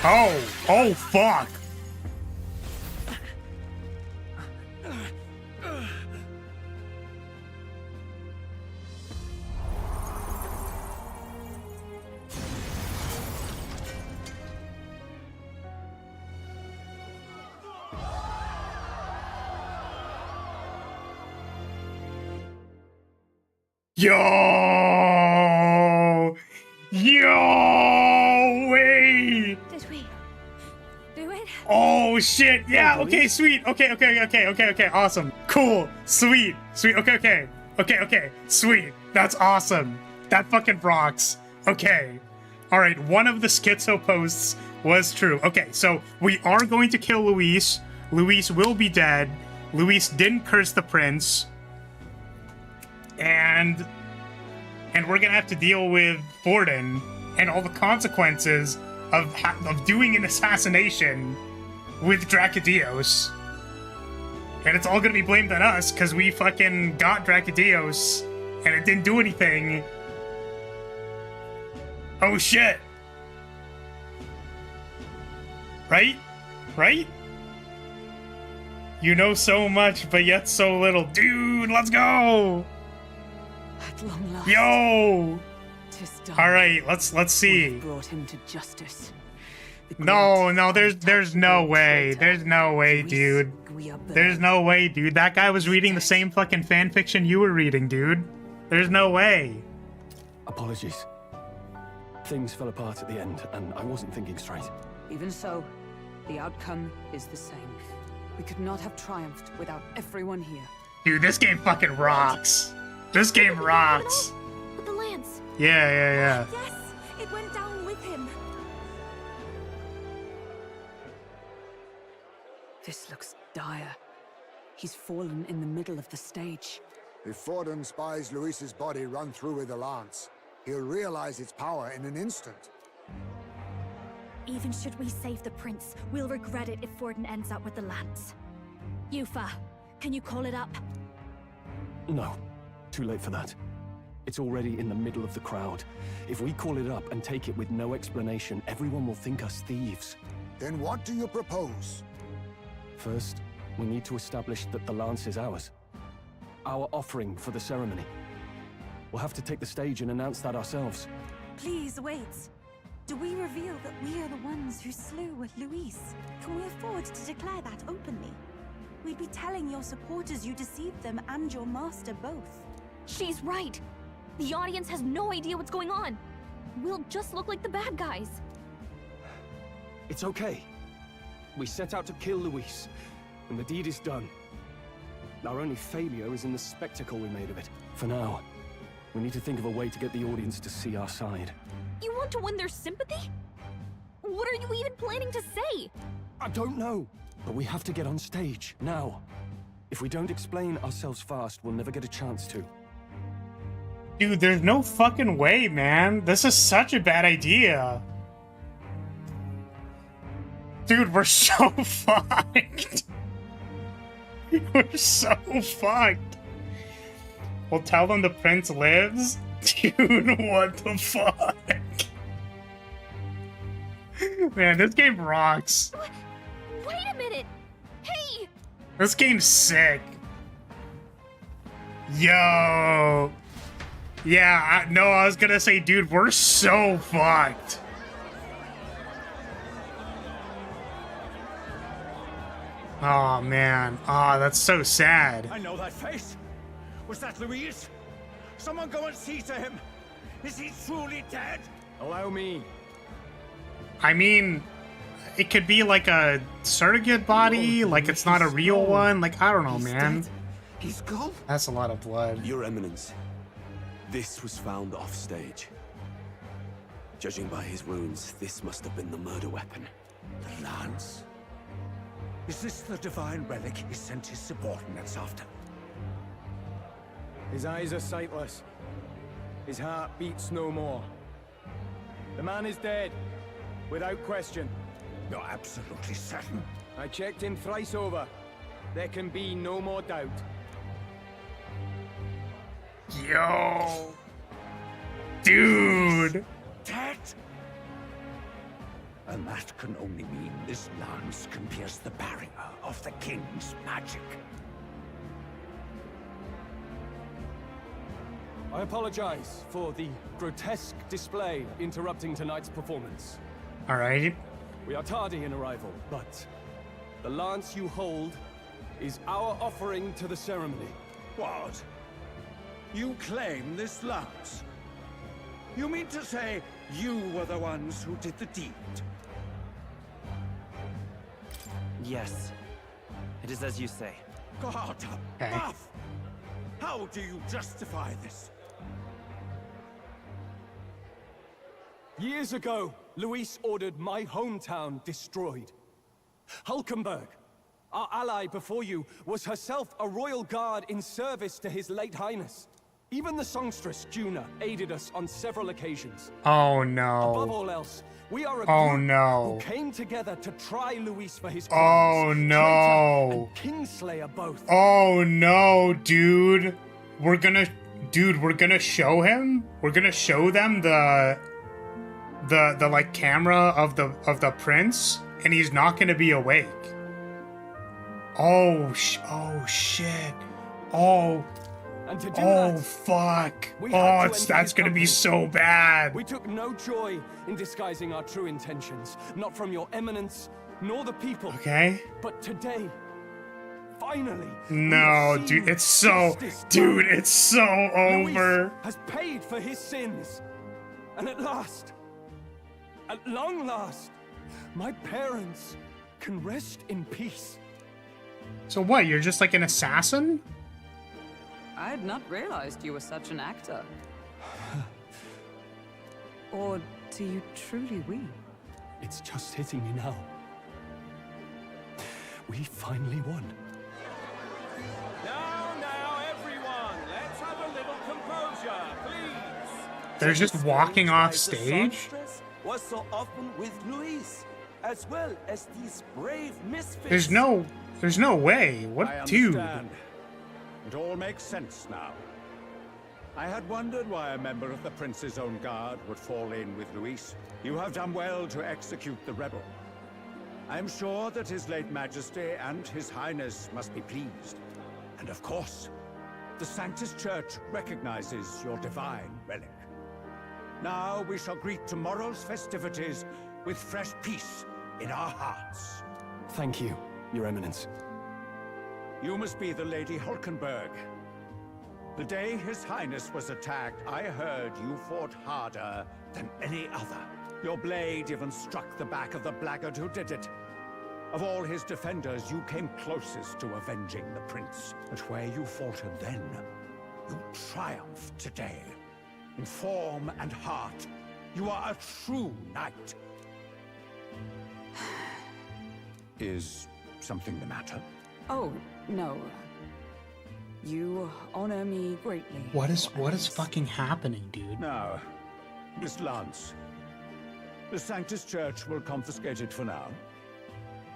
Oh fuck! Yo! Wait! Did we do it? Oh shit! Yeah. Okay. Sweet. Okay. Awesome. Cool. Sweet. Okay. Sweet. That's awesome. That fucking rocks. Okay. All right. One of the schizo posts was true. Okay. So we are going to kill Luis. Luis will be dead. Luis didn't curse the prince. And we're gonna have to deal with Forden and all the consequences of doing an assassination with Dracadios. And it's all gonna be blamed on us because we fucking got Dracadios and it didn't do anything. Oh shit. Right? Right? You know so much, but yet so little. Dude, let's go! At long last. Yo! 'Tis done. Alright, let's see. We've brought him to justice. No, there's no way. There's no way, dude. There's no way, dude. That guy was reading the same fucking fanfiction you were reading, dude. There's no way. Apologies. Things fell apart at the end, and I wasn't thinking straight. Even so, the outcome is the same. We could not have triumphed without everyone here. Dude, this game fucking rocks. This game rocks. With the lance. Yeah. Yes, it went down with him. This looks dire. He's fallen in the middle of the stage. If Forden spies Luis's body run through with the lance, he'll realize its power in an instant. Even should we save the prince, we'll regret it if Forden ends up with the lance. Yufa, can you call it up? No, too late for that. It's already in the middle of the crowd. If we call it up and take it with no explanation, everyone will think us thieves. Then what do you propose? First, we need to establish that the lance is ours. Our offering for the ceremony. We'll have to take the stage and announce that ourselves. Please wait. Do we reveal that we are the ones who slew Luis? Can we afford to declare that openly? We'd be telling your supporters you deceived them and your master both. She's right. The audience has no idea what's going on. We'll just look like the bad guys. It's okay. We set out to kill Luis, and the deed is done. Our only failure is in the spectacle we made of it. For now, we need to think of a way to get the audience to see our side. You want to win their sympathy? What are you even planning to say? I don't know, but we have to get on stage, now. If we don't explain ourselves fast, we'll never get a chance to. Dude, there's no fucking way, man. This is such a bad idea. Dude, we're so fucked. We're so fucked. We'll tell them the prince lives? Dude, what the fuck? Man, this game rocks. Wait a minute! Hey! This game's sick. Yo! Yeah, I was gonna say, dude, we're so fucked. Oh, man. Oh, that's so sad. I know that face. Was that Luis? Someone go and see to him. Is he truly dead? Allow me. I mean, it could be like a surrogate body, like it's not a real one. Like, I don't know, man. He's gone. That's a lot of blood. Your Eminence, this was found off stage. Judging by his wounds, this must have been the murder weapon. The lance? Is this the divine relic he sent his subordinates after? His eyes are sightless. His heart beats no more. The man is dead, without question. You're absolutely certain? I checked him thrice over. There can be no more doubt. Yo! Dude! Dead? And that can only mean this lance can pierce the barrier of the king's magic. I apologize for the grotesque display interrupting tonight's performance. Alright. We are tardy in arrival, but the lance you hold is our offering to the ceremony. What? You claim this lance? You mean to say you were the ones who did the deed? Yes. It is as you say. God above! How do you justify this? Years ago, Luis ordered my hometown destroyed. Hulkenberg, our ally before you, was herself a royal guard in service to his late highness. Even the songstress, Juna, aided us on several occasions. Oh no. Above all else, we are a group who came together to try Luis for his crimes. Oh no. Traitor and Kingslayer both. Oh no, dude. We're gonna show him? We're gonna show them the like camera of the prince, and he's not gonna be awake. Oh shit. Oh. And to do that, fuck. Oh, that's gonna be so bad. We took no joy in disguising our true intentions, not from your eminence, nor the people. Okay. But today, finally. No, dude, it's so over. Has paid for his sins. And at last, at long last, my parents can rest in peace. So what, you're just like an assassin? I had not realized you were such an actor. Or do you truly weep? It's just hitting me now. We finally won. Now, everyone, let's have a little composure, please. They're just walking off stage? Was so often with Luis, as well as these brave misfits. There's no way. What, dude? It all makes sense now. I had wondered why a member of the Prince's own guard would fall in with Luis. You have done well to execute the rebel. I am sure that His late Majesty and His Highness must be pleased. And of course, the Sanctus Church recognizes your divine relic. Now we shall greet tomorrow's festivities with fresh peace in our hearts. Thank you, Your Eminence. You must be the Lady Hulkenberg. The day His Highness was attacked, I heard you fought harder than any other. Your blade even struck the back of the blackguard who did it. Of all his defenders, you came closest to avenging the prince. But where you faltered then, you triumphed today. In form and heart, you are a true knight. Is something the matter? Oh, no. You honor me greatly. What is fucking happening, dude? Now, Miss Lance, the Sanctus Church will confiscate it for now.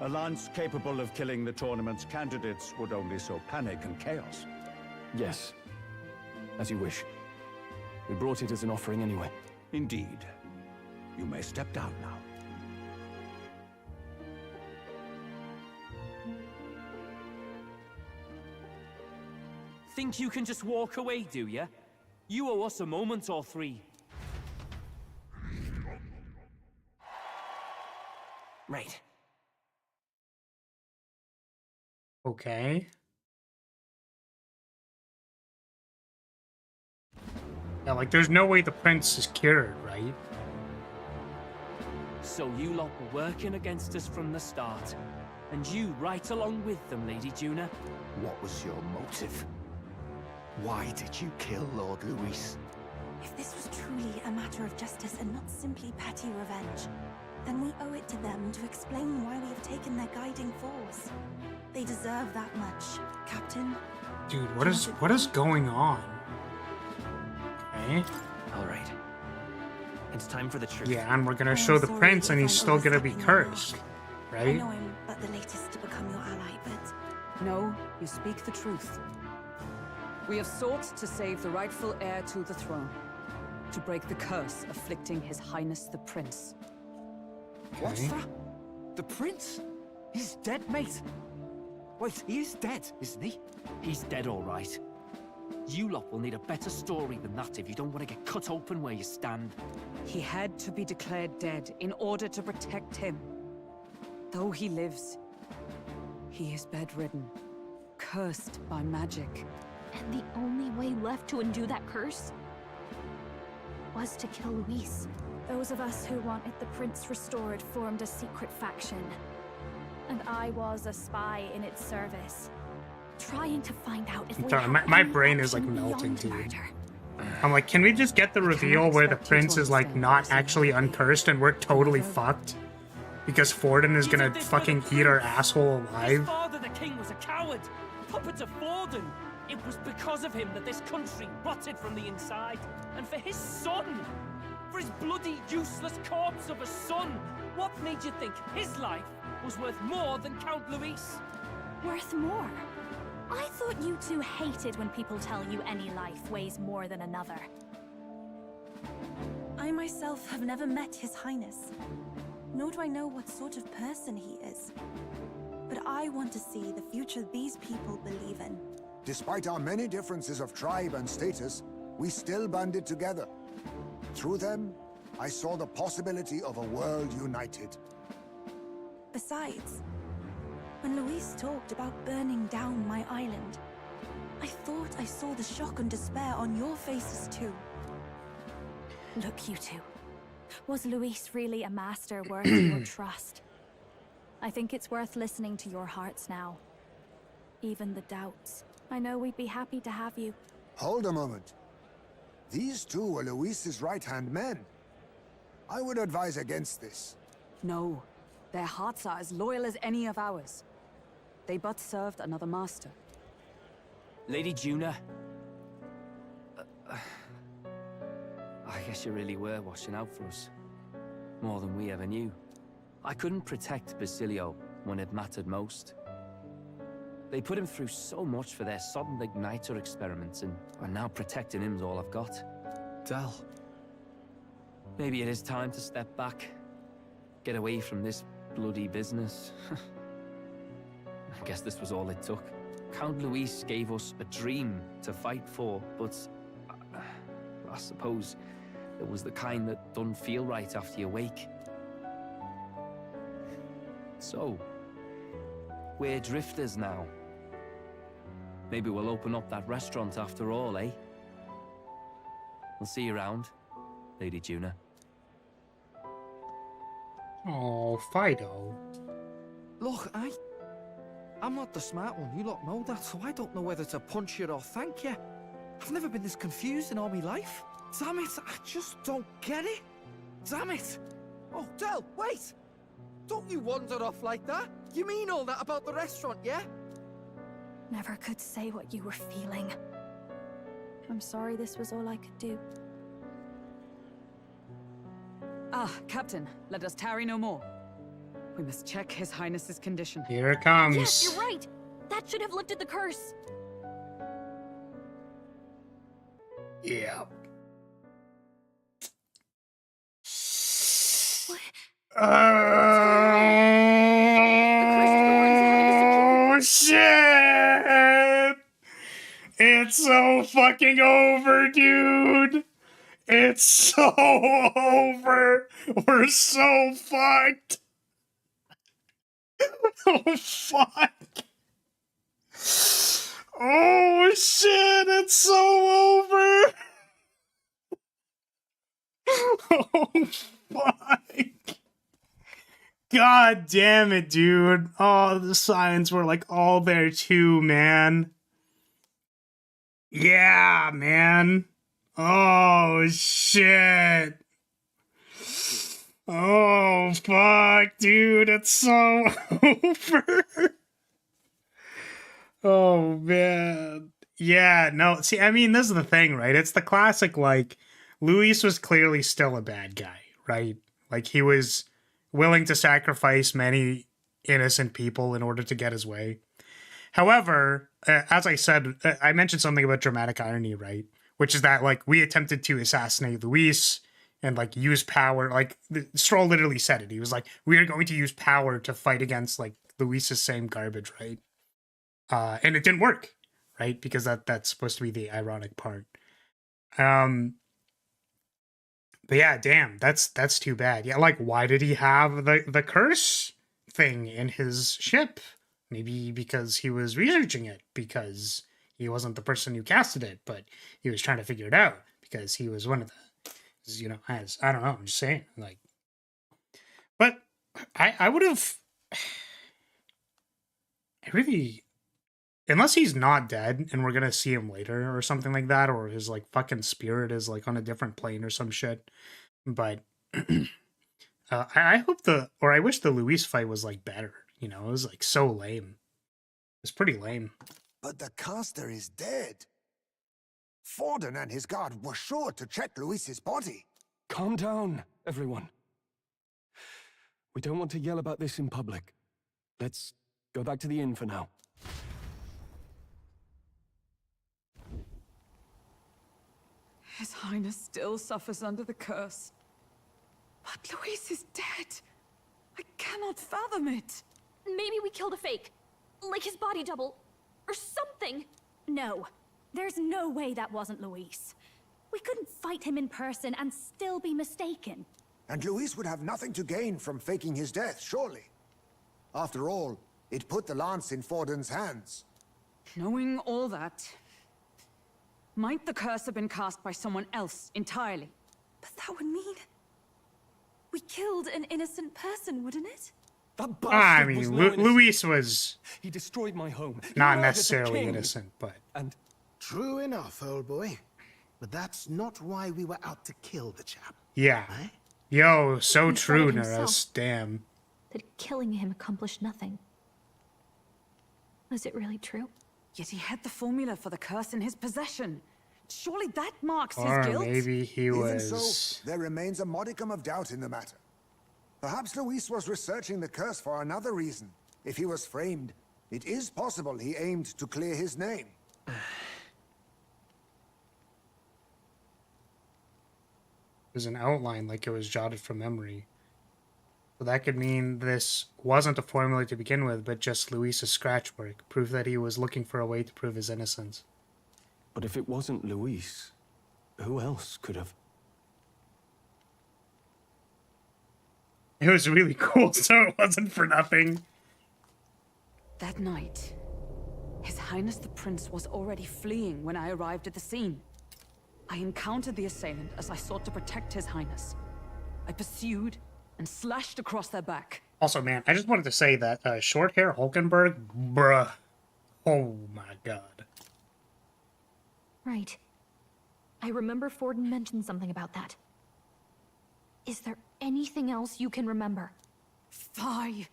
A lance capable of killing the tournament's candidates would only sow panic and chaos. Yes, as you wish. We brought it as an offering anyway. Indeed. You may step down now. Think you can just walk away, do ya? You owe us a moment or three. Right. Okay. Yeah, like, there's no way the prince is cured, right? So you lot were working against us from the start. And you right along with them, Lady Juna. What was your motive? Why did you kill Lord Luis? If this was truly a matter of justice and not simply petty revenge, then we owe it to them to explain why we have taken their guiding force. They deserve that much, Captain. Dude, what is going on? Okay. All right. It's time for the truth. Yeah, and we're gonna show the prince, and he's still gonna be cursed, I right? know I'm but the latest to become your ally, but... No, you speak the truth. We have sought to save the rightful heir to the throne. To break the curse afflicting His Highness the Prince. What's that? The prince? He's dead, mate. Wait, he is dead, isn't he? He's dead, all right. You lot will need a better story than that if you don't want to get cut open where you stand. He had to be declared dead in order to protect him. Though he lives, he is bedridden, cursed by magic. And the only way left to undo that curse was to kill Luis. Those of us who wanted the prince restored formed a secret faction. And I was a spy in its service, trying to find out if Sorry, my brain is like melting, dude. I'm like, can we just get the reveal where the prince is like not actually uncursed and we're totally fucked? Because Forden is gonna fucking eat our asshole alive? His father, the king, was a coward. Puppet of Forden. It was because of him that this country rotted from the inside. And for his son! For his bloody, useless corpse of a son! What made you think his life was worth more than Count Luis? Worth more? I thought you two hated when people tell you any life weighs more than another. I myself have never met His Highness, nor do I know what sort of person he is. But I want to see the future these people believe in. Despite our many differences of tribe and status, we still banded together. Through them, I saw the possibility of a world united. Besides, when Luis talked about burning down my island, I thought I saw the shock and despair on your faces too. Look, you two. Was Luis really a master worth your trust? I think it's worth listening to your hearts now. Even the doubts. I know we'd be happy to have you. Hold a moment. These two were Luis's right-hand men. I would advise against this. No. Their hearts are as loyal as any of ours. They but served another master. Lady Juna. I guess you really were watching out for us. More than we ever knew. I couldn't protect Basilio when it mattered most. They put him through so much for their sudden igniter experiments, and now protecting him's all I've got. Del. Maybe it is time to step back. Get away from this bloody business. I guess this was all it took. Count Luis gave us a dream to fight for, but I suppose it was the kind that doesn't feel right after you wake. So, we're drifters now. Maybe we'll open up that restaurant after all, eh? We'll see you around, Lady Juna. Oh, Fido. Look, I'm not the smart one, you lot know that, so I don't know whether to punch you or thank you. I've never been this confused in all my life. Damn it, I just don't get it. Damn it. Oh, Del, wait! Don't you wander off like that? You mean all that about the restaurant, yeah? Never could say what you were feeling. I'm sorry this was all I could do. Ah, Captain, let us tarry no more. We must check His Highness's condition. Here it comes. Yes, you're right. That should have lifted the curse. Yeah. Oh shit! It's so fucking over, dude. It's so over. We're so fucked. Oh fuck. Oh shit, it's so over. Oh fuck. God damn it, dude. Oh, the signs were like all there too, man. Yeah, man. Oh shit. Oh fuck, dude, it's so over. Oh man. Yeah, no, see, I mean, this is the thing, right? It's the classic, like, Luis was clearly still a bad guy, right? Like, he was willing to sacrifice many innocent people in order to get his way. However, as I said, I mentioned something about dramatic irony, right? Which is that, like, we attempted to assassinate Luis and, like, use power. Like, Stroll literally said it. He was like, we are going to use power to fight against, like, Luis's same garbage, right? And it didn't work, right? Because that's supposed to be the ironic part. But yeah, damn, that's too bad. Yeah, like, why did he have the curse thing in his ship? Maybe because he was researching it, because he wasn't the person who casted it, but he was trying to figure it out, because he was one of the, you know, as, I don't know, I'm just saying, like, but I would have, I really, unless he's not dead and we're gonna see him later or something like that, or his, like, fucking spirit is, like, on a different plane or some shit, but I hope I wish the Luis fight was, like, better, you know? It was, like, so lame. It's pretty lame. But the caster is dead. Forden and his guard were sure to check Luis's body. Calm down, everyone. We don't want to yell about this in public. Let's go back to the inn for now. His Highness still suffers under the curse. But Luis is dead. I cannot fathom it. Maybe we killed a fake. Like his body double. Or something. No. There's no way that wasn't Luis. We couldn't fight him in person and still be mistaken. And Luis would have nothing to gain from faking his death, surely. After all, it put the lance in Forden's hands. Knowing all that, might the curse have been cast by someone else entirely? But that would mean we killed an innocent person, wouldn't it? I mean, Luis was he destroyed my home. Not necessarily innocent, but and true enough, old boy. But that's not why we were out to kill the chap. yeah. Eh? Yo, so He true, said it himself. Neris. Damn. That killing him accomplished nothing. Was it really true? Yet he had the formula for the curse in his possession. Surely that marks Or his guilt. maybe he Even was... so, there remains a modicum of doubt in the matter. Perhaps Luis was researching the curse for another reason. If he was framed, it is possible he aimed to clear his name. There's an outline like it was jotted from memory. So that could mean this wasn't a formula to begin with, but just Luis's scratch work, proof that he was looking for a way to prove his innocence. But if it wasn't Luis, who else could have? It was really cool, so it wasn't for nothing. That night, His Highness the Prince was already fleeing when I arrived at the scene. I encountered the assailant as I sought to protect His Highness. I pursued and slashed across their back. Also, man, I just wanted to say that short hair Hulkenberg, bruh. Oh my god. Right. I remember Forden mentioned something about that. Is there anything else you can remember? Fie!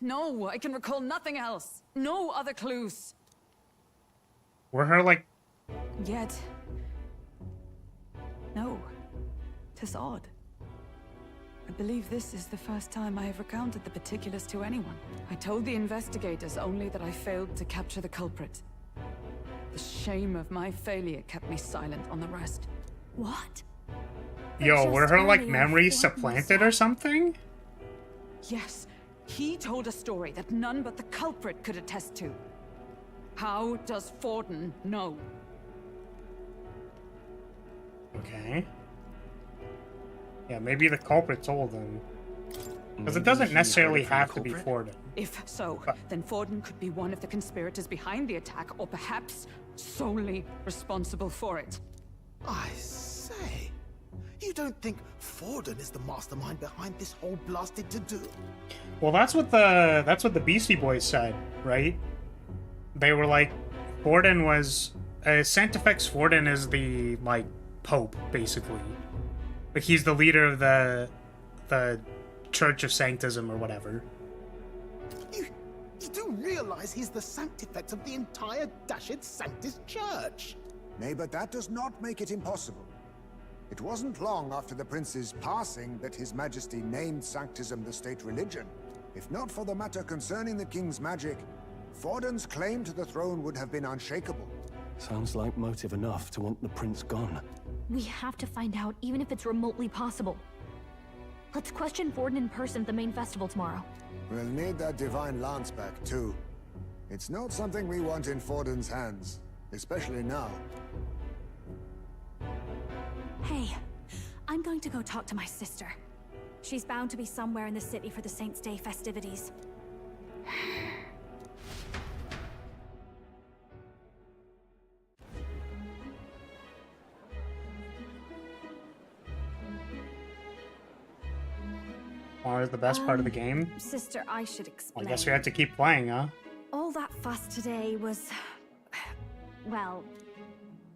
No, I can recall nothing else. No other clues. Were her, like... Yet... No. 'Tis odd. I believe this is the first time I have recounted the particulars to anyone. I told the investigators only that I failed to capture the culprit. The shame of my failure kept me silent on the rest. What? Yo, were her, like, memories supplanted or something? Yes, he told a story that none but the culprit could attest to. How does Forden know? Okay. Yeah, maybe the culprit told him. Because it doesn't necessarily have to be Forden. If so, then Forden could be one of the conspirators behind the attack, or perhaps solely responsible for it. I say, you don't think Forden is the mastermind behind this whole blasted to-do? Well, that's what the Beastie Boys said, right? They were like, Forden was... Sanctifex Forden is the, like, Pope, basically. Like, he's the leader of the Church of Sanctism or whatever. You do realize he's the Sanctifex of the entire dashed Sanctus Church? Nay, but that does not make it impossible. It wasn't long after the prince's passing that His Majesty named Sanctism the state religion. If not for the matter concerning the king's magic, Forden's claim to the throne would have been unshakable. Sounds like motive enough to want the prince gone. We have to find out, even if it's remotely possible. Let's question Forden in person at the main festival tomorrow. We'll need that divine lance back, too. It's not something we want in Forden's hands, especially now. Hey, I'm going to go talk to my sister. She's bound to be somewhere in the city for the Saints' Day festivities. Or is the best part of the game? Sister, I should explain. I guess we have to keep playing, huh? All that fuss today was... well...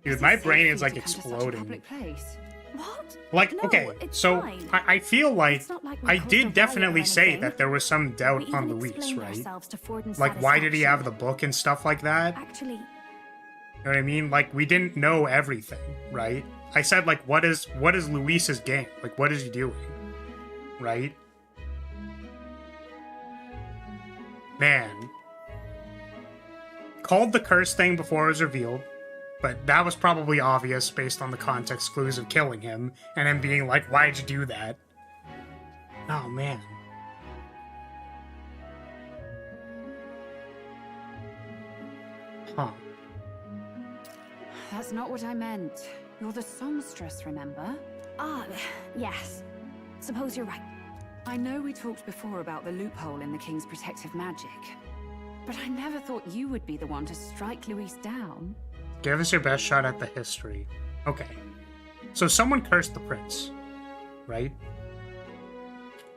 Dude, my brain is, like, To come to such a exploding. public place. What? Like, No, okay, it's so fine. I feel like It's not like we I caused a did riot definitely or say anything. that there was some doubt We on even Luis, explained right? ourselves to Forden's Like, why did he have the satisfaction. book and stuff like that? Actually, You know what I mean? Like, we didn't know everything, right? I said, like, what is Luis's game? Like, what is he doing? Right? Man. Called the curse thing before it was revealed, but that was probably obvious based on the context clues of killing him, and him being like, why'd you do that? Oh, man. Huh. That's not what I meant. You're the songstress, remember? ah, yes. Suppose you're right. I know we talked before about the loophole in the King's protective magic, but I never thought you would be the one to strike Luis down. Give us your best shot at the history. Okay. So someone cursed the prince, right?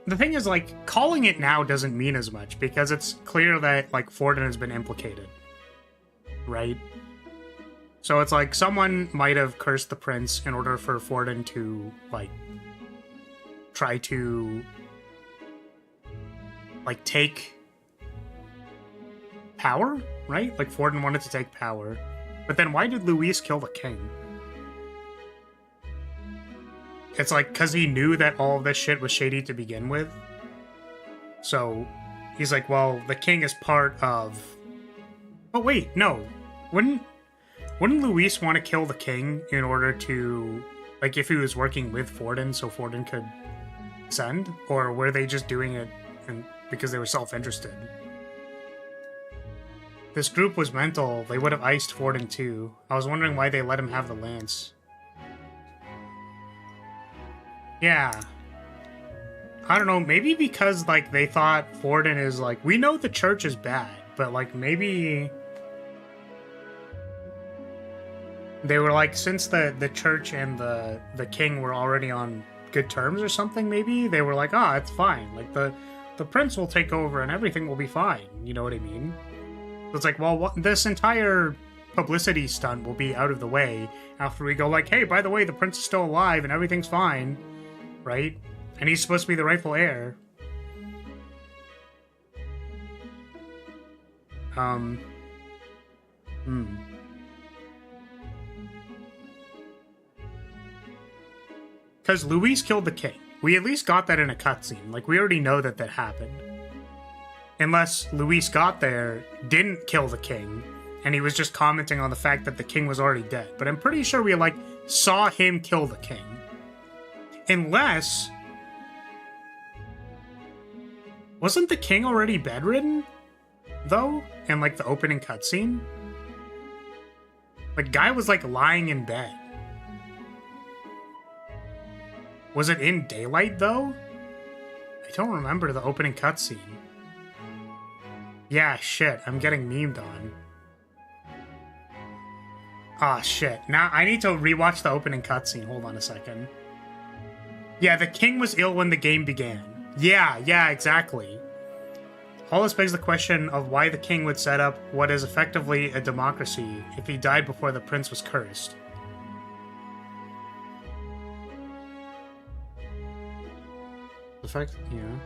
The thing is, like, calling it now doesn't mean as much, because it's clear that, like, Forden has been implicated, right? So it's like, someone might have cursed the prince in order for Forden to, like, try to, like, take power, right? Like, Forden wanted to take power. But then why did Luis kill the king? It's like, because he knew that all of this shit was shady to begin with. So, he's like, well, the king is part of... Oh, wait, no. Wouldn't Luis want to kill the king in order to... Like, if he was working with Forden, so Forden could send? Or were they just doing it because they were self-interested? This group was mental. They would have iced Forden too. I was wondering why they let him have the lance. Yeah. I don't know, maybe because, like, they thought Forden is, like, we know the church is bad, but, like, maybe... They were like, since the church and the king were already on good terms or something, maybe? They were like, ah, it's fine. Like, the prince will take over and everything will be fine. You know what I mean? So it's like, well, this entire publicity stunt will be out of the way after we go like, hey, by the way, the prince is still alive and everything's fine, right? And he's supposed to be the rightful heir. Because Luis killed the king. We at least got that in a cutscene. Like, we already know that happened. Unless Luis got there, didn't kill the king, and he was just commenting on the fact that the king was already dead. But I'm pretty sure we, like, saw him kill the king. Unless... Wasn't the king already bedridden, though? In, like, the opening cutscene? Like, guy was, like, lying in bed. Was it in daylight, though? I don't remember the opening cutscene. Yeah, shit, I'm getting memed on. Ah, shit. Now, I need to rewatch the opening cutscene. Hold on a second. Yeah, the king was ill when the game began. Yeah, exactly. All this begs the question of why the king would set up what is effectively a democracy if he died before the prince was cursed. Yeah.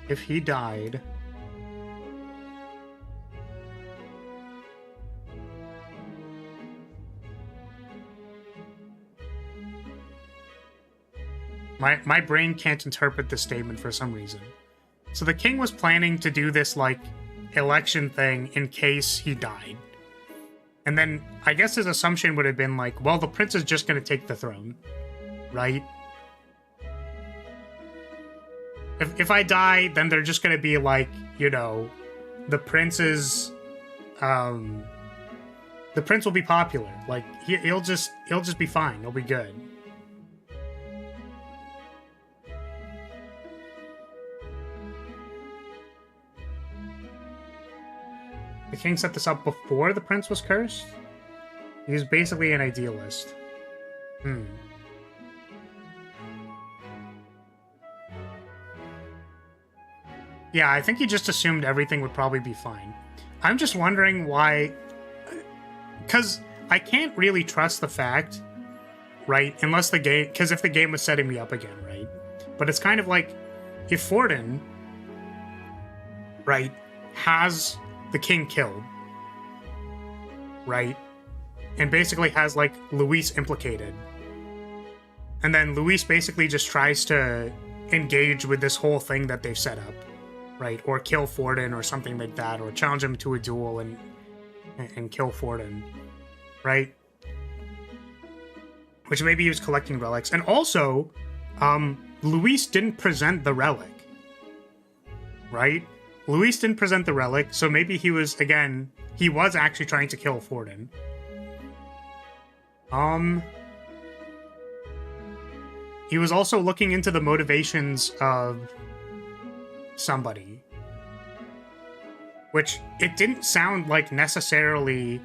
If he died... My brain can't interpret this statement for some reason. So the king was planning to do this, like, election thing in case he died. And then I guess his assumption would have been like, well, the prince is just going to take the throne, right? If I die, then they're just going to be like, you know, the prince is, the prince will be popular. Like, he'll just be fine. He'll be good. The king set this up before the prince was cursed? He was basically an idealist. Yeah, I think he just assumed everything would probably be fine. I'm just wondering why... Because I can't really trust the fact right? Unless the game, because if the game was setting me up again, right? But it's kind of like, if Forden, right, has the king killed, right? And basically has, like, Luis implicated. And then Luis basically just tries to engage with this whole thing that they've set up, right? Or kill Forden or something like that, or challenge him to a duel and kill Forden, right? Which maybe he was collecting relics. And also, Luis didn't present the relic, right? Luis didn't present the relic, so maybe he was, again, he was actually trying to kill Forden. He was also looking into the motivations of somebody. Which, it didn't sound like necessarily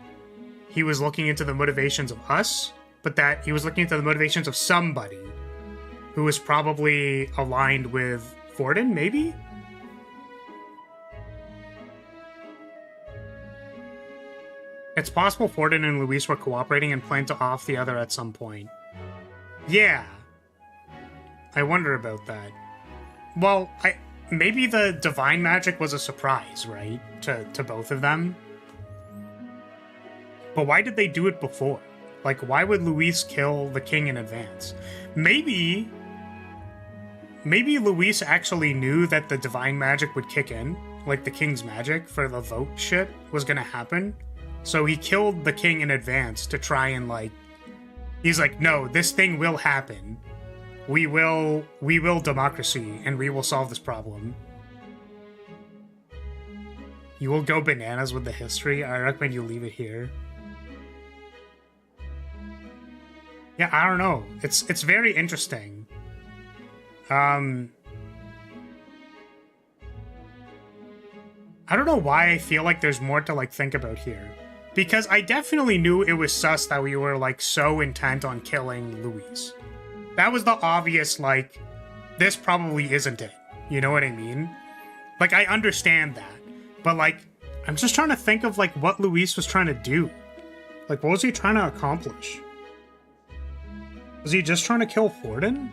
he was looking into the motivations of us, but that he was looking into the motivations of somebody who was probably aligned with Forden, maybe? It's possible Forden and Luis were cooperating and planned to off the other at some point. Yeah. I wonder about that. Well, maybe the divine magic was a surprise, right? To both of them. But why did they do it before? Like, why would Luis kill the king in advance? Maybe Luis actually knew that the divine magic would kick in, like the king's magic for the vote shit was gonna happen. So he killed the king in advance to try and, like, he's like, no, this thing will happen. We will democracy, and we will solve this problem. You will go bananas with the history. I recommend you leave it here. Yeah, I don't know. It's very interesting. I don't know why I feel like there's more to, like, think about here. Because I definitely knew it was sus that we were, like, so intent on killing Luis. That was the obvious, like, this probably isn't it. You know what I mean? Like, I understand that. But, like, I'm just trying to think of, like, what Luis was trying to do. Like, what was he trying to accomplish? Was he just trying to kill Forden?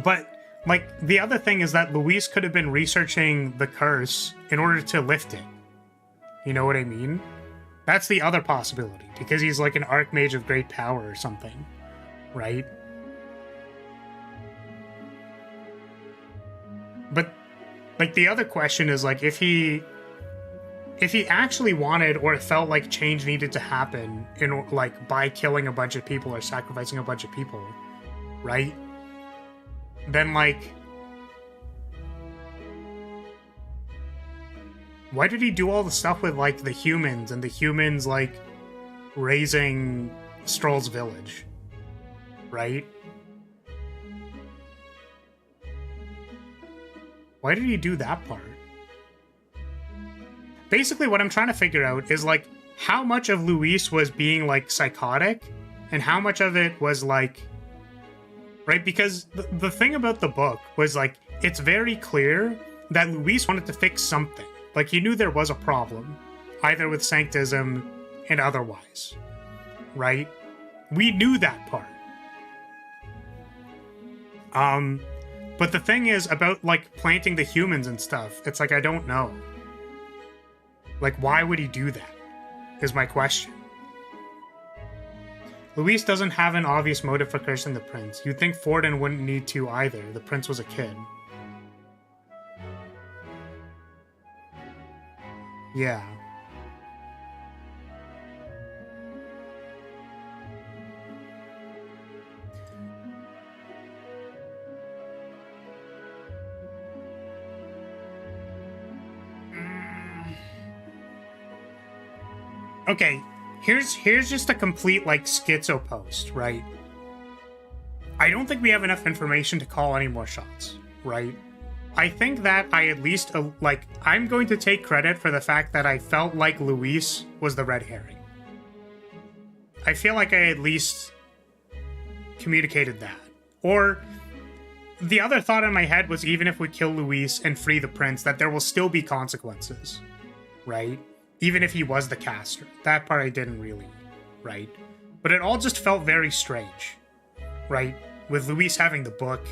But, like, the other thing is that Luis could have been researching the curse in order to lift it. You know what I mean? That's the other possibility, because he's like an archmage of great power or something, right? But, like, the other question is, like, if he actually wanted or felt like change needed to happen in, like, by killing a bunch of people or sacrificing a bunch of people, right? Then, like, why did he do all the stuff with, like, the humans and the humans, like, raising Stroll's village? Right? Why did he do that part? Basically, what I'm trying to figure out is, like, how much of Luis was being, like, psychotic and how much of it was, like, right? Because the thing about the book was, like, it's very clear that Luis wanted to fix something. Like, he knew there was a problem, either with Sanctism and otherwise, right? We knew that part. But the thing is about, like, planting the humans and stuff, it's like, I don't know. Like, why would he do that, is my question. Luis doesn't have an obvious motive for cursing the prince. You'd think Forden wouldn't need to either. The prince was a kid. Yeah. Okay, here's just a complete, like, schizo post, right? I don't think we have enough information to call any more shots, right? I think that I at least, like, I'm going to take credit for the fact that I felt like Luis was the red herring. I feel like I at least communicated that. Or, the other thought in my head was even if we kill Luis and free the prince, that there will still be consequences, right? Even if he was the caster. That part I didn't really, right? But it all just felt very strange, right? With Luis having the book,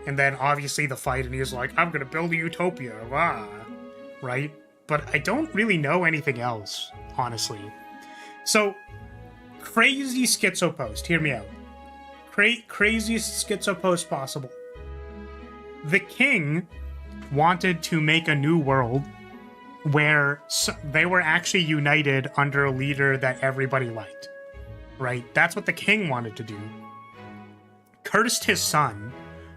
and then obviously the fight, and he's like, I'm gonna build a utopia, rah, right? But I don't really know anything else, honestly. So, crazy schizo post, hear me out. Craziest schizo post possible. The king wanted to make a new world where they were actually united under a leader that everybody liked, right? That's what the king wanted to do. Cursed his son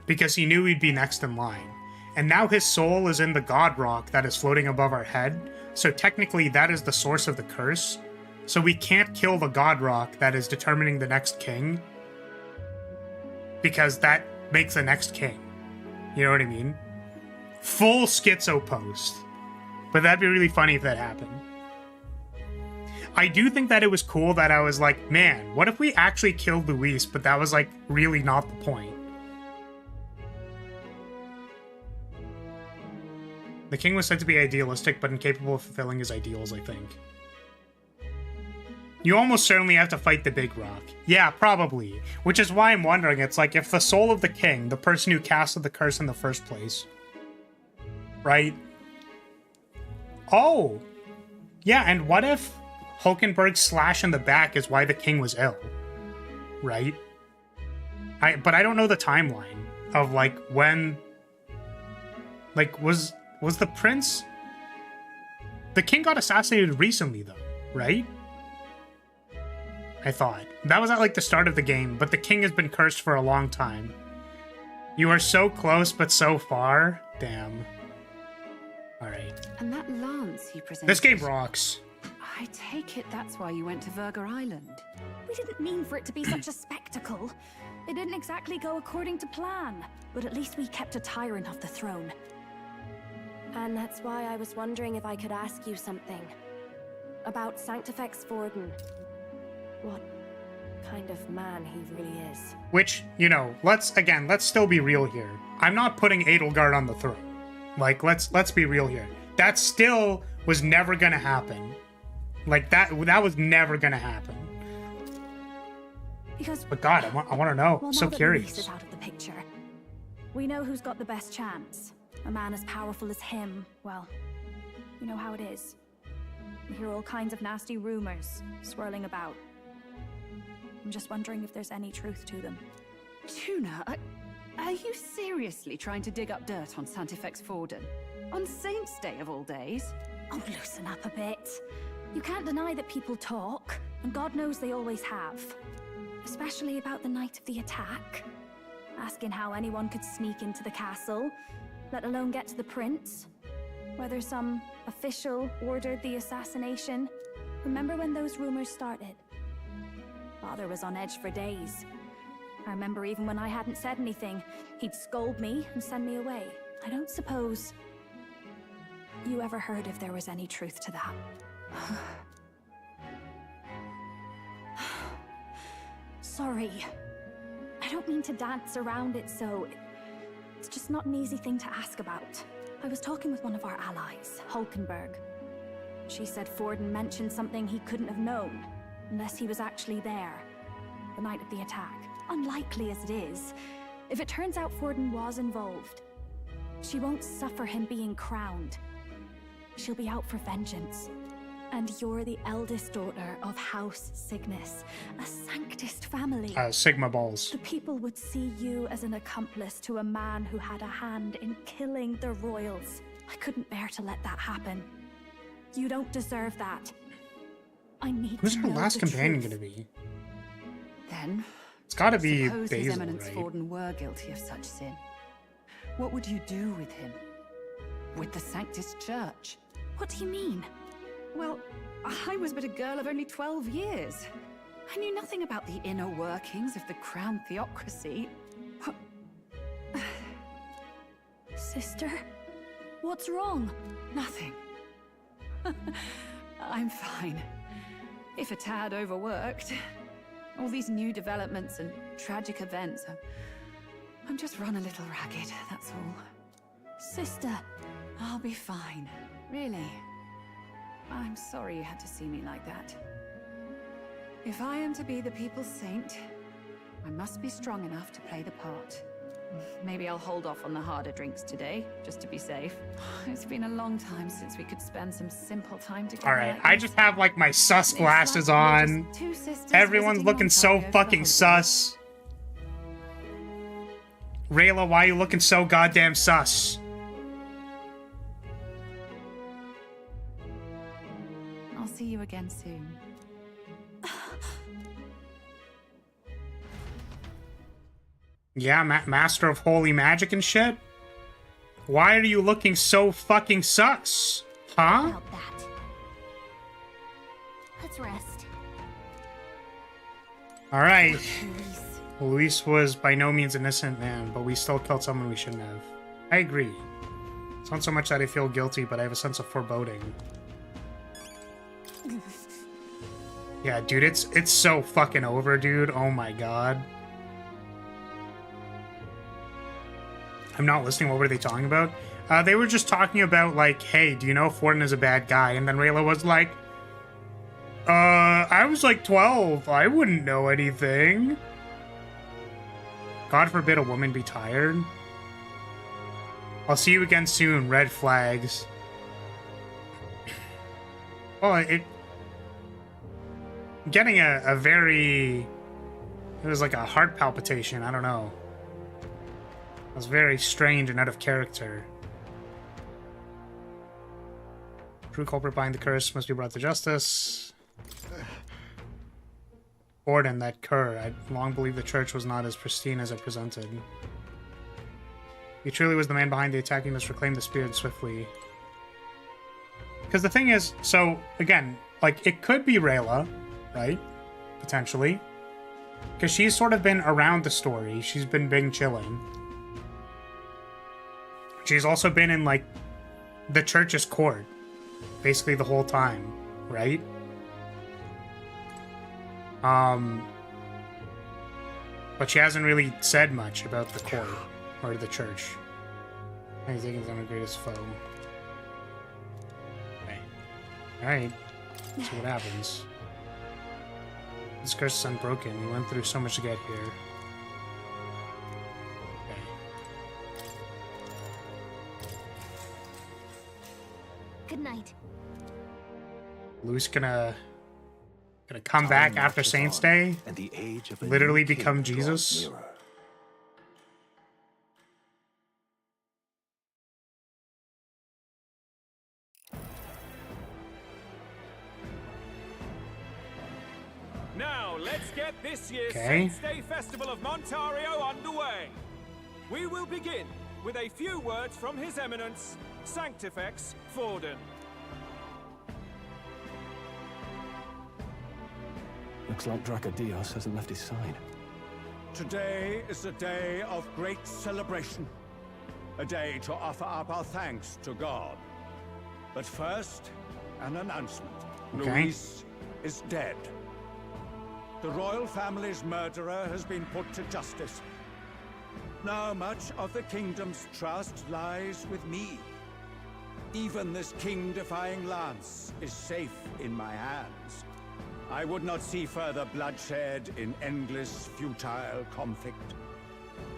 because he knew he'd be next in line. And now his soul is in the god rock that is floating above our head. So technically that is the source of the curse. So we can't kill the god rock that is determining the next king, because that makes the next king. You know what I mean? Full schizo post. But that'd be really funny if that happened. I do think that it was cool that I was like, man, what if we actually killed Luis, but that was like really not the point. The king was said to be idealistic, but incapable of fulfilling his ideals, I think. You almost certainly have to fight the big rock. Yeah, probably. Which is why I'm wondering, it's like, if the soul of the king, the person who casted the curse in the first place, right? Oh! Yeah, and what if Hulkenberg's slash in the back is why the king was ill? Right? But I don't know the timeline of, like, when... Like, was the prince... The king got assassinated recently, though, right? I thought. That was at, like, the start of the game, but the king has been cursed for a long time. You are so close, but so far. Damn. Alright. And that lance he presented... This game rocks. I take it that's why you went to Virga Island. We didn't mean for it to be such a spectacle. It didn't exactly go according to plan. But at least we kept a tyrant off the throne. And that's why I was wondering if I could ask you something. About Sanctifex Vorden. What kind of man he really is. Which, you know, let's still be real here. I'm not putting Edelgard on the throne. Like, let's be real here. That still was never gonna happen. Like, that was never gonna happen. Because, but God, I want to know. Well, so now that curious. Luis is out of the picture, we know who's got the best chance. A man as powerful as him. Well, you know how it is. You hear all kinds of nasty rumors swirling about. I'm just wondering if there's any truth to them. Tuna, are you seriously trying to dig up dirt on Sanctifex Vorden? On Saint's Day of all days? Oh, loosen up a bit. You can't deny that people talk, and God knows they always have. Especially about the night of the attack. Asking how anyone could sneak into the castle, let alone get to the prince. Whether some official ordered the assassination. Remember when those rumors started? Father was on edge for days. I remember even when I hadn't said anything, he'd scold me and send me away. I don't suppose you ever heard if there was any truth to that. Sorry. I don't mean to dance around it, so it's just not an easy thing to ask about. I was talking with one of our allies, Hulkenberg. She said Vorden mentioned something he couldn't have known, unless he was actually there, the night of the attack. Unlikely as it is, if it turns out Vorden was involved, she won't suffer him being crowned. She'll be out for vengeance. And you're the eldest daughter of House Cygnus, a Sanctist family. Sigma balls. The people would see you as an accomplice to a man who had a hand in killing the royals. I couldn't bear to let that happen. You don't deserve that. I need Who's to her know last the companion truth. gonna be? Then, it's gotta be suppose His Basil, Eminence right? Vorden were guilty of such sin. What would you do with him? With the Sanctist Church? What do you mean? Well, I was but a girl of only 12 years. I knew nothing about the inner workings of the crown theocracy. Sister? What's wrong? Nothing. I'm fine. If a tad overworked. All these new developments and tragic events. I'm just run a little ragged, that's all. Sister. I'll be fine. Really. I'm sorry you had to see me like that. If I am to be the people's saint, I must be strong enough to play the part. Maybe I'll hold off on the harder drinks today, just to be safe. It's been a long time since we could spend some simple time together. Alright, like I this. just have like my sus glasses on. Everyone's looking so fucking sus. Rayla, why are you looking so goddamn sus? I'll see you again soon. Yeah, master of holy magic and shit? Why are you looking so fucking sus? Huh? About that. Let's rest. Alright. Luis was by no means an innocent man, but we still killed someone we shouldn't have. I agree. It's not so much that I feel guilty, but I have a sense of foreboding. Yeah, dude, it's so fucking over, dude. Oh my god. I'm not listening. What were they talking about? They were just talking about, like, hey, do you know Forden is a bad guy? And then Rayla was like, I was like 12. I wouldn't know anything. God forbid a woman be tired. I'll see you again soon. Red flags. Well, getting a very... It was like a heart palpitation. I don't know. It was very strange and out of character. True culprit behind the curse must be brought to justice. Forden, that cur. I long believed the church was not as pristine as it presented. He truly was the man behind the attack. He must reclaim the spirit swiftly. Because the thing is, so, again, like, it could be Rayla, right? Potentially. Because she's sort of been around the story. She's been chilling. She's also been in, like, the church's court. Basically the whole time, right? But she hasn't really said much about the court or the church. I think it's our greatest foe. Okay. Alright. See what happens. This curse is unbroken. We went through so much to get here. Okay. Good night. Luis gonna come back after Saints Day, and the age of a literally new king become draws Jesus. nearer. Now, let's get this year's Okay. Saints Day Festival of Montario underway. We will begin with a few words from His Eminence, Sanctifex Forden. Looks like Dracodios hasn't left his side. Today is a day of great celebration. A day to offer up our thanks to God. But first, an announcement. Okay. Luis is dead. The royal family's murderer has been put to justice. Now much of the kingdom's trust lies with me. Even this king-defying lance is safe in my hands. I would not see further bloodshed in endless, futile conflict.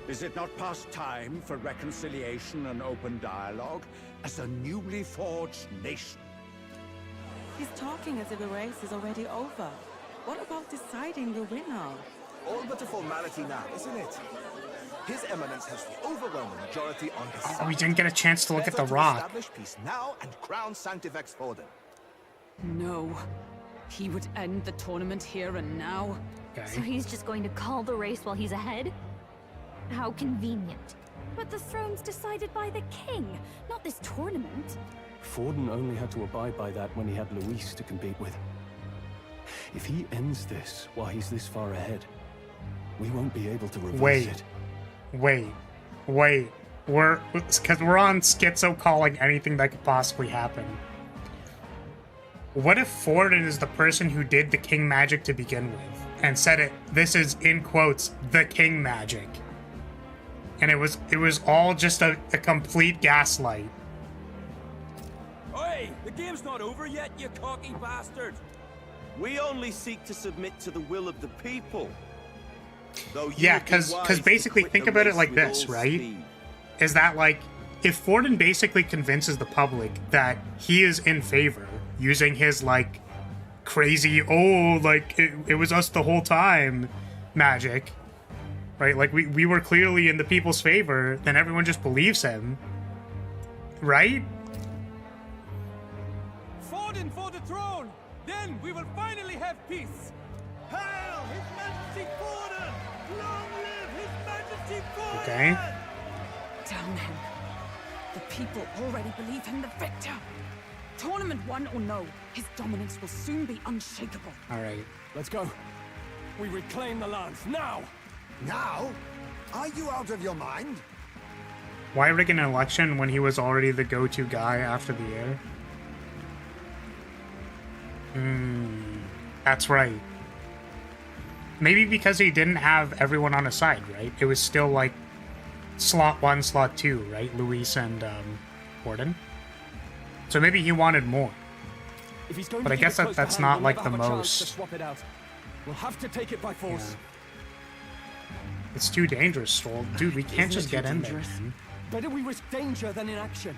Is it not past time for reconciliation and open dialogue as a newly forged nation? He's talking as if the race is already over. What about deciding the winner? All but a formality now, isn't it? His Eminence has the overwhelming majority on his side. Oh, we didn't get a chance to look at the Better rock. Establish peace now and crown Sanctifex Forden. No. He would end the tournament here and now. So he's just going to call the race while he's ahead? How convenient. But the throne's decided by the king, not this tournament. Forden only had to abide by that when he had Luis to compete with. If he ends this while he's this far ahead, we won't be able to reverse it. Wait. Because we're on Schizo calling anything that could possibly happen. What if Forden is the person who did the king magic to begin with and said this is, in quotes, the king magic, and it was all just a complete gaslight? Oi! The game's not over yet, you cocky bastard! We only seek to submit to the will of the people. Yeah, because basically think about it like this, right? Is that like, if Forden basically convinces the public that he is in favor, using his like crazy, oh, like it was us the whole time magic, right? Like we were clearly in the people's favor, then everyone just believes him, right? Forden for the throne! Then we will finally have peace! Hail His Majesty Forden! Long live His Majesty Forden! Okay. Damn him. The people already believe him the victor. Tournament won or no, his dominance will soon be unshakable. Alright. Let's go. We reclaim the lands, now! Now? Are you out of your mind? Why rig an election when he was already the go-to guy after the heir? That's right. Maybe because he didn't have everyone on his side, right? It was still like slot 1, slot 2, right? Luis and Forden. So maybe he wanted more. If he's going but to I guess keep it close that's to hand, not we'll like never the have a chance to most. swap it out. We'll have to take it by force. Yeah. It's too dangerous, Stroll. Dude, we can't just get in there, man. Better we risk danger than inaction.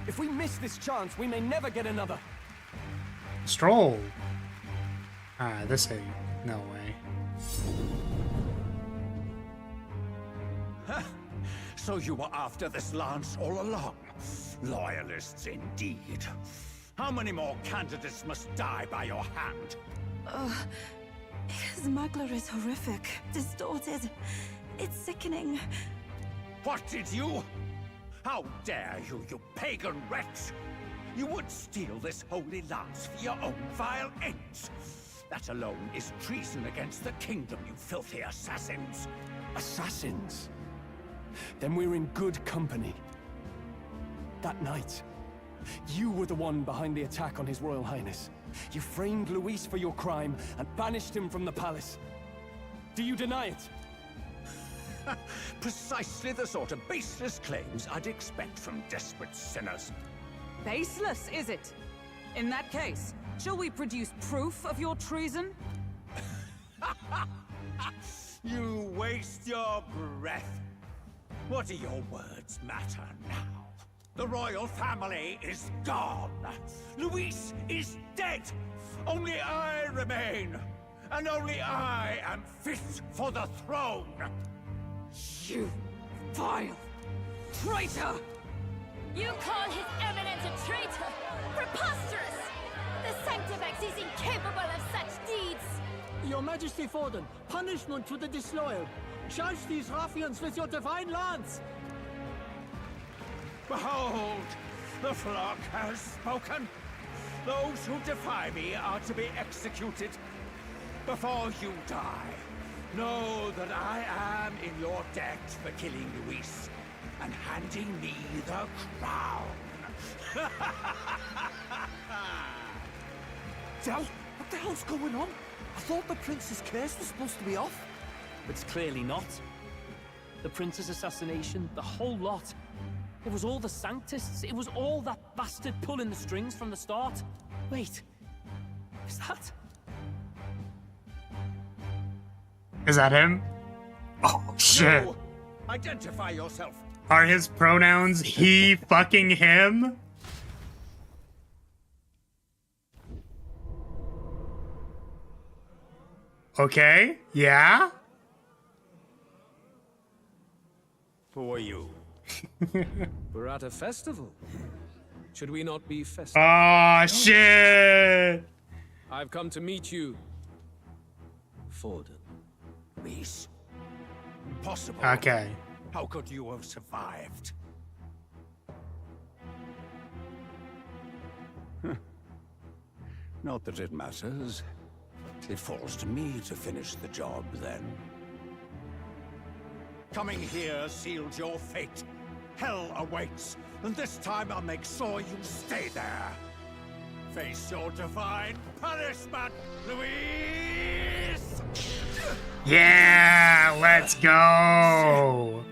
If we miss this chance, we may never get another. Stroll. Ah, this ain't. No way. So you were after this lance all along? Loyalists indeed. How many more candidates must die by your hand? His magler is horrific, distorted. It's sickening. What did you? How dare you, you pagan wretch! You would steal this holy lance for your own vile ends. That alone is treason against the kingdom, you filthy assassins. Assassins? Then we're in good company. That night, you were the one behind the attack on His Royal Highness. You framed Luis for your crime and banished him from the palace. Do you deny it? Precisely the sort of baseless claims I'd expect from desperate sinners. Baseless, is it? In that case, shall we produce proof of your treason? You waste your breath. What do your words matter now? The royal family is gone. Luis is dead. Only I remain. And only I am fit for the throne. You vile traitor! You call His Eminence a traitor? Preposterous! The Sanctifex is incapable of such deeds! Your Majesty Forden, punishment to the disloyal. Charge these ruffians with your divine lance! Behold, the flock has spoken. Those who defy me are to be executed. Before you die, know that I am in your debt for killing Luis and handing me the crown. Del, what the hell's going on? I thought the prince's curse was supposed to be off. It's clearly not. The prince's assassination, the whole lot. It was all the Sanctists. It was all that bastard pulling the strings from the start. Wait, is that? Is that him? Oh, shit. No. Identify yourself. Are his pronouns he fucking him? Okay, yeah? Who are you? We're at a festival. Should we not be festive? Oh, shit! I've come to meet you, Forden. Luis? Impossible. Okay. How could you have survived? Not that it matters. It falls to me to finish the job, then. Coming here sealed your fate. Hell awaits, and this time I'll make sure you stay there. Face your divine punishment, Luis! Yeah, let's go!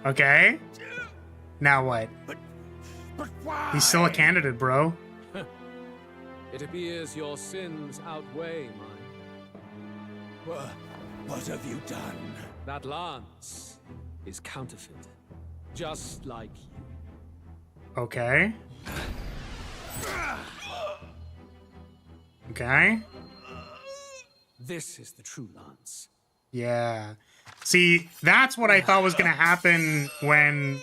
Okay. Now what? But why? He's still a candidate, bro. It appears your sins outweigh mine. What have you done? That lance is counterfeit, just like you. Okay. Okay. This is the true lance. Yeah. See, that's what I thought was going to happen when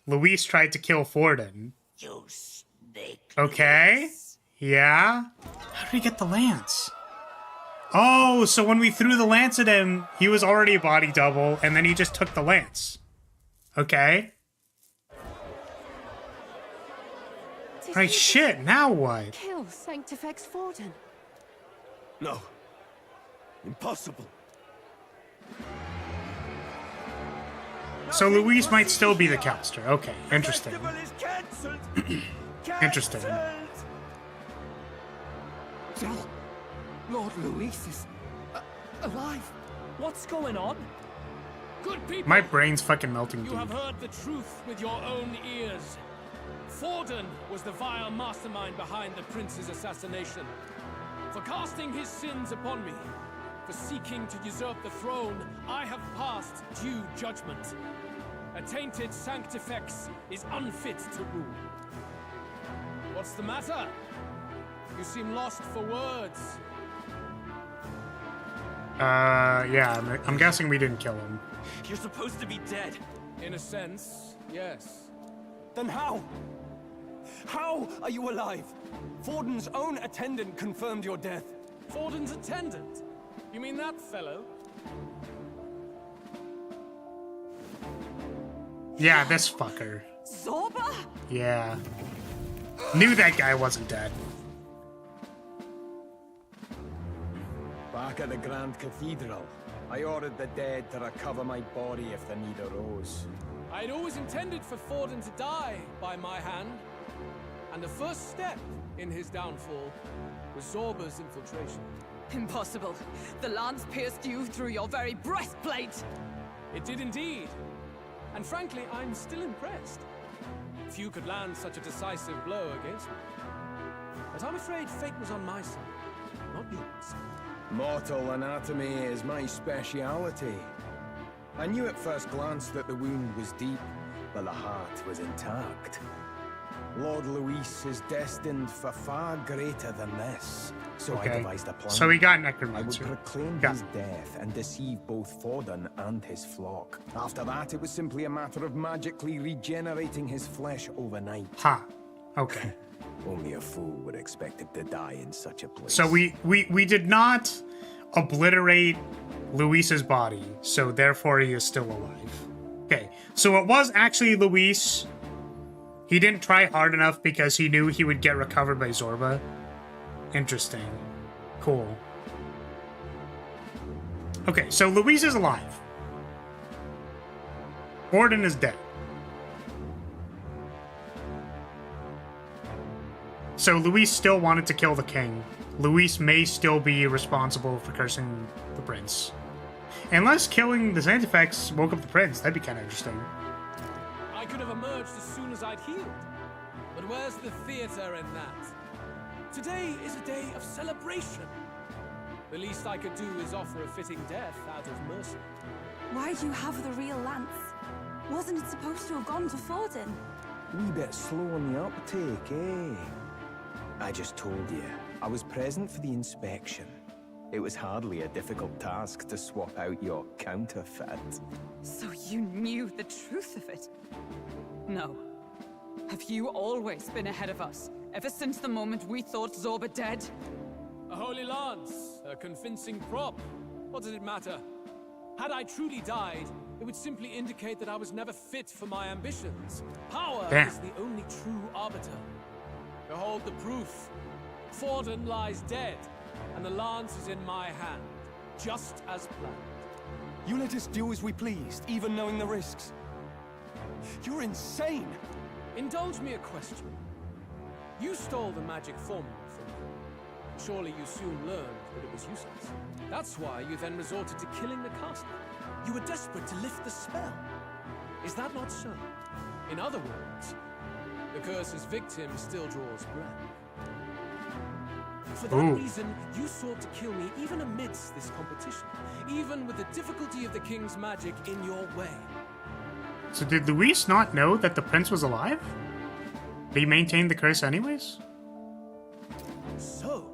Luis tried to kill Forden. You snake. Okay. Yeah. How did he get the lance? Oh, so when we threw the lance at him, he was already a body double, and then he just took the lance. Okay. Right, shit, now what? Kill Sanctifex Forden. No. Impossible. So Luis might still be the caster. Okay, interesting. Interesting. Lord Luis is alive. What's going on? Good people. My brain's fucking melting, You dude. have heard the truth with your own ears. Forden was the vile mastermind behind the prince's assassination. For casting his sins upon me, for seeking to usurp the throne, I have passed due judgment. A tainted Sanctifex is unfit to rule. What's the matter? You seem lost for words. Yeah, I'm guessing we didn't kill him. You're supposed to be dead. In a sense, yes. Then how? How are you alive? Forden's own attendant confirmed your death. Forden's attendant? You mean that fellow? Yeah, this fucker. Zorba? Yeah. Knew that guy wasn't dead. Back at the Grand Cathedral, I ordered the dead to recover my body if the need arose. I'd always intended for Forden to die by my hand. And the first step in his downfall was Zorba's infiltration. Impossible. The lance pierced you through your very breastplate. It did indeed. And frankly, I'm still impressed. Few could land such a decisive blow against me. But I'm afraid fate was on my side, not yours. Mortal anatomy is my speciality. I knew at first glance that the wound was deep, but the heart was intact. Lord Luis is destined for far greater than this. So I devised a plan. So we got I necromancer. would proclaim his death and deceive both Forden and his flock. After that, it was simply a matter of magically regenerating his flesh overnight. Ha. Okay. Only a fool would expect him to die in such a place. So we did not obliterate Luis's body, so therefore he is still alive. Okay. So it was actually Luis. He didn't try hard enough because he knew he would get recovered by Zorba. Interesting. Cool. Okay, so Luis is alive. Forden is dead. So Luis still wanted to kill the king. Luis may still be responsible for cursing the prince. Unless killing the Sanctifex woke up the prince. That'd be kind of interesting. I could have emerged as soon as I'd healed. But where's the theater in that? Today is a day of celebration. The least I could do is offer a fitting death out of mercy. Why do you have the real lance? Wasn't it supposed to have gone to Forden? Wee bit slow on the uptake, eh? I just told you, I was present for the inspection. It was hardly a difficult task to swap out your counterfeit. So you knew the truth of it? No. Have you always been ahead of us? Ever since the moment we thought Zorba dead? A holy lance, a convincing prop. What does it matter? Had I truly died, it would simply indicate that I was never fit for my ambitions. Power is the only true arbiter. Behold the proof. Forden lies dead, and the lance is in my hand, just as planned. You let us do as we pleased, even knowing the risks. You're insane! Indulge me a question. You stole the magic formula from me. Surely you soon learned that it was useless. That's why you then resorted to killing the caster. You were desperate to lift the spell. Is that not so? In other words, the curse's victim still draws breath. For that reason, you sought to kill me even amidst this competition, even with the difficulty of the king's magic in your way. So did Luis not know that the prince was alive? Did he maintain the curse anyways? So,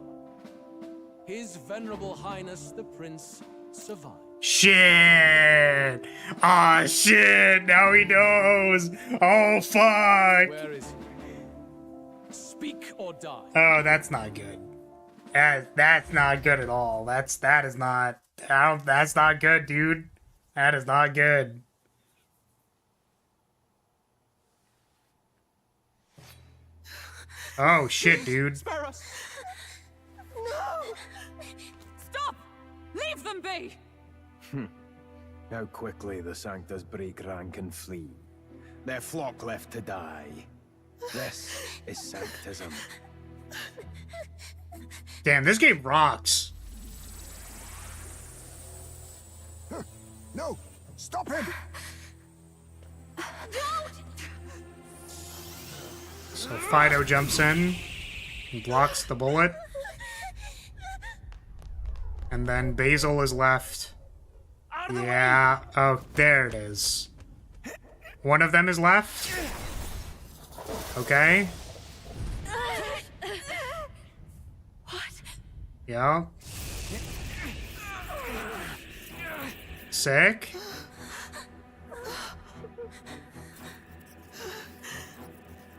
His Venerable Highness the Prince survived. Shit! Ah, shit! Now he knows! Oh, fuck! Where is he? Speak or die. Oh, that's not good. That's not good at all. That's not good, dude. That is not good. Oh shit, dude. Spare us! No! Stop! Leave them be! How quickly the Sanctus break rank and flee. Their flock left to die. This is Sanctism. Damn, this game rocks. No! Stop him! So Fido jumps in, blocks the bullet, and then Basil is left. Yeah, oh, there it is. One of them is left. Okay. What? Yeah. Sick.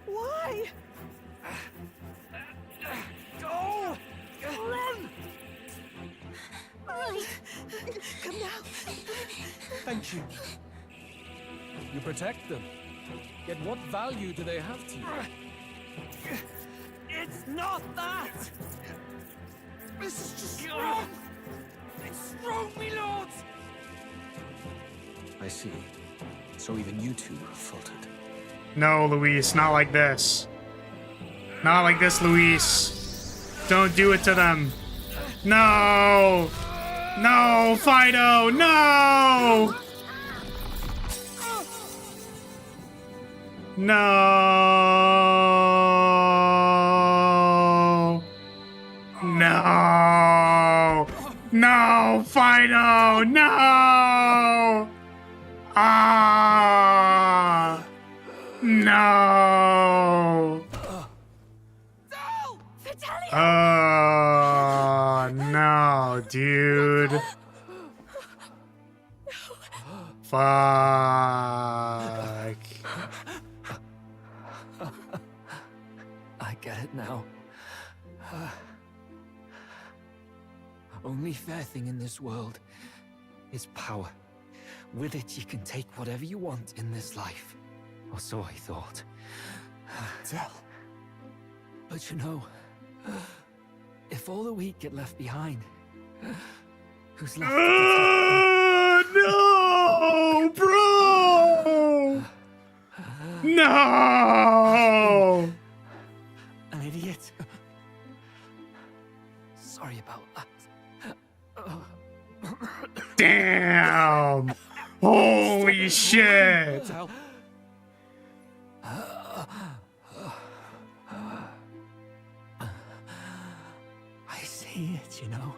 Why? Go! Run! Right. Come now. Thank you. You protect them. Yet what value do they have to you? It's not that! This is just wrong! It's wrong, my lords! I see. So even you two have faltered. No, Luis, not like this. Not like this, Luis. Don't do it to them. No! No, Fido! No! No! No! No, Fido! No! Ah! No! Oh, no, dude. Fuck. I get it now. Only fair thing in this world is power. With it, you can take whatever you want in this life. Or so I thought. Tell. But you know, if all the weak get left behind, who's left to protect them? No, bro! No! An idiot. Sorry about that. Damn! Holy shit! I see it, you know.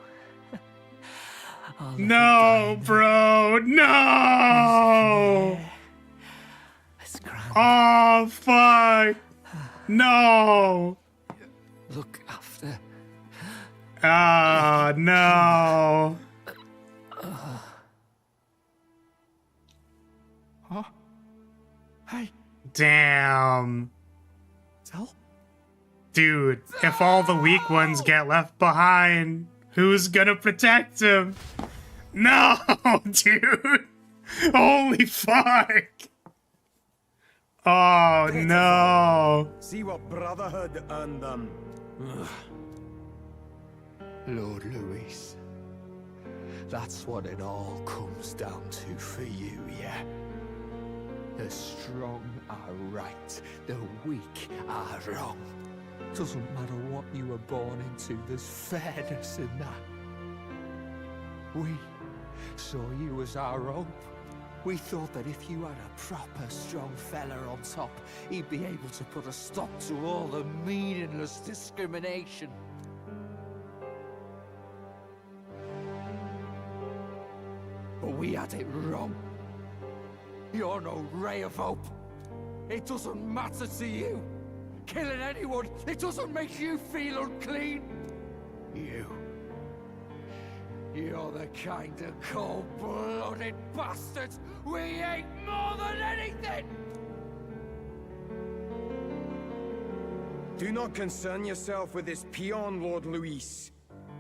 No, bro! No! Oh, fuck! No! Look after. Ah, no! Huh? Hey. Damn. Tell? Dude, if all the weak ones get left behind, who's gonna protect him? No, dude! Holy fuck! Oh, no! See what brotherhood earned them. Lord Luis, that's what it all comes down to for you, yeah? The strong are right, the weak are wrong. Doesn't matter what you were born into, there's fairness in that. We saw you as our hope. We thought that if you had a proper strong fella on top, he'd be able to put a stop to all the meaningless discrimination. we had it wrong. You're no ray of hope. It doesn't matter to you. Killing anyone, it doesn't make you feel unclean. You're the kind of cold-blooded bastards we hate more than anything! Do not concern yourself with this peon, Lord Luis.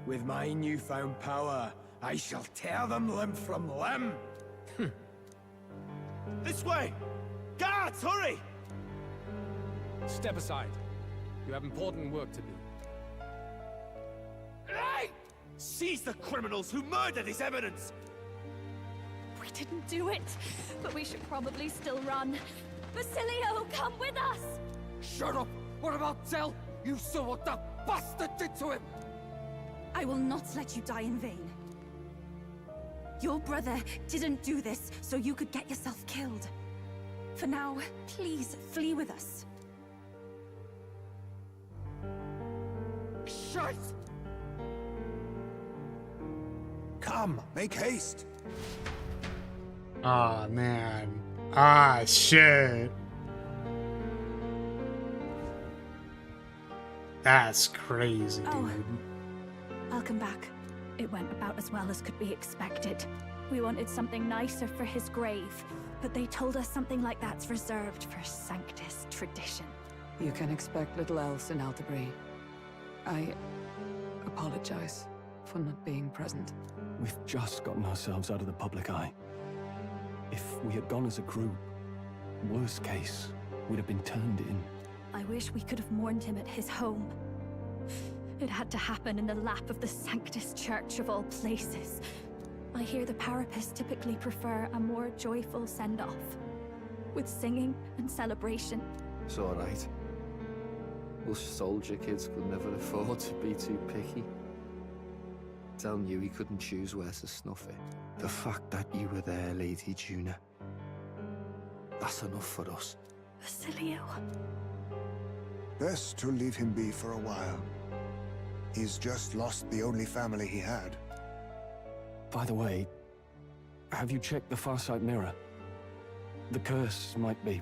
With my newfound power, I shall tear them limb from limb. This way! Guards, hurry! Step aside. You have important work to do. Hey! Seize the criminals who murdered His Eminence! We didn't do it, but we should probably still run. Basilio, come with us! Shut up! What about Tell? You saw what that bastard did to him! I will not let you die in vain. Your brother didn't do this so you could get yourself killed. For now, please flee with us. Shite! Come, make haste. Aw, man. Ah, shit. That's crazy, dude. I'll come back. It went about as well as could be expected. We wanted something nicer for his grave, but they told us something like that's reserved for Sanctus tradition. You can expect little else in Altabri. I apologize for not being present. We've just gotten ourselves out of the public eye. If we had gone as a group, worst case, we'd have been turned in. I wish we could have mourned him at his home. It had to happen in the lap of the Sanctus Church of all places. I hear the Parapists typically prefer a more joyful send-off, with singing and celebration. It's alright. Us soldier kids could never afford to be too picky. Tell knew he couldn't choose where to snuff it. The fact that you were there, Lady Juna, that's enough for us. Basilio. Best to leave him be for a while. He's just lost the only family he had. By the way, have you checked the Farsight mirror? The curse might be...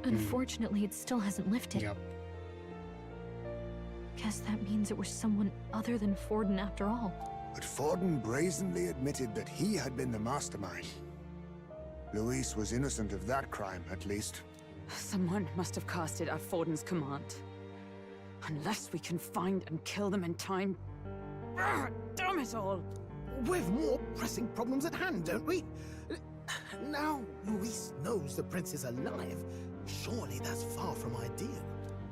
Unfortunately, it still hasn't lifted. Yep. Guess that means it was someone other than Forden after all. But Forden brazenly admitted that he had been the mastermind. Luis was innocent of that crime, at least. Someone must have cast it at Forden's command. Unless we can find and kill them in time. Damn it all! We've more pressing problems at hand, don't we? Now Luis knows the prince is alive. Surely that's far from ideal.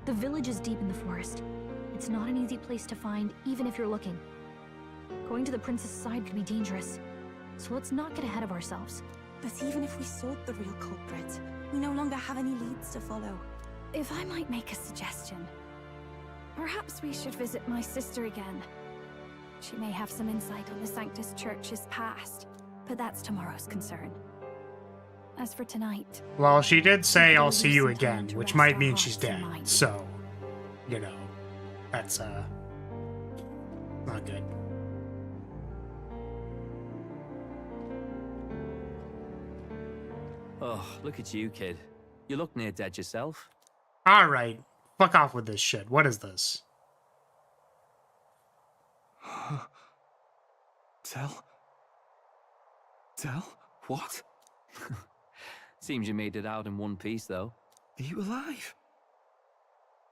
The village is deep in the forest. It's not an easy place to find, even if you're looking. Going to the prince's side could be dangerous. So let's not get ahead of ourselves. But even if we sought the real culprit, we no longer have any leads to follow. If I might make a suggestion, perhaps we should visit my sister again. She may have some insight on the Sanctus Church's past, but that's tomorrow's concern. As for tonight... Well, she did say, I'll see you again, which might mean she's dead, so, you know, that's, not good. Oh, look at you, kid. You look near dead yourself. Alright, fuck off with this shit. What is this? Tell? What? Seems you made it out in one piece, though. Are you alive?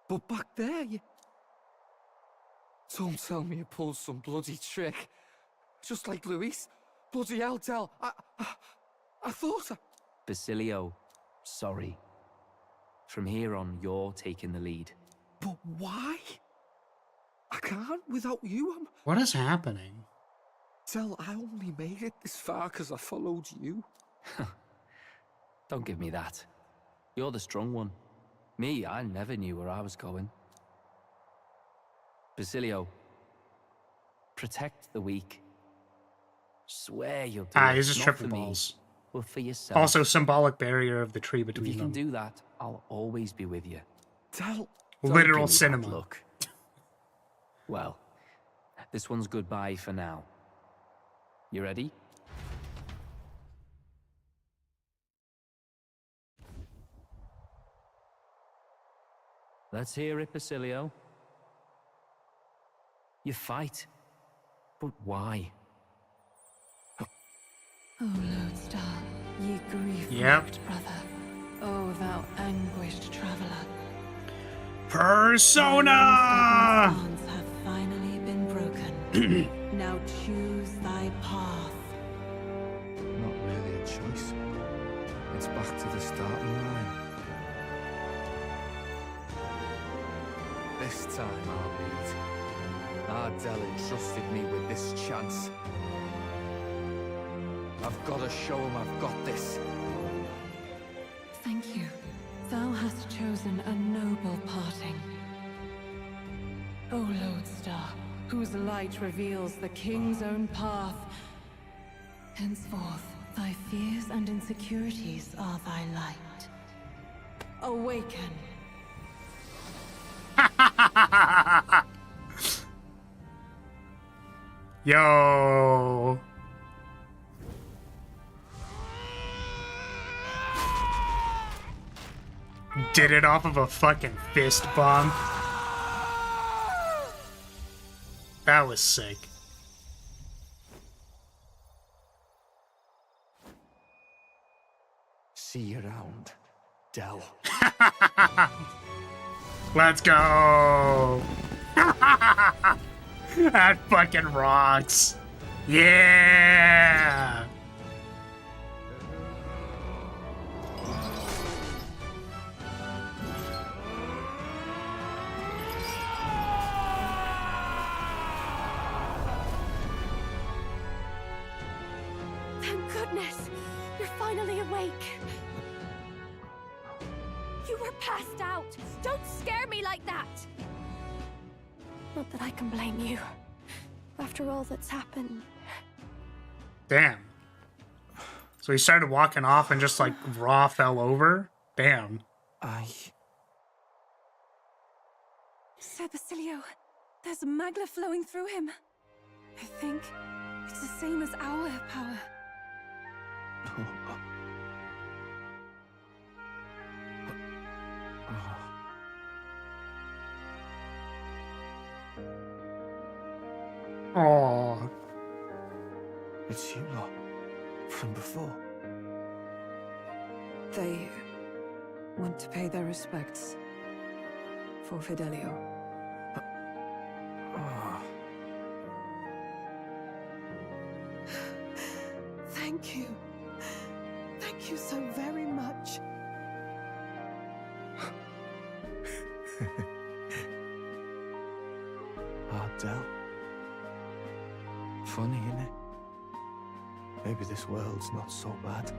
But back there, you... Don't tell me you pulled some bloody trick. Just like Luis. Bloody hell, Tell. I thought I... Basilio, sorry. From here on, you're taking the lead. But why? I can't without you. What is happening? Tell, I only made it this far because I followed you. Don't give me that. You're the strong one. Me, I never knew where I was going. Basilio, protect the weak. Swear you'll do it. He's just not tripping for me, balls. but for yourself. Also, symbolic barrier of the tree If between you can them. do that, I'll always be with you. Tell. Literal Don't give me that cinema. look. Well, this one's goodbye for now. You ready? Let's hear it, Basilio. You fight. But why? Oh, Lodestar, ye grief-racked Yep. brother. Oh, thou anguished traveler. Persona! My bonds have finally been broken. Now choose thy path. Not really a choice. It's back to the starting line. This time I'll lead. Ardell entrusted me with this chance. I've got to show him I've got this. Thank you. Thou hast chosen a noble parting. O Lodestar, whose light reveals the king's own path. Henceforth, thy fears and insecurities are thy light. Awaken. Yo. Did it off of a fucking fist bump. That was sick. See you around, Dell. Let's go. That fucking rocks. Yeah. Thank goodness! You're finally awake! You were passed out! Don't scare me like that! Not that I can blame you. After all that's happened. Damn. So he started walking off and just like raw fell over? Damn. Sir Basilio, there's magla flowing through him. I think it's the same as our power. Oh. It's you lot. From before. They want to pay their respects for Fidelio. Thank you. Thank you so very much. Ardell. Funny, innit? Maybe this world's not so bad.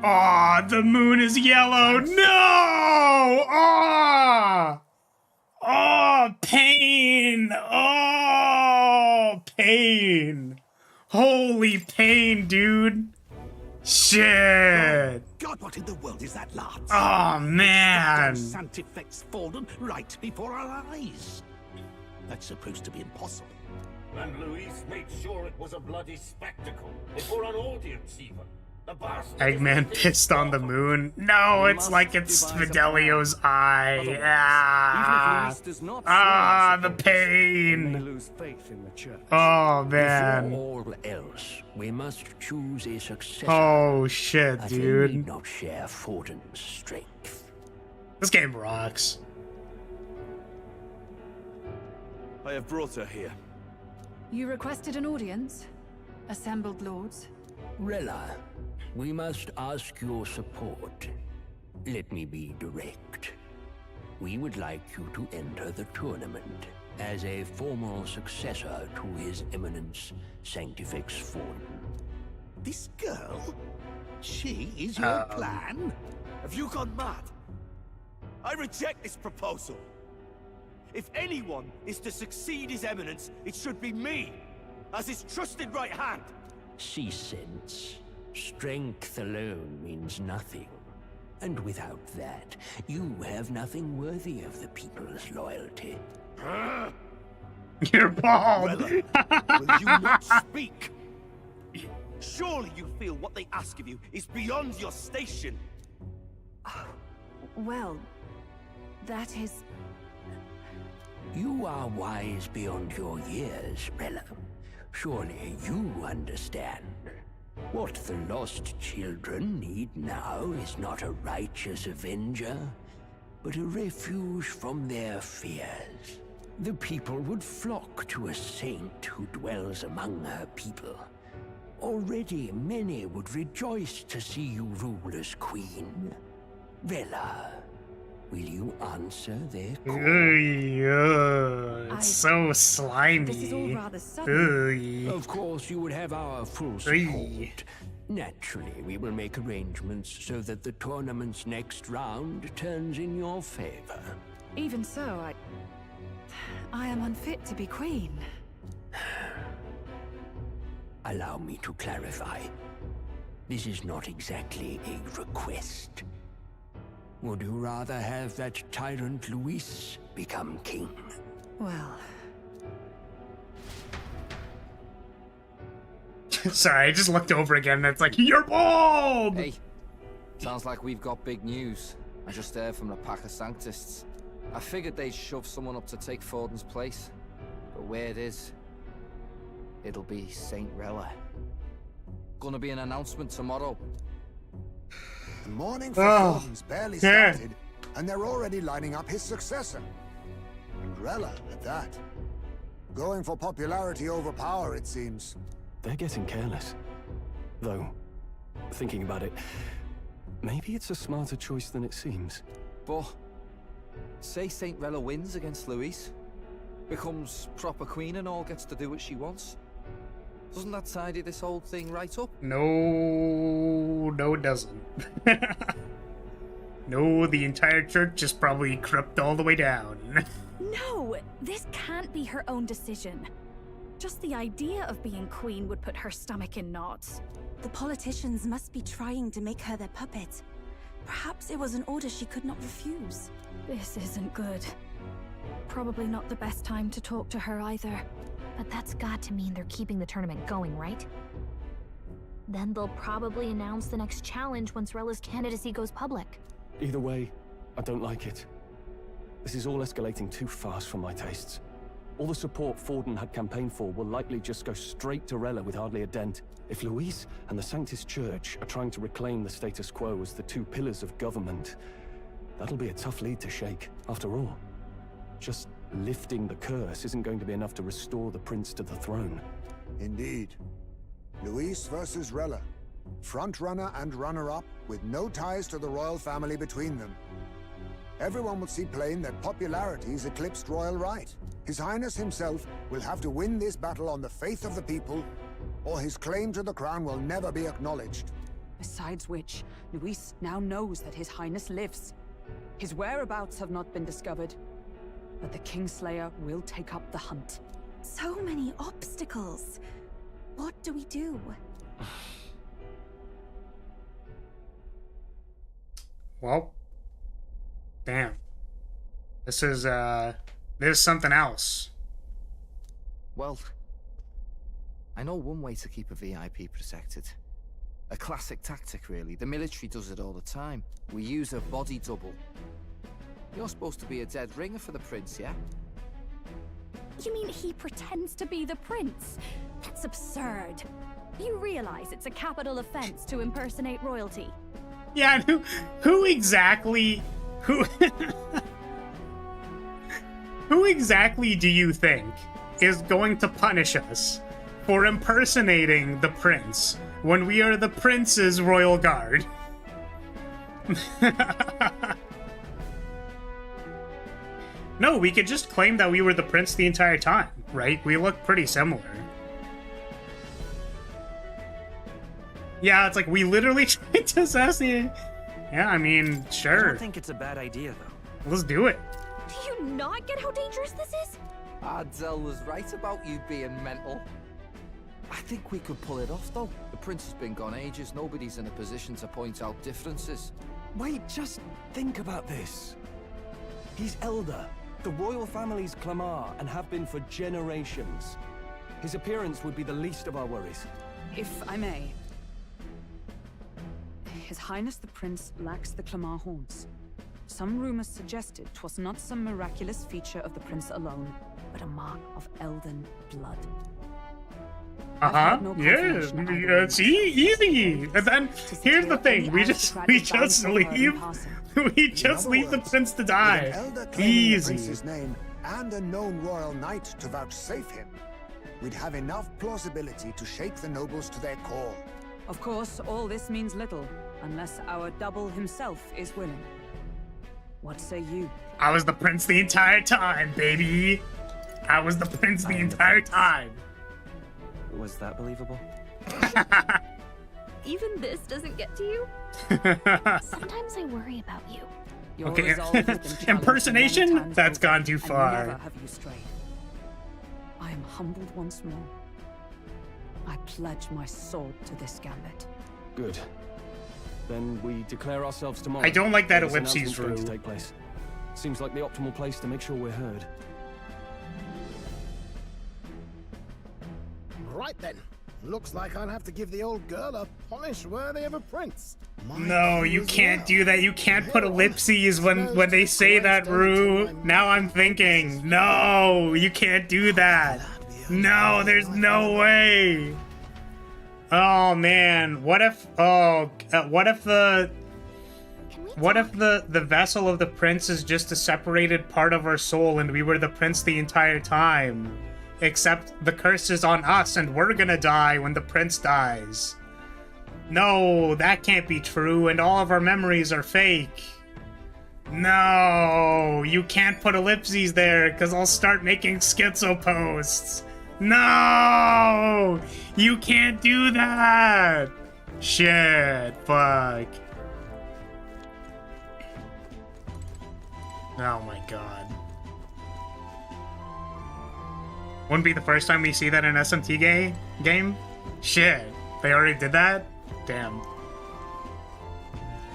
Aw, the moon is yellow. No! Ah! Oh, pain! Oh, pain! Holy pain, dude! Shit! God, what in the world is that lot? Oh, man! Sanctifex fallen right before our eyes. That's supposed to be impossible. And Luis made sure it was a bloody spectacle before an audience even. The bastard. Eggman pissed on the moon? No, it's like it's Fidelio's eye. Ah, the pain. Lose faith in the church. Oh, man. Before all else, we must choose a successor. Oh, shit, As dude. we need not share Forden's strength. This game rocks. I have brought her here. You requested an audience? Assembled lords? Rella, we must ask your support. Let me be direct. We would like you to enter the tournament as a formal successor to His Eminence Sanctifex Forden. This girl? She is your plan? Have you gone mad? I reject this proposal. If anyone is to succeed His Eminence, it should be me, as his trusted right hand. See sense. Strength alone means nothing. And without that, you have nothing worthy of the people's loyalty. You're bald. Will you not speak? Surely you feel what they ask of you is beyond your station. Well, That is... You are wise beyond your years, Rella. Surely you understand. What the lost children need now is not a righteous avenger, but a refuge from their fears. The people would flock to a saint who dwells among her people. Already many would rejoice to see you rule as queen. Rella, will you answer their call? It's so slimy. This is all rather sudden. Of course, you would have our full support. Naturally, we will make arrangements so that the tournament's next round turns in your favor. Even so, I am unfit to be queen. Allow me to clarify. This is not exactly a request. Would you rather have that tyrant Luis become king? Well... Sorry, I just looked over again and it's like, you're bald! Hey, sounds like we've got big news. I just heard from the pack of Sanctists. I figured they'd shove someone up to take Forden's place. But where it is, it'll be Saint Rella. Gonna be an announcement tomorrow. The mourning for Forden's barely started, and they're already lining up his successor. And Rella at that. Going for popularity over power, it seems. They're getting careless. Though, thinking about it, maybe it's a smarter choice than it seems. But, say Saint Rella wins against Luis, becomes proper queen and all gets to do what she wants. Doesn't that tidy this whole thing right up? No, it doesn't. No, the entire church is probably corrupt all the way down. No, this can't be her own decision. Just the idea of being queen would put her stomach in knots. The politicians must be trying to make her their puppet. Perhaps it was an order she could not refuse. This isn't good. Probably not the best time to talk to her either. But that's got to mean they're keeping the tournament going, right? Then they'll probably announce the next challenge once Rella's candidacy goes public. Either way, I don't like it. This is all escalating too fast for my tastes. All the support Forden had campaigned for will likely just go straight to Rella with hardly a dent. If Luis and the Sanctist Church are trying to reclaim the status quo as the two pillars of government, that'll be a tough lead to shake. After all, just lifting the curse isn't going to be enough to restore the prince to the throne. Indeed. Luis versus Rella. Frontrunner and runner-up, with no ties to the royal family between them. Everyone will see plain that popularity's eclipsed royal right. His Highness himself will have to win this battle on the faith of the people, or his claim to the crown will never be acknowledged. Besides which, Luis now knows that His Highness lives. His whereabouts have not been discovered, but the Kingslayer will take up the hunt. So many obstacles. What do we do? Well, damn. This is something else. Well, I know one way to keep a VIP protected. A classic tactic, really. The military does it all the time. We use a body double. You're supposed to be a dead ringer for the prince, yeah? You mean he pretends to be the prince? That's absurd. You realize it's a capital offense to impersonate royalty? Yeah, who exactly who exactly do you think is going to punish us for impersonating the prince when we are the prince's royal guard? No, we could just claim that we were the prince the entire time, right? We look pretty similar. Yeah, it's like we literally tried to assassinate. Yeah, I mean, sure. I don't think it's a bad idea, though. Let's do it. Do you not get how dangerous this is? Ardell was right about you being mental. I think we could pull it off, though. The prince has been gone ages. Nobody's in a position to point out differences. Wait, just think about this. He's elder. The royal family's Clamar and have been for generations. His appearance would be the least of our worries. If I may. His Highness the Prince lacks the Clamar horns. Some rumors suggested 'twas not some miraculous feature of the prince alone, but a mark of elden blood. Yeah, it's easy. And then here's the thing: we just leave the prince to die. Easy. Prince's name and a known royal knight to vouchsafe him, we'd have enough plausibility to shake the nobles to their core. Of course, all this means little, unless our double himself is willing. What say you? I was the prince the entire time, baby. I was the prince the entire time. Was that believable? Even this doesn't get to you? Sometimes I worry about you. Your Okay, resolve has been challenged impersonation? many times That's over, gone too and far. never have you strayed. I am humbled once more. I pledge my sword to this gambit. Good. Then we declare ourselves tomorrow. I don't like that This ellipses announcement's going to rule. take place. Seems like the optimal place to make sure we're heard. Right then. Looks like I'll have to give the old girl a polish worthy of a prince. No, you can't do that. You can't put ellipses when they say that, Rue. Now I'm thinking, no, you can't do that. No, there's no way. Oh man, what if the vessel of the prince is just a separated part of our soul and we were the prince the entire time? Except the curse is on us and we're gonna die when the prince dies. No, that can't be true and all of our memories are fake. No, you can't put ellipses there because I'll start making schizo posts. No, you can't do that. Shit, fuck. Oh my god. Wouldn't be the first time we see that in an SMT game? Shit, they already did that? Damn.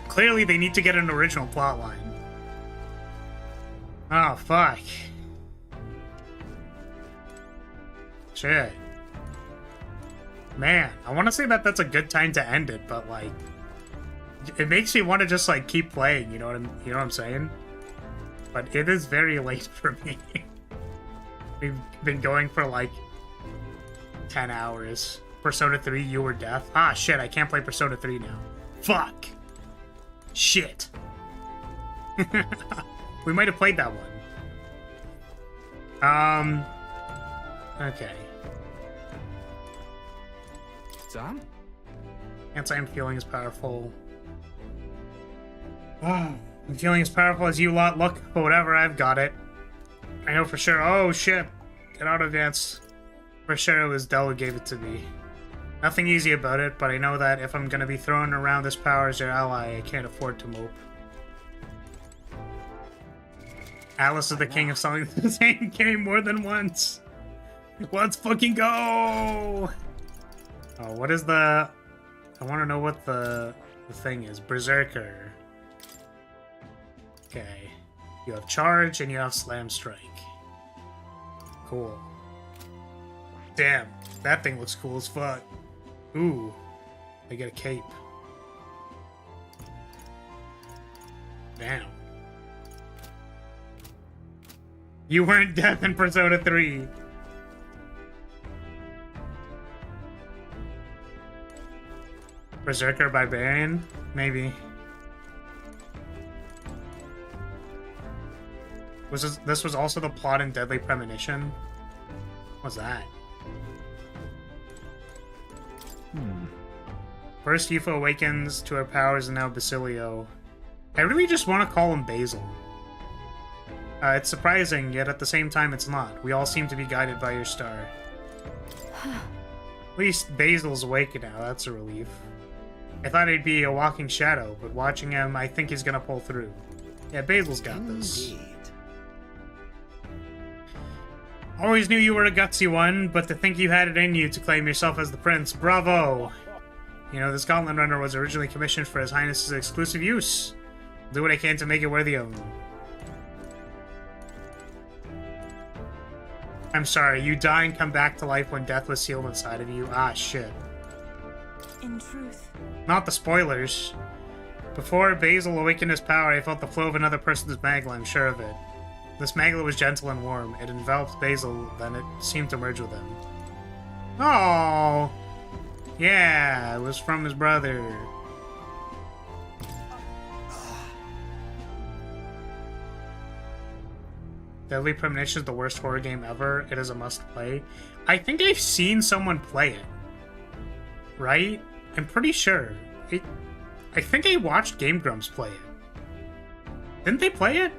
Clearly they need to get an original plotline. Oh, fuck. Shit. Man, I want to say that that's a good time to end it, but like, it makes me want to just like keep playing, you know what I'm saying? But it is very late for me. We've been going for like 10 hours. Persona 3, You Were Death. Ah, shit, I can't play Persona 3 now. Fuck. Shit. We might have played that one. Okay. Sam? Can't say I'm feeling as powerful. I'm feeling as powerful as you lot. Look, but whatever, I've got it. I know for sure. Oh shit. Get out of advance. For sure it was Del who gave it to me. Nothing easy about it, but I know that if I'm gonna be throwing around this power as your ally, I can't afford to mope. Atlus is the king of selling the same game more than once. Let's fucking go! Oh, what is the... I want to know what the thing is. Berserker. Okay. You have Charge and you have Slam Strike. Cool. Damn, that thing looks cool as fuck. Ooh, I get a cape. Damn. You weren't death in Persona 3. Berserker Barbarian? Maybe. This was also the plot in Deadly Premonition? What's that? First Yuffie awakens to her powers and now Basilio. I really just want to call him Basil. It's surprising, yet at the same time it's not. We all seem to be guided by your star. At least Basil's awake now, that's a relief. I thought he'd be a walking shadow, but watching him, I think he's gonna pull through. Yeah, Basil's got this. Always knew you were a gutsy one, but to think you had it in you to claim yourself as the prince, bravo! You know, this Gauntlet Runner was originally commissioned for His Highness's exclusive use. I'll do what I can to make it worthy of him. I'm sorry, you die and come back to life when death was sealed inside of you. Ah, shit. In truth, Not the spoilers. Before Basil awakened his power, I felt the flow of another person's magla, I'm sure of it. This magla was gentle and warm. It enveloped Basil, then it seemed to merge with him. Oh, yeah, it was from his brother. Deadly Premonition is the worst horror game ever. It is a must-play. I think I've seen someone play it. Right? I'm pretty sure. I think I watched Game Grumps play it. Didn't they play it?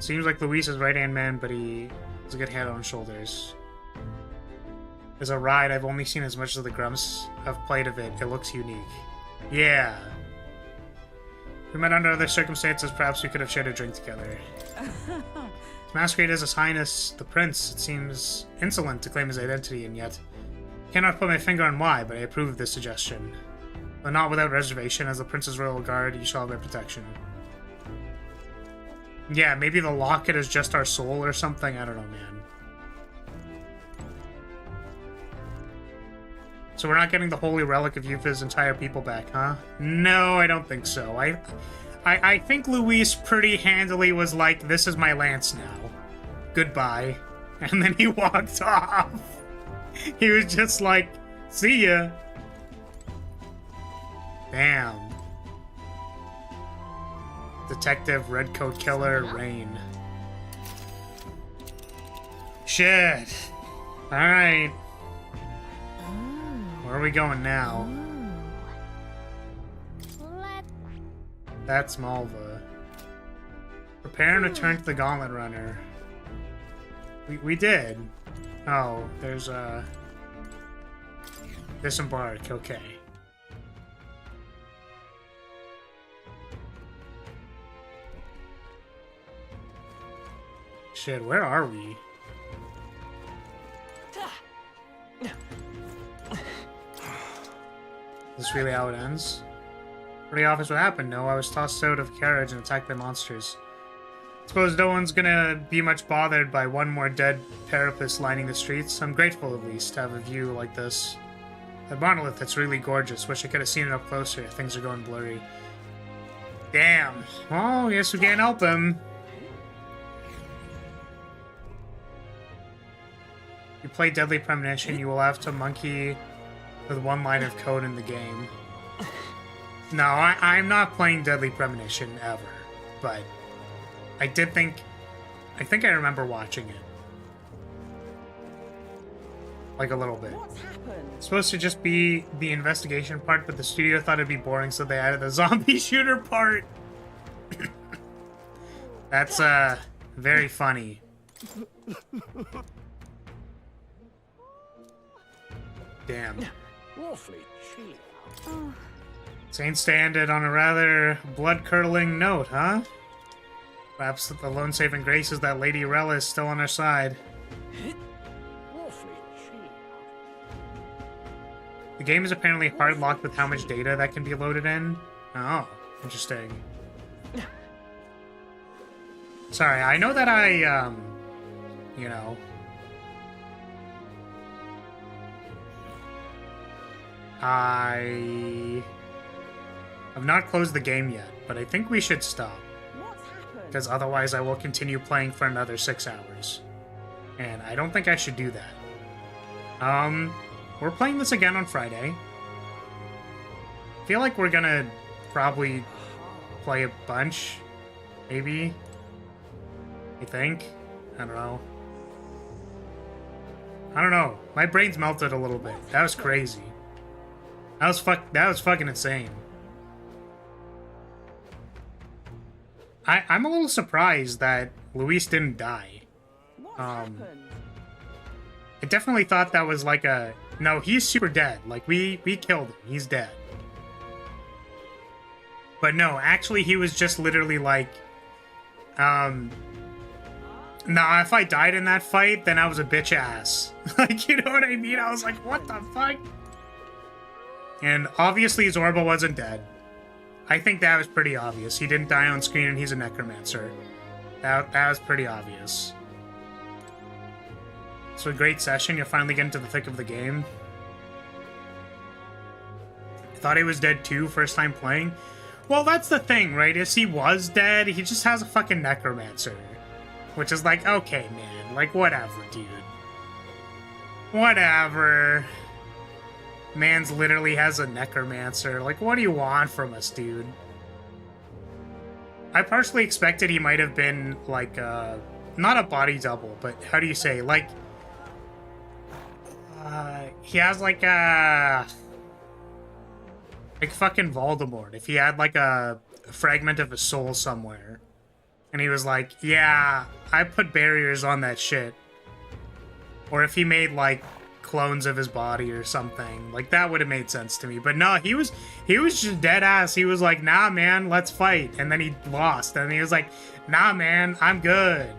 Seems like Luis is right-hand man, but he has a good head on his shoulders. As a ride, I've only seen as much as the Grumps have played of it. It looks unique. Yeah. If we met under other circumstances, perhaps we could have shared a drink together. Masquerade as His Highness the Prince. It seems insolent to claim his identity, and yet I cannot put my finger on why, but I approve of this suggestion. But not without reservation. As the Prince's royal guard, you shall have my protection. Yeah, maybe the locket is just our soul or something. I don't know, man. So we're not getting the holy relic of Yufa's entire people back, huh? No, I don't think so. I think Luis pretty handily was like, this is my lance now. Goodbye. And then he walked off. He was just like, see ya. Damn. Detective, Redcoat Killer, Rain. Shit. Alright. Where are we going now? That's Malva. Prepare and return to the Gauntlet Runner. We did. Oh, there's disembark, okay. Shit, where are we? Is this really how it ends? Pretty obvious what happened, no? I was tossed out of a carriage and attacked by monsters. Suppose no one's gonna be much bothered by one more dead parapet lining the streets. I'm grateful, at least, to have a view like this. The monolith, that's really gorgeous. Wish I could have seen it up closer. Things are going blurry. Damn. Well, I guess we can't help him. You play Deadly Premonition, you will have to monkey with one line of code in the game. No, I'm not playing Deadly Premonition ever, but I think I remember watching it. Like a little bit. It's supposed to just be the investigation part, but the studio thought it'd be boring, so they added the zombie shooter part. That's, very funny. Damn. Awfully chilly. Saint ended on a rather blood-curdling note, huh? Perhaps the lone saving grace is that Lady Rella is still on our side. Awfully chilly. The game is apparently hard-locked with how much data that can be loaded in. Oh, interesting. Sorry, I know that I, you know... I have not closed the game yet, but I think we should stop. Because otherwise I will continue playing for another 6 hours. And I don't think I should do that. We're playing this again on Friday. I feel like we're gonna probably play a bunch. Maybe. I think. I don't know. I don't know. My brain's melted a little bit. That was crazy. That was fucking insane. I'm a little surprised that Luis didn't die. I definitely thought that was like a... No, he's super dead. Like, we killed him. He's dead. But no, actually he was just literally like... Nah, if I died in that fight, then I was a bitch ass. Like, you know what I mean? I was like, what the fuck? And obviously Zorba wasn't dead. I think that was pretty obvious. He didn't die on screen and he's a necromancer. That was pretty obvious. So a great session, you'll finally get into the thick of the game. I thought he was dead too, first time playing. Well, that's the thing, right? If he was dead, he just has a fucking necromancer. Which is like, okay, man. Like, whatever, dude. Whatever. Man's literally has a necromancer. Like, what do you want from us, dude? I partially expected he might have been, like, not a body double, but how do you say? Like, he has, like, a... Like fucking Voldemort. If he had, like, a fragment of his soul somewhere. And he was like, yeah, I put barriers on that shit. Or if he made, like, clones of his body or something. Like, that would have made sense to me. But no, he was just dead ass. He was like, nah, man, let's fight. And then he lost. And he was like, nah, man, I'm good.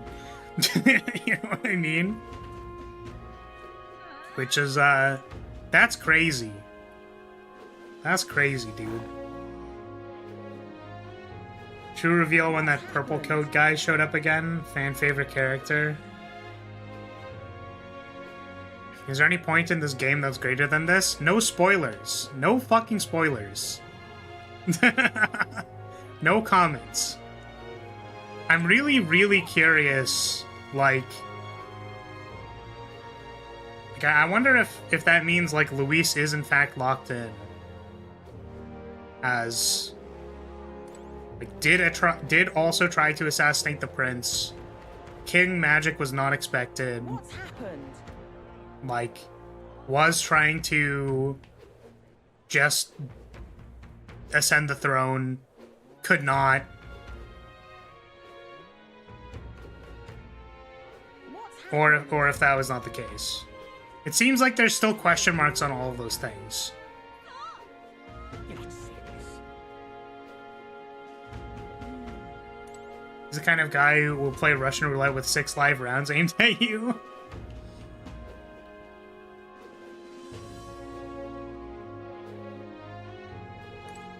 You know what I mean? Which is, that's crazy. That's crazy, dude. True reveal when that purple coat guy showed up again. Fan favorite character. Is there any point in this game that's greater than this? No spoilers. No fucking spoilers. No comments. I'm really, really curious, like I wonder if that means, like, Luis is in fact locked in. As... Like, did also try to assassinate the prince. King magic was not expected. What's happened? Like, was trying to just ascend the throne. Could not. Or if that was not the case. It seems like there's still question marks on all of those things. He's the kind of guy who will play Russian roulette with 6 live rounds aimed at you.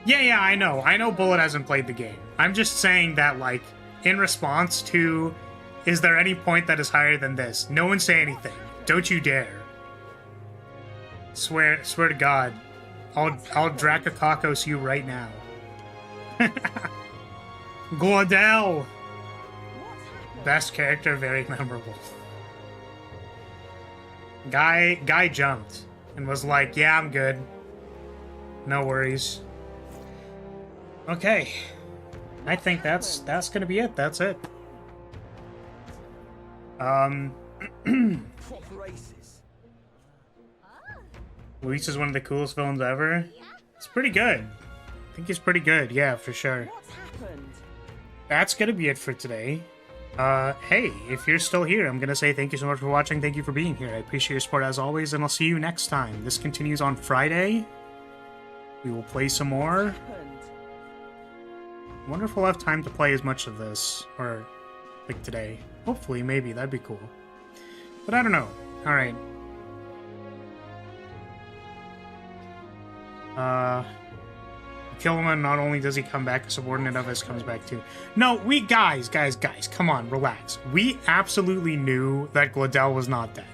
Yeah, I know. I know Bullet hasn't played the game. I'm just saying that, like, in response to, is there any point that is higher than this? No one say anything. Don't you dare. Swear to God. I'll Dracococos you right now. Glodell! Best character, very memorable. Guy jumped and was like, yeah, I'm good. No worries. Okay. I think that's gonna be it. That's it. Luis is one of the coolest villains ever. It's pretty good. I think he's pretty good, yeah, for sure. That's gonna be it for today. Hey, if you're still here, I'm gonna say thank you so much for watching. Thank you for being here. I appreciate your support as always, and I'll see you next time. This continues on Friday. We will play some more. I wonder if we'll have time to play as much of this, or like today. Hopefully, maybe, that'd be cool. But I don't know. Alright. Kill him, and not only does he come back, a subordinate of us comes back too. No, we guys, come on, relax. We absolutely knew that Glodell was not dead.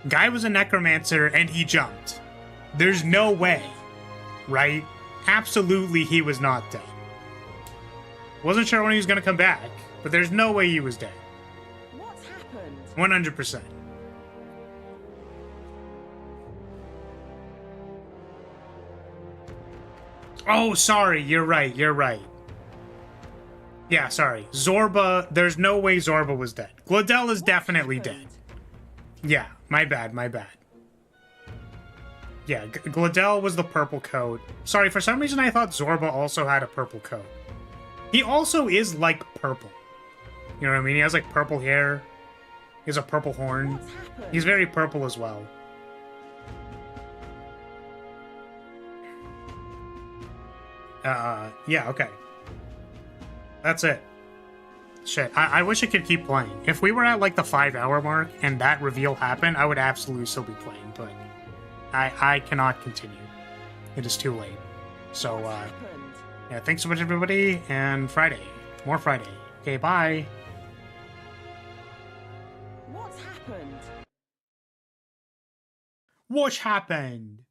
Guy was a necromancer, and he jumped. There's no way, right? Absolutely he was not dead. Wasn't sure when he was gonna come back, but there's no way he was dead. What's happened? 100%. Oh, sorry, you're right. Yeah, sorry. Zorba, there's no way Zorba was dead. Glodell is definitely dead. Yeah, my bad. Yeah, Glodell was the purple coat. Sorry, for some reason I thought Zorba also had a purple coat. He also is, like, purple. You know what I mean? He has, like, purple hair. He has a purple horn. He's very purple as well. Yeah, okay. That's it. Shit, I wish I could keep playing. If we were at, like, the 5-hour mark and that reveal happened, I would absolutely still be playing, but I cannot continue. It is too late. So, yeah, thanks so much, everybody, and Friday. More Friday. Okay, bye. What's happened? What happened?